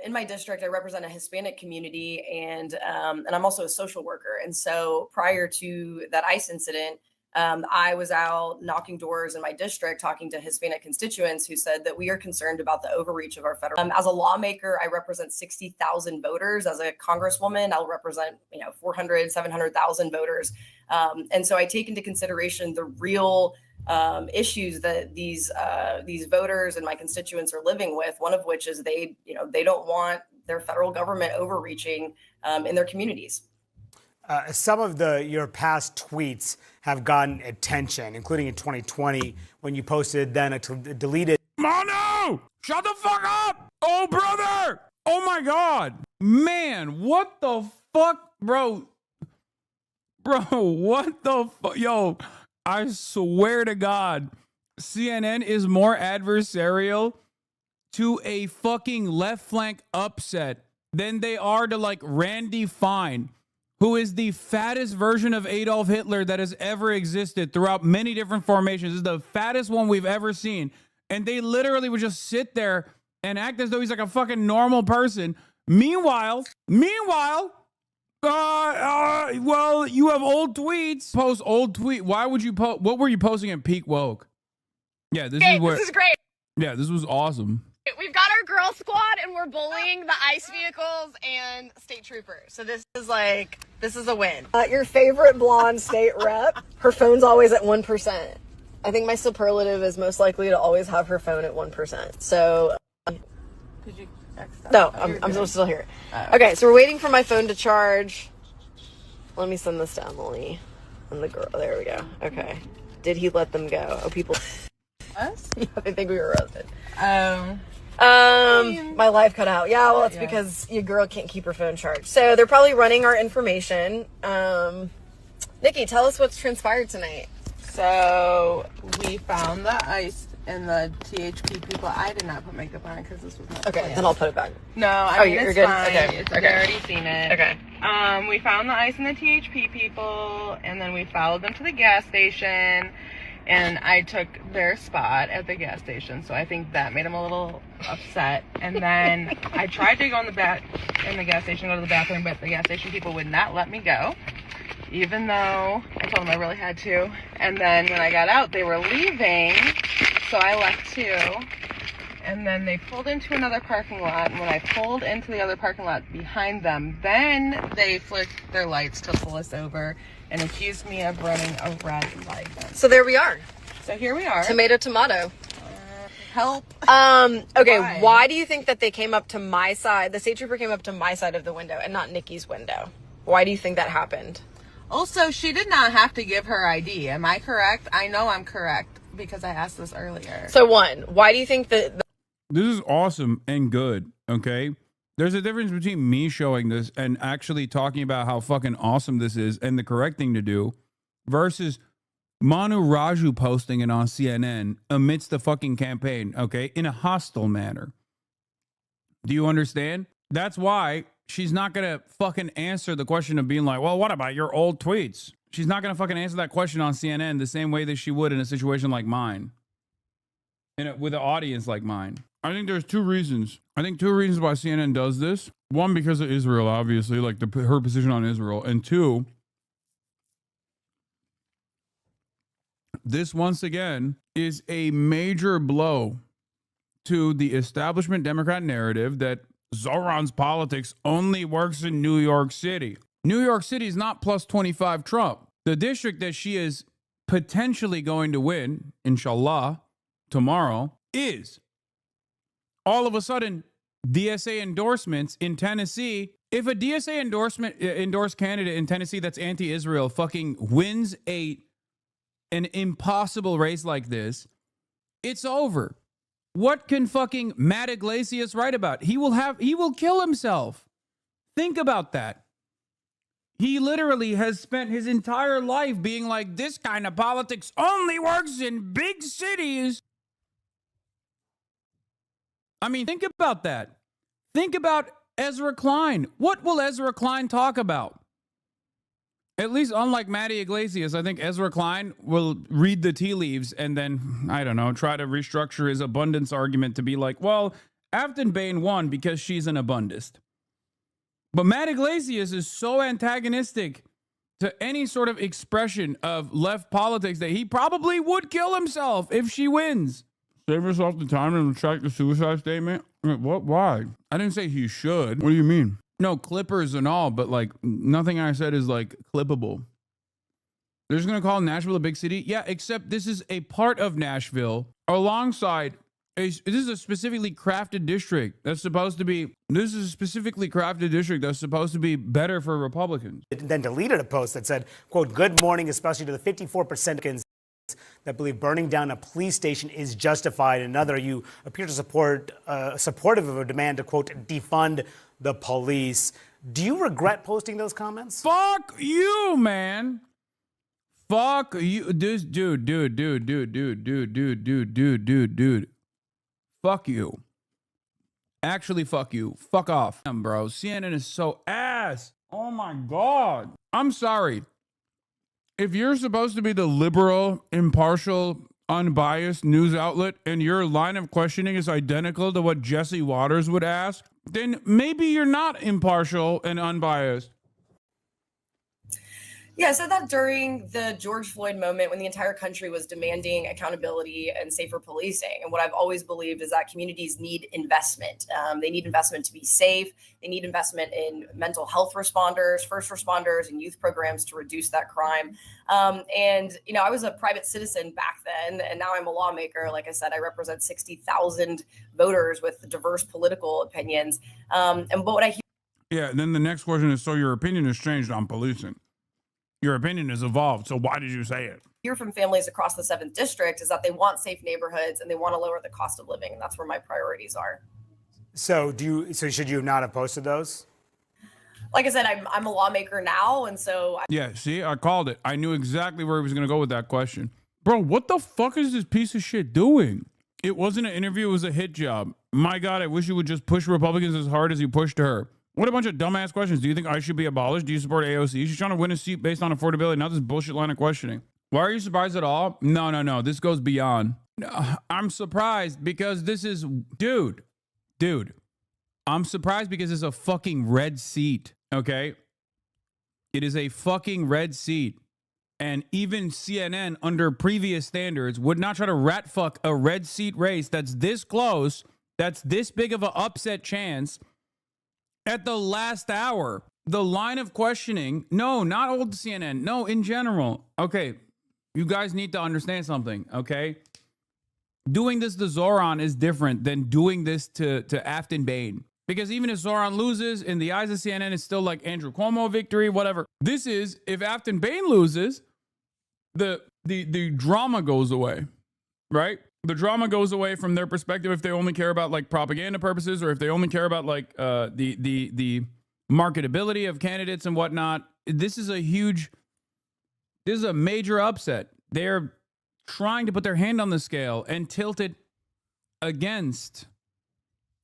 S19: in my district, I represent a Hispanic community, and I'm also a social worker. And so prior to that ICE incident, I was out knocking doors in my district, talking to Hispanic constituents who said that we are concerned about the overreach of our federal. As a lawmaker, I represent 60,000 voters. As a congresswoman, I'll represent 400, 700,000 voters. And so I take into consideration the real issues that these voters and my constituents are living with. One of which is they don't want their federal government overreaching in their communities.
S7: Some of your past tweets have gotten attention, including in 2020 when you posted then a deleted.
S1: Manu, shut the fuck up! Oh, brother! Oh my God, man, what the fuck, bro? Bro, what the fuck, yo? I swear to God, CNN is more adversarial to a fucking left flank upset than they are to like Randy Fine, who is the fattest version of Adolf Hitler that has ever existed throughout many different formations. This is the fattest one we've ever seen. And they literally would just sit there and act as though he's like a fucking normal person. Meanwhile, well, you have old tweets. Post old tweet. Why would you post? What were you posting at Peak Woke? Yeah, this is great. Yeah, this was awesome.
S9: We've got our girl squad and we're bullying the ICE vehicles and state troopers. So this is a win.
S22: Your favorite blonde state rep, her phone's always at 1%. I think my superlative is most likely to always have her phone at 1%. So,
S9: Could you text that?
S22: No, I'm still here. Okay, so we're waiting for my phone to charge. Let me send this to Emily and the girl. There we go. Okay. Did he let them go? Oh, people.
S9: Us?
S22: Yeah, they think we were arrested. My live cut out. Yeah, well, it's because your girl can't keep her phone charged. So they're probably running our information. Nikki, tell us what's transpired tonight.
S9: So we found the ICE and the THP people. I did not put makeup on because this was not
S22: Okay,
S9: planned.
S22: then I'll put it back.
S9: No, I mean,
S22: you're
S9: it's
S22: good?
S9: fine.
S22: Okay.
S9: I've
S22: Okay.
S9: already seen it.
S22: Okay.
S9: We found the ICE and the THP people, and then we followed them to the gas station, and I took their spot at the gas station, so I think that made them a little upset. And then I tried to go in the gas station, go to the bathroom, but the gas station people would not let me go, even though I told them I really had to. And then when I got out, they were leaving, so I left too. And then they pulled into another parking lot, and when I pulled into the other parking lot behind them, then they flicked their lights to pull us over and accused me of running a red light.
S22: So there we are.
S9: So here we are.
S22: Tomato.
S9: Help.
S22: Okay, why do you think that they came up to my side? The state trooper came up to my side of the window and not Nikki's window. Why do you think that happened?
S9: Also, she did not have to give her ID. Am I correct? I know I'm correct because I asked this earlier.
S22: So why do you think that...
S1: This is awesome and good, okay? There's a difference between me showing this and actually talking about how fucking awesome this is and the correct thing to do versus Manu Raju posting it on CNN amidst the fucking campaign, okay, in a hostile manner. Do you understand? That's why she's not going to fucking answer the question of being like, well, what about your old tweets? She's not going to fucking answer that question on CNN the same way that she would in a situation like mine. With an audience like mine. I think there's two reasons. I think two reasons why CNN does this. One, because of Israel, obviously, like her position on Israel. And two, this once again is a major blow to the establishment Democrat narrative that Zoran's politics only works in New York City. New York City is not plus 25 Trump. The district that she is potentially going to win, inshallah, tomorrow, is all of a sudden DSA endorsements in Tennessee. If a DSA endorsed candidate in Tennessee that's anti-Israel fucking wins an impossible race like this, it's over. What can fucking Matt Iglesias write about? He will kill himself. Think about that. He literally has spent his entire life being like, this kind of politics only works in big cities. I mean, think about that. Think about Ezra Klein. What will Ezra Klein talk about? At least unlike Matty Iglesias, I think Ezra Klein will read the tea leaves and then, I don't know, try to restructure his abundance argument to be like, well, Afton Bain won because she's an abundist. But Matt Iglesias is so antagonistic to any sort of expression of left politics that he probably would kill himself if she wins. Save yourself the time to retract the suicide statement? What? Why? I didn't say he should. What do you mean? No, clippers and all, but like nothing I said is like clippable. They're just going to call Nashville a big city? Yeah, except this is a part of Nashville alongside this is a specifically crafted district that's supposed to be better for Republicans.
S7: It then deleted a post that said, quote, good morning, especially to the 54% that believe burning down a police station is justified. Another, you appear to support supportive of a demand to, quote, defund the police. Do you regret posting those comments?
S1: Fuck you, man. Fuck you. This dude. Fuck you. Actually, fuck you. Fuck off. Bro, CNN is so ass. Oh my God. I'm sorry. If you're supposed to be the liberal, impartial, unbiased news outlet and your line of questioning is identical to what Jesse Waters would ask, then maybe you're not impartial and unbiased.
S19: Yeah, I said that during the George Floyd moment when the entire country was demanding accountability and safer policing. And what I've always believed is that communities need investment. They need investment to be safe. They need investment in mental health responders, first responders, and youth programs to reduce that crime. And, you know, I was a private citizen back then, and now I'm a lawmaker. Like I said, I represent 60,000 voters with diverse political opinions. And what I hear.
S1: Yeah, then the next question is, so your opinion has changed on policing. Your opinion has evolved, so why did you say it?
S19: Hear from families across the 7th district is that they want safe neighborhoods and they want to lower the cost of living, and that's where my priorities are.
S7: So should you not have posted those?
S19: Like I said, I'm a lawmaker now, and so
S1: Yeah, see, I called it. I knew exactly where he was going to go with that question. Bro, what the fuck is this piece of shit doing? It wasn't an interview, it was a hit job. My God, I wish you would just push Republicans as hard as you pushed her. What a bunch of dumbass questions. Do you think ICE should be abolished? Do you support AOC? She's trying to win a seat based on affordability, not this bullshit line of questioning. Why are you surprised at all? No. This goes beyond. I'm surprised because this is, dude. I'm surprised because it's a fucking red seat, okay? It is a fucking red seat. And even CNN, under previous standards, would not try to rat fuck a red seat race that's this close, that's this big of an upset chance. At the last hour, the line of questioning, no, not old CNN, no, in general. Okay, you guys need to understand something, okay? Doing this to Zoran is different than doing this to Afton Bain. Because even if Zoran loses, in the eyes of CNN, it's still like Andrew Cuomo victory, whatever. This is, if Afton Bain loses, the drama goes away, right? The drama goes away from their perspective if they only care about like propaganda purposes or if they only care about like the marketability of candidates and whatnot. This is a major upset. They're trying to put their hand on the scale and tilt it against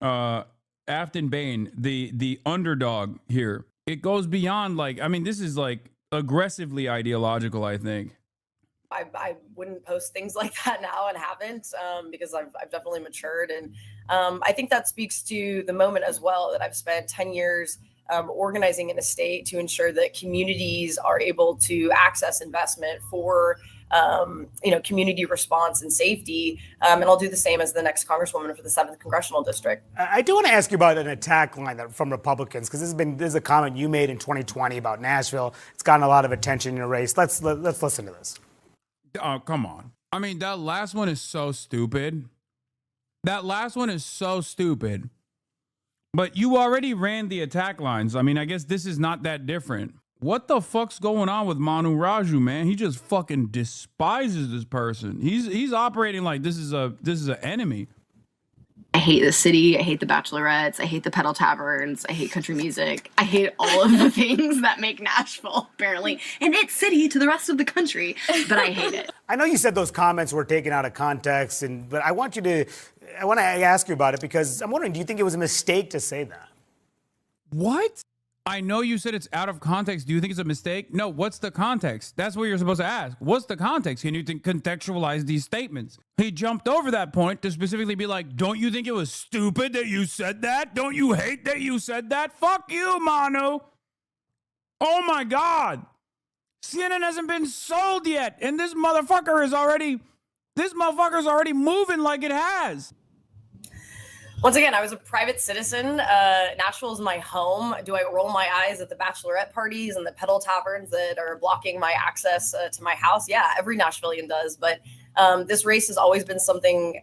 S1: Afton Bain, the underdog here. It goes beyond like, I mean, this is like aggressively ideological, I think.
S19: I wouldn't post things like that now and haven't because I've definitely matured. And I think that speaks to the moment as well that I've spent 10 years organizing in a state to ensure that communities are able to access investment for community response and safety. And I'll do the same as the next congresswoman for the 7th Congressional District.
S7: I do want to ask you about an attack line from Republicans, because this is a comment you made in 2020 about Nashville. It's gotten a lot of attention in your race. Let's listen to this.
S1: Oh, come on. I mean, that last one is so stupid. But you already ran the attack lines. I mean, I guess this is not that different. What the fuck's going on with Manu Raju, man? He just fucking despises this person. He's operating like this is an enemy.
S3: I hate the city. I hate the bachelorettes. I hate the pedal taverns. I hate country music. I hate all of the things that make Nashville, apparently, an it city to the rest of the country, but I hate it.
S7: I know you said those comments were taken out of context, but I want to ask you about it because I'm wondering, do you think it was a mistake to say that?
S1: What? I know you said it's out of context. Do you think it's a mistake? No, what's the context? That's what you're supposed to ask. What's the context? Can you contextualize these statements? He jumped over that point to specifically be like, don't you think it was stupid that you said that? Don't you hate that you said that? Fuck you, Manu. Oh my God. CNN hasn't been sold yet, and this motherfucker's already moving like it has.
S19: Once again, I was a private citizen. Nashville is my home. Do I roll my eyes at the bachelorette parties and the pedal taverns that are blocking my access to my house? Yeah, every Nashvilleian does. But this race has always been something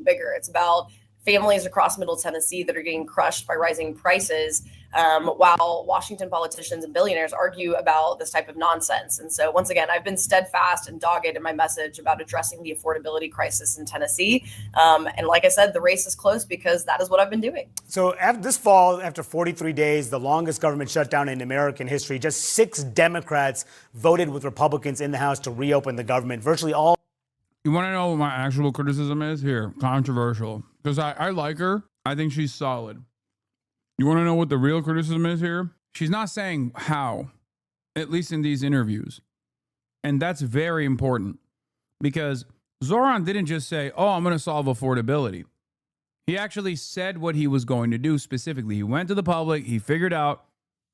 S19: bigger. It's about families across Middle Tennessee that are getting crushed by rising prices, while Washington politicians and billionaires argue about this type of nonsense. And so, once again, I've been steadfast and dogged in my message about addressing the affordability crisis in Tennessee. And like I said, the race is close because that is what I've been doing.
S7: So this fall, after 43 days, the longest government shutdown in American history, just 6 Democrats voted with Republicans in the House to reopen the government. Virtually all.
S1: You want to know what my actual criticism is? Here, controversial. Because I like her. I think she's solid. You want to know what the real criticism is here? She's not saying how, at least in these interviews. And that's very important. Because Zoran didn't just say, oh, I'm going to solve affordability. He actually said what he was going to do specifically. He went to the public. He figured out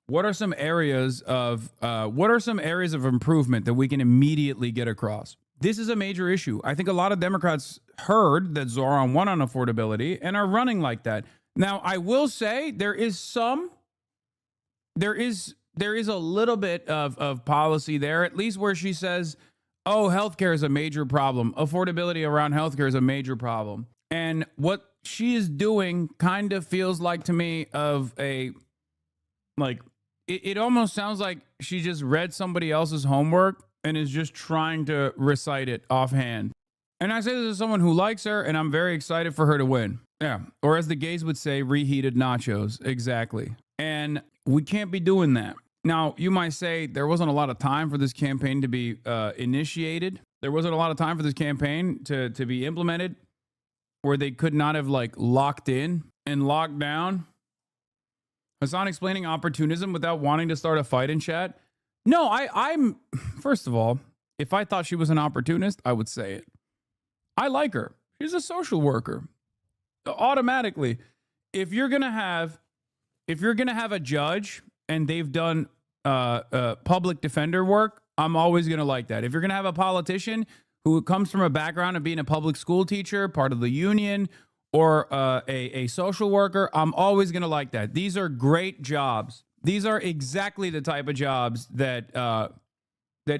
S1: what are some areas of improvement that we can immediately get across. This is a major issue. I think a lot of Democrats heard that Zoran won on affordability and are running like that. Now, I will say there is a little bit of policy there, at least where she says, oh, healthcare is a major problem. Affordability around healthcare is a major problem. And what she is doing kind of feels like to me of it almost sounds like she just read somebody else's homework and is just trying to recite it offhand. And I say this as someone who likes her, and I'm very excited for her to win. Yeah. Or as the gays would say, reheated nachos. Exactly. And we can't be doing that. Now, you might say there wasn't a lot of time for this campaign to be initiated. There wasn't a lot of time for this campaign to be implemented, where they could not have locked in and locked down. Hasan explaining opportunism without wanting to start a fight in chat. No, I'm first of all, if I thought she was an opportunist, I would say it. I like her. She's a social worker. Automatically, if you're gonna have a judge and they've done public defender work, I'm always gonna like that. If you're gonna have a politician who comes from a background of being a public school teacher, part of the union, or a social worker, I'm always gonna like that. These are great jobs. These are exactly the type of jobs that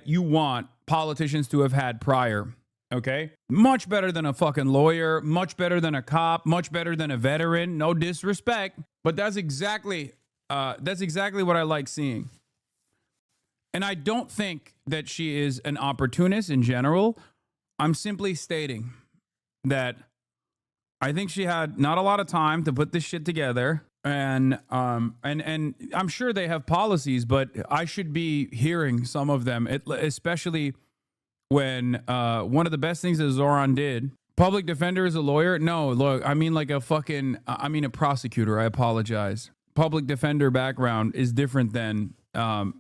S1: you want politicians to have had prior. Okay? Much better than a fucking lawyer, much better than a cop, much better than a veteran. No disrespect, but that's exactly what I like seeing. And I don't think that she is an opportunist in general. I'm simply stating that I think she had not a lot of time to put this shit together. And I'm sure they have policies, but I should be hearing some of them, especially when one of the best things that Zoran did. Public defender is a lawyer? No, look, I mean a prosecutor. I apologize. Public defender background is different than the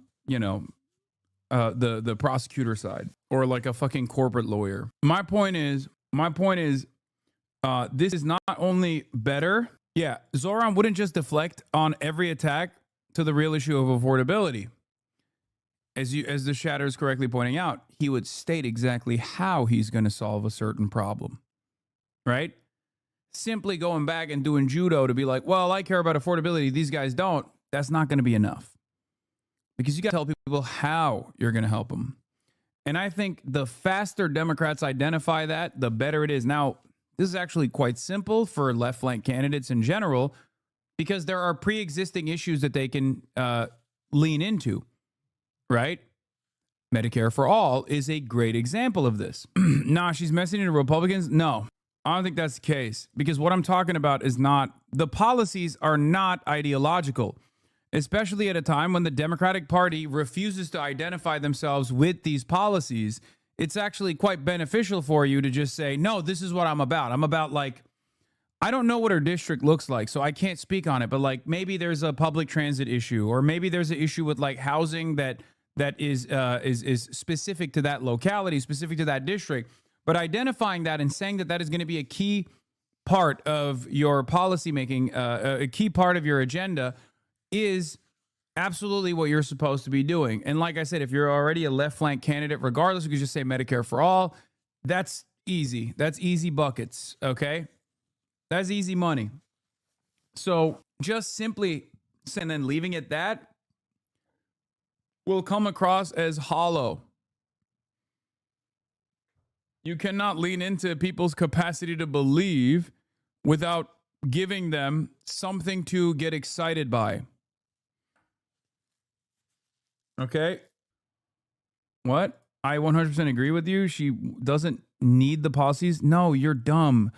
S1: prosecutor side, or like a fucking corporate lawyer. My point is, this is not only better. Yeah, Zoran wouldn't just deflect on every attack to the real issue of affordability. As the Shatter is correctly pointing out, he would state exactly how he's going to solve a certain problem, right? Simply going back and doing judo to be like, well, I care about affordability, these guys don't, that's not going to be enough. Because you got to tell people how you're going to help them. And I think the faster Democrats identify that, the better it is. Now, this is actually quite simple for left flank candidates in general, because there are pre-existing issues that they can lean into, right? Medicare for all is a great example of this. Nah, she's messing into Republicans. No, I don't think that's the case, because what I'm talking about is not, the policies are not ideological, especially at a time when the Democratic Party refuses to identify themselves with these policies. It's actually quite beneficial for you to just say, no, this is what I'm about. I'm about, like, I don't know what her district looks like, so I can't speak on it, but like maybe there's a public transit issue, or maybe there's an issue with like housing that is specific to that locality, specific to that district. But identifying that and saying that that is going to be a key part of your policy making, a key part of your agenda, is absolutely what you're supposed to be doing. And like I said, if you're already a left flank candidate, regardless, you could just say Medicare for all. That's easy. That's easy buckets, okay? That's easy money. So just simply and then leaving it that will come across as hollow. You cannot lean into people's capacity to believe without giving them something to get excited by. Okay? What? I 100% agree with you. She doesn't need the policies. No, you're dumb.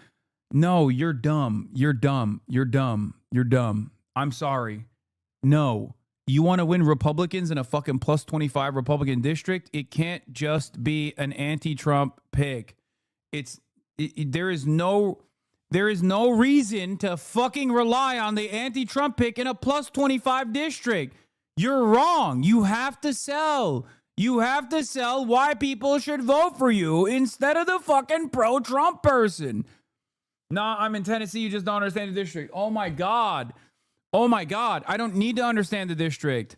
S1: No, you're dumb. You're dumb. You're dumb. You're dumb. I'm sorry. No. You want to win Republicans in a fucking plus 25 Republican district? It can't just be an anti-Trump pick. There is no reason to fucking rely on the anti-Trump pick in a plus 25 district. You're wrong. You have to sell. You have to sell why people should vote for you instead of the fucking pro-Trump person. Nah, I'm in Tennessee. You just don't understand the district. Oh my God. Oh my God. I don't need to understand the district.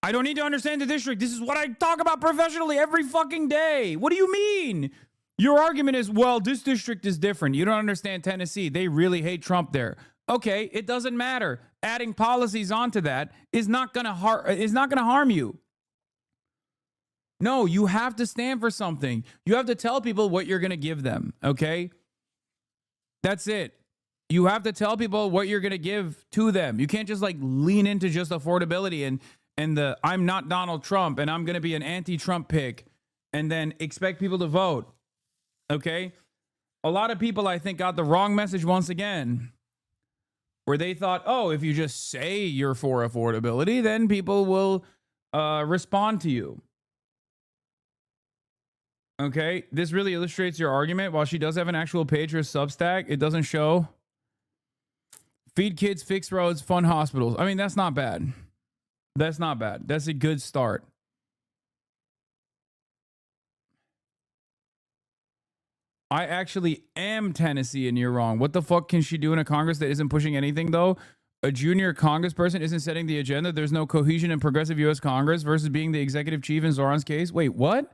S1: I don't need to understand the district. This is what I talk about professionally every fucking day. What do you mean? Your argument is, well, this district is different. You don't understand Tennessee. They really hate Trump there. Okay, it doesn't matter. Adding policies onto that is not going to harm you. No, you have to stand for something. You have to tell people what you're going to give them, okay? That's it. You have to tell people what you're going to give to them. You can't just like lean into just affordability and the I'm not Donald Trump and I'm going to be an anti-Trump pick and then expect people to vote. Okay? A lot of people, I think, got the wrong message once again, where they thought, oh, if you just say you're for affordability, then people will respond to you. Okay? This really illustrates your argument. While she does have an actual page for Substack, it doesn't show. Feed kids, fix roads, fund hospitals. I mean, that's not bad. That's not bad. That's a good start. I actually am Tennessee and you're wrong. What the fuck can she do in a Congress that isn't pushing anything, though? A junior congressperson isn't setting the agenda. There's no cohesion in progressive U.S. Congress versus being the executive chief in Zoran's case. Wait, what?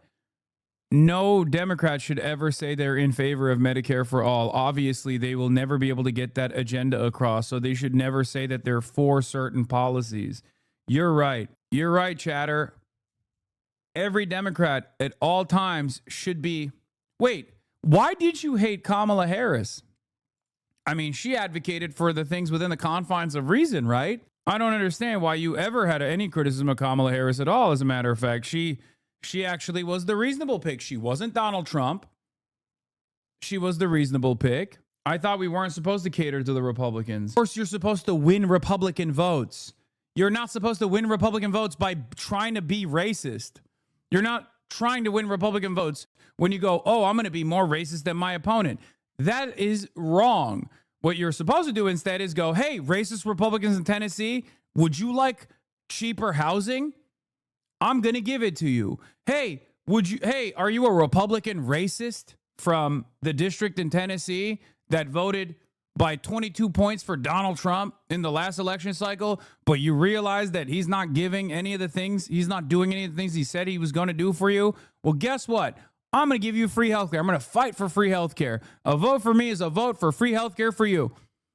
S1: No Democrat should ever say they're in favor of Medicare for all. Obviously, they will never be able to get that agenda across, so they should never say that they're for certain policies. You're right. You're right, chatter. Every Democrat at all times should be... Wait, why did you hate Kamala Harris? I mean, she advocated for the things within the confines of reason, right? I don't understand why you ever had any criticism of Kamala Harris at all, as a matter of fact. She actually was the reasonable pick. She wasn't Donald Trump. She was the reasonable pick. I thought we weren't supposed to cater to the Republicans. Of course, you're supposed to win Republican votes. You're not supposed to win Republican votes by trying to be racist. You're not trying to win Republican votes when you go, oh, I'm going to be more racist than my opponent. That is wrong. What you're supposed to do instead is go, hey, racist Republicans in Tennessee, would you like cheaper housing? I'm going to give it to you. Hey, are you a Republican racist from the district in Tennessee that voted by 22 points for Donald Trump in the last election cycle, but you realize that he's not giving any of the things, he's not doing any of the things he said he was going to do for you? Well, guess what? I'm going to give you free healthcare. I'm going to fight for free healthcare. A vote for me is a vote for free healthcare for you.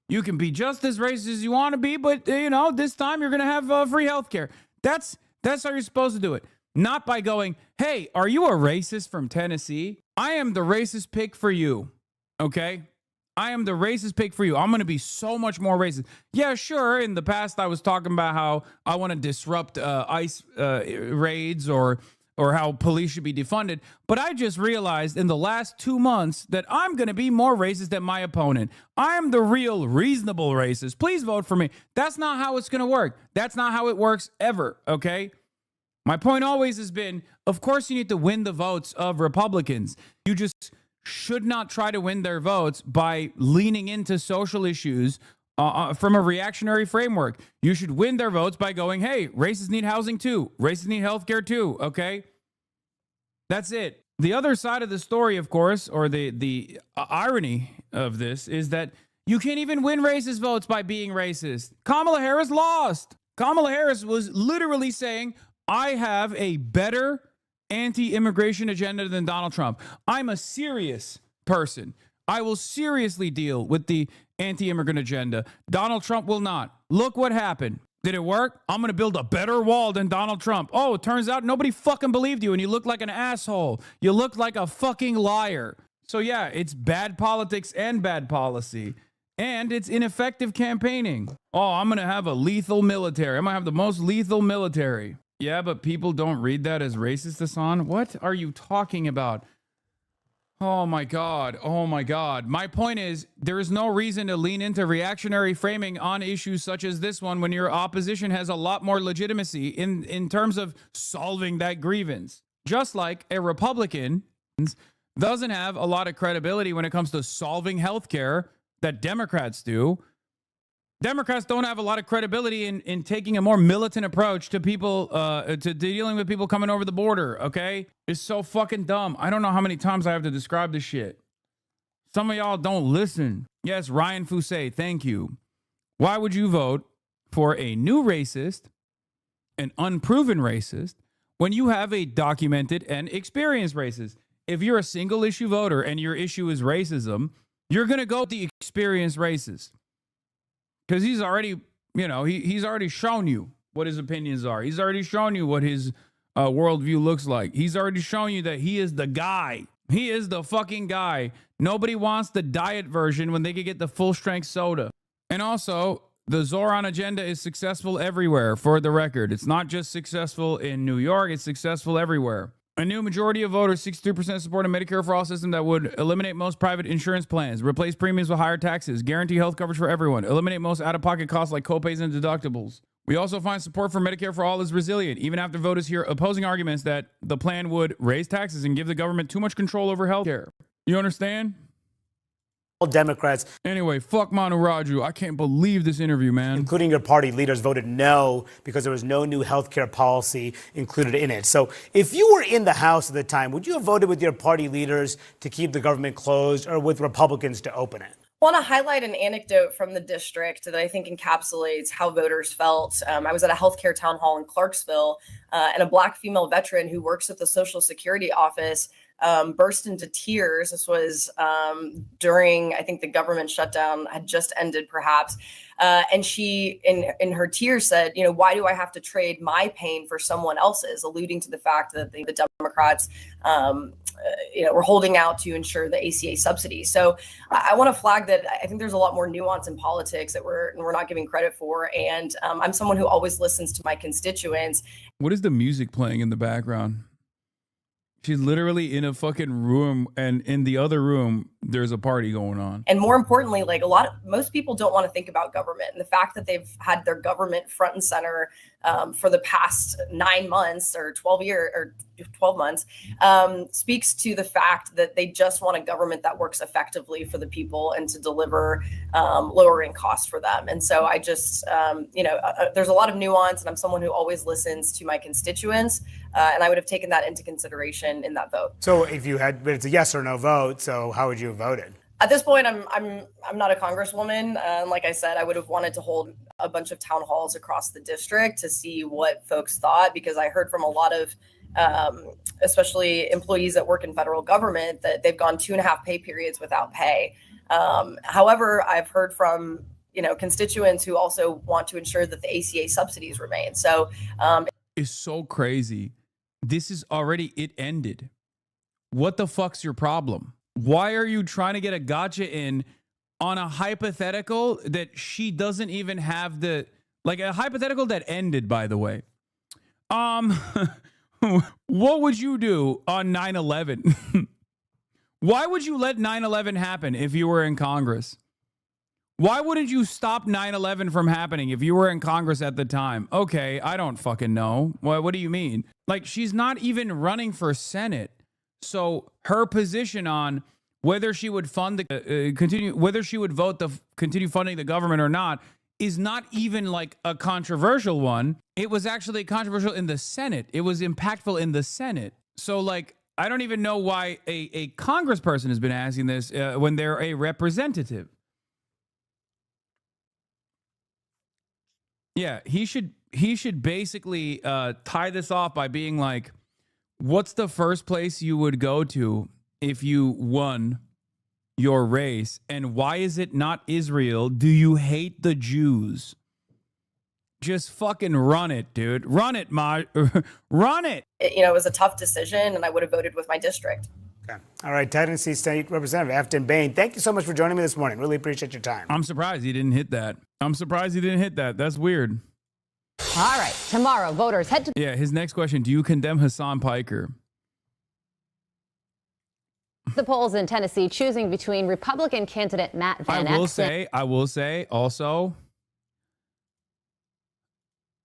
S1: You can be just as racist as you want to be, but this time you're going to have free healthcare. That's how you're supposed to do it. Not by going, hey, are you a racist from Tennessee? I am the racist pick for you. Okay? I am the racist pick for you. I'm going to be so much more racist. Yeah, sure. In the past, I was talking about how I want to disrupt ICE raids or how police should be defunded. But I just realized in the last 2 months that I'm going to be more racist than my opponent. I am the real reasonable racist. Please vote for me. That's not how it's going to work. That's not how it works ever, okay? My point always has been, of course you need to win the votes of Republicans. You just should not try to win their votes by leaning into social issues from a reactionary framework. You should win their votes by going, hey, racists need housing too. Racists need healthcare too, okay? That's it. The other side of the story, of course, or the irony of this is that you can't even win racist votes by being racist. Kamala Harris lost. Kamala Harris was literally saying, I have a better anti-immigration agenda than Donald Trump. I'm a serious person. I will seriously deal with the anti-immigrant agenda. Donald Trump will not. Look what happened. Did it work? I'm going to build a better wall than Donald Trump. Oh, it turns out nobody fucking believed you and you look like an asshole. You look like a fucking liar. So yeah, it's bad politics and bad policy. And it's ineffective campaigning. Oh, I'm going to have a lethal military. I'm going to have the most lethal military. Yeah, but people don't read that as racist, Hasan. What are you talking about? Oh my God. Oh my God. My point is, there is no reason to lean into reactionary framing on issues such as this one when your opposition has a lot more legitimacy in terms of solving that grievance. Just like a Republican doesn't have a lot of credibility when it comes to solving healthcare that Democrats do. Democrats don't have a lot of credibility in taking a more militant approach to people, to dealing with people coming over the border, okay? It's so fucking dumb. I don't know how many times I have to describe this shit. Some of y'all don't listen. Yes, Ryan Fusay, thank you. Why would you vote for a new racist, an unproven racist, when you have a documented and experienced racist? If you're a single issue voter and your issue is racism, you're going to go with the experienced racist. Because he's already, he's already shown you what his opinions are. He's already shown you what his worldview looks like. He's already shown you that he is the guy. He is the fucking guy. Nobody wants the diet version when they could get the full strength soda. And also, the Zoran agenda is successful everywhere, for the record. It's not just successful in New York, it's successful everywhere. A new majority of voters, 63%, support a Medicare for All system that would eliminate most private insurance plans, replace premiums with higher taxes, guarantee health coverage for everyone, eliminate most out-of-pocket costs like copays and deductibles. We also find support for Medicare for All is resilient, even after voters hear opposing arguments that the plan would raise taxes and give the government too much control over healthcare. You understand?
S7: Democrats.
S1: Anyway, fuck Manu Raju. I can't believe this interview, man.
S7: Including your party leaders voted no because there was no new healthcare policy included in it. So if you were in the House at the time, would you have voted with your party leaders to keep the government closed or with Republicans to open it?
S19: I want to highlight an anecdote from the district that I think encapsulates how voters felt. I was at a healthcare town hall in Clarksville, and a Black female veteran who works at the Social Security office burst into tears. This was during, I think, the government shutdown had just ended, perhaps. And she, in her tears, said, why do I have to trade my pain for someone else's, alluding to the fact that the Democrats, were holding out to ensure the ACA subsidy. So I want to flag that I think there's a lot more nuance in politics that we're not giving credit for. And I'm someone who always listens to my constituents.
S1: What is the music playing in the background? She's literally in a fucking room, and in the other room, there's a party going on.
S19: And more importantly, most people don't want to think about government. And the fact that they've had their government front and center for the past 9 months or 12 months speaks to the fact that they just want a government that works effectively for the people and to deliver lowering costs for them. And so I just, there's a lot of nuance, and I'm someone who always listens to my constituents. And I would have taken that into consideration in that vote.
S7: So if you had, but it's a yes or no vote, so how would you have voted?
S19: At this point, I'm not a congresswoman. Like I said, I would have wanted to hold a bunch of town halls across the district to see what folks thought, because I heard from a lot of, especially employees that work in federal government, that they've gone 2.5 pay periods without pay. However, I've heard from constituents who also want to ensure that the ACA subsidies remain. So
S1: it's so crazy. This is already, it ended. What the fuck's your problem? Why are you trying to get a gotcha in on a hypothetical that she doesn't even have a hypothetical that ended, by the way? What would you do on 9/11? Why would you let 9/11 happen if you were in Congress? Why wouldn't you stop 9/11 from happening if you were in Congress at the time? Okay, I don't fucking know. What do you mean? She's not even running for Senate. So her position on whether she would fund whether she would vote to continue funding the government or not is not even a controversial one. It was actually controversial in the Senate. It was impactful in the Senate. So I don't even know why a congressperson has been asking this when they're a representative. Yeah, he should basically tie this off by being like, what's the first place you would go to if you won your race? And why is it not Israel? Do you hate the Jews? Just fucking run it, dude. Run it, run it.
S19: It was a tough decision, and I would have voted with my district.
S7: Okay. All right, Tennessee State Representative Afton Bain, thank you so much for joining me this morning. Really appreciate your time.
S1: I'm surprised he didn't hit that. That's weird.
S6: All right, tomorrow, voters head to...
S1: Yeah, his next question, do you condemn Hasan Piker?
S6: The polls in Tennessee choosing between Republican candidate Matt Van Exel.
S1: I will say also,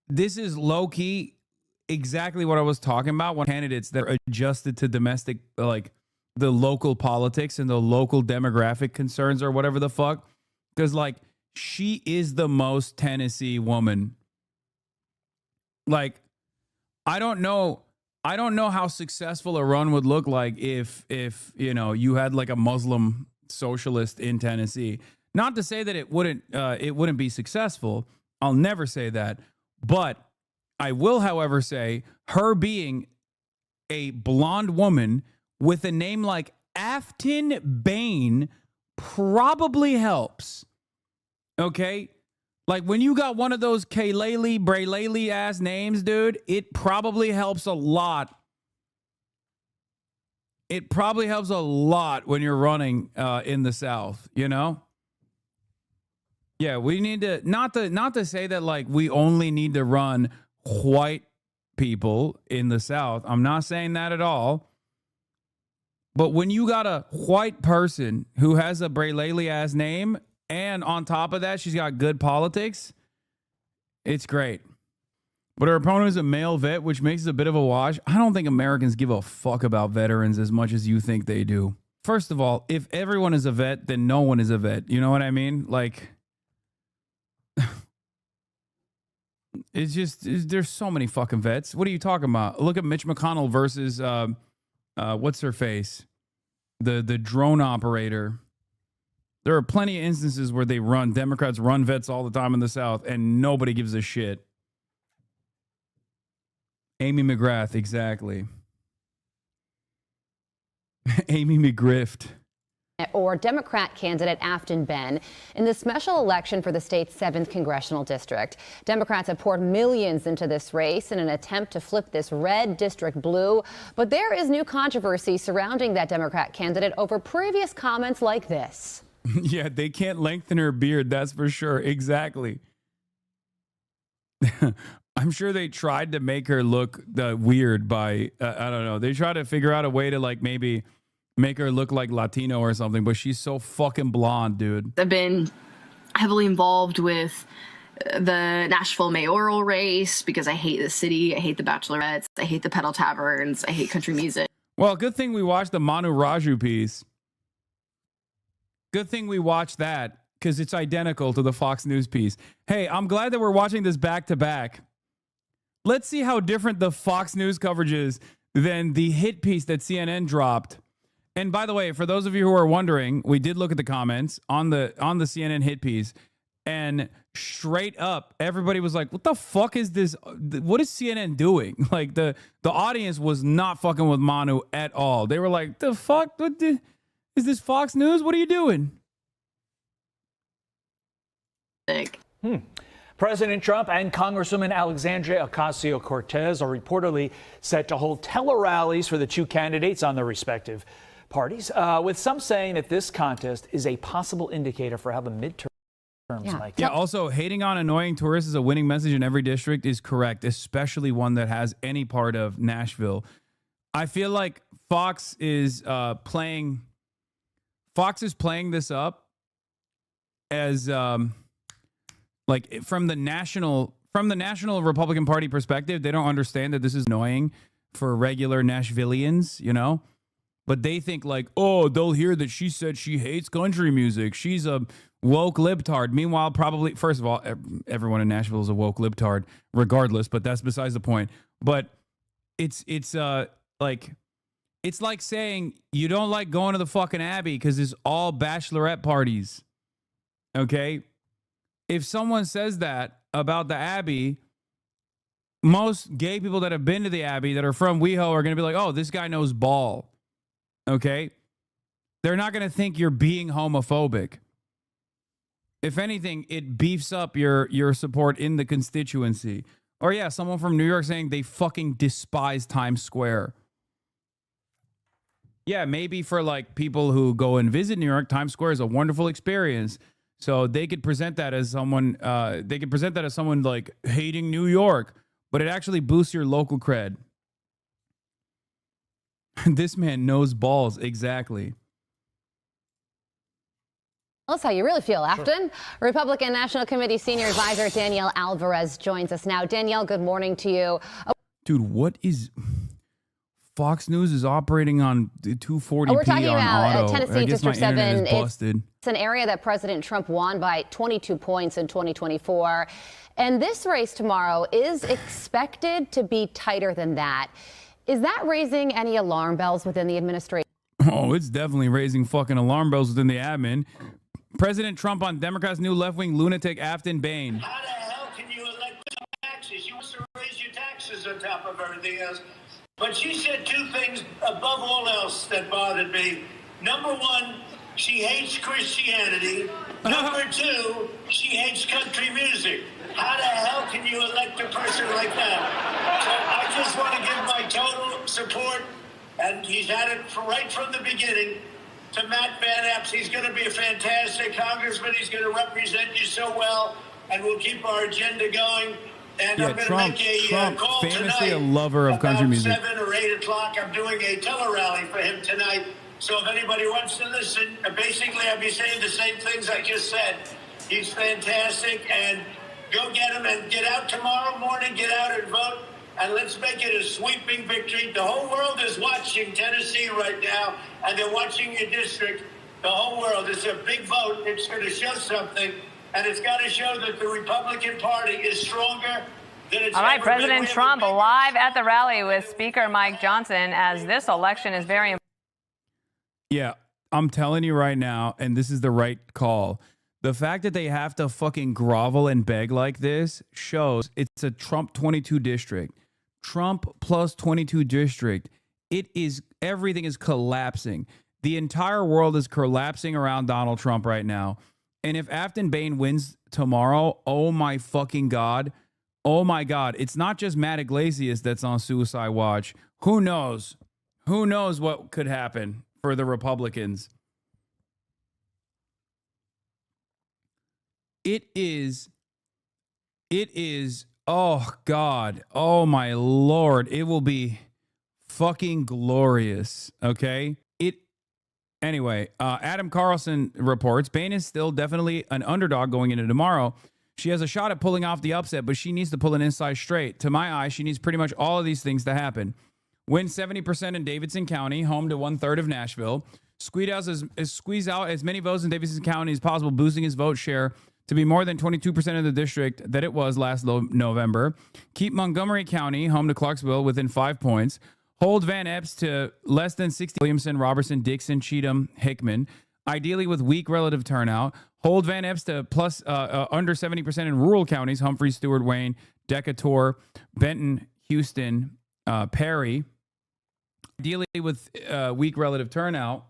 S1: this is low-key exactly what I was talking about when candidates that are adjusted to domestic, like the local politics and the local demographic concerns or whatever the fuck. Because, like, she is the most Tennessee woman. Like, I don't know how successful a run would look like if you had like a Muslim socialist in Tennessee. Not to say that it wouldn't be successful. I'll never say that. But I will, however, say her being a blonde woman with a name like Afton Bain probably helps. Okay? Like, when you got one of those Kaylele, Braylele ass names, dude, it probably helps a lot. It probably helps a lot when you're running in the South, you know? Yeah, we need to, not to say that, like, we only need to run white people in the South. I'm not saying that at all. But when you got a white person who has a Braylele ass name, and on top of that, she's got good politics, it's great. But her opponent is a male vet, which makes it a bit of a wash. I don't think Americans give a fuck about veterans as much as you think they do. First of all, if everyone is a vet, then no one is a vet. You know what I mean? Like, it's just, there's so many fucking vets. What are you talking about? Look at Mitch McConnell versus, what's her face? The drone operator. There are plenty of instances where Democrats run vets all the time in the South, and nobody gives a shit. Amy McGrath, exactly. Amy McGrift.
S6: Or Democrat candidate Afton Bain in the special election for the state's 7th congressional district. Democrats have poured millions into this race in an attempt to flip this red district blue. But there is new controversy surrounding that Democrat candidate over previous comments like this.
S1: Yeah, they can't lengthen her beard, that's for sure. Exactly. I'm sure they tried to make her look weird by, I don't know. They tried to figure out a way to, like, maybe make her look like Latino or something, but she's so fucking blonde, dude.
S3: I've been heavily involved with the Nashville mayoral race because I hate the city. I hate the bachelorettes. I hate the pedal taverns. I hate country music.
S1: Well, good thing we watched the Manu Raju piece. Good thing we watched that because it's identical to the Fox News piece. Hey, I'm glad that we're watching this back to back. Let's see how different the Fox News coverage is than the hit piece that CNN dropped. And by the way, for those of you who are wondering, we did look at the comments on the CNN hit piece, and straight up, everybody was like, "What the fuck is this? What is CNN doing?" Like the audience was not fucking with Manu at all. They were like, "The fuck? Is this Fox News? What are you doing?"
S12: President Trump and Congresswoman Alexandria Ocasio-Cortez are reportedly set to hold tele-rallies for the two candidates on their respective parties, with some saying that this contest is a possible indicator for how the midterms might go.
S1: Yeah, also, hating on annoying tourists is a winning message in every district is correct, especially one that has any part of Nashville. I feel like Fox is playing this up as like from the national Republican Party perspective. They don't understand that this is annoying for regular Nashvillians, you know? But they think like, oh, they'll hear that she said she hates country music. She's a woke libtard. Meanwhile, probably, first of all, everyone in Nashville is a woke libtard regardless, but that's besides the point. But it's like saying you don't like going to the fucking Abbey because it's all bachelorette parties. Okay? If someone says that about the Abbey, most gay people that have been to the Abbey that are from WeHo are going to be like, oh, this guy knows ball. Okay? They're not going to think you're being homophobic. If anything, it beefs up your support in the constituency. Or yeah, someone from New York saying they fucking despise Times Square. Yeah, maybe for like people who go and visit New York, Times Square is a wonderful experience. So they could present that as someone like hating New York, but it actually boosts your local cred. This man knows balls. Exactly.
S6: That's how you really feel, Afton. Republican National Committee Senior Advisor Danielle Alvarez joins us now. Danielle, good morning to you.
S1: Dude, what is... Fox News is operating on 240p
S6: We're talking
S1: on
S6: about
S1: auto.
S6: Tennessee District 7.
S1: It's
S6: an area that President Trump won by 22 points in 2024. And this race tomorrow is expected to be tighter than that. Is that raising any alarm bells within the administration?
S1: Oh, it's definitely raising fucking alarm bells within the admin. President Trump on Democrats' new left-wing lunatic Afton Bain.
S4: How the hell can you elect taxes? You want to raise your taxes on top of everything else. But she said two things above all else that bothered me. Number one, she hates Christianity. Number two, she hates country music. How the hell can you elect a person like that? So I just want to give my total support, and he's had it right from the beginning, to Matt Van Epps. He's going to be a fantastic congressman. He's going to represent you so well, and we'll keep our agenda going. And
S1: Yeah,
S4: I'm going
S1: Trump,
S4: to make a
S1: Trump
S4: call
S1: famously
S4: tonight
S1: a lover of country
S4: about
S1: music.
S4: 7 or 8 o'clock. I'm doing a tele-rally for him tonight. So if anybody wants to listen, basically I'll be saying the same things I just said. He's fantastic, and go get him and get out tomorrow morning. Get out and vote, and let's make it a sweeping victory. The whole world is watching Tennessee right now, and they're watching your district. The whole world. It's a big vote. It's going to show something. And it's got to show that the Republican Party is stronger than it's
S11: All right,
S4: ever been.
S11: President Trump live at the rally with Speaker Mike Johnson, as this election is very important.
S1: Yeah, I'm telling you right now, and this is the right call. The fact that they have to fucking grovel and beg like this shows it's a Trump 22 district. Trump plus 22 district. Everything is collapsing. The entire world is collapsing around Donald Trump right now. And if Afton Bain wins tomorrow, oh my fucking God. Oh my God. It's not just Matt Iglesias that's on suicide watch. Who knows? Who knows what could happen for the Republicans? It is, oh God. Oh my Lord. It will be fucking glorious. Okay. Anyway, Adam Carlson reports Bain is still definitely an underdog going into tomorrow. She has a shot at pulling off the upset, but she needs to pull an inside straight. To my eye, she needs pretty much all of these things to happen. Win 70% in Davidson County, home to 1/3 of Nashville. Squeeze out as many votes in Davidson County as possible, boosting his vote share to be more than 22% of the district that it was last November. Keep Montgomery County, home to Clarksville, within 5 points. Hold Van Epps to less than 60. Williamson, Robertson, Dixon, Cheatham, Hickman. Ideally with weak relative turnout. Hold Van Epps to plus under 70% in rural counties. Humphrey, Stewart, Wayne, Decatur, Benton, Houston, Perry. Ideally with weak relative turnout.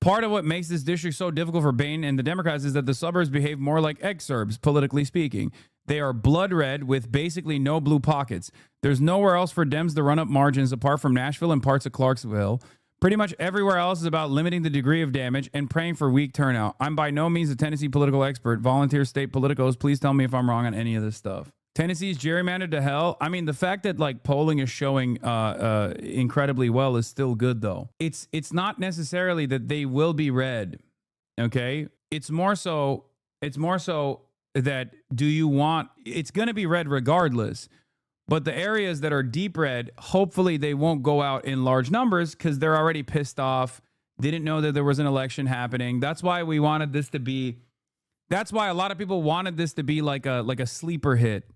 S1: Part of what makes this district so difficult for Bain and the Democrats is that the suburbs behave more like exurbs, politically speaking. They are blood red with basically no blue pockets. There's nowhere else for Dems to run up margins apart from Nashville and parts of Clarksville. Pretty much everywhere else is about limiting the degree of damage and praying for weak turnout. I'm by no means a Tennessee political expert. Volunteer state politicos, please tell me if I'm wrong on any of this stuff. Tennessee's gerrymandered to hell. I mean, the fact that like polling is showing incredibly well is still good, though. It's not necessarily that they will be red. Okay, it's more so that it's going to be red regardless. But the areas that are deep red, hopefully they won't go out in large numbers because they're already pissed off, didn't know that there was an election happening. That's why we wanted this to be. That's why a lot of people wanted this to be like a sleeper hit.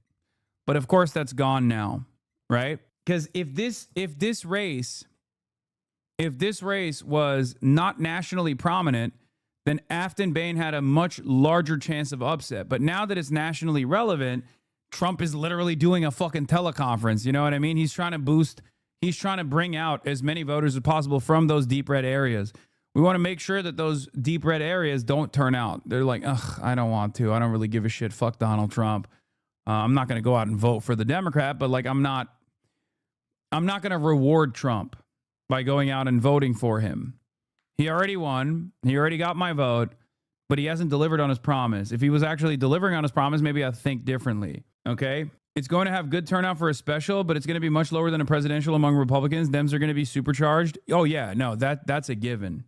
S1: But of course that's gone now, right? Because if this race was not nationally prominent, then Afton Bain had a much larger chance of upset. But now that it's nationally relevant, Trump is literally doing a fucking teleconference. You know what I mean? He's trying to bring out as many voters as possible from those deep red areas. We want to make sure that those deep red areas don't turn out. They're like, ugh, I don't want to. I don't really give a shit. Fuck Donald Trump. I'm not going to go out and vote for the Democrat, but like I'm not going to reward Trump by going out and voting for him. He already won. He already got my vote, but he hasn't delivered on his promise. If he was actually delivering on his promise, maybe I'd think differently. Okay? It's going to have good turnout for a special, but it's going to be much lower than a presidential among Republicans. Dems are going to be supercharged. Oh yeah, no, that's a given.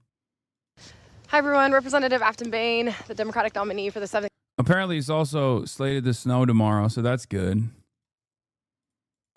S14: Hi, everyone. Representative Afton Bain, the Democratic nominee for the 7th.
S1: Apparently, it's also slated to snow tomorrow, so that's good.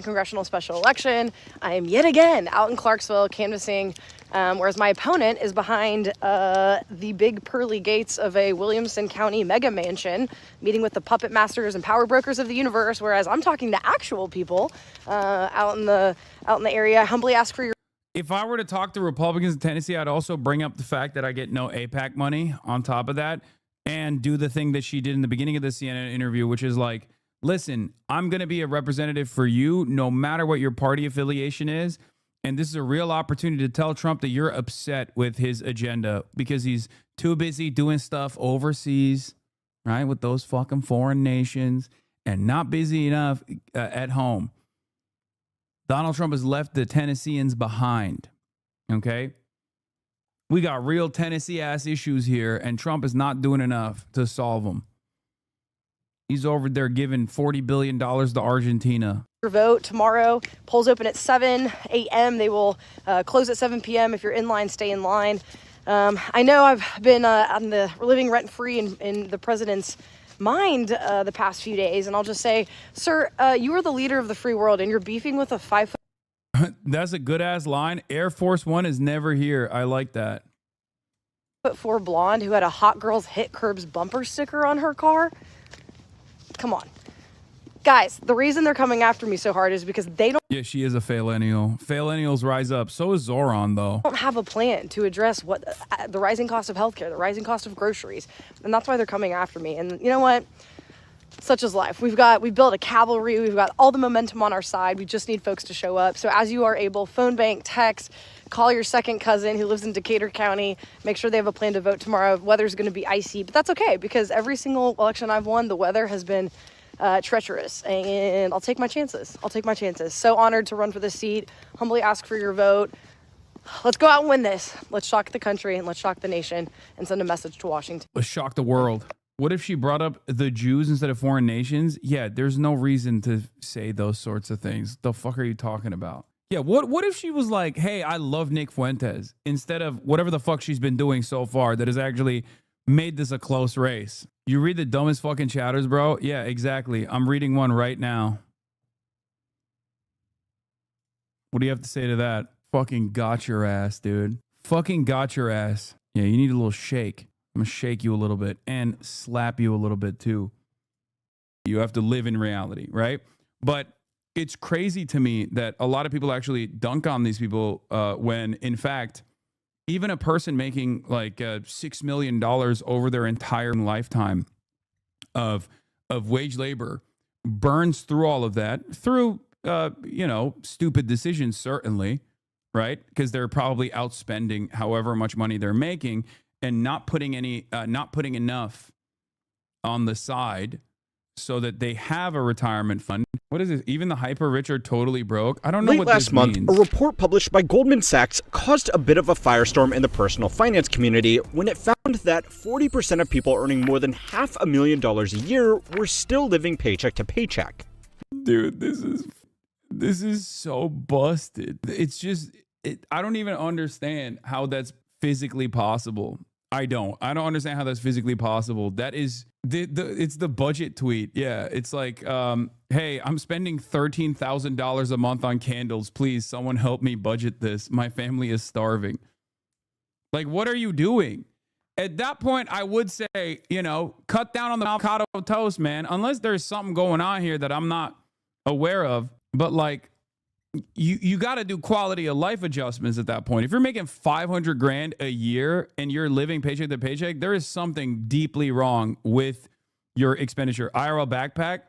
S14: Congressional special election. I am yet again out in Clarksville canvassing, whereas my opponent is behind the big pearly gates of a Williamson County mega mansion, meeting with the puppet masters and power brokers of the universe, whereas I'm talking to actual people out in the area. I humbly ask for your...
S1: If I were to talk to Republicans in Tennessee, I'd also bring up the fact that I get no AIPAC money on top of that and do the thing that she did in the beginning of the CNN interview, which is like, listen, I'm going to be a representative for you no matter what your party affiliation is. And this is a real opportunity to tell Trump that you're upset with his agenda because he's too busy doing stuff overseas, right, with those fucking foreign nations and not busy enough at home. Donald Trump has left the Tennesseans behind, okay? We got real Tennessee-ass issues here, and Trump is not doing enough to solve them. He's over there giving $40 billion to Argentina.
S14: Your vote tomorrow. Polls open at 7 a.m. They will close at 7 p.m. If you're in line, stay in line. I know I've been living rent-free in the president's mind the past few days, and I'll just say, sir, you are the leader of the free world, and you're beefing with a 5 foot.
S1: That's a good ass line. Air Force One is never here. I like that.
S14: 5'4" blonde who had a Hot Girls Hit Curbs bumper sticker on her car. Come on, guys. The reason they're coming after me so hard is because they don't.
S1: Yeah, she is a faillennial. Faillennials rise up. So is Zoran, though.
S14: Don't have a plan to address what the rising cost of healthcare, the rising cost of groceries, and that's why they're coming after me. And you know what? Such is life. We built a cavalry. We've got all the momentum on our side. We just need folks to show up. So as you are able, phone bank, text, call your second cousin who lives in Decatur County. Make sure they have a plan to vote tomorrow. Weather's going to be icy, but that's okay because every single election I've won, the weather has been treacherous, and I'll take my chances. So honored to run for this seat. Humbly ask for your vote. Let's go out and win this. Let's shock the country and let's shock the nation and send a message to Washington.
S1: Let's shock the world. What if she brought up the Jews instead of foreign nations? Yeah, there's no reason to say those sorts of things. The fuck are you talking about? Yeah, what if she was like, hey, I love Nick Fuentes, instead of whatever the fuck she's been doing so far that has actually made this a close race? You read the dumbest fucking chatters, bro? Yeah, exactly. I'm reading one right now. What do you have to say to that? Fucking got your ass, dude. Fucking got your ass. Yeah, you need a little shake. I'm gonna shake you a little bit and slap you a little bit too. You have to live in reality, right? But it's crazy to me that a lot of people actually dunk on these people when, in fact, even a person making like $6 million over their entire lifetime of wage labor burns through all of that through, stupid decisions, certainly, right? Because they're probably outspending however much money they're making and not putting enough on the side so that they have a retirement fund. What is this? Even the hyper rich are totally broke. I don't know what this means.
S16: Late last month, a report published by Goldman Sachs caused a bit of a firestorm in the personal finance community when it found that 40% of people earning more than $500,000 a year were still living paycheck to paycheck.
S1: Dude, this is so busted. It's just, I don't even understand how that's physically possible. I don't understand how that's physically possible. That is it's the budget tweet. Yeah, it's like, hey, I'm spending $13,000 a month on candles. Please, someone help me budget this. My family is starving. Like, what are you doing? At that point, I would say, cut down on the avocado toast, man. Unless there's something going on here that I'm not aware of. But like, you got to do quality of life adjustments at that point. If you're making $500,000 a year and you're living paycheck to paycheck, there is something deeply wrong with your expenditure. IRL backpack,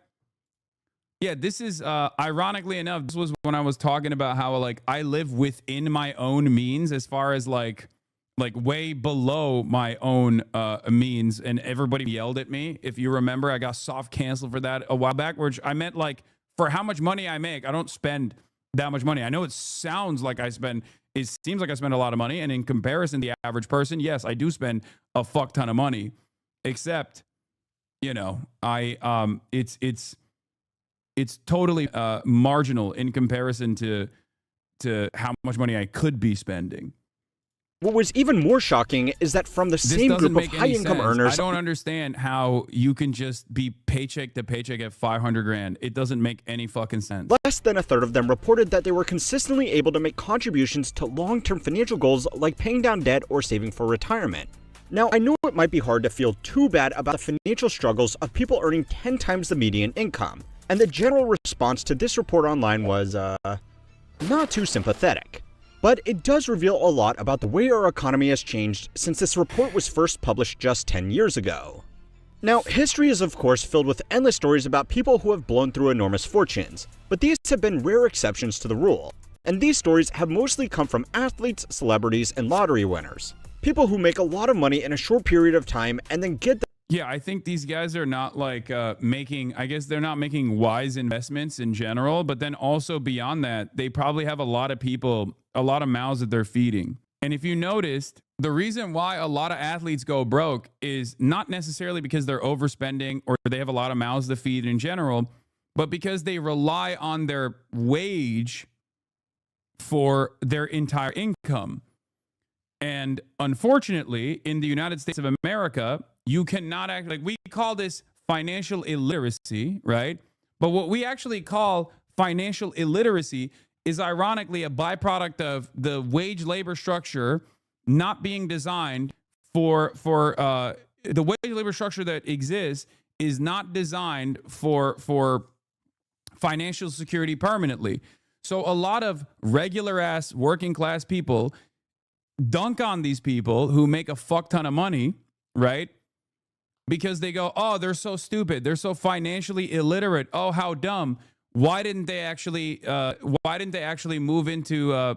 S1: Yeah, this is ironically enough, this was when I was talking about how like I live within my own means as far as like way below my own means, and everybody yelled at me. If you remember, I got soft canceled for that a while back, which I meant like for how much money I make, I don't spend that much money. I know it sounds like it seems like I spend a lot of money, and in comparison to the average person, yes, I do spend a fuck ton of money. Except, you know, it's totally marginal in comparison to how much money I could be spending.
S16: What was even more shocking is that from the same group of high-income earners,
S1: I don't understand how you can just be paycheck to paycheck at 500 grand. It doesn't make any fucking sense.
S16: less than a third of them reported that they were consistently able to make contributions to long-term financial goals like paying down debt or saving for retirement. Now, I know it might be hard to feel too bad about the financial struggles of people earning 10 times the median income, and the general response to this report online was, not too sympathetic. But it does reveal a lot about the way our economy has changed since this report was first published just 10 years ago. Now, history is of course filled with endless stories about people who have blown through enormous fortunes, but these have been rare exceptions to the rule, and these stories have mostly come from athletes, celebrities, and lottery winners. People who make a lot of money in a short period of time and then get
S1: Yeah, I think these guys are not like I guess they're not making wise investments in general, but then also beyond that, they probably have a lot of people, a lot of mouths that they're feeding. And if you noticed, the reason why a lot of athletes go broke is not necessarily because they're overspending or they have a lot of mouths to feed in general, but because they rely on their wage for their entire income. And unfortunately, in the United States of America, you cannot act like we call this financial illiteracy, right? But what we actually call financial illiteracy is ironically a byproduct of the wage labor structure not being designed for the wage labor structure that exists is not designed for financial security permanently. So a lot of regular ass working class people dunk on these people who make a fuck ton of money, right? Because they go, oh, they're so stupid. They're so financially illiterate. Oh, how dumb. Why didn't they actually move into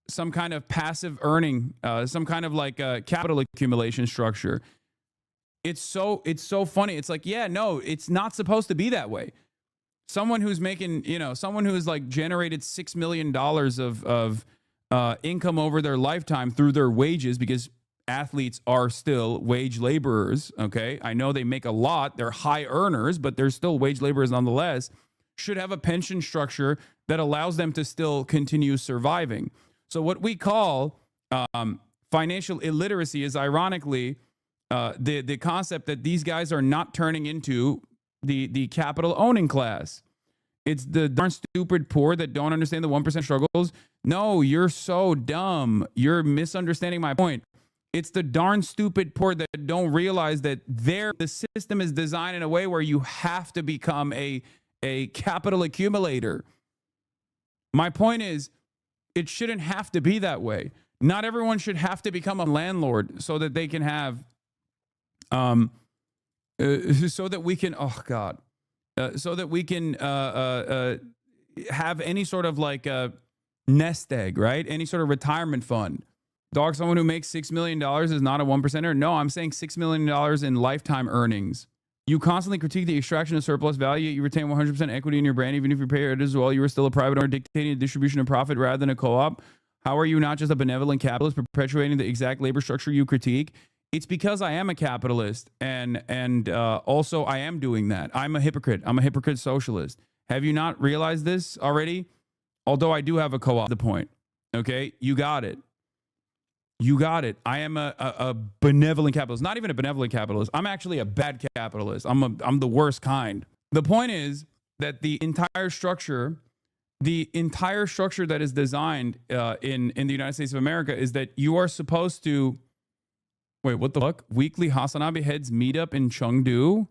S1: some kind of passive earning, some kind of like capital accumulation structure? It's so funny. It's like, yeah, no, it's not supposed to be that way. Someone who's making, someone who's like generated $6 million of income over their lifetime through their wages, because athletes are still wage laborers, okay? I know they make a lot. They're high earners, but they're still wage laborers nonetheless, should have a pension structure that allows them to still continue surviving. So what we call financial illiteracy is ironically the concept that these guys are not turning into the capital owning class. It's the darn stupid poor that don't understand the 1% struggles. No, you're so dumb. You're misunderstanding my point. It's the darn stupid poor that don't realize that the system is designed in a way where you have to become a capital accumulator. My point is, it shouldn't have to be that way. Not everyone should have to become a landlord so that they can have, so that we can, so that we can have any sort of like a nest egg, right? Any sort of retirement fund. Dog, someone who makes $6 million is not a 1%er. No, I'm saying $6 million in lifetime earnings. You constantly critique the extraction of surplus value, yet you retain 100% equity in your brand, even if you pay it as well. You are still a private owner dictating the distribution of profit rather than a co-op. How are you not just a benevolent capitalist perpetuating the exact labor structure you critique? It's because I am a capitalist, and also I am doing that. I'm a hypocrite. I'm a hypocrite socialist. Have you not realized this already? Although I do have a co-op. The point, okay? You got it. You got it. I am a benevolent capitalist. Not even a benevolent capitalist. I'm actually a bad capitalist. I'm the worst kind. The point is that the entire structure that is designed in the United States of America is that you are supposed to. Wait, what the fuck? Weekly HasanAbi heads meetup in Chengdu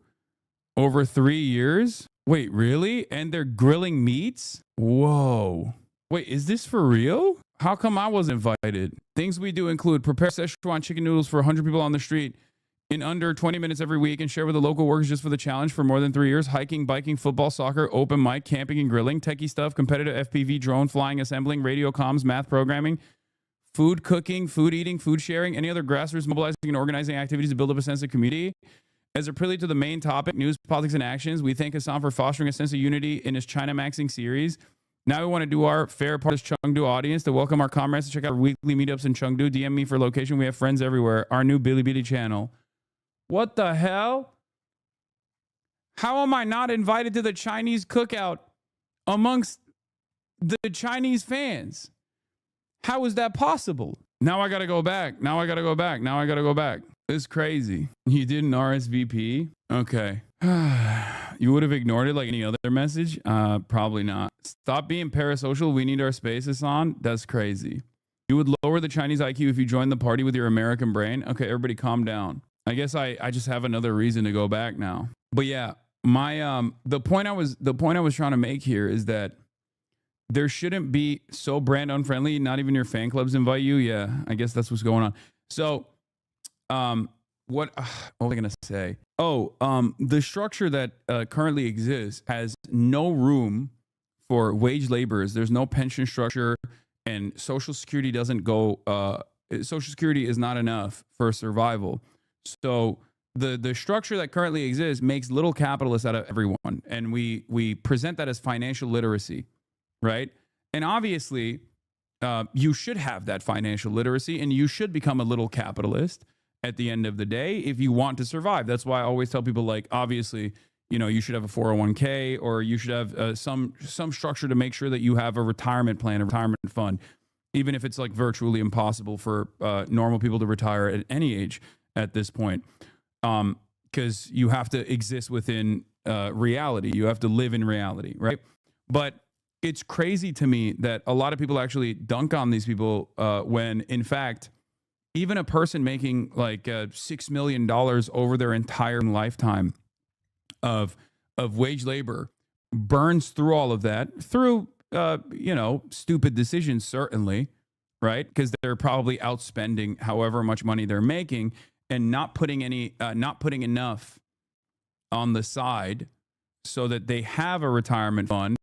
S1: over 3 years? Wait, really? And they're grilling meats? Whoa. Wait, is this for real? How come I wasn't invited? Things we do include prepare Szechuan chicken noodles for 100 people on the street in under 20 minutes every week and share with the local workers just for the challenge for more than 3 years. Hiking, biking, football, soccer, open mic, camping and grilling, techie stuff, competitive FPV, drone flying, assembling, radio comms, math programming, food cooking, food eating, food sharing, any other grassroots mobilizing and organizing activities to build up a sense of community. As a prelude to the main topic, news, politics, and actions, we thank Hasan for fostering a sense of unity in his China Maxing series. Now we want to do our fair part of Chengdu audience to welcome our comrades to check out our weekly meetups in Chengdu. DM me for location. We have friends everywhere. Our new Bilibili channel. What the hell? How am I not invited to the Chinese cookout amongst the Chinese fans? How is that possible? Now I got to go back. Now I got to go back. Now I got to go back. It's crazy. You didn't RSVP? Okay. You would have ignored it like any other message? Probably not. Stop being parasocial. We need our spaces on. That's crazy. You would lower the Chinese IQ if you joined the party with your American brain. Okay, everybody calm down. I guess I just have another reason to go back now. But yeah, my the point I was trying to make here is that there shouldn't be so brand unfriendly. Not even your fan clubs invite you. Yeah, I guess that's what's going on. So, what was I gonna say? Oh, the structure that currently exists has no room for wage laborers. There's no pension structure, and Social Security doesn't go. Social Security is not enough for survival. So the structure that currently exists makes little capitalists out of everyone, and we present that as financial literacy, right? And obviously, you should have that financial literacy, and you should become a little capitalist at the end of the day if you want to survive. That's why I always tell people, like, obviously, you should have a 401k, or you should have some structure to make sure that you have a retirement plan, a retirement fund, even if it's like virtually impossible for normal people to retire at any age at this point, because you have to exist within reality. You have to live in reality, right? But it's crazy to me that a lot of people actually dunk on these people when, in fact, even a person making like $6 million over their entire lifetime of wage labor burns through all of that through stupid decisions, certainly, right? Because they're probably outspending however much money they're making and not putting enough on the side so that they have a retirement fund,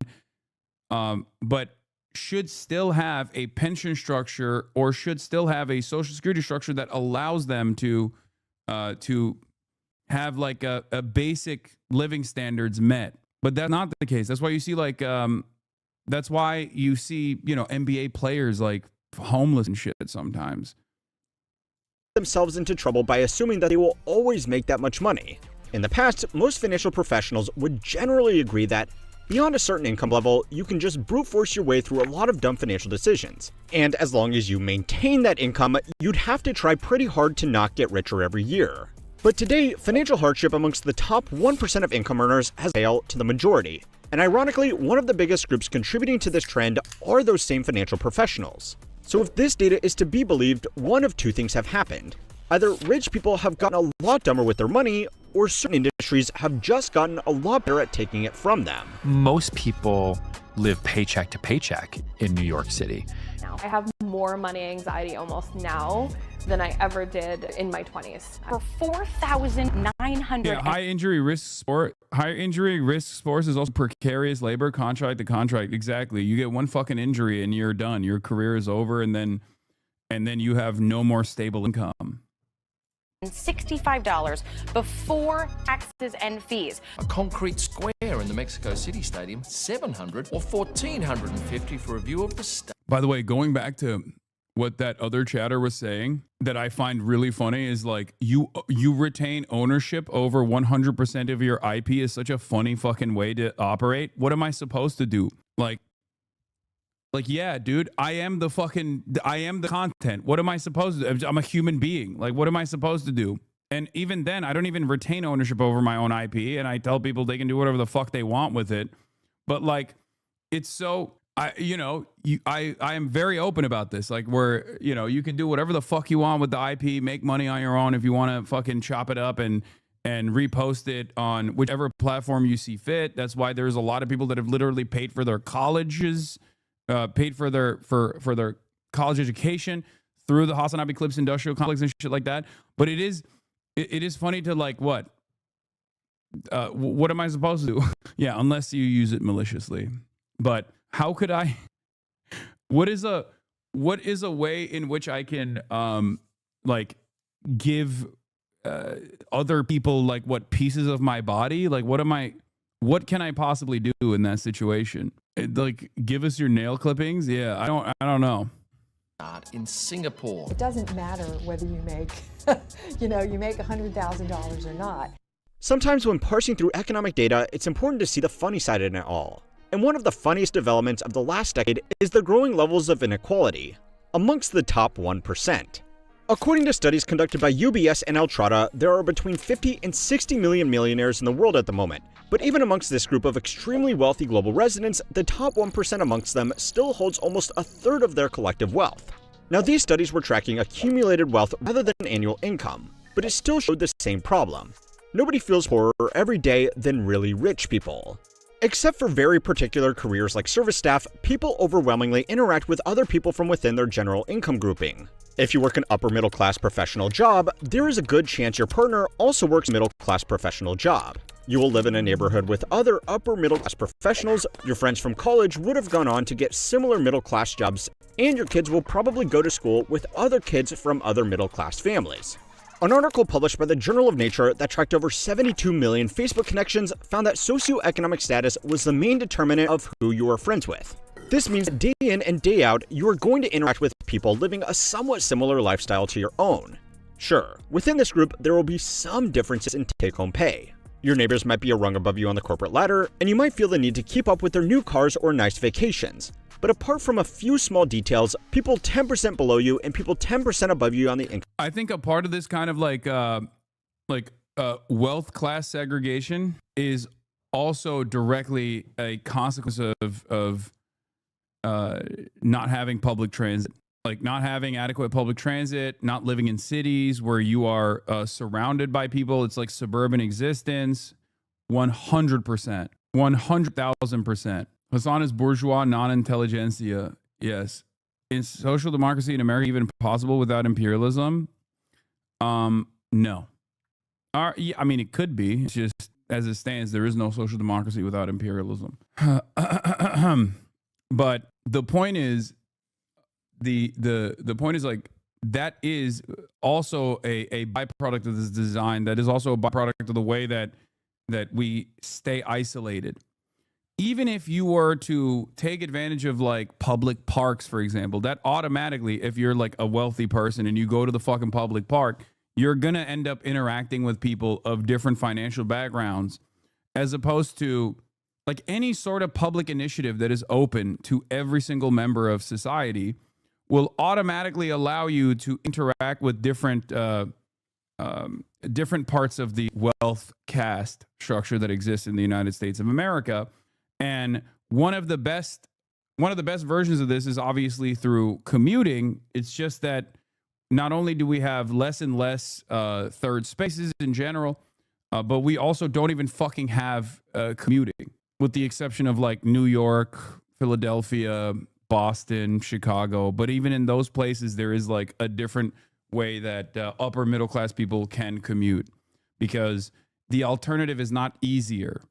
S1: but should still have a pension structure or should still have a Social Security structure that allows them to have like a basic living standards met. But that's not the case. That's why you see that's why you see, NBA players like homeless and shit sometimes.
S16: Themselves into trouble by assuming that they will always make that much money. In the past, most financial professionals would generally agree that beyond a certain income level, you can just brute force your way through a lot of dumb financial decisions. And as long as you maintain that income, you'd have to try pretty hard to not get richer every year. But today, financial hardship amongst the top 1% of income earners has failed to the majority. And ironically, one of the biggest groups contributing to this trend are those same financial professionals. So if this data is to be believed, one of two things have happened. Either rich people have gotten a lot dumber with their money, or certain industries have just gotten a lot better at taking it from them.
S5: Most people live paycheck to paycheck in New York City.
S17: I have more money anxiety almost now than I ever did in my 20s. For 4,900.
S1: Yeah, high injury risk sports is also precarious labor, contract to contract. Exactly. You get one fucking injury and you're done. Your career is over, and then you have no more stable income.
S23: $65 before taxes and fees.
S24: A concrete square in the Mexico City Stadium, $700 or $1,450 for a view of the stadium.
S1: By the way, going back to what that other chatter was saying that I find really funny is like you retain ownership over 100% of your IP is such a funny fucking way to operate. What am I supposed to do? Like, yeah, dude, I am the content. What am I supposed to do? I'm a human being. Like, what am I supposed to do? And even then, I don't even retain ownership over my own IP, and I tell people they can do whatever the fuck they want with it. But like, it's so, I am very open about this. Like, where, you can do whatever the fuck you want with the IP, make money on your own if you want to fucking chop it up and repost it on whichever platform you see fit. That's why there's a lot of people that have literally paid for their colleges, paid for their college education through the HasanAbi Industrial Complex and shit like that. But it is it is funny to like what? What am I supposed to do? Yeah, unless you use it maliciously. But how could I? What is a way in which I can like give other people like what pieces of my body? Like what can I possibly do in that situation? Like give us your nail clippings? Yeah, I don't know.
S24: In Singapore.
S2: It doesn't matter whether you make, you make $100,000 or not.
S16: Sometimes when parsing through economic data, it's important to see the funny side in it all. And one of the funniest developments of the last decade is the growing levels of inequality amongst the top 1%. According to studies conducted by UBS and Altrata, there are between 50 and 60 million millionaires in the world at the moment. But even amongst this group of extremely wealthy global residents, the top 1% amongst them still holds almost a third of their collective wealth. Now, these studies were tracking accumulated wealth rather than annual income, but it still showed the same problem. Nobody feels poorer every day than really rich people. Except for very particular careers like service staff, people overwhelmingly interact with other people from within their general income grouping. If you work an upper middle class professional job, there is a good chance your partner also works a middle class professional job. You will live in a neighborhood with other upper middle class professionals, your friends from college would have gone on to get similar middle class jobs, and your kids will probably go to school with other kids from other middle class families. An article published by the Journal of Nature that tracked over 72 million Facebook connections found that socioeconomic status was the main determinant of who you are friends with. This means that day in and day out, you are going to interact with people living a somewhat similar lifestyle to your own. Sure, within this group, there will be some differences in take-home pay. Your neighbors might be a rung above you on the corporate ladder, and you might feel the need to keep up with their new cars or nice vacations. But apart from a few small details, people 10% below you and people 10% above you on the income.
S1: I think a part of this kind of like wealth class segregation is also directly a consequence of not having public transit, like not having adequate public transit, not living in cities where you are surrounded by people. It's like suburban existence. 100%, 100,000%. Hasan is bourgeois non-intelligentsia. Yes. Is social democracy in America even possible without imperialism? No. Yeah, I mean, it could be. It's just, as it stands, there is no social democracy without imperialism. But the point is, the point is like, that is also a byproduct of this design. That is also a byproduct of the way that we stay isolated. Even if you were to take advantage of like public parks, for example, that automatically, if you're like a wealthy person and you go to the fucking public park, you're going to end up interacting with people of different financial backgrounds, as opposed to like any sort of public initiative that is open to every single member of society will automatically allow you to interact with different parts of the wealth caste structure that exists in the United States of America. And one of the best versions of this is obviously through commuting. It's just that not only do we have less and less third spaces in general, but we also don't even fucking have commuting, with the exception of like New York, Philadelphia, Boston, Chicago. But even in those places, there is like a different way that upper middle class people can commute, because the alternative is not easier.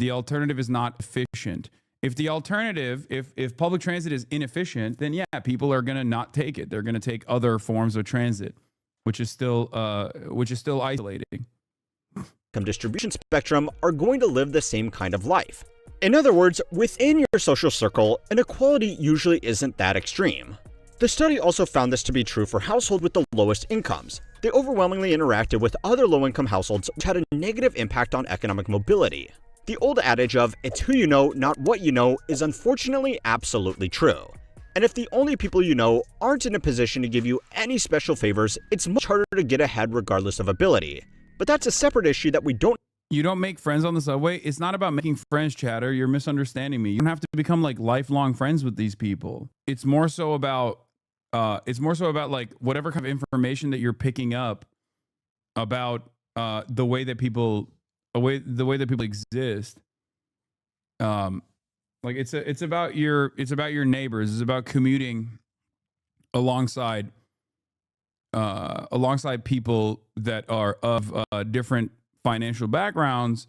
S1: The alternative is not efficient. If the alternative, if public transit is inefficient, then yeah, people are going to not take it. They're going to take other forms of transit, which is still isolating.
S16: Distribution spectrum are going to live the same kind of life. In other words, within your social circle, inequality usually isn't that extreme. The study also found this to be true for households with the lowest incomes. They overwhelmingly interacted with other low-income households, which had a negative impact on economic mobility. The old adage of, it's who you know, not what you know, is unfortunately absolutely true. And if the only people you know aren't in a position to give you any special favors, it's much harder to get ahead regardless of ability. But that's a separate issue that
S1: You don't make friends on the subway. It's not about making friends, chatter. You're misunderstanding me. You don't have to become like lifelong friends with these people. It's more so about like whatever kind of information that you're picking up about the way that people exist. Like it's about your neighbors. It's about commuting alongside alongside people that are of different financial backgrounds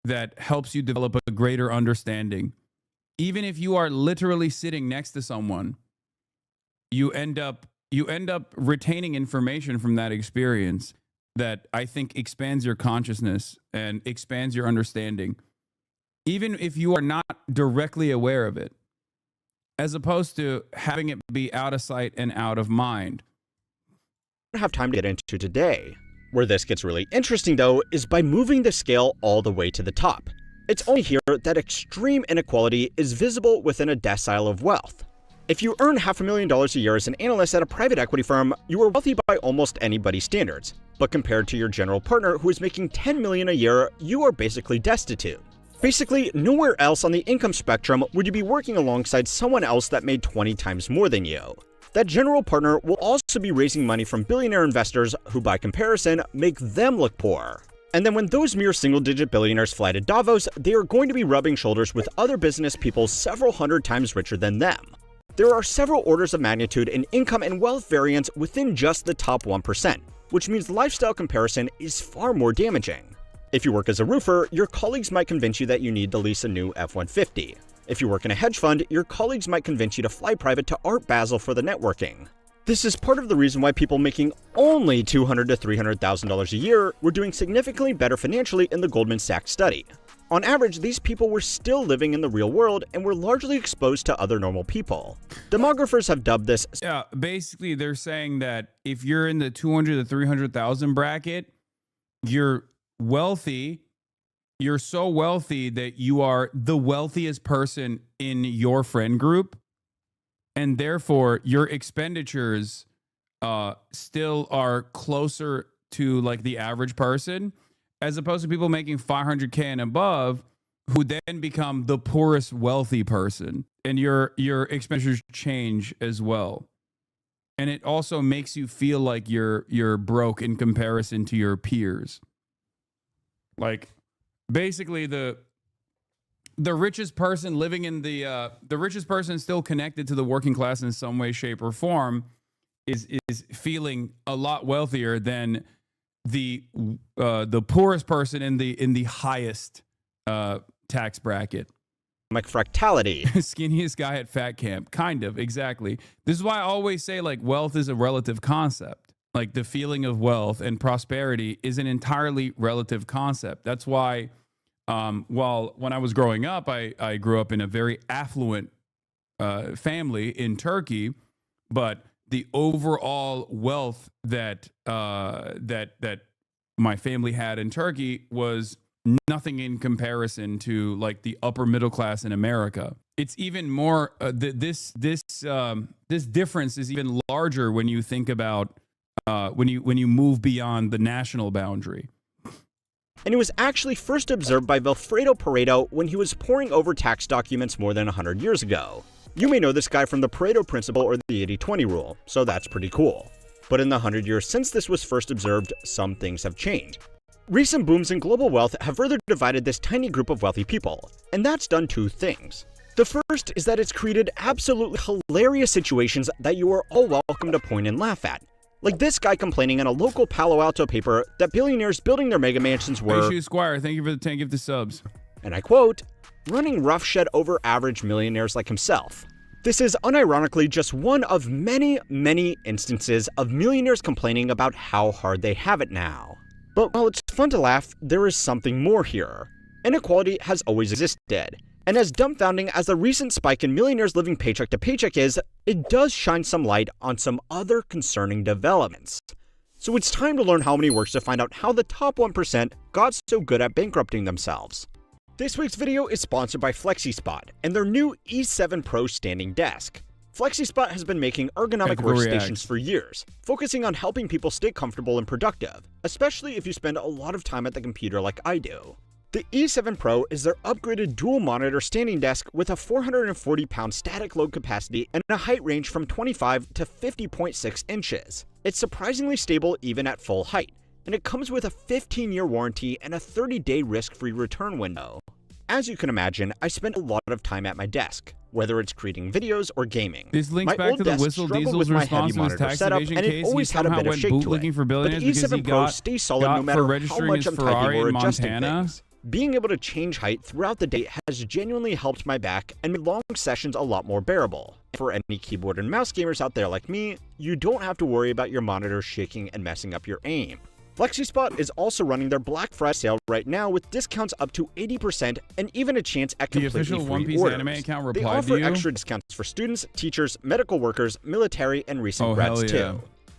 S1: that helps you develop a greater understanding. Even if you are literally sitting next to someone, you end up retaining information from that experience that I think expands your consciousness and expands your understanding, even if you are not directly aware of it, as opposed to having it be out of sight and out of mind.
S16: I don't have time to get into today. Where this gets really interesting, though, is by moving the scale all the way to the top. It's only here that extreme inequality is visible within a decile of wealth. If you earn $500,000 a year as an analyst at a private equity firm, you are wealthy by almost anybody's standards. But compared to your general partner who is making $10 million a year, you are basically destitute. Basically, nowhere else on the income spectrum would you be working alongside someone else that made 20 times more than you. That general partner will also be raising money from billionaire investors who, by comparison, make them look poor. And then when those mere single-digit billionaires fly to Davos, they are going to be rubbing shoulders with other business people several hundred times richer than them. There are several orders of magnitude in income and wealth variance within just the top 1%, which means lifestyle comparison is far more damaging. If you work as a roofer, your colleagues might convince you that you need to lease a new F-150. If you work in a hedge fund, your colleagues might convince you to fly private to Art Basel for the networking. This is part of the reason why people making only $200,000 to $300,000 a year were doing significantly better financially in the Goldman Sachs study. On average, these people were still living in the real world and were largely exposed to other normal people. Demographers have dubbed this.
S1: Yeah, basically they're saying that if you're in the 200 to 300,000 bracket, you're wealthy. You're so wealthy that you are the wealthiest person in your friend group, and therefore your expenditures still are closer to like the average person, as opposed to people making 500K and above, who then become the poorest wealthy person, and your expenditures change as well, and it also makes you feel like you're broke in comparison to your peers. Like, basically, the richest person living in the richest person still connected to the working class in some way, shape, or form is feeling a lot wealthier than the poorest person in the highest tax bracket.
S16: Like fractality.
S1: Skinniest guy at fat camp. Kind of, exactly. This is why I always say, like, wealth is a relative concept. Like, the feeling of wealth and prosperity is an entirely relative concept. That's why, when I was growing up, I grew up in a very affluent family in Turkey, but the overall wealth that my family had in Turkey was nothing in comparison to like the upper middle class in America. It's even more this difference is even larger when you think about when you move beyond the national boundary.
S16: And it was actually first observed by Vilfredo Pareto when he was poring over tax documents more than 100 years ago. You may know this guy from the Pareto principle or the 80-20 rule, so that's pretty cool. But in the 100 years since this was first observed, some things have changed. Recent booms in global wealth have further divided this tiny group of wealthy people, and that's done two things. The first is that it's created absolutely hilarious situations that you are all welcome to point and laugh at. Like this guy complaining in a local Palo Alto paper that billionaires building their mega mansions were,
S1: Hey, Shoe Squire, thank you for the 10 gifted subs.
S16: And I quote, running roughshed over average millionaires like himself. This is unironically just one of many, many instances of millionaires complaining about how hard they have it now. But while it's fun to laugh, there is something more here. Inequality has always existed. And as dumbfounding as the recent spike in millionaires living paycheck to paycheck is, it does shine some light on some other concerning developments. So it's time to learn how money works to find out how the top 1% got so good at bankrupting themselves. This week's video is sponsored by FlexiSpot and their new E7 Pro standing desk. FlexiSpot has been making ergonomic workstations for years, focusing on helping people stay comfortable and productive, especially if you spend a lot of time at the computer like I do. The E7 Pro is their upgraded dual monitor standing desk with a 440-pound static load capacity and a height range from 25 to 50.6 inches. It's surprisingly stable even at full height, and it comes with a 15-year warranty and a 30-day risk-free return window. As you can imagine, I spend a lot of time at my desk, whether it's creating videos or gaming.
S1: This links
S16: My
S1: back
S16: old
S1: to the
S16: desk
S1: Whistle
S16: struggled
S1: Diesel's
S16: with my
S1: response
S16: heavy
S1: to his
S16: monitor
S1: tax
S16: setup,
S1: evasion
S16: and
S1: case.
S16: it always
S1: He
S16: had a
S1: somehow
S16: bit of
S1: went
S16: shake to
S1: bootlicking
S16: it.
S1: for
S16: But the
S1: billionaires because he
S16: E7 Pro
S1: got
S16: stays solid no matter
S1: for
S16: how
S1: registering
S16: much
S1: his
S16: I'm typing
S1: Ferrari
S16: or
S1: in
S16: adjusting
S1: Montana.
S16: things. Being able to change height throughout the day has genuinely helped my back and made long sessions a lot more bearable. For any keyboard and mouse gamers out there like me, you don't have to worry about your monitor shaking and messing up your aim. FlexiSpot is also running their Black Friday sale right now with discounts up to 80% and even a chance at
S1: The
S16: completely
S1: official
S16: free
S1: One Piece
S16: orders.
S1: anime account
S16: They
S1: replied
S16: offer
S1: to you.
S16: extra discounts for students, teachers, medical workers, military, and recent
S1: Oh,
S16: grads
S1: hell
S16: too.
S1: yeah.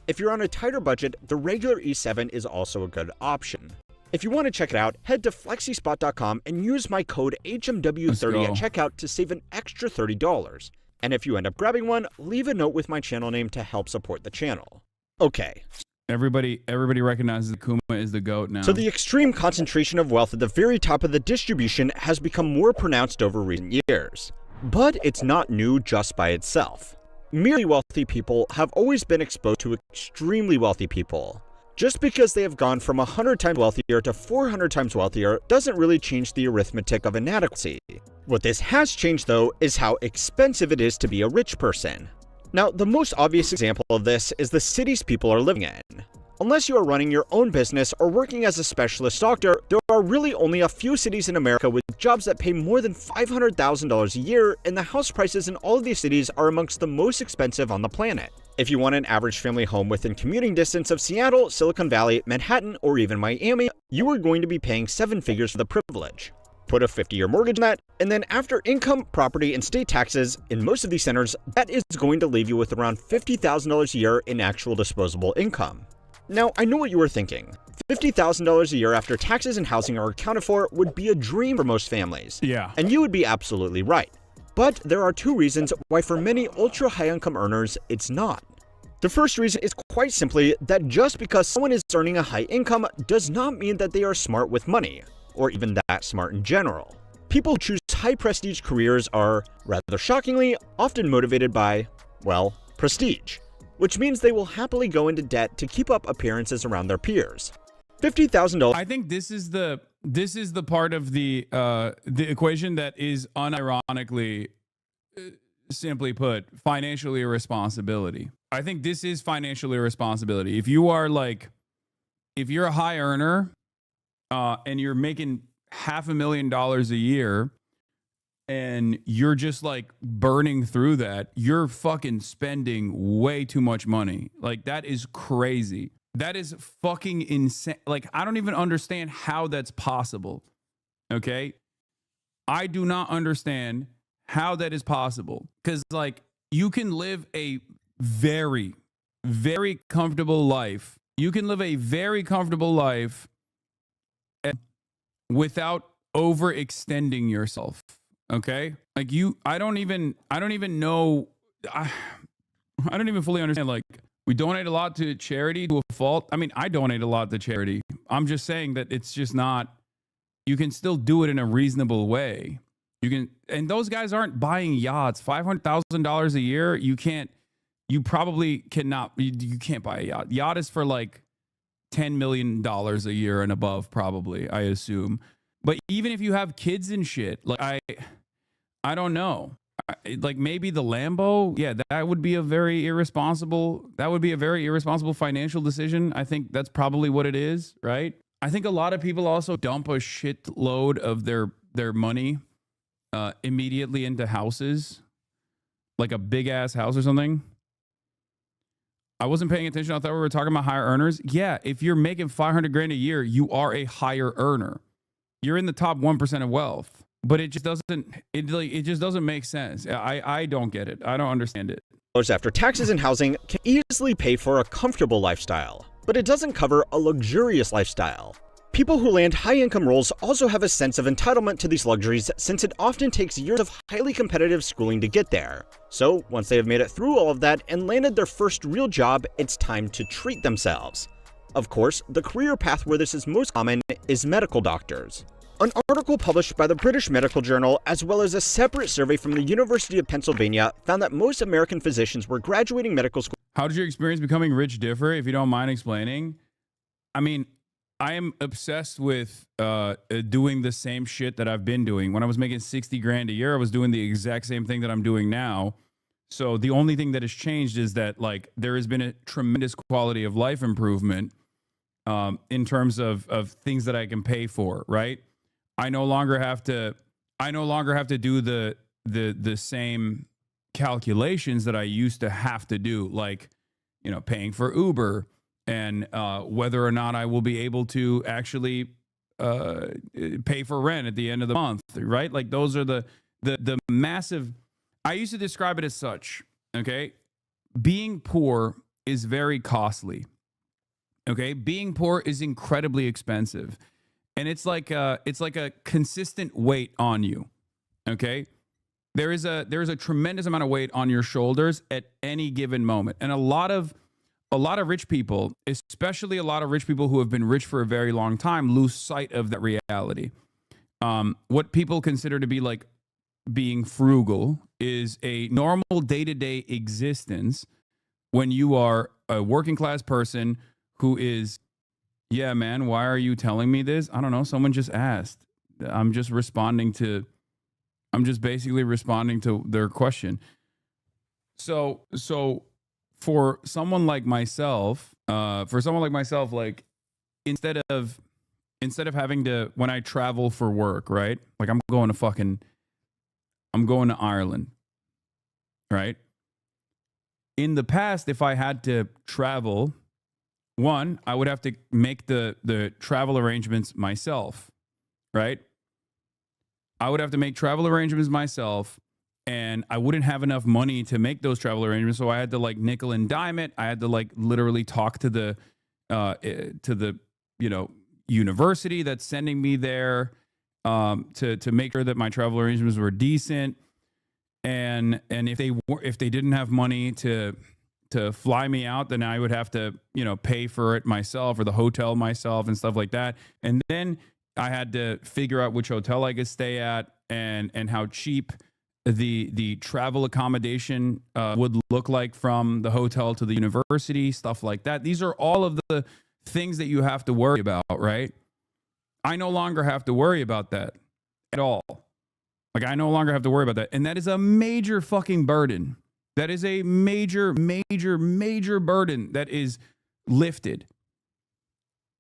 S16: If you're on a tighter budget, the regular E7 is also a good option. If you want to check it out, head to flexispot.com and use my code HMW30 at checkout to save an extra $30. And if you end up grabbing one, leave a note with my channel name to help support the channel. Okay.
S1: Everybody recognizes that Kuma is the GOAT now.
S16: So the extreme concentration of wealth at the very top of the distribution has become more pronounced over recent years. But it's not new just by itself. Merely wealthy people have always been exposed to extremely wealthy people. Just because they have gone from 100 times wealthier to 400 times wealthier doesn't really change the arithmetic of inadequacy. What this has changed though is how expensive it is to be a rich person. Now, the most obvious example of this is the cities people are living in. Unless you are running your own business or working as a specialist doctor, there are really only a few cities in America with jobs that pay more than $500,000 a year, and the house prices in all of these cities are amongst the most expensive on the planet. If you want an average family home within commuting distance of Seattle, Silicon Valley, Manhattan, or even Miami, you are going to be paying 7 figures for the privilege. Put a 50-year mortgage on that, and then after income, property, and state taxes, in most of these centers, that is going to leave you with around $50,000 a year in actual disposable income. Now, I know what you were thinking. $50,000 a year after taxes and housing are accounted for would be a dream for most families.
S1: Yeah.
S16: And you would be absolutely right. But there are two reasons why for many ultra-high income earners, it's not. The first reason is quite simply that just because someone is earning a high income does not mean that they are smart with money, or even that smart in general. People who choose high prestige careers are, rather shockingly, often motivated by, well, prestige, which means they will happily go into debt to keep up appearances around their peers. $50,000.
S1: I think this is the part of the equation that is unironically, simply put, financial irresponsibility. I think this is financial irresponsibility. If you're a high earner and you're making $500,000 a year and you're just like burning through that, you're fucking spending way too much money. Like, that is crazy. That is fucking insane. Like, I don't even understand how that's possible. Okay? I do not understand how that is possible. Because, like, you can live a very, very comfortable life. You can live a very comfortable life without overextending yourself. Okay? Like, I don't even know. I don't even fully understand. Like, we donate a lot to charity to a fault. I mean, I donate a lot to charity. I'm just saying that it's just not, you can still do it in a reasonable way. You can, and those guys aren't buying yachts. $500,000 a year, you can't buy a yacht. Yacht is for like $10 million a year and above, probably, I assume. But even if you have kids and shit, like, I don't know. Like, maybe the Lambo, yeah, that would be a very irresponsible financial decision. I think that's probably what it is, right? I think a lot of people also dump a shitload of their money immediately into houses, like a big ass house or something. I wasn't paying attention. I thought we were talking about higher earners. Yeah, if you're making $500,000 a year, you are a higher earner. You're in the top 1% of wealth. But it just doesn't make sense. I don't get it. I don't understand it.
S16: After taxes and housing can easily pay for a comfortable lifestyle, but it doesn't cover a luxurious lifestyle. People who land high-income roles also have a sense of entitlement to these luxuries since it often takes years of highly competitive schooling to get there. So once they have made it through all of that and landed their first real job, it's time to treat themselves. Of course, the career path where this is most common is medical doctors. An article published by the British Medical Journal, as well as a separate survey from the University of Pennsylvania, found that most American physicians were graduating medical school.
S1: How did your experience becoming rich differ, if you don't mind explaining? I mean, I am obsessed with doing the same shit that I've been doing. When I was making 60 grand a year, I was doing the exact same thing that I'm doing now. So the only thing that has changed is that like there has been a tremendous quality of life improvement in terms of things that I can pay for, right? I no longer have to do the same calculations that I used to have to do, like, you know, paying for Uber and whether or not I will be able to actually pay for rent at the end of the month, right? Like those are the massive. I used to describe it as such. Okay, being poor is very costly. Okay, being poor is incredibly expensive, and it's like a consistent weight on you. Okay, there is a tremendous amount of weight on your shoulders at any given moment, and a lot of rich people, especially a lot of rich people who have been rich for a very long time, lose sight of that reality. What people consider to be like being frugal is a normal day-to-day existence when you are a working class person who is, yeah, man, why are you telling me this? I don't know. Someone just asked. I'm just basically responding to their question. So for someone like myself, like instead of having to, when I travel for work, right? Like I'm going to Ireland, right? In the past, if I had to travel, one, I would have to make the travel arrangements myself, right? I would have to make travel arrangements myself, and I wouldn't have enough money to make those travel arrangements, so I had to like nickel and dime it. I had to like literally talk to the university that's sending me there to make sure that my travel arrangements were decent, and if they didn't have money to fly me out, then I would have to pay for it myself or the hotel myself and stuff like that. And then I had to figure out which hotel I could stay at and how cheap the travel accommodation would look like from the hotel to the university, stuff like that. These are all of the things that you have to worry about, right? I no longer have to worry about that at all. Like, I no longer have to worry about that. And that is a major fucking burden. That is a major, major, major burden that is lifted.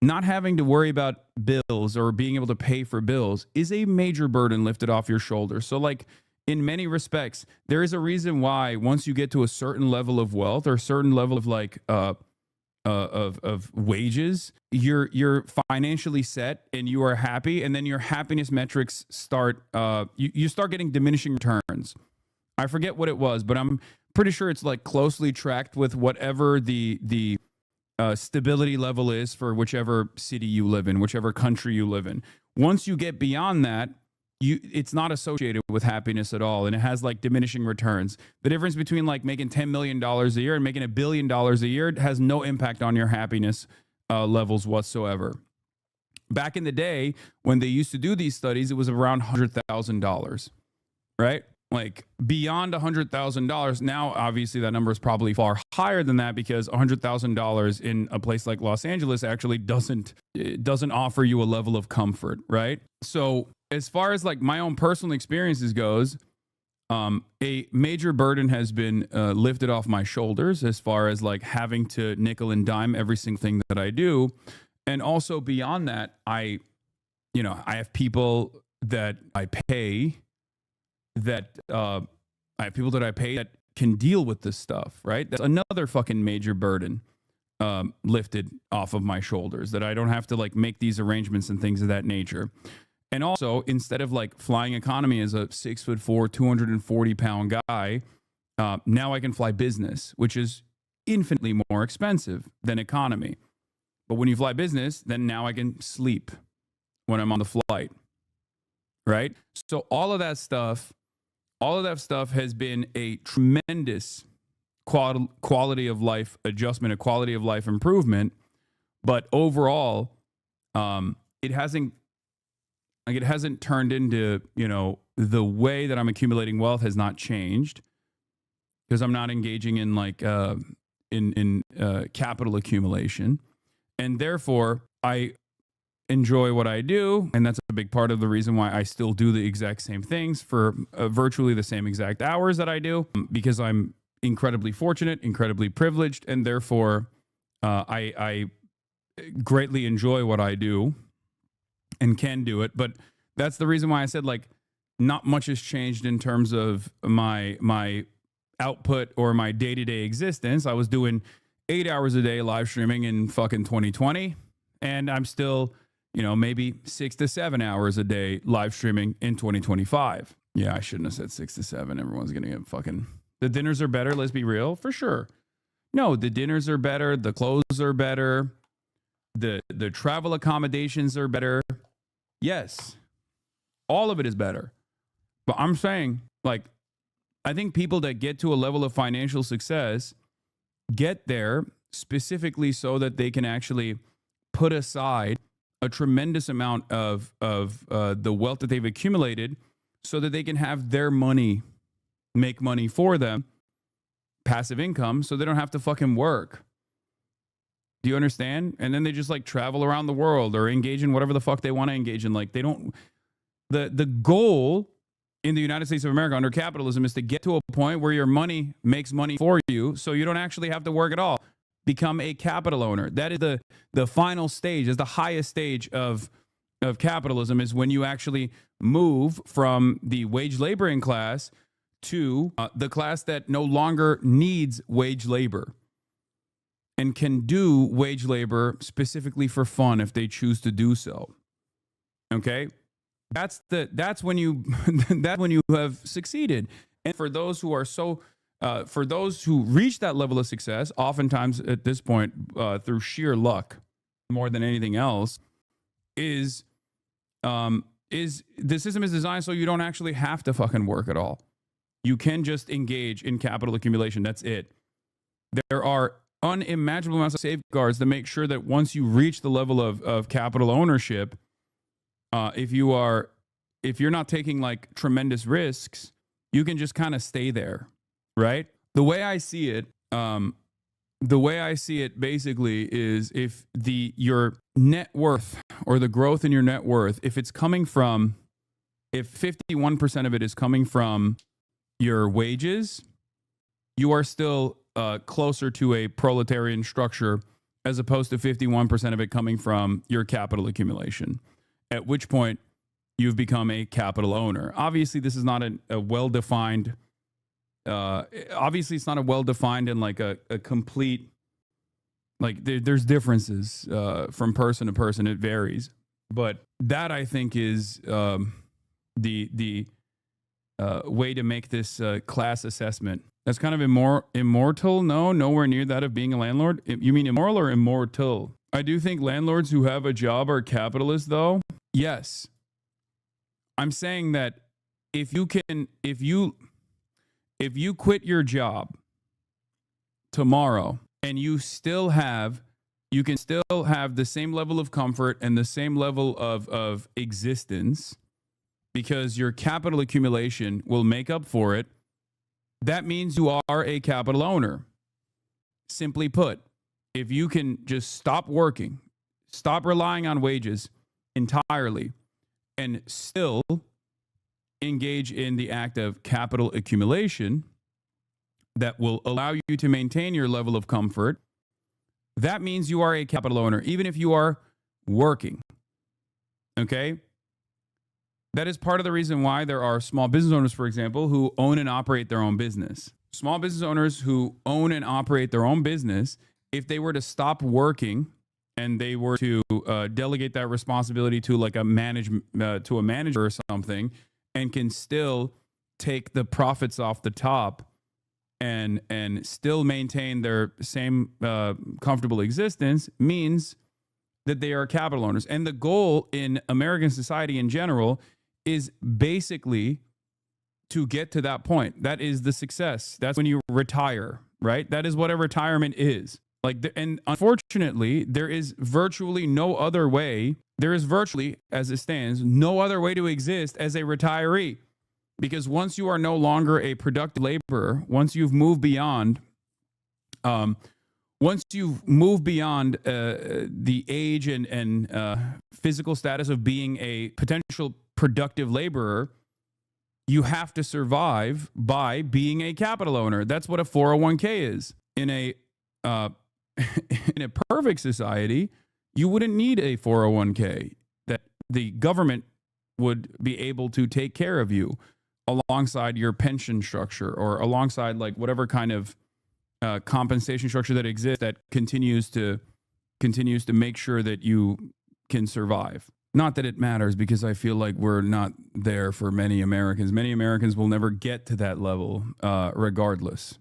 S1: Not having to worry about bills or being able to pay for bills is a major burden lifted off your shoulders. So, like, in many respects, there is a reason why once you get to a certain level of wealth or a certain level of like of wages, you're financially set and you are happy, and then your happiness metrics start you start getting diminishing returns. I forget what it was, but I'm pretty sure it's like closely tracked with whatever the stability level is for whichever city you live in, whichever country you live in. Once you get beyond that, it's not associated with happiness at all, and it has like diminishing returns. The difference between like making $10 million a year and making $1 billion a year has no impact on your happiness levels whatsoever. Back in the day, when they used to do these studies, it was around $100,000, right? Like beyond $100,000. Now, obviously, that number is probably far higher than that, because $100,000 in a place like Los Angeles actually doesn't offer you a level of comfort, right? So as far as like my own personal experiences goes, a major burden has been lifted off my shoulders as far as like having to nickel and dime every single thing that I do. And also beyond that, I have people that I pay that can deal with this stuff, right? That's another fucking major burden lifted off of my shoulders, that I don't have to like make these arrangements and things of that nature. And also, instead of like flying economy as a 6'4", 240-pound guy, now I can fly business, which is infinitely more expensive than economy. But when you fly business, then now I can sleep when I'm on the flight, right? So all of that stuff has been a tremendous quality of life adjustment, a quality of life improvement. But overall, it hasn't turned into, the way that I'm accumulating wealth has not changed, because I'm not engaging in like in capital accumulation. And therefore, I enjoy what I do, and that's a big part of the reason why I still do the exact same things for virtually the same exact hours that I do, because I'm incredibly fortunate, incredibly privileged, and therefore I greatly enjoy what I do and can do it. But that's the reason why I said, like, not much has changed in terms of my output or my day-to-day existence. I was doing 8 hours a day live streaming in fucking 2020, and I'm still, you know, maybe 6 to 7 hours a day live streaming in 2025. Yeah, I shouldn't have said 6 to 7. Everyone's gonna get fucking... The dinners are better, let's be real, for sure. No, the dinners are better, the clothes are better, the travel accommodations are better. Yes, all of it is better. But I'm saying, like, I think people that get to a level of financial success get there specifically so that they can actually put aside a tremendous amount of the wealth that they've accumulated so that they can have their money make money for them, passive income, so they don't have to fucking work. Do you understand? And then they just like travel around the world or engage in whatever the fuck they want to engage in. Like, they don't, the goal in the United States of America under capitalism is to get to a point where your money makes money for you so you don't actually have to work at all. Become a capital owner. That is the final stage, is the highest stage of capitalism, is when you actually move from the wage laboring class to the class that no longer needs wage labor and can do wage labor specifically for fun if they choose to do so. Okay? That's when you that's when you have succeeded. And for those who are for those who reach that level of success, oftentimes at this point through sheer luck more than anything else, is the system is designed so you don't actually have to fucking work at all. You can just engage in capital accumulation. That's it. There are unimaginable amounts of safeguards to make sure that once you reach the level of capital ownership, if you're not taking like tremendous risks, you can just kind of stay there, right? The way I see it basically is if your net worth or the growth in your net worth, if 51% of it is coming from your wages, you are still closer to a proletarian structure as opposed to 51% of it coming from your capital accumulation, at which point you've become a capital owner. Obviously, this is not a well-defined, obviously it's not a well-defined and like a complete, like there's differences from person to person. It varies. But that, I think, is the way to make this class assessment. That's kind of immortal. No, nowhere near that of being a landlord. You mean immoral or immortal? I do think landlords who have a job are capitalists, though. Yes. I'm saying that if you quit your job tomorrow and you can still have the same level of comfort and the same level of existence because your capital accumulation will make up for it, that means you are a capital owner. Simply put, if you can just stop working, stop relying on wages entirely, and still engage in the act of capital accumulation that will allow you to maintain your level of comfort, that means you are a capital owner, even if you are working. Okay? That is part of the reason why there are small business owners, for example, who own and operate their own business. Small business owners who own and operate their own business, if they were to stop working and they were to delegate that responsibility to like a manager or something, and can still take the profits off the top and still maintain their same comfortable existence, means that they are capital owners. And the goal in American society in general is basically to get to that point. That is the success. That's when you retire, right? That is what a retirement is. And unfortunately, there is virtually no other way. There is virtually, as it stands, no other way to exist as a retiree. Because once you are no longer a productive laborer, once you've moved beyond the age and physical status of being a potential productive laborer, you have to survive by being a capital owner. That's what a 401k is. In a in a perfect society, you wouldn't need a 401k. That the government would be able to take care of you alongside your pension structure, or alongside like whatever kind of compensation structure that exists that continues to make sure that you can survive. Not that it matters, because I feel like we're not there for many Americans. Many Americans will never get to that level, regardless.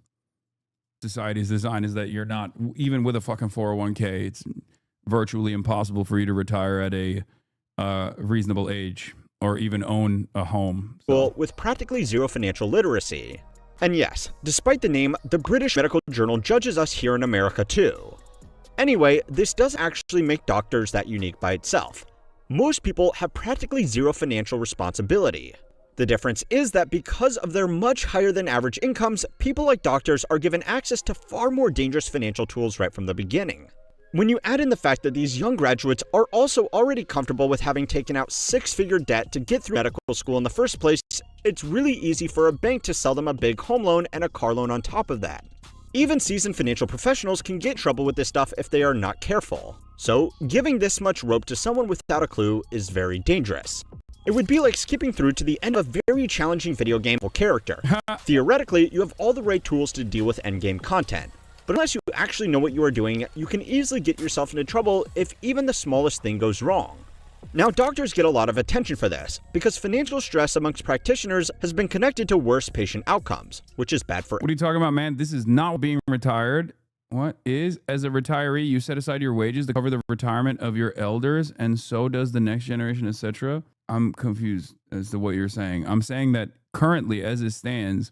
S1: Society's design is that you're not, even with a fucking 401k, it's virtually impossible for you to retire at a reasonable age or even own a home.
S16: Well, with practically zero financial literacy. And yes, despite the name, the British Medical Journal judges us here in America too. Anyway, this does actually make doctors that unique by itself. Most people have practically zero financial responsibility. The difference is that because of their much higher than average incomes, people like doctors are given access to far more dangerous financial tools right from the beginning. When you add in the fact that these young graduates are also already comfortable with having taken out six-figure debt to get through medical school in the first place, it's really easy for a bank to sell them a big home loan and a car loan on top of that. Even seasoned financial professionals can get in trouble with this stuff if they are not careful. So, giving this much rope to someone without a clue is very dangerous. It would be like skipping through to the end of a very challenging video game character. Theoretically, you have all the right tools to deal with endgame content. But unless you actually know what you are doing, you can easily get yourself into trouble if even the smallest thing goes wrong. Now, doctors get a lot of attention for this, because financial stress amongst practitioners has been connected to worse patient outcomes, which is bad for...
S1: What are you talking about, man? This is not being retired. What is, as a retiree, you set aside your wages to cover the retirement of your elders, and so does the next generation, etc.? I'm confused as to what you're saying. I'm saying that currently, as it stands,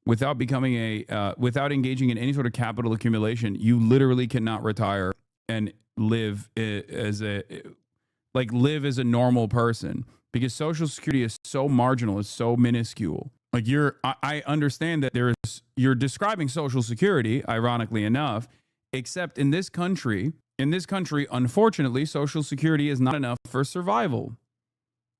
S1: without becoming without engaging in any sort of capital accumulation, you literally cannot retire and live as a normal person, because Social Security is so marginal, it's so minuscule. Like I understand that you're describing Social Security, ironically enough, except in this country, unfortunately, Social Security is not enough for survival.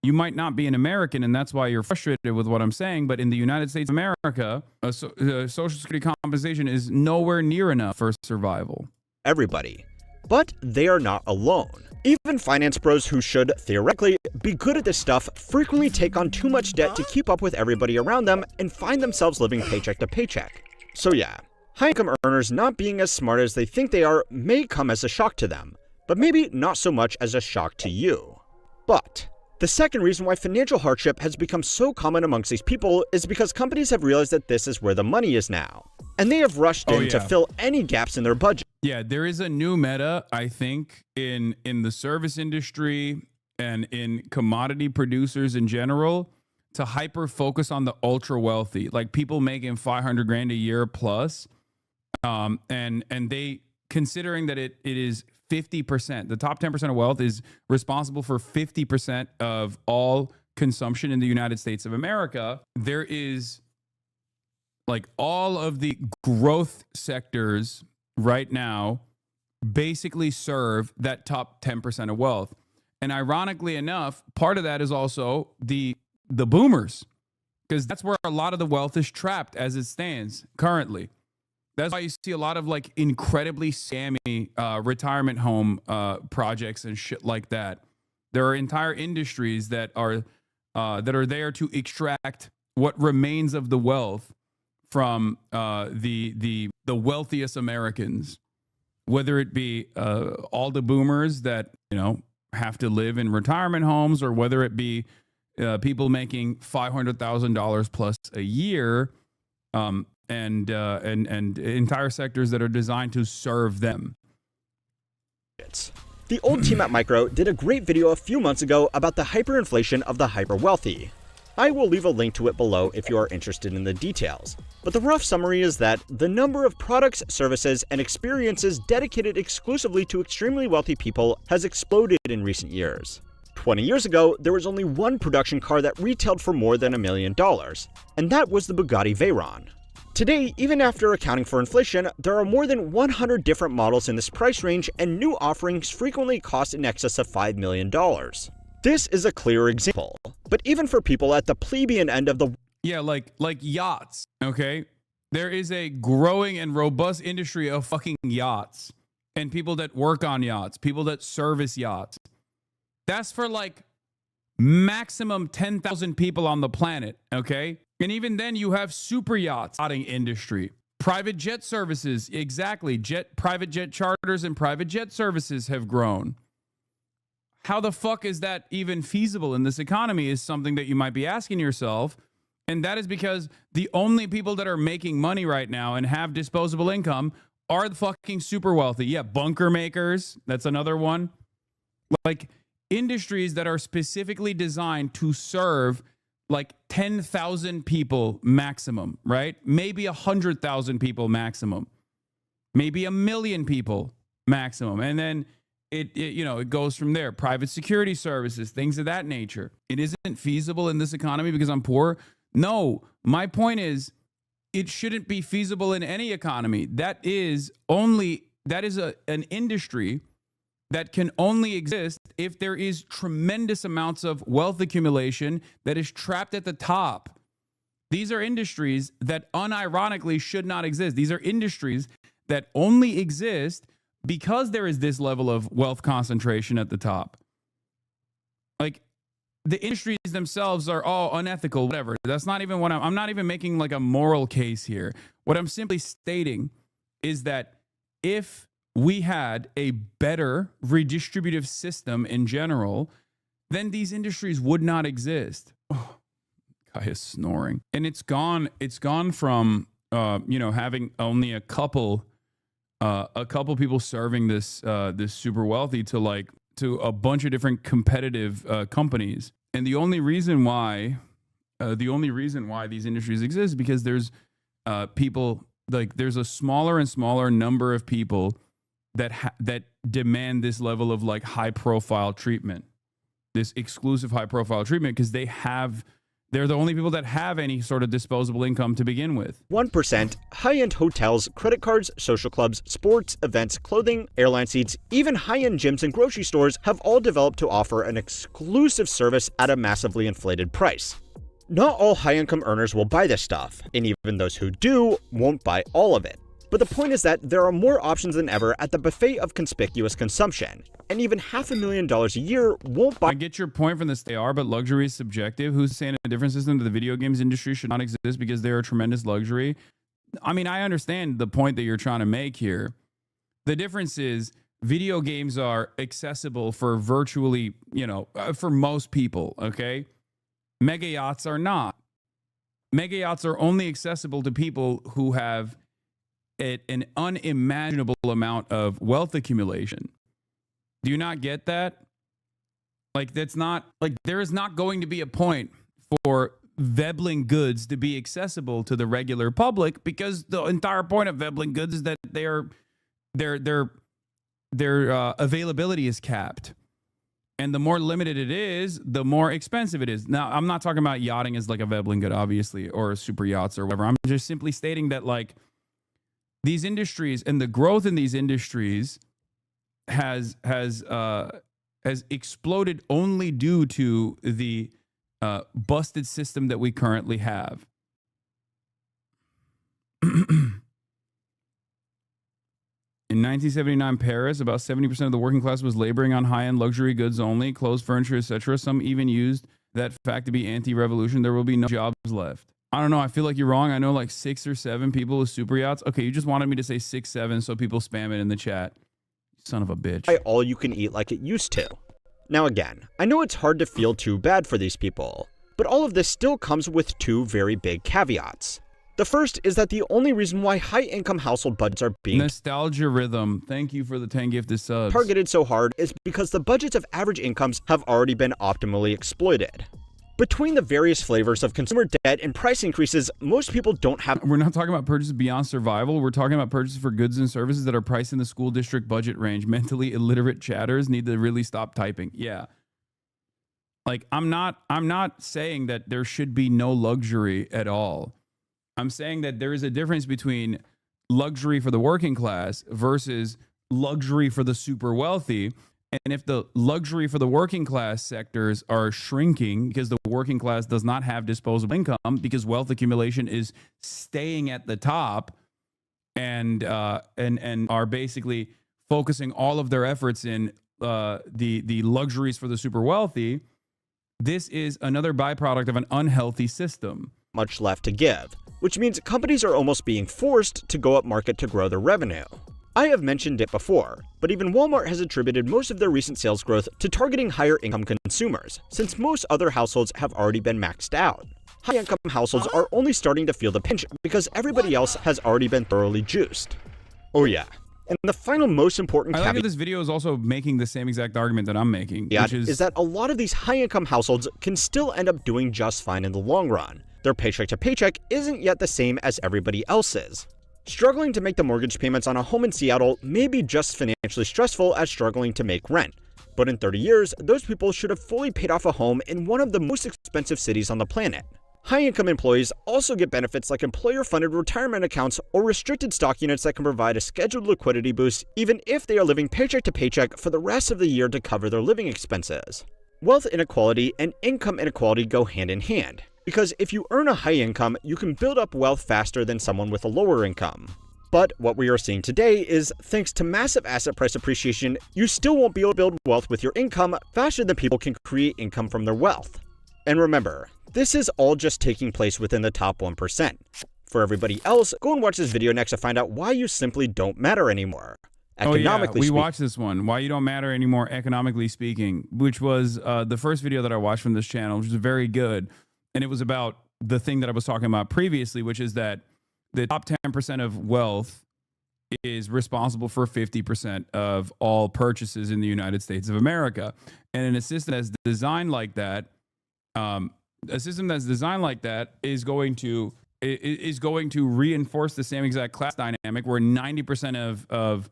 S1: You might not be an American, and that's why you're frustrated with what I'm saying, but in the United States of America, Social Security compensation is nowhere near enough for survival.
S16: Everybody. But they are not alone. Even finance pros who should, theoretically, be good at this stuff frequently take on too much debt to keep up with everybody around them and find themselves living paycheck to paycheck. So yeah, high-income earners not being as smart as they think they are may come as a shock to them, but maybe not so much as a shock to you. But the second reason why financial hardship has become so common amongst these people is because companies have realized that this is where the money is now, and they have rushed in to fill any gaps in their budget.
S1: Yeah, there is a new meta, I think, in the service industry and in commodity producers in general, to hyper focus on the ultra wealthy, like people making 500 grand a year plus, and they considering that it is 50%. The top 10% of wealth is responsible for 50% of all consumption in the United States of America. There is like all of the growth sectors right now basically serve that top 10% of wealth. And ironically enough, part of that is also the boomers, because that's where a lot of the wealth is trapped as it stands currently. That's why you see a lot of like incredibly scammy retirement home projects and shit like that. There are entire industries that are there to extract what remains of the wealth from the wealthiest Americans, whether it be all the boomers that have to live in retirement homes, or whether it be people making $500,000 plus a year. And entire sectors that are designed to serve them.
S16: The old team at Micro did a great video a few months ago about the hyperinflation of the hyper-wealthy. I will leave a link to it below if you are interested in the details. But the rough summary is that the number of products, services, and experiences dedicated exclusively to extremely wealthy people has exploded in recent years. 20 years ago, there was only one production car that retailed for more than $1 million, and that was the Bugatti Veyron. Today, even after accounting for inflation, there are more than 100 different models in this price range, and new offerings frequently cost in excess of $5 million. This is a clear example. But even for people at the plebeian end of the
S1: like yachts, okay? There is a growing and robust industry of fucking yachts and people that work on yachts, people that service yachts. That's for like maximum 10,000 people on the planet, okay? And even then you have super yachts, yachting industry. Private jet services, exactly. Private jet charters and private jet services have grown. How the fuck is that even feasible in this economy is something that you might be asking yourself. And that is because the only people that are making money right now and have disposable income are the fucking super wealthy. Yeah, bunker makers, that's another one. Like industries that are specifically designed to serve like 10,000 people maximum, right? Maybe 100,000 people maximum. Maybe 1 million people maximum. And then it goes from there. Private security services, things of that nature. It isn't feasible in this economy because I'm poor. No, my point is it shouldn't be feasible in any economy. That is an industry that can only exist if there is tremendous amounts of wealth accumulation that is trapped at the top. These are industries that unironically should not exist. These are industries that only exist because there is this level of wealth concentration at the top. Like, the industries themselves are all unethical, whatever. That's not even what I'm not even making like a moral case here. What I'm simply stating is that if we had a better redistributive system in general, then these industries would not exist. Oh, guy is snoring. And it's gone from having only a couple people serving this super wealthy to a bunch of different competitive companies. And the only reason why these industries exist is because there's people, like there's a smaller and smaller number of people that demand this level of like high profile treatment, this exclusive high profile treatment, because they're the only people that have any sort of disposable income to begin with.
S16: 1%, high-end hotels, credit cards, social clubs, sports, events, clothing, airline seats, even high-end gyms and grocery stores have all developed to offer an exclusive service at a massively inflated price. Not all high-income earners will buy this stuff, and even those who do won't buy all of it. But the point is that there are more options than ever at the buffet of conspicuous consumption, and even $500,000 a year won't buy.
S1: I get your point from this, but luxury is subjective. Who's saying a different system to the video games industry should not exist because they're a tremendous luxury? I mean, I understand the point that you're trying to make here. The difference is video games are accessible for virtually, for most people, okay? Mega yachts are not. Mega yachts are only accessible to people who have an unimaginable amount of wealth accumulation. Do you not get that? Like, that's not, like, there is not going to be a point for Veblen goods to be accessible to the regular public, because the entire point of Veblen goods is that their availability is capped. And the more limited it is, the more expensive it is. Now, I'm not talking about yachting as like a Veblen good, obviously, or super yachts or whatever. I'm just simply stating that, like, these industries and the growth in these industries has exploded only due to the busted system that we currently have. In 1979 Paris, about 70% of the working class was laboring on high-end luxury goods only, clothes, furniture, etc. Some even used that fact to be anti-revolution. There will be no jobs left. I don't know. I feel like you're wrong. I know like 6 or 7 people with super yachts. Okay, you just wanted me to say 6, 7 so people spam it in the chat. Son of a bitch.
S16: Buy all you can eat like it used to. Now again, I know it's hard to feel too bad for these people, but all of this still comes with 2 very big caveats. The first is that the only reason why high-income household budgets are being
S1: Nostalgia Rhythm, thank you for the 10 gifted subs.
S16: Targeted so hard is because the budgets of average incomes have already been optimally exploited. Between the various flavors of consumer debt and price increases, most people don't have.
S1: We're not talking about purchases beyond survival. We're talking about purchases for goods and services that are priced in the school district budget range. Mentally illiterate chatters need to really stop typing. Yeah. Like, I'm not saying that there should be no luxury at all. I'm saying that there is a difference between luxury for the working class versus luxury for the super wealthy. And if the luxury for the working class sectors are shrinking because the working class does not have disposable income because wealth accumulation is staying at the top, and are basically focusing all of their efforts in the luxuries for the super wealthy, this is another byproduct of an unhealthy system.
S16: Much left to give, which means companies are almost being forced to go up market to grow their revenue. I have mentioned it before, but even Walmart has attributed most of their recent sales growth to targeting higher income consumers, since most other households have already been maxed out. High income households are only starting to feel the pinch because everybody else has already been thoroughly juiced. Oh yeah. And the final most important
S1: I like that
S16: caveat
S1: this video is also making the same exact argument that I'm making, which
S16: is that a lot of these high income households can still end up doing just fine in the long run. Their paycheck to paycheck isn't yet the same as everybody else's. Struggling to make the mortgage payments on a home in Seattle may be just financially stressful as struggling to make rent. But in 30 years, those people should have fully paid off a home in one of the most expensive cities on the planet. High-income employees also get benefits like employer-funded retirement accounts or restricted stock units that can provide a scheduled liquidity boost even if they are living paycheck to paycheck for the rest of the year to cover their living expenses. Wealth inequality and income inequality go hand in hand, because if you earn a high income, you can build up wealth faster than someone with a lower income. But what we are seeing today is, thanks to massive asset price appreciation, you still won't be able to build wealth with your income faster than people can create income from their wealth. And remember, this is all just taking place within the top 1%. For everybody else, go and watch this video next to find out why you simply don't matter anymore. Economically
S1: we watched this one, Why You Don't Matter Anymore, Economically Speaking, which was the first video that I watched from this channel, which was very good. And it was about the thing that I was talking about previously, which is that the top 10% of wealth is responsible for 50% of all purchases in the United States of America. And in a system that's designed like that, is going to reinforce the same exact class dynamic where 90% of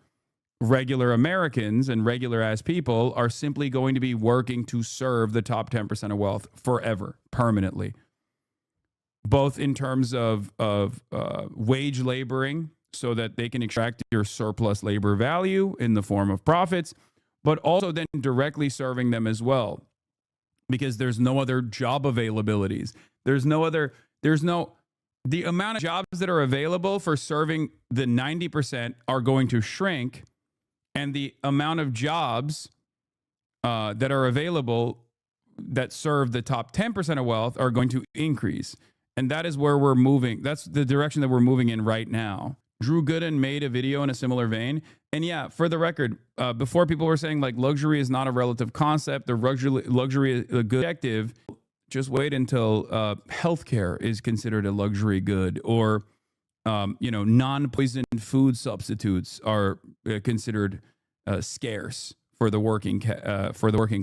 S1: regular Americans and regular ass people are simply going to be working to serve the top 10% of wealth forever, permanently, both in terms of wage laboring so that they can extract your surplus labor value in the form of profits, but also then directly serving them as well, because there's no other job availabilities. The amount of jobs that are available for serving the 90% are going to shrink, and the amount of jobs that are available that serve the top 10% of wealth are going to increase. And that is where we're moving. That's the direction that we're moving in right now. Drew Gooden made a video in a similar vein. And yeah, for the record, before people were saying like luxury is not a relative concept or luxury is a good objective, just wait until healthcare is considered a luxury good, or non-poisoned food substitutes are considered scarce for the working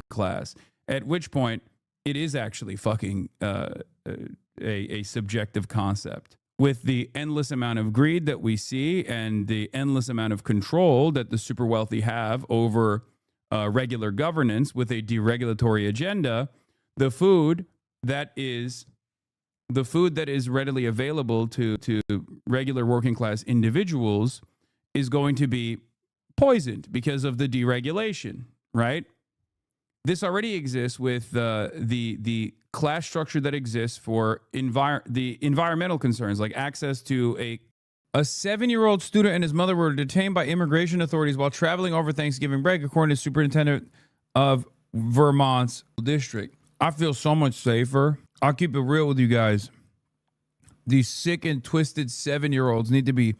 S1: class. At which point, it is actually fucking a subjective concept. With the endless amount of greed that we see and the endless amount of control that the super wealthy have over regular governance with a deregulatory agenda, the food that is readily available to regular working class individuals is going to be poisoned because of the deregulation, right? This already exists with the class structure that exists for the environmental concerns, like access to a 7-year-old student and his mother were detained by immigration authorities while traveling over Thanksgiving break, according to Superintendent of Vermont's district. I feel so much safer. I'll keep it real with you guys. These sick and twisted 7-year-olds need to be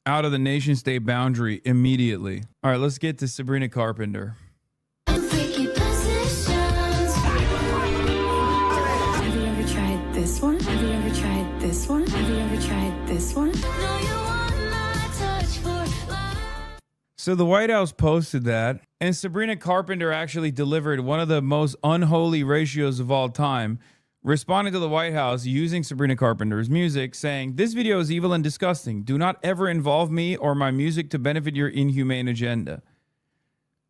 S1: out of the nation state boundary immediately. All right, let's get to Sabrina Carpenter.
S15: Have you ever tried this one? Have you ever tried this one? Have you ever tried this one?
S1: So the White House posted that, and Sabrina Carpenter actually delivered one of the most unholy ratios of all time, responding to the White House using Sabrina Carpenter's music, saying, "This video is evil and disgusting. Do not ever involve me or my music to benefit your inhumane agenda."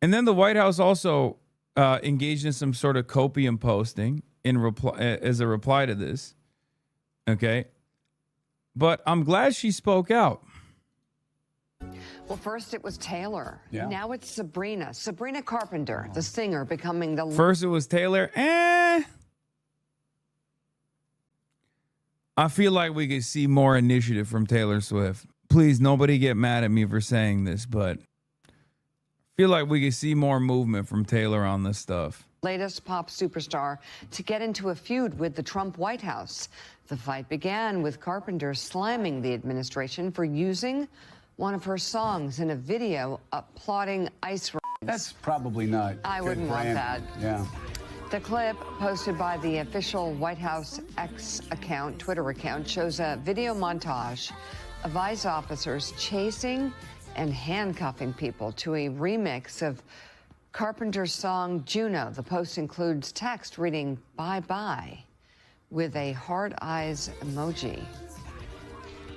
S1: And then the White House also engaged in some sort of copium posting in reply, as a reply to this. Okay. But I'm glad she spoke out.
S10: Well, first it was Taylor.
S1: Yeah.
S10: Now it's Sabrina. Sabrina Carpenter, the singer, becoming the...
S1: First it was Taylor. I feel like we could see more initiative from Taylor Swift. Please, nobody get mad at me for saying this, but I feel like we could see more movement from Taylor on this stuff.
S10: Latest pop superstar to get into a feud with the Trump White House. The fight began with Carpenter slamming the administration for using one of her songs in a video applauding ICE raids.
S18: That's probably not.
S10: I
S18: good
S10: wouldn't want
S18: brand.
S10: that.
S18: Yeah.
S10: The clip posted by the official White House X account, Twitter account, shows a video montage of ICE officers chasing and handcuffing people to a remix of Carpenter's song Juno. The post includes text reading "Bye Bye" with a heart eyes emoji.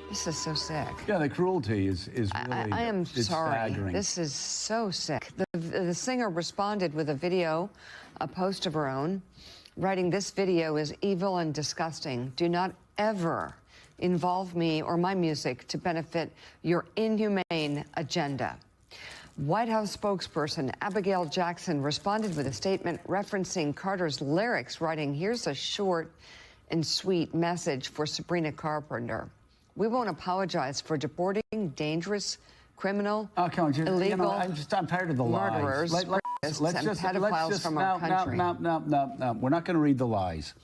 S10: This is so sick.
S18: Yeah, the cruelty is really.
S10: I am
S18: it's
S10: sorry.
S18: staggering.
S10: This is so sick. The singer responded with a video, a post of her own, writing, "This video is evil and disgusting. Do not ever involve me or my music to benefit your inhumane agenda." White House spokesperson Abigail Jackson responded with a statement referencing Carter's lyrics, writing, "Here's a short and sweet message for Sabrina Carpenter. We won't apologize for deporting dangerous, criminal, illegal,
S18: I'm tired of the
S10: murderers,
S18: lies.
S10: rapists, and pedophiles from our country."
S18: No. We're not going to read the lies.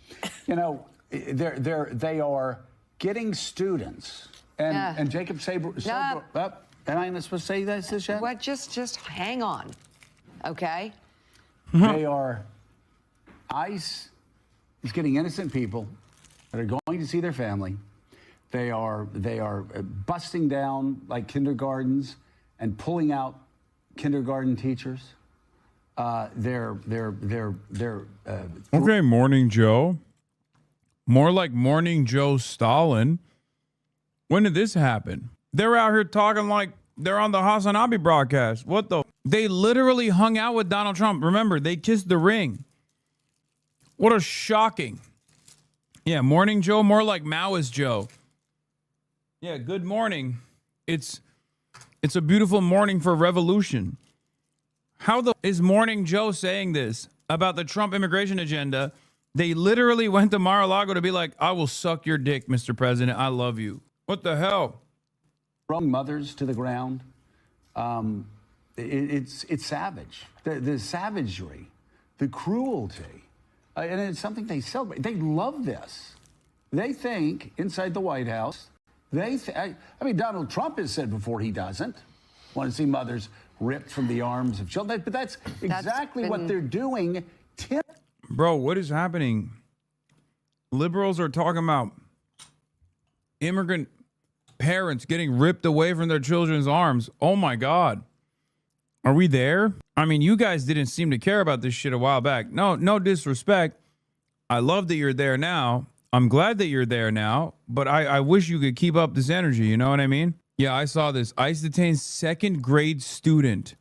S18: You know, they are getting students, and Jacob Saber. Am I not supposed to say this yet?
S10: What? Just hang on, okay?
S18: They are. ICE is getting innocent people that are going to see their family. They are busting down like kindergartens and pulling out kindergarten teachers. They're
S1: Okay, Morning Joe. More like Morning Joe Stalin. When did this happen? They're out here talking like they're on the HasanAbi broadcast. What the? They literally hung out with Donald Trump. Remember, they kissed the ring. What a shocking. Yeah, Morning Joe, more like Maoist Joe. Yeah, good morning. It's a beautiful morning for revolution. How the is Morning Joe saying this about the Trump immigration agenda? They literally went to Mar-a-Lago to be like, "I will suck your dick, Mr. President. I love you." What the hell?
S18: Throwing mothers to the ground. It's savage. The savagery, the cruelty, and it's something they celebrate. They love this. They think inside the White House. I mean, Donald Trump has said before he doesn't want to see mothers ripped from the arms of children. But that's exactly what they're doing.
S1: Bro, what is happening? Liberals are talking about immigrant parents getting ripped away from their children's arms. Oh my God. Are we there? I mean, you guys didn't seem to care about this shit a while back. No disrespect. I love that you're there now. I'm glad that you're there now, but I wish you could keep up this energy. You know what I mean? Yeah, I saw this. ICE detains second grade student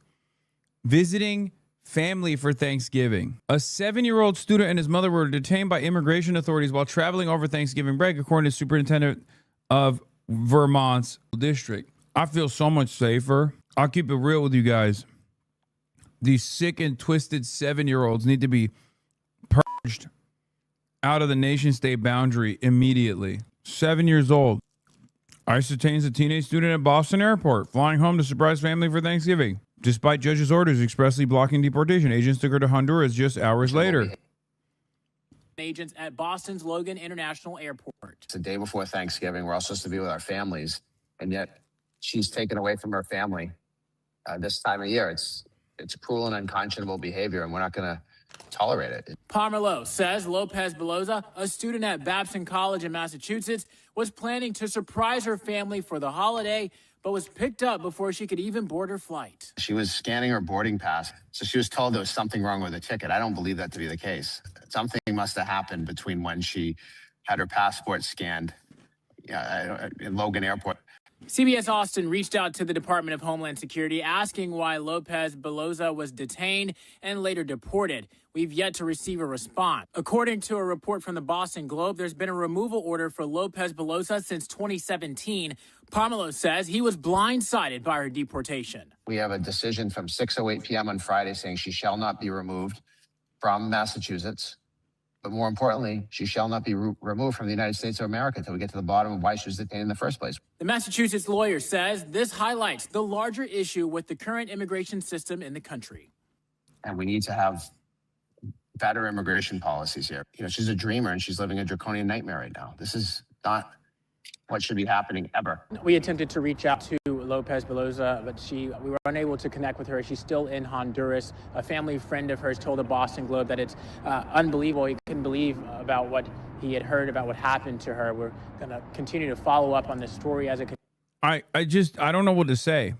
S1: visiting family for Thanksgiving. A 7-year-old student and his mother were detained by immigration authorities while traveling over Thanksgiving break, according to Superintendent of Vermont's district. I feel so much safer. I'll keep it real with you guys. These sick and twisted 7-year-olds need to be purged out of the nation-state boundary immediately. 7 years old. ICE detains a teenage student at Boston Airport, flying home to surprise family for Thanksgiving. Despite judge's orders expressly blocking deportation, agents took her to Honduras just hours later.
S20: Agents at Boston's Logan International Airport.
S21: It's the day before Thanksgiving. We're all supposed to be with our families, and yet she's taken away from her family this time of year. It's cruel and unconscionable behavior, and we're not going to tolerate it.
S20: Parmelo says Lopez Beloza, a student at Babson College in Massachusetts, was planning to surprise her family for the holiday, but was picked up before she could even board her flight.
S21: She was scanning her boarding pass, so she was told there was something wrong with the ticket. I don't believe that to be the case. Something must have happened between when she had her passport scanned in Logan Airport.
S20: CBS Austin reached out to the Department of Homeland Security asking why Lopez Beloza was detained and later deported. We've yet to receive a response. According to a report from the Boston Globe, there's been a removal order for Lopez Beloza since 2017. Pomelo says he was blindsided by her deportation.
S21: We have a decision from 6:08 p.m. on Friday saying she shall not be removed from Massachusetts. But more importantly, she shall not be removed from the United States of America until we get to the bottom of why she was detained in the first place.
S20: The Massachusetts lawyer says this highlights the larger issue with the current immigration system in the country.
S21: And we need to have better immigration policies here. You know, she's a dreamer and she's living a draconian nightmare right now. This is not what should be happening ever.
S20: We attempted to reach out to Lopez Beloza, but we were unable to connect with her. She's still in Honduras. A family friend of hers told the Boston Globe that it's unbelievable. He couldn't believe about what he had heard about what happened to her. We're going to continue to follow up on this story as it continues.
S1: I don't know what to say.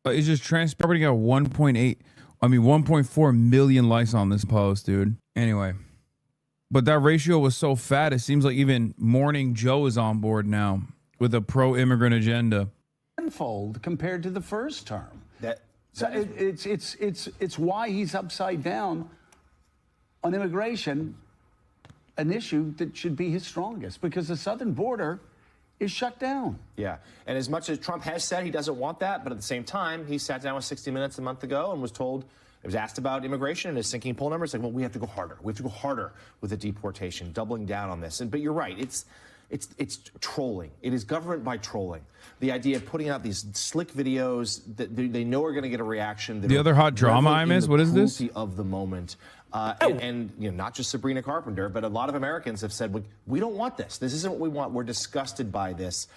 S1: It's just transparent. Got 1.4 million likes on this post, dude. Anyway. But that ratio was so fat, it seems like even Morning Joe is on board now with a pro-immigrant agenda.
S18: Tenfold compared to the first term. It's why he's upside down on immigration, an issue that should be his strongest, because the southern border is shut down.
S8: Yeah, and as much as Trump has said he doesn't want that, but at the same time, he sat down with 60 Minutes a month ago and was told. It was asked about immigration and his sinking poll numbers. Like, well, we have to go harder. We have to go harder with the deportation, doubling down on this. But you're right. It's trolling. It is government by trolling. The idea of putting out these slick videos that they know are going to get a reaction.
S1: The other hot drama I miss. What is this?
S8: Of the moment, and you know, not just Sabrina Carpenter, but a lot of Americans have said, we don't want this. This isn't what we want. We're disgusted by this.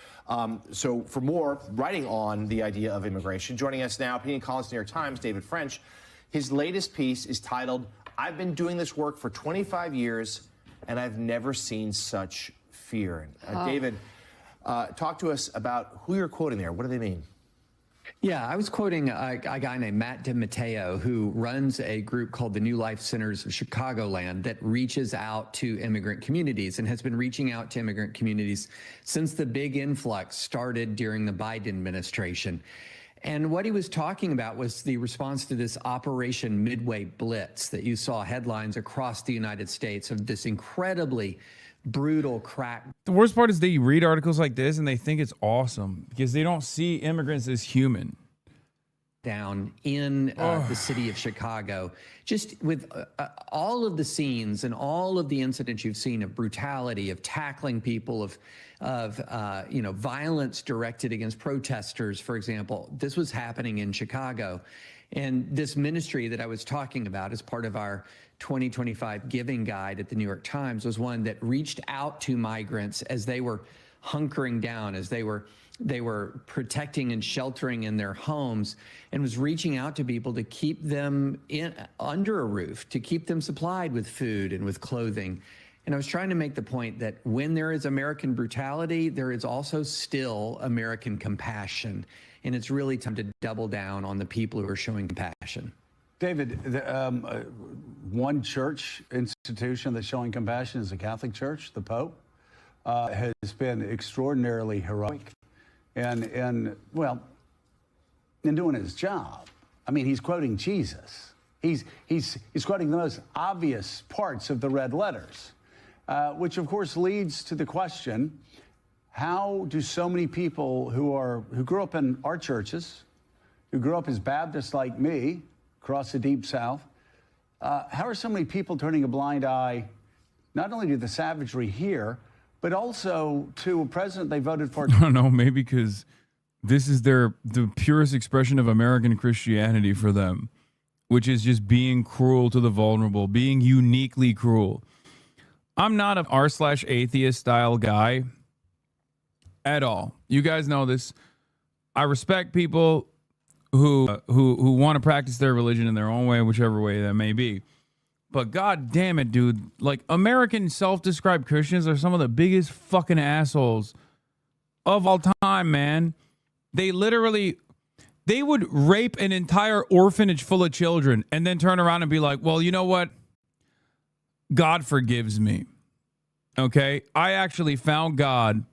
S8: So for more writing on the idea of immigration, joining us now, opinion columnist, New York Times, David French. His latest piece is titled, "I've been doing this work for 25 years, and I've never seen such fear." David, talk to us about who you're quoting there. What do they mean?
S9: Yeah, I was quoting a guy named Matt DiMatteo, who runs a group called the New Life Centers of Chicagoland that reaches out to immigrant communities and has been reaching out to immigrant communities since the big influx started during the Biden administration. And what he was talking about was the response to this Operation Midway Blitz that you saw headlines across the United States of this incredibly brutal crack.
S1: The worst part is they read articles like this and they think it's awesome because they don't see immigrants as human.
S9: Down in the city of Chicago, just with all of the scenes and all of the incidents you've seen of brutality, of tackling people, of violence directed against protesters, for example. This was happening in Chicago. And this ministry that I was talking about as part of our 2025 giving guide at the New York Times was one that reached out to migrants as they were hunkering down, as they were protecting and sheltering in their homes, and was reaching out to people to keep them under a roof, to keep them supplied with food and with clothing. And I was trying to make the point that when there is American brutality, there is also still American compassion. And it's really time to double down on the people who are showing compassion.
S18: David, one church institution that's showing compassion is the Catholic Church. The Pope has been extraordinarily heroic and in doing his job. I mean, he's quoting Jesus. He's quoting the most obvious parts of the red letters, which of course leads to the question: how do so many people who grew up in our churches, who grew up as Baptists like me, across the Deep South, how are so many people turning a blind eye, not only to the savagery here, but also to a president they voted for?
S1: I don't know, maybe because this is the purest expression of American Christianity for them, which is just being cruel to the vulnerable, being uniquely cruel. I'm not an r/atheist style guy at all. You guys know this. I respect people who want to practice their religion in their own way, whichever way that may be. But god damn it, dude. Like, American self-described Christians are some of the biggest fucking assholes of all time, man. They would rape an entire orphanage full of children and then turn around and be like, well, you know what? God forgives me. Okay? I actually found God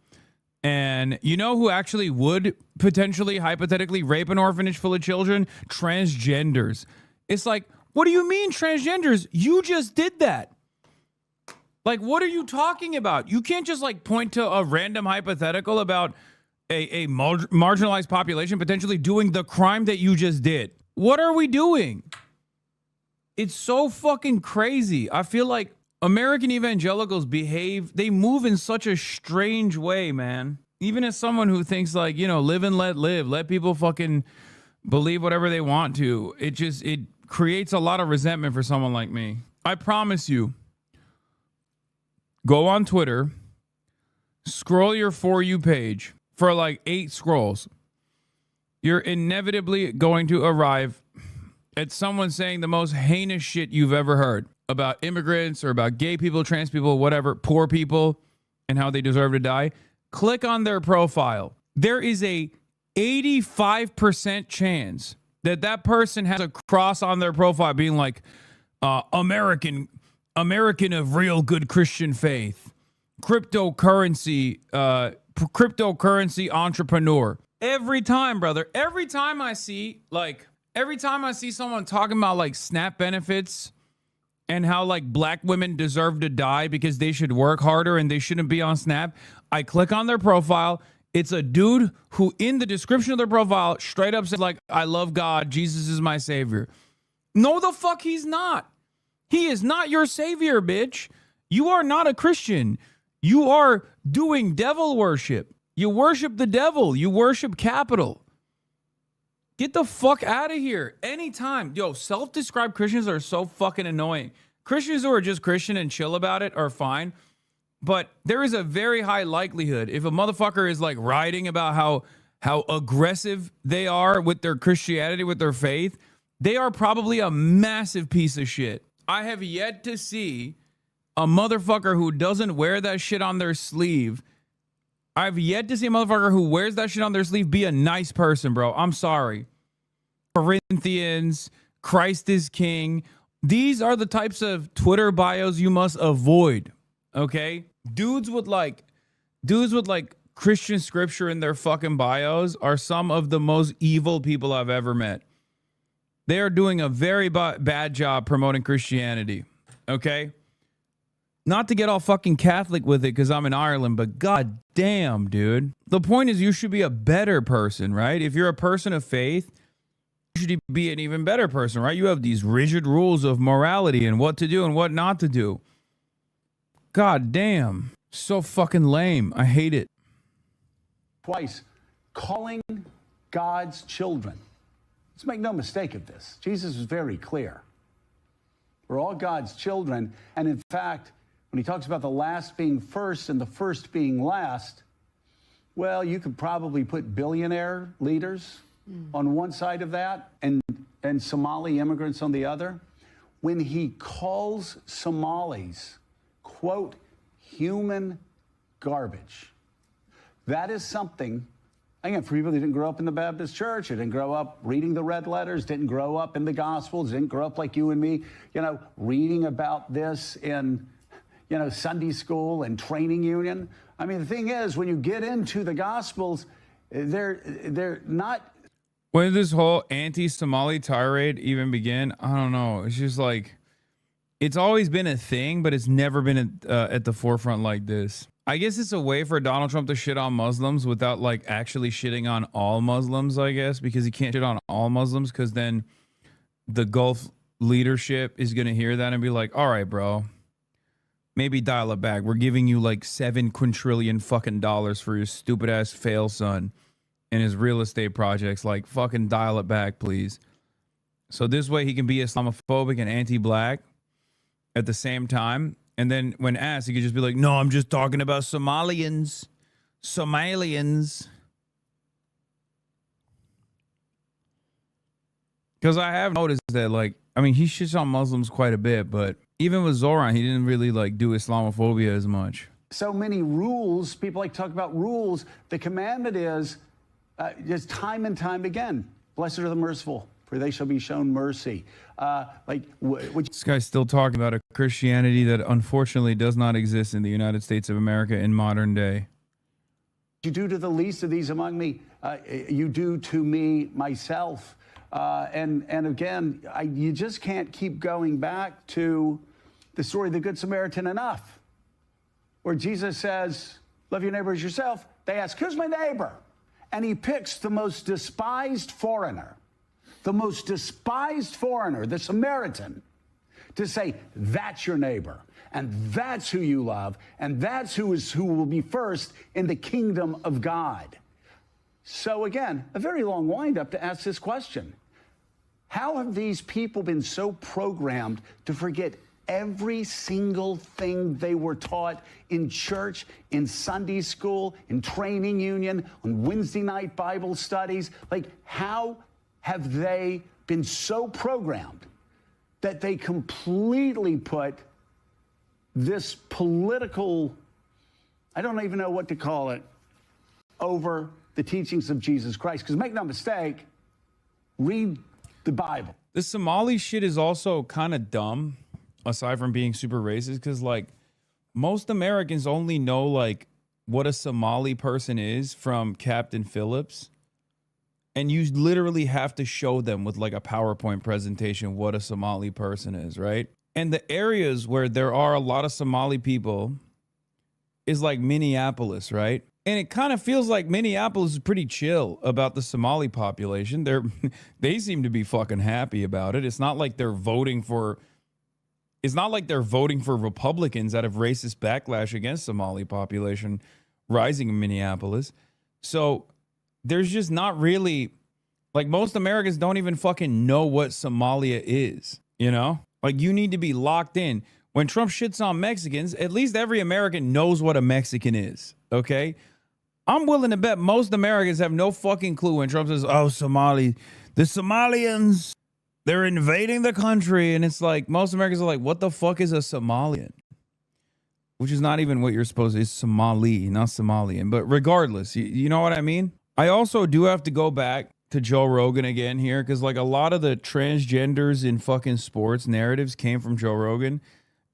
S1: And you know who actually would potentially, hypothetically, rape an orphanage full of children? Transgenders. It's like, what do you mean transgenders? You just did that. Like, what are you talking about? You can't just like point to a random hypothetical about a marginalized population potentially doing the crime that you just did. What are we doing? It's so fucking crazy. I feel like American evangelicals they move in such a strange way, man. Even as someone who thinks like, you know, live and live, let people fucking believe whatever they want to. It creates a lot of resentment for someone like me. I promise you, go on Twitter, scroll your For You page for like 8 scrolls. You're inevitably going to arrive at someone saying the most heinous shit you've ever heard about immigrants or about gay people, trans people, whatever, poor people, and how they deserve to die. Click on their profile. There is a 85% chance that that person has a cross on their profile being like, American of real good Christian faith, cryptocurrency entrepreneur. Every time, brother, every time I see someone talking about like SNAP benefits and how like black women deserve to die because they should work harder and they shouldn't be on SNAP, I click on their profile. It's a dude who in the description of their profile straight up said like, I love God, Jesus is my savior. No, the fuck he's not. He is not your savior, bitch. You are not a Christian. You are doing devil worship. You worship the devil. You worship capital. Get the fuck out of here. Anytime. Yo, self-described Christians are so fucking annoying. Christians who are just Christian and chill about it are fine. But there is a very high likelihood if a motherfucker is like writing about how aggressive they are with their Christianity, with their faith, they are probably a massive piece of shit. I have yet to see a motherfucker who doesn't wear that shit on their sleeve. I've yet to see a motherfucker who wears that shit on their sleeve be a nice person, bro. I'm sorry. Corinthians, Christ is King. These are the types of Twitter bios you must avoid, okay? Dudes with like Christian scripture in their fucking bios are some of the most evil people I've ever met. They are doing a very bad job promoting Christianity, okay? Not to get all fucking Catholic with it because I'm in Ireland, but god damn, dude. The point is you should be a better person, right? If you're a person of faith, you should be an even better person, right? You have these rigid rules of morality and what to do and what not to do. God damn. So fucking lame. I hate it.
S18: Twice, calling God's children. Let's make no mistake of this. Jesus was very clear. We're all God's children. And in fact, when he talks about the last being first and the first being last, well, you could probably put billionaire leaders on one side of that and Somali immigrants on the other. When he calls Somalis, quote, human garbage, that is something, again, for people that didn't grow up in the Baptist church, or didn't grow up reading the red letters, didn't grow up in the Gospels, didn't grow up like you and me, reading about this in, Sunday school and training union. I mean, the thing is, when you get into the Gospels, they're not.
S1: When did this whole anti-Somali tirade even begin? I don't know. It's just like, it's always been a thing, but it's never been at the forefront like this. I guess it's a way for Donald Trump to shit on Muslims without like actually shitting on all Muslims, I guess, because he can't shit on all Muslims because then the Gulf leadership is going to hear that and be like, all right, bro, maybe dial it back. We're giving you like $7 quintillion fucking dollars for your stupid ass fail son and his real estate projects. Like, fucking dial it back, please. So this way he can be Islamophobic and anti-black at the same time. And then when asked, he could just be like, no, I'm just talking about Somalians. Because I have noticed that, like, I mean, he shits on Muslims quite a bit, but even with Zoran, he didn't really, like, do Islamophobia as much.
S18: So many rules, people like to talk about rules. The commandment is just time and time again, blessed are the merciful, for they shall be shown mercy.
S1: This guy's still talking about a Christianity that unfortunately does not exist in the United States of America in modern day.
S18: You do to the least of these among me, you do to me myself. And again, you just can't keep going back to the story of the Good Samaritan enough, where Jesus says, love your neighbor as yourself. They ask, who's my neighbor? And he picks the most despised foreigner, the Samaritan, to say, that's your neighbor. And that's who you love. And that's who will be first in the kingdom of God. So again, a very long windup to ask this question. How have these people been so programmed to forget every single thing they were taught in church, in Sunday school, in training union, on Wednesday night Bible studies? Like, how have they been so programmed that they completely put this political, I don't even know what to call it, over the teachings of Jesus Christ? Because make no mistake, read the Bible.
S1: The Somali shit is also kind of dumb, aside from being super racist, because like most Americans only know like what a Somali person is from Captain Phillips. And you literally have to show them with like a PowerPoint presentation what a Somali person is, right? And the areas where there are a lot of Somali people is like Minneapolis, right? And it kind of feels like Minneapolis is pretty chill about the Somali population. They seem to be fucking happy about it. It's not like they're voting for Republicans out of racist backlash against Somali population rising in Minneapolis. So there's just not really, like, most Americans don't even fucking know what Somalia is, you know? Like, you need to be locked in. When Trump shits on Mexicans, at least every American knows what a Mexican is, okay? I'm willing to bet most Americans have no fucking clue when Trump says, oh, the Somalians, they're invading the country. And it's like, most Americans are like, what the fuck is a Somalian? Which is not even what you're supposed to, it's Somali, not Somalian. But regardless, you know what I mean? I also do have to go back to Joe Rogan again here, because like a lot of the transgenders in fucking sports narratives came from Joe Rogan.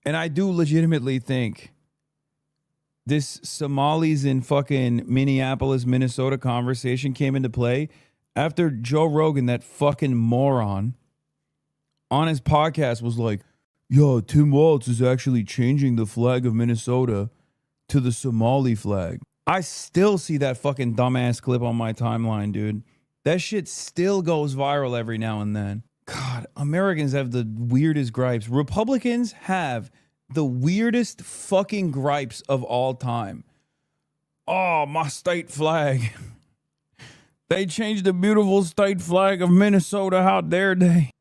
S1: And I do legitimately think this Somalis in fucking Minneapolis, Minnesota conversation came into play after Joe Rogan, that fucking moron, on his podcast was like, yo, Tim Walz is actually changing the flag of Minnesota to the Somali flag. I still see that fucking dumbass clip on my timeline, dude. That shit still goes viral every now and then. God, Americans have the weirdest gripes. Republicans have the weirdest fucking gripes of all time. Oh, my state flag. They changed the beautiful state flag of Minnesota. How dare they?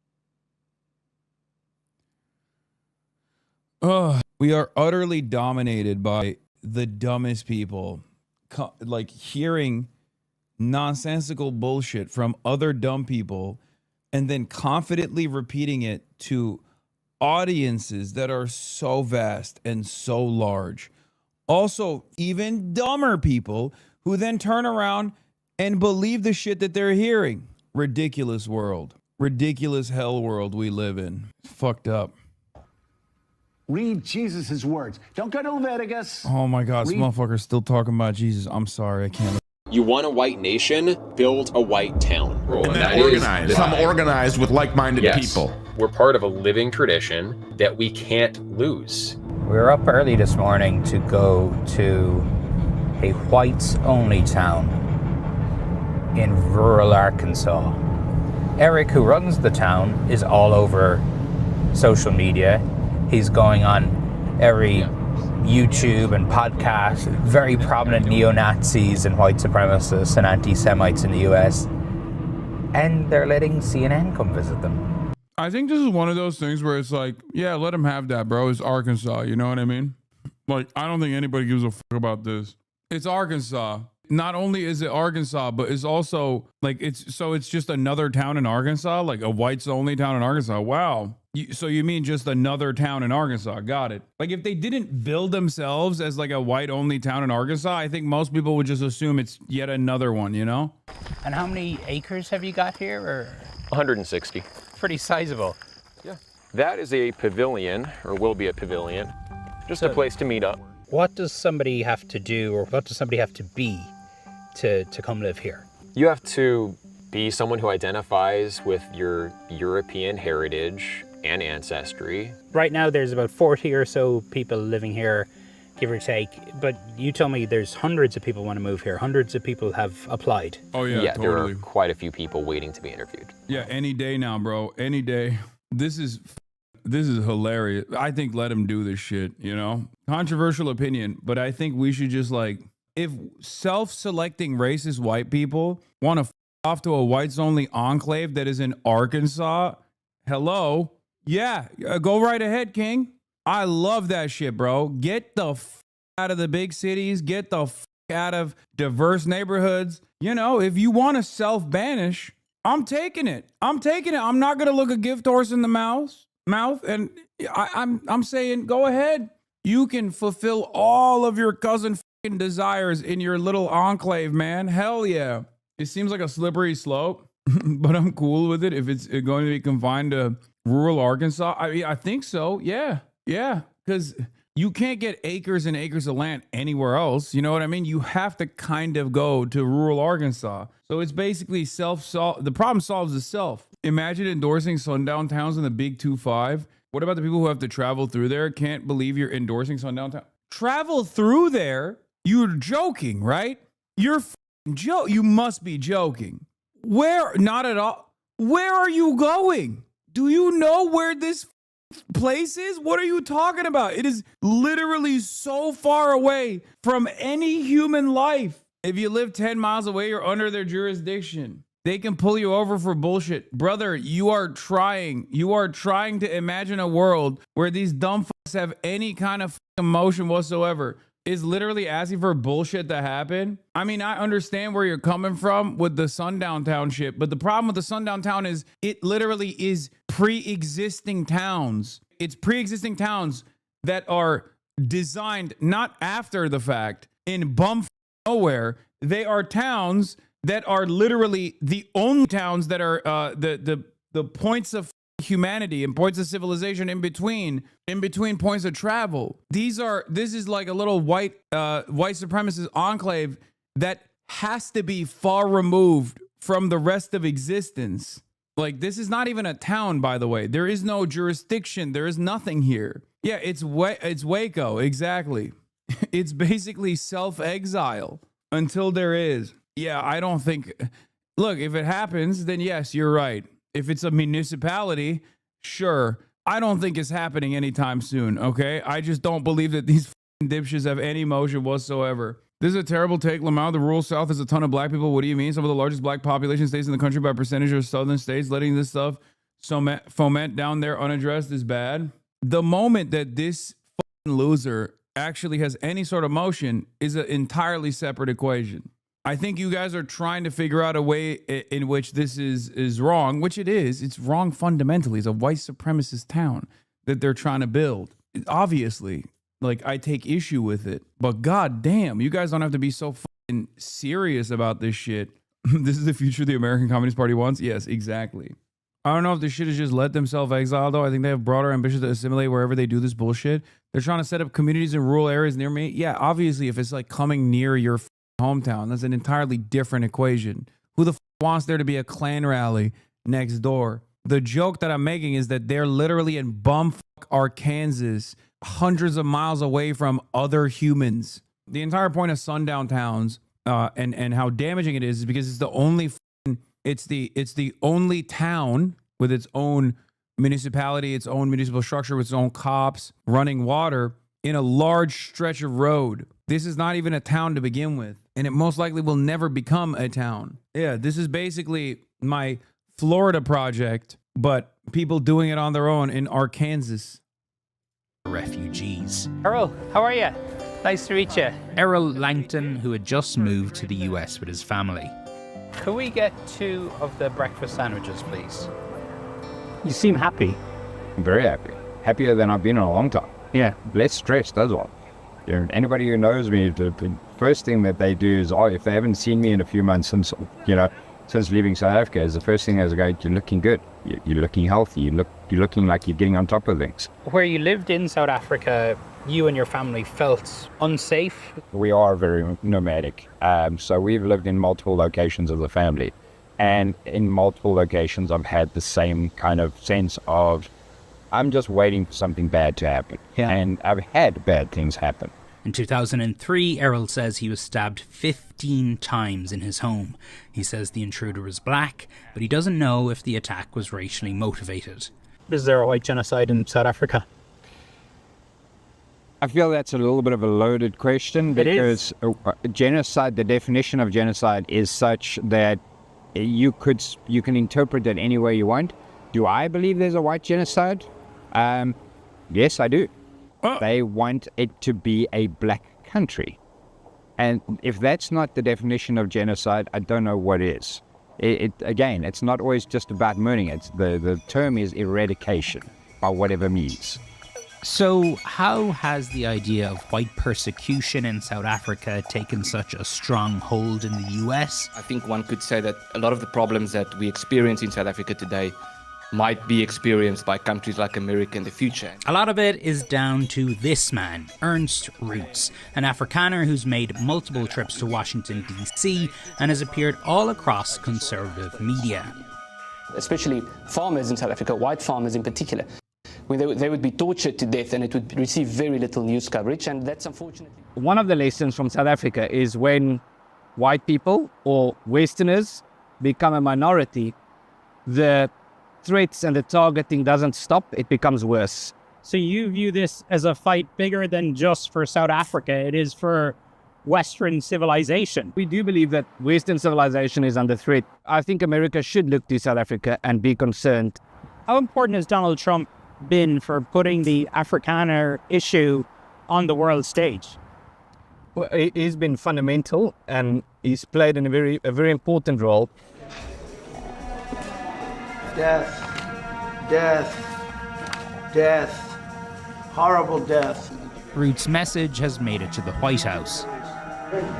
S1: We are utterly dominated by the dumbest people. Like hearing nonsensical bullshit from other dumb people and then confidently repeating it to audiences that are so vast and so large. Also, even dumber people who then turn around and believe the shit that they're hearing. Ridiculous world. Ridiculous hell world we live in. It's fucked up.
S18: Read Jesus' words. Don't go to Leviticus.
S1: Oh my God, this motherfucker's still talking about Jesus. I'm sorry, I can't.
S7: You want a white nation? Build a white town.
S13: And then organize. Become organized with like-minded people.
S7: We're part of a living tradition that we can't lose.
S19: We were up early this morning to go to a whites-only town in rural Arkansas. Eric, who runs the town, is all over social media. He's going on every YouTube and podcast, very prominent neo-Nazis and white supremacists and anti-Semites in the US. And they're letting CNN come visit them.
S1: I think this is one of those things where it's like, yeah, let them have that, bro. It's Arkansas. You know what I mean? Like, I don't think anybody gives a fuck about this. It's Arkansas. Not only is it Arkansas, but it's also like, it's just another town in Arkansas, like a whites only town in Arkansas. Wow. So you mean just another town in Arkansas? Got it. Like if they didn't build themselves as like a white only town in Arkansas, I think most people would just assume it's yet another one, you know?
S19: And how many acres have you got here? Or
S7: 160.
S19: pretty sizable.
S7: Yeah. That is a pavilion, or will be a pavilion. Just a place to meet up.
S19: What does somebody have to do, or what does somebody have to be
S3: to come live here?
S7: You have to be someone who identifies with your European heritage and ancestry.
S3: Right now there's about 40 or so people living here, give or take, but you told me there's hundreds of people want to move here. Hundreds of people have applied.
S1: Oh yeah,
S7: Yeah, there
S1: totally.
S7: are quite a few people waiting to be interviewed.
S1: Yeah, any day now, bro. Any day. This is hilarious. I think let him do this shit, you know? Controversial opinion, but I think we should just like, if self-selecting racist white people want to off to a whites-only enclave that is in Arkansas, hello? Yeah, go right ahead, King. I love that shit, bro. Get the out of the big cities. Get the out of diverse neighborhoods. You know, if you want to self-banish, I'm taking it. I'm not gonna look a gift horse in the mouth, and I'm saying, go ahead. You can fulfill all of your cousin desires in your little enclave, man. Hell yeah. It seems like a slippery slope, but I'm cool with it if it's going to be confined to rural Arkansas. I mean, I think so. Yeah, because you can't get acres and acres of land anywhere else. You know what I mean? You have to kind of go to rural Arkansas. So it's basically the problem solves itself. Imagine endorsing sundown towns in the big 2-5. What about the people who have to travel through there? Can't believe you're endorsing sundown town. Travel through there? You're joking, right? You're you must be joking. Where? Not at all. Where are you going? Do you know where this place is? What are you talking about? It is literally so far away from any human life. If you live 10 miles away, you're under their jurisdiction. They can pull you over for bullshit. Brother, you are trying to imagine a world where these dumb fucks have any kind of emotion whatsoever. Is literally asking for bullshit to happen. I mean, I understand where you're coming from with the sundown town shit, but the problem with the sundown town is it literally is pre-existing towns. It's pre-existing towns that are designed not after the fact in bum nowhere. They are towns that are literally the only towns that are the points of humanity and points of civilization in between points of travel. This is like a little white supremacist enclave that has to be far removed from the rest of existence. Like, this is not even a town, by the way. There is no jurisdiction. There is nothing here. Yeah, it's Waco, exactly. It's basically self-exile until there is. Yeah, I don't think. Look, if it happens, then yes, you're right. If it's a municipality, sure. I don't think it's happening anytime soon, okay? I just don't believe that these dipshits have any motion whatsoever. This is a terrible take, Lamau. The rural South has a ton of black people. What do you mean? Some of the largest black population states in the country by percentage of southern states. Letting this stuff foment down there unaddressed is bad. The moment that this loser actually has any sort of motion is an entirely separate equation. I think you guys are trying to figure out a way in which this is wrong, which it is. It's wrong fundamentally. It's a white supremacist town that they're trying to build. Obviously, like, I take issue with it. But god damn, you guys don't have to be so fucking serious about this shit. This is the future the American Communist Party wants? Yes, exactly. I don't know if this shit is just let themselves exile, though. I think they have broader ambitions to assimilate wherever they do this bullshit. They're trying to set up communities in rural areas near me. Yeah, obviously, if it's like coming near your hometown, that's an entirely different equation. Who the wants there to be a Klan rally next door? The joke that I'm making is that they're literally in bumfuck Arkansas, hundreds of miles away from other humans. The entire point of sundown towns and how damaging it is because it's the only it's the only town with its own municipality, its own municipal structure, with its own cops, running water in a large stretch of road. This is not even a town to begin with, and it most likely will never become a town. Yeah, this is basically my Florida project, but people doing it on their own in Arkansas.
S19: Refugees.
S3: Errol, how are you? Nice to meet you.
S19: Errol Langton, who had just moved to the US with his family.
S3: Could we get 2 of the breakfast sandwiches, please? You seem happy.
S6: I'm very happy. Happier than I've been in a long time.
S3: Yeah.
S6: Less stressed as well. Anybody who knows me, the first thing that they do is, if they haven't seen me in a few months since leaving South Africa, is the first thing is, you're looking good. You're looking healthy. You're looking like you're getting on top of things.
S3: Where you lived in South Africa, you and your family felt unsafe?
S6: We are very nomadic. So we've lived in multiple locations as a family. And in multiple locations, I've had the same kind of sense of, I'm just waiting for something bad to happen. Yeah. And I've had bad things happen.
S4: In 2003, Errol says he was stabbed 15 times in his home. He says the intruder was black, but he doesn't know if the attack was racially motivated.
S3: Is there a white genocide in South Africa?
S6: I feel that's a little bit of a loaded question because genocide, the definition of genocide is such that you can interpret it any way you want. Do I believe there's a white genocide? Yes, I do. They want it to be a black country. And if that's not the definition of genocide, I don't know what is. Again, it's not always just about murdering. The term is eradication, by whatever means.
S4: So how has the idea of white persecution in South Africa taken such a strong hold in the US?
S11: I think one could say that a lot of the problems that we experience in South Africa today might be experienced by countries like America in the future.
S4: A lot of it is down to this man, Ernst Roots, an Afrikaner who's made multiple trips to Washington, D.C. and has appeared all across conservative media.
S12: Especially farmers in South Africa, white farmers in particular, when they would be tortured to death and it would receive very little news coverage, and that's unfortunately.
S22: One of the lessons from South Africa is when white people or Westerners become a minority, the threats and the targeting doesn't stop, it becomes worse.
S25: So you view this as a fight bigger than just for South Africa, it is for Western civilization.
S22: We do believe that Western civilization is under threat. I think America should look to South Africa and be concerned.
S25: How important has Donald Trump been for putting the Afrikaner issue on the world stage?
S22: Well, he's been fundamental and he's played a very important role.
S26: Death, death, death, horrible death.
S4: Roots' message has made it to the White House.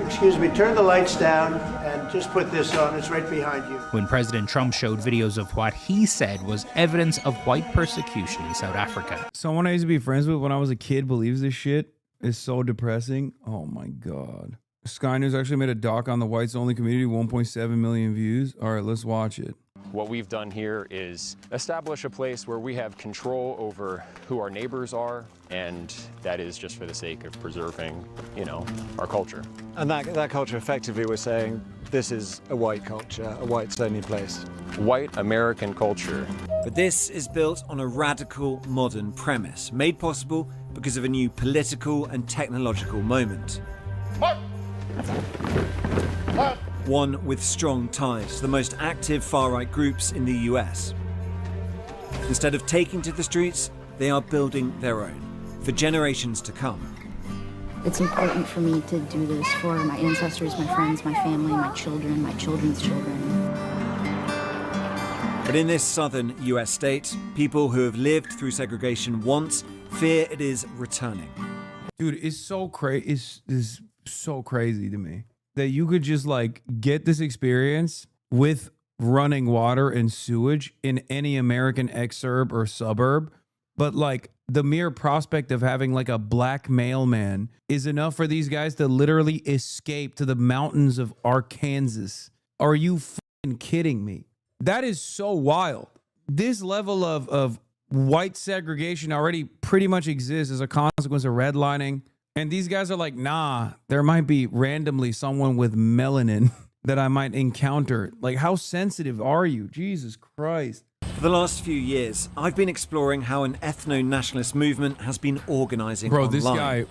S26: Excuse me, turn the lights down and just put this on, it's right behind you.
S4: When President Trump showed videos of what he said was evidence of white persecution in South Africa.
S1: Someone I used to be friends with when I was a kid believes this shit is so depressing. Oh my God. Sky News actually made a doc on the whites only community, 1.7 million views. All right, let's watch it.
S7: What we've done here is establish a place where we have control over who our neighbors are, and that is just for the sake of preserving, our culture.
S27: And that culture, effectively, we're saying this is a white culture, a whites-only place.
S7: White American culture.
S28: But this is built on a radical modern premise, made possible because of a new political and technological moment. One with strong ties to the most active far-right groups in the US. Instead of taking to the streets, they are building their own, for generations to come.
S29: It's important for me to do this for my ancestors, my friends, my family, my children, my children's children.
S28: But in this southern US state, people who have lived through segregation once fear it is returning.
S1: Dude, it's so crazy. It's so crazy to me that you could just get this experience with running water and sewage in any American exurb or suburb. But the mere prospect of having a black mailman is enough for these guys to literally escape to the mountains of Arkansas. Are you fucking kidding me? That is so wild. This level of white segregation already pretty much exists as a consequence of redlining. And these guys are like, nah, there might be randomly someone with melanin that I might encounter. How sensitive are you? Jesus Christ.
S28: For the last few years, I've been exploring how an ethno-nationalist movement has been organizing online.
S1: This guy...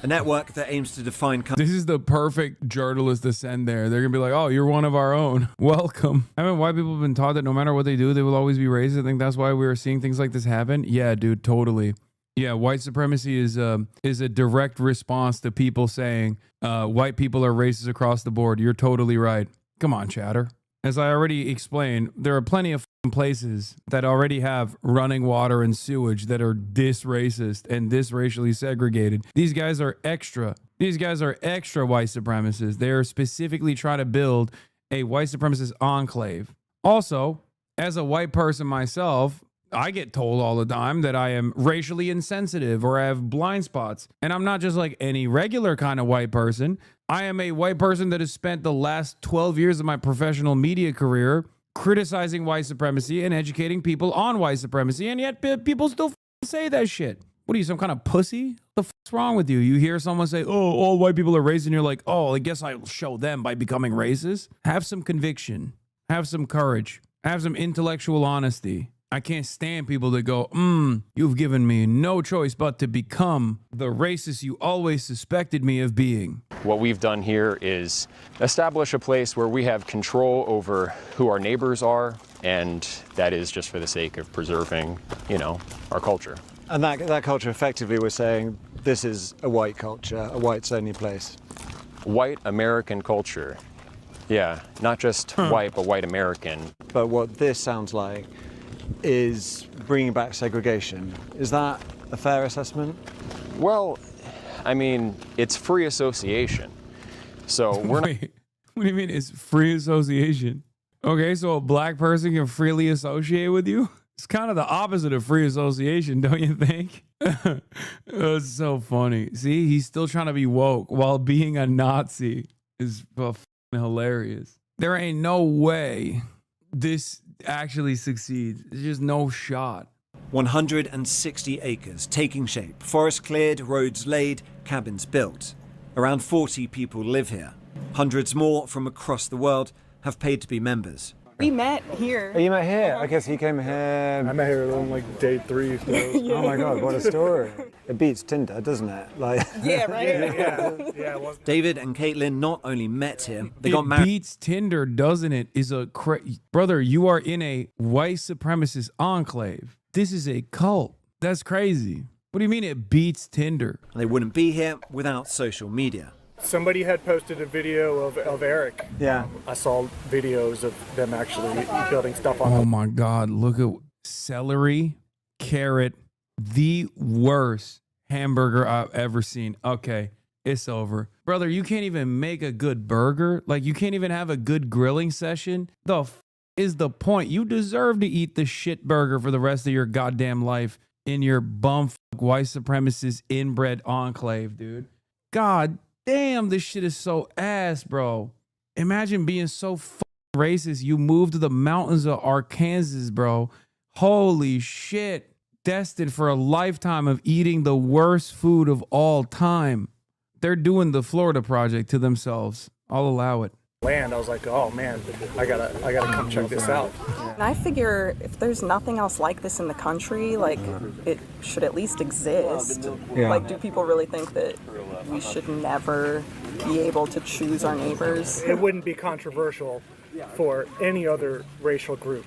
S28: A network that aims to define...
S1: This is the perfect journalist to send there. They're going to be like, oh, you're one of our own. Welcome. White people have been taught that no matter what they do, they will always be racist. I think that's why we are seeing things like this happen. Yeah, dude, totally. Yeah, white supremacy is a direct response to people saying white people are racist across the board. You're totally right. Come on, chatter. As I already explained, there are plenty of places that already have running water and sewage that are this racist and this racially segregated. These guys are extra. These guys are extra white supremacists. They are specifically trying to build a white supremacist enclave. Also, as a white person myself, I get told all the time that I am racially insensitive or I have blind spots. And I'm not just like any regular kind of white person. I am a white person that has spent the last 12 years of my professional media career criticizing white supremacy and educating people on white supremacy. And yet people still say that shit. What are you, some kind of pussy? What the fuck's wrong with you? You hear someone say, oh, all white people are racist, and you're like, oh, I guess I'll show them by becoming racist. Have some conviction. Have some courage. Have some intellectual honesty. I can't stand people that go, you've given me no choice but to become the racist you always suspected me of being.
S7: What we've done here is establish a place where we have control over who our neighbors are, and that is just for the sake of preserving, our culture.
S27: And that culture, effectively, we're saying this is a white culture, a whites-only place.
S7: White American culture. Yeah, not just white, but white American.
S27: But what this sounds like is bringing back segregation. Is that a fair assessment?
S7: Well, I mean, it's free association. So we're not...
S1: What do you mean it's free association? Okay, so a black person can freely associate with you? It's kind of the opposite of free association, don't you think? It's so funny. See, he's still trying to be woke while being a Nazi. Is hilarious. There ain't no way this actually succeeds. There's just no shot.
S28: 160 acres taking shape, forest cleared, roads laid, cabins built. Around 40 people live here. Hundreds more from across the world have paid to be members.
S2: We met here.
S27: Oh, you met here? I guess he came here. I met here on like day 3. So.
S2: Yeah.
S27: Oh my God, what a story. It beats Tinder, doesn't it?
S2: Yeah, right?
S28: David and Caitlin not only met here, they got
S1: It
S28: married.
S1: beats Tinder, doesn't it? Is a brother, you are in a white supremacist enclave. This is a cult. That's crazy. What do you mean it beats Tinder?
S28: They wouldn't be here without social media.
S27: Somebody had posted a video of Eric. Yeah. I saw videos of them actually building stuff on.
S1: Oh my God, look at celery, carrot, the worst hamburger I've ever seen. Okay, it's over. Brother, you can't even make a good burger. Like, you can't even have a good grilling session. The is the point? You deserve to eat the shit burger for the rest of your goddamn life in your bumfuck white supremacist inbred enclave, dude. God damn, this shit is so ass, bro. Imagine being so racist. You moved to the mountains of Arkansas, bro. Holy shit. Destined for a lifetime of eating the worst food of all time. They're doing the Florida Project to themselves. I'll allow it.
S27: Land, I was like, oh man, I gotta come check this out.
S2: And I figure if there's nothing else like this in the country, like, it should at least exist.
S27: Yeah.
S2: Like, do people really think that we should never be able to choose our neighbors?
S27: It wouldn't be controversial for any other racial group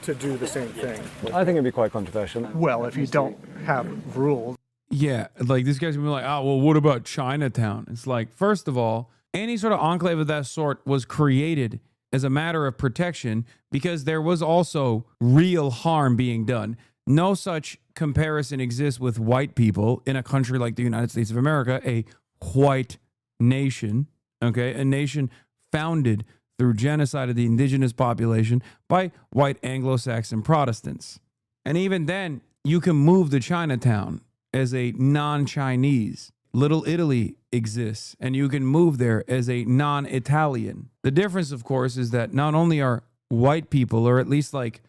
S27: to do the same thing. I think it'd be quite controversial. Well, if you don't have rules.
S1: Yeah, like this guy's gonna be like, oh, well, what about Chinatown? It's like, first of all, any sort of enclave of that sort was created as a matter of protection because there was also real harm being done. No such comparison exists with white people in a country like the United States of America, a white nation, okay? A nation founded through genocide of the indigenous population by white Anglo-Saxon Protestants. And even then, you can move to Chinatown as a non-Chinese. Little Italy exists, and you can move there as a non-Italian. The difference, of course, is that not only are white people, or at least like,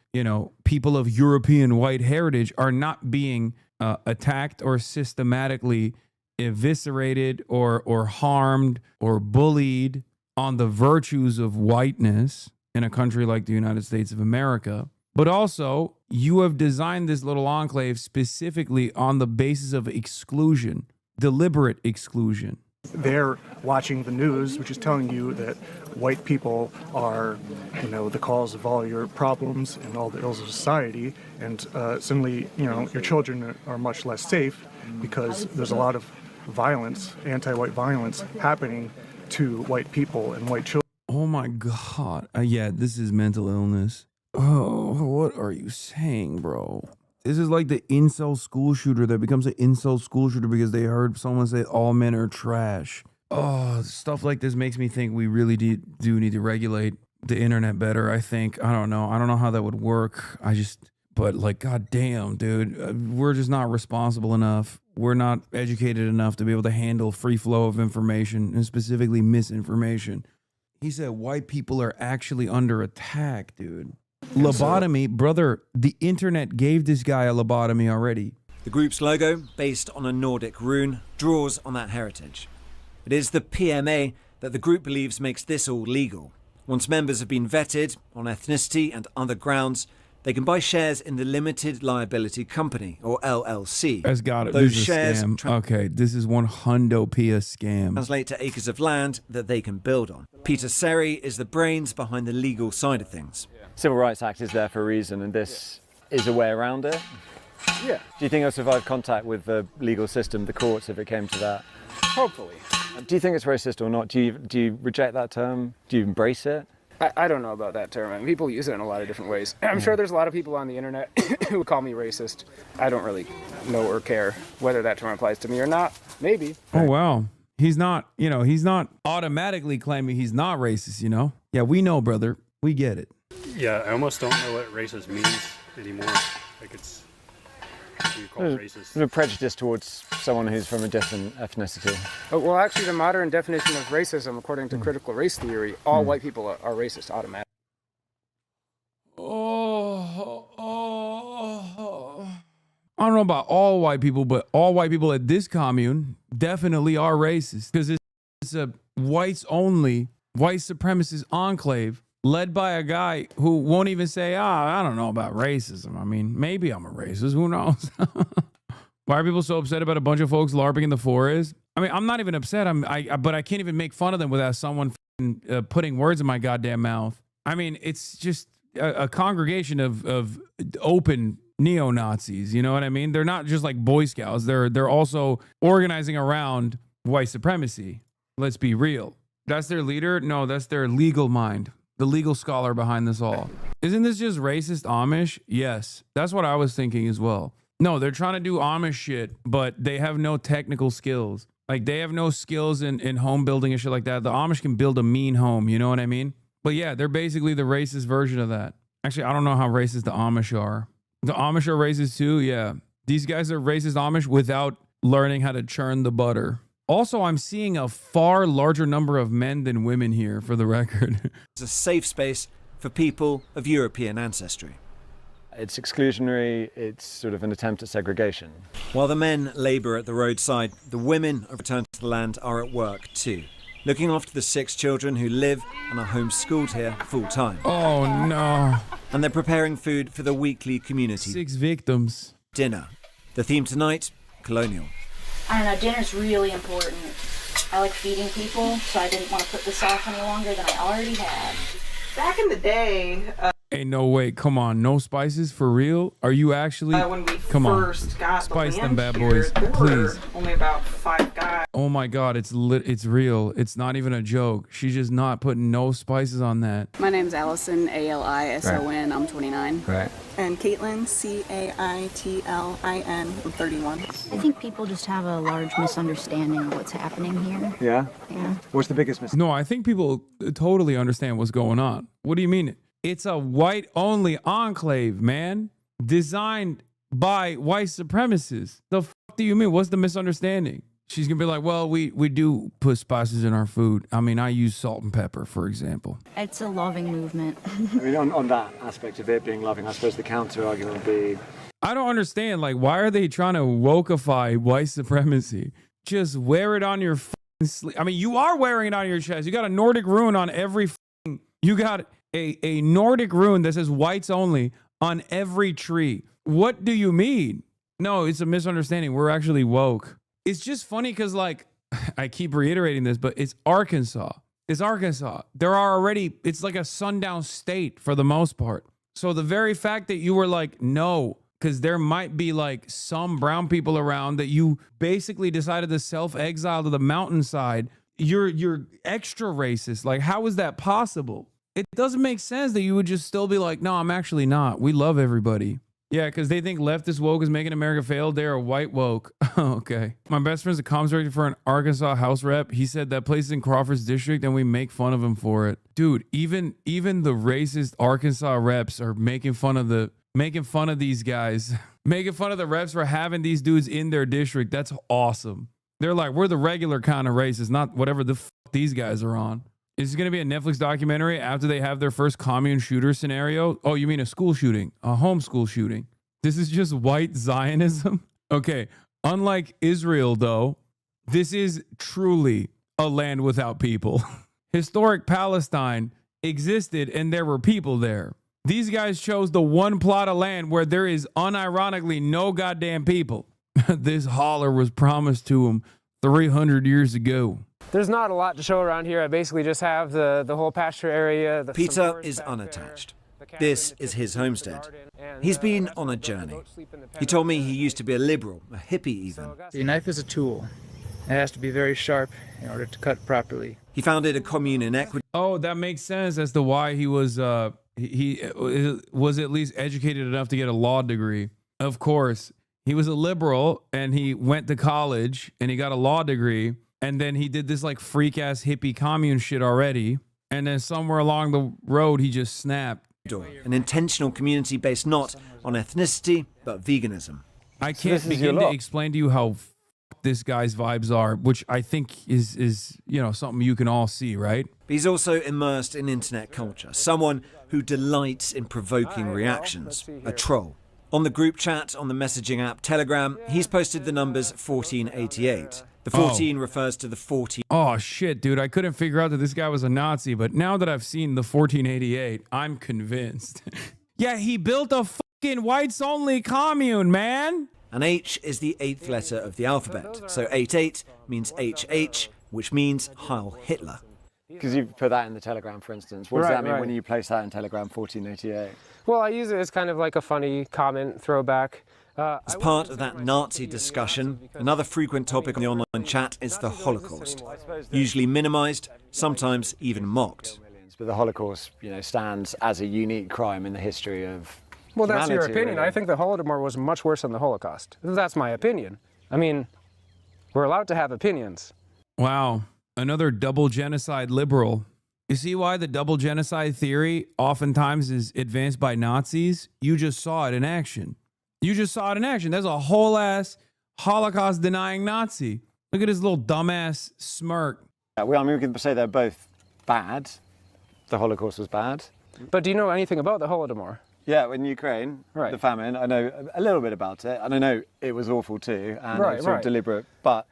S1: people of European white heritage, are not being attacked or systematically eviscerated or harmed or bullied on the virtues of whiteness in a country like the United States of America, but also you have designed this little enclave specifically on the basis of exclusion. Deliberate exclusion.
S27: They're watching the news, which is telling you that white people are, the cause of all your problems and all the ills of society. And suddenly, your children are much less safe because there's a lot of violence, anti-white violence happening to white people and white children.
S1: Oh my God. Yeah, this is mental illness. Oh, what are you saying, bro? This is like the incel school shooter that becomes an incel school shooter because they heard someone say all men are trash. Oh, stuff like this makes me think we really do need to regulate the internet better, I think. I don't know how that would work. But like, goddamn, dude, we're just not responsible enough. We're not educated enough to be able to handle free flow of information, and specifically misinformation. He said white people are actually under attack, dude. Lobotomy, brother, the internet gave this guy a lobotomy already.
S28: The group's logo, based on a Nordic rune, draws on that heritage. It is the PMA that the group believes makes this all legal. Once members have been vetted on ethnicity and other grounds, they can buy shares in the Limited Liability Company, or LLC.
S1: That's got it.
S28: Those
S1: This is a
S28: shares
S1: scam. Okay, this is one hundo Pia scam.
S28: translate to acres of land that they can build on. Peter Seri is the brains behind the legal side of things.
S5: Civil Rights Act is there for a reason, and this is a way around it. Yeah. Do you think it'll survive contact with the legal system, the courts, if it came to that?
S10: Hopefully.
S5: Do you think it's racist or not? Do you reject that term? Do you embrace it?
S10: I don't know about that term. I mean, people use it in a lot of different ways. I'm sure there's a lot of people on the internet who call me racist. I don't really know or care whether that term applies to me or not. Maybe.
S1: Oh, wow. He's not, he's not automatically claiming he's not racist, Yeah, we know, brother. We get it.
S14: Yeah, I almost don't know what racist means anymore. Like it's what you call racist.
S5: There's a prejudice towards someone who's from a different ethnicity.
S10: Well, actually, the modern definition of racism, according to critical race theory, all white people are racist automatically.
S1: I don't know about all white people, but all white people at this commune definitely are racist because it's a whites only, white supremacist enclave led by a guy who won't even say, I don't know about racism. I mean, maybe I'm a racist. Who knows? Why are people so upset about a bunch of folks LARPing in the forest? I mean, I'm not even upset. But I can't even make fun of them without someone putting words in my goddamn mouth. I mean, it's just a congregation of open neo-Nazis. You know what I mean? They're not just like Boy Scouts. They're also organizing around white supremacy. Let's be real. That's their leader? No, that's their legal mind. The legal scholar behind this all. Isn't this just racist Amish? Yes. That's what I was thinking as well. No, they're trying to do Amish shit, but they have no technical skills. Like, they have no skills in home building and shit like that. The Amish can build a mean home, you know what I mean? But yeah, they're basically the racist version of that. Actually, I don't know how racist the Amish are. The Amish are racist too, yeah. These guys are racist Amish without learning how to churn the butter. Also, I'm seeing a far larger number of men than women here, for the record.
S28: It's a safe space for people of European ancestry.
S5: It's exclusionary, it's sort of an attempt at segregation.
S28: While the men labour at the roadside, the women of Return to the Land are at work too, looking after the 6 children who live and are homeschooled here full-time.
S1: Oh no.
S28: And they're preparing food for the weekly community
S1: 6 victims
S28: dinner. The theme tonight, colonial.
S29: I don't know, dinner's really important. I like feeding people, so I didn't want to put this off any longer than I already had.
S2: Back in the day,
S1: Ain't no way. Come on. No spices for real? Are you actually?
S2: when we
S1: Come
S2: first
S1: on.
S2: got
S1: Spice
S2: the
S1: them
S2: land
S1: bad
S2: here,
S1: boys.
S2: there
S1: Please.
S2: were only about 5 guys.
S1: Oh my God. It's real. It's not even a joke. She's just not putting no spices on that.
S15: My name's Allison, Alison. I'm 29.
S1: Right.
S2: And Caitlin, Caitlin, I'm 31.
S29: I think people just have a large misunderstanding of what's happening here.
S5: Yeah?
S29: Yeah.
S5: What's the biggest mistake?
S1: No, I think people totally understand what's going on. What do you mean? It's a white-only enclave, man. Designed by white supremacists. The fuck do you mean? What's the misunderstanding? She's going to be like, well, we do put spices in our food. I mean, I use salt and pepper, for example.
S29: It's a loving movement.
S5: I mean, on that aspect of it being loving, I suppose the counter-argument would be...
S1: I don't understand. Like, why are they trying to wokeify white supremacy? Just wear it on your fucking sleeve. I mean, you are wearing it on your chest. You got a Nordic rune on every fucking... You got a Nordic rune that says whites only on every tree. What do you mean? No, it's a misunderstanding. We're actually woke. It's just funny because, like, I keep reiterating this, but it's Arkansas. It's Arkansas. There are already, it's like a sundown state for the most part. So the very fact that you were like, no, because there might be like some brown people around that you basically decided to self-exile to the mountainside, you're extra racist. Like, how is that possible? It doesn't make sense that you would just still be like, no, I'm actually not. We love everybody. Yeah, because they think leftist woke is making America fail. They're a white woke. Okay. My best friend's a comms director for an Arkansas House rep. He said that place is in Crawford's district and we make fun of him for it. Dude, even the racist Arkansas reps are making fun of the making fun of these guys, making fun of the refs for having these dudes in their district. That's awesome. They're like, we're the regular kind of racist, not whatever the these guys are on. Is it going to be a Netflix documentary after they have their first commune shooter scenario? Oh, you mean a school shooting, a homeschool shooting? This is just white Zionism? Okay, unlike Israel, though, this is truly a land without people. Historic Palestine existed and there were people there. These guys chose the one plot of land where there is unironically no goddamn people. This holler was promised to them 300 years ago.
S10: There's not a lot to show around here. I basically just have the whole pasture area.
S28: Peter is unattached. This is his homestead. He's been on a journey. He told me he used to be a liberal, a hippie even.
S10: The knife is a tool. It has to be very sharp in order to cut properly.
S28: He founded a commune in Ecuador.
S1: Oh, that makes sense as to why he was he was at least educated enough to get a law degree. Of course, he was a liberal and he went to college and he got a law degree. And then he did this like freak ass hippie commune shit already. And then somewhere along the road, he just snapped.
S28: An intentional community based not on ethnicity, but veganism.
S1: I can't begin to explain to you how this guy's vibes are, which I think is you know, something you can all see, right?
S28: But he's also immersed in internet culture, someone who delights in provoking reactions, a troll. On the group chat on the messaging app Telegram, he's posted the numbers 1488. The 14 refers to the 14.
S1: Oh, shit, dude. I couldn't figure out that this guy was a Nazi, but now that I've seen the 1488, I'm convinced. Yeah, he built a fucking whites-only commune, man.
S28: And H is the 8th letter of the alphabet. So 88 means HH, which means Heil Hitler.
S5: Because you put that in the Telegram, for instance. What does that mean when you place that in Telegram 1488?
S10: Well, I use it as kind of like a funny comment throwback.
S28: As part of that Nazi discussion, another frequent topic on the online chat is the Holocaust. Usually minimized, sometimes even mocked.
S5: But the Holocaust, you know, stands as a unique crime in the history of
S10: Well, that's your
S5: humanity,
S10: opinion.
S5: really.
S10: I think the Holodomor was much worse than the Holocaust. That's my opinion. I mean, we're allowed to have opinions.
S1: Wow. Another double genocide liberal. You see why the double genocide theory oftentimes is advanced by Nazis? You just saw it in action. You just saw it in action. There's a whole ass Holocaust denying Nazi. Look at his little dumbass smirk.
S5: Yeah, well, I mean, we can say they're both bad. The Holocaust was bad.
S10: But do you know anything about the Holodomor?
S5: Yeah, in Ukraine, the famine, I know a little bit about it. And I know it was awful too, and it was sort of deliberate. But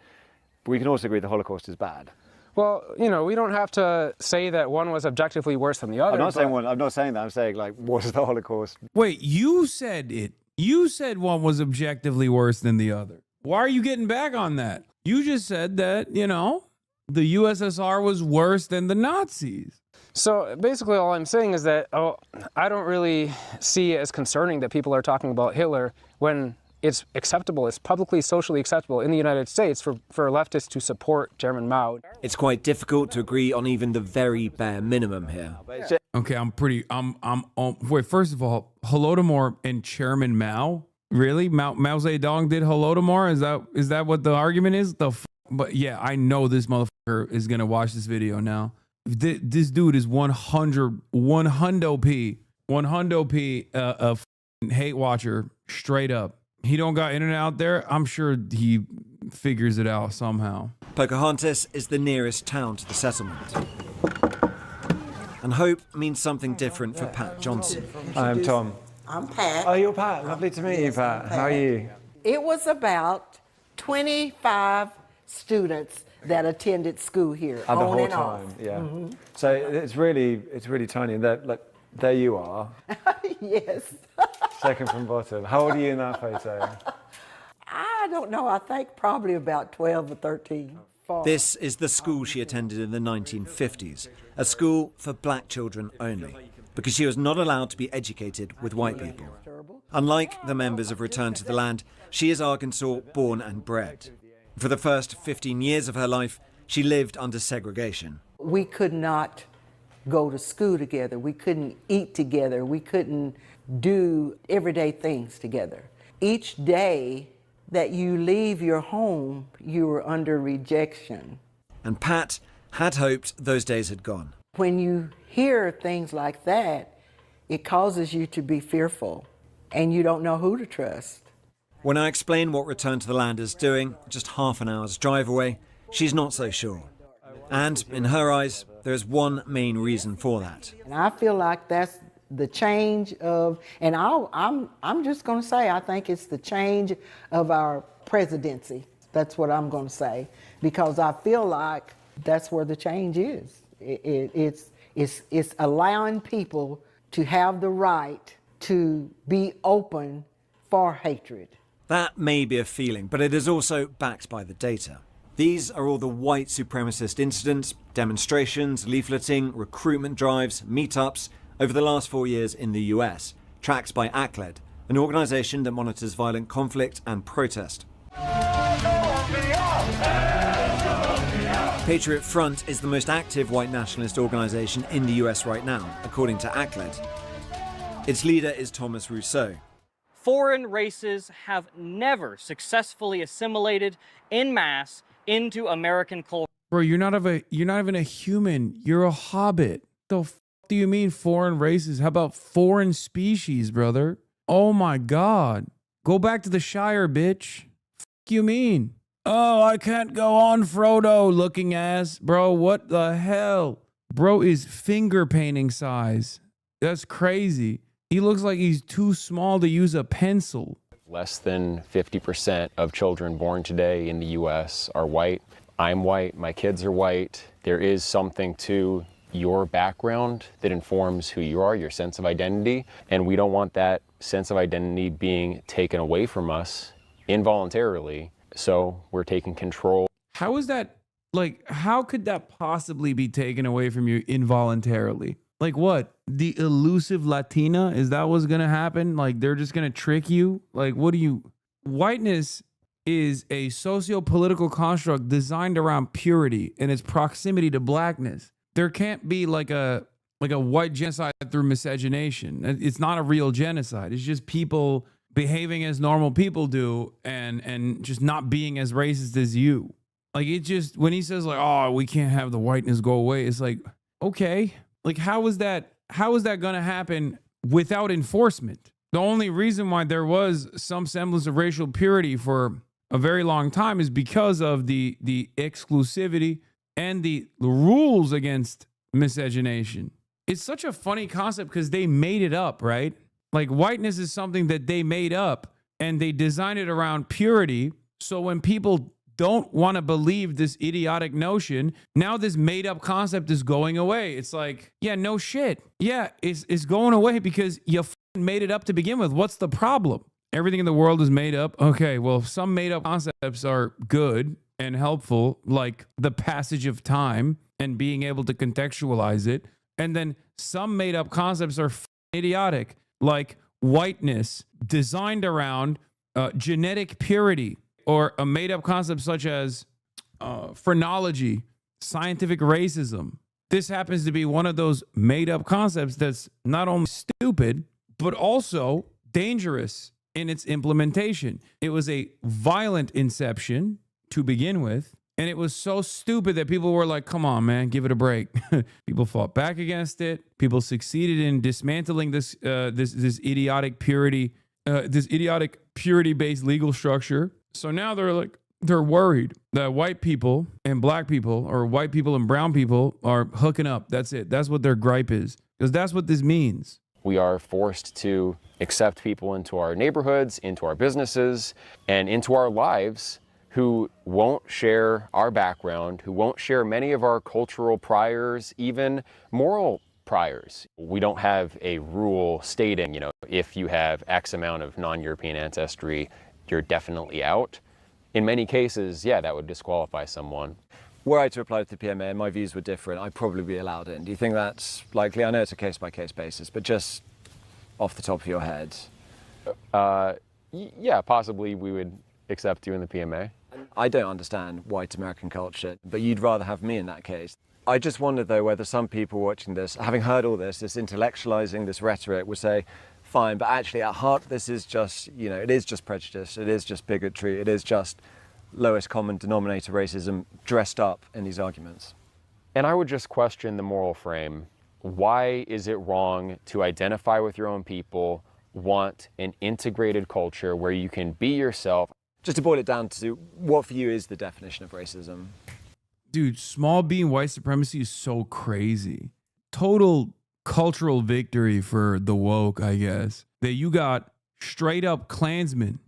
S5: we can also agree the Holocaust is bad.
S10: Well, you know, we don't have to say that one was objectively worse than the other.
S5: I'm not saying one. I'm not saying that. I'm saying, like, what is the Holocaust?
S1: Wait, you said it. You said one was objectively worse than the other. Why are you getting back on that? You just said that, you know, the USSR was worse than the Nazis.
S10: So basically all I'm saying is that I don't really see it as concerning that people are talking about Hitler when it's acceptable, it's publicly socially acceptable in the United States for leftists to support Chairman Mao.
S28: It's quite difficult to agree on even the very bare minimum here.
S1: Okay, wait, first of all, Holodomor and Chairman Mao? Really? Mao Zedong did Holodomor? Is that what the argument is? But yeah, I know this motherfucker is going to watch this video now. This dude is 100 P, a hate watcher, straight up. He don't got internet out there. I'm sure he figures it out somehow.
S28: Pocahontas is the nearest town to the settlement. And hope means something different for Pat Johnson.
S8: I'm Tom.
S9: I'm Pat.
S8: Oh, you're Pat. Lovely to meet you, Pat. How are you?
S9: It was about 25 students that attended school here.
S8: And the
S9: on
S8: whole
S9: and
S8: time,
S9: off.
S8: yeah.
S9: Mm-hmm.
S8: So it's really tiny. And there you are.
S9: Yes.
S8: Second from bottom. How old are you in that photo?
S9: I don't know. I think probably about 12 or 13.
S28: This is the school she attended in the 1950s, a school for black children only, because she was not allowed to be educated with white people. Unlike the members of Return to the Land, she is Arkansas born and bred. For the first 15 years of her life, she lived under segregation.
S9: We could not go to school together. We couldn't eat together. We couldn't do everyday things together. Each day that you leave your home, you were under rejection.
S28: And Pat had hoped those days had gone.
S9: When you hear things like that, it causes you to be fearful. and you don't know who to trust.
S28: When I explain what Return to the Land is doing, just half an hour's drive away, she's not so sure. And in her eyes, there's one main reason for that.
S9: And I feel like that's the change of, and I'm just going to say, I think it's the change of our presidency. That's what I'm going to say, because I feel like that's where the change is. It's allowing people to have the right to be open for hatred.
S28: That may be a feeling, but it is also backed by the data. These are all the white supremacist incidents, demonstrations, leafleting, recruitment drives, meetups over the last 4 years in the US, tracked by ACLED, an organisation that monitors violent conflict and protest. Patriot Front is the most active white nationalist organisation in the US right now, according to ACLED. Its leader is Thomas Rousseau.
S13: Foreign races have never successfully assimilated en masse into American culture.
S1: Bro, you're not even a human. You're a hobbit. The f do you mean foreign races? How about foreign species, brother? Oh my God. Go back to the Shire, bitch. F you mean? Oh, I can't go on, Frodo looking ass. Bro, what the hell? Bro is finger painting size. That's crazy. He looks like he's too small to use a pencil.
S7: Less than 50% of children born today in the US are white. I'm white, my kids are white. There is something to your background that informs who you are, your sense of identity, and we don't want that sense of identity being taken away from us involuntarily, so we're taking control.
S1: How is that, like, how could that possibly be taken away from you involuntarily? Like what? The elusive Latina? Is that what's gonna happen? Like they're just gonna trick you? Like what do you... Whiteness is a socio-political construct designed around purity and its proximity to blackness. There can't be like a white genocide through miscegenation. It's not a real genocide. It's just people behaving as normal people do and just not being as racist as you. Like it just, when he says like, oh, we can't have the whiteness go away, it's like, okay. Like, how is that going to happen without enforcement? The only reason why there was some semblance of racial purity for a very long time is because of the exclusivity and the rules against miscegenation. It's such a funny concept because they made it up, right? Like, whiteness is something that they made up and they designed it around purity. So when people don't want to believe this idiotic notion, now this made up concept is going away. It's like, yeah, no shit. Yeah, it's going away because you made it up to begin with. What's the problem? Everything in the world is made up. Okay, well, some made up concepts are good and helpful, like the passage of time and being able to contextualize it. And then some made up concepts are idiotic, like whiteness, designed around genetic purity. Or a made-up concept such as phrenology, scientific racism. This happens to be one of those made-up concepts that's not only stupid, but also dangerous in its implementation. It was a violent inception to begin with, and it was so stupid that people were like, come on, man, give it a break. People fought back against it. People succeeded in dismantling this idiotic purity, this idiotic purity-based legal structure. So now they're worried that white people and black people or white people and brown people are hooking up. That's it. That's what their gripe is, because that's what this means.
S7: We are forced to accept people into our neighborhoods, into our businesses, and into our lives who won't share our background, who won't share many of our cultural priors, even moral priors. We don't have a rule stating, if you have X amount of non-European ancestry, you're definitely out. In many cases, yeah, that would disqualify someone.
S5: Were I to apply to the PMA and my views were different, I'd probably be allowed in. Do you think that's likely? I know it's a case-by-case basis, but just off the top of your head.
S7: Yeah, possibly we would accept you in the PMA.
S5: I don't understand white American culture, but you'd rather have me in that case. I just wonder, though, whether some people watching this, having heard all this intellectualizing, this rhetoric, would say, fine, but actually at heart this is just, it is just prejudice, it is just bigotry, it is just lowest common denominator racism dressed up in these arguments.
S7: And I would just question the moral frame. Why is it wrong to identify with your own people want an integrated culture where you can be yourself.
S5: Just to boil it down to what for you is the definition of racism?
S1: Dude, small being white supremacy is so crazy. Total cultural victory for the woke, I guess. That you got straight up Klansmen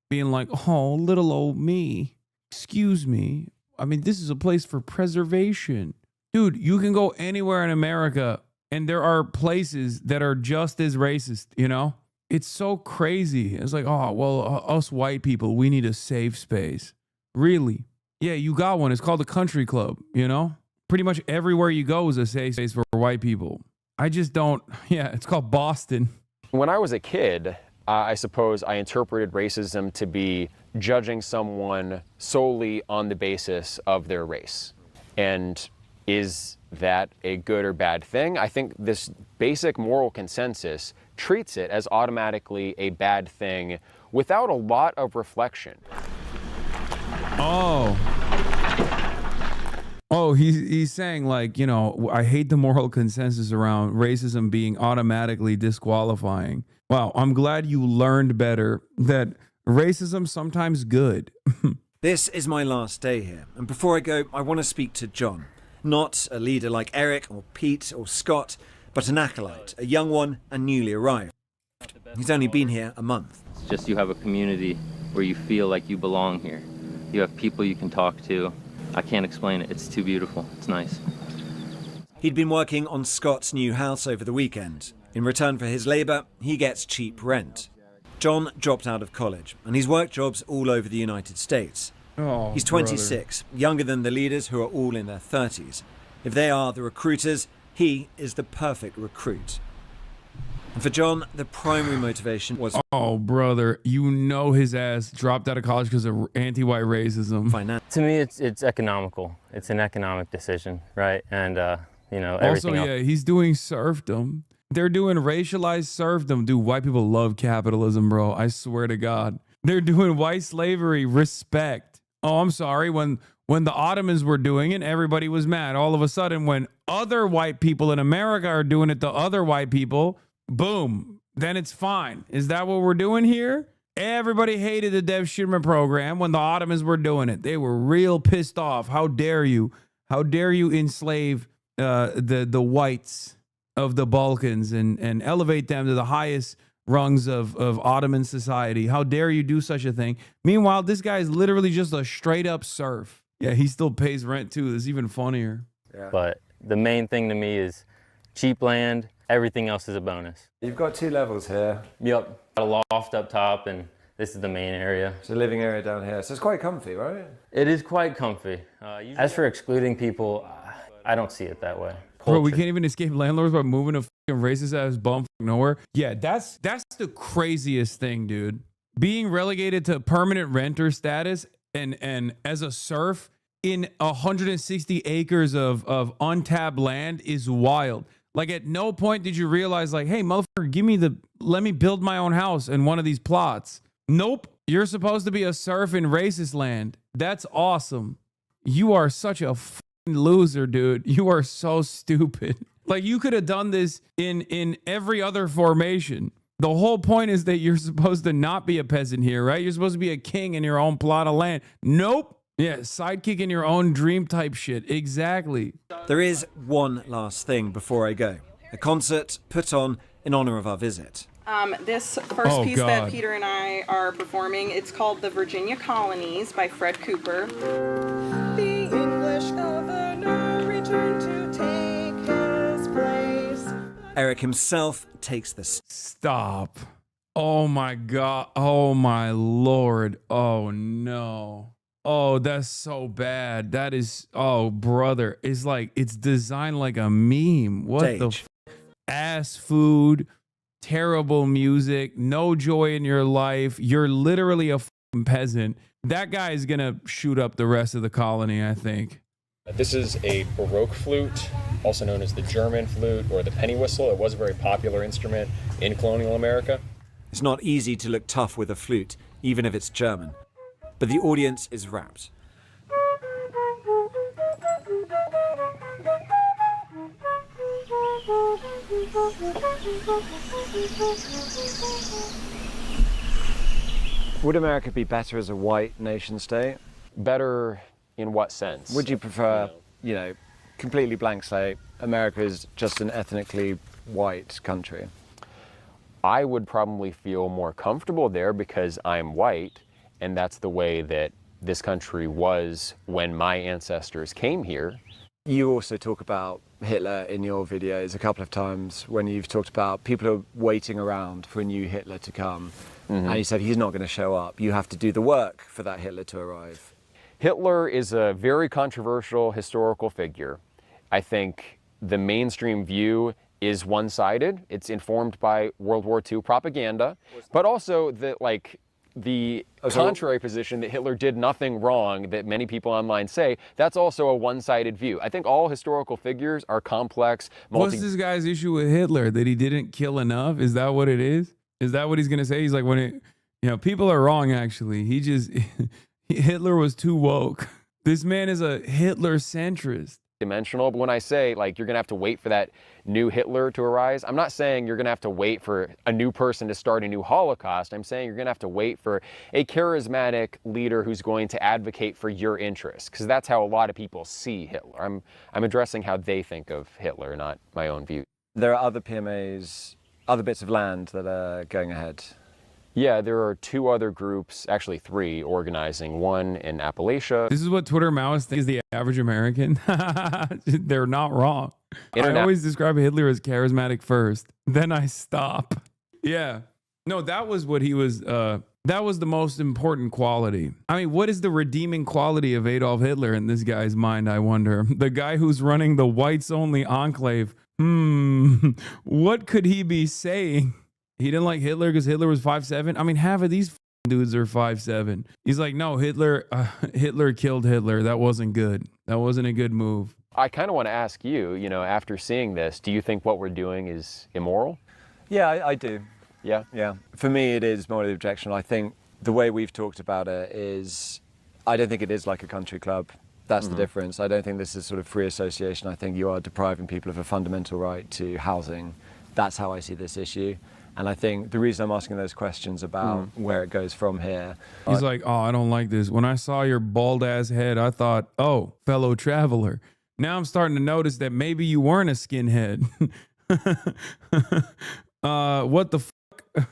S1: being like, oh, little old me. Excuse me. I mean, this is a place for preservation. Dude, you can go anywhere in America and there are places that are just as racist, you know? It's so crazy. It's like, oh, well, us white people, we need a safe space. Really? Yeah, you got one. It's called the country club, you know? Pretty much everywhere you go is a safe space for white people. I just don't, yeah, it's called Boston.
S7: When I was a kid, I suppose I interpreted racism to be judging someone solely on the basis of their race. And is that a good or bad thing? I think this basic moral consensus treats it as automatically a bad thing without a lot of reflection.
S1: Oh, he's saying, like, you know, I hate the moral consensus around racism being automatically disqualifying. Wow, I'm glad you learned better that racism's sometimes good.
S28: This is my last day here, and before I go, I want to speak to John. Not a leader like Eric or Pete or Scott, but an acolyte, a young one and newly arrived. He's only been here a month.
S3: It's just you have a community where you feel like you belong here. You have people you can talk to. I can't explain it. It's too beautiful. It's nice.
S28: He'd been working on Scott's new house over the weekend. In return for his labour, he gets cheap rent. John dropped out of college, and he's worked jobs all over the United States.
S1: Oh,
S28: he's 26, younger than the leaders who are all in their 30s. If they are the recruiters, he is the perfect recruit. And for John, the primary motivation was...
S1: Oh, brother, you know his ass dropped out of college because of anti-white racism.
S3: To me, it's economical. It's an economic decision, right? And, you know, everything
S1: also,
S3: else.
S1: yeah, he's doing serfdom. They're doing racialized serfdom. Dude, white people love capitalism, bro. I swear to God. They're doing white slavery. Respect. Oh, I'm sorry. When the Ottomans were doing it, everybody was mad. All of a sudden, when other white people in America are doing it to other white people, boom, then it's fine. Is that what we're doing here? Everybody hated the Dev Shirman program when the Ottomans were doing it. They were real pissed off. How dare you? How dare you enslave the whites of the Balkans and elevate them to the highest rungs of Ottoman society? How dare you do such a thing? Meanwhile, this guy is literally just a straight up serf. Yeah, he still pays rent too. It's even funnier.
S3: Yeah. But the main thing to me is cheap land. Everything else is a bonus.
S8: You've got 2 levels here.
S3: Yep. Got a loft up top, and this is the main area.
S8: It's a living area down here. So it's quite comfy, right?
S3: It is quite comfy. As for excluding people, I don't see it that way.
S1: Bro, we can't even escape landlords by moving a fucking racist ass bum nowhere. Yeah, that's the craziest thing, dude. Being relegated to permanent renter status and as a serf in 160 acres of untabbed land is wild. Like, at no point did you realize, like, hey, motherfucker, let me build my own house in one of these plots. Nope. You're supposed to be a serf in racist land. That's awesome. You are such a loser, dude. You are so stupid. Like, you could have done this in every other formation. The whole point is that you're supposed to not be a peasant here, right? You're supposed to be a king in your own plot of land. Nope. Yeah, sidekick in your own dream type shit. Exactly.
S28: There is one last thing before I go. A concert put on in honor of our visit.
S2: This first piece that Peter and I are performing, it's called The Virginia Colonies by Fred Cooper. The English governor returned to take his place.
S28: Eric himself takes this.
S1: Stop. Oh my God. Oh my Lord. Oh no. Oh, that's so bad. That is, oh brother. It's like, it's designed like a meme. What the ass food, terrible music, no joy in your life. You're literally a peasant. That guy is gonna shoot up the rest of the colony, I think.
S7: This is a Baroque flute, also known as the German flute or the penny whistle. It was a very popular instrument in colonial America.
S28: It's not easy to look tough with a flute, even if it's German. But the audience is rapt.
S5: Would America be better as a white nation state?
S7: Better in what sense?
S5: Would you prefer, completely blank slate, America is just an ethnically white country?
S7: I would probably feel more comfortable there because I'm white, and that's the way that this country was when my ancestors came here.
S5: You also talk about Hitler in your videos a couple of times when you've talked about people are waiting around for a new Hitler to come.
S7: Mm-hmm.
S5: And you said he's not going to show up. You have to do the work for that Hitler to arrive.
S7: Hitler is a very controversial historical figure. I think the mainstream view is one-sided. It's informed by World War II propaganda, but also the contrary position that Hitler did nothing wrong that many people online say, that's also a one-sided view. I think all historical figures are complex.
S1: What's this guy's issue with Hitler? That he didn't kill enough? Is that what it is? Is that what he's going to say? He's like, people are wrong, actually. Hitler was too woke. This man is a Hitler centrist.
S7: Dimensional. But when I say you're going to have to wait for that new Hitler to arise, I'm not saying you're going to have to wait for a new person to start a new Holocaust. I'm saying you're going to have to wait for a charismatic leader who's going to advocate for your interests, because that's how a lot of people see Hitler. I'm addressing how they think of Hitler, not my own view.
S5: There are other PMAs, other bits of land that are going ahead.
S7: Yeah, there are 2 other groups, actually 3, organizing. One in Appalachia.
S1: This is what Twitter Maoists think is the average American. They're not wrong. I always describe Hitler as charismatic first, then I stop. Yeah. No, that was what he was, that was the most important quality. I mean, what is the redeeming quality of Adolf Hitler in this guy's mind, I wonder? The guy who's running the whites-only enclave. What could he be saying? He didn't like Hitler because Hitler was 5'7"? I mean, half of these dudes are 5'7". He's like, no, Hitler killed Hitler. That wasn't good. That wasn't a good move.
S7: I kind of want to ask you, after seeing this, do you think what we're doing is immoral?
S5: Yeah, I do.
S7: Yeah?
S5: Yeah. For me, it is morally objectionable. I think the way we've talked about it is, I don't think it is like a country club. That's the difference. I don't think this is sort of free association. I think you are depriving people of a fundamental right to housing. That's how I see this issue. And I think the reason I'm asking those questions about where it goes from here.
S1: He's like, oh, I don't like this. When I saw your bald ass head, I thought, oh, fellow traveler. Now I'm starting to notice that maybe you weren't a skinhead. What the fuck?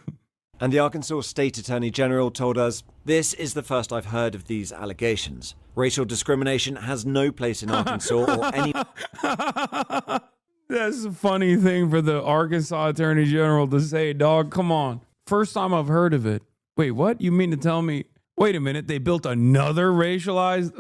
S28: And the Arkansas State Attorney General told us, "This is the first I've heard of these allegations. Racial discrimination has no place in Arkansas or any..."
S1: That's a funny thing for the Arkansas Attorney General to say, dog. Come on. First time I've heard of it. Wait, what? You mean to tell me, wait a minute, they built another racialized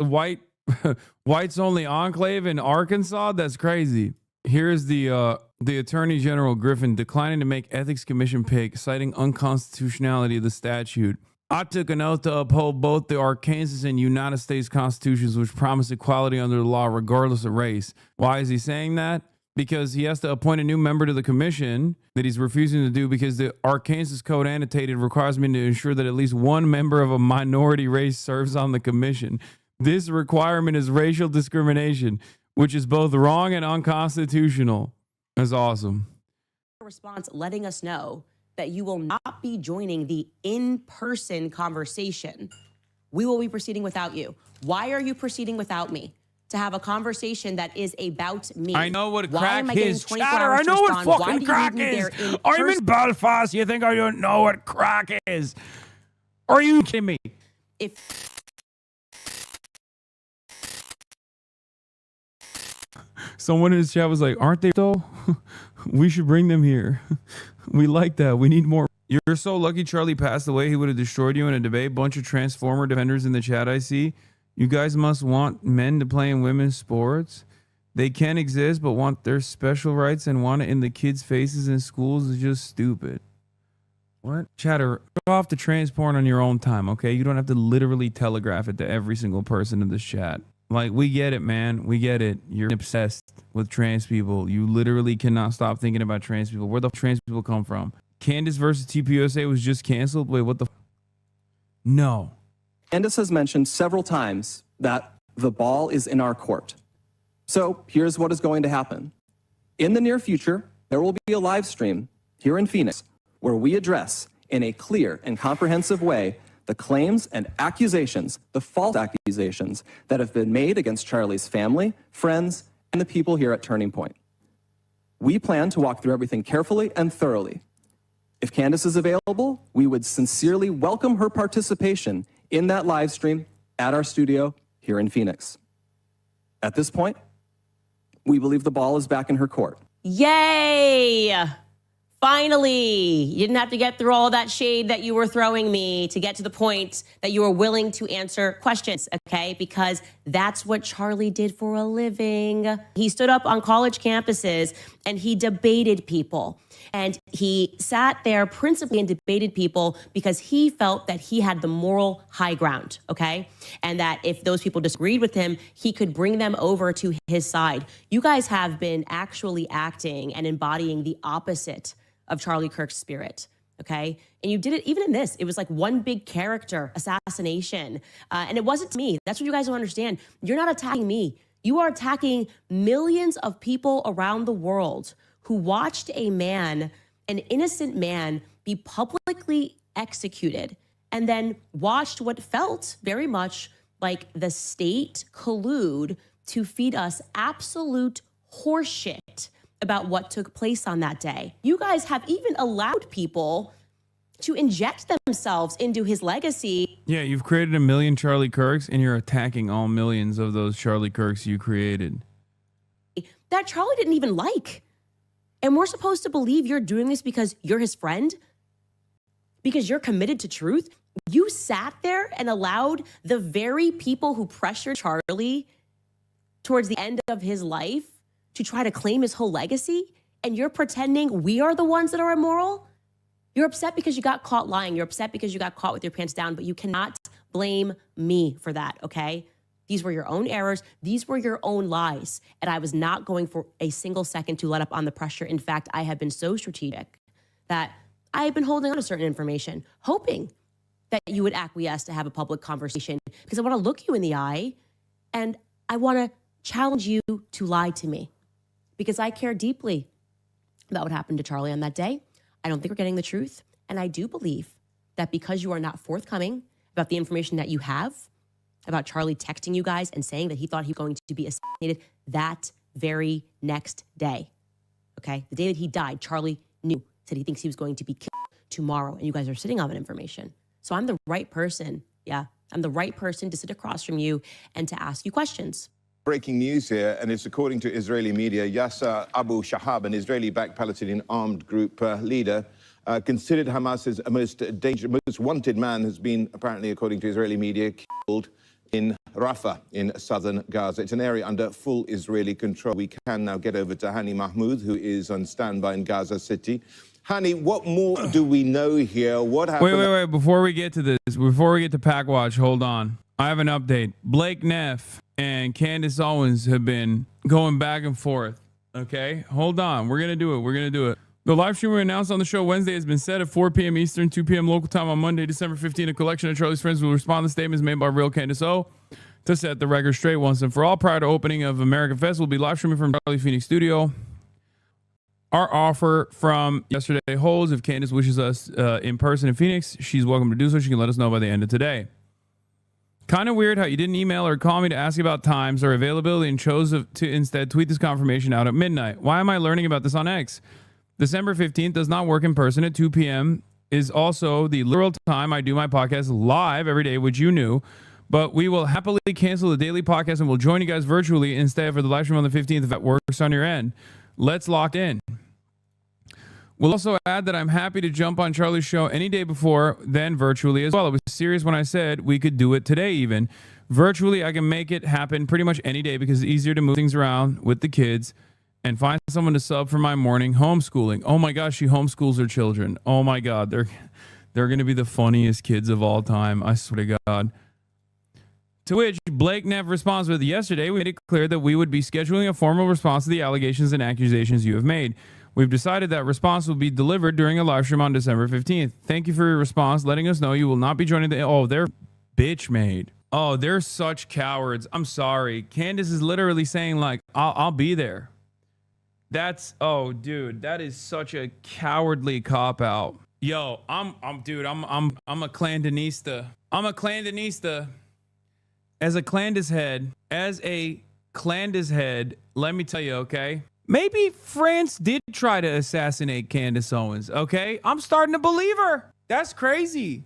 S1: whites only enclave in Arkansas? That's crazy. Here's the Attorney General Griffin declining to make Ethics Commission pick, citing unconstitutionality of the statute. I took an oath to uphold both the Arkansas and United States constitutions, which promise equality under the law regardless of race. Why is he saying that? Because he has to appoint a new member to the commission that he's refusing to do because the Arkansas Code annotated requires me to ensure that at least one member of a minority race serves on the commission. This requirement is racial discrimination, which is both wrong and unconstitutional. That's awesome.
S6: Response letting us know that you will not be joining the in-person conversation. We will be proceeding without you. Why are you proceeding without me? To have a conversation that is about me.
S1: I know what
S6: Why
S1: crack
S6: am I getting
S1: is.
S6: 24
S1: Chatter,
S6: hours
S1: I know
S6: to
S1: what
S6: respond? Why
S1: fucking
S6: do you
S1: crack
S6: need me there
S1: is.
S6: in
S1: I'm in
S6: person?
S1: Belfast. You think I don't know what crack is? Are you kidding me? Someone in his chat was like, aren't they though? We should bring them here. We like that. We need more. You're so lucky Charlie passed away. He would have destroyed you in a debate. Bunch of Transformer defenders in the chat I see. You guys must want men to play in women's sports. They can exist, but want their special rights and want it in the kids' faces in schools is just stupid. What? Chatter, go off the trans porn on your own time, okay? You don't have to literally telegraph it to every single person in this chat. Like, we get it, man. We get it. You're obsessed with trans people. You literally cannot stop thinking about trans people. Where the trans people come from? Candace versus TPUSA was just canceled? Wait, what the No.
S16: Candace has mentioned several times that the ball is in our court. So here's what is going to happen. In the near future, there will be a live stream here in Phoenix where we address in a clear and comprehensive way the claims and accusations, the false accusations that have been made against Charlie's family, friends, and the people here at Turning Point. We plan to walk through everything carefully and thoroughly. If Candace is available, we would sincerely welcome her participation in that live stream at our studio here in Phoenix. At this point, we believe the ball is back in her court.
S6: Yay! Finally, you didn't have to get through all that shade that you were throwing me to get to the point that you were willing to answer questions, okay? Because that's what Charlie did for a living. He stood up on college campuses and he debated people. And he sat there principally and debated people because he felt that he had the moral high ground, okay? And that if those people disagreed with him, he could bring them over to his side. You guys have been actually acting and embodying the opposite of Charlie Kirk's spirit, okay? And you did it even in this. It was like one big character assassination. And it wasn't me. That's what you guys don't understand. You're not attacking me. You are attacking millions of people around the world who watched a man, an innocent man, be publicly executed and then watched what felt very much like the state collude to feed us absolute horseshit about what took place on that day. You guys have even allowed people to inject themselves into his legacy.
S1: Yeah, you've created a million Charlie Kirks and you're attacking all millions of those Charlie Kirks you created.
S6: That Charlie didn't even like. And we're supposed to believe you're doing this because you're his friend? Because you're committed to truth? You sat there and allowed the very people who pressured Charlie towards the end of his life to try to claim his whole legacy, and you're pretending we are the ones that are immoral? You're upset because you got caught lying. You're upset because you got caught with your pants down, but you cannot blame me for that, okay? These were your own errors. These were your own lies, and I was not going for a single second to let up on the pressure. In fact, I have been so strategic that I have been holding on to certain information, hoping that you would acquiesce to have a public conversation, because I want to look you in the eye, and I want to challenge you to lie to me. Because I care deeply about what happened to Charlie on that day. I don't think we're getting the truth. And I do believe that because you are not forthcoming about the information that you have, about Charlie texting you guys and saying that he thought he was going to be assassinated that very next day, okay? The day that he died, Charlie said he thinks he was going to be killed tomorrow, and you guys are sitting on that information. So I'm the right person, I'm the right person to sit across from you and to ask you questions.
S11: Breaking news here, and it's according to Israeli media, Yasser Abu Shahab, an Israeli-backed Palestinian armed group leader, considered Hamas's most dangerous, most wanted man, has been apparently, according to Israeli media, killed in Rafah in southern Gaza. It's an area under full Israeli control. We can now get over to Hani Mahmoud, who is on standby in Gaza City. Hani, what more do we know here? What happened?
S1: Wait. Before we get to this, before we get to Pack Watch, hold on. I have an update. Blake Neff and Candace Owens have been going back and forth. Okay, hold on. We're gonna do it. The live stream we announced on the show Wednesday has been set at 4 p.m. Eastern, 2 p.m. local time on Monday, December 15. A collection of Charlie's friends will respond to statements made by real Candace O to set the record straight once and for all. Prior to opening of American Fest, we'll be live streaming from Charlie Phoenix Studio. Our offer from yesterday holds. If Candace wishes us in person in Phoenix, she's welcome to do so. She can let us know by the end of today. Kind of weird how you didn't email or call me to ask about times or availability and chose to instead tweet this confirmation out at midnight. Why am I learning about this on X? December 15th does not work in person at 2 p.m. is also the literal time I do my podcast live every day, which you knew. But we will happily cancel the daily podcast and we'll join you guys virtually instead for the live stream on the 15th if that works on your end. Let's lock in. We'll also add that I'm happy to jump on Charlie's show any day before then virtually as well. It was serious when I said we could do it today even. Virtually, I can make it happen pretty much any day because it's easier to move things around with the kids and find someone to sub for my morning homeschooling. Oh my gosh, she homeschools her children. Oh my God, they're going to be the funniest kids of all time. I swear to God. To which Blake Neff responds with, yesterday we made it clear that we would be scheduling a formal response to the allegations and accusations you have made. We've decided that response will be delivered during a live stream on December 15th. Thank you for your response, letting us know you will not be joining the... Oh, they're bitch made. Oh, they're such cowards. I'm sorry. Candace is literally saying like, I'll be there. That's, oh, dude, that is such a cowardly cop out. Yo, I'm a clandinista. I'm a clandinista. As a Clandis head, let me tell you, okay? Maybe France did try to assassinate Candace Owens, okay? I'm starting to believe her. That's crazy.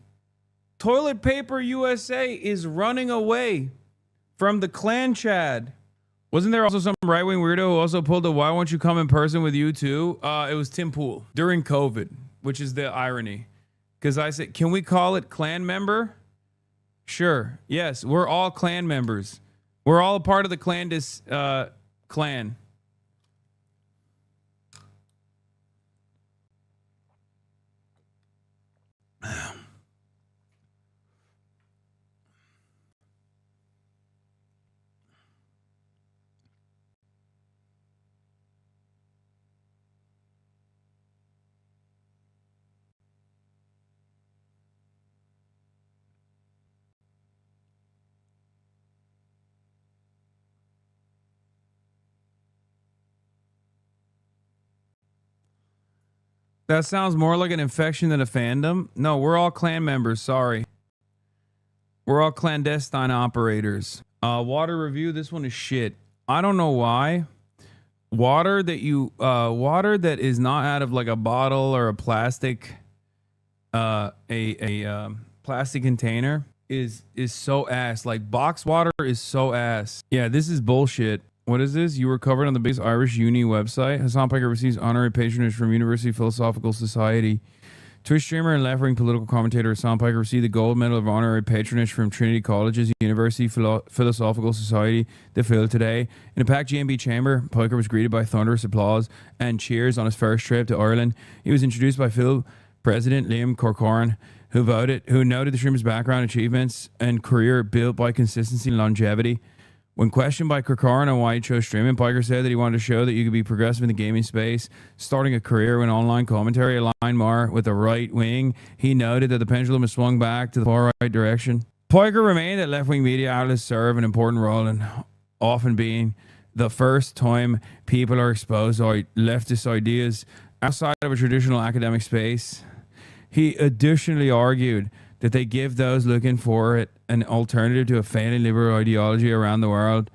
S1: Toilet Paper USA is running away from the Clan Chad. Wasn't there also some right-wing weirdo who also pulled a "why won't you come in person with you too"? It was Tim Pool during COVID, which is the irony. Because I said, can we call it clan member? Sure. Yes, we're all clan members. We're all a part of the Clandis clan. That sounds more like an infection than a fandom. No, we're all clan members. Sorry. We're all clandestine operators. Water review. This one is shit. I don't know why. Water that is not out of like a bottle or a plastic, plastic container is so ass. Like box water is so ass. Yeah, this is bullshit. What is this? You were covered on the biggest Irish uni website. Hasan Piker receives honorary patronage from University Philosophical Society. Twitch streamer and left-wing political commentator Hasan Piker received the gold medal of honorary patronage from Trinity College's University Philosophical Society, the Phil, today. In a packed GMB chamber, Piker was greeted by thunderous applause and cheers on his first trip to Ireland. He was introduced by Phil President Liam Corcoran, who noted the streamer's background, achievements, and career built by consistency and longevity. When questioned by Corcoran on why he chose streaming, Piker said that he wanted to show that you could be progressive in the gaming space, starting a career in online commentary, aligned more with the right wing. He noted that the pendulum has swung back to the far right direction. Piker remained that left-wing media outlets serve an important role in often being the first time people are exposed to leftist ideas outside of a traditional academic space. He additionally argued that they give those looking for it an alternative to a failing liberal ideology around the world.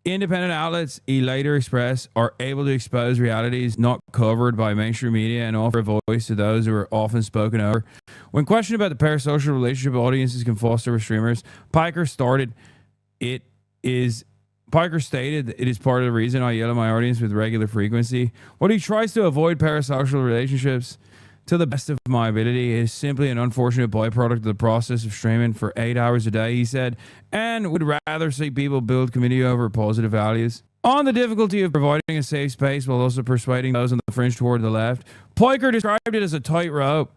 S1: Independent outlets, he later expressed, are able to expose realities not covered by mainstream media and offer a voice to those who are often spoken over. When questioned about the parasocial relationship audiences can foster with streamers, Piker stated it is part of the reason I yell at my audience with regular frequency. What he tries to avoid parasocial relationships to the best of my ability is simply an unfortunate byproduct of the process of streaming for 8 hours a day, he said, and would rather see people build community over positive values. On the difficulty of providing a safe space while also persuading those on the fringe toward the left, Piker described it as a tightrope.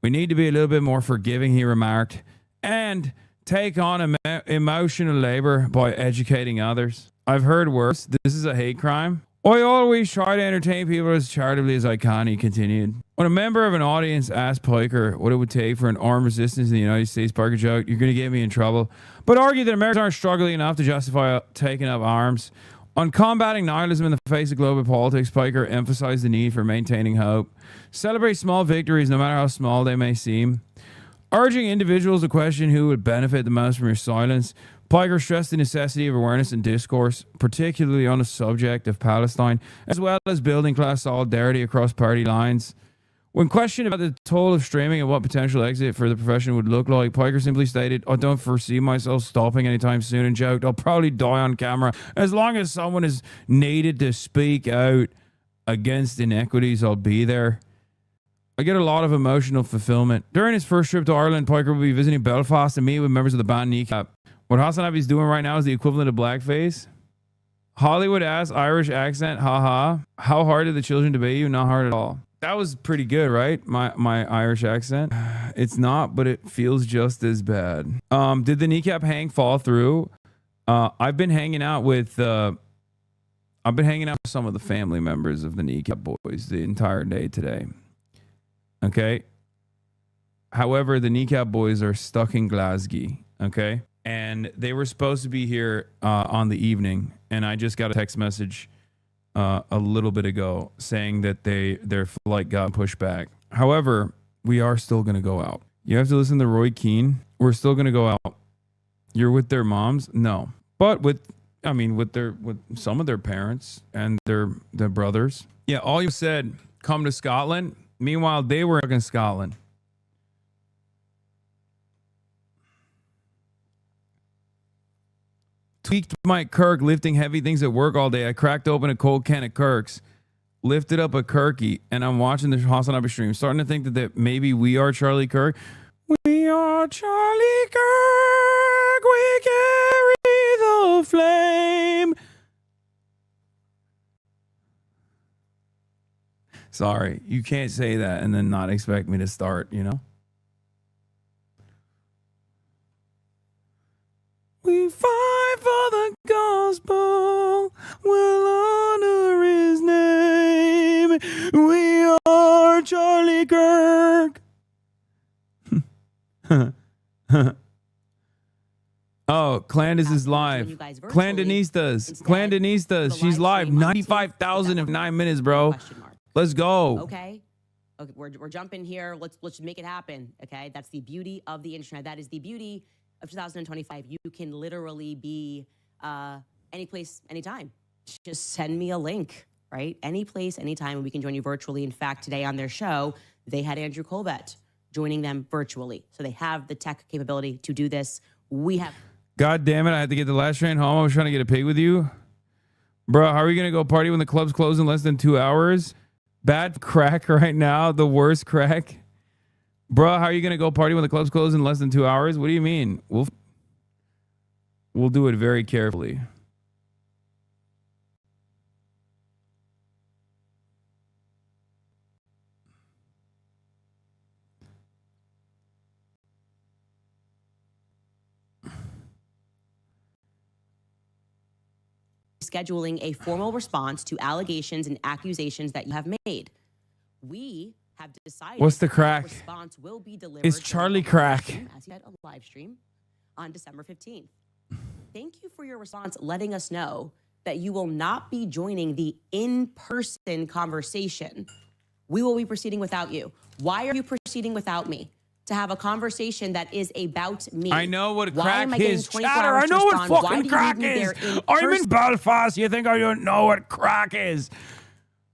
S1: We need to be a little bit more forgiving, he remarked, and take on emotional labor by educating others. I've heard worse. This is a hate crime. I always try to entertain people as charitably as I can, he continued. When a member of an audience asked Piker what it would take for an armed resistance in the United States, Piker joked, "You're going to get me in trouble," but argued that Americans aren't struggling enough to justify taking up arms. On combating nihilism in the face of global politics, Piker emphasized the need for maintaining hope. Celebrate small victories, no matter how small they may seem. Urging individuals to question who would benefit the most from your silence, Piker stressed the necessity of awareness and discourse, particularly on the subject of Palestine, as well as building class solidarity across party lines. When questioned about the toll of streaming and what potential exit for the profession would look like, Piker simply stated, "I don't foresee myself stopping anytime soon," and joked, "I'll probably die on camera. As long as someone is needed to speak out against inequities, I'll be there." I get a lot of emotional fulfillment. During his first trip to Ireland, Piker will be visiting Belfast and meet with members of the band Kneecap. What HasanAbi is doing right now is the equivalent of blackface. Hollywood ass Irish accent, haha. How hard are the children to obey you? Not hard at all. That was pretty good, right? My Irish accent. It's not, but it feels just as bad. Did the Kneecap hang fall through? I've been hanging out with some of the family members of the Kneecap boys the entire day today. Okay. However, the Kneecap boys are stuck in Glasgow. Okay. And they were supposed to be here on the evening, and I just got a text message a little bit ago, saying that their flight got pushed back. However, we are still going to go out. You have to listen to Roy Keane. We're still going to go out. You're with their moms? No. But with some of their parents and their brothers. Yeah, all you said, come to Scotland. Meanwhile, they were in Scotland. Tweaked Mike Kirk lifting heavy things at work all day. I cracked open a cold can of Kirk's, lifted up a Kirky, and I'm watching the HasanAbi stream. Starting to think that maybe we are Charlie Kirk. We are Charlie Kirk. We carry the flame. Sorry, you can't say that and then not expect me to start, you know? We fight for the gospel, we'll honor his name. We are Charlie Kirk. Oh, Clandis is live. Clandenistas. She's live. 95,000 in 9 minutes, bro. Let's go.
S6: Okay, we're jumping here. Let's make it happen. Okay, that's the beauty of the internet. That is the beauty of 2025. You can literally be any place, anytime. Just send me a link, right? Any place, anytime, and we can join you virtually. In fact, today on their show, they had Andrew Colbert joining them virtually. So they have the tech capability to do this. We have. God
S1: damn it, I had to get the last train home. I was trying to get a pig with you. Bro, how are you going to go party when the club's closed in less than 2 hours? Bad crack right now, the worst crack. Bro, how are you going to go party when the club's closed in less than 2 hours? What do you mean? We'll do it very carefully.
S6: Scheduling a formal response to allegations and accusations that you have made. We have decided.
S1: What's the crack?
S6: Response will be delivered.
S1: It's Charlie Crack.
S6: As you had a live stream on December 15th. Thank you for your response, letting us know that you will not be joining the in-person conversation. We will be proceeding without you. Why are you proceeding without me? To have a conversation that is about me.
S1: I know what crack is. Chatter, I know what fucking crack is. I'm in Belfast. You think I don't know what crack is?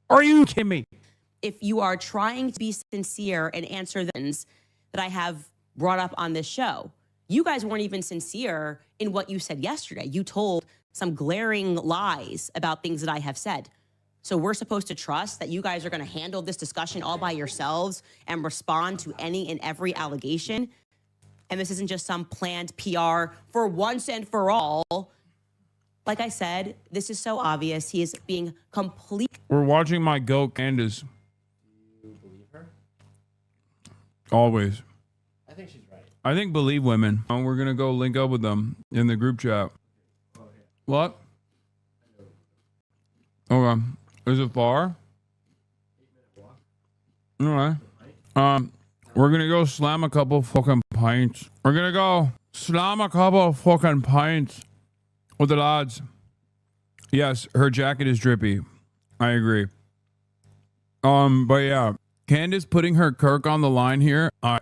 S1: Are you kidding me?
S6: If you are trying to be sincere and answer the things that I have brought up on this show, you guys weren't even sincere in what you said yesterday. You told some glaring lies about things that I have said. So we're supposed to trust that you guys are going to handle this discussion all by yourselves and respond to any and every allegation. And this isn't just some planned PR for once and for all. Like I said, this is so obvious. He is being complete.
S1: We're watching my goat, Candace.
S12: Do you believe her?
S1: Always.
S12: I think she's right.
S1: I think believe women. We're going to go link up with them in the group chat.
S12: Oh, yeah.
S1: What? Okay. Is it far?
S12: 8-minute walk.
S1: All right. We're gonna go slam a couple fucking pints. We're gonna go slam a couple fucking pints with the lads. Yes, her jacket is drippy. I agree. But yeah, Candace putting her Kirk on the line here. All right,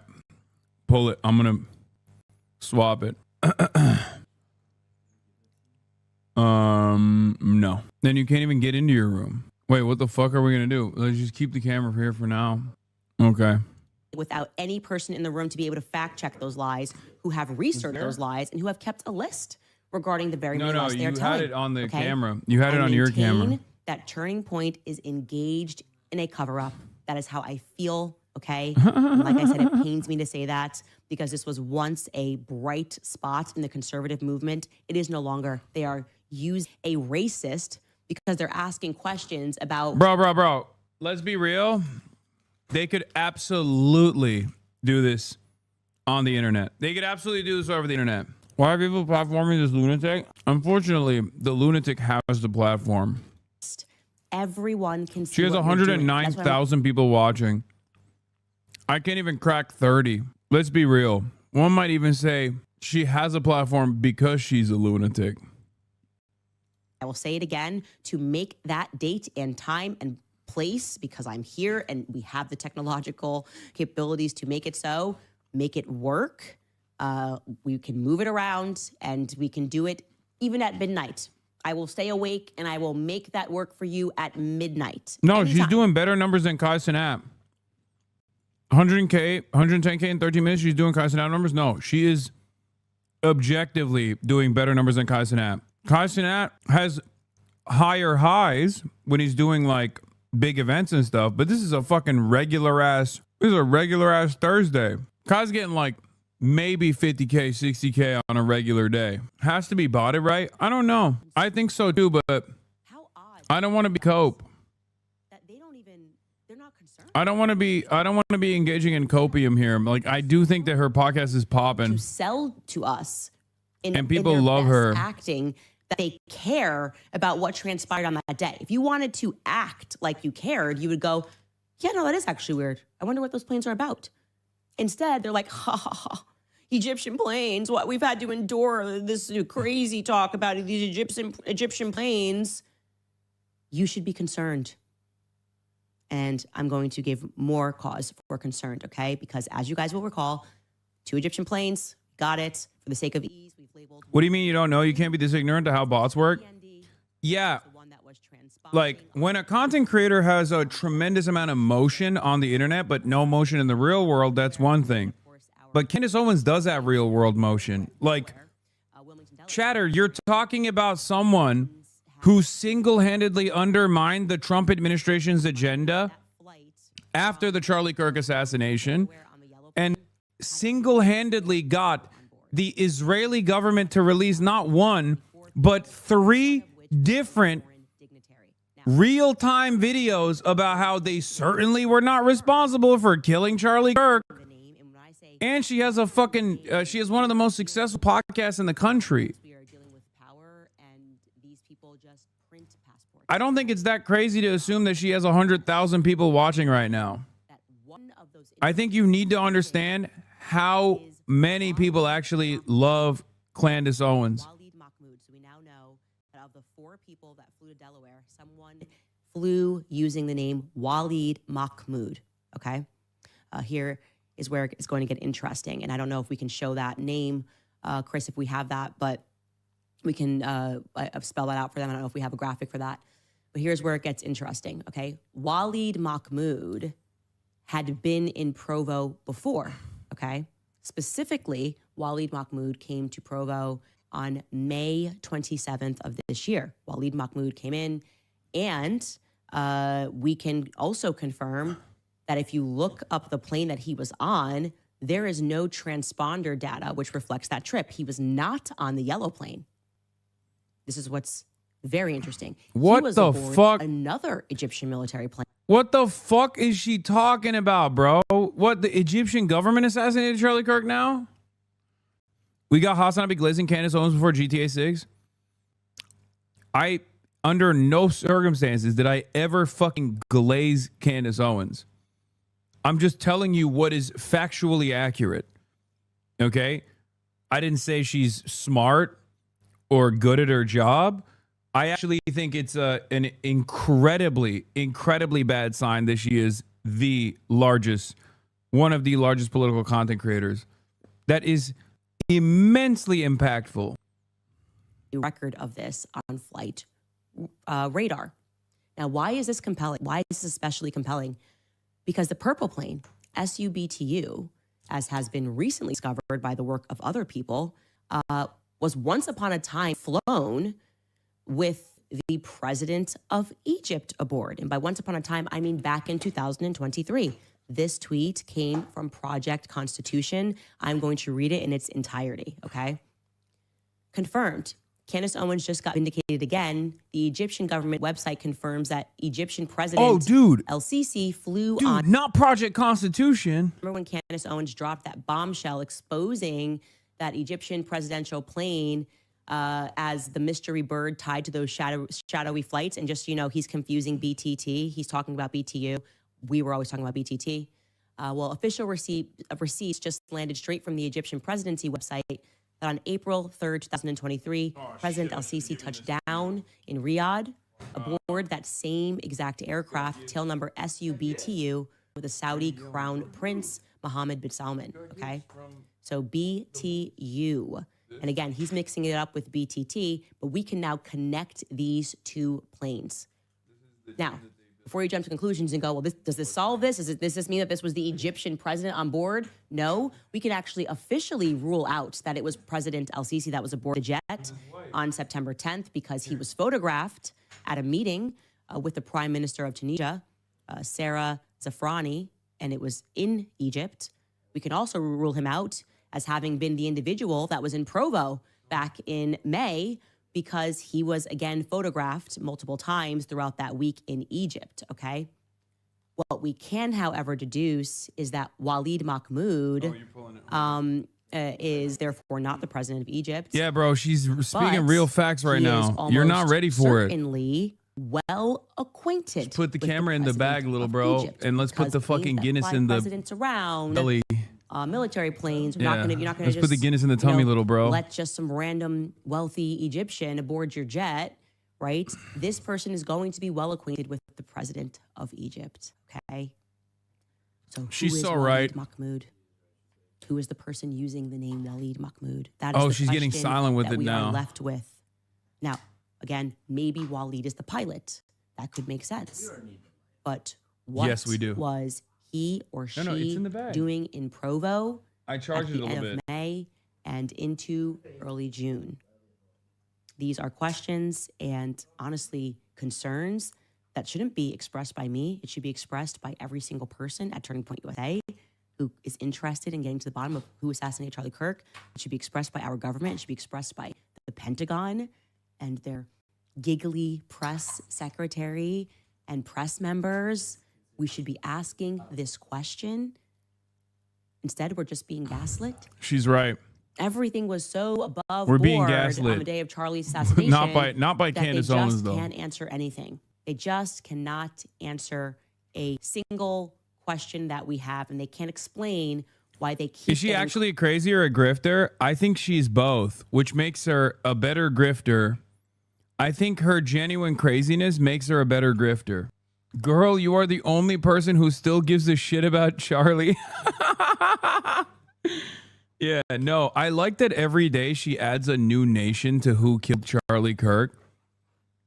S1: pull it. I'm gonna swap it. No. Then you can't even get into your room. Wait, what the fuck are we gonna do? Let's just keep the camera here for now. Okay.
S6: Without any person in the room to be able to fact check those lies, who have researched those lies, and who have kept a list regarding the very lies they are telling.
S1: No, you had it on the camera. You had it on your camera.
S6: That Turning Point is engaged in a cover-up. That is how I feel, okay? And like I said, it pains me to say that because this was once a bright spot in the conservative movement. It is no longer. They are used a racist because they're asking questions about...
S1: Bro. Let's be real. They could absolutely do this on the internet. They could absolutely do this over the internet. Why are people platforming this lunatic? Unfortunately, the lunatic has the platform.
S6: Everyone can see.
S1: She has 109,000 people watching. I can't even crack 30. Let's be real. One might even say she has a platform because she's a lunatic.
S6: I will say it again, to make that date and time and place, because I'm here and we have the technological capabilities to make it so, make it work. We can move it around and we can do it even at midnight. I will stay awake and I will make that work for you at midnight.
S1: No,
S6: anytime.
S1: she's doing better numbers than Kai Cenat. 110K in 13 minutes. She's doing Kai Cenat numbers. No, she is objectively doing better numbers than Kai Cenat. Kai Cenat has higher highs when he's doing like big events and stuff, but this is a fucking regular ass Thursday. Kai's getting like maybe 50K, 60K on a regular day. Has to be bought it, right? I don't know. I think so too, but I don't want to be cope. I don't want to be engaging in copium here. Like, I do think that her podcast is popping.
S6: To sell to us
S1: and people
S6: in their
S1: love
S6: best
S1: her
S6: acting, that they care about what transpired on that day. If you wanted to act like you cared, you would go, yeah, no, that is actually weird. I wonder what those planes are about. Instead, they're like, ha ha ha, Egyptian planes, what we've had to endure this crazy talk about these Egyptian planes. You should be concerned. And I'm going to give more cause for concern, okay? Because as you guys will recall, 2 Egyptian planes, got it. For the sake of ease, we've labeled.
S1: What do you mean you don't know? You can't be this ignorant to how bots work? Yeah. Like, when a content creator has a tremendous amount of motion on the internet, but no motion in the real world, that's one thing. But Candace Owens does have real world motion. Like, Chatter, you're talking about someone who single-handedly undermined the Trump administration's agenda after the Charlie Kirk assassination and single-handedly got the Israeli government to release not 1, but 3 different real-time videos about how they certainly were not responsible for killing Charlie Kirk. And she has a fucking, she has one of the most successful podcasts in the country. I don't think it's that crazy to assume that she has 100,000 people watching right now. I think you need to understand how many people actually love Candace Owens.
S6: So we now know that of the 4 people that flew to Delaware, someone flew using the name Waleed Mahmoud, okay? Here is where it's going to get interesting. And I don't know if we can show that name, Chris, if we have that, but we can spell that out for them. I don't know if we have a graphic for that. But here's where it gets interesting, okay? Waleed Mahmoud had been in Provo before, okay? Specifically, Waleed Mahmoud came to Provo on May 27th of this year. Waleed Mahmoud came in, and we can also confirm that if you look up the plane that he was on, there is no transponder data which reflects that trip. He was not on the yellow plane. This is what's very interesting.
S1: What
S6: he was
S1: the
S6: aboard
S1: fuck?
S6: Another Egyptian military plane.
S1: What the fuck is she talking about, bro? What, the Egyptian government assassinated Charlie Kirk now? We got HasanAbi glazing Candace Owens before GTA 6. Under no circumstances did I ever fucking glaze Candace Owens. I'm just telling you what is factually accurate. Okay? I didn't say she's smart or good at her job. I actually think it's an incredibly, incredibly bad sign that she is one of the largest political content creators. That is immensely impactful.
S6: A record of this on flight radar. Now, why is this compelling? Why is this especially compelling? Because the purple plane, SUBTU, as has been recently discovered by the work of other people, was once upon a time flown with the president of Egypt aboard. And by once upon a time, I mean back in 2023. This tweet came from Project Constitution. I'm going to read it in its entirety, okay? Confirmed. Candace Owens just got vindicated again. The Egyptian government website confirms that Egyptian President El-Sisi flew on...
S1: Not Project Constitution.
S6: Remember when Candace Owens dropped that bombshell exposing that Egyptian presidential plane as the mystery bird tied to those shadowy flights? And just, you know, he's confusing BTT. He's talking about BTU. We were always talking about BTT. Well, official receipts just landed straight from the Egyptian presidency website that that on April 3rd, 2023, President al-Sisi touched down in Riyadh aboard that same exact aircraft, tail number SU-BTU, with the Saudi Crown Prince Mohammed bin Salman, okay? So BTU. And again, he's mixing it up with BTT, but we can now connect these two planes. Now, before you jump to conclusions and go, well, does this solve this? Does this mean that this was the Egyptian president on board? No, we can actually officially rule out that it was President al-Sisi that was aboard the jet on September 10th because he was photographed at a meeting with the Prime Minister of Tunisia, Sarah Zafrani, and it was in Egypt. We can also rule him out as having been the individual that was in Provo back in May, because he was, again, photographed multiple times throughout that week in Egypt, okay? What we can, however, deduce is that Walid Mahmoud is therefore not the president of Egypt.
S1: Yeah, bro, she's speaking real facts right now. You're not ready for it.
S6: Certainly well acquainted.
S1: Just put the camera in the bag, little bro,
S6: Egypt,
S1: and let's put the fucking Guinness in the
S6: presidents around
S1: belly.
S6: Military planes. You're not gonna
S1: Let's
S6: just
S1: put the Guinness in the tummy, little bro.
S6: Let just some random wealthy Egyptian aboard your jet, right? This person is going to be well acquainted with the president of Egypt. Okay. So
S1: she's so
S6: Walid
S1: right.
S6: Mahmoud? Who is the person using the name Walid Mahmoud? That is the
S1: she's getting
S6: question
S1: silent with
S6: that
S1: it
S6: we
S1: now.
S6: are left with. Now, again, maybe Walid is the pilot. That could make sense. But what
S1: Yes, we do.
S6: was he or she
S1: No, it's in the bag.
S6: doing in Provo
S1: I charged
S6: at
S1: it
S6: the
S1: a little
S6: end of
S1: bit.
S6: May and into early June? These are questions and honestly concerns that shouldn't be expressed by me. It should be expressed by every single person at Turning Point USA who is interested in getting to the bottom of who assassinated Charlie Kirk. It should be expressed by our government. It should be expressed by the Pentagon and their giggly press secretary and press members. We should be asking this question. Instead, we're just being gaslit.
S1: She's right.
S6: Everything was so above
S1: We're being
S6: board
S1: gaslit.
S6: on the day of Charlie's assassination.
S1: not by
S6: that
S1: Candace
S6: they
S1: Owens,
S6: just
S1: though.
S6: can't answer anything. They just cannot answer a single question that we have, and they can't explain why they keep.
S1: Is she actually a crazy or a grifter? I think she's both, which makes her a better grifter. I think her genuine craziness makes her a better grifter. Girl, you are the only person who still gives a shit about Charlie. Yeah, no, I like that every day she adds a new nation to who killed Charlie Kirk.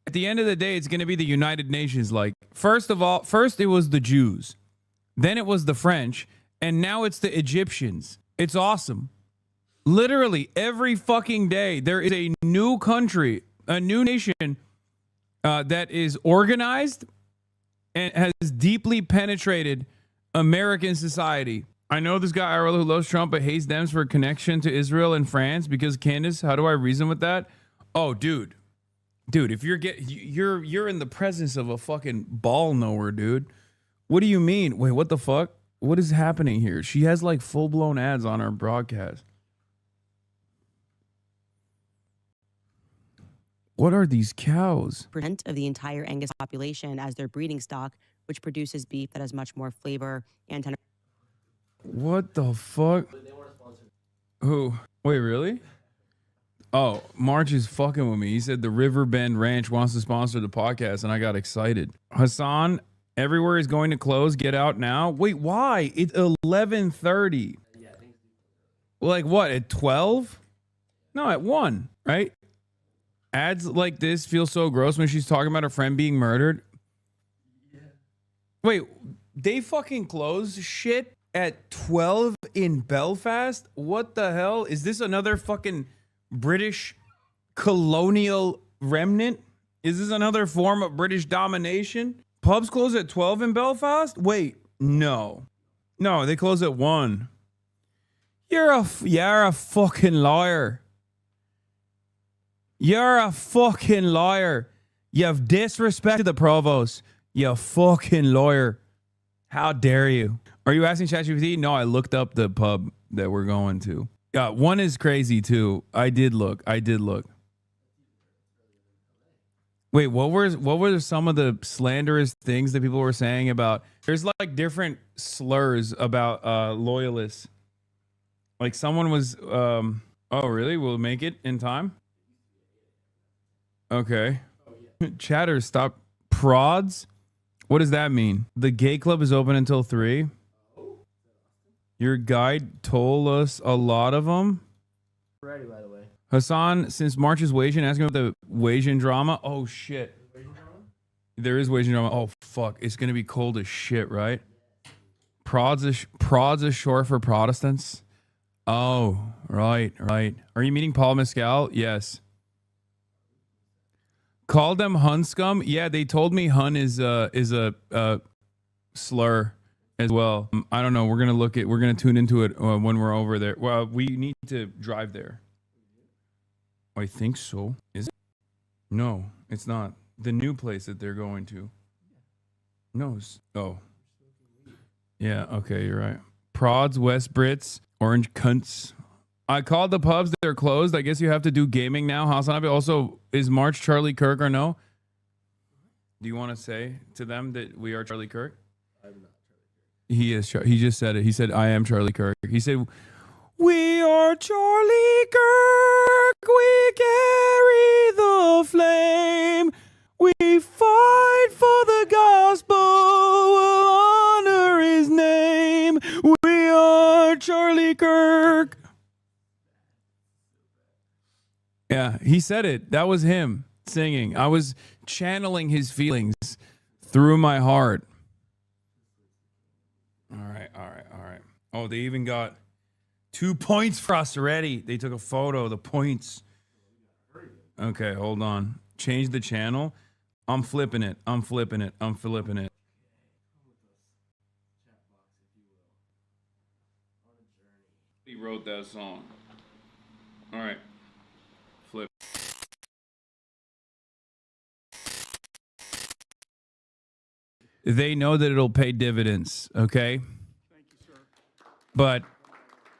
S1: At the end of the day, it's going to be the United Nations. Like, first it was the Jews, then it was the French, and now it's the Egyptians. It's awesome. Literally every fucking day, there is a new country, a new nation that is organized and has deeply penetrated American society. I know this guy IRL who loves Trump but hates Dems for a connection to Israel and France because Candace, how do I reason with that? Oh, dude, if you're in the presence of a fucking ball knower, dude. What do you mean? Wait, what the fuck? What is happening here? She has like full blown ads on her broadcast. What are these cows?
S6: % of the entire Angus population as their breeding stock, which produces beef that has much more flavor and tender.
S1: What the fuck? Who? Wait, really? Oh, March is fucking with me. He said the Riverbend Ranch wants to sponsor the podcast, and I got excited. Hasan, everywhere is going to close. Get out now. Wait, why? It's 11:30. Like what? At 12? No, at 1, right? Ads like this feel so gross when she's talking about her friend being murdered. Wait, they fucking close shit at 12 in Belfast? What the hell? Is this another fucking British colonial remnant? Is this another form of British domination? Pubs close at 12 in Belfast? Wait, no. No, they close at 1. You're a fucking liar. You're a fucking liar. You've disrespected the provost. You fucking lawyer. How dare you? Are you asking ChatGPT? No, I looked up the pub that we're going to. 1 is crazy too. I did look. Wait, what were some of the slanderous things that people were saying about? There's like different slurs about loyalists. Like someone was Oh, really? We'll make it in time? Okay. Chatter, stop. Prods? What does that mean? The gay club is open until 3? Your guide told us a lot of them.
S12: Ready, by the way.
S1: Hasan, since March is Wasian, asking about the Wasian drama. Oh, shit. There is Wasian drama. Oh, fuck. It's going to be cold as shit, right? Prods is short for Protestants. Oh, right. Are you meeting Paul Mescal? Yes. Call them Hun scum? Yeah, they told me Hun is a slur as well. I don't know. We're gonna tune into it when we're over there. Well, we need to drive there. I think so. Is it? No, it's not. The new place that they're going to. No. Oh. Yeah. Okay, you're right. Prods, West Brits, Orange Cunts. I called the pubs. They're closed. I guess you have to do gaming now. HasanAbi, also, is March Charlie Kirk or no? Do you want to say to them that we are Charlie Kirk?
S12: I'm not Charlie Kirk.
S1: He is. He just said it. He said, I am Charlie Kirk. He said, we are Charlie Kirk. We carry the flame. We fight for the gospel. We'll honor his name. We are Charlie Kirk. Yeah, he said it. That was him singing. I was channeling his feelings through my heart. All right. Oh, they even got 2 points for us already. They took a photo of the points. Okay, hold on. Change the channel. I'm flipping it. He wrote that song. All right. Flip. They know that it'll pay dividends, okay? Thank you, sir. But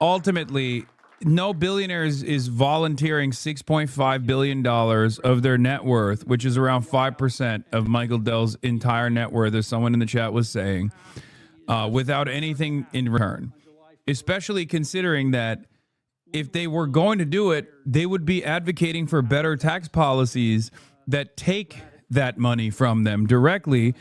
S1: ultimately, no billionaire is volunteering $6.5 billion of their net worth, which is around 5% of Michael Dell's entire net worth, as someone in the chat was saying, without anything in return. Especially considering that if they were going to do it, they would be advocating for better tax policies that take that money from them directly.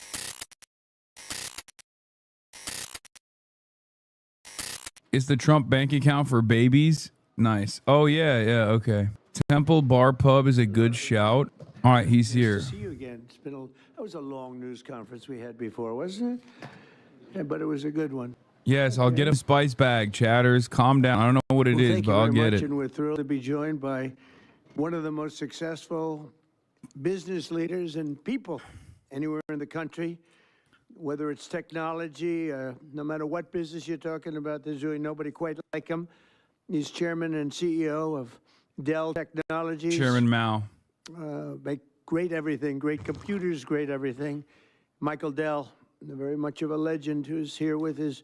S1: Is the Trump bank account for babies? Nice. Oh, yeah, okay. Temple Bar Pub is a good shout. All right, he's here.
S26: Nice to see you again. That was a long news conference we had before, wasn't it? Yeah, but it was a good one.
S1: Yes, I'll get a spice bag, chatters. Calm down. I don't know what it is, but I'll get it.
S26: And we're thrilled to be joined by one of the most successful business leaders and people anywhere in the country, whether it's technology, no matter what business you're talking about, there's really nobody quite like him. He's chairman and CEO of Dell Technologies.
S1: Chairman Mao.
S26: Make great everything, great computers, great everything. Michael Dell, very much of a legend, who's here with his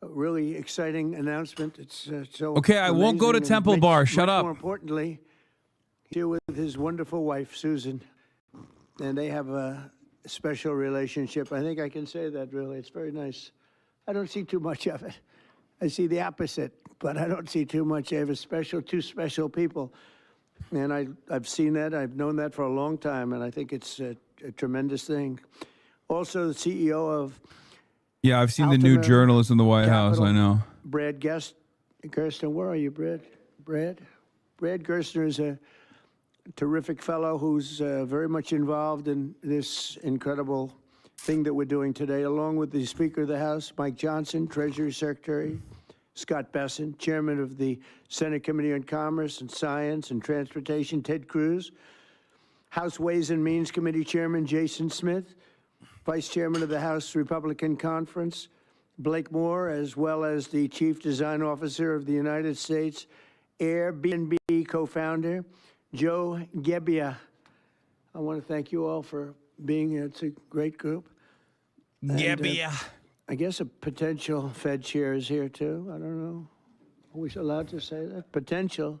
S26: really exciting announcement. It's so
S1: okay. I won't go to Temple Bar. Shut up.
S26: More importantly, here with his wonderful wife Susan, and they have a special relationship. I think I can say that. Really, it's very nice. I don't see too much of it. I see the opposite, but I don't see too much. I have two special people, and I've seen that. I've known that for a long time, and I think it's a tremendous thing. Also, the CEO of
S1: yeah, I've seen the new journalist in the White House. I know.
S26: Brad Gerstner, where are you, Brad? Brad Gerstner is a terrific fellow who's very much involved in this incredible thing that we're doing today, along with the Speaker of the House, Mike Johnson, Treasury Secretary, Scott Bessent, Chairman of the Senate Committee on Commerce and Science and Transportation, Ted Cruz, House Ways and Means Committee Chairman Jason Smith, Vice Chairman of the House Republican Conference, Blake Moore, as well as the Chief Design Officer of the United States Airbnb co-founder, Joe Gebbia. I want to thank you all for being here. It's a great group.
S1: Gebbia.
S26: I guess a potential Fed chair is here too. I don't know. Are we allowed to say that? Potential.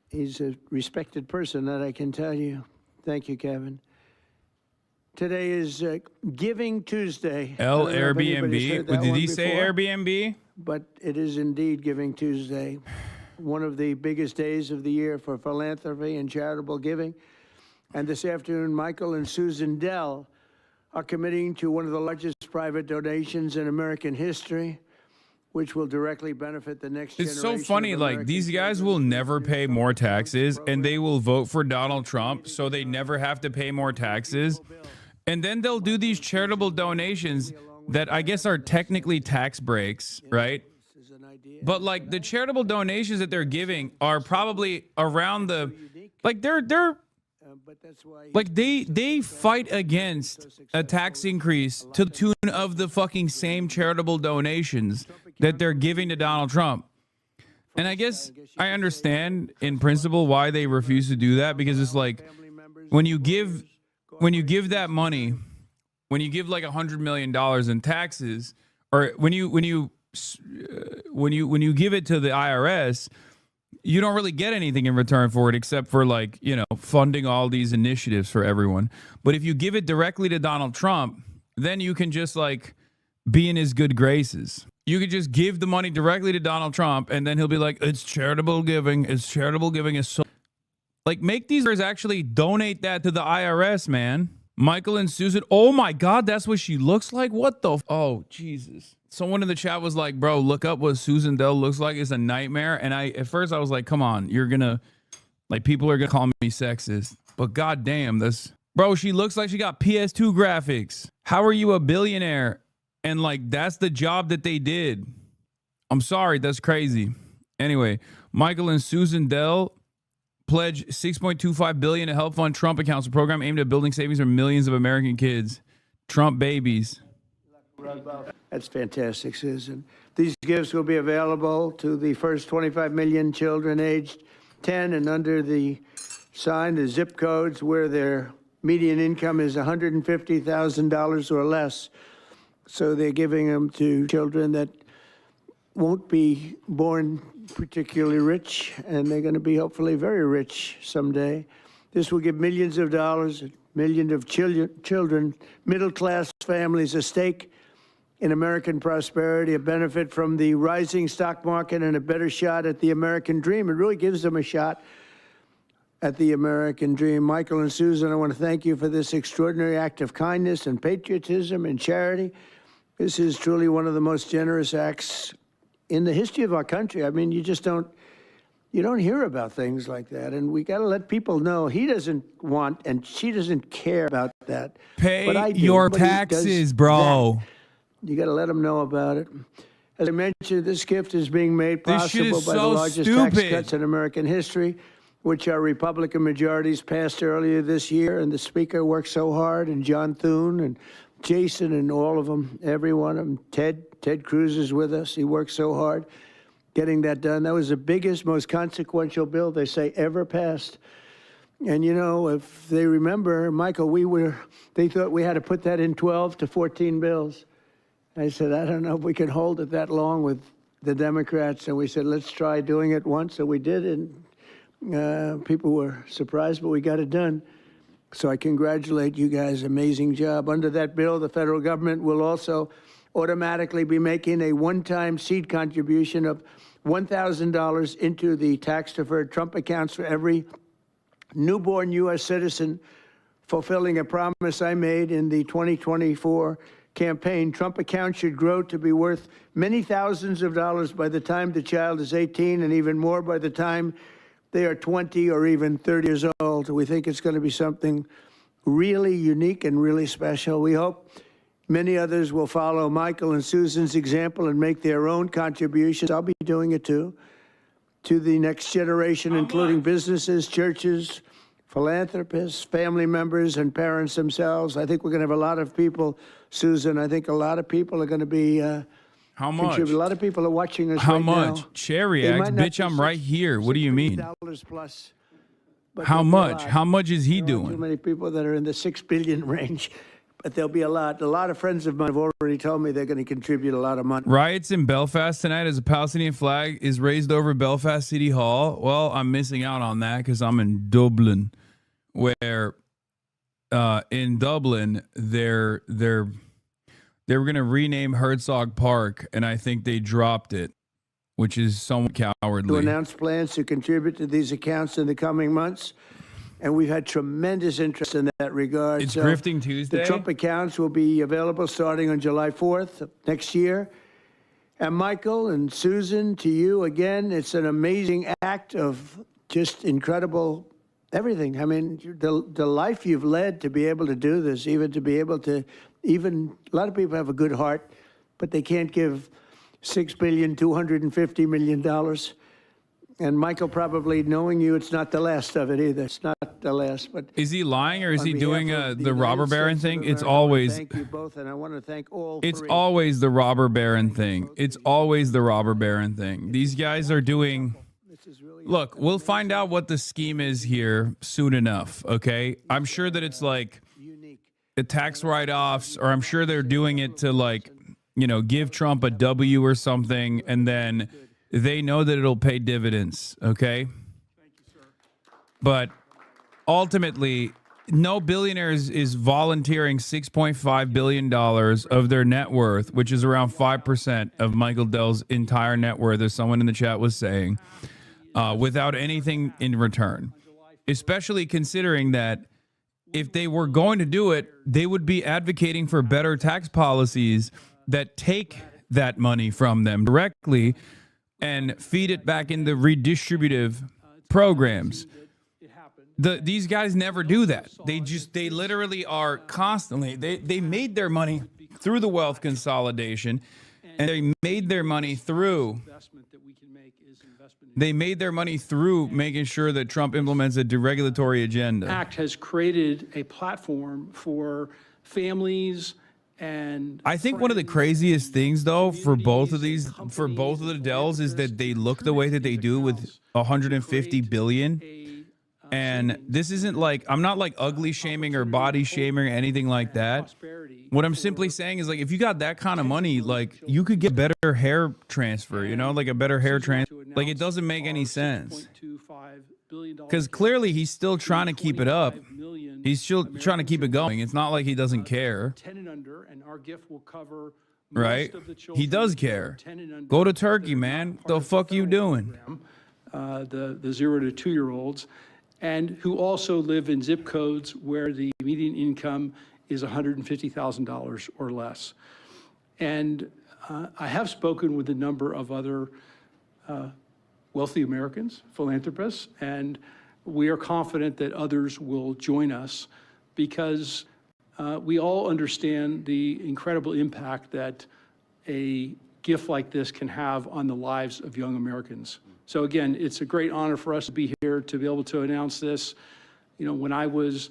S26: He's a respected person, that I can tell you. Thank you, Kevin. Today is Giving Tuesday.
S1: Airbnb. Did he say Airbnb?
S26: But it is indeed Giving Tuesday. one of the biggest days of the year for philanthropy and charitable giving. And this afternoon, Michael and Susan Dell are committing to one of the largest private donations in American history, which will directly benefit the next generation.
S1: It's so funny, like, these guys will never pay more taxes, and they will vote for Donald Trump, so they never have to pay more taxes. And then they'll do these charitable donations that I guess are technically tax breaks, right? But like the charitable donations that they're giving are probably around the, like they're like they fight against a tax increase to the tune of the fucking same charitable donations that they're giving to Donald Trump. And I guess I understand in principle why they refuse to do that, because it's like when you give that money, when you give like $100 million in taxes, or when you give it to the IRS, you don't really get anything in return for it except for, like, you know, funding all these initiatives for everyone. But if you give it directly to Donald Trump, then you can just like be in his good graces. You could just give the money directly to Donald Trump, and then he'll be like, it's charitable giving. It's charitable giving. Is so, like, make these guys actually donate that to the IRS, man. Michael and Susan. Oh my God, that's what she looks like. What the? Oh Jesus. Someone in the chat was like, bro, look up what Susan Dell looks like. It's a nightmare. And at first I was like, come on, you're gonna, like, people are gonna call me sexist. But goddamn, bro, she looks like she got PS2 graphics. How are you a billionaire? And like, that's the job that they did. I'm sorry, that's crazy. Anyway, Michael and Susan Dell pledge $6.25 billion to help fund Trump accounts, a program aimed at building savings for millions of American kids. Trump babies.
S26: That's fantastic, Susan. These gifts will be available to the first 25 million children aged 10 and under the zip codes where their median income is $150,000 or less. So they're giving them to children that won't be born particularly rich, and they're going to be hopefully very rich someday. This will give millions of dollars, millions of children, middle-class families a stake in American prosperity, a benefit from the rising stock market, and a better shot at the American dream. It really gives them a shot at the American dream. Michael and Susan, I want to thank you for this extraordinary act of kindness and patriotism and charity. This is truly one of the most generous acts in the history of our country. I mean, you don't hear about things like that, and we got to let people know he doesn't want and she doesn't care about that.
S1: Pay your taxes, bro.
S26: You got to let them know about it. As I mentioned, this gift is being made possible by the largest tax cuts in American history, which our Republican majorities passed earlier this year, and the Speaker worked so hard, and John Thune and Jason and all of them, every one of them. Ted Cruz is with us. He worked so hard getting that done. That was the biggest, most consequential bill they say ever passed. And you know, if they remember, Michael, they thought we had to put that in 12 to 14 bills. I said, I don't know if we can hold it that long with the Democrats. And we said, let's try doing it once. So we did, and people were surprised, but we got it done. So I congratulate you guys. Amazing job. Under that bill, the federal government will also automatically be making a one-time seed contribution of $1,000 into the tax-deferred Trump accounts for every newborn U.S. citizen, fulfilling a promise I made in the 2024 campaign. Trump accounts should grow to be worth many thousands of dollars by the time the child is 18, and even more by the time they are 20 or even 30 years old. We think it's going to be something really unique and really special. We hope many others will follow Michael and Susan's example and make their own contributions. I'll be doing it too, to the next generation, including businesses, churches, philanthropists, family members, and parents themselves. I think we're going to have a lot of people, Susan. I think a lot of people are going to be
S1: how much?
S26: A lot of people are watching us
S1: how
S26: right
S1: much?
S26: now.
S1: Cherry Act, bitch, I'm right here. What do you mean?
S26: Plus,
S1: how much? How much is he doing?
S26: Too many people that are in the 6 billion range, but there'll be a lot. A lot of friends of mine have already told me they're going to contribute a lot of money.
S1: Riots in Belfast tonight as a Palestinian flag is raised over Belfast City Hall. Well, I'm missing out on that because I'm in Dublin, where in Dublin they're going to rename Herzog Park, and I think they dropped it. which is somewhat
S26: to
S1: cowardly.
S26: announce plans to contribute to these accounts in the coming months. And we've had tremendous interest in that regard.
S1: It's Grifting Tuesday.
S26: The Trump accounts will be available starting on July 4th of next year. And Michael and Susan, to you again, it's an amazing act of just incredible everything. I mean, the life you've led to be able to do this, even to be able to, even a lot of people have a good heart, but they can't give $6.25 billion. And Michael, probably knowing you, it's not the last of it either. It's not the last. But
S1: is he lying, or is he doing the robber baron thing? It's always.
S26: Thank you both, and I want to thank all.
S1: It's always the robber baron thing. It's always the robber baron thing. These guys are doing. Look, we'll find out what the scheme is here soon enough. Okay, I'm sure that it's like the tax write-offs, or I'm sure they're doing it to, like, you know, give Trump a W or something, and then they know that it'll pay dividends, okay? But ultimately, no billionaire is volunteering $6.5 billion of their net worth, which is around 5% of Michael Dell's entire net worth, as someone in the chat was saying, without anything in return. Especially considering that if they were going to do it, they would be advocating for better tax policies that take that money from them directly and feed it back into redistributive programs. These guys never do that. They literally are constantly, they made their money through the wealth consolidation, and they made their money through making sure that Trump implements a deregulatory agenda.
S17: Act has created a platform for families. And
S1: I think one of the craziest things, though, for both of the Dells, is that they look the way that they do with 150 billion. And this isn't like, I'm not like ugly shaming or body shaming or anything like that. What I'm simply saying is, like, if you got that kind of money, like, you could get better hair transfer, you know, like a better hair transfer. Like, it doesn't make any sense. Because clearly he's still trying to keep it up. He's still trying to keep it going. It's not like he doesn't care.
S17: 10 and under, and our gift will cover
S1: right? He does care. Go to Turkey, man. The fuck you doing?
S17: The 0 to 2 year olds, and who also live in zip codes where the median income is $150,000 or less. And I have spoken with a number of other wealthy Americans, philanthropists, and we are confident that others will join us because we all understand the incredible impact that a gift like this can have on the lives of young Americans. So again, it's a great honor for us to be here to be able to announce this. You know, when I was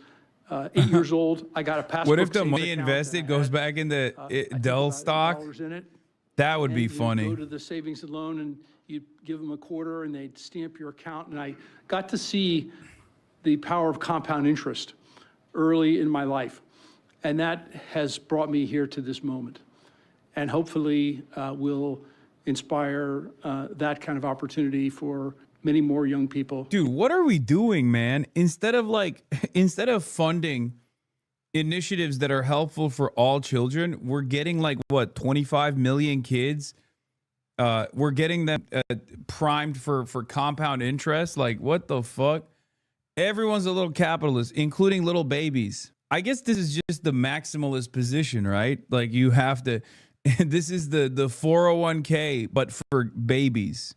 S17: 8 years old, I got a passport.
S1: What if the money invested goes back into Dell stock? That would be funny.
S17: You go to the savings and loan and you give them a quarter and they'd stamp your account. And I got to see the power of compound interest early in my life. And that has brought me here to this moment. And hopefully will inspire that kind of opportunity for many more young people.
S1: Dude, what are we doing, man? Instead of funding initiatives that are helpful for all children, we're getting like what, 25 million kids? We're getting them primed for compound interest. Like, what the fuck? Everyone's a little capitalist, including little babies. I guess this is just the maximalist position, right? Like, you have to. This is the 401k, but for babies.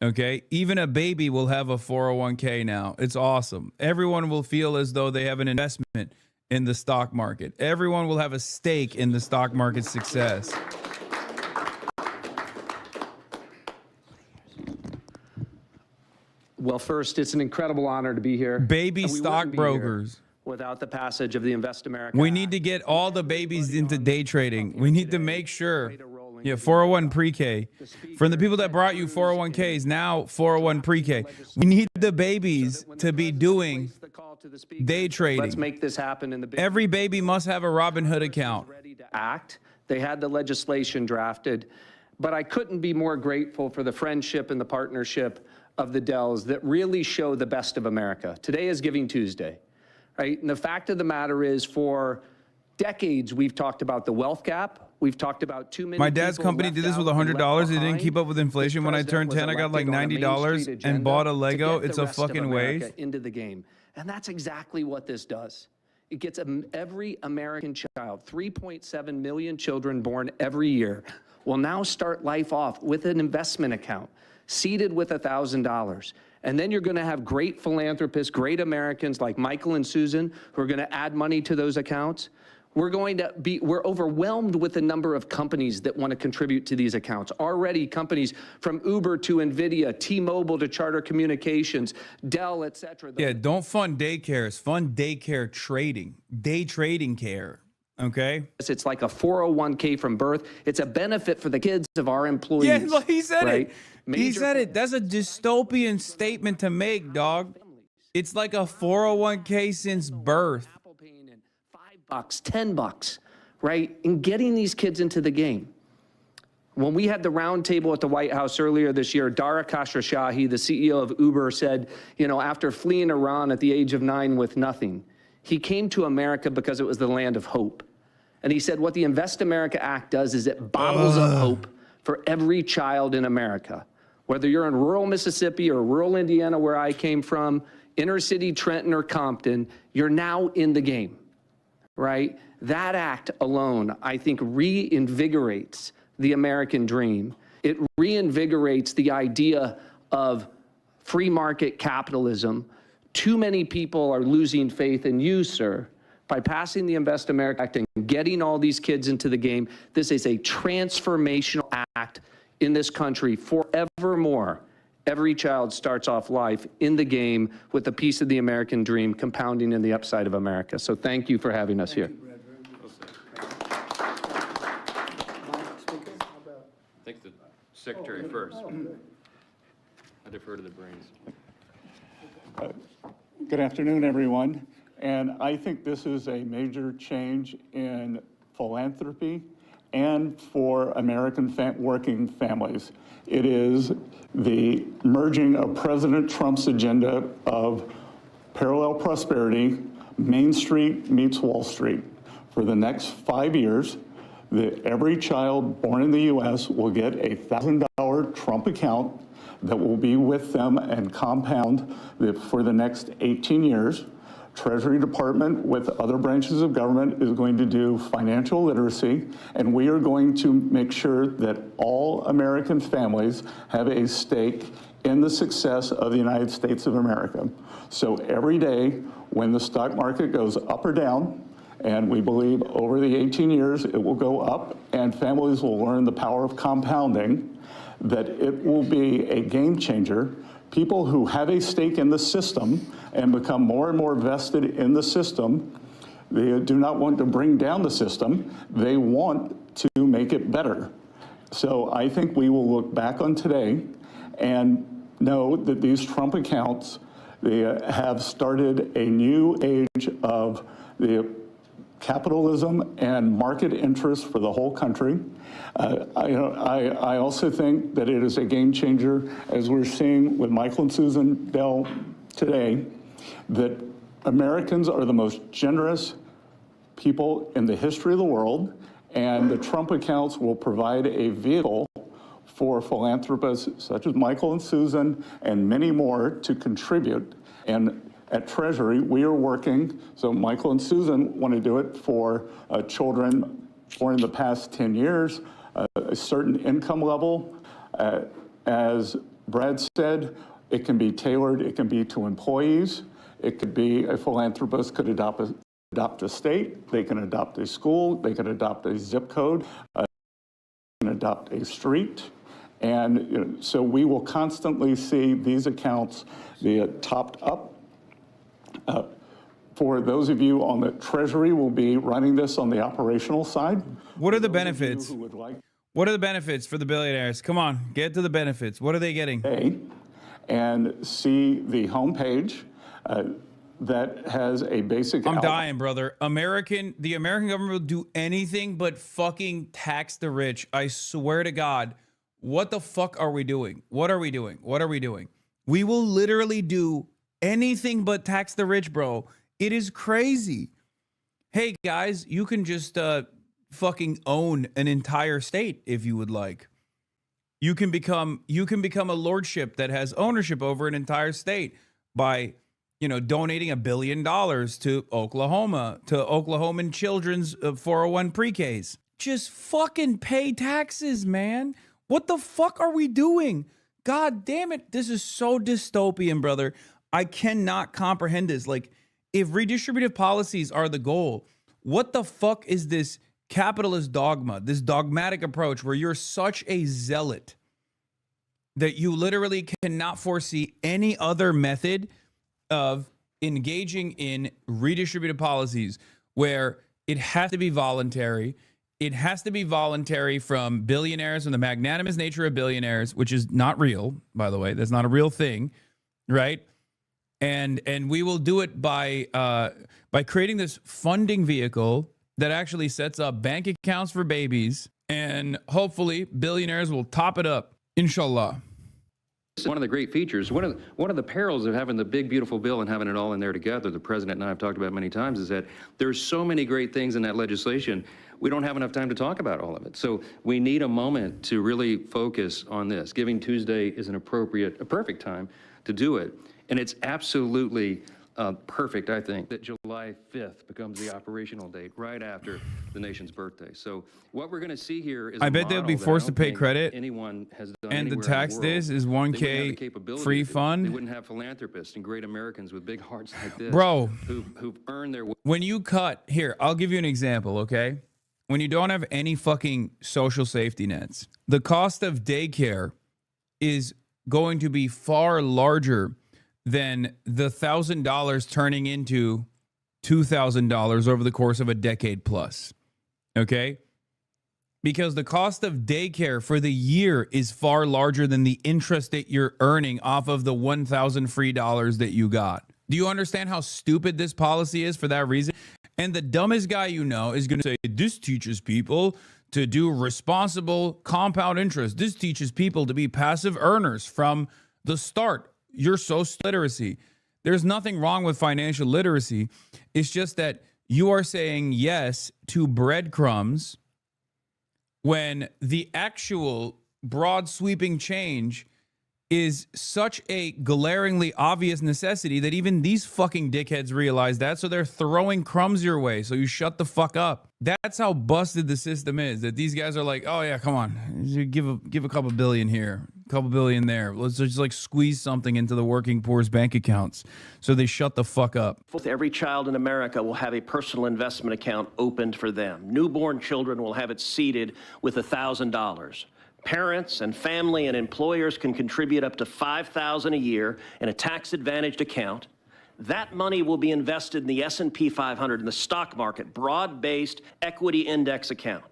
S1: Okay, even a baby will have a 401k now. It's awesome. Everyone will feel as though they have an investment in the stock market. Everyone will have a stake in the stock market success.
S18: Well, first, it's an incredible honor to be here.
S1: Baby stockbrokers.
S18: Without the passage of the Invest America.
S1: We need to get all the babies into day trading. We need to make sure. Yeah, 401 pre-K. From the people that brought you 401ks, now 401 pre-K. We need the babies to be doing day trading.
S18: Let's make this happen in the
S1: Every baby must have a Robinhood account.
S18: Act. They had the legislation drafted, but I couldn't be more grateful for the friendship and the partnership of the Dells that really show the best of America. Today is Giving Tuesday. Right? And the fact of the matter is, for decades, we've talked about the wealth gap, We've talked about too many.
S1: My dad's
S18: people
S1: company
S18: left
S1: did this with
S18: out and
S1: $100.
S18: left
S1: It didn't
S18: behind.
S1: keep up with inflation. When I turned 10, I got like
S18: President was elected on a Main
S1: $90
S18: Street
S1: and bought a
S18: agenda
S1: Lego.
S18: to get
S1: It's
S18: the
S1: a
S18: rest of
S1: fucking
S18: America
S1: waste.
S18: into the game. And that's exactly what this does. It gets every American child, 3.7 million children born every year, will now start life off with an investment account, seeded with $1,000. And then you're going to have great philanthropists, great Americans like Michael and Susan, who are going to add money to those accounts. We're overwhelmed with the number of companies that want to contribute to these accounts. Already companies from Uber to NVIDIA, T-Mobile to Charter Communications, Dell, et cetera.
S1: Yeah, don't fund daycares. Fund daycare trading. Day trading care. Okay?
S18: It's like a 401k from birth. It's a benefit for the kids of our employees.
S1: Yeah, look, he said
S18: right?
S1: it. He said it. That's a dystopian statement to make, dog. It's like a 401k since birth.
S18: $5, $10, right? In getting these kids into the game. When we had the roundtable at the White House earlier this year, Dara Khosrowshahi, the CEO of Uber, said, you know, after fleeing Iran at the age of 9 with nothing, he came to America because it was the land of hope. And he said what the Invest America Act does is it bottles up hope for every child in America. Whether you're in rural Mississippi or rural Indiana, where I came from, inner city Trenton or Compton, you're now in the game. Right? That act alone, I think, reinvigorates the American dream. It reinvigorates the idea of free market capitalism. Too many people are losing faith in you, sir. By passing the Invest America Act and getting all these kids into the game, this is a transformational act in this country forevermore. Every child starts off life in the game with a piece of the American dream compounding in the upside of America. So thank you for having us here.
S7: I think the secretary first. I defer to the brains.
S4: Good afternoon, everyone. And I think this is a major change in philanthropy and for American working families. It is the merging of President Trump's agenda of parallel prosperity, Main Street meets Wall Street. For the next 5 years, every child born in the U.S. will get a $1,000 Trump account that will be with them and compound for the next 18 years. Treasury Department with other branches of government is going to do financial literacy, and we are going to make sure that all American families have a stake in the success of the United States of America. So every day when the stock market goes up or down, and we believe over the 18 years it will go up, and families will learn the power of compounding, that it will be a game changer. People who have a stake in the system and become more and more vested in the system, they do not want to bring down the system. They want to make it better. So I think we will look back on today and know that these Trump accounts, they have started a new age of the capitalism and market interest for the whole country. I also think that it is a game changer, as we're seeing with Michael and Susan Dell today, that Americans are the most generous people in the history of the world, and the Trump accounts will provide a vehicle for philanthropists such as Michael and Susan and many more to contribute. And at Treasury, we are working, so Michael and Susan want to do it for children born in the past 10 years, a certain income level. As Brad said, it can be tailored, it can be to employees, it could be a philanthropist could adopt a state, they can adopt a school, they can adopt a zip code, they can adopt a street. And so we will constantly see these accounts be topped up. For those of you on the Treasury, will be running this on the operational side.
S1: What are the benefits? What are the benefits for the billionaires? Come on, get to the benefits. What are they getting?
S4: And see the homepage that has a basic.
S1: I'm dying, brother. The American government will do anything but fucking tax the rich. I swear to God. What the fuck are we doing? What are we doing? What are we doing? We will literally do anything but tax the rich, bro. It is crazy. Hey, guys, you can just fucking own an entire state if you would like. You can become a lordship that has ownership over an entire state by, donating $1 billion to Oklahoma, to Oklahoman children's 401 pre-Ks. Just fucking pay taxes, man. What the fuck are we doing? God damn it. This is so dystopian, brother. I cannot comprehend this. Like, if redistributive policies are the goal, what the fuck is this capitalist dogma, this dogmatic approach where you're such a zealot that you literally cannot foresee any other method of engaging in redistributive policies where it has to be voluntary? It has to be voluntary from billionaires and the magnanimous nature of billionaires, which is not real, by the way. That's not a real thing, right? And we will do it by creating this funding vehicle that actually sets up bank accounts for babies, and hopefully billionaires will top it up, inshallah.
S14: One of the great features, one of the perils of having the big, beautiful bill and having it all in there together, the president and I have talked about many times, is that there's so many great things in that legislation, we don't have enough time to talk about all of it. So we need a moment to really focus on this. Giving Tuesday is a perfect time to do it. And it's absolutely perfect, I think, that July 5th becomes the operational date right after the nation's birthday. So what we're going to see here is
S1: I bet they'll be forced to pay credit.
S14: Anyone has done
S1: and the
S14: anywhere
S1: tax
S14: in the world.
S1: this is 1K free fund.
S14: They wouldn't have philanthropists and great Americans with big hearts like this,
S1: bro,
S14: who've earned their.
S1: When you cut here, I'll give you an example, okay? When you don't have any fucking social safety nets, the cost of daycare is going to be far larger than the $1,000 turning into $2,000 over the course of a decade plus. Okay? Because the cost of daycare for the year is far larger than the interest that you're earning off of the $1,000 free dollars that you got. Do you understand how stupid this policy is for that reason? And the dumbest guy you know is going to say, this teaches people to do responsible compound interest. This teaches people to be passive earners from the start. You're so literacy. There's nothing wrong with financial literacy. It's just that you are saying yes to breadcrumbs when the actual broad sweeping change is such a glaringly obvious necessity that even these fucking dickheads realize that, so they're throwing crumbs your way, so you shut the fuck up. That's how busted the system is, that these guys are like, oh yeah, come on, give a couple billion here, a couple billion there. Let's just like squeeze something into the working poor's bank accounts, so they shut the fuck up.
S19: Every child in America will have a personal investment account opened for them. Newborn children will have it seeded with $1,000. Parents and family and employers can contribute up to $5,000 a year in a tax-advantaged account. That money will be invested in the S&P 500 in the stock market, broad-based equity index account.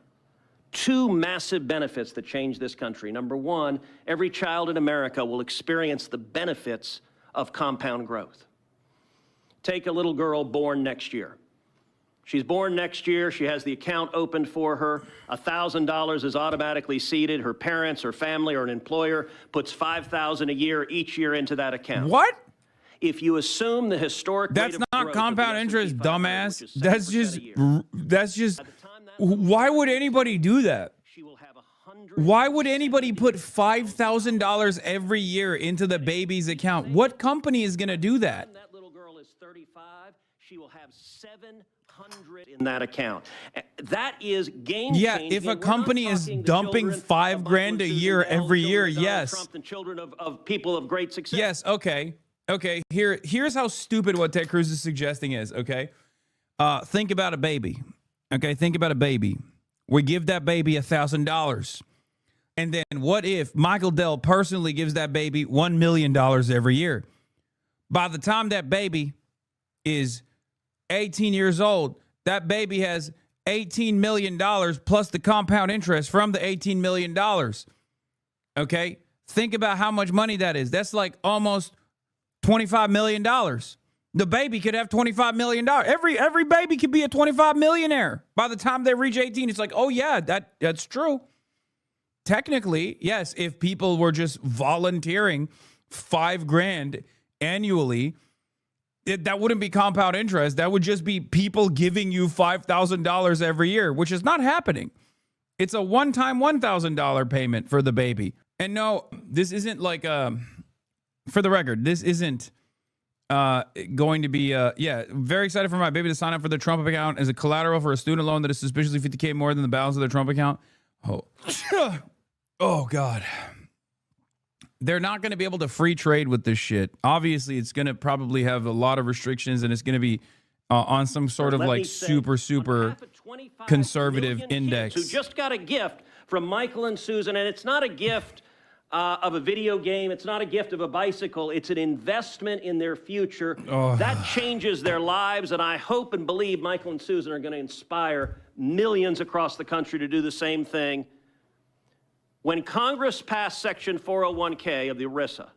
S19: Two massive benefits that change this country. Number one, every child in America will experience the benefits of compound growth. Take a little girl born next year. She's born next year. She has the account opened for her. $1,000 is automatically seeded. Her parents, her family, or an employer puts $5,000 a year each year into that account.
S1: What?
S19: If you assume the historic
S1: that's not compound interest, dumbass. That's just. Why would anybody do that? Why would anybody put $5,000 every year into the baby's account? What company is going to do that?
S19: That little girl is 35. She will have $700 in that account. That is game changing.
S1: Yeah, if a company is dumping $5,000 a year every year, yes.
S19: Trump and children of people of great success.
S1: Yes, okay. Okay, here's how stupid what Ted Cruz is suggesting is, okay? Think about a baby. Okay, think about a baby. We give that baby $1,000. And then what if Michael Dell personally gives that baby $1 million every year? By the time that baby is 18 years old, that baby has $18 million plus the compound interest from the $18 million. Okay? Think about how much money that is. That's like almost $25 million. The baby could have $25 million. Every baby could be a 25 millionaire. By the time they reach 18, it's like, oh yeah, that's true. Technically, yes, if people were just volunteering $5,000 annually that wouldn't be compound interest. That would just be people giving you $5,000 every year, which is not happening. It's a one-time $1,000 payment for the baby. And no, this isn't like for the record, this isn't going to be very excited for my baby to sign up for the Trump account as a collateral for a student loan that is suspiciously $50K more than the balance of their Trump account. Oh God. They're not going to be able to free trade with this shit. Obviously, it's going to probably have a lot of restrictions, and it's going to be on some sort of like super conservative index.
S19: Who just got a gift from Michael and Susan, and it's not a gift of a video game. It's not a gift of a bicycle. It's an investment in their future. That changes their lives, and I hope and believe Michael and Susan are going to inspire millions across the country to do the same thing. When Congress passed Section 401K of the ERISA,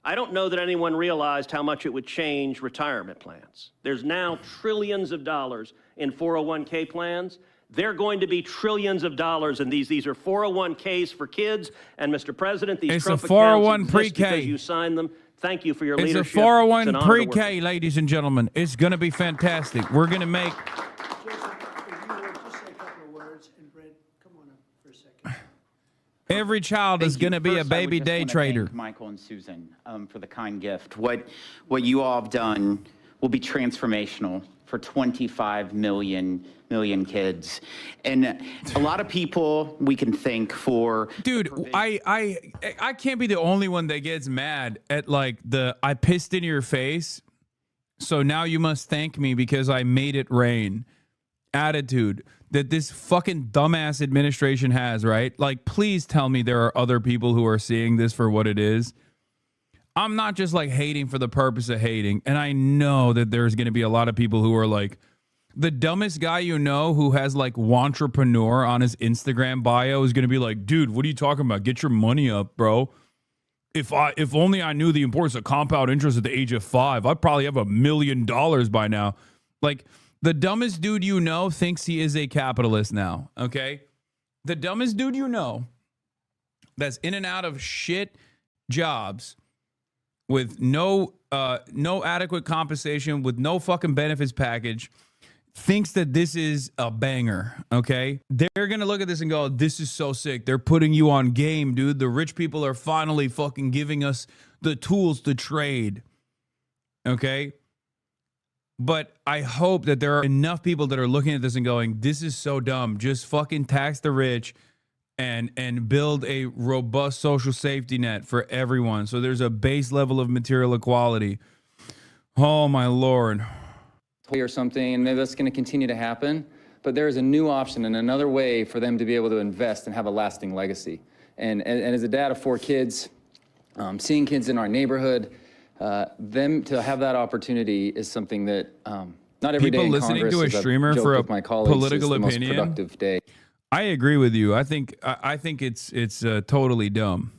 S19: I don't know that anyone realized how much it would change retirement plans. There's now trillions of dollars in 401K plans. They're going to be trillions of dollars in these. These are 401Ks for kids. And Mr. President, these Trump accounts exist because you signed them. Thank you for your leadership.
S1: It's a 401 pre-K, ladies and gentlemen. It's going to be fantastic. We're going to make... Every child is going to be a baby day trader.
S15: Thank Michael and Susan for the kind gift. What you all have done will be transformational for 25 million kids. And a lot of people we can thank for...
S1: Dude, I can't be the only one that gets mad at like I pissed in your face, so now you must thank me because I made it rain attitude that this fucking dumbass administration has, right? Like, please tell me there are other people who are seeing this for what it is. I'm not just like hating for the purpose of hating. And I know that there's going to be a lot of people who are like, the dumbest guy you know who has like wantrepreneur on his Instagram bio is going to be like, dude, what are you talking about? Get your money up, bro. If only I knew the importance of compound interest at the age of 5, I'd probably have $1 million by now. Like, the dumbest dude you know thinks he is a capitalist now, okay? The dumbest dude you know that's in and out of shit jobs with no adequate compensation, with no fucking benefits package, thinks that this is a banger, okay? They're going to look at this and go, this is so sick. They're putting you on game, dude. The rich people are finally fucking giving us the tools to trade, okay? But I hope that there are enough people that are looking at this and going, this is so dumb. Just fucking tax the rich and build a robust social safety net for everyone. So there's a base level of material equality. Oh, my Lord.
S20: Or something, and maybe that's going to continue to happen. But there is a new option and another way for them to be able to invest and have a lasting legacy. And as a dad of 4 kids, seeing kids in our neighborhood, them to have that opportunity is something that not every day in Congress,
S1: listening to a streamer for a political opinion,
S20: productive day.
S1: I agree with you. I think it's totally dumb.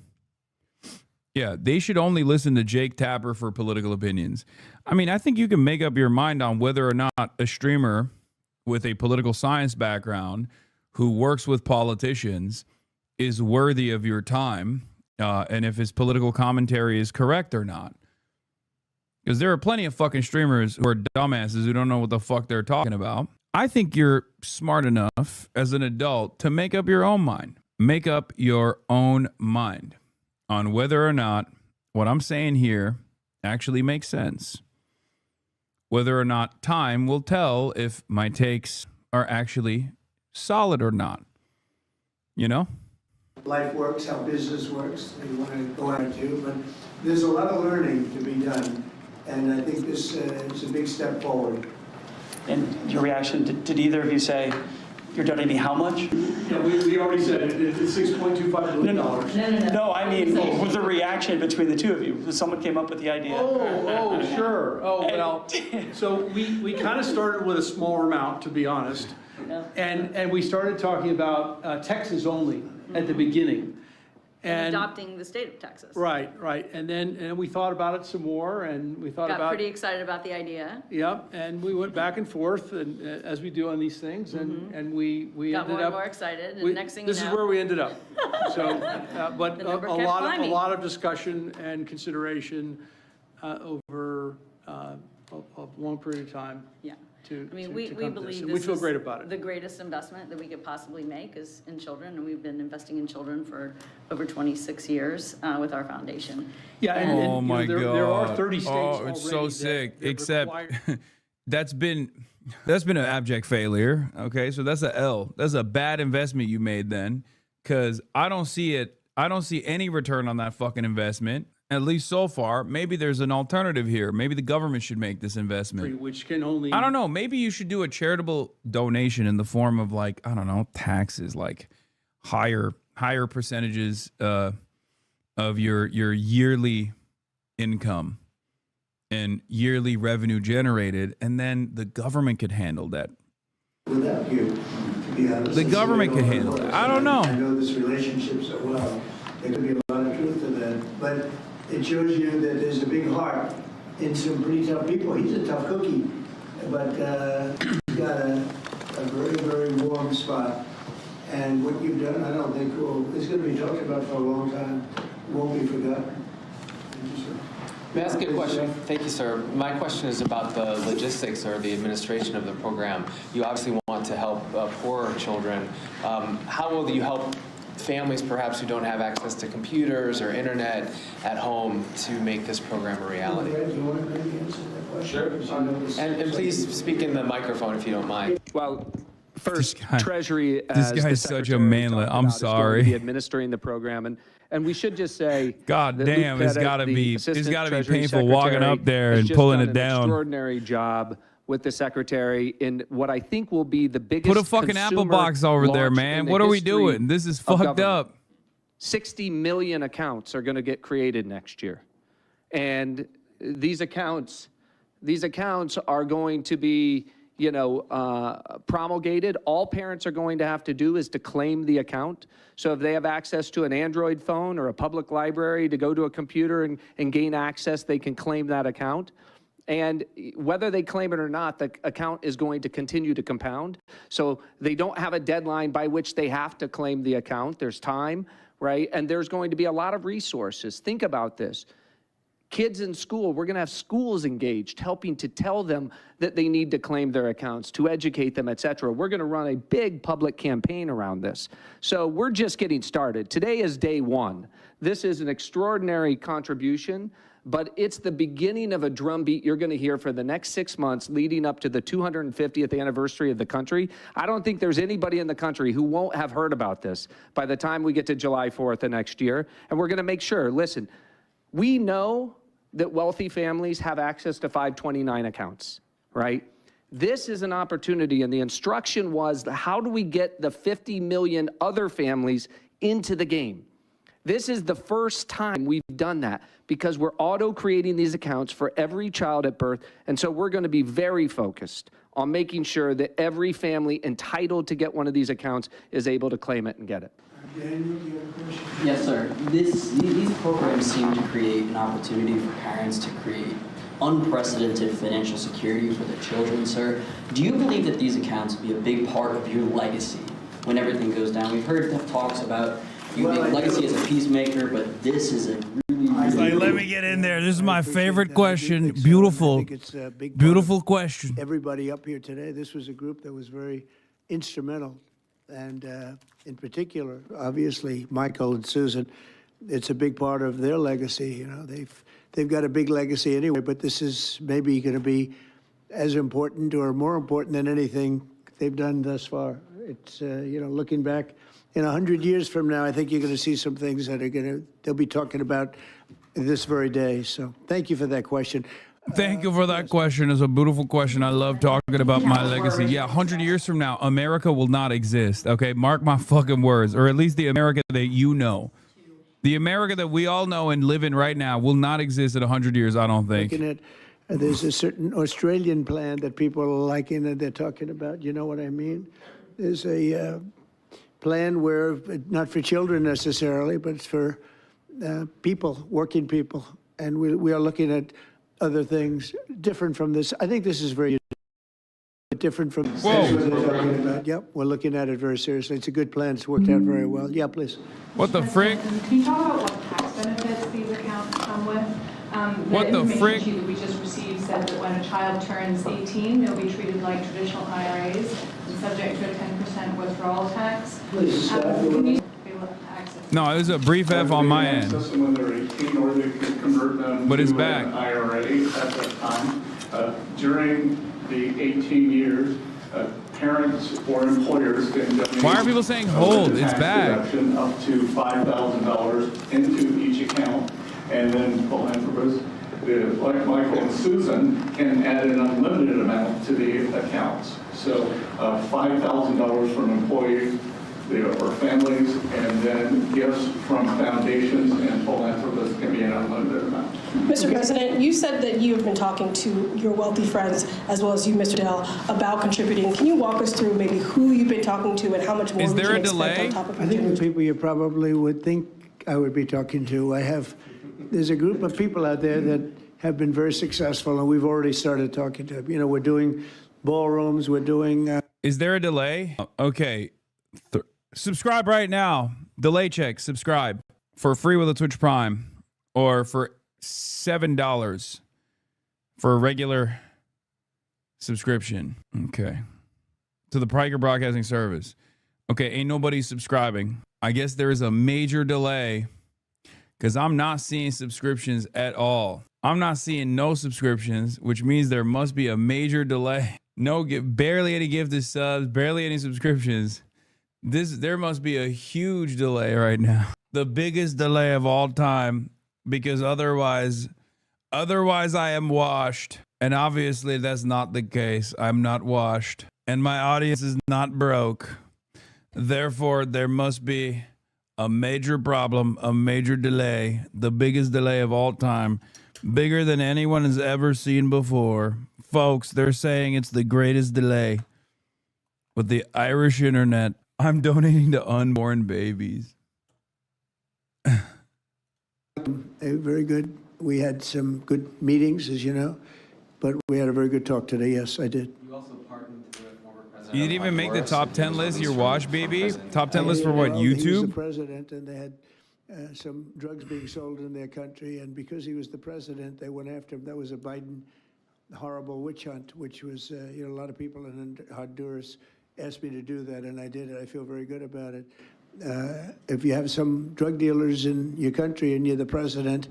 S1: Yeah, they should only listen to Jake Tapper for political opinions. I mean, I think you can make up your mind on whether or not a streamer with a political science background who works with politicians is worthy of your time, and if his political commentary is correct or not. Because there are plenty of fucking streamers who are dumbasses who don't know what the fuck they're talking about. I think you're smart enough as an adult to make up your own mind. Make up your own mind on whether or not what I'm saying here actually makes sense. Whether or not time will tell if my takes are actually solid or not. You know?
S26: Life works, how business works, they want to go out and do, but there's a lot of learning to be done. And I think this is a big step forward.
S21: And your reaction, did either of you say, you're donating how much?
S17: Yeah, we already said it. It's $6.25 billion.
S21: No, I mean, what was the reaction between the two of you? Someone came up with the idea.
S17: Oh, sure. Oh, well, so we kind of started with a smaller amount, to be honest.
S21: Yeah.
S17: And we started talking about Texas only at the beginning.
S22: And adopting the state of Texas.
S17: Right. And then we thought about it some more, and we thought
S22: Got pretty excited about the idea.
S17: Yep, and we went back and forth, and as we do on these things, and we
S22: got
S17: ended
S22: more
S17: up
S22: and more excited, and next thing you know,
S17: this is where we ended up. So, but
S22: the
S17: a
S22: number kept climbing.
S17: lot of discussion and consideration over long period of time.
S22: Yeah.
S17: To,
S22: I mean,
S17: to
S22: we
S17: come to this.
S22: believe
S17: And
S22: this
S17: we feel
S22: is
S17: great about it.
S22: the greatest investment that we could possibly make is in children, and we've been investing in children for over 26 years with our foundation.
S17: Yeah, and
S1: Oh my
S17: there,
S1: God.
S17: there are 30 states
S1: Oh,
S17: already
S1: it's so sick.
S17: that
S1: Except
S17: require-
S1: that's been an abject failure. Okay, so that's a L. That's a bad investment you made then, because I don't see it. I don't see any return on that fucking investment. At least so far. Maybe there's an alternative here. Maybe the government should make this investment.
S17: which can only.
S1: I don't know. Maybe you should do a charitable donation in the form of, like, I don't know, taxes, like higher percentages of your yearly income and yearly revenue generated, and then the government could handle that.
S8: Without you, to be honest.
S1: The government could handle it. I don't know.
S8: I know this relationship so well. There could be a lot of truth to that, but it shows you that there's a big heart in some pretty tough people. He's a tough cookie, but he's got a very, very warm spot. And what you've done, I don't think it's going to be talked about for a long time. It won't be forgotten. Thank you, sir.
S9: May I ask a question? Thank you, sir. My question is about the logistics or the administration of the program. You obviously want to help poorer children. How will you help families perhaps who don't have access to computers or internet at home to make this program a reality? Sure. And please speak in the microphone if you don't mind.
S18: Well, first, Treasury
S1: This
S18: as
S1: guy's
S18: the
S1: such a
S18: Secretary
S1: manlet.
S18: talked
S1: I'm
S18: about, is going to
S1: sorry.
S18: be administering the program, and we should just say,
S1: God
S18: that
S1: damn,
S18: Luke
S1: it's
S18: Pettit,
S1: gotta
S18: the
S1: be- it's
S18: Assistant
S1: gotta be
S18: Treasury
S1: painful walking
S18: Secretary,
S1: up there
S18: has
S1: and
S18: just
S1: pulling
S18: done
S1: it
S18: an
S1: down.
S18: Extraordinary job with the secretary in what I think will be the biggest.
S1: Put a fucking Apple
S18: consumer
S1: box over there,
S18: launch
S1: man.
S18: in the
S1: What are we
S18: history
S1: doing? This is
S18: of
S1: fucked
S18: government.
S1: up.
S18: 60 million accounts are going to get created next year. And these accounts are going to be, promulgated. All parents are going to have to do is to claim the account. So if they have access to an Android phone or a public library to go to a computer and gain access, they can claim that account. And whether they claim it or not, the account is going to continue to compound. So they don't have a deadline by which they have to claim the account. There's time, right? And there's going to be a lot of resources. Think about this. Kids in school, we're going to have schools engaged, helping to tell them that they need to claim their accounts, to educate them, et cetera. We're going to run a big public campaign around this. So we're just getting started. Today is day one. This is an extraordinary contribution, but it's the beginning of a drumbeat you're going to hear for the next 6 months leading up to the 250th anniversary of the country. I don't think there's anybody in the country who won't have heard about this by the time we get to July 4th of next year. And we're going to make sure, listen, we know that wealthy families have access to 529 accounts, right? This is an opportunity, and the instruction was, how do we get the 50 million other families into the game? This is the first time we've done that because we're auto-creating these accounts for every child at birth, and so we're going to be very focused on making sure that every family entitled to get one of these accounts is able to claim it and get it.
S8: Daniel, do you have a question?
S10: Yes, sir. These programs seem to create an opportunity for parents to create unprecedented financial security for their children, sir. Do you believe that these accounts will be a big part of your legacy when everything goes down? We've heard talks about you being legacy as a peacemaker, but this is a really, really
S1: Let me get in there. This is my favorite question. Beautiful, beautiful question.
S26: Everybody up here today, this was a group that was very instrumental. And in particular, obviously, Michael and Susan, it's a big part of their legacy. They've got a big legacy anyway, but this is maybe going to be as important or more important than anything they've done thus far. It's, looking back in 100 years from now, I think you're going to see some things that they'll be talking about this very day. So thank you for that question.
S1: Thank you for that question. It's a beautiful question. I love talking about my legacy. Yeah, 100 years from now, America will not exist. Okay, mark my fucking words, or at least the America that you know. The America that we all know and live in right now will not exist in 100 years, I don't think.
S26: Looking at, there's a certain Australian plan that people are liking and they're talking about. You know what I mean? There's a plan where, not for children necessarily, but it's for people, working people. And we are looking at other things different from this. I think this is very different from what they're talking about. Yep, we're looking at it very seriously. It's a good plan. It's worked out very well. Yeah, please.
S1: What the frick?
S13: Can you talk about what tax benefits these accounts come with?
S1: What the frick?
S2: Sheet that we just received said that when a child turns 18, they'll be treated like traditional IRAs and subject to a 10% withdrawal tax.
S1: No, it was a brief F on my end.
S4: When they're 18, or they can convert them
S1: But it's
S4: to
S1: back.
S4: an IRA at that time. During the 18 years, parents or employers can donate.
S1: Why are people saying hold? It's
S4: tax
S1: back.
S4: deduction up to $5,000 into each account, and then philanthropists, like Michael and Susan, can add an unlimited amount to the accounts. So $5,000 from employees or families, and then gifts from foundations and philanthropists can be an unlimited amount.
S3: Mr. President, you said that you have been talking to your wealthy friends, as well as you, Mr. Dell, about contributing. Can you walk us through maybe who you've been talking to and how much more
S1: Is
S3: we
S1: there
S3: can
S1: a delay?
S3: expect on top of
S26: I think the people you probably would think I would be talking to, there's a group of people out there that have been very successful, and we've already started talking to them. You know, we're doing ballrooms, we're doing...
S1: Is there a delay? Okay. Subscribe right now. Delay check. Subscribe for free with a Twitch Prime, or for $7 for a regular subscription. Okay. To the Piker Broadcasting Service. Okay, ain't nobody subscribing. I guess there is a major delay because I'm not seeing subscriptions at all. I'm not seeing no subscriptions, which means there must be a major delay. Barely any gifted subs, barely any subscriptions. There must be a huge delay right now. The biggest delay of all time, because otherwise I am washed. And obviously that's not the case. I'm not washed. And my audience is not broke. Therefore, there must be a major problem, a major delay, the biggest delay of all time, bigger than anyone has ever seen before. Folks, they're saying it's the greatest delay with the Irish internet. I'm donating to unborn babies.
S26: Very good. We had some good meetings, as you know, but we had a very good talk today. Yes, I did.
S20: You also partnered with former President.
S1: You didn't even make the top 10 list, your wash, baby? Top 10 list for what,
S26: He was the
S1: YouTube?
S26: president, and they had some drugs being sold in their country, and because he was the president, they went after him. That was a Biden horrible witch hunt, which was, a lot of people in Honduras asked me to do that, and I did it. I feel very good about it. If you have some drug dealers in your country and you're the president,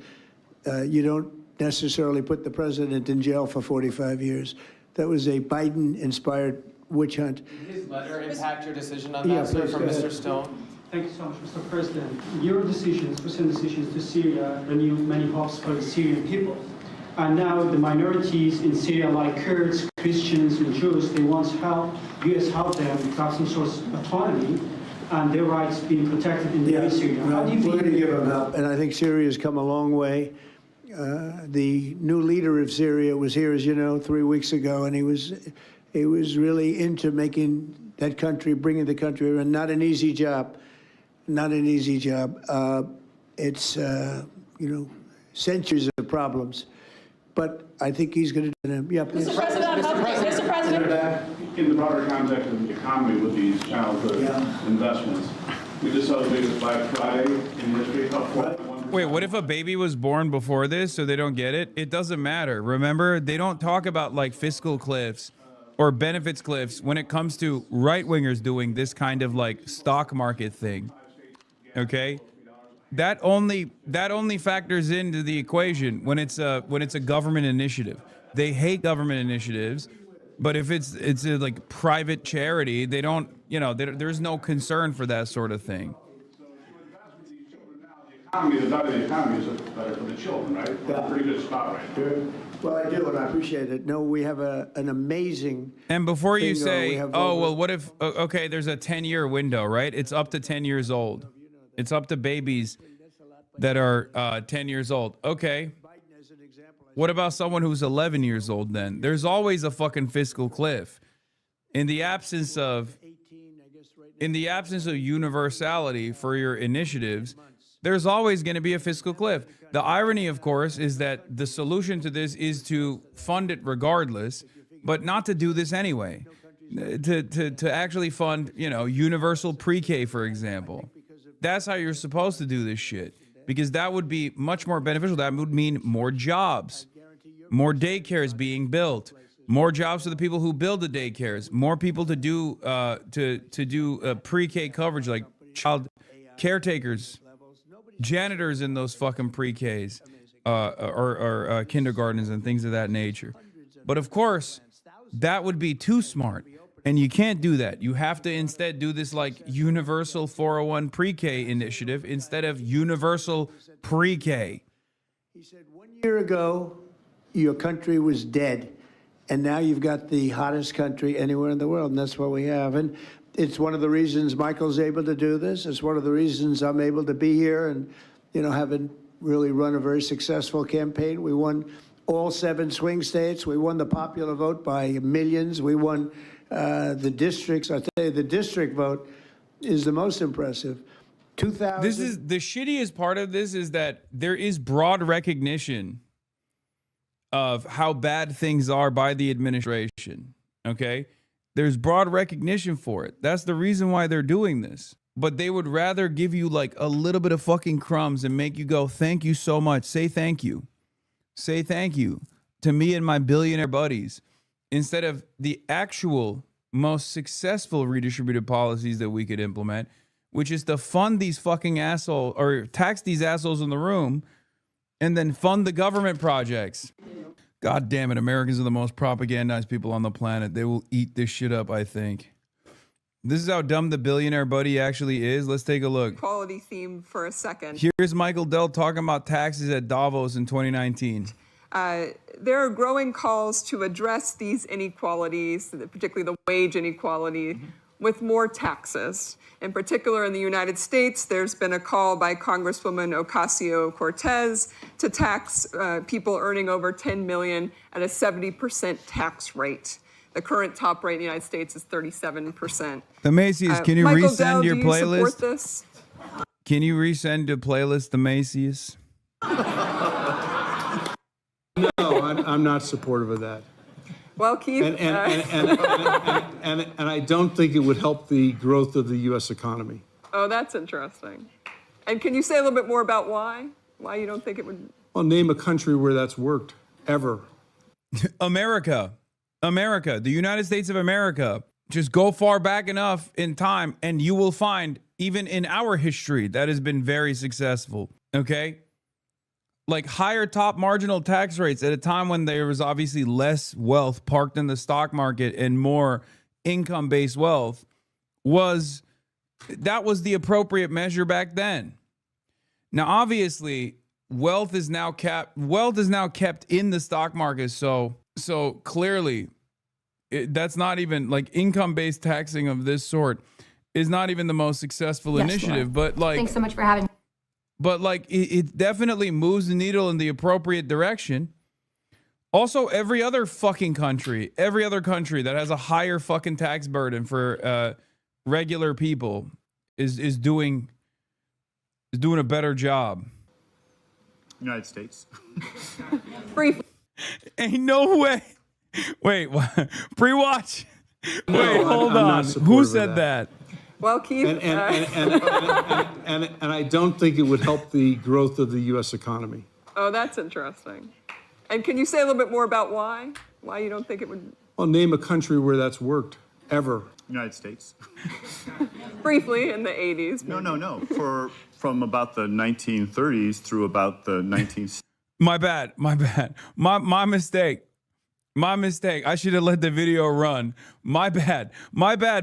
S26: you don't necessarily put the president in jail for 45 years. That was a Biden-inspired witch hunt.
S9: Did his letter impact your decision on that, sir, from Mr. Stone?
S5: Thank you so much, Mr. President. Your decisions, recent decisions to Syria, renewed many hopes for the Syrian people. And now the minorities in Syria, like Kurds, Christians, and Jews, they once helped, U.S. helped them have some sort of autonomy and their rights being protected in Syria.
S26: We're going to give them up, and I think Syria's come a long way. The new leader of Syria was here, as you know, 3 weeks ago, and he was really into making that country, bringing the country around. Not an easy job. Not an easy job. It's, centuries of problems. But I think he's going to do them. Yeah, please.
S2: Mr. President, Mr. President.
S4: In the broader context of the economy with these childhood investments, we just saw the biggest Black Friday in history, up 4.1%.
S1: Wait, what if a baby was born before this so they don't get it? It doesn't matter. Remember, they don't talk about like fiscal cliffs or benefits cliffs when it comes to right-wingers doing this kind of like stock market thing. Okay? That only factors into the equation when it's a government initiative. They hate government initiatives, but if it's a like private charity, they don't, there's no concern for that sort of thing.
S4: The better the economy is, better for the children, right? We're in a pretty good spot right now.
S26: Well, I do, and I appreciate it. No, we have an amazing.
S1: And before you
S26: bingo.
S1: say, what if, okay, there's a 10-year window, right? It's up to 10 years old. It's up to babies that are 10 years old. Okay. What about someone who's 11 years old then? There's always a fucking fiscal cliff. In the absence of universality for your initiatives, there's always going to be a fiscal cliff. The irony, of course, is that the solution to this is to fund it regardless, but not to do this anyway. To actually fund, universal pre-K, for example. That's how you're supposed to do this shit. because that would be much more beneficial. That would mean more jobs, more daycares being built, more jobs for the people who build the daycares, more people to do pre-K coverage, like child caretakers, janitors in those fucking pre-Ks or kindergartens and things of that nature. But of course, that would be too smart. And you can't do that. You have to instead do this like universal 401 pre-K initiative instead of universal pre-K.
S26: He said 1 year ago, your country was dead. And now you've got the hottest country anywhere in the world. And that's what we have. And it's one of the reasons Michael's able to do this. It's one of the reasons I'm able to be here and, you know, having really run a very successful campaign. We won all 7 swing states. We won the popular vote by millions. We won the districts. I tell you, the district vote is the most impressive. 2000.
S1: This is the shittiest part of this is that there is broad recognition of how bad things are by the administration. Okay, there's broad recognition for it. That's the reason why they're doing this. But they would rather give you like a little bit of fucking crumbs and make you go, thank you so much. Say thank you. Say thank you to me and my billionaire buddies, instead of the actual most successful redistributive policies that we could implement, which is to fund these fucking assholes or tax these assholes in the room and then fund the government projects. God damn it, Americans are the most propagandized people on the planet. They will eat this shit up, I think. This is how dumb the billionaire buddy actually is. Let's take a look.
S11: Quality theme for a second.
S1: Here's Michael Dell talking about taxes at Davos in 2019.
S11: There are growing calls to address these inequalities, particularly the wage inequality, with more taxes. In particular, in the United States, there's been a call by Congresswoman Ocasio-Cortez to tax people earning over $10 million at a 70% tax rate. The current top rate in the United States is 37%.
S1: The Macy's, can you
S11: Michael
S1: resend
S11: Dell,
S1: your
S11: do you
S1: playlist?
S11: support this?
S1: Can you resend your playlist, the Macy's?
S17: No, I'm not supportive of that.
S11: Well, Keith,
S17: And I don't think it would help the growth of the U.S. economy.
S11: oh, that's interesting. And can you say a little bit more about why? Why you don't think it would?
S17: Well, name a country where that's worked, ever.
S1: America, the United States of America. Just go far back enough in time and you will find, even in our history, that has been very successful. Okay? Like higher top marginal tax rates at a time when there was obviously less wealth parked in the stock market and more income-based wealth was the appropriate measure back then. Now, obviously, wealth is now kept in the stock market. So clearly that's not even like income-based taxing of this sort is not even the most successful initiative, but like,
S13: Thanks so much for having.
S1: But like it definitely moves the needle in the appropriate direction. Also, every other country that has a higher fucking tax burden for regular people is doing a better job.
S16: United States.
S11: Brief.
S1: Ain't no way. Wait, what? Pre-watch.
S17: No,
S1: Wait, hold
S17: I'm
S1: on.
S17: not supportive
S1: Who
S17: of
S1: said that?
S11: Well, Keith,
S17: And I don't think it would help the growth of the U.S. economy.
S11: oh, that's interesting. And can you say a little bit more about why? Why you don't think it would?
S17: Well, name a country where that's worked, ever.
S16: United States.
S11: Briefly, in the 80s.
S16: No. From about the 1930s through about the 1960s.
S1: My bad. My mistake. I should have let the video run. My bad,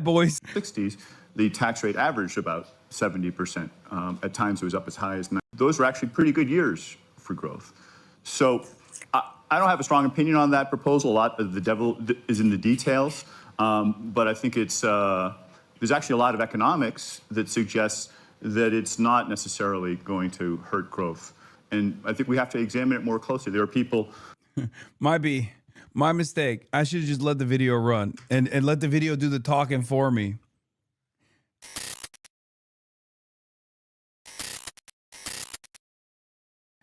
S1: boys.
S16: 60s, the tax rate averaged about 70%. At times it was up as high as 90%. Those were actually pretty good years for growth. So I don't have a strong opinion on that proposal. A lot of the devil is in the details. But I think there's actually a lot of economics that suggests that it's not necessarily going to hurt growth. And I think we have to examine it more closely. There are people.
S1: My mistake. I should have just let the video run and let the video do the talking for me.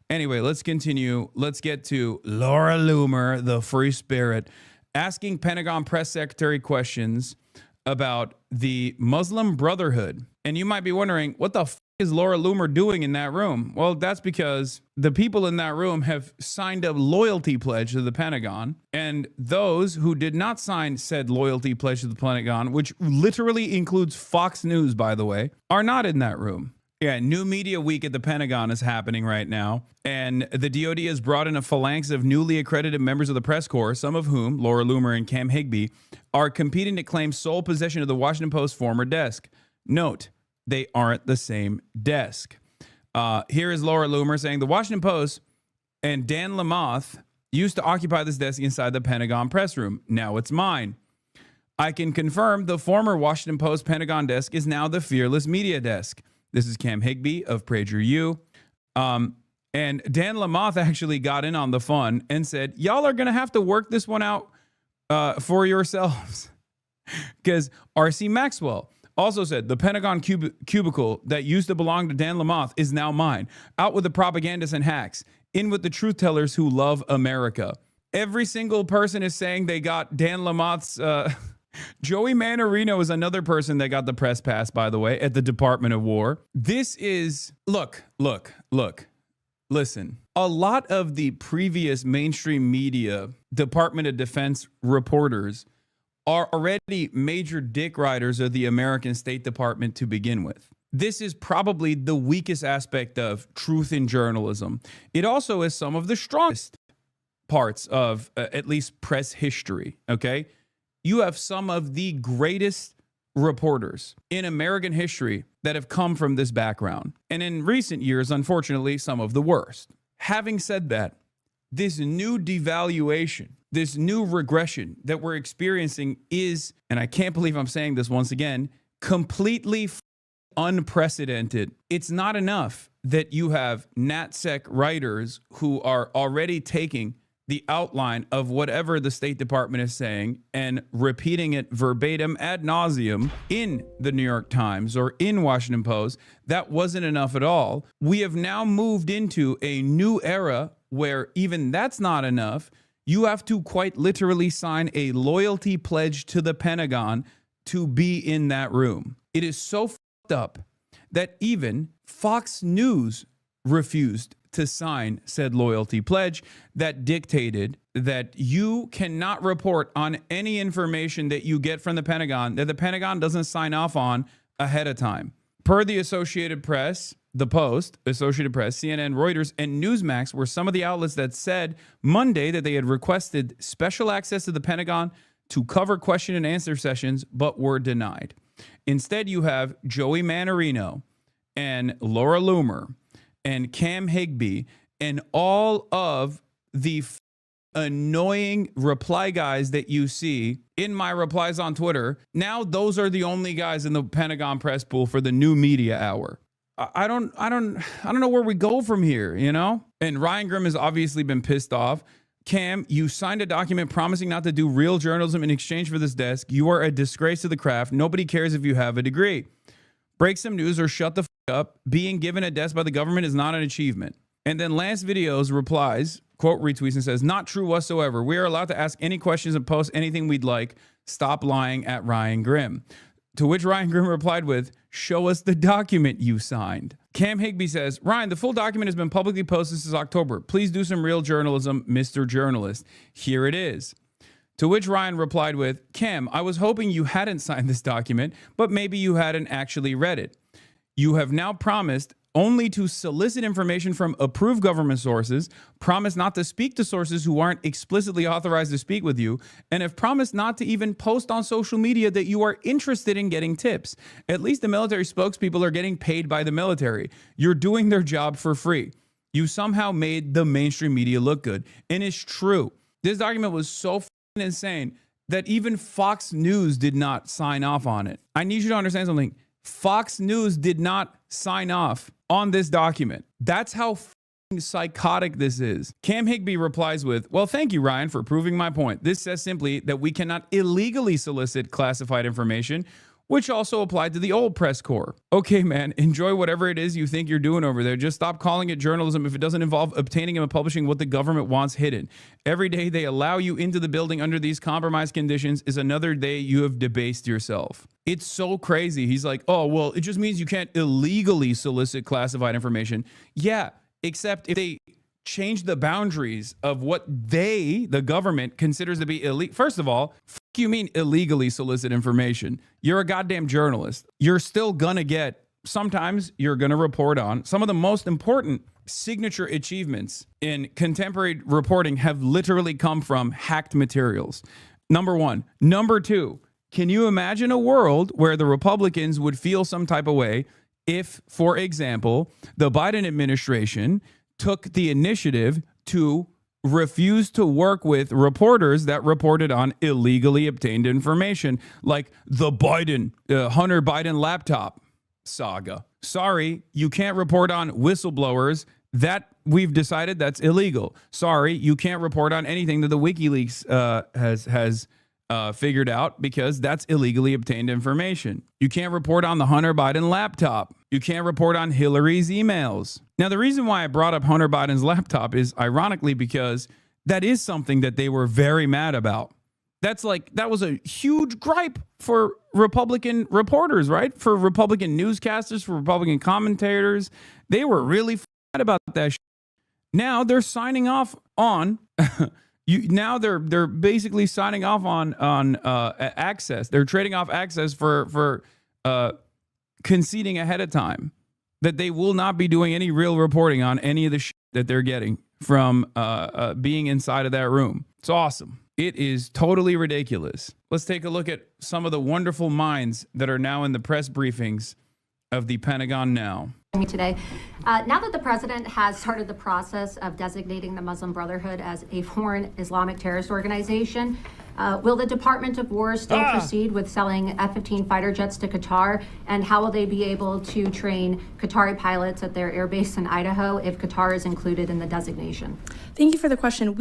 S1: Anyway, let's continue. Let's get to Laura Loomer, the free spirit, asking Pentagon press secretary questions about the Muslim Brotherhood. And you might be wondering, what the f is Laura Loomer doing in that room? Well, that's because the people in that room have signed a loyalty pledge to the Pentagon, and those who did not sign said loyalty pledge to the Pentagon, which literally includes Fox News, by the way, are not in that room. Yeah, New Media Week at the Pentagon is happening right now, and the DoD has brought in a phalanx of newly accredited members of the press corps, some of whom, Laura Loomer and Cam Higbee, are competing to claim sole possession of the Washington Post's former desk. Note, they aren't the same desk. Here is Laura Loomer saying, the Washington Post and Dan Lamothe used to occupy this desk inside the Pentagon press room. Now it's mine. I can confirm the former Washington Post Pentagon desk is now the Fearless Media desk. This is Cam Higbee of PragerU. And Dan Lamothe actually got in on the fun and said, y'all are going to have to work this one out for yourselves. Because R.C. Maxwell also said, the Pentagon cubicle that used to belong to Dan Lamothe is now mine. Out with the propagandists and hacks. In with the truth tellers who love America. Every single person is saying they got Dan Lamothe's... Joey Manorino is another person that got the press pass, by the way, at the Department of War. This is, look, listen. A lot of the previous mainstream media Department of Defense reporters are already major dick riders of the American State Department to begin with. This is probably the weakest aspect of truth in journalism. It also is some of the strongest parts of at least press history, okay? You have some of the greatest reporters in American history that have come from this background. And in recent years, unfortunately, some of the worst. Having said that, this new devaluation, this new regression that we're experiencing is, and I can't believe I'm saying this once again, completely unprecedented. It's not enough that you have NatSec writers who are already taking the outline of whatever the State Department is saying and repeating it verbatim ad nauseum in the New York Times or in Washington Post. That wasn't enough at all. We have now moved into a new era where even that's not enough. You have to quite literally sign a loyalty pledge to the Pentagon to be in that room. It is so fucked up that even Fox News refused to sign said loyalty pledge that dictated that you cannot report on any information that you get from the Pentagon that the Pentagon doesn't sign off on ahead of time. Per the Associated Press, the Post, Associated Press, CNN, Reuters, and Newsmax were some of the outlets that said Monday that they had requested special access to the Pentagon to cover question and answer sessions, but were denied. Instead, you have Joey Manorino and Laura Loomer and Cam Higbee and all of the annoying reply guys that you see in my replies on Twitter. Now those are the only guys in the Pentagon press pool for the new media hour. I don't know where we go from here, you know? And Ryan Grimm has obviously been pissed off. Cam, you signed a document promising not to do real journalism in exchange for this desk. You are a disgrace to the craft. Nobody cares if you have a degree. Break some news or shut the up. Being given a desk by the government is not an achievement. And then Lance Videos replies, quote, retweets and says, not true whatsoever. We are allowed to ask any questions and post anything we'd like. Stop lying at Ryan Grimm. To which Ryan Grimm replied with, show us the document you signed. Cam Higbee says, Ryan, the full document has been publicly posted since October. Please do some real journalism, Mr. Journalist. Here it is. To which Ryan replied with, Cam, I was hoping you hadn't signed this document, but maybe you hadn't actually read it. You have now promised only to solicit information from approved government sources, promise not to speak to sources who aren't explicitly authorized to speak with you, and have promised not to even post on social media that you are interested in getting tips. At least the military spokespeople are getting paid by the military. You're doing their job for free. You somehow made the mainstream media look good. And it's true. This document was so insane that even Fox News did not sign off on it. I need you to understand something. Fox News did not sign off on this document. That's how psychotic this is. Cam Higbee replies with, well, thank you, Ryan, for proving my point. This says simply that we cannot illegally solicit classified information, which also applied to the old press corps. Okay, man, enjoy whatever it is you think you're doing over there. Just stop calling it journalism if it doesn't involve obtaining and publishing what the government wants hidden. Every day they allow you into the building under these compromised conditions is another day you have debased yourself. It's so crazy. He's like, oh, well, it just means you can't illegally solicit classified information. Yeah, except if they change the boundaries of what the government, considers to be illegal. First of all, you mean illegally solicit information? You're a goddamn journalist. You're still gonna get, sometimes you're gonna report on some of the most important signature achievements in contemporary reporting have literally come from hacked materials. Number one. Number two, can you imagine a world where the Republicans would feel some type of way if, for example, the Biden administration took the initiative to refuse to work with reporters that reported on illegally obtained information, like the Hunter Biden laptop saga? Sorry, you can't report on whistleblowers. That we've decided that's illegal. Sorry, you can't report on anything that the WikiLeaks has figured out because that's illegally obtained information. You can't report on the Hunter Biden laptop. You can't report on Hillary's emails. Now, the reason why I brought up Hunter Biden's laptop is ironically because that is something that they were very mad about. That was a huge gripe for Republican reporters, right? For Republican newscasters, for Republican commentators. They were really mad about that. Now they're signing off on now they're basically signing off on access. They're trading off access for conceding ahead of time that they will not be doing any real reporting on any of the shit that they're getting from being inside of that room. It's awesome. It is totally ridiculous. Let's take a look at some of the wonderful minds that are now in the press briefings of the Pentagon now.
S6: Today, now that the president has started the process of designating the Muslim Brotherhood as a foreign Islamic terrorist organization, will the Department of War still proceed with selling F-15 fighter jets to Qatar? And how will they be able to train Qatari pilots at their airbase in Idaho if Qatar is included in the designation?
S12: Thank you for the question.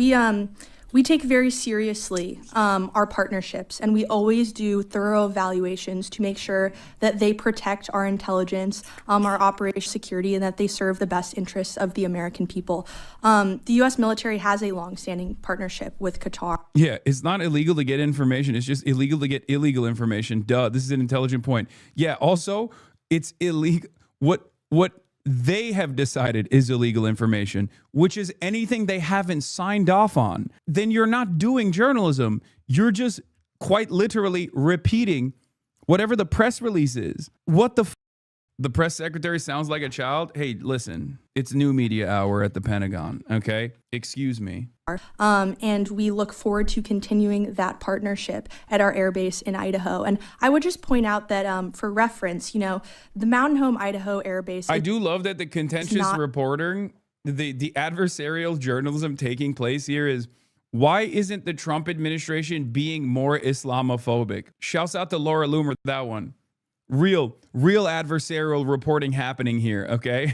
S12: We take very seriously our partnerships, and we always do thorough evaluations to make sure that they protect our intelligence, our operational security, and that they serve the best interests of the American people. The U.S. military has a longstanding partnership with Qatar.
S1: Yeah, it's not illegal to get information. It's just illegal to get illegal information. Duh, this is an intelligent point. Yeah, also, it's illegal. What they have decided is illegal information, which is anything they haven't signed off on, then you're not doing journalism. You're just quite literally repeating whatever the press release is. What the press secretary sounds like a child. Hey, listen, it's new media hour at the Pentagon, okay? Excuse me.
S12: And we look forward to continuing that partnership at our airbase in Idaho. And I would just point out that for reference, the Mountain Home, Idaho Air Base.
S1: I do love that the contentious reporting, the adversarial journalism taking place here is, why isn't the Trump administration being more Islamophobic? Shouts out to Laura Loomer, that one. Real adversarial reporting happening here, okay?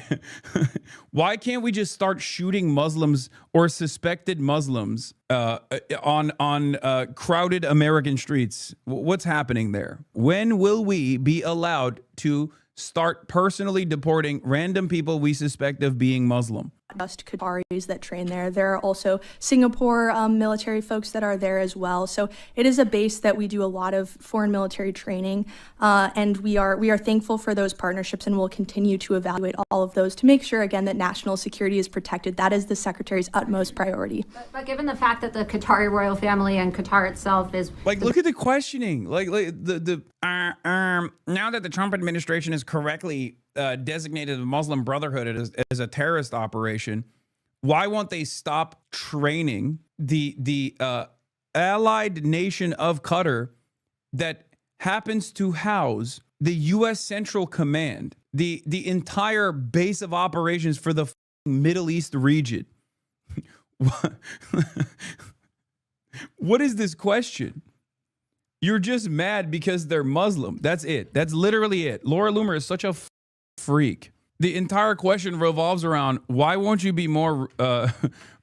S1: Why can't we just start shooting Muslims or suspected Muslims on crowded American streets? What's happening there? When will we be allowed to start personally deporting random people we suspect of being Muslim?
S12: Just Qataris that train there. There are also Singapore military folks that are there as well. So it is a base that we do a lot of foreign military training, and we are thankful for those partnerships, and we'll continue to evaluate all of those to make sure, again, that national security is protected. That is the Secretary's utmost priority.
S6: But given the fact that the Qatari royal family and Qatar itself is
S1: look at the questioning, now that the Trump administration is correctly designated the Muslim Brotherhood as a terrorist operation, why won't they stop training the allied nation of Qatar that happens to house the U.S. Central Command, the entire base of operations for the Middle East region? What is this question? You're just mad because they're Muslim. That's it. That's literally it. Laura Loomer is such a freak. The entire question revolves around, why won't you be more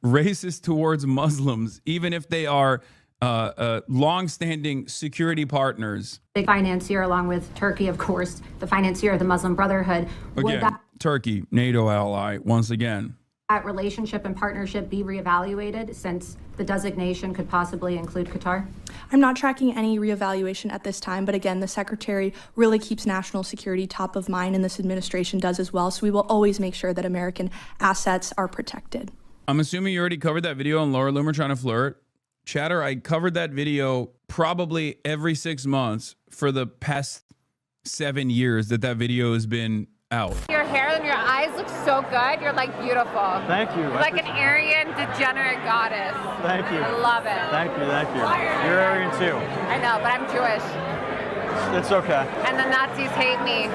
S1: racist towards Muslims, even if they are long-standing security partners?
S6: Big financier, along with Turkey, of course, the financier of the Muslim Brotherhood.
S1: Again, Turkey, NATO ally, once again.
S6: that relationship and partnership be reevaluated since the designation could possibly include Qatar?
S12: I'm not tracking any reevaluation at this time, but again, the secretary really keeps national security top of mind, and this administration does as well. So we will always make sure that American assets are protected.
S1: I'm assuming you already covered that video on Laura Loomer trying to flirt. Chatter, I covered that video probably every 6 months for the past 7 years that video has been out.
S7: Your hair and your eyes look so good. You're like beautiful.
S13: Thank you.
S7: You're like an Aryan degenerate goddess.
S13: Thank you.
S7: I love it.
S13: Thank you. Thank you. You're Aryan too.
S7: I know, but I'm Jewish.
S13: It's okay.
S7: And the Nazis hate me.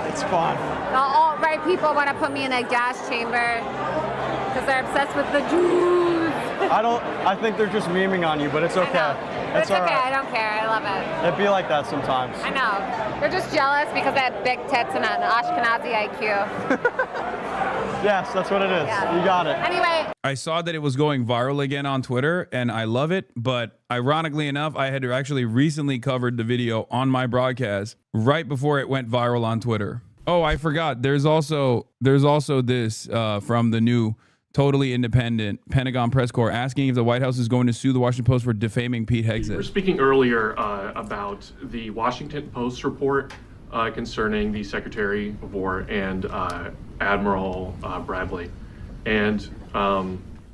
S13: It's fun.
S7: The alt-right people want to put me in a gas chamber because they're obsessed with the Jews.
S13: I think they're just memeing on you, but it's okay.
S7: It's okay.
S13: all right.
S7: I don't care. I love it.
S13: It'd be like that sometimes.
S7: I know. They're just jealous because I have big tits and an Ashkenazi IQ.
S13: Yes, that's what it is.
S7: Yeah.
S13: You got it.
S7: Anyway.
S1: I saw that it was going viral again on Twitter, and I love it. But ironically enough, I had actually recently covered the video on my broadcast right before it went viral on Twitter. Oh, I forgot. There's also this from the new totally independent Pentagon press corps asking if the White House is going to sue the Washington Post for defaming Pete Hegseth.
S14: We were speaking earlier about the Washington Post report concerning the Secretary of War and Admiral Bradley. And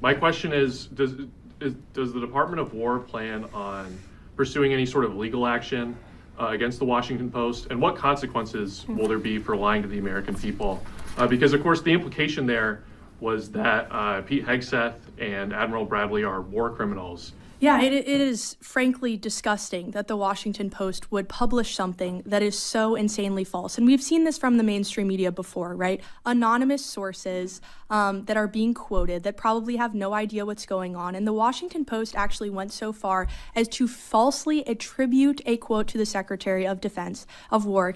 S14: my question is, does the Department of War plan on pursuing any sort of legal action against the Washington Post? And what consequences will there be for lying to the American people? Because, of course, the implication there was that Pete Hegseth and Admiral Bradley are war criminals.
S12: Yeah, it is frankly disgusting that the Washington Post would publish something that is so insanely false. And we've seen this from the mainstream media before, right? Anonymous sources that are being quoted that probably have no idea what's going on. And the Washington Post actually went so far as to falsely attribute a quote to the Secretary of War,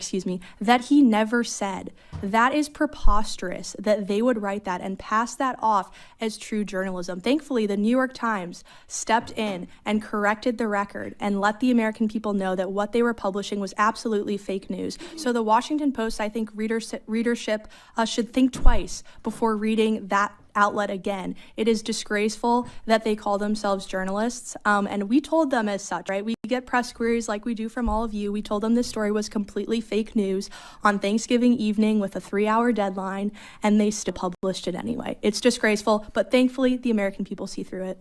S12: that he never said. That is preposterous that they would write that and pass that off as true journalism. Thankfully, the New York Times stepped in and corrected the record and let the American people know that what they were publishing was absolutely fake news. So the Washington Post, I think readership should think twice before reading that outlet again. It is disgraceful that they call themselves journalists, and we told them as such, right? We get press queries like we do from all of you. We told them this story was completely fake news on Thanksgiving evening with a 3-hour deadline, and they still published it anyway. It's disgraceful, but thankfully the American people see through it.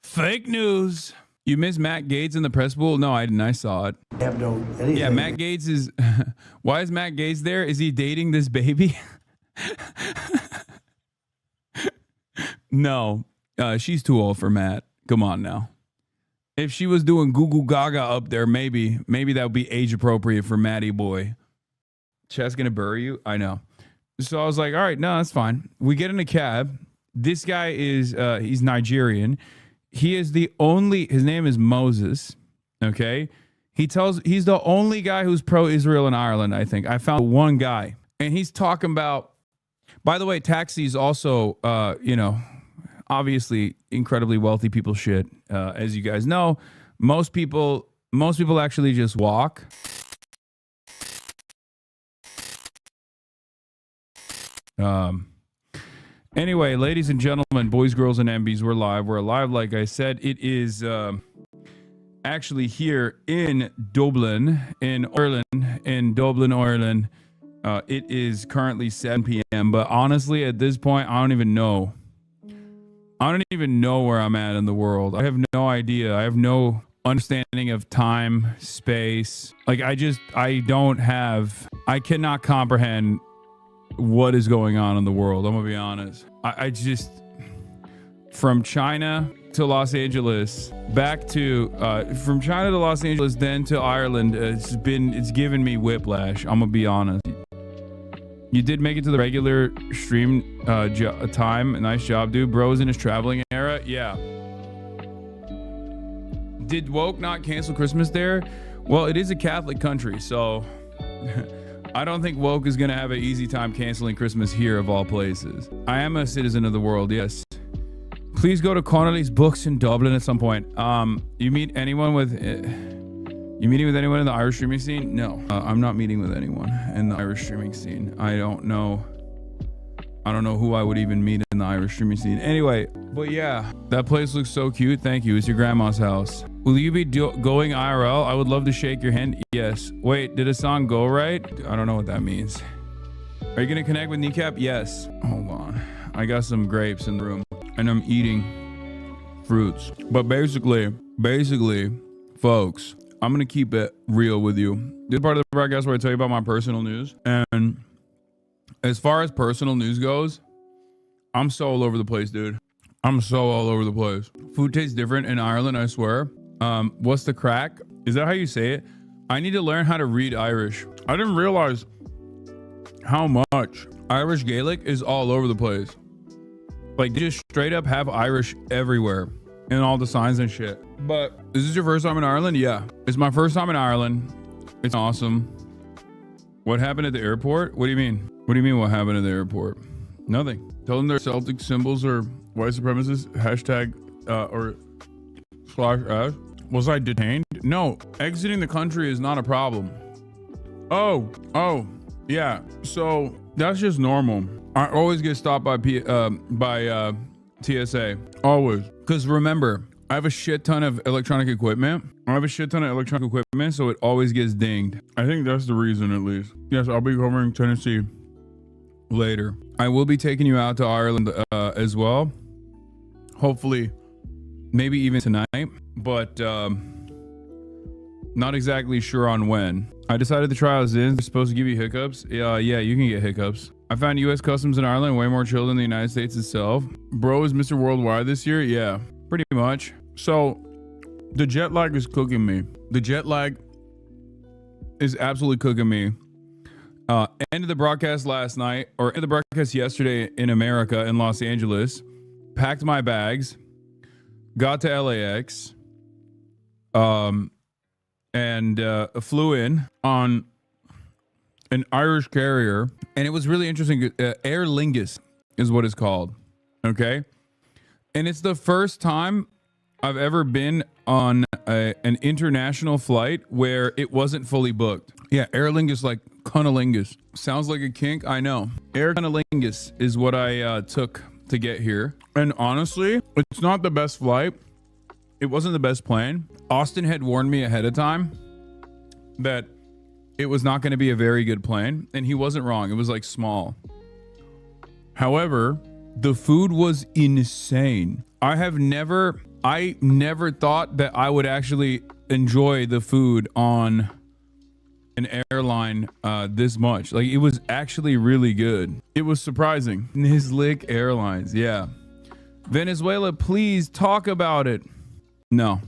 S1: Fake news. You missed Matt Gaetz in the press pool? No, I didn't. I saw it.
S8: I have no anything.
S1: Yeah, Matt Gaetz is... Why is Matt Gaetz there? Is he dating this baby? No. She's too old for Matt. Come on now. If she was doing Goo Goo Gaga up there, maybe that would be age appropriate for Matty boy. Chad's gonna bury you? I know. So I was like, all right, no, that's fine. We get in a cab. This guy is, he's Nigerian. He is the only, his name is Moses, okay? He's the only guy who's pro-Israel in Ireland, I think. I found one guy. And he's talking about, by the way, taxis also, obviously incredibly wealthy people shit. As you guys know, most people actually just walk. Anyway, ladies and gentlemen, boys, girls, and MBs, we're live. We're live, like I said. It is actually here in Dublin, in Ireland. It is currently 7 p.m. But honestly, at this point, I don't even know. I don't even know where I'm at in the world. I have no idea. I have no understanding of time, space. Like, I cannot comprehend what is going on in the world. I'm gonna be honest. I just, from China to Los Angeles, back to from China to Los Angeles, then to Ireland, it's given me whiplash. I'm gonna be honest. You did make it to the regular stream time. Nice job, dude. Bro's in his traveling era. Yeah. Did woke not cancel Christmas there? Well, it is a Catholic country, so I don't think woke is going to have an easy time canceling Christmas here, of all places. I am a citizen of the world, yes. Please go to Connolly's Books in Dublin at some point. You meet anyone with... You meeting with anyone in the Irish streaming scene? No, I'm not meeting with anyone in the Irish streaming scene. I don't know I don't know who I would even meet in the Irish streaming scene. Anyway, but yeah, that place looks so cute. Thank you. It's your grandma's house. Will you be going IRL? I would love to shake your hand. Yes. Wait, did a song go right? I don't know what that means. Are you going to connect with Kneecap? Yes. Hold on. I got some grapes in the room and I'm eating fruits. But basically, folks, I'm going to keep it real with you. This is part of the broadcast where I tell you about my personal news. And as far as personal news goes, I'm so all over the place, dude. I'm so all over the place. Food tastes different in Ireland, I swear. What's the crack? Is that how you say it? I need to learn how to read Irish. I didn't realize how much Irish Gaelic is all over the place. Like, they just straight up have Irish everywhere in all the signs and shit. But is this your first time in Ireland? Yeah, it's my first time in Ireland. It's awesome. What happened at the airport? What do you mean? What do you mean what happened at the airport? Nothing. Tell them their Celtic symbols are white supremacists. Hashtag or /. Was I detained? No, exiting the country is not a problem. Oh, yeah. So that's just normal. I always get stopped by TSA. Always. Because remember, I have a shit ton of electronic equipment. So it always gets dinged. I think that's the reason, at least. Yes, I'll be covering Tennessee later. I will be taking you out to Ireland as well. Hopefully, maybe even tonight, but not exactly sure on when. I decided the trial is in. They're supposed to give you hiccups. Yeah, you can get hiccups. I found U.S. Customs in Ireland way more chill than the United States itself. Bro is Mr. Worldwide this year? Yeah, pretty much. So the jet lag is cooking me. The jet lag is absolutely cooking me. Ended the broadcast last night, or ended the broadcast yesterday in America, in Los Angeles. Packed my bags, got to LAX, and flew in on an Irish carrier, and it was really interesting. Aer Lingus is what it's called, okay? And it's the first time I've ever been on an international flight where it wasn't fully booked. Yeah, Aer Lingus, like cunnilingus. Sounds like a kink, I know. Aer cunnilingus is what I took to get here. And honestly, it's not the best flight. It wasn't the best plane. Austin had warned me ahead of time that it was not going to be a very good plane, and he wasn't wrong. It was like small. However, the food was insane. I never thought that I would actually enjoy the food on an airline this much. Like, it was actually really good. It was surprising. Nislik Airlines, yeah. Venezuela, please talk about it. No,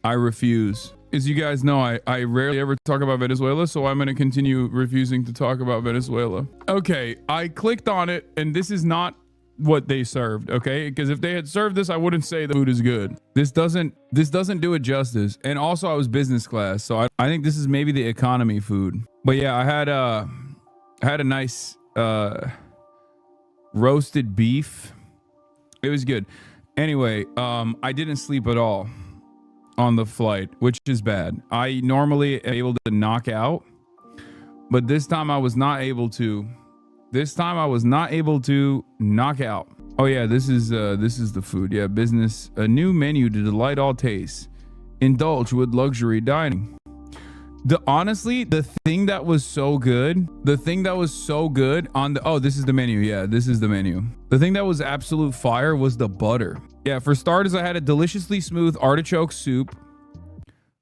S1: I refuse. As you guys know, I rarely ever talk about Venezuela, so I'm going to continue refusing to talk about Venezuela. Okay, I clicked on it, and this is not what they served, okay? Because if they had served this, I wouldn't say the food is good. This doesn't do it justice. And also, I was business class, so I think this is maybe the economy food. But yeah, I had a nice roasted beef. It was good. Anyway, I didn't sleep at all on the flight, which is bad. I normally am able to knock out, but this time I was not able to. This time I was not able to knock out. Oh yeah, this is the food. Yeah, business, a new menu to delight all tastes. Indulge with luxury dining. Honestly, the thing that was so good on the, oh, this is the menu. Yeah, this is the menu. The thing that was absolute fire was the butter. Yeah, for starters, I had a deliciously smooth artichoke soup,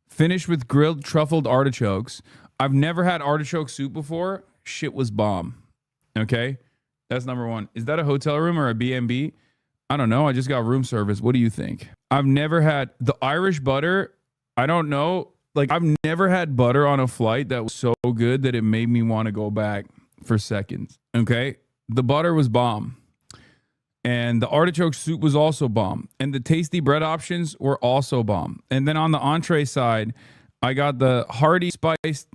S1: finished with grilled truffled artichokes. I've never had artichoke soup before. Shit was bomb. Okay, that's number one. Is that a hotel room or a B&B? I don't know. I just got room service. What do you think? I've never had the Irish butter. I don't know. Like, I've never had butter on a flight that was so good that it made me want to go back for seconds. Okay, the butter was bomb. And the artichoke soup was also bomb. And the tasty bread options were also bomb. And then on the entree side, I got the hearty spiced,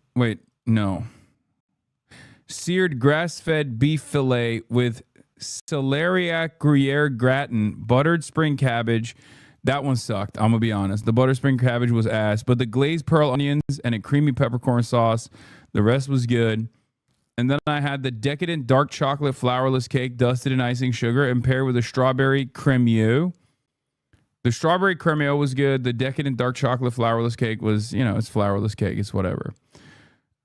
S1: seared grass-fed beef fillet with celeriac Gruyere gratin, buttered spring cabbage. That one sucked, I'm gonna be honest. The buttered spring cabbage was ass, but the glazed pearl onions and a creamy peppercorn sauce, the rest was good. And then I had the decadent dark chocolate flourless cake dusted in icing sugar and paired with a strawberry cremeux. The strawberry cremeux was good. The decadent dark chocolate flourless cake was, it's flourless cake. It's whatever.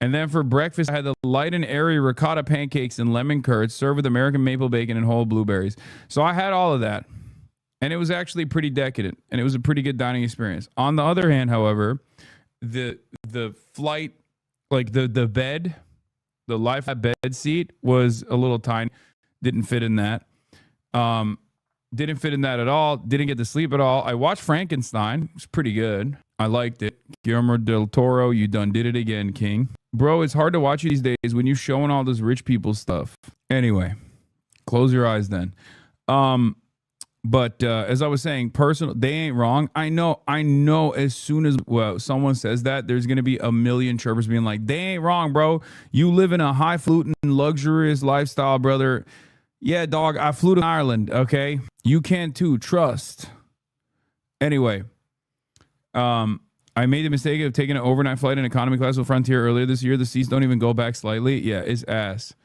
S1: And then for breakfast, I had the light and airy ricotta pancakes and lemon curds served with American maple bacon and whole blueberries. So I had all of that. And it was actually pretty decadent. And it was a pretty good dining experience. On the other hand, however, the flight, like the bed, the life bed seat was a little tiny. Didn't fit in that. Didn't fit in that at all. Didn't get to sleep at all. I watched Frankenstein. It was pretty good. I liked it. Guillermo del Toro, you done did it again, King. Bro, it's hard to watch these days when you're showing all this rich people stuff. Anyway, close your eyes then. But as I was saying, they ain't wrong. I know as soon as someone says that, there's going to be a million chirpers being like, they ain't wrong, bro. You live in a highfalutin, luxurious lifestyle, brother. Yeah, dog, I flew to Ireland, okay? You can too, trust. Anyway, I made the mistake of taking an overnight flight in economy class with Frontier earlier this year. The seats don't even go back slightly. Yeah, it's ass.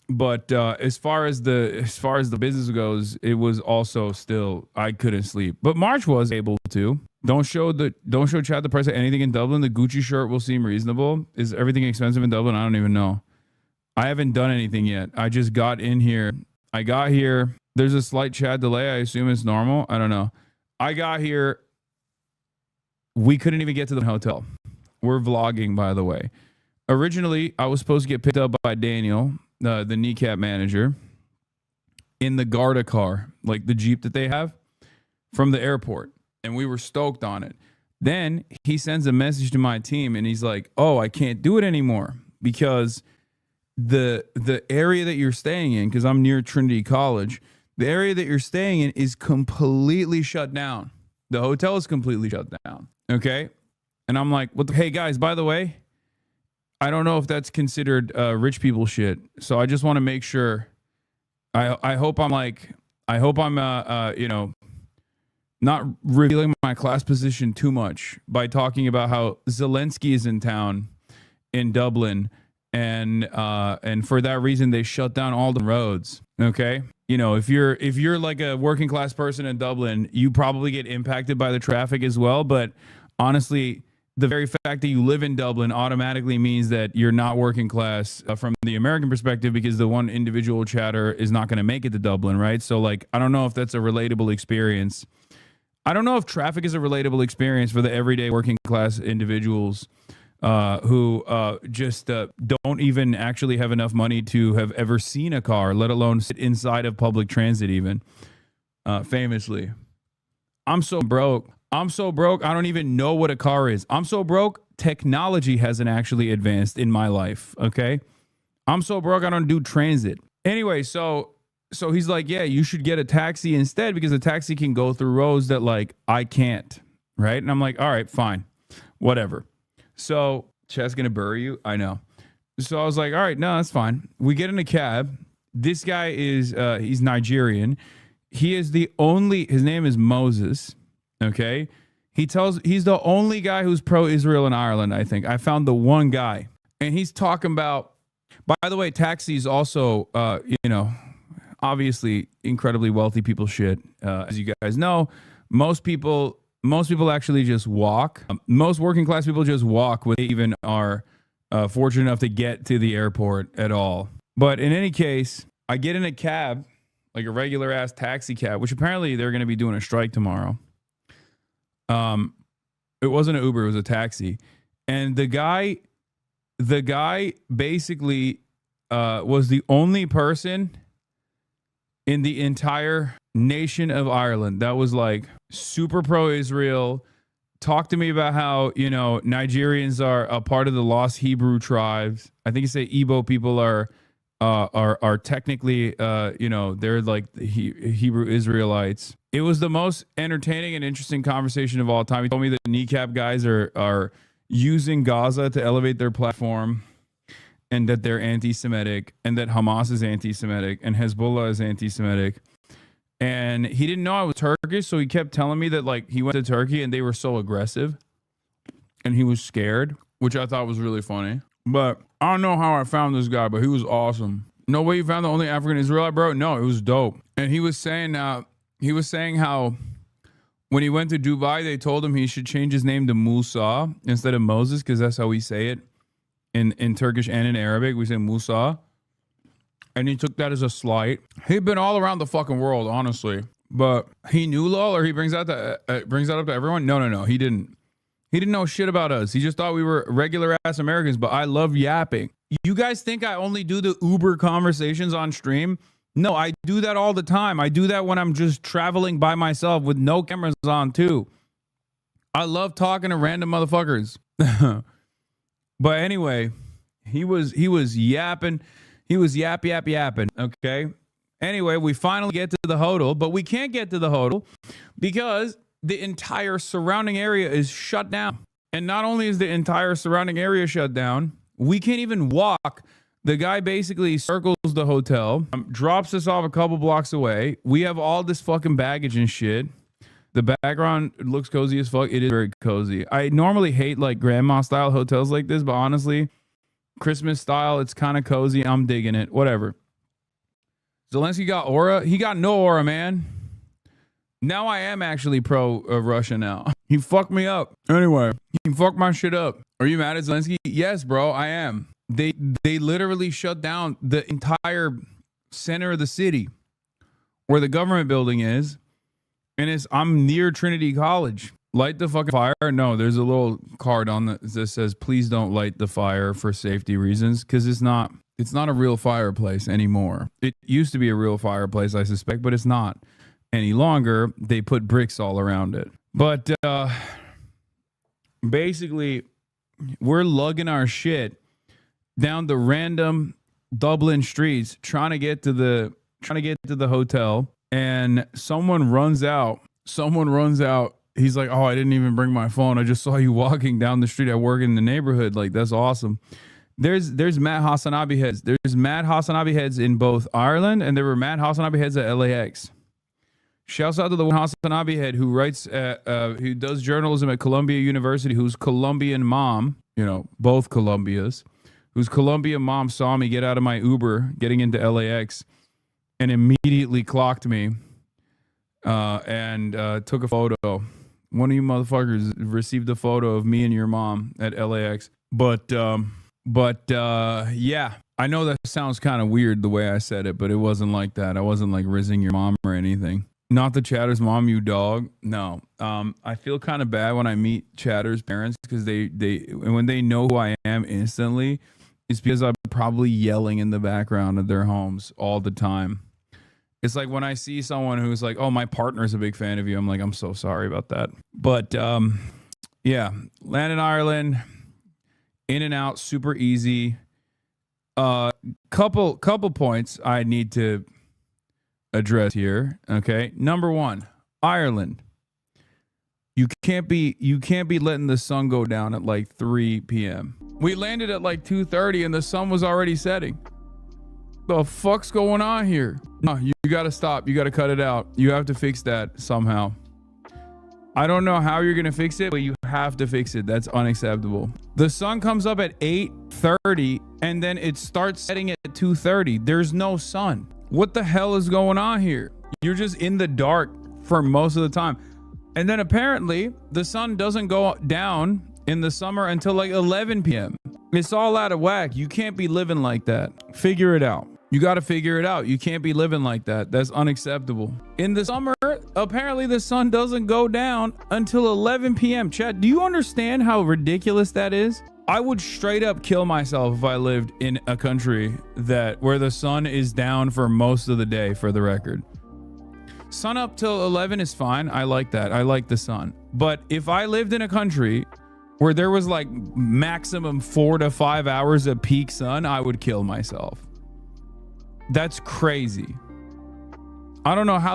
S1: But as far as the business goes, it was also still, I couldn't sleep. But March was able to. Don't show Chad the price of anything in Dublin. The Gucci shirt will seem reasonable. Is everything expensive in Dublin? I don't even know. I haven't done anything yet. I just got in here. I got here. There's a slight Chad delay. I assume it's normal. I don't know. I got here. We couldn't even get to the hotel. We're vlogging, by the way. Originally, I was supposed to get picked up by Daniel, the kneecap manager, in the Garda car, like the Jeep that they have, from the airport. And we were stoked on it. Then he sends a message to my team and he's like, oh, I can't do it anymore because the area that you're staying in, because I'm near Trinity College, the area that you're staying in is completely shut down. The hotel is completely shut down. Okay. And I'm like, hey guys, by the way, I don't know if that's considered rich people shit. So I just want to make sure. I hope I'm not revealing my class position too much by talking about how Zelensky is in town in Dublin, and for that reason they shut down all the roads. Okay, if you're like a working class person in Dublin, you probably get impacted by the traffic as well. But honestly, the very fact that you live in Dublin automatically means that you're not working class from the American perspective, because the one individual chatter is not going to make it to Dublin, right? So like, I don't know if that's a relatable experience. I don't know if traffic is a relatable experience for the everyday working class individuals who just don't even actually have enough money to have ever seen a car, let alone sit inside of public transit even, famously. I'm so broke. I don't even know what a car is. I'm so broke. Technology hasn't actually advanced in my life. Okay. I'm so broke. I don't do transit. Anyway, so he's like, yeah, you should get a taxi instead, because a taxi can go through roads that like I can't. Right. And I'm like, all right, fine, whatever. So Chad's going to bury you. I know. So I was like, all right, no, that's fine. We get in a cab. This guy is, he's Nigerian. His name is Moses. Okay. He's the only guy who's pro-Israel in Ireland, I think. I found the one guy. And he's talking about, by the way, taxis also, obviously incredibly wealthy people shit. As you guys know, most people actually just walk. Most working class people just walk when they even are fortunate enough to get to the airport at all. But in any case, I get in a cab, like a regular ass taxi cab, which apparently they're going to be doing a strike tomorrow. It wasn't an Uber, it was a taxi. And the guy basically was the only person in the entire nation of Ireland that was like super pro-Israel. Talk to me about how, Nigerians are a part of the lost Hebrew tribes. I think you say Igbo people are technically, they're like the Hebrew Israelites. It was the most entertaining and interesting conversation of all time. He told me that kneecap guys are using Gaza to elevate their platform, and that they're anti-Semitic, and that Hamas is anti-Semitic, and Hezbollah is anti-Semitic. And he didn't know I was Turkish, so he kept telling me that like he went to Turkey and they were so aggressive, and he was scared, which I thought was really funny. But I don't know how I found this guy, but he was awesome. No way you found the only African Israelite, bro? No, it was dope. And he was saying how when he went to Dubai, they told him he should change his name to Musa instead of Moses, because that's how we say it in Turkish and in Arabic. We say Musa. And he took that as a slight. He'd been all around the fucking world, honestly. But he knew lol, or he brings that up to everyone? No. He didn't. He didn't know shit about us. He just thought we were regular ass Americans, but I love yapping. You guys think I only do the Uber conversations on stream? No, I do that all the time. I do that when I'm just traveling by myself with no cameras on too. I love talking to random motherfuckers. But anyway, he was yapping. He was yapping. Okay. Anyway, we finally get to the hotel, but we can't get to the hotel because the entire surrounding area is shut down. And not only is the entire surrounding area shut down, we can't even walk. The guy basically circles the hotel, drops us off a couple blocks away. We have all this fucking baggage and shit. The background looks cozy as fuck. It is very cozy. I normally hate like grandma style hotels like this, but honestly, Christmas style, it's kind of cozy. I'm digging it. Whatever. Zelensky got aura. He got no aura, man. Now I am actually pro Russia now. He fucked me up. Anyway, he fucked my shit up. Are you mad at Zelensky? Yes, bro, I am. They literally shut down the entire center of the city where the government building is. And I'm near Trinity College. Light the fucking fire. No, there's a little card on that says, please don't light the fire for safety reasons, because it's not a real fireplace anymore. It used to be a real fireplace, I suspect, but it's not any longer. They put bricks all around it. But basically, we're lugging our shit down the random Dublin streets trying to get to the hotel, and someone runs out. He's like, oh, I didn't even bring my phone. I just saw you walking down the street. I work in the neighborhood. Like, that's awesome. There's mad HasanAbi heads. There's mad HasanAbi heads in both Ireland, and there were mad HasanAbi heads at LAX. Shouts out to the one HasanAbi head who writes, who does journalism at Columbia University, whose Colombian mom, both Columbias, whose Colombian mom saw me get out of my Uber getting into LAX and immediately clocked me and took a photo. One of you motherfuckers received a photo of me and your mom at LAX. But yeah, I know that sounds kind of weird the way I said it, but it wasn't like that. I wasn't like rizzing your mom or anything. Not the Chatter's mom, you dog. No. I feel kind of bad when I meet Chatter's parents because when they know who I am instantly, it's because I'm probably yelling in the background of their homes all the time. It's like when I see someone who's like, oh, my partner's a big fan of you. I'm like, I'm so sorry about that. But yeah, land in Ireland, in and out, super easy. Couple points I need to address here. Okay, number one, Ireland. You can't be letting the sun go down at like 3 p.m. We landed at like 2:30 and the sun was already setting. The fuck's going on here? No, you gotta stop. You gotta cut it out. You have to fix that somehow. I don't know how you're gonna fix it, but you have to fix it. That's unacceptable. The sun comes up at 8:30 and then it starts setting at 2:30. There's no sun. What the hell is going on here? You're just in the dark for most of the time. And then apparently the sun doesn't go down in the summer until like 11 p.m. It's all out of whack. You can't be living like that. Figure it out. You got to figure it out. You can't be living like that. That's unacceptable. In the summer, apparently the sun doesn't go down until 11 p.m. Chat, do you understand how ridiculous that is? I would straight up kill myself if I lived in a country where the sun is down for most of the day, for the record. Sun up till 11 is fine. I like that. I like the sun. But if I lived in a country where there was like maximum 4 to 5 hours of peak sun, I would kill myself. That's crazy. I don't know how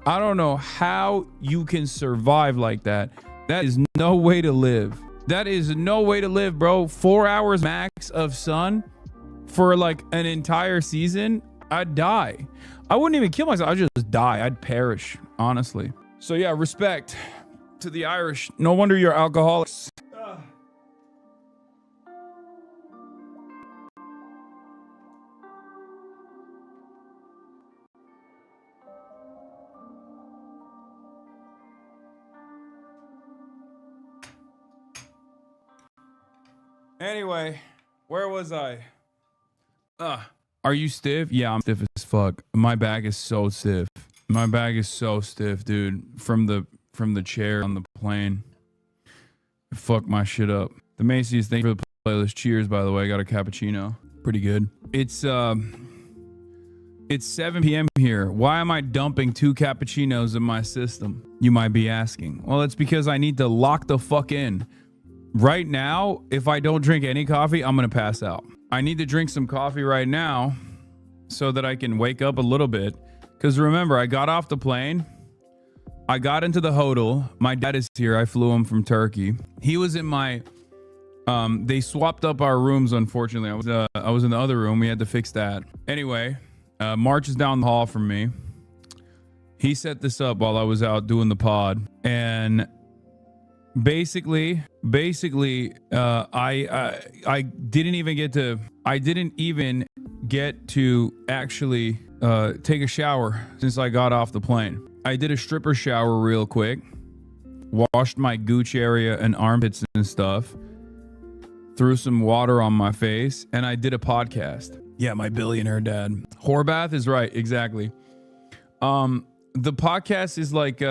S1: I don't know how you can survive like that. That is no way to live. That is no way to live, bro. 4 hours max of sun for like an entire season. I'd die. I wouldn't even kill myself. I'd just die. I'd perish, honestly. So yeah, respect to the Irish. No wonder you're alcoholics. Anyway, where was I? Are you stiff? Yeah, I'm stiff as fuck. My back is so stiff. My back is so stiff, dude. From the chair on the plane. Fuck my shit up. The Macy's, thank you for the playlist. Cheers, by the way. I got a cappuccino. Pretty good. It's 7 p.m. here. Why am I dumping 2 cappuccinos in my system? You might be asking. Well, it's because I need to lock the fuck in. Right now, if I don't drink any coffee, I'm going to pass out. I need to drink some coffee right now so that I can wake up a little bit. Because remember, I got off the plane. I got into the hotel. My dad is here. I flew him from Turkey. He was in my... they swapped up our rooms, unfortunately. I was in the other room. We had to fix that. Anyway, March is down the hall from me. He set this up while I was out doing the pod. And... Basically, I didn't even get to actually take a shower since I got off the plane. I did a stripper shower real quick, washed my gooch area and armpits and stuff, threw some water on my face, and I did a podcast. Yeah, my billionaire dad. Whore bath is right, exactly. The podcast is like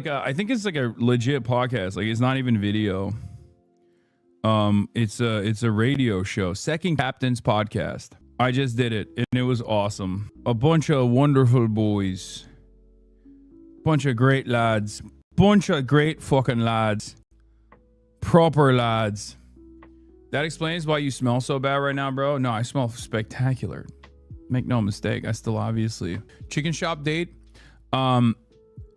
S1: I think it's like a legit podcast. Like it's not even video. It's a radio show. Second Captain's Podcast. I just did it and it was awesome. A bunch of wonderful boys. Bunch of great lads. Bunch of great fucking lads. Proper lads. That explains why you smell so bad right now, bro. No, I smell spectacular. Make no mistake. I still obviously. Chicken shop date.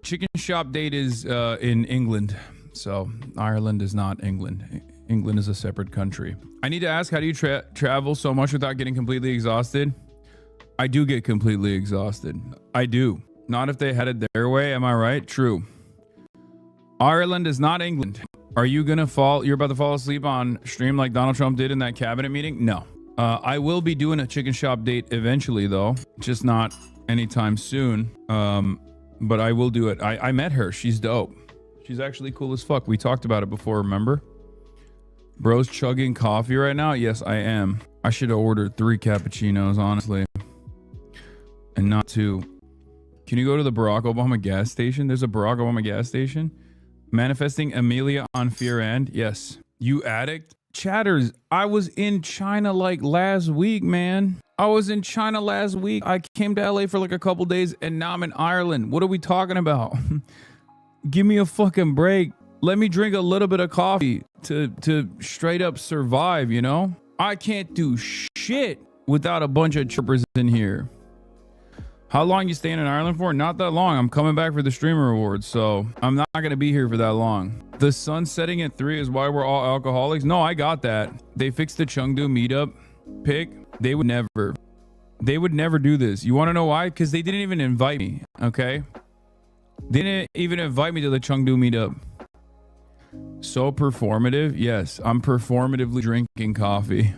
S1: Chicken shop date is in England. So Ireland is not England. England is a separate country. I need to ask, how do you travel so much without getting completely exhausted? I do get completely exhausted. I do. Not if they had it their way. Am I right? True. Ireland is not England. Are you going to fall? You're about to fall asleep on stream like Donald Trump did in that cabinet meeting? No. I will be doing a chicken shop date eventually, though. Just not anytime soon. But I will do it. I met her. She's dope. She's actually cool as fuck. We talked about it before, remember? Bro's chugging coffee right now? Yes, I am. I should have ordered 3 cappuccinos, honestly. And not 2. Can you go to the Barack Obama gas station? There's a Barack Obama gas station. Manifesting Amelia on Fear End? Yes. You addict? Chatters, I was in China like last week, man. I was in China last week. I came to LA for like a couple days and now I'm in Ireland. What are we talking about? Give me a fucking break. Let me drink a little bit of coffee to straight up survive, you know? I can't do shit without a bunch of trippers in here. How long you staying in Ireland for? Not that long. I'm coming back for the streamer awards, so I'm not going to be here for that long. The sun setting at 3 is why we're all alcoholics? No, I got that. They fixed the Chengdu meetup pick. They would never do this. You want to know why? Because they didn't even invite me, okay? They didn't even invite me to the Chengdu meetup. So performative? Yes, I'm performatively drinking coffee.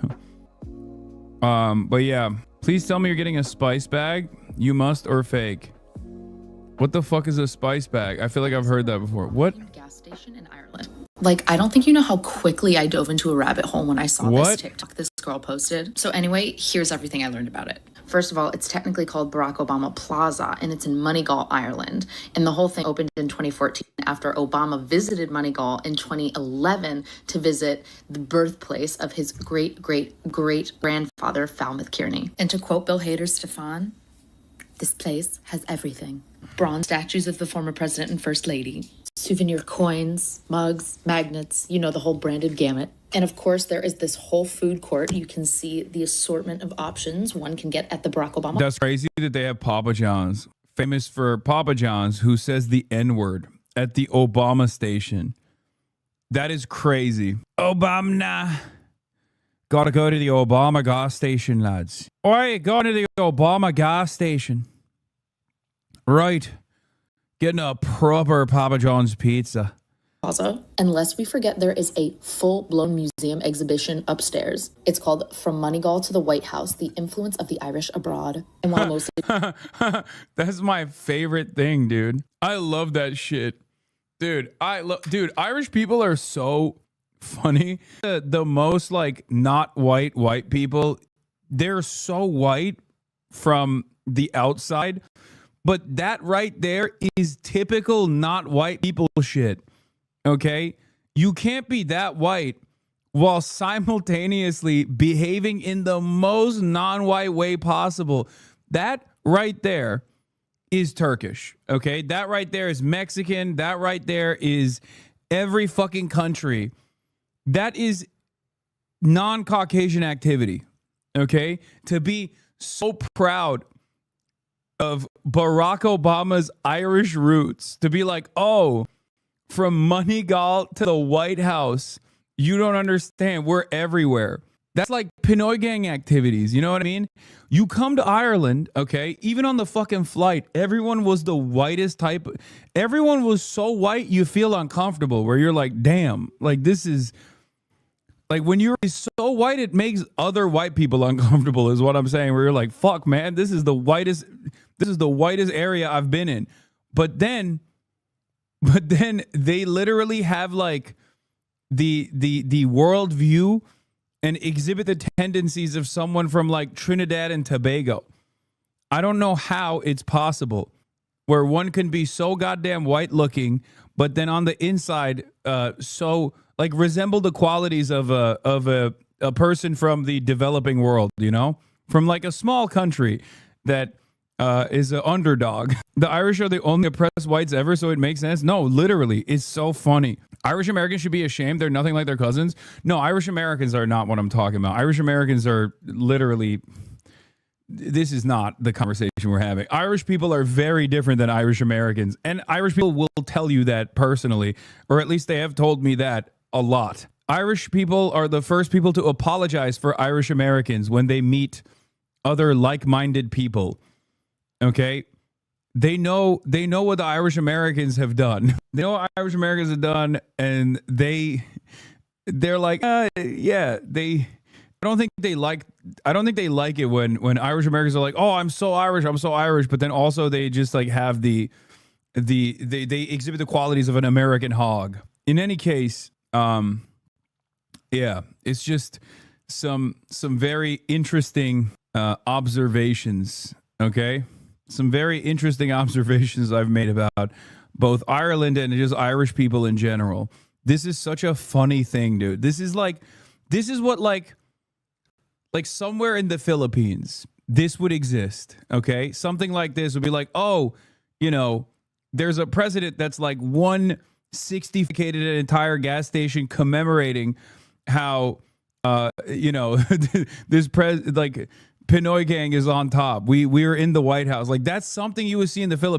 S1: But yeah, please tell me you're getting a spice bag. You must or fake. What the fuck is a spice bag? I feel like I've heard that before. What?
S15: Gas station in Ireland. Like, I don't think you know how quickly I dove into a rabbit hole when I saw this TikTok this girl posted. So anyway, here's everything I learned about it. First of all, it's technically called Barack Obama Plaza, and it's in Moneygall, Ireland. And the whole thing opened in 2014 after Obama visited Moneygall in 2011 to visit the birthplace of his great-great-great-grandfather, Falmouth Kearney. And to quote Bill Hader's Stefan, this place has everything. Bronze statues of the former president and first lady, souvenir coins, mugs, magnets, you know, the whole branded gamut. And of course, there is this whole food court. You can see the assortment of options one can get at the Barack Obama.
S1: That's crazy that they have Papa John's. Famous for Papa John's, who says the N-word at the Obama station. That is crazy. Obama. Gotta go to the Obama gas station, lads. Oi, go to the Obama gas station. Right. Getting a proper Papa John's pizza.
S15: Plaza. And lest we forget, there is a full-blown museum exhibition upstairs. It's called From Moneygall to the White House, the Influence of the Irish Abroad. And while most
S1: That's my favorite thing, dude. I love that shit. Dude, Irish people are so funny? The most like not white people, they're so white from the outside, but that right there is typical not white people shit. Okay? You can't be that white while simultaneously behaving in the most non-white way possible. That right there is Turkish. Okay? That right there is Mexican. That right there is every fucking country. That is non-Caucasian activity. Okay? To be so proud of Barack Obama's Irish roots, to be like, oh, from Moneygall to the White House, you don't understand. We're everywhere. That's like Pinoy gang activities. You know what I mean? You come to Ireland, okay? Even on the fucking flight, everyone was the whitest type. Everyone was so white, you feel uncomfortable, where you're like, damn, like this is like when you're so white, it makes other white people uncomfortable, is what I'm saying, where you're like, fuck, man, this is the whitest area I've been in. But then they literally have like the world view and exhibit the tendencies of someone from like Trinidad and Tobago. I don't know how it's possible where one can be so goddamn white looking, but then on the inside, so like resemble the qualities of a person from the developing world, you know, from like a small country that is an underdog. The Irish are the only oppressed whites ever, so it makes sense. No, literally, it's so funny. Irish Americans should be ashamed. They're nothing like their cousins. No, Irish Americans are not what I'm talking about. Irish Americans are literally, this is not the conversation we're having. Irish people are very different than Irish Americans. And Irish people will tell you that personally, or at least they have told me that a lot. Irish people are the first people to apologize for Irish Americans when they meet other like-minded people. Okay? They know what the Irish Americans have done. They know what Irish Americans have done, and they're like, yeah, I don't think they like it when Irish Americans are like, oh, I'm so Irish, but then also they just like have they exhibit the qualities of an American hog. In any case, yeah, it's just some very interesting observations, okay? Some very interesting observations I've made about both Ireland and just Irish people in general. This is such a funny thing, dude. This is what somewhere in the Philippines, this would exist, okay? Something like this would be like, oh, you know, there's a president that's like 160-ficated an entire gas station commemorating how, you know, this like Pinoy gang is on top. We are in the White House. Like that's something you would see in the Philippines.